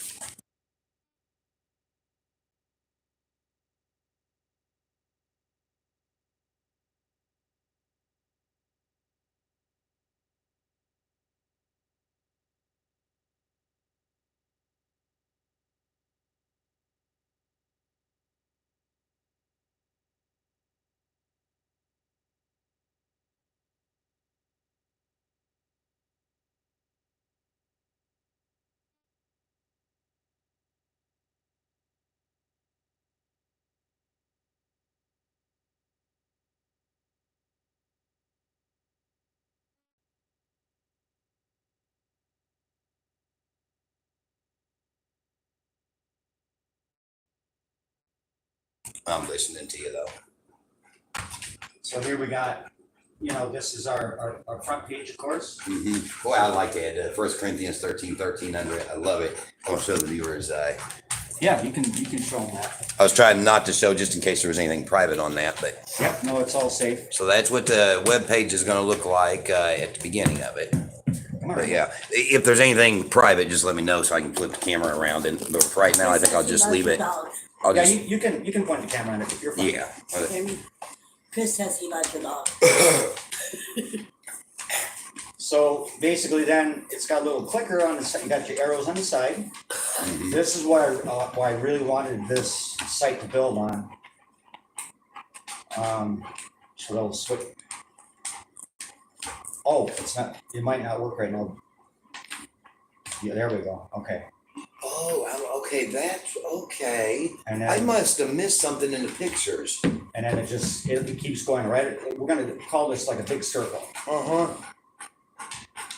I'm listening to you though. so here we got, this is our front page, of course. Mm-hmm. Well, I like that. 1 Corinthians 13 under it. I love it. I want to show the viewers. Yeah, you can show them that. I was trying not to show just in case there was anything private on that, but Yep, no, it's all safe. so that's what the web page is going to look like at the beginning of it. But yeah, if there's anything private, just let me know so I can flip the camera around. And but for right now, I think I'll just leave it. I'll Yeah, just you can point the camera on it if you're fine. yeah. Chris says he likes the dog. So basically then, it's got a little clicker on the side, you got your arrows on the side. Mhm. This is why I really wanted this site to build on. So it'll switch. Oh, it's not, it might not work right now. Yeah, there we go, okay. Oh, okay. That's okay. And I then, must have missed something in the pictures. and then it keeps going right, we're gonna call this like a big circle. Uh-huh.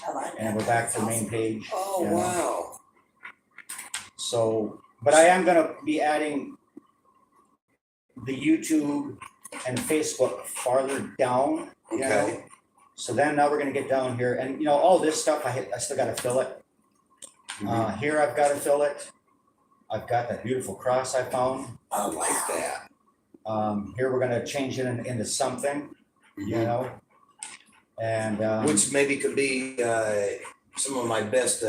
I like And that. we're back to the main page. Oh, you know. wow. So, but I am gonna be adding the YouTube and Facebook farther down, you know. Okay. So then now we're gonna get down here and all this stuff, I still gotta fill it. Here I've gotta fill it. I've got that beautiful cross I found. I like that. Here we're gonna change it into something, you know. And Which maybe could be some of my best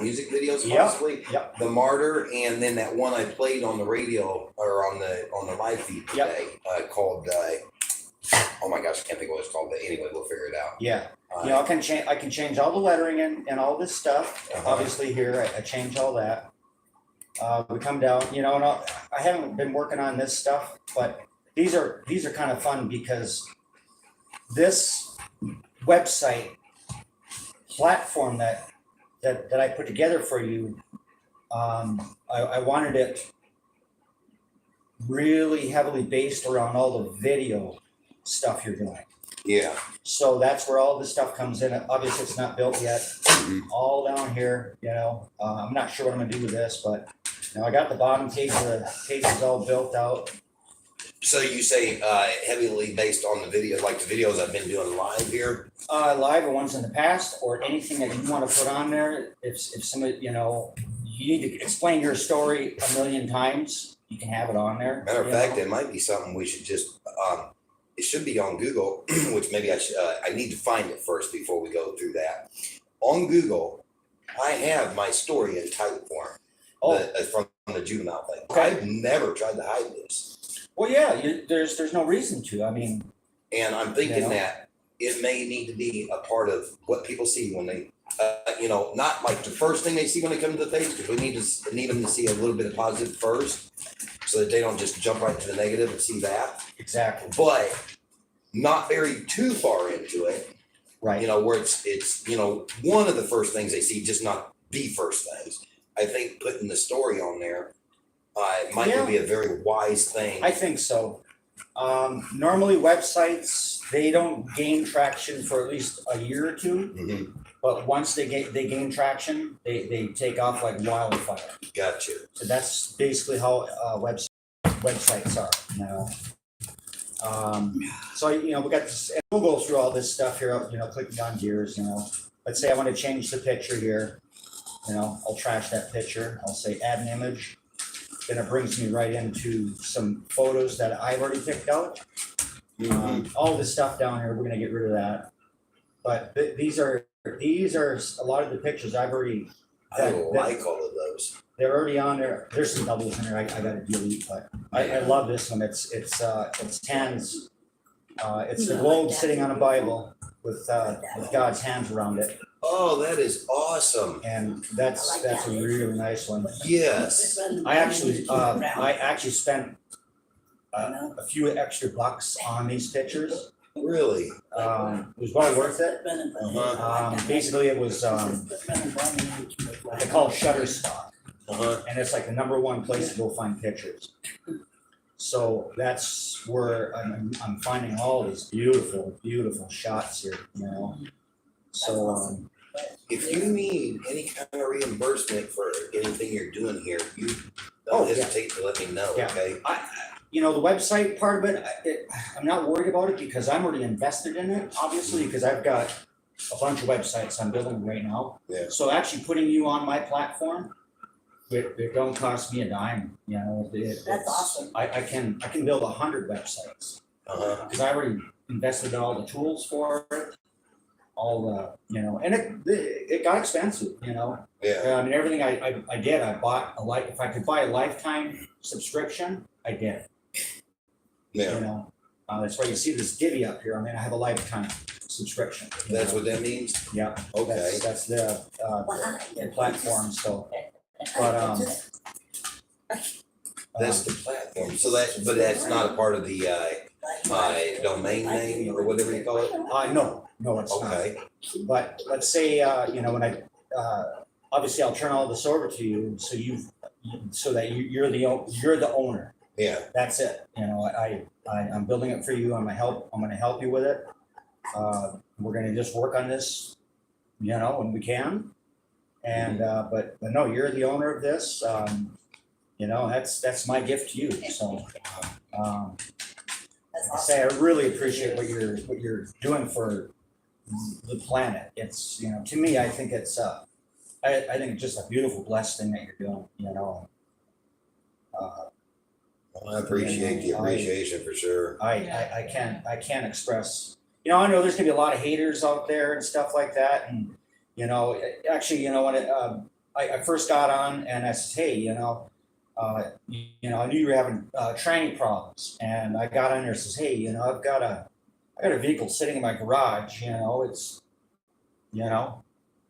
music videos, Yep, possibly. yep. The Martyr, and then that one I played on the radio or on the live feed today, called. Oh my gosh, I can't think of what it's called, but anyway, we'll figure it out. Yeah. You know, I can change all the lettering and all this stuff. Obviously here, I change all that. We come down, you know, and I haven't been working on this stuff, but these are kind of fun because this website platform that I put together for you, I wanted it really heavily based around all the video stuff you're doing. Yeah. So that's where all this stuff comes in. Obviously, it's not built yet. All down here, you know. I'm not sure what I'm gonna do with this, but you know, I got the bottom page. The pages all built out. So you say heavily based on the video, like the videos I've been doing live here? Live or ones in the past, or anything that you want to put on there. If somebody, you know, you need to explain your story a million times, you can have it on there. Matter of fact, it might be something we should just, it should be on Google, which maybe I need to find it first before we go through that. On Google, I have my story in type form from the juvenile thing. Okay. I've never tried to hide this. Well, yeah, there's no reason to. I mean, and I'm thinking that it may need to be a part of what people see when they, you know, not like the first thing they see when they come to the page, because we need them to see a little bit of positive first, so that they don't just jump right to the negative and see that. Exactly. But not very too far into it. Right. You know, where it's you know, one of the first things they see, just not the first things. I think putting the story on there might be a very wise thing. I think so. Normally websites, they don't gain traction for at least a year or two, but once they gain traction, they take off like wildfire. Gotcha. So that's basically how websites are now. So you know, we got this, and we'll go through all this stuff here. You know, clicking on gears. You know, let's say I want to change the picture here. You know, I'll trash that picture. I'll say add an image. Then it brings me right into some photos that I've already picked out. All this stuff down here, we're gonna get rid of that. But these are a lot of the pictures I've already. I like all of those. They're already on there. There's some doubles in there. I gotta delete, but I love this one. It's Tan's. It's the globe sitting on a Bible with God's hands around it. Oh, that is awesome. And that's a really nice one. Yes. I actually spent a few extra bucks on these pictures. Really? It was well worth it. Basically, it was they call it Shutterstock, and it's like the #1 place to go find pictures. So that's where I'm finding all these beautiful shots here. You know, so. If you need any kind of reimbursement for anything you're doing here, you don't hesitate to let me know. Yeah. Okay. You know, the website part of it, I'm not worried about it because I'm already invested in it, obviously, because I've got a bunch of websites I'm building right now. Yeah. So actually putting you on my platform, it don't cost me a dime. You know, That's awesome. I can build 100 websites because I already invested in all the tools for it. All the, you know, and it got expensive, you know. Yeah. I mean, everything I did, I bought if I could buy a lifetime subscription, I did. Yeah. You know, that's why you see this divvy up here. I mean, I have a lifetime subscription. That's what that means? Yeah. Okay. That's the platform. So, but that's the platform. So but that's not a part of the domain name or whatever you call it? No, it's okay. Not. But let's say, you know, when I, obviously I'll turn all this over to you, so that you're the owner. Yeah. That's it. You know, I'm building it for you. I'm gonna help you with it. We're gonna just work on this, you know, when we can. And, but no, you're the owner of this. You know, that's my gift to you. So, I say I really appreciate what you're doing for the planet. It's, you know, to me, I think it's I think it's just a beautiful, blessed thing that you're doing. You know. I appreciate the appreciation for sure. I can't express. You know, I know there's gonna be a lot of haters out there and stuff like that, and you know, actually, you know, when I first got on and I said, hey, you know, I knew you were having tranny problems, and I got on there and says, hey, you know, I got a vehicle sitting in my garage. You know, it's you know,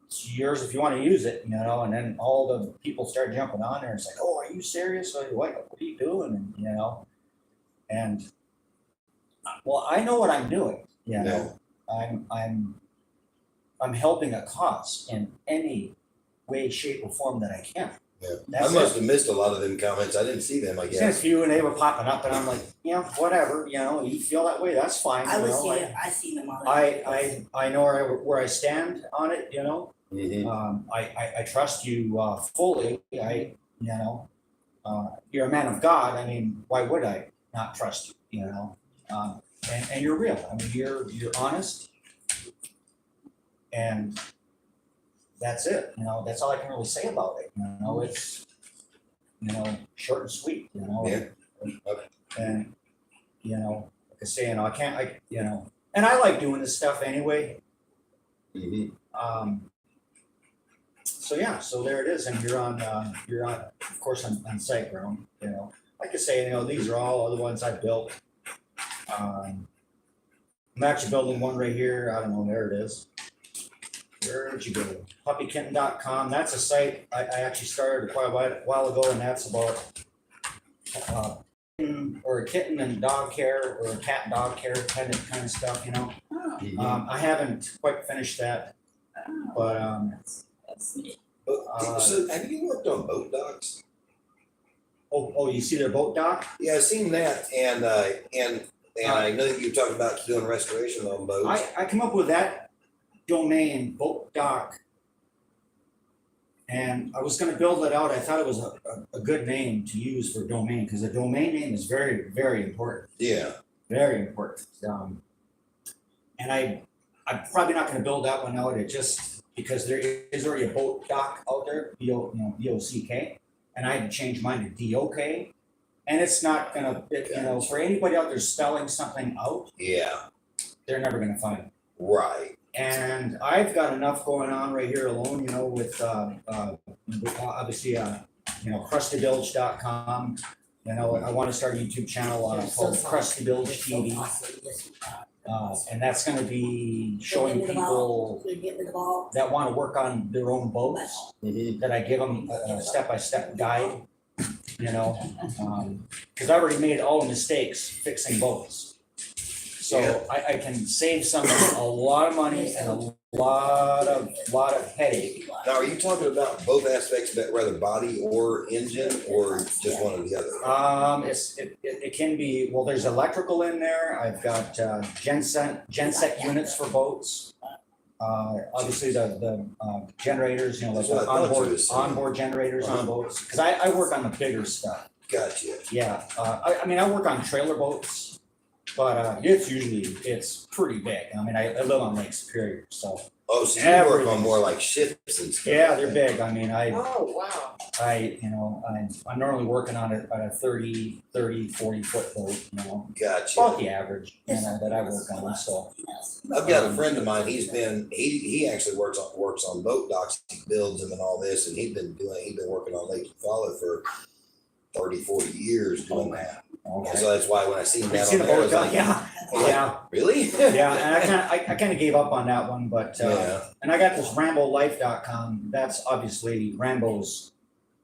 it's yours if you want to use it, you know, and then all the people start jumping on there. It's like, oh, are you serious? What are you doing? And, you know, and well, I know what I'm doing, you know, I'm helping a cause in any way, shape, or form that I can. Yeah. I must have missed a lot of them comments. I didn't see them, I guess. Since few and they were popping up, and I'm like, yeah, whatever, you know, you feel that way, that's fine. I you was know, seeing, I seen them on. I know where I stand on it, you know. Mm-hmm. I trust you fully. You know, you're a man of God. I mean, why would I not trust you? You know, and you're real. I mean, you're honest, and that's it. You know, that's all I can really say about it. You know, it's, you know, short and sweet. You know, and you know, like I say, you know, you know, and I like doing this stuff anyway. So yeah, so there it is, and you're on, of course, on site ground. You know, like I say, you know, these are all other ones I built. I'm actually building one right here. I don't know, there it is. Where did you go? Puppykitten.com. That's a site I actually started quite a while ago, and that's about or a kitten and dog care, or a cat and dog care kind of stuff. You know, I haven't quite finished that, but so have you worked on boat docks? Oh, you see their boat dock? Yeah, I've seen that, and I know that you talked about doing restoration on boats. I come up with that domain, boat dock, and I was going to build it out. I thought it was a good name to use for domain, because a domain name is very, very important. Yeah. Very important. And I'm probably not going to build that one out. It just because there is already a boat dock out there, B-O-C-K, and I had to change mine to D-O-K, and it's not going to, you know, for anybody out there spelling something out, they're never going to find it. Right. And I've got enough going on right here alone, you know, with obviously, you know, crustybilge.com. You know, I want to start a YouTube channel called Crusty Bilge TV. And that's going to be showing people that want to work on their own boats, that I give them a step-by-step guide, you know, because I already made all the mistakes fixing boats. So I can save a lot of money and a lot of headache. Now, are you talking about both aspects, that whether body or engine, or just one or the other? It can be, well, there's electrical in there. I've got genset units for boats. Obviously the generators, you know, like onboard generators on boats. Because I work on the bigger stuff. Gotcha. Yeah, I mean, I work on trailer boats. But it's pretty big. I mean, I live on Lake Superior, so. Oh, so you work on more like ships and stuff. Yeah, they're big. I mean, Oh, wow. I'm normally working on it about a 30, 40 foot boat, you know. Gotcha. About the average, you know, that I work on, so. I've got a friend of mine, he actually works on boat docks, he builds them and all this, and he's been working on Lake Eufaula for 30, 40 years doing that. Okay. So that's why when I seen that on there, I was boat, like, yeah. Really? Yeah, and I kind of gave up on that one, but and I got this RamboLife.com. That's obviously Rambo's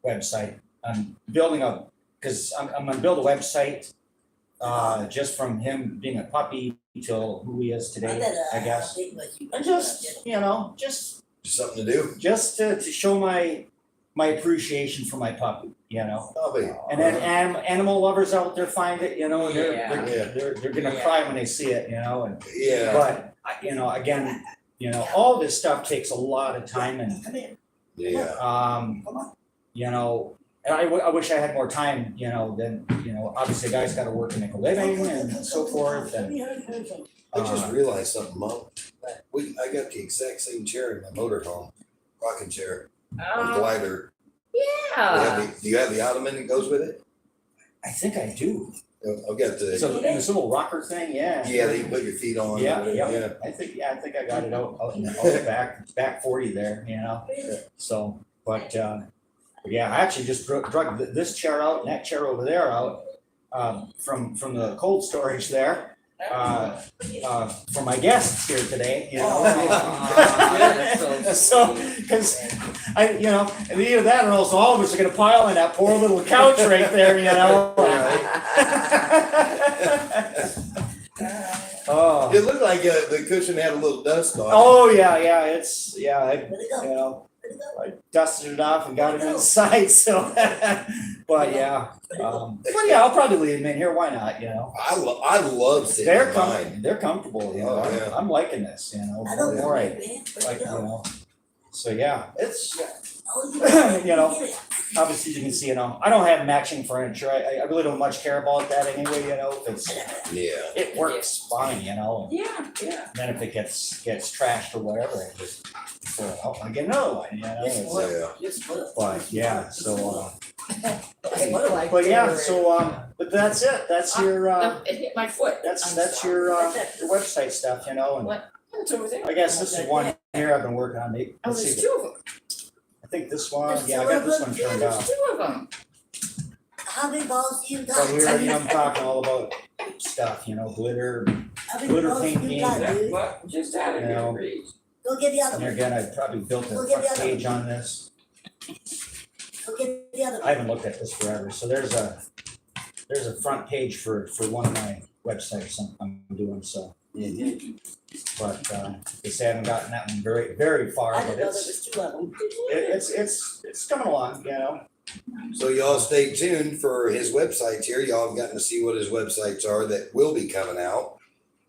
website. I'm building because I'm gonna build a website just from him being a puppy till who he is today, I guess. And just, you know, just something to do. Just to show my appreciation for my puppy, you know. And then animal lovers out there find it, you know, and they're gonna cry when they see it, you know. And but you know, again, you know, all this stuff takes a lot of time, and you know, and I wish I had more time, you know. Then, you know, obviously, a guy's got to work and make a living and so forth. And I just realized something, Mom. I got the exact same chair in my motorhome, rocking chair. Glider. Yeah. Do you have the ottoman that goes with it? I think I do. I've got the. So this little rocker thing, yeah. Yeah, that you put your feet on. Yeah. I think I got it out the back 40 there, you know. So, but yeah, I actually just drug this chair out and that chair over there out from the cold storage there, for my guests here today, you know. that's So, because either that or else all of us are gonna pile on that poor little couch right there, you know. Oh. It looked like the cushion had a little dust on it. Oh yeah, it's Where'd it go? you know, Where'd it go? I dusted it off and got it inside. So, but yeah, I'll probably leave them in here. Why not? You know, I love sitting they're in mine. they're comfortable. You know, Oh, yeah. I'm liking this. You know, I don't know, all right. man. Where'd Like it you go? know, so yeah, it's Oh, you got it. you know. Get it. Obviously, you can see, you know, I don't have matching furniture. I really don't much care about that anyway. You know, if it works fine. You know. Yeah. Then if it gets trashed or whatever, I just throw it out and I get another one, you know. Just It's, look. Just look. but yeah, so What do I but yeah, do? so but that's it. That's your No, it hit my foot. that's your website stuff, you know, and What? It's over there. I guess this is one here I've been working on. Oh, Let's there's see. two of them. I think this one, There's yeah, I two got of this them? one Yeah, turned there's out. two of them. How many balls you got? But we already I'm talking all about stuff, you know, glitter. How many glitter balls paint you got, game. dude? What? Just out of You here, know. Reed. Go get the other And one. again, I probably built a We'll get the front other page on this. Go get the other I one. haven't looked at this forever. So there's a front page for one of my websites I'm doing. So, but guess I haven't gotten that one very very far. I But didn't know there it's was two of them. it's coming along. You know. So y'all stay tuned for his websites here. Y'all have gotten to see what his websites are that will be coming out.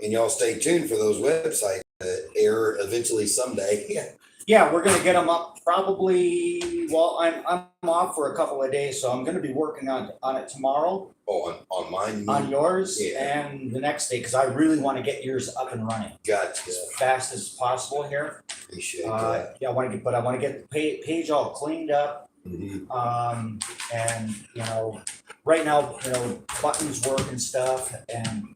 And y'all stay tuned for those websites that air eventually someday. Yeah, we're gonna get them up probably. Well, I'm off for a couple of days, so I'm gonna be working on it tomorrow. Oh, on mine? On yours, Yeah. and the next day, because I really want to get yours up and running Gotcha. as fast as possible here. Appreciate that. Yeah, I want to get the page all cleaned up. Mhm. And you know, right now, you know, buttons work and stuff, and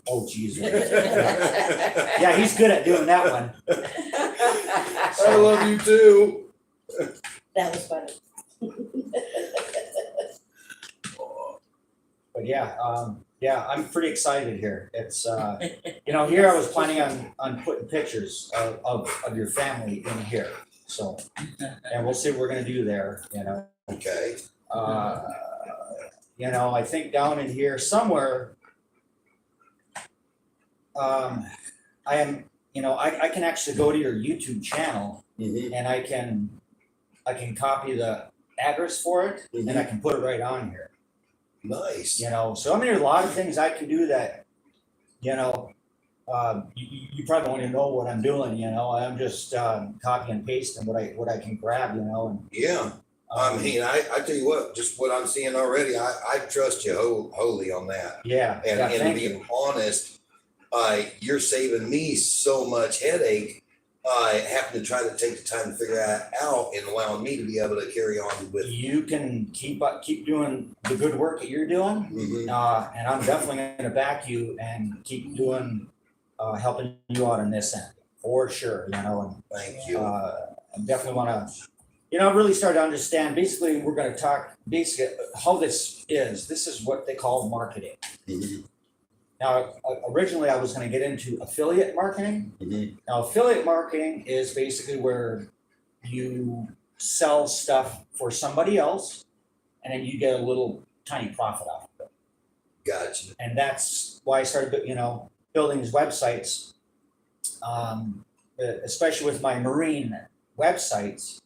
oh geez, yeah, he's good at doing that one. I love you too. That was funny. But yeah, I'm pretty excited here. It's you know, here I was planning on putting pictures of your family in here. So, and we'll see what we're gonna do there. You know. Okay. You know, I think down in here somewhere. I am, you know, I can actually go to your YouTube channel and I can copy the address for it and I can put it right on here. Nice. You know, so I mean, there's a lot of things I can do that, you know, you probably don't even know what I'm doing. You know, I'm just copy and pasting what I can grab. You know, and Yeah. I mean, I tell you what, just what I'm seeing already, I trust you wholly on that. Yeah. And, yeah, and to thank be you. honest, you're saving me so much headache, having to try to take the time to figure that out and allowing me to be able to carry on with. You can keep doing the good work that you're doing, and I'm definitely going to back you and keep doing, helping you out on this end for sure. You know, and Thank you. I definitely want to, you know, really start to understand. Basically, we're going to talk basically how this is. This is what they call marketing. Now, originally I was going to get into affiliate marketing. Now, affiliate marketing is basically where you sell stuff for somebody else, and then you get a little tiny profit off of it. Gotcha. And that's why I started, you know, building these websites, especially with my marine websites,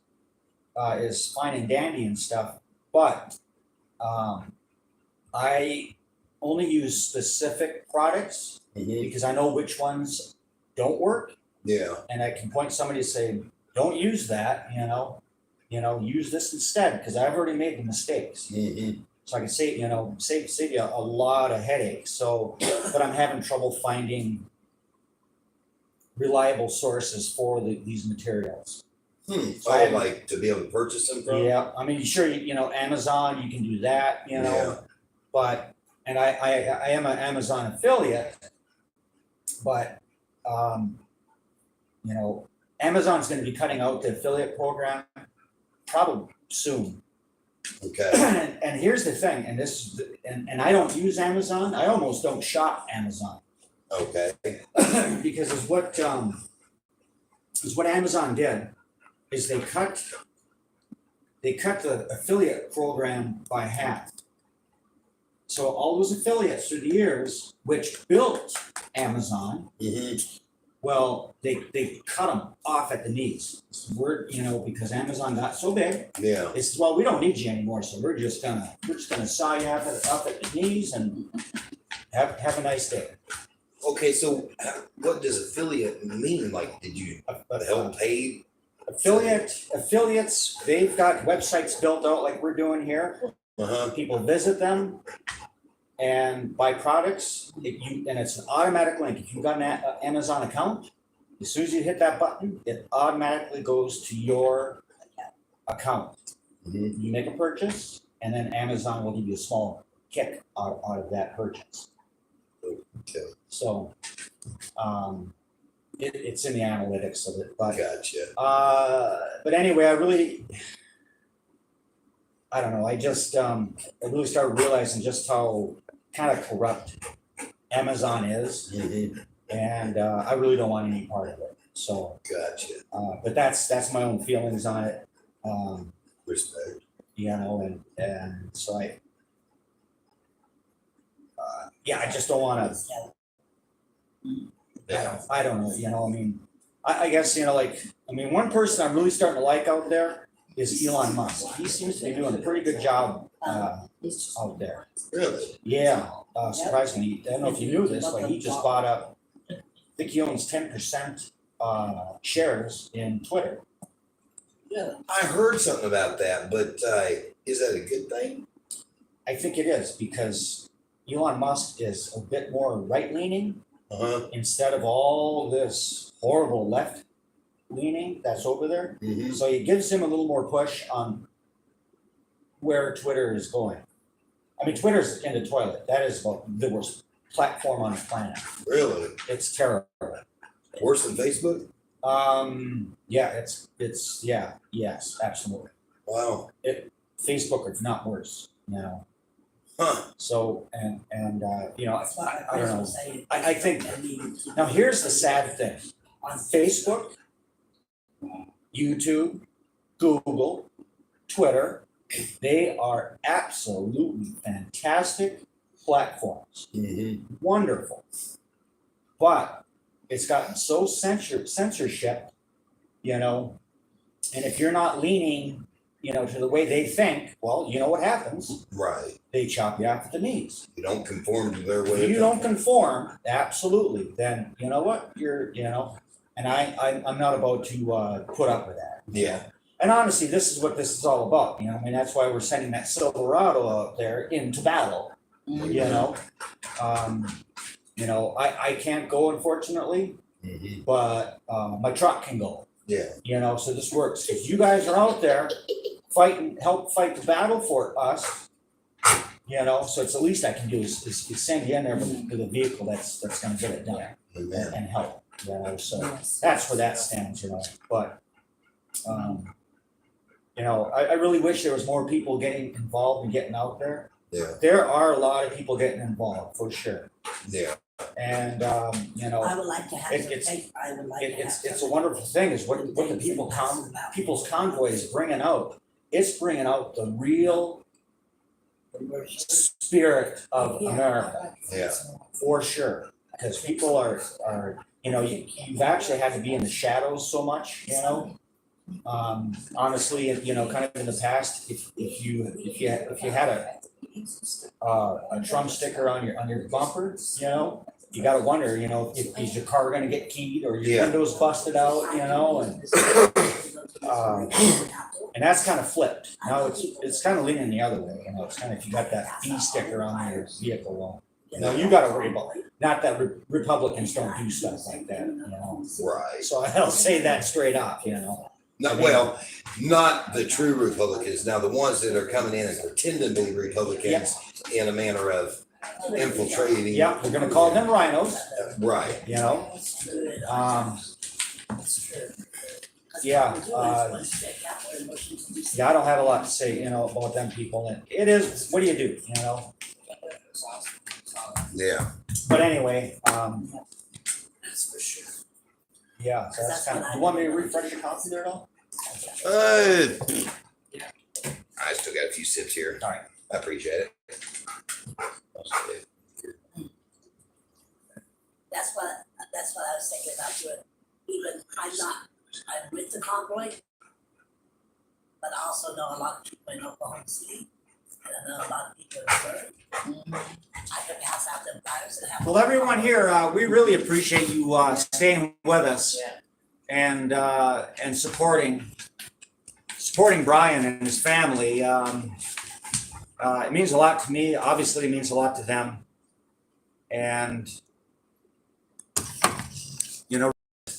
is fine and dandy and stuff. But I only use specific products because I know which ones don't work. Yeah. And I can point somebody to say, don't use that, you know, use this instead, because I've already made the mistakes. So I can save you a lot of headaches. So, but I'm having trouble finding reliable sources for these materials. So I would like to be able to purchase them from. Yeah, I mean, sure, you know, Amazon, you can do that, you know, but, and I am an Amazon affiliate, but, you know, Amazon's going to be cutting out the affiliate program probably soon. Okay. And here's the thing, and this, and I don't use Amazon. I almost don't shop Amazon. Okay. Because is what Amazon did is they cut the affiliate program by half. So all those affiliates through the years, which built Amazon, well, they cut them off at the knees. We're, because Amazon got so big, Yeah. it's, well, we don't need you anymore, so we're just gonna saw you up at the knees and have a nice day. Okay, so what does affiliate mean? Like, did you help pay? Affiliates, they've got websites built out like we're doing here. People visit them and buy products, and it's an automatic link. If you've got an Amazon account, as soon as you hit that button, it automatically goes to your account. You make a purchase, and then Amazon will give you a small kick out of that purchase. Okay. So, it's in the analytics of it, but Gotcha. but anyway, I don't know. I really started realizing just how kind of corrupt Amazon is, and I really don't want any part of it. So, gotcha. But that's my own feelings on it. Respect. And so I just don't want to. I don't know. I guess one person I'm really starting to like out there is Elon Musk. He seems to be doing a pretty good job out there. Really? Yeah. Surprisingly, I don't know if you knew this, but he just bought up. I think he owns 10% shares in Twitter. Yeah. I heard something about that, but is that a good thing? I think it is, because Elon Musk is a bit more right-leaning instead of all this horrible left-leaning that's over there. So it gives him a little more push on where Twitter is going. I mean, Twitter's in the toilet. That is the worst platform on the planet. Really? It's terrible. Worse than Facebook? Yeah, yes, absolutely. Wow. Facebook is not worse now. So, and I don't know. I think, now here's the sad thing. On Facebook, YouTube, Google, Twitter, they are absolutely fantastic platforms. Wonderful. But it's gotten so censorship, and if you're not leaning, to the way they think, well, you know what happens? Right. They chop you off at the knees. You don't conform to their way. If you don't conform, absolutely, then you know what? And I'm not about to put up with that. Yeah. And honestly, this is what this is all about. That's why we're sending that Silverado out there into battle. I can't go, unfortunately, but my truck can go. Yeah. So this works. If you guys are out there help fight the battle for us, so it's the least I can do is send you in there with a vehicle that's going to get it done and help. So that's where that stands. But I really wish there was more people getting involved and getting out there. Yeah. There are a lot of people getting involved for sure. Yeah. And I would like to have it's a wonderful thing is what the people's convoy is bringing out. It's bringing out the real spirit of America. Yeah. For sure. Because people are you've actually had to be in the shadows so much, honestly, kind of in the past, if you had a Trump sticker on your bumper, you got to wonder, is your car going to get keyed or your windows busted out, and that's kind of flipped. Now it's kind of leaning the other way, It's kind of, if you got that B sticker on your vehicle, you got to worry about it. Not that Republicans don't do stuff like that, Right. So I'll say that straight up, Not the true Republicans. Now, the ones that are coming in and pretending to be Republicans in a manner of infiltrating. Yeah, we're going to call them rhinos. Right. Yeah, I don't have a lot to say, about them people. And it is, what do you do, Yeah. But anyway, That's for sure. yeah, so that's kind of, you want me to refresh your coffee there at all? I still got a few sips here. All right. I appreciate it. That's what I was thinking about doing. Even I'm with the convoy, but I also know a lot of people in Oklahoma City, and I know a lot of people in Missouri. I could pass out them flyers and have. Well, everyone here, we really appreciate you staying with us and supporting Brian and his family. It means a lot to me. Obviously, it means a lot to them. And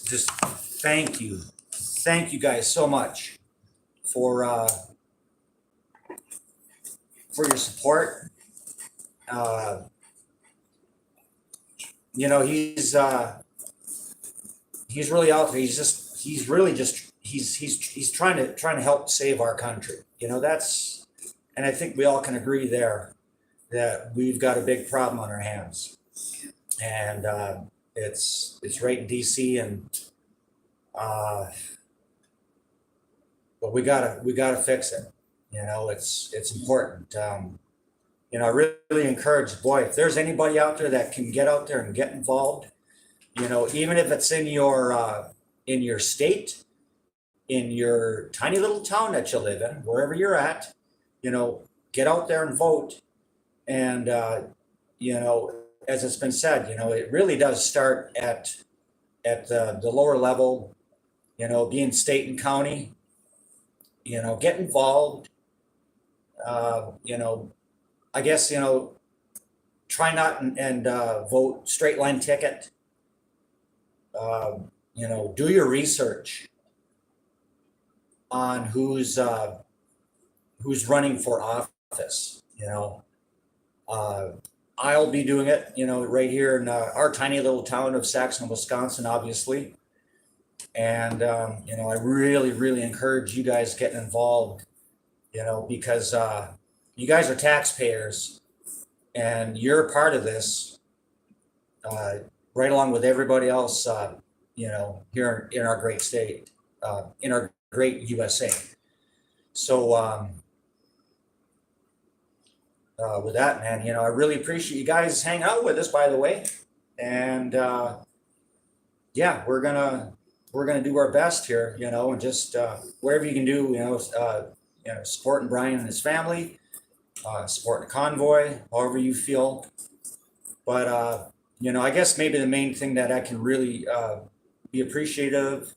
just thank you guys so much for your support. He's really out there. He's trying to help save our country. And I think we all can agree there that we've got a big problem on our hands. And it's right in DC, and but we gotta fix it. It's important. I really encourage, boy, if there's anybody out there that can get out there and get involved, even if it's in your state, in your tiny little town that you live in, wherever you're at, get out there and vote. And as it's been said, it really does start at the lower level, being state and county, get involved. I guess, try not and vote straight line ticket. Do your research on who's running for office. I'll be doing it, right here in our tiny little town of Saxon, Wisconsin, obviously. And, I really, really encourage you guys getting involved, because you guys are taxpayers and you're a part of this, right along with everybody else, here in our great state, in our great USA. So, with that, man, I really appreciate you guys hanging out with us, by the way. And we're gonna do our best here, and just wherever you can do, supporting Brian and his family, supporting the convoy, however you feel. But I guess maybe the main thing that I can really be appreciative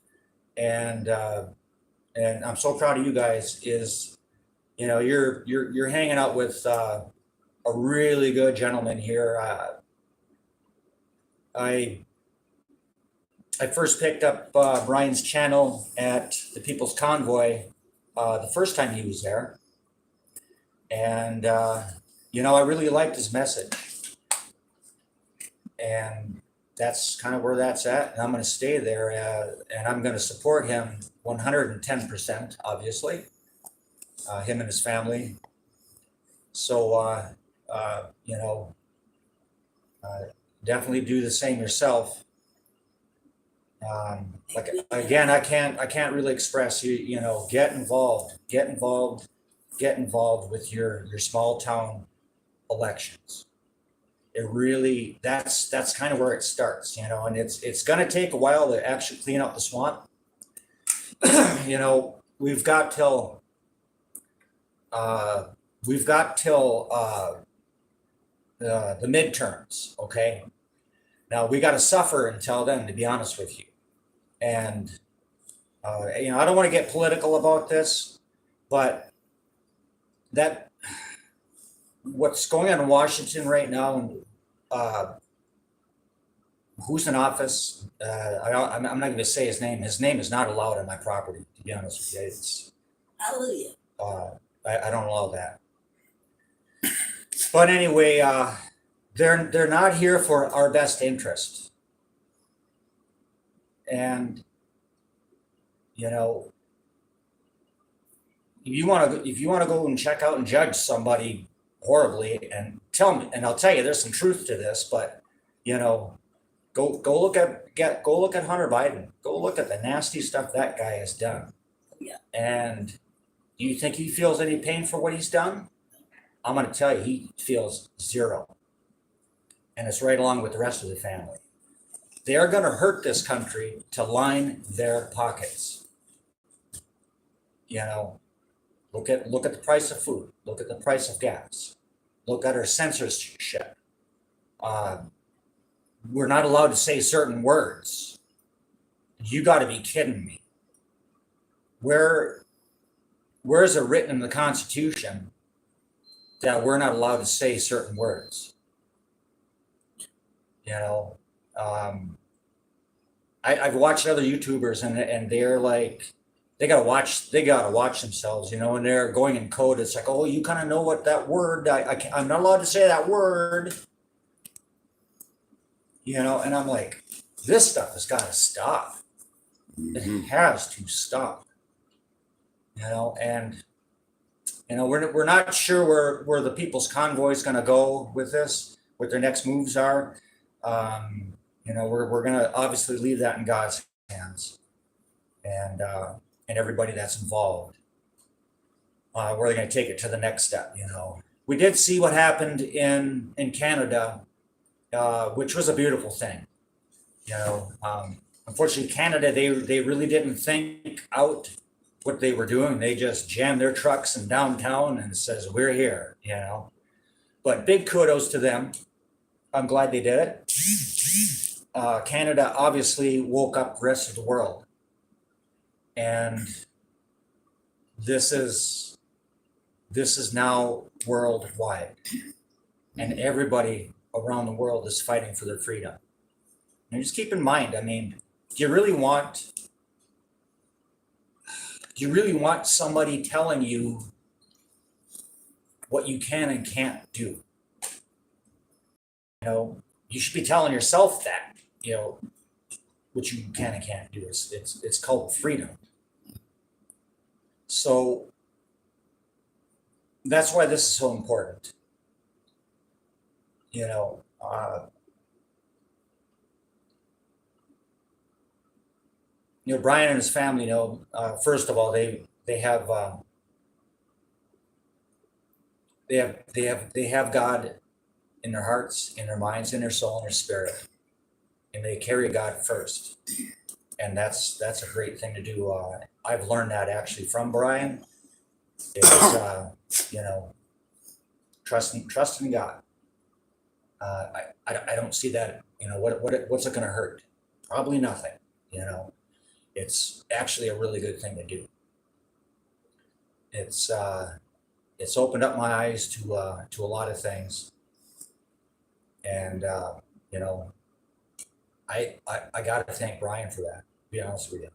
and I'm so proud of you guys is, you're hanging out with a really good gentleman here. I first picked up Brian's channel at the People's Convoy the first time he was there. And, I really liked his message. And that's kind of where that's at. And I'm going to stay there and I'm going to support him 110%, obviously, him and his family. So, definitely do the same yourself. Again, I can't really express get involved with your small town elections. It really, that's kind of where it starts, and it's going to take a while to actually clean up the swamp. We've got till the midterms. Okay. Now we got to suffer until then, to be honest with you. And, I don't want to get political about this, but what's going on in Washington right now, who's in office, I'm not going to say his name. His name is not allowed on my property, to be honest with you. It's, Hallelujah. I don't allow that. But anyway, they're not here for our best interest. And, if you want to go and check out and judge somebody horribly and tell me, and I'll tell you, there's some truth to this, but go look at Hunter Biden. Go look at the nasty stuff that guy has done. Yeah. And do you think he feels any pain for what he's done? I'm going to tell you, he feels zero. And it's right along with the rest of the family. They're going to hurt this country to line their pockets. Look at the price of food. Look at the price of gas. Look at our censorship. We're not allowed to say certain words. You got to be kidding me. Where is it written in the Constitution that we're not allowed to say certain words? I've watched other YouTubers and they're like, they gotta watch themselves, and they're going in code. It's like, oh, you kind of know what that word, I'm not allowed to say that word, and I'm like, this stuff has got to stop. It has to stop, and we're not sure where the People's Convoy is going to go with this, what their next moves are. We're going to obviously leave that in God's hands, and everybody that's involved. Where they're going to take it to the next step. We did see what happened in Canada, which was a beautiful thing. Unfortunately, Canada, they really didn't think out what they were doing. They just jammed their trucks in downtown and says, we're here, But big kudos to them. I'm glad they did it. Canada obviously woke up the rest of the world. And this is now worldwide. And everybody around the world is fighting for their freedom. And just keep in mind, do you really want somebody telling you what you can and can't do? You should be telling yourself that, what you can and can't do. It's called freedom. So that's why this is so important. Brian and his family, first of all, they have God in their hearts, in their minds, in their soul, in their spirit, and they carry God first, and that's a great thing to do. I've learned that actually from Brian. Is trusting God. I don't see that. What's it going to hurt? Probably nothing. It's actually a really good thing to do. It's opened up my eyes to a lot of things, and I got to thank Brian for that. To be honest with you.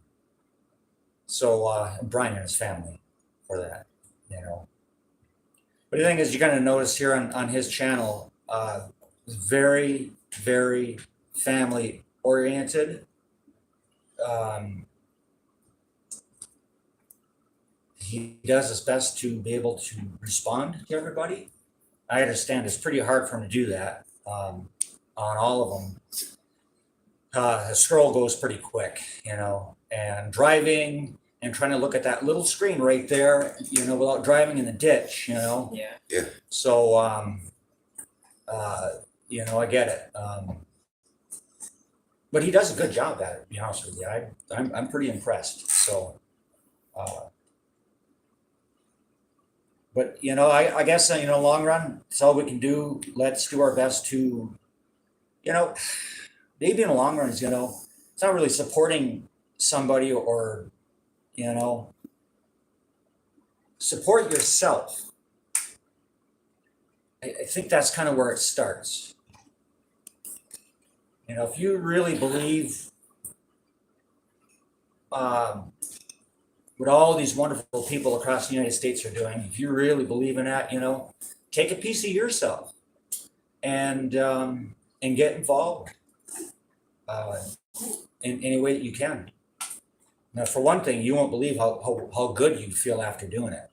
So Brian and his family for that. But the thing is, you're going to notice here on his channel, very, very family oriented. He does his best to be able to respond to everybody. I understand it's pretty hard for him to do that on all of them. The scroll goes pretty quick, and driving and trying to look at that little screen right there, without driving in the ditch, Yeah. Yeah. So, I get it. But he does a good job at it, to be honest with you. I'm pretty impressed. So, but I guess long run, it's all we can do. Let's do our best to, maybe in the long run is it's not really supporting somebody or support yourself. I think that's kind of where it starts. If you really believe what all these wonderful people across the United States are doing, if you really believe in that, take a piece of yourself and get involved in any way that you can. Now, for one thing, you won't believe how good you feel after doing it.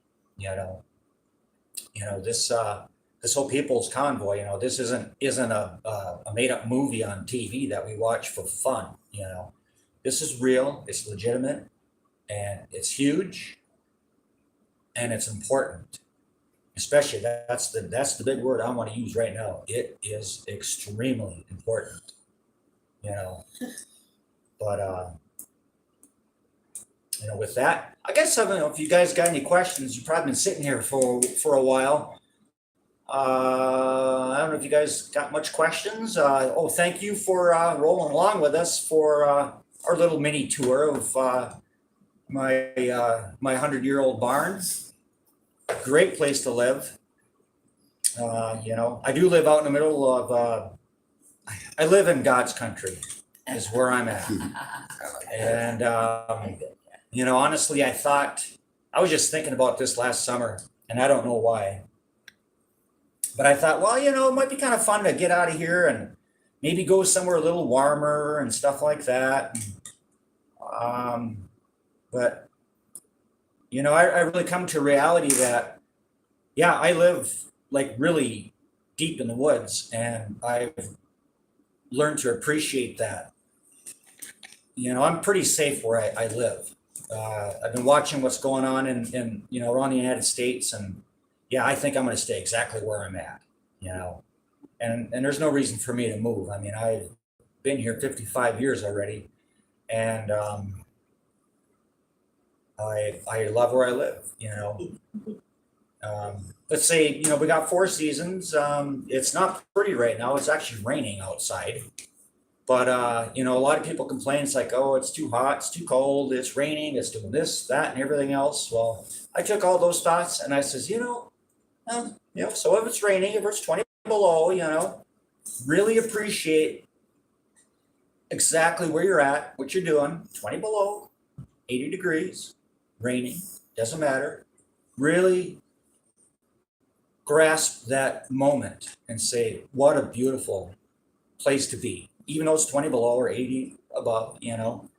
This whole People's Convoy, this isn't a made up movie on TV that we watch for fun. This is real, it's legitimate, and it's huge, and it's important. Especially that's the big word I want to use right now. It is extremely important. But with that, I guess I don't know if you guys got any questions. You've probably been sitting here for a while. I don't know if you guys got much questions. Thank you for rolling along with us for our little mini tour of my 100-year-old barn. Great place to live. I do live out in the middle of. I live in God's country, is where I'm at. And honestly, I was just thinking about this last summer, and I don't know why. But I thought, well, it might be kind of fun to get out of here and maybe go somewhere a little warmer and stuff like that. But I really come to reality that, I live like really deep in the woods, and I've learned to appreciate that. I'm pretty safe where I live. I've been watching what's going on in around the United States, and I think I'm going to stay exactly where I'm at, and there's no reason for me to move. I mean, I've been here 55 years already, and I love where I live, let's say, we got 4 seasons. It's not pretty right now. It's actually raining outside. But, a lot of people complain. It's like, oh, it's too hot, it's too cold, it's raining, it's doing this, that, and everything else. Well, I took all those thoughts and I says, so if it's raining, if it's 20 below, really appreciate exactly where you're at, what you're doing, 20 below, 80 degrees, raining, doesn't matter. Really grasp that moment and say, what a beautiful place to be. Even though it's 20 below or 80 above, no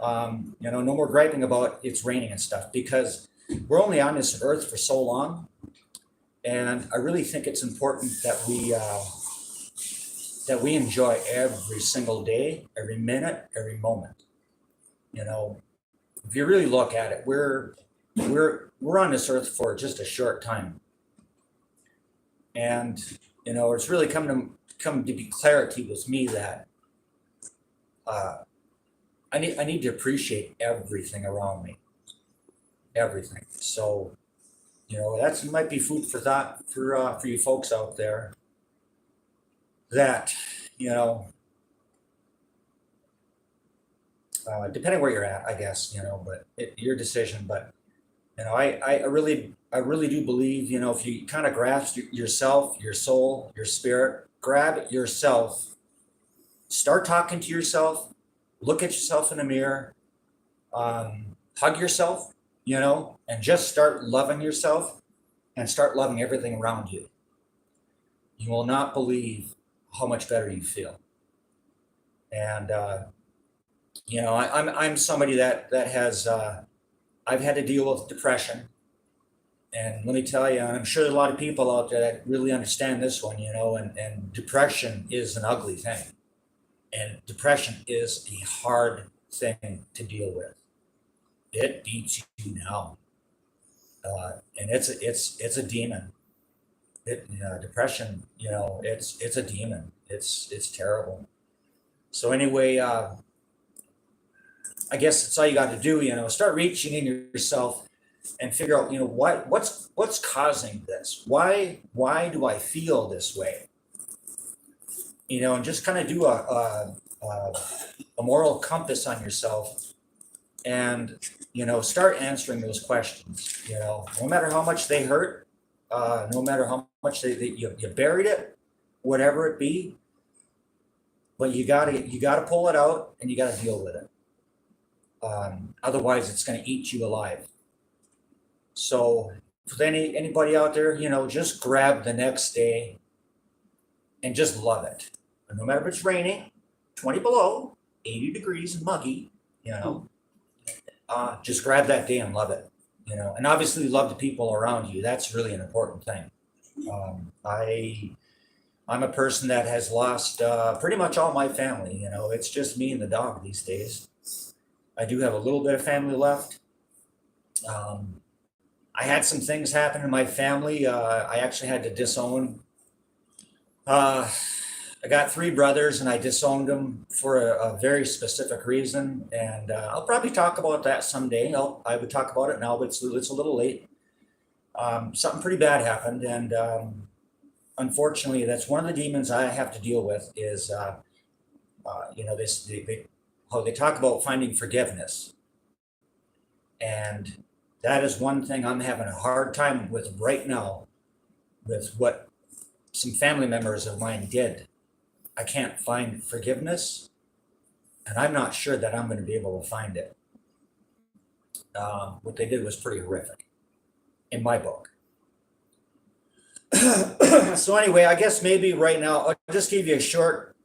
more griping about it's raining and stuff, because we're only on this earth for so long. And I really think it's important that we enjoy every single day, every minute, every moment. If you really look at it, we're on this earth for just a short time. And, it's really come to be clarity with me that I need to appreciate everything around me, everything. So, that might be food for thought for you folks out there. That, depending where you're at, I guess, but your decision. But I really do believe, if you kind of grasp yourself, your soul, your spirit, grab yourself, start talking to yourself, look at yourself in the mirror, hug yourself, and just start loving yourself and start loving everything around you. You will not believe how much better you feel. And, I'm somebody that has, I've had to deal with depression. And let me tell you, I'm sure there's a lot of people out there that really understand this one, and depression is an ugly thing. And depression is a hard thing to deal with. It beats you down. And it's a demon. Depression, it's a demon. It's terrible. So anyway, I guess that's all you got to do, start reaching in yourself and figure out, what's causing this? Why do I feel this way? And just kind of do a moral compass on yourself, and start answering those questions. No matter how much they hurt, no matter how much you buried it, whatever it be, but you gotta pull it out and you gotta deal with it. Otherwise, it's going to eat you alive. So, for anybody out there, just grab the next day and just love it. And no matter if it's raining, 20 below, 80 degrees and muggy, just grab that day and love it. you know, and obviously love the people around you. That's really an important thing. I'm a person that has lost pretty much all my family. You know, it's just me and the dog these days. I do have a little bit of family left. I had some things happen in my family. I actually had to disown. I got 3 brothers, and I disowned them for a very specific reason. And I'll probably talk about that someday. I would talk about it now, but it's a little late. Something pretty bad happened, and unfortunately, that's one of the demons I have to deal with. Is you know, how they talk about finding forgiveness, and that is one thing I'm having a hard time with right now, with what some family members of mine did. I can't find forgiveness, and I'm not sure that I'm going to be able to find it. What they did was pretty horrific, in my book. So anyway, I guess maybe right now, I'll just give you a short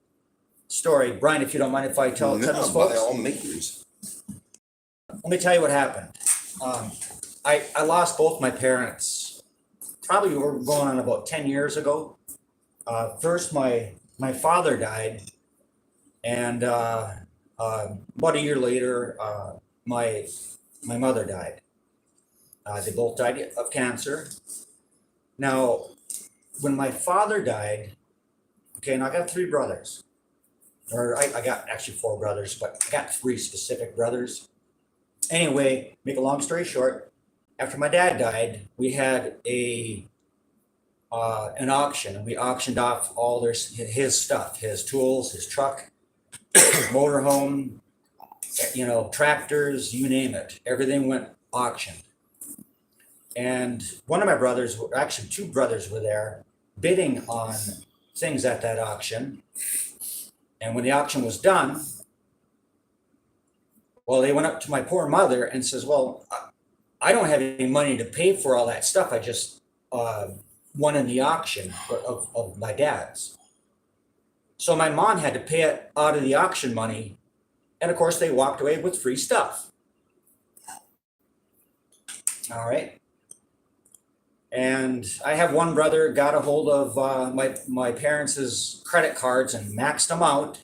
story. Brian, if you don't mind if I tell these folks. By all means. Let me tell you what happened. I lost both my parents, probably we're going on about 10 years ago. First, my father died, and about a year later, my mother died. They both died of cancer. Now, when my father died, okay, and I got 3 brothers, or I got actually 4 brothers, but I got 3 specific brothers. Anyway, make a long story short, after my dad died, we had an auction, and we auctioned off all his stuff, his tools, his truck, motorhome, you know, tractors, you name it. Everything went auctioned. And one of my brothers, actually 2 brothers were there bidding on things at that auction. And when the auction was done, well, they went up to my poor mother and says, well, I don't have any money to pay for all that stuff I just won in the auction of my dad's. So my mom had to pay it out of the auction money. And of course, they walked away with free stuff. All right. And I have one brother got a hold of my parents' credit cards and maxed them out.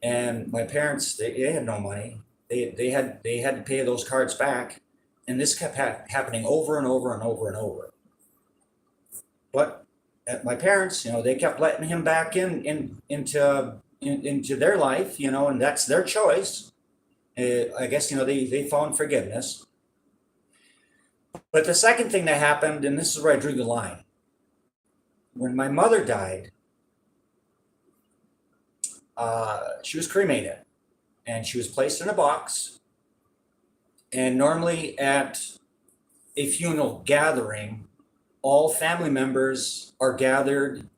And my parents, they had no money. They had to pay those cards back. And this kept happening over and over and over and over. But my parents, you know, they kept letting him back into their life, you know, and that's their choice. I guess, you know, they found forgiveness. But the second thing that happened, and this is where I drew the line. When my mother died, she was cremated, and she was placed in a box. And normally at a funeral gathering, all family members are gathered,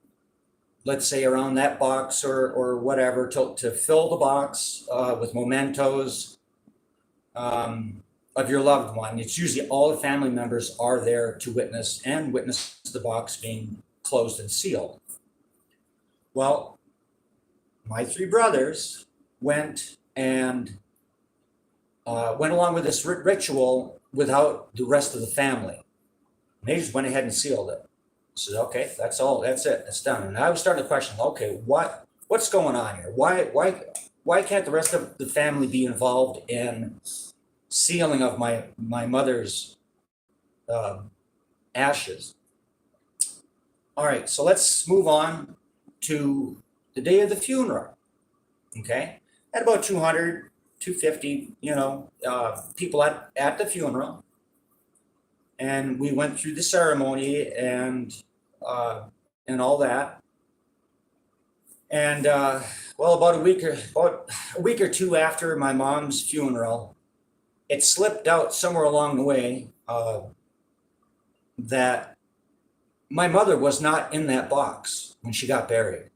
let's say around that box or whatever, to fill the box with mementos of your loved one. It's usually all the family members are there to witness the box being closed and sealed. Well, my 3 brothers went along with this ritual without the rest of the family. They just went ahead and sealed it. Said, okay, that's all. That's it. It's done. And I was starting to question, okay, what's going on here? Why can't the rest of the family be involved in sealing of my mother's ashes? All right, so let's move on to the day of the funeral. Okay, at about 200, 250, you know, people at the funeral. And we went through the ceremony and all that. And well, about a week or 2 after my mom's funeral, it slipped out somewhere along the way that my mother was not in that box when she got buried.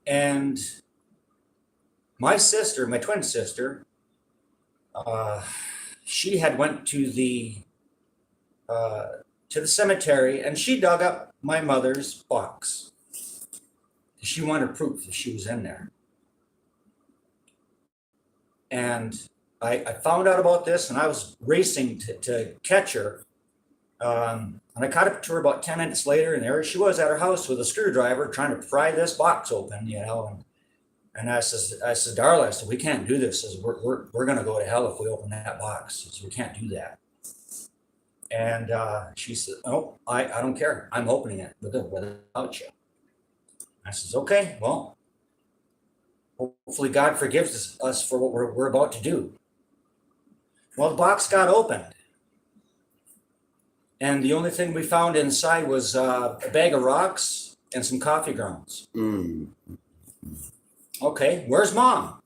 And my sister, my twin sister, she had went to the cemetery, and she dug up my mother's box. She wanted proof that she was in there. And I found out about this and I was racing to catch her. And I caught up to her about 10 minutes later, and there she was at her house with a screwdriver trying to pry this box open, you know. And I said, Darla, I said, we can't do this. I said, we're going to go to hell if we open that box. I said, we can't do that. And she said, oh, I don't care. I'm opening it without you. I says, okay, well, hopefully God forgives us for what we're about to do. Well, the box got opened. And the only thing we found inside was a bag of rocks and some coffee grounds. Okay, where's Mom?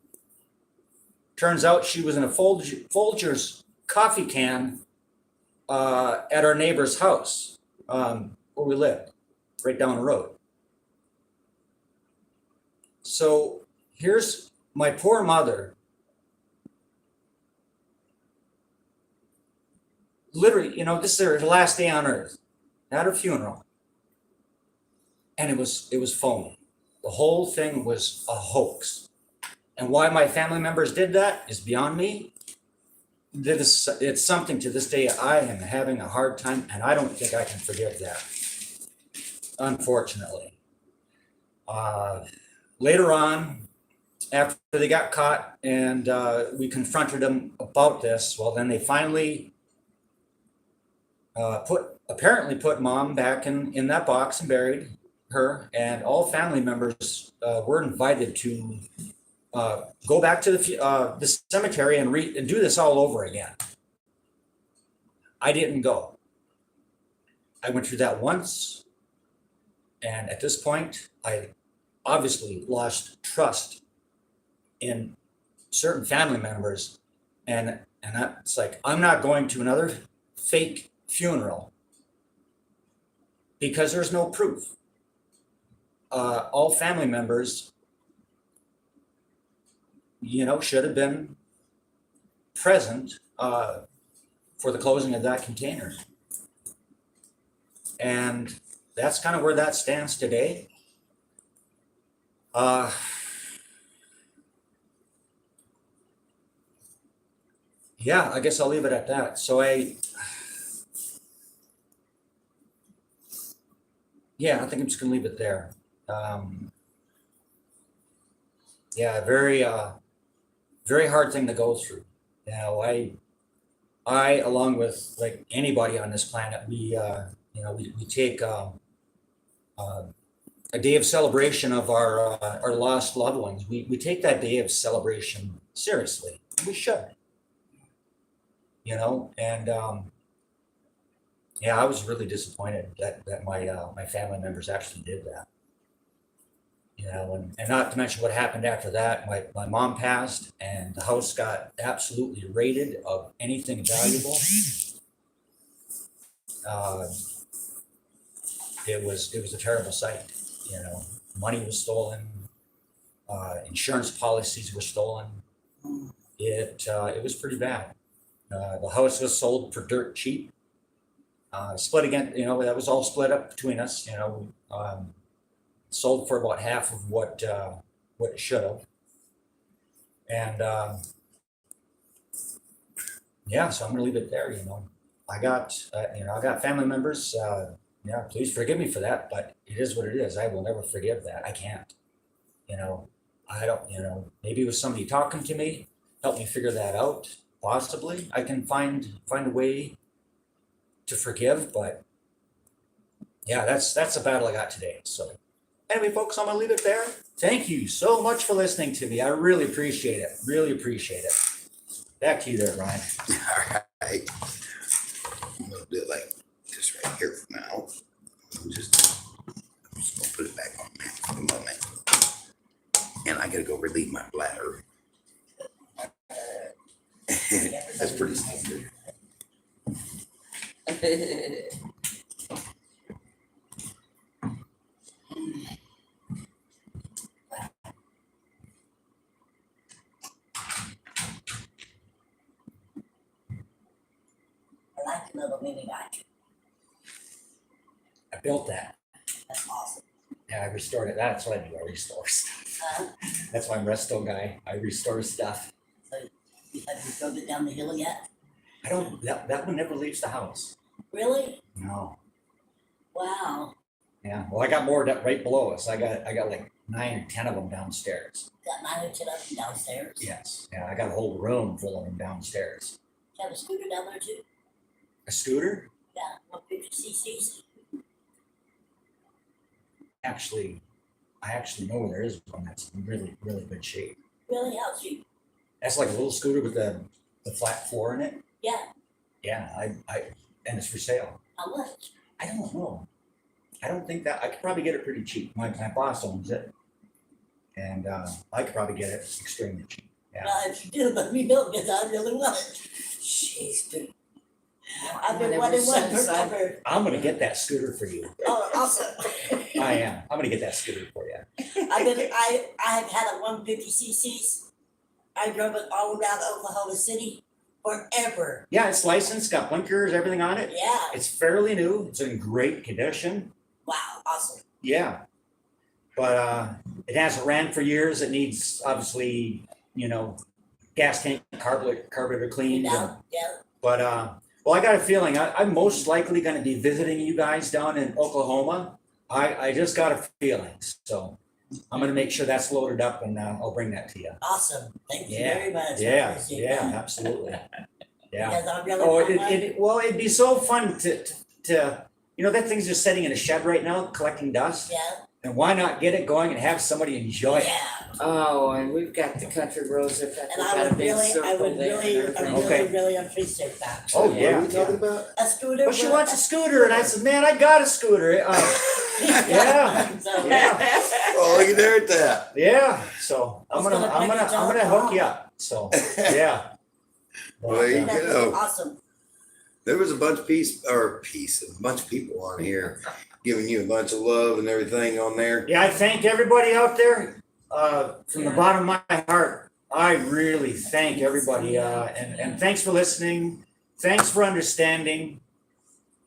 Turns out she was in a Folgers coffee can at our neighbor's house where we lived, right down the road. So here's my poor mother, literally, you know, this is her last day on earth, at her funeral. And it was phony. The whole thing was a hoax. And why my family members did that is beyond me. It's something to this day I am having a hard time, and I don't think I can forgive that, unfortunately. Later on, after they got caught and we confronted them about this, well, then they finally apparently put Mom back in that box and buried her, and all family members were invited to go back to the cemetery and do this all over again. I didn't go. I went through that once, and at this point, I obviously lost trust in certain family members, and that's like, I'm not going to another fake funeral because there's no proof. All family members, you know, should have been present for the closing of that container. And that's kind of where that stands today. Yeah, I guess I'll leave it at that. So I think I'm just gonna leave it there. Yeah, very hard thing to go through. You know, I along with like anybody on this planet, we take a day of celebration of our lost loved ones. We take that day of celebration seriously. We should. You know, and I was really disappointed that my family members actually did that. You know, and not to mention what happened after that. My mom passed, and the house got absolutely raided of anything valuable. It was a terrible sight. You know, money was stolen, insurance policies were stolen. It was pretty bad. The house was sold for dirt cheap. Split again, you know, that was all split up between us. You know, sold for about half of what it should have. And so I'm gonna leave it there. You know, I got family members. Please forgive me for that, but it is what it is. I will never forgive that. I can't. You know, I don't. You know, maybe it was somebody talking to me, help me figure that out. Possibly, I can find a way to forgive, but yeah, that's the battle I got today. So anyway, folks, I'm gonna leave it there. Thank you so much for listening to me. I really appreciate it. Really appreciate it. Back to you there, Ryan. All right. I'm gonna do it like this right here for now. I'm just gonna put it back on there for a moment. And I gotta go relieve my bladder. That's pretty standard. I like the little mini bike. I built that. That's awesome. Yeah, I restored it. That's what I do. I restore stuff. Uh, That's why I'm resto guy. I restore stuff. so you Have you drove it down the hill yet? I don't, that one never leaves the house. Really? No. Wow. Yeah, well, I got more right below us. I got like 9 or 10 of them downstairs. Got 9 or 10 of them downstairs. Yes. Yeah, I got a whole room full of them downstairs. You have a scooter down there too? A scooter? Yeah, 150 cc's. Actually, I actually know there is one that's in really, really good shape. Really? How cheap? That's like a little scooter with the flat floor in it. Yeah. Yeah, and it's for sale. How much? I don't know. I don't think that I could probably get it pretty cheap. My boss owns it, and I could probably get it extremely cheap. Yeah. Well, if you do, let me know because I really want it. Jeez, dude. I've been wanting one forever. I'm gonna get that scooter for you. Oh, awesome. I am. I'm gonna get that scooter for you. I've had a 150 cc's. I drove it all around Oklahoma City forever. Yeah, it's licensed, got blinkers, everything on it. Yeah. It's fairly new. It's in great condition. Wow, awesome. Yeah. But it hasn't ran for years. It needs, obviously, gas tank, carburetor cleaned. Yeah. But, well, I got a feeling I'm most likely going to be visiting you guys down in Oklahoma. I just got a feeling. So I'm going to make sure that's loaded up and I'll bring that to you. Awesome. Thank you very much. Yeah, absolutely. Yeah. Because I really Well, it'd be so fun to that thing's just sitting in a shed right now, collecting dust. Yeah. And why not get it going and have somebody enjoy it? Yeah. Oh, and we've got the country roads. And I would really appreciate that. Oh, What yeah. are we talking about? A scooter. Well, she wants a scooter, and I said, man, I got a scooter. Yeah. So, Oh, look at there at that. Yeah. So I'm It's gonna gonna make a hook you up. So yeah. Well, you that's go. awesome. There was a bunch of a bunch of people on here giving you a bunch of love and everything on there. Yeah, I thank everybody out there from the bottom of my heart. I really thank everybody, and thanks for listening. Thanks for understanding.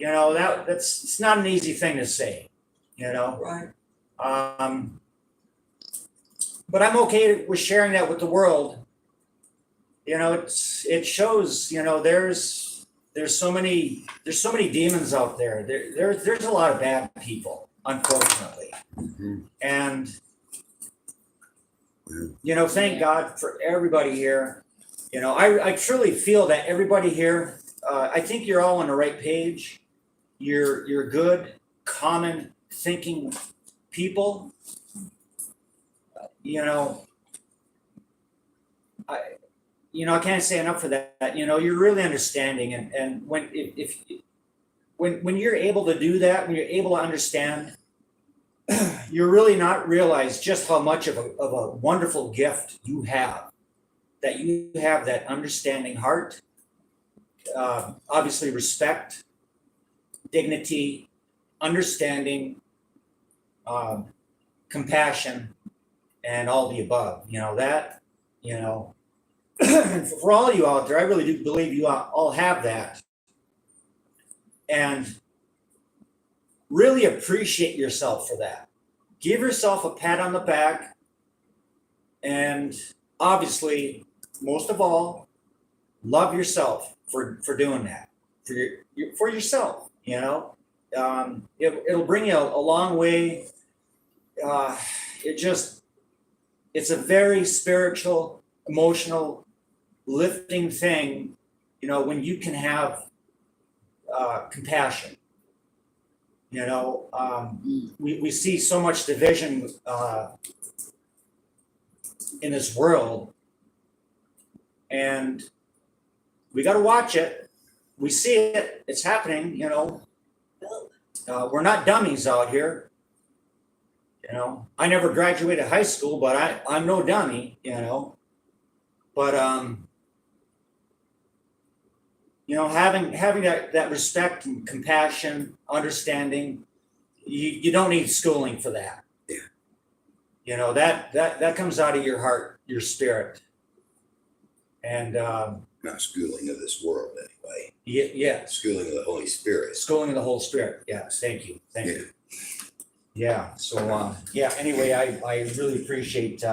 That's it's not an easy thing to say, Right. But I'm okay with sharing that with the world. It shows. There's so many demons out there. There's a lot of bad people, unfortunately. Mhm. And thank God for everybody here. I truly feel that everybody here. I think you're all on the right page. You're good, common thinking people. I can't say enough for that. You're really understanding, and when you're able to do that, when you're able to understand, you really not realize just how much of a wonderful gift you have. That you have that understanding heart, obviously respect, dignity, understanding, compassion, and all the above. For all of you out there, I really do believe you all have that. And really appreciate yourself for that. Give yourself a pat on the back. And obviously, most of all, love yourself for doing that. For yourself, it'll bring you a long way. It's a very spiritual, emotional, lifting thing, when you can have compassion. We see so much division in this world, and we got to watch it. We see it. It's happening. We're not dummies out here. I never graduated high school, but I'm no dummy. But having that respect and compassion, understanding, you don't need schooling for that. Yeah. That comes out of your heart, your spirit. And Not schooling of this world anyway. yeah. Schooling of the Holy Spirit. Schooling of the Holy Spirit. Yes, thank you. Thank Yeah. you. Yeah. So anyway, I really appreciate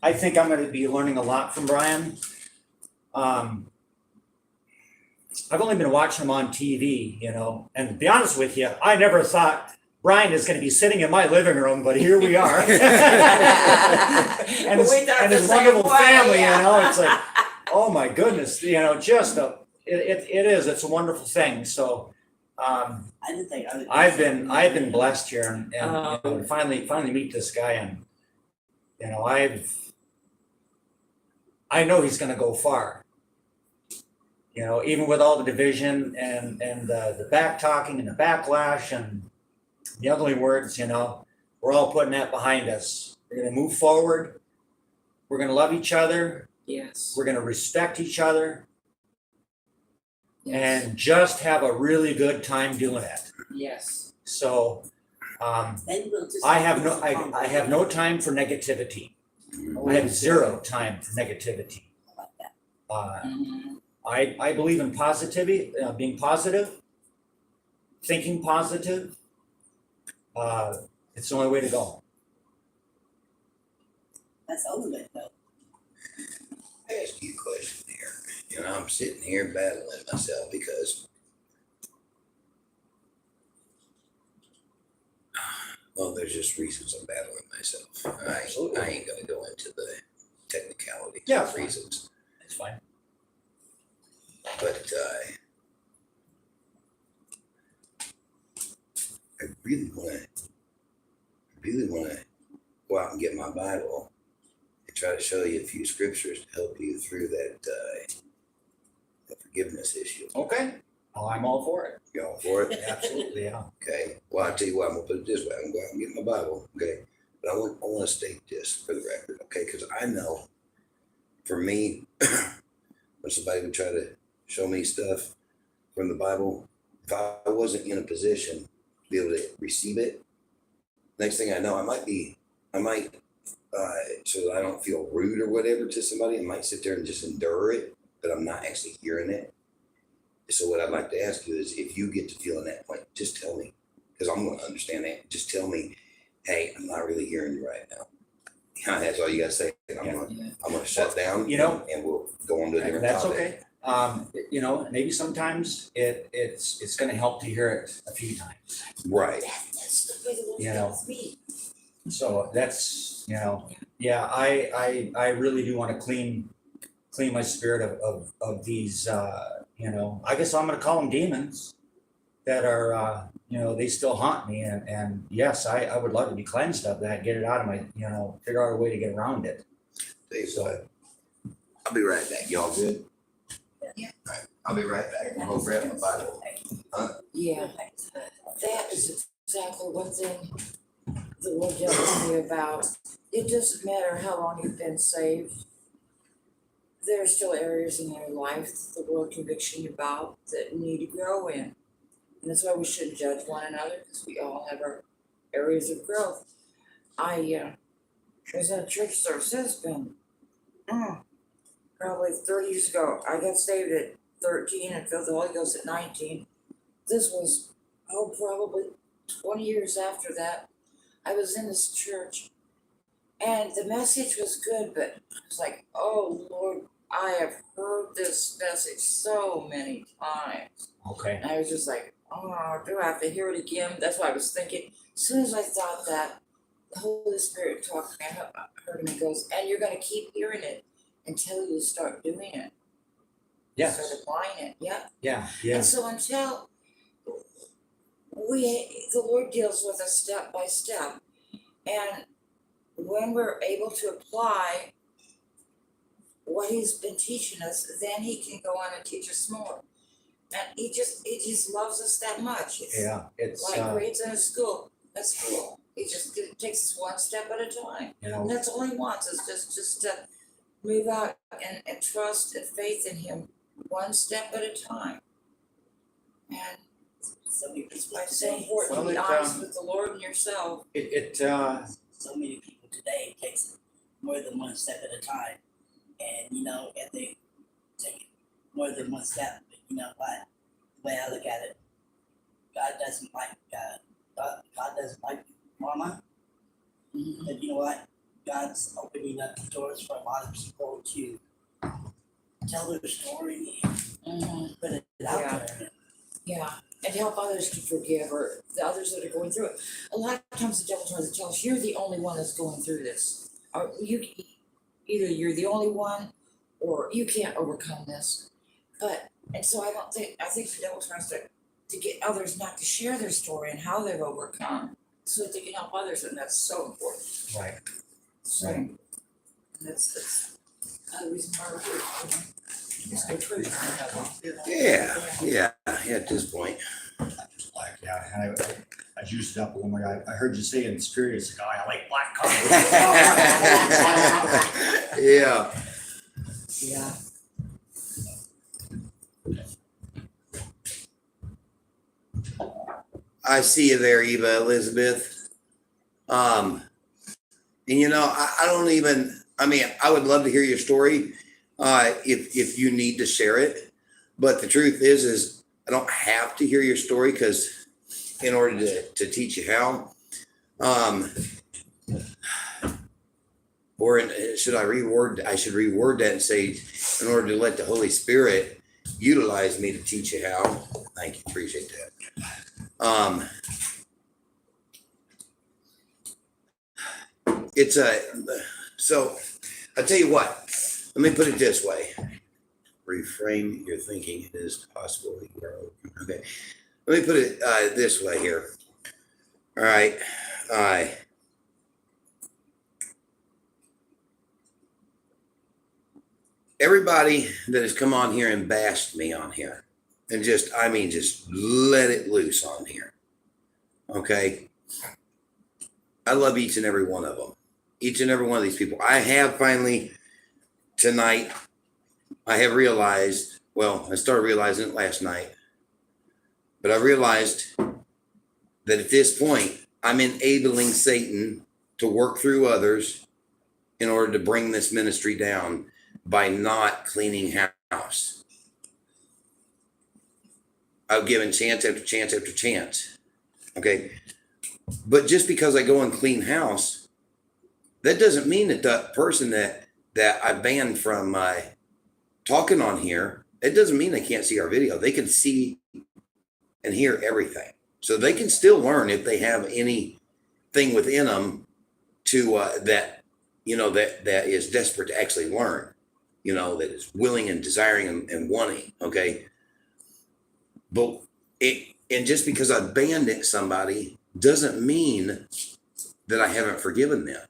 I think I'm going to be learning a lot from Brian. I've only been watching him on TV, and to be honest with you, I never thought Brian is going to be sitting in my living room, but here we are. and his wonderful family, it's like, oh my goodness, it's a wonderful thing. So, I didn't think I've been blessed here and finally meet this guy, and I know he's going to go far. Even with all the division and the back talking and the backlash and the ugly words, we're all putting that behind us. We're going to move forward. We're going to love each other. Yes. We're going to respect each other. And just have a really good time doing it. Yes. So, I have no time for negativity. I have zero time for negativity. I believe in positivity, being positive, thinking positive. It's the only way to go. That's over it, though. I ask you a question here. I'm sitting here battling myself because, well, there's just reasons I'm battling myself. I ain't gonna go into the technicalities of reasons. That's fine. But I really want to go out and get my Bible and try to show you a few scriptures to help you through that forgiveness issue. Okay. Oh, I'm all for it. You all for it? Absolutely, yeah. Okay. Well, I'll tell you what, I'm going to put it this way. I'm going to go out and get my Bible, okay? But I want to state this for the record, okay? Because I know, for me, when somebody would try to show me stuff from the Bible, if I wasn't in a position to be able to receive it, next thing I know, I might, so that I don't feel rude or whatever to somebody, I might sit there and just endure it, but I'm not actually hearing it. So what I'd like to ask you is, if you get to feeling that point, just tell me, because I'm going to understand that. Just tell me, hey, I'm not really hearing you right now. That's all you got to say. I'm going to shut down, and we'll go on to a different topic. That's okay. Maybe sometimes it's going to help to hear it a few times. Right. That's the way the Lord me. So that's, I really do want to clean my spirit of these, I guess I'm going to call them demons that are, they still haunt me. And yes, I would love to be cleansed of that, get it out of my, figure out a way to get around it. So I'll be right back. Y'all good? Yeah. All right. I'll be right back. I'm going to grab my Bible. Yeah. That is exactly one thing the Lord dealt with me about. It doesn't matter how long you've been saved. There are still areas in your life that the Lord convicts you about that you need to grow in. And that's why we shouldn't judge one another, because we all have our areas of growth. I was in a church service. It's been probably 30 years ago. I got saved at 13 and filled the Holy Ghost at 19. This was, probably 20 years after that. I was in this church, and the message was good, but I was like, oh, Lord, I have heard this message so many times. Okay. And I was just like, oh, do I have to hear it again? That's what I was thinking. As soon as I thought that, the Holy Spirit talked to me. I heard him. He goes, and you're going to keep hearing it until you start doing it. Yes. Start applying it. Yeah. Yeah. And so until the Lord deals with us step by step, and when we're able to apply what He's been teaching us, then He can go on and teach us more. And He just loves us that much. It's like grades in a school. At school, He just takes us one step at a time. And that's all He wants is just to move out and trust and faith in Him one step at a time. And it's why it's so important to be honest with the Lord and yourself. So many people today takes more than one step at a time, and and they take more than one step. But you know what? The way I look at it, God doesn't like God doesn't like drama. But you know what? God's opening up the doors for a lot of people to tell their story, put it out there. Yeah, and help others to forgive or the others that are going through it. A lot of times the devil tries to tell us, you're the only one that's going through this. Or either you're the only one or you can't overcome this. And so I think the devil tries to get others not to share their story and how they've overcome so that they can help others, and that's so important. Right. So that's the reason why we're here, you know. It's no truth. Yeah, at this point. Like, yeah, and I juiced it up a little more. I heard you say in spirit, it's like, oh, I like black coffee. Yeah. Yeah. I see you there, Eva Elizabeth. And you know, I don't even, I mean, I would love to hear your story if you need to share it. But the truth is I don't have to hear your story because in order to teach you how, should I reword that and say, in order to let the Holy Spirit utilize me to teach you how. Thank you, appreciate that. So I'll tell you what, let me put it this way. Reframe your thinking. It is possible that you are open. Okay. Let me put it this way here. All right. Everybody that has come on here and bashed me on here and just let it loose on here. Okay. I love each and every one of them. Each and every one of these people. I have finally tonight, I have realized, well, I started realizing it last night, but I realized that at this point, I'm enabling Satan to work through others in order to bring this ministry down by not cleaning house. I've given chance after chance after chance. Okay. But just because I go and clean house, that doesn't mean that the person that I banned from talking on here, it doesn't mean they can't see our video. They can see and hear everything. So they can still learn if they have anything within them to that is desperate to actually learn, that is willing and desiring and wanting. Okay. But and just because I banned somebody doesn't mean that I haven't forgiven them.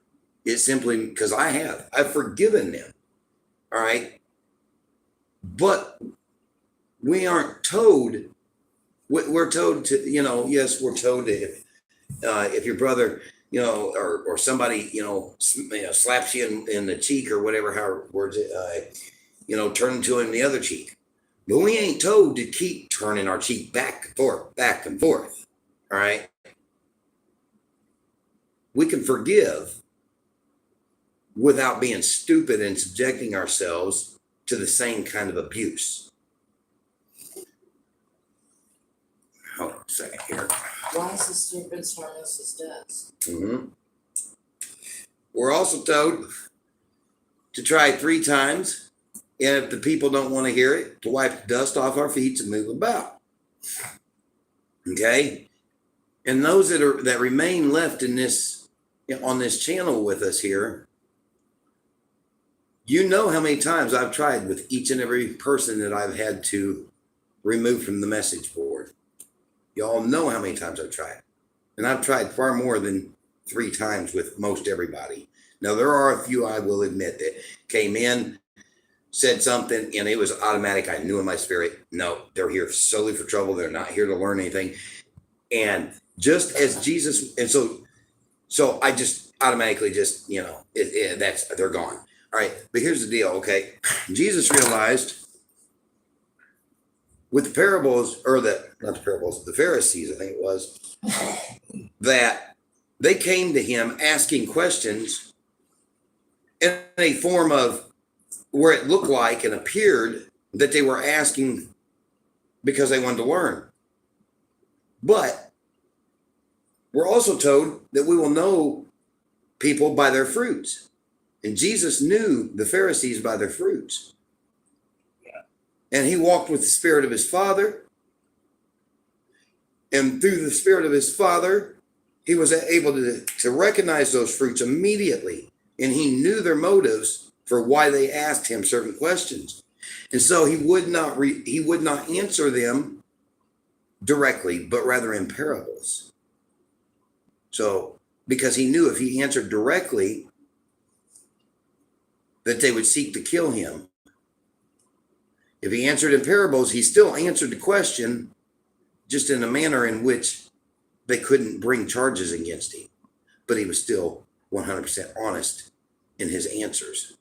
It's simply because I've forgiven them. All right. But we aren't told, we're told to, yes, we're told to, if your brother, or somebody, slaps you in the cheek or whatever, how words it, turn to him the other cheek. But we ain't told to keep turning our cheek back and forth. All right. We can forgive without being stupid and subjecting ourselves to the same kind of abuse. Hold on a second here. Wise as serpents, harmless as doves. Mm-hmm. We're also told to try 3 times, and if the people don't want to hear it, to wipe the dust off our feet and move about. Okay? And those that remain left on this channel with us here, you know how many times I've tried with each and every person that I've had to remove from the message board. Y'all know how many times I've tried. And I've tried far more than 3 times with most everybody. Now, there are a few, I will admit, that came in, said something, and it was automatic. I knew in my spirit, no, they're here solely for trouble. They're not here to learn anything. And just as Jesus, and so I just automatically just, they're gone. All right, but here's the deal, okay? Jesus realized with the parables, the Pharisees, I think it was, that they came to him asking questions in a form of where it looked like and appeared that they were asking because they wanted to learn. But we're also told that we will know people by their fruits. And Jesus knew the Pharisees by their fruits. And he walked with the spirit of his father. And through the spirit of his father, he was able to recognize those fruits immediately. And he knew their motives for why they asked him certain questions. And so he would not answer them directly, but rather in parables. So, because he knew if he answered directly, that they would seek to kill him. If he answered in parables, he still answered the question, just in a manner in which they couldn't bring charges against him. But he was still 100% honest in his answers.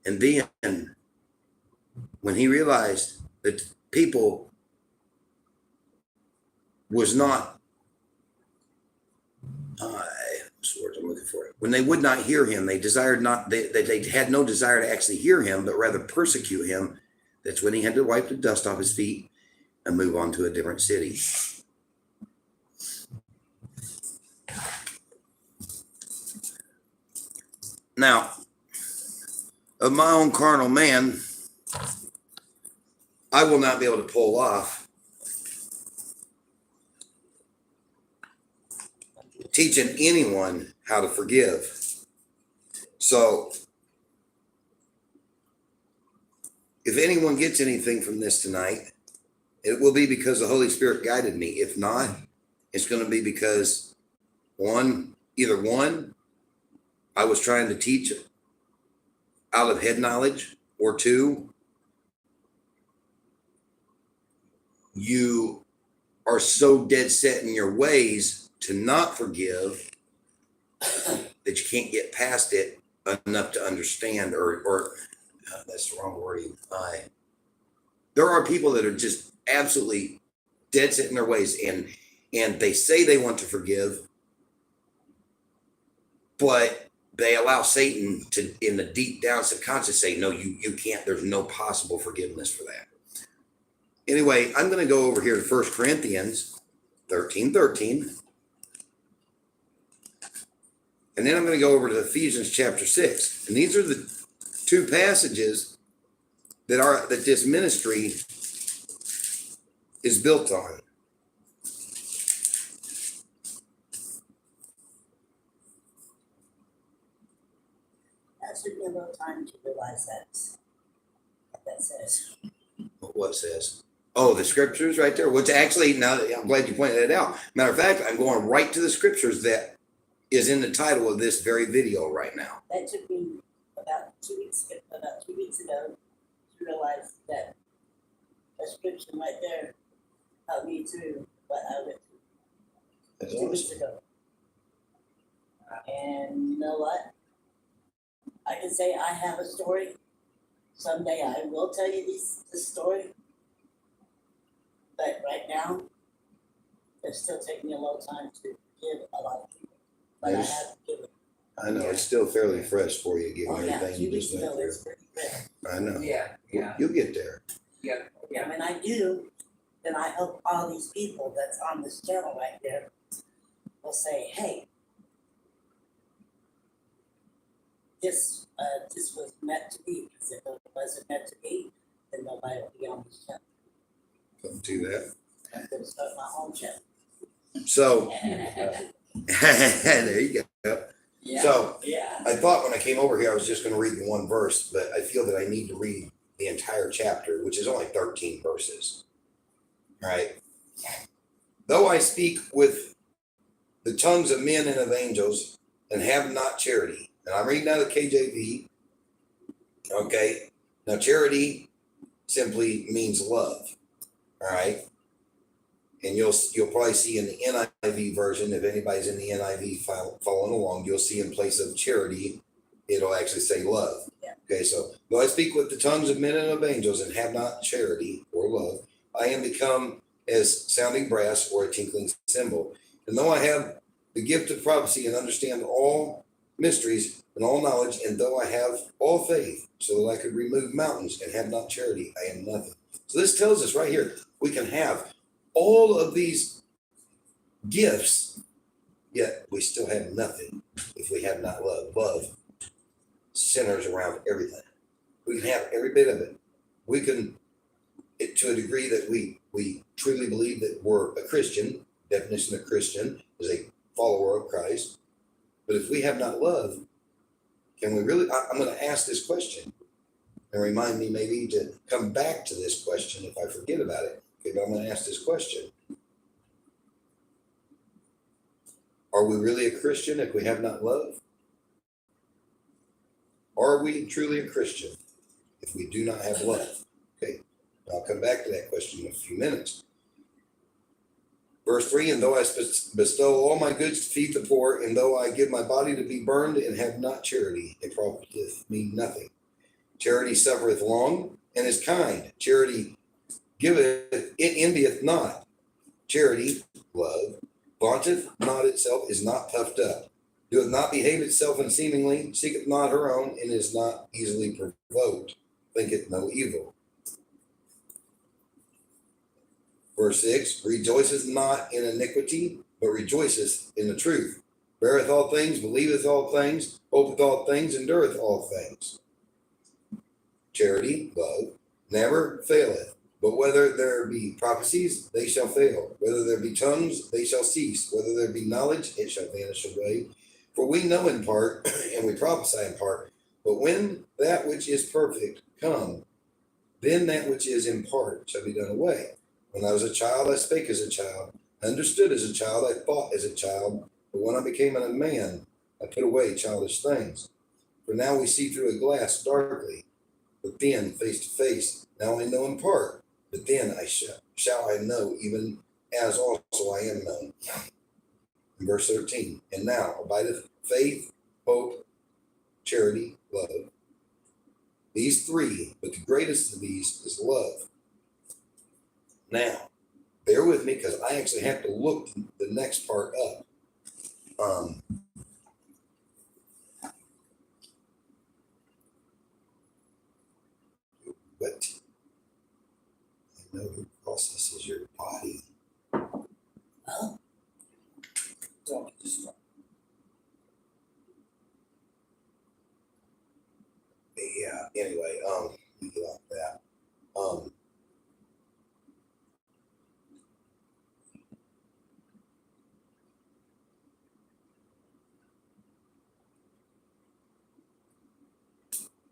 And then, when he realized that people was not, what's the word I'm looking for? When they would not hear him, they had no desire to actually hear him, but rather persecute him. That's when he had to wipe the dust off his feet and move on to a different city. Now, of my own carnal man, I will not be able to pull off teaching anyone how to forgive. So, if anyone gets anything from this tonight, it will be because the Holy Spirit guided me. If not, it's going to be because either one, I was trying to teach out of head knowledge, or two, you are so dead set in your ways to not forgive that you can't get past it enough to understand, or that's the wrong wording. There are people that are just absolutely dead set in their ways, and they say they want to forgive, but they allow Satan to, in the deep down subconscious, say, no, you can't. There's no possible forgiveness for that. Anyway, I'm going to go over here to 1 Corinthians 13:13. And then I'm going to go over to Ephesians chapter 6. And these are the two passages that this ministry is built on. That took me a little time to realize what that says. What says? Oh, the scriptures right there. Which actually, now I'm glad you pointed that out. Matter of fact, I'm going right to the scriptures that is in the title of this very video right now. That took me about 2 weeks ago to realize that the scripture right there helped me through what I went through That's 2 weeks ago. And you know what? I can say I have a story. Someday I will tell you this story. But right now, it's still taking me a long time to give a lot of people. But Yes. I have given. I know it's still fairly fresh for you, given Yeah, everything you 2 just weeks went ago, through. it's pretty fresh. I know. Yeah. You'll get there. Yeah. Yeah, when I do, then I hope all these people that's on this channel right there will say, hey, this was meant to be. Because if it wasn't meant to be, then nobody will be on this channel. Come to that. I'm going to start my own channel. So, there you go. Yeah. So, Yeah. I thought when I came over here, I was just going to read the one verse, but I feel that I need to read the entire chapter, which is only 13 verses. All right. Though I speak with the tongues of men and of angels and have not charity. And I'm reading out of the KJV. Okay. Now, charity simply means love. All right. And you'll probably see in the NIV version, if anybody's in the NIV following along, you'll see in place of charity, it'll actually say love. Yeah. Okay, so though I speak with the tongues of men and of angels and have not charity or love, I am become as sounding brass or a tinkling cymbal. And though I have the gift of prophecy and understand all mysteries and all knowledge, and though I have all faith so that I could remove mountains and have not charity, I am nothing. So this tells us right here, we can have all of these gifts, yet we still have nothing if we have not love. Love centers around everything. We can have every bit of it. We can, to a degree that we truly believe that we're a Christian. Definition of Christian is a follower of Christ. But if we have not love, can we really? I'm going to ask this question and remind me maybe to come back to this question if I forget about it. Okay, but I'm going to ask this question. Are we really a Christian if we have not love? Are we truly a Christian if we do not have love? Okay, I'll come back to that question in a few minutes. Verse 3, and though I bestow all my goods to feed the poor, and though I give my body to be burned and have not charity, it profiteth me nothing. Charity suffereth long and is kind. Charity giveth, it envieth not. Charity, love, vaunteth not itself, is not puffed up, doeth not behave itself unseemingly, seeketh not her own, and is not easily provoked, thinketh no evil. Verse 6, rejoiceth not in iniquity, but rejoiceth in the truth. Beareth all things, believeth all things, hopeth all things, endureth all things. Charity, love, never faileth. But whether there be prophecies, they shall fail. Whether there be tongues, they shall cease. Whether there be knowledge, it shall vanish away. For we know in part, and we prophesy in part. But when that which is perfect come, then that which is in part shall be done away. When I was a child, I spake as a child, I understood as a child, I thought as a child. But when I became a man, I put away childish things. For now we see through a glass darkly, but then face to face. Now I know in part, but then shall I know, even as also I am known. In verse 13, and now abideth faith, hope, charity, love. These three, but the greatest of these is love. Now, bear with me because I actually have to look the next part up. But I know who processes your body. Oh, Yeah, anyway,